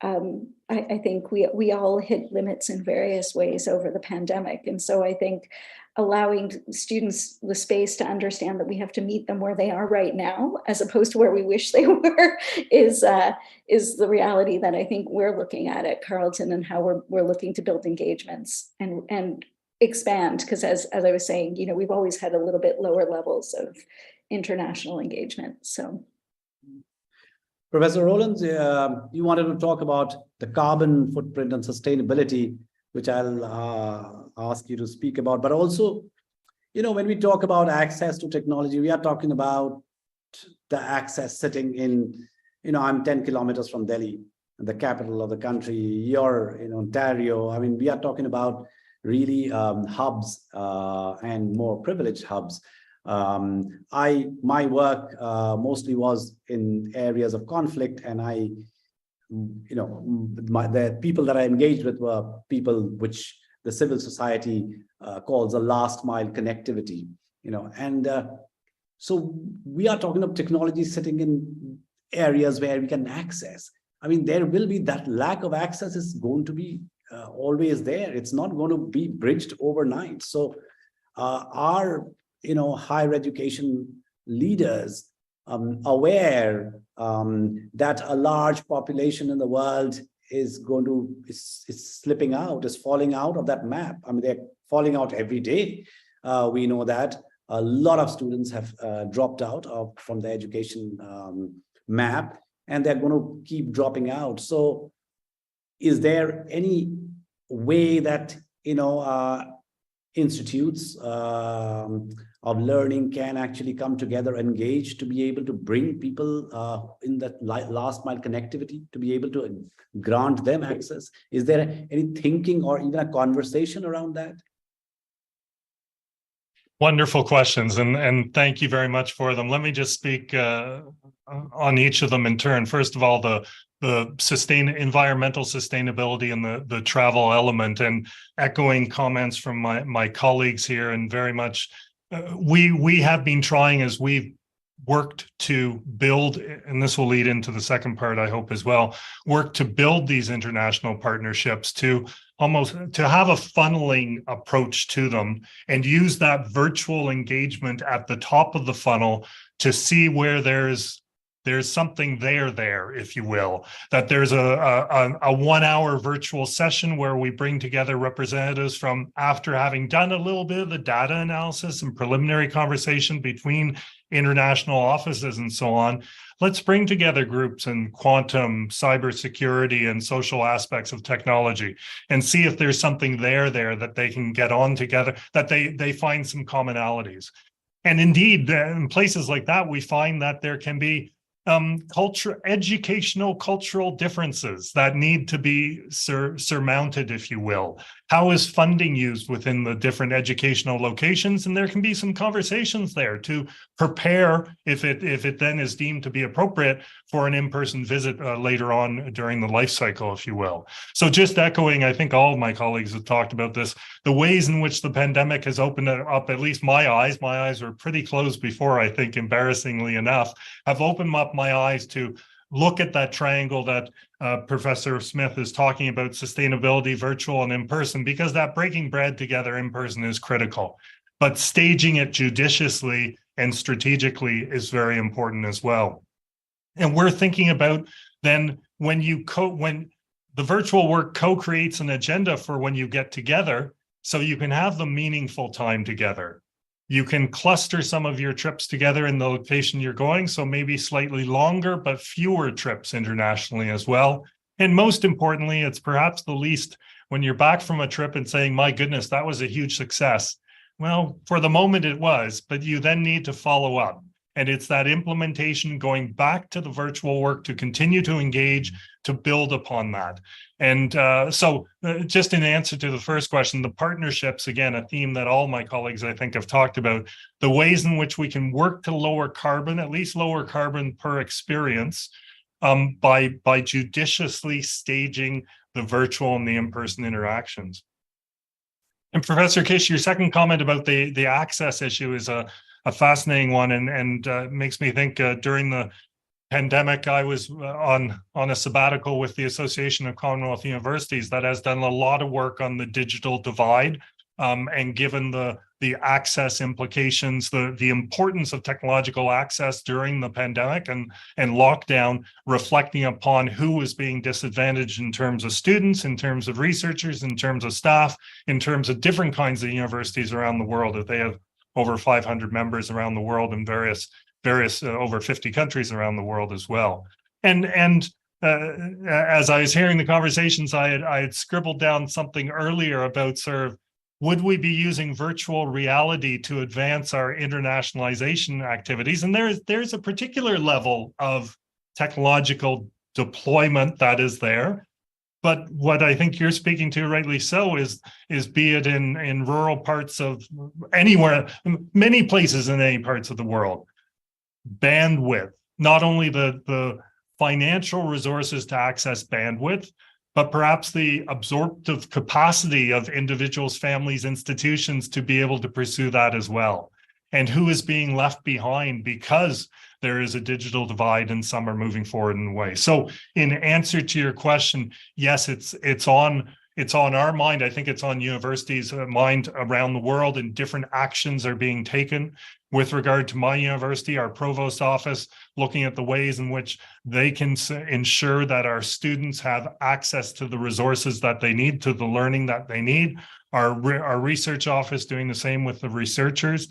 I think we all hit limits in various ways over the pandemic. And so I think allowing students the space to understand that we have to meet them where they are right now, as opposed to where we wish they were, is the reality that I think we're looking at Carleton, and how we're looking to build engagements and expand. Because as I was saying, we've always had a little bit lower levels of international engagement. So. Professor Rowlands, you wanted to talk about the carbon footprint and sustainability, which I'll ask you to speak about. But also, when we talk about access to technology, we are talking about the access sitting in, I'm 10 kilometers from Delhi, the capital of the country. You're in Ontario. I mean, we are talking about really hubs and more privileged hubs. My work mostly was in areas of conflict, and the people that I engaged with were people which the civil society calls a last mile connectivity, and so we are talking of technology sitting in areas where we can access. I mean, there will be that lack of access is going to be always there. It's not going to be bridged overnight. So our higher education leaders aware that a large population in the world is slipping out, is falling out of that map. I mean, they're falling out every day. We know that a lot of students have dropped out from the education map, and they're going to keep dropping out. So is there any way that institutes of learning can actually come together, engage, to be able to bring people in that last mile connectivity, to be able to grant them access? Is there any thinking or even a conversation around that? Wonderful questions, and thank you very much for them. Let me just speak on each of them in turn. First of all, the environmental sustainability and the travel element, and echoing comments from my colleagues here, and very much we have been trying, as we've worked to build, and this will lead into the second part, I hope as well, work to build these international partnerships to have a funneling approach to them, and use that virtual engagement at the top of the funnel to see where there's something there, if you will, that there's a 1 hour virtual session where we bring together representatives from, after having done a little bit of the data analysis and preliminary conversation between international offices and so on. Let's bring together groups in quantum, cybersecurity, and social aspects of technology, and see if there's something there that they can get on together, that they find some commonalities. And indeed, in places like that, we find that there can be educational cultural differences that need to be surmounted, if you will. How is funding used within the different educational locations? And there can be some conversations there to prepare, if it then is deemed to be appropriate, for an in-person visit later on during the life cycle, if you will. So just echoing, I think all of my colleagues have talked about this, the ways in which the pandemic has opened up, at least my eyes were pretty closed before, I think, embarrassingly enough, have opened up my eyes to look at that triangle that Professor Smith is talking about: sustainability, virtual, and in-person, because that breaking bread together in person is critical. But staging it judiciously and strategically is very important as well. And we're thinking about then when the virtual work co-creates an agenda for when you get together, so you can have the meaningful time together. You can cluster some of your trips together in the location you're going, so maybe slightly longer, but fewer trips internationally as well. And most importantly, it's perhaps the least when you're back from a trip and saying, my goodness, that was a huge success. Well, for the moment it was, but you then need to follow up. And it's that implementation, going back to the virtual work to continue to engage, to build upon that. And so just in answer to the first question, the partnerships, again, a theme that all my colleagues, I think, have talked about, the ways in which we can work to lower carbon, at least lower carbon per experience, by judiciously staging the virtual and the in-person interactions. And Professor Kish, your second comment about the access issue is a fascinating one, and makes me think during the pandemic, I was on a sabbatical with the Association of Commonwealth Universities that has done a lot of work on the digital divide, and given the access implications, the importance of technological access during the pandemic and lockdown, reflecting upon who was being disadvantaged in terms of students, in terms of researchers, in terms of staff, in terms of different kinds of universities around the world, that they have over 500 members around the world in various over 50 countries around the world as well. And as I was hearing the conversations, I had scribbled down something earlier about sort of, would we be using virtual reality to advance our internationalization activities? And there's a particular level of technological deployment that is there. But what I think you're speaking to, rightly so, is be it in rural parts of anywhere, many places in any parts of the world, bandwidth, not only the financial resources to access bandwidth, but perhaps the absorptive capacity of individuals, families, institutions to be able to pursue that as well. And who is being left behind because there is a digital divide and some are moving forward in a way. So in answer to your question, yes, it's on our mind. I think it's on universities' mind around the world, and different actions are being taken. With regard to my university, our provost office, looking at the ways in which they can ensure that our students have access to the resources that they need, to the learning that they need. Our research office doing the same with the researchers.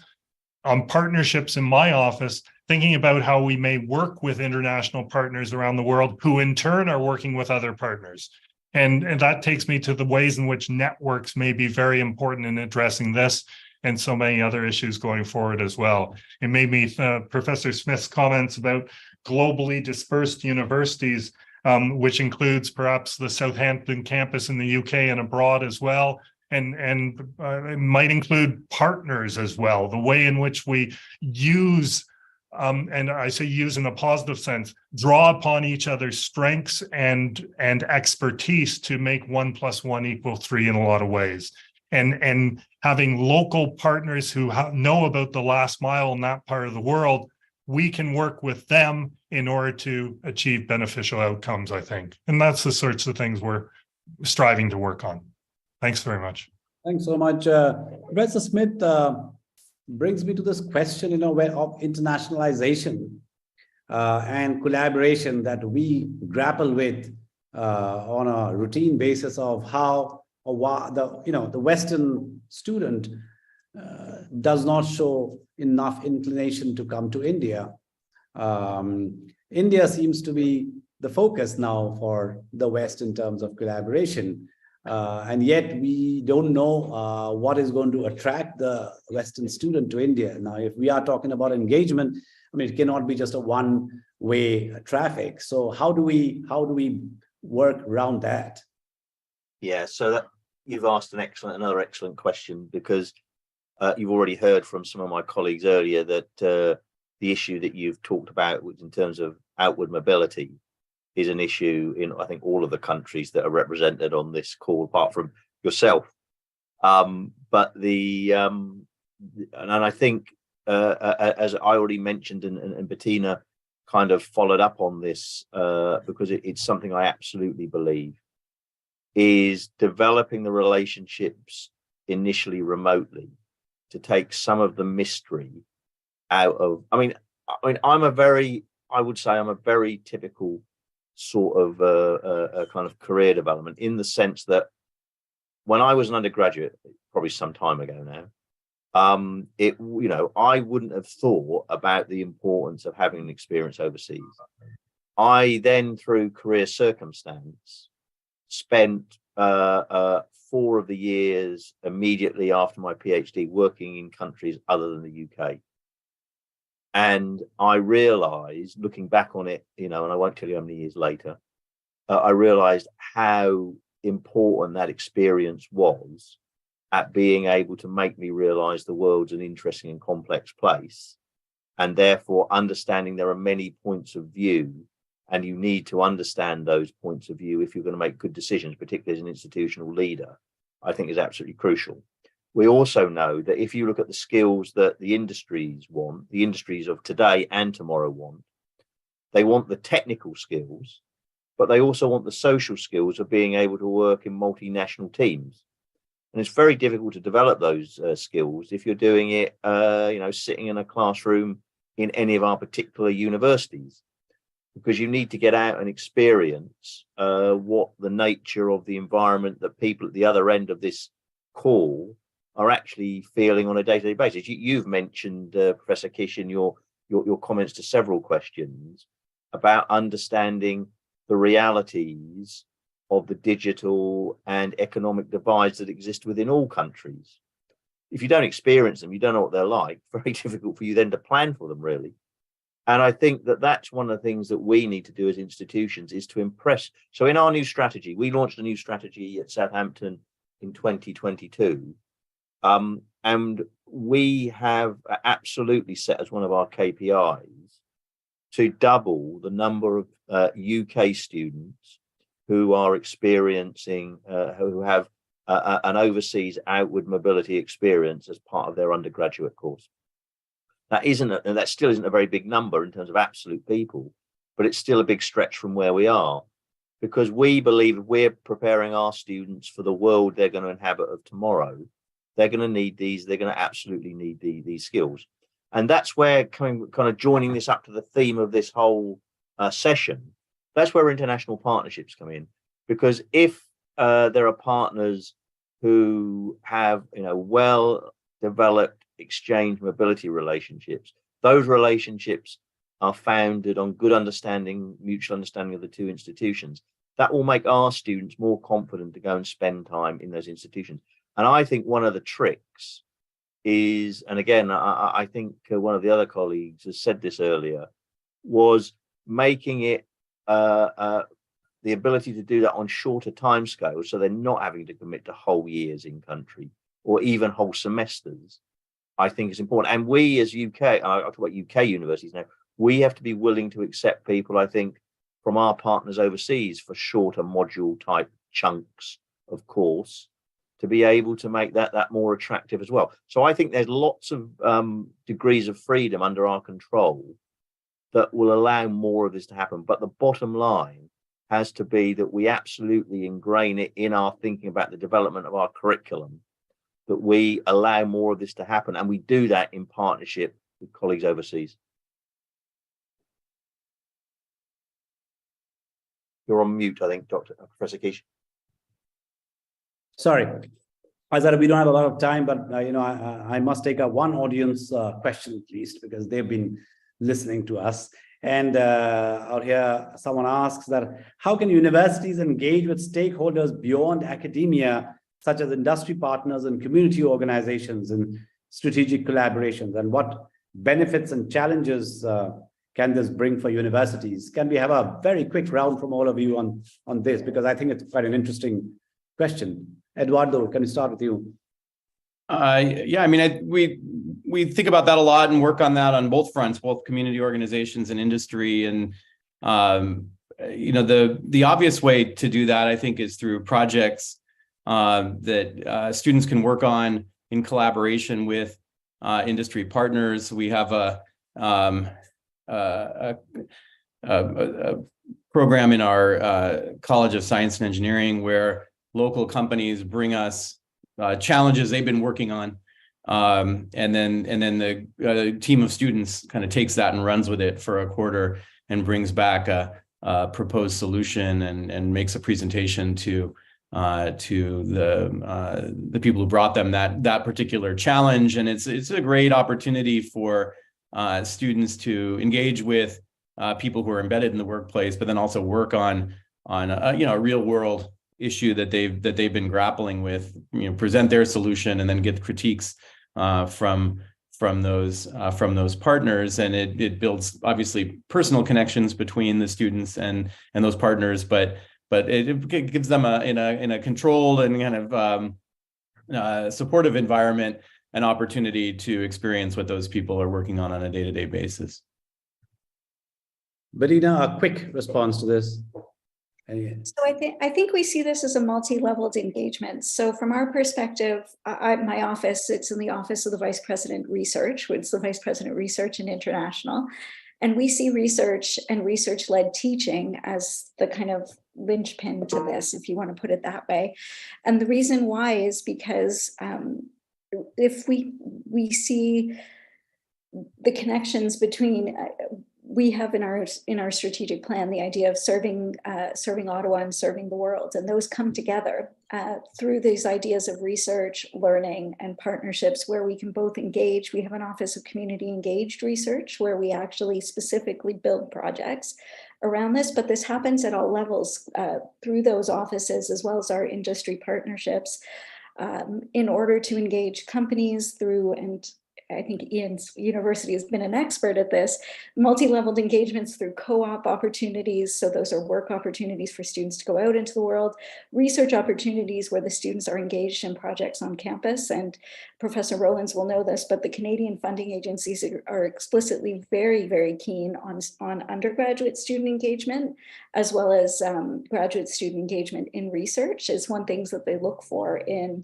On partnerships in my office, thinking about how we may work with international partners around the world, who in turn are working with other partners. And that takes me to the ways in which networks may be very important in addressing this and so many other issues going forward as well. It made me, Professor Smith's comments about globally dispersed universities, which includes perhaps the Southampton campus in the UK and abroad as well. And it might include partners as well, the way in which we use, and I say use in a positive sense, draw upon each other's strengths and expertise to make 1 + 1 = 3 in a lot of ways. And having local partners who know about the last mile in that part of the world, we can work with them in order to achieve beneficial outcomes, I think. And that's the sorts of things we're striving to work on. Thanks very much. Thanks so much. Professor Smith brings me to this question, of internationalization and collaboration that we grapple with on a routine basis, of how the Western student does not show enough inclination to come to India. India seems to be the focus now for the West in terms of collaboration. And yet we don't know what is going to attract the Western student to India. Now, if we are talking about engagement, it cannot be just a one-way traffic. So how do we work around that? Yeah, so you've asked another excellent question, because you've already heard from some of my colleagues earlier that the issue that you've talked about in terms of outward mobility is an issue in, I think, all of the countries that are represented on this call, apart from yourself. But and I think, as I already mentioned, and Bettina kind of followed up on this, because it's something I absolutely believe, is developing the relationships initially remotely to take some of the mystery out of. I would say I'm a very typical sort of a kind of career development, in the sense that when I was an undergraduate, probably some time ago now, I wouldn't have thought about the importance of having an experience overseas. I then, through career circumstance, spent 4 of the years immediately after my PhD working in countries other than the UK. And I realized, looking back on it, and I won't tell you how many years later, I realized how important that experience was at being able to make me realize the world's an interesting and complex place, and therefore understanding there are many points of view, and you need to understand those points of view if you're going to make good decisions, particularly as an institutional leader, I think is absolutely crucial. We also know that if you look at the skills that the industries want, the industries of today and tomorrow want, they want the technical skills, but they also want the social skills of being able to work in multinational teams. And it's very difficult to develop those skills if you're doing it, sitting in a classroom in any of our particular universities, because you need to get out and experience what the nature of the environment that people at the other end of this call are actually feeling on a day-to-day basis. You've mentioned, Professor Kish, in your comments to several questions about understanding the realities of the digital and economic divides that exist within all countries. If you don't experience them, you don't know what they're like, very difficult for you then to plan for them, really. And I think that that's one of the things that we need to do as institutions, is to impress. So in our new strategy, we launched a new strategy at Southampton in 2022. And we have absolutely set as one of our KPIs to double the number of UK students who are experiencing, who have an overseas outward mobility experience as part of their undergraduate course. That still isn't a very big number in terms of absolute people, but it's still a big stretch from where we are, because we believe if we're preparing our students for the world they're going to inhabit of tomorrow, they're going to need these, they're going to absolutely need these skills. And that's where kind of joining this up to the theme of this whole session, that's where international partnerships come in. Because if there are partners who have, well-developed exchange mobility relationships, those relationships are founded on good understanding, mutual understanding of the two institutions. That will make our students more confident to go and spend time in those institutions. And I think one of the tricks is, and again, I think one of the other colleagues has said this earlier, was making it the ability to do that on shorter timescales, so they're not having to commit to whole years in country or even whole semesters, I think is important. And we as UK, I'll talk about UK universities now, we have to be willing to accept people, I think, from our partners overseas for shorter module type chunks of course, to be able to make that more attractive as well. So I think there's lots of degrees of freedom under our control that will allow more of this to happen. But the bottom line has to be that we absolutely ingrain it in our thinking about the development of our curriculum, that we allow more of this to happen. And we do that in partnership with colleagues overseas. You're on mute, I think, Professor Kish. Sorry, I said we don't have a lot of time, but I must take one audience question at least, because they've been listening to us. And out here, someone asks that how can universities engage with stakeholders beyond academia, such as industry partners and community organizations and strategic collaborations, and what benefits and challenges can this bring for universities? Can we have a very quick round from all of you on this, because I think it's quite an interesting question. Eduardo, can we start with you? Yeah, I mean, we think about that a lot and work on that on both fronts, both community organizations and industry. And the obvious way to do that, I think, is through projects that students can work on in collaboration with industry partners. We have a program in our College of Science and Engineering where local companies bring us challenges they've been working on, and then the team of students kind of takes that and runs with it for a quarter and brings back a proposed solution and makes a presentation to the people who brought them that particular challenge. And it's a great opportunity for students to engage with people who are embedded in the workplace, but then also work on a real world issue that they've been grappling with, present their solution and then get critiques from those partners. And it builds obviously personal connections between the students and those partners, but it gives them in a controlled and kind of supportive environment an opportunity to experience what those people are working on a day-to-day basis. Bettina, a quick response to this. So I think we see this as a multi-leveled engagement. So from our perspective, my office, it's in the Office of the Vice President Research, which is the Vice President Research and International. And we see research and research-led teaching as the kind of linchpin to this, if you want to put it that way. And the reason why is because if we see the connections between we have in our strategic plan the idea of serving Ottawa and serving the world, and those come together through these ideas of research, learning, and partnerships where we can both engage. We have an Office of Community Engaged Research where we actually specifically build projects around this, but this happens at all levels through those offices as well as our industry partnerships in order to engage companies through, and I think Ian's university has been an expert at this, multi-leveled engagements through co-op opportunities. So those are work opportunities for students to go out into the world, research opportunities where the students are engaged in projects on campus. And Professor Rowlands will know this, but the Canadian funding agencies are explicitly very, very keen on undergraduate student engagement, as well as graduate student engagement in research is one thing that they look for in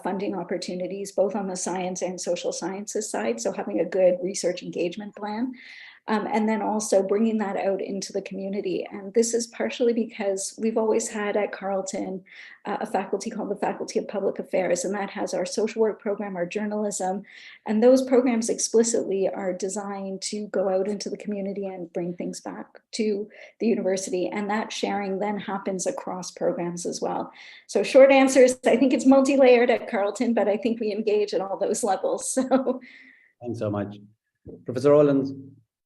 funding opportunities, both on the science and social sciences side. So having a good research engagement plan, and then also bringing that out into the community. And this is partially because we've always had at Carleton a faculty called the Faculty of Public Affairs, and that has our social work program, our journalism, and those programs explicitly are designed to go out into the community and bring things back to the university. And that sharing then happens across programs as well. So short answer is, I think it's multi-layered at Carleton, but I think we engage at all those levels. So thanks so much. Professor Rowlands.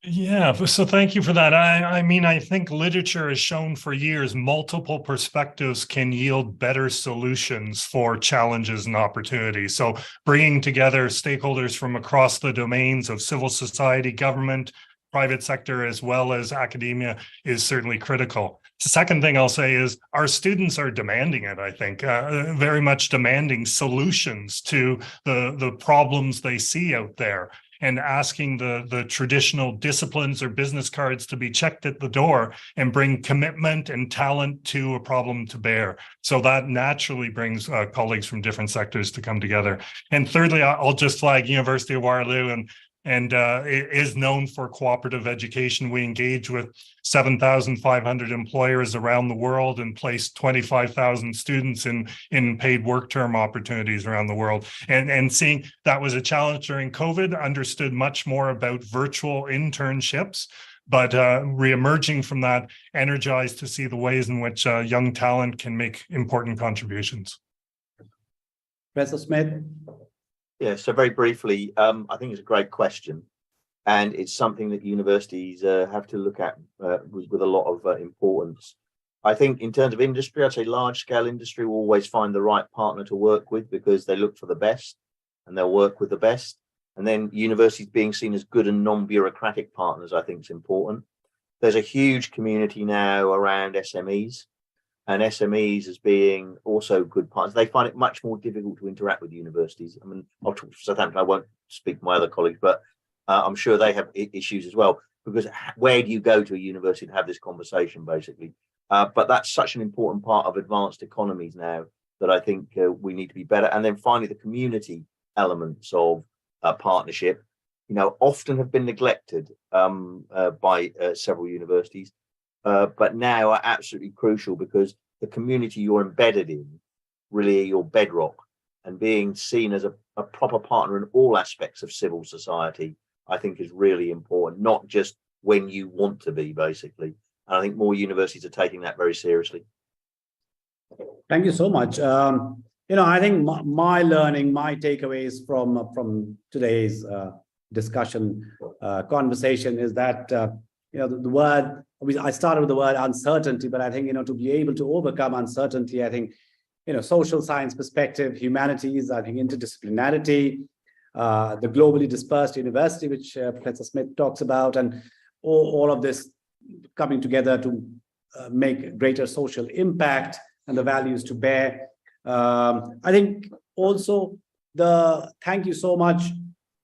Yeah, so thank you for that. I mean, I think literature has shown for years multiple perspectives can yield better solutions for challenges and opportunities. So bringing together stakeholders from across the domains of civil society, government, private sector, as well as academia is certainly critical. The second thing I'll say is our students are demanding it, I think, very much demanding solutions to the problems they see out there, and asking the traditional disciplines or business cards to be checked at the door and bring commitment and talent to a problem to bear. So that naturally brings colleagues from different sectors to come together. And thirdly, I'll just flag University of Waterloo, and it is known for cooperative education. We engage with 7,500 employers around the world and place 25,000 students in paid work term opportunities around the world. And seeing that was a challenge during COVID, understood much more about virtual internships, but reemerging from that, energized to see the ways in which young talent can make important contributions. Professor Smith. Yeah, so very briefly, I think it's a great question, and it's something that universities have to look at with a lot of importance. I think in terms of industry, I'd say large-scale industry will always find the right partner to work with because they look for the best and they'll work with the best. And then universities being seen as good and non-bureaucratic partners, I think is important. There's a huge community now around SMEs, and SMEs as being also good partners. They find it much more difficult to interact with universities. I mean, I'll talk for Southampton, I won't speak to my other colleagues, but I'm sure they have issues as well, because where do you go to a university to have this conversation, basically? But that's such an important part of advanced economies now that I think we need to be better. And then finally, the community elements of partnership, often have been neglected by several universities. But now are absolutely crucial, because the community you're embedded in really are your bedrock, and being seen as a proper partner in all aspects of civil society, I think is really important, not just when you want to be, basically. And I think more universities are taking that very seriously. Thank you so much. I think my learning, my takeaways from today's discussion, conversation is that the word, I started with the word uncertainty, but I think, to be able to overcome uncertainty, I think, social science perspective, humanities, I think interdisciplinarity, the globally dispersed university, which Professor Smith talks about, and all of this coming together to make greater social impact and the values to bear. I think also thank you so much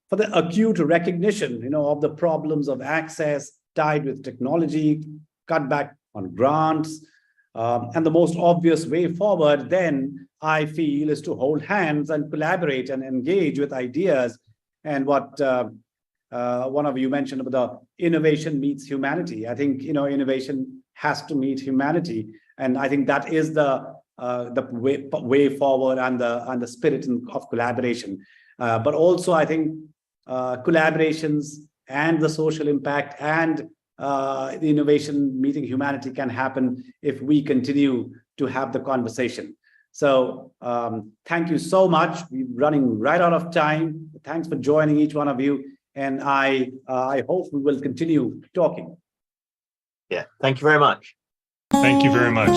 for the acute recognition, of the problems of access tied with technology, cut back on grants, and the most obvious way forward then, I feel, is to hold hands and collaborate and engage with ideas. And what one of you mentioned about the innovation meets humanity. I think, innovation has to meet humanity. And I think that is the way forward and the spirit of collaboration. But also, I think collaborations and the social impact and the innovation meeting humanity can happen if we continue to have the conversation. So thank you so much. We're running right out of time. Thanks for joining each one of you. And I hope we will continue talking. Yeah, thank you very much. Thank you very much.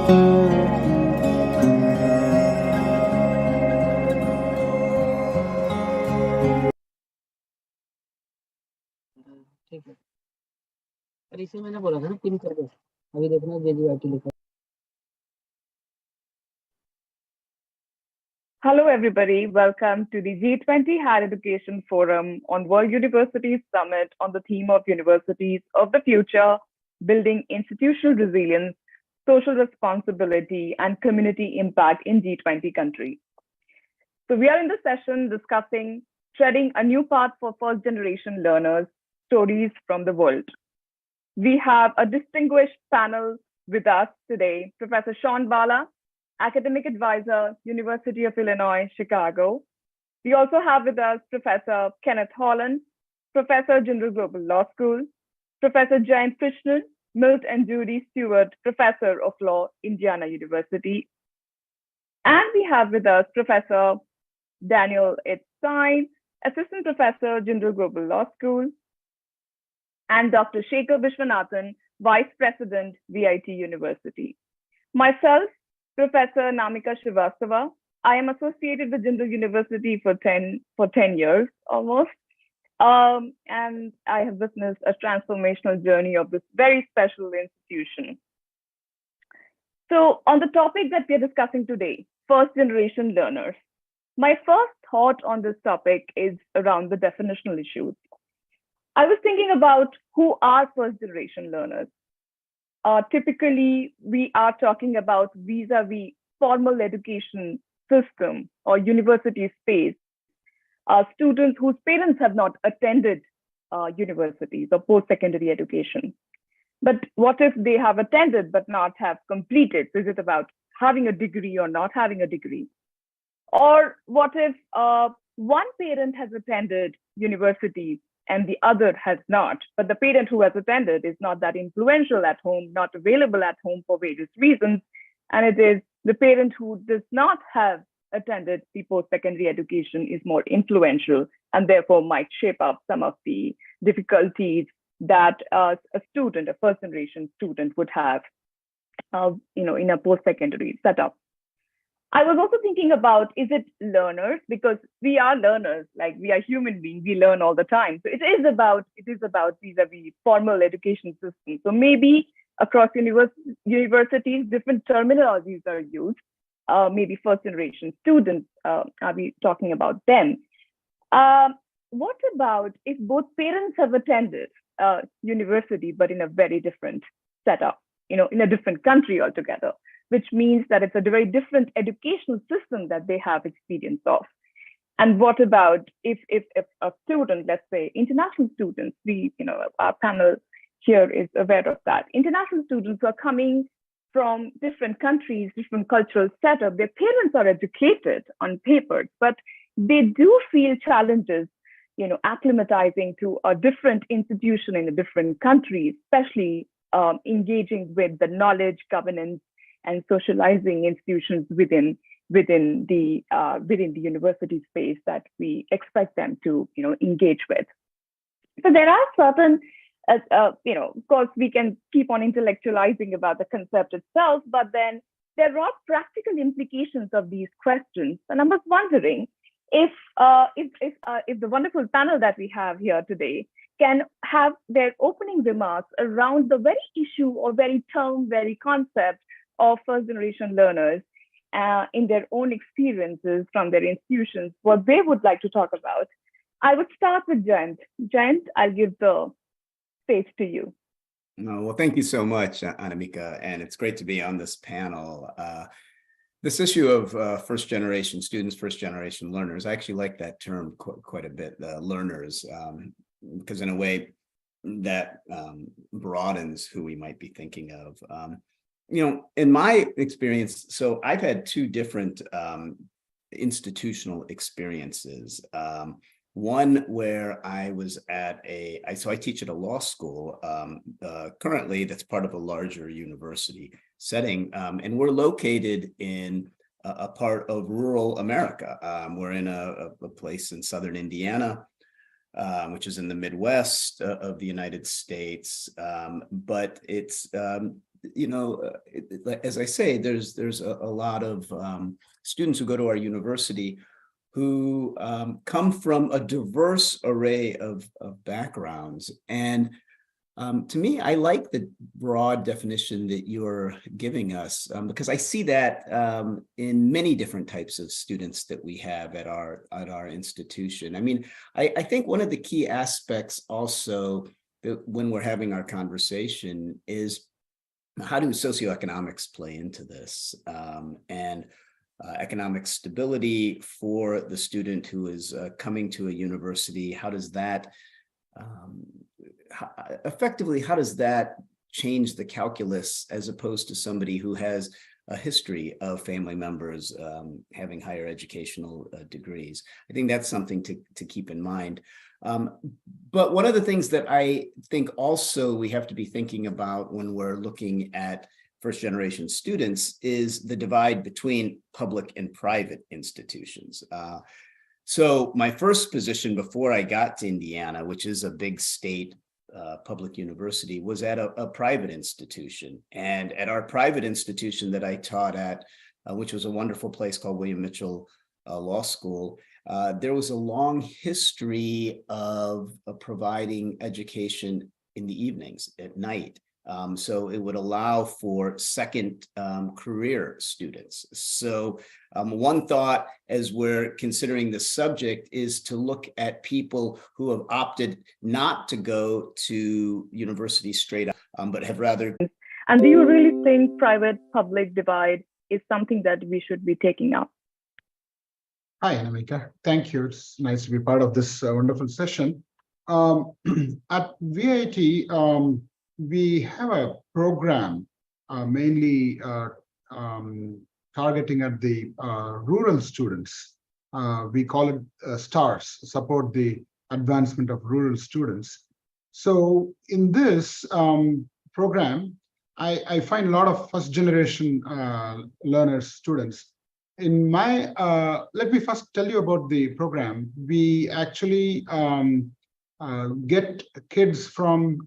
ठीक है और इसे मैंने बोला था ना pin कर दो अभी देखना JGU लिखा Hello, everybody. Welcome to the G20 Higher Education Forum on World Universities Summit on the theme of Universities of the Future, Building Institutional Resilience, Social Responsibility, and Community Impact in G20 countries. So we are in this session discussing treading a new path for first-generation learners, stories from the world. We have a distinguished panel with us today, Professor Sean Bala, Academic Advisor, University of Illinois, Chicago. We also have with us Professor Kenneth Holland, Professor, General Global Law School, Professor Jayant Krishnan, Milt and Judy Stewart, Professor of Law, Indiana University. And we have with us Professor Daniel Stein, Assistant Professor, General Global Law School, and Dr. Shekhar Vishwanathan, Vice President, VIT University. Myself, Professor Namika Srivastava. I am associated with Jindal University for 10 years almost. And I have witnessed a transformational journey of this very special institution. So on the topic that we are discussing today, first generation learners, my first thought on this topic is around the definitional issues. I was thinking about who are first generation learners. Typically, we are talking about vis-a-vis formal education system or university space, students whose parents have not attended universities or post-secondary education. But what if they have attended but not have completed? So is it about having a degree or not having a degree? Or what if one parent has attended university and the other has not, but the parent who has attended is not that influential at home, not available at home for various reasons, and it is the parent who does not have attended the post-secondary education is more influential and therefore might shape up some of the difficulties that a student, a first-generation student would have, in a post-secondary setup. I was also thinking about, is it learners? Because we are learners, like we are human beings, we learn all the time. So it is about vis-a-vis formal education system. So maybe across universities, different terminologies are used. Maybe first generation students, are we talking about them? What about if both parents have attended university, but in a very different setup, in a different country altogether? Which means that it's a very different educational system that they have experience of. And what about if a student, let's say international students, our panel here is aware of that. International students are coming from different countries, different cultural setup. Their parents are educated on paper, but they do feel challenges, acclimatizing to a different institution in a different country, especially engaging with the knowledge, governance, and socializing institutions within the university space that we expect them to engage with. So there are certain, of course, we can keep on intellectualizing about the concept itself, but then there are practical implications of these questions. And I was wondering if the wonderful panel that we have here today can have their opening remarks around the very issue or very term, very concept of first generation learners in their own experiences from their institutions, what they would like to talk about. I would start with Jayant. Jayant, I'll give the stage to you. Well, thank you so much, Anamika, and it's great to be on this panel. This issue of first generation students, first generation learners, I actually like that term quite a bit, learners, because in a way that broadens who we might be thinking of. In my experience, so I've had two different institutional experiences. One where I was at so I teach at a law school currently that's part of a larger university setting, and we're located in a part of rural America. We're in a place in southern Indiana, which is in the Midwest of the United States, but it's as I say, there's a lot of students who go to our university who come from a diverse array of backgrounds. And to me, I like the broad definition that you're giving us, because I see that in many different types of students that we have at our institution. I mean, I think one of the key aspects also that when we're having our conversation is how do socioeconomics play into this, and economic stability for the student who is coming to a university. How does that effectively, how does that change the calculus as opposed to somebody who has a history of family members having higher educational degrees? I think that's something to keep in mind. But one of the things that I think also we have to be thinking about when we're looking at first generation students is the divide between public and private institutions. So my first position before I got to Indiana, which is a big state public university, was at a private institution. And at our private institution that I taught at, which was a wonderful place called William Mitchell Law School, there was a long history of providing education in the evenings at night. So it would allow for second career students. So one thought as we're considering the subject is to look at people who have opted not to go to university straight up, but have rather. And do you really think private-public divide is something that we should be taking up? Hi, Anamika. Thank you. It's nice to be part of this wonderful session. At VIT, we have a program mainly targeting at the rural students. We call it STARS, Support the Advancement of Rural Students. So in this program, I find a lot of first generation learners, students. In my, let me first tell you about the program. We actually get kids from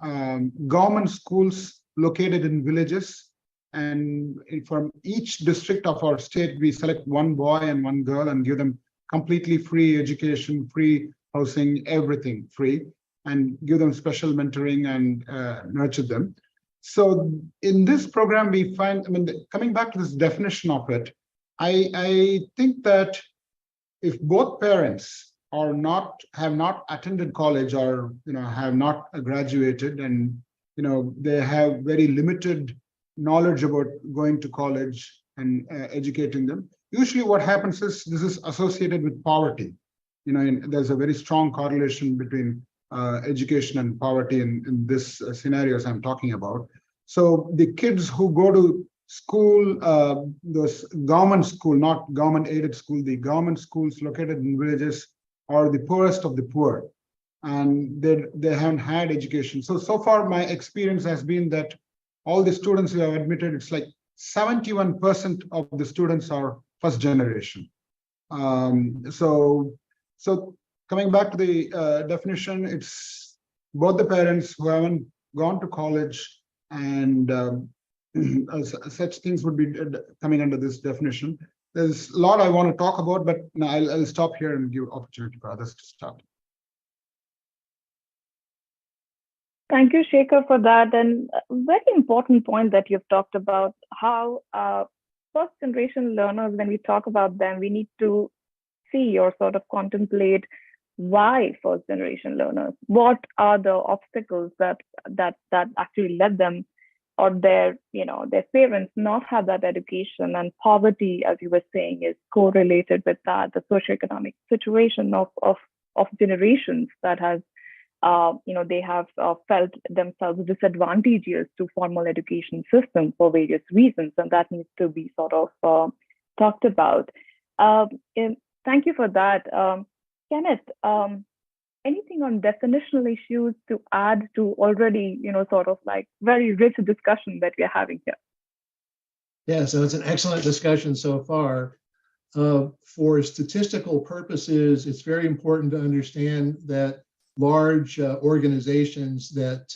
government schools located in villages, and from each district of our state, we select one boy and one girl and give them completely free education, free housing, everything free, and give them special mentoring and nurture them. So in this program, we find, I mean, coming back to this definition of it, I think that if both parents are have not attended college, or have not graduated, and they have very limited knowledge about going to college and educating them, usually what happens is this is associated with poverty. There's a very strong correlation between education and poverty in this scenarios I'm talking about. So the kids who go to school, those government school, not government aided school, the government schools located in villages are the poorest of the poor, and they haven't had education. So far my experience has been that all the students who have admitted, it's like 71% of the students are first generation. So coming back to the definition, it's both the parents who haven't gone to college, and such things would be coming under this definition. There's a lot I want to talk about, but no, I'll stop here and give opportunity for others to start. Thank you, Shekhar, for that. And a very important point that you've talked about, how first generation learners, when we talk about them, we need to see or sort of contemplate why first generation learners. What are the obstacles that actually led them or their parents not have that education? And poverty, as you were saying, is correlated with that, the socioeconomic situation of generations that has they have felt themselves disadvantageous to formal education system for various reasons, and that needs to be sort of talked about. Thank you for that. Kenneth, anything on definitional issues to add to already, sort of like very rich discussion that we're having here? Yeah, so it's an excellent discussion so far. For statistical purposes, it's very important to understand that large organizations that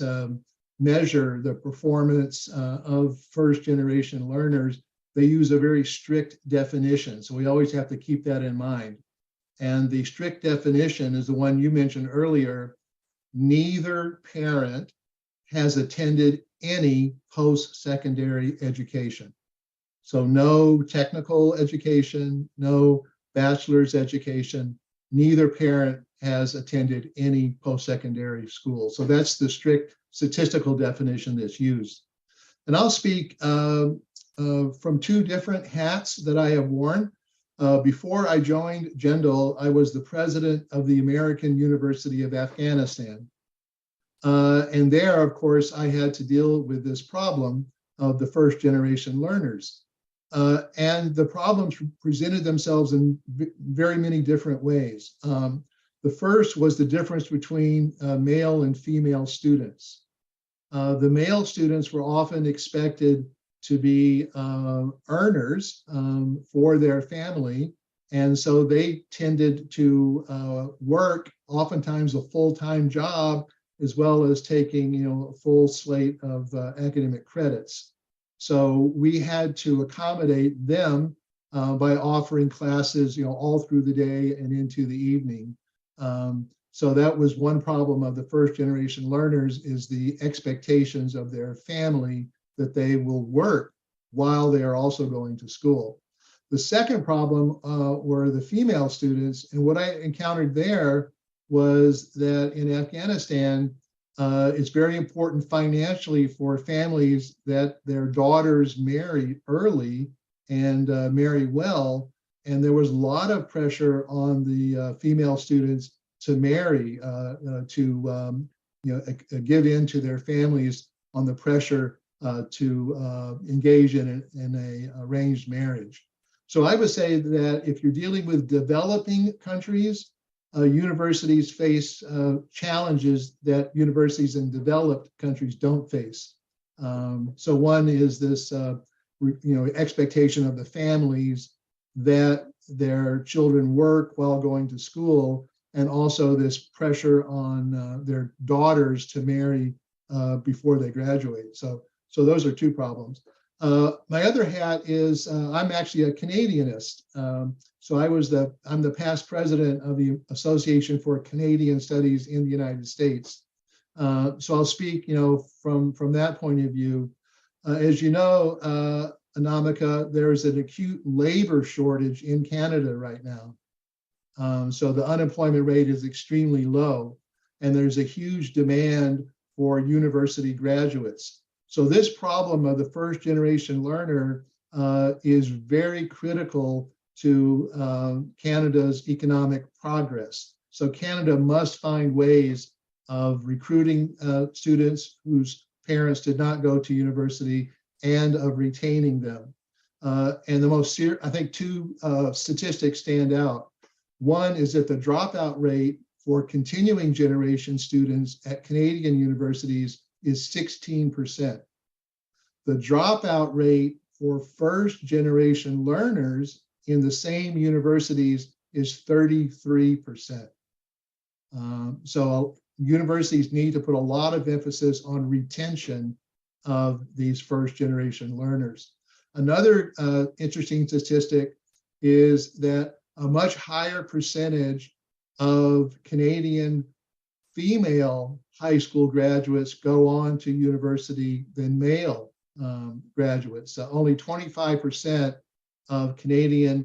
measure the performance of first-generation learners, they use a very strict definition. So we always have to keep that in mind. And the strict definition is the one you mentioned earlier. Neither parent has attended any post-secondary education. So no technical education, no bachelor's education, neither parent has attended any post-secondary school. So that's the strict statistical definition that's used. And I'll speak from two different hats that I have worn. Before I joined Jindal, I was the president of the American University of Afghanistan. And there, of course, I had to deal with this problem of the first generation learners. And the problems presented themselves in very many different ways. The first was the difference between male and female students. The male students were often expected to be earners for their family. And so they tended to work oftentimes a full-time job, as well as taking a full slate of academic credits. So we had to accommodate them by offering classes all through the day and into the evening. So that was one problem of the first generation learners, is the expectations of their family that they will work while they are also going to school. The second problem were the female students. And what I encountered there was that in Afghanistan, it's very important financially for families that their daughters marry early and marry well. And there was a lot of pressure on the female students to marry, to give in to their families on the pressure to engage in an arranged marriage. So I would say that if you're dealing with developing countries, universities face challenges that universities in developed countries don't face. So one is this, expectation of the families that their children work while going to school, and also this pressure on their daughters to marry before they graduate. So those are two problems. My other hat is I'm actually a Canadianist. So I'm the past president of the Association for Canadian Studies in the United States. So I'll speak, from that point of view. As you know, Anamika, there's an acute labor shortage in Canada right now. So the unemployment rate is extremely low, and there's a huge demand for university graduates. So this problem of the first generation learner is very critical to Canada's economic progress. So Canada must find ways of recruiting students whose parents did not go to university and of retaining them. And the most serious, I think two statistics stand out. One is that the dropout rate for continuing generation students at Canadian universities is 16%. The dropout rate for first generation learners in the same universities is 33%. So universities need to put a lot of emphasis on retention of these first generation learners. Another interesting statistic is that a much higher percentage of Canadian female high school graduates go on to university than male graduates. So only 25% of Canadian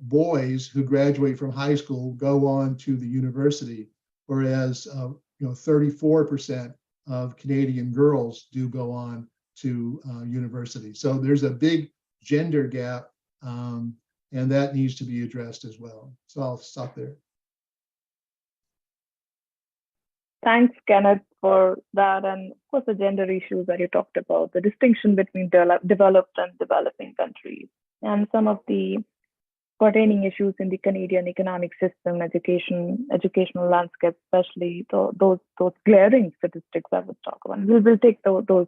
boys who graduate from high school go on to the university, whereas 34% of Canadian girls do go on to university. So there's a big gender gap, and that needs to be addressed as well. So I'll stop there. Thanks, Kenneth, for that. And of course, the gender issues that you talked about, the distinction between developed and developing countries, and some of the pertaining issues in the Canadian economic system, educational landscape, especially those glaring statistics I was talking about. We'll take those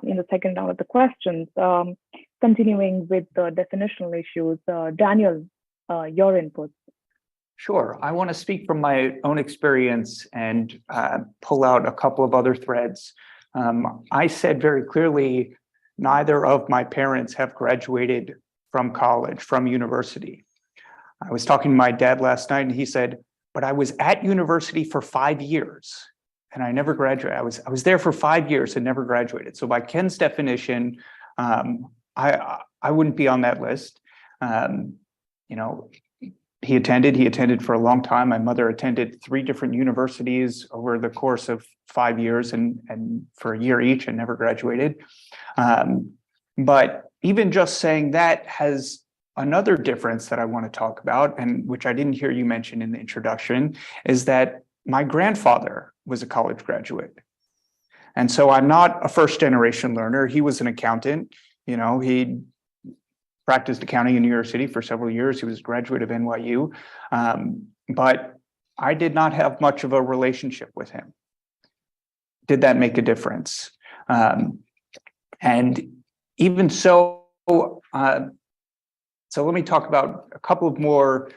in the second round of the questions. Continuing with the definitional issues, Daniel, your input. Sure. I want to speak from my own experience and pull out a couple of other threads. I said very clearly, neither of my parents have graduated from college, from university. I was talking to my dad last night and he said, but I was at university for 5 years and I never graduated. I was there for 5 years and never graduated. So by Ken's definition, I wouldn't be on that list. You know, he attended for a long time. My mother attended 3 different universities over the course of 5 years and for a year each and never graduated. But even just saying that has another difference that I want to talk about, and which I didn't hear you mention in the introduction, is that my grandfather was a college graduate. And so I'm not a first generation learner. He was an accountant. You know, he practiced accounting in New York City for several years. He was a graduate of NYU. But I did not have much of a relationship with him. Did that make a difference? And even so, so let me talk about a couple of more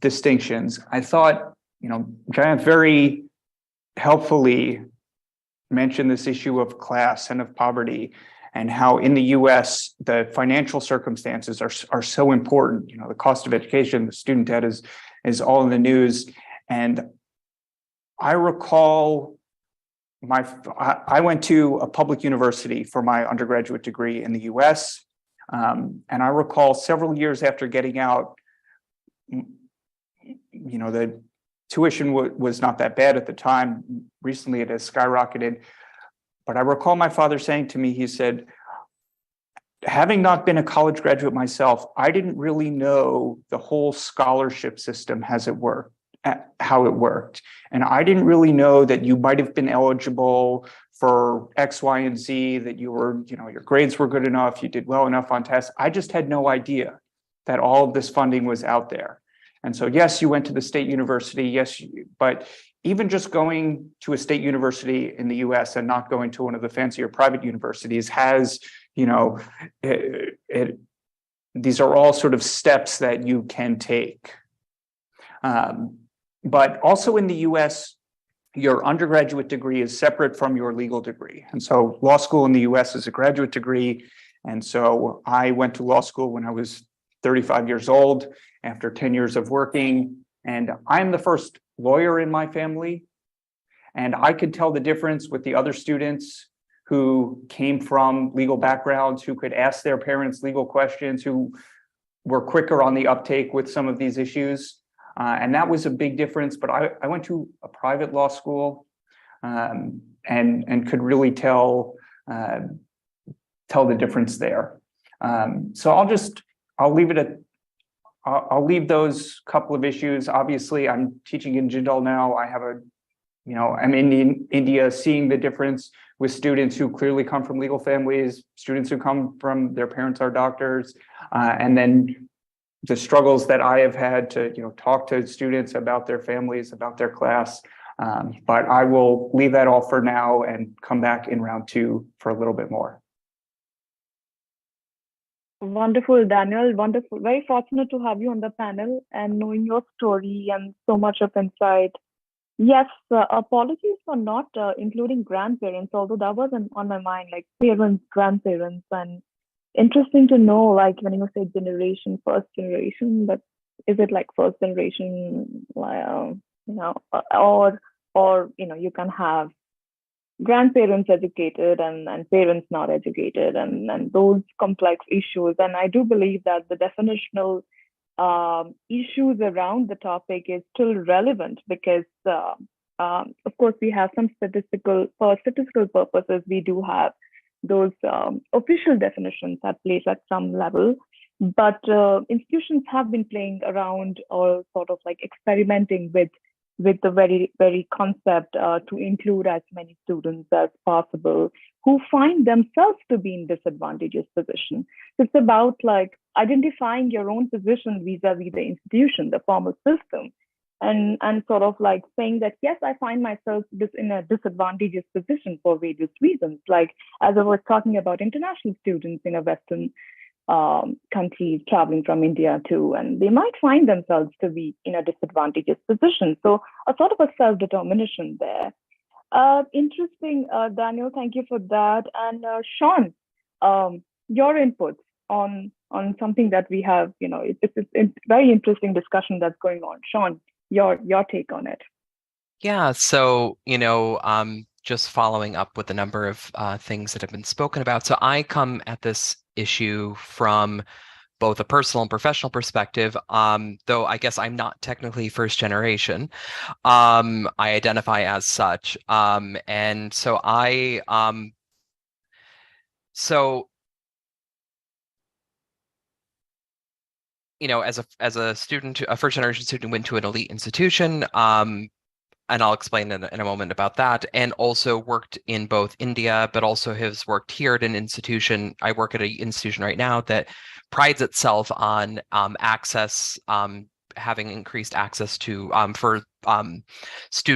distinctions. I thought, you know, Jayant very helpfully mentioned this issue of class and of poverty, and how in the US, the financial circumstances are so important. You know, the cost of education, the student debt is all in the news. And I recall I went to a public university for my undergraduate degree in the US. And I recall several years after getting out, you know, the tuition was not that bad at the time. Recently, it has skyrocketed. But I recall my father saying to me, he said, having not been a college graduate myself, I didn't really know the whole scholarship system how it worked. And I didn't really know that you might have been eligible for X, Y, and Z, that you were, you know, your grades were good enough, you did well enough on tests. I just had no idea that all of this funding was out there. And so, yes, you went to the state university, yes, but even just going to a state university in the US and not going to one of the fancier private universities has, you know, these are all sort of steps that you can take. But also in the US, your undergraduate degree is separate from your legal degree. And so law school in the US is a graduate degree. And so I went to law school when I was 35 years old after 10 years of working. And I'm the first lawyer in my family. And I could tell the difference with the other students who came from legal backgrounds, who could ask their parents legal questions, who were quicker on the uptake with some of these issues. And that was a big difference. But I went to a private law school and could really tell the difference there. So I'll leave those couple of issues. Obviously, I'm teaching in Jindal now. I'm in India, seeing the difference with students who clearly come from legal families, students who come from their parents are doctors, and then the struggles that I have had to, talk to students about their families, about their class. But I will leave that all for now and come back in round 2 for a little bit more. Wonderful, Daniel. Wonderful. Very fortunate to have you on the panel and knowing your story and so much of insight. Yes, apologies for not including grandparents, although that was on my mind, like parents, grandparents, and interesting to know, like when you say generation, first generation, but is it like first generation, or you can have grandparents educated and parents not educated and those complex issues. And I do believe that the definitional issues around the topic is still relevant because of course we have some statistical purposes, we do have those official definitions at place at some level, but institutions have been playing around or sort of like experimenting with the very, very concept to include as many students as possible who find themselves to be in disadvantageous position. So it's about like identifying your own position vis-a-vis the institution, the formal system, and sort of like saying that, yes, I find myself in a disadvantageous position for various reasons. Like as I was talking about international students in a Western countries traveling from India too, and they might find themselves to be in a disadvantageous position. So a sort of a self-determination there. Interesting, Daniel. Thank you for that. And Sean, your inputs on something that we have. It's a very interesting discussion that's going on. Sean, your take on it. Yeah. So just following up with a number of things that have been spoken about. So I come at this issue from both a personal and professional perspective, though I guess I'm not technically first generation. I identify as such. And so as a student, a first generation student, went to an elite institution, and I'll explain in a moment about that, and also worked in both India, but also has worked here at an institution. I work at an institution right now that prides itself on access, having increased access to for students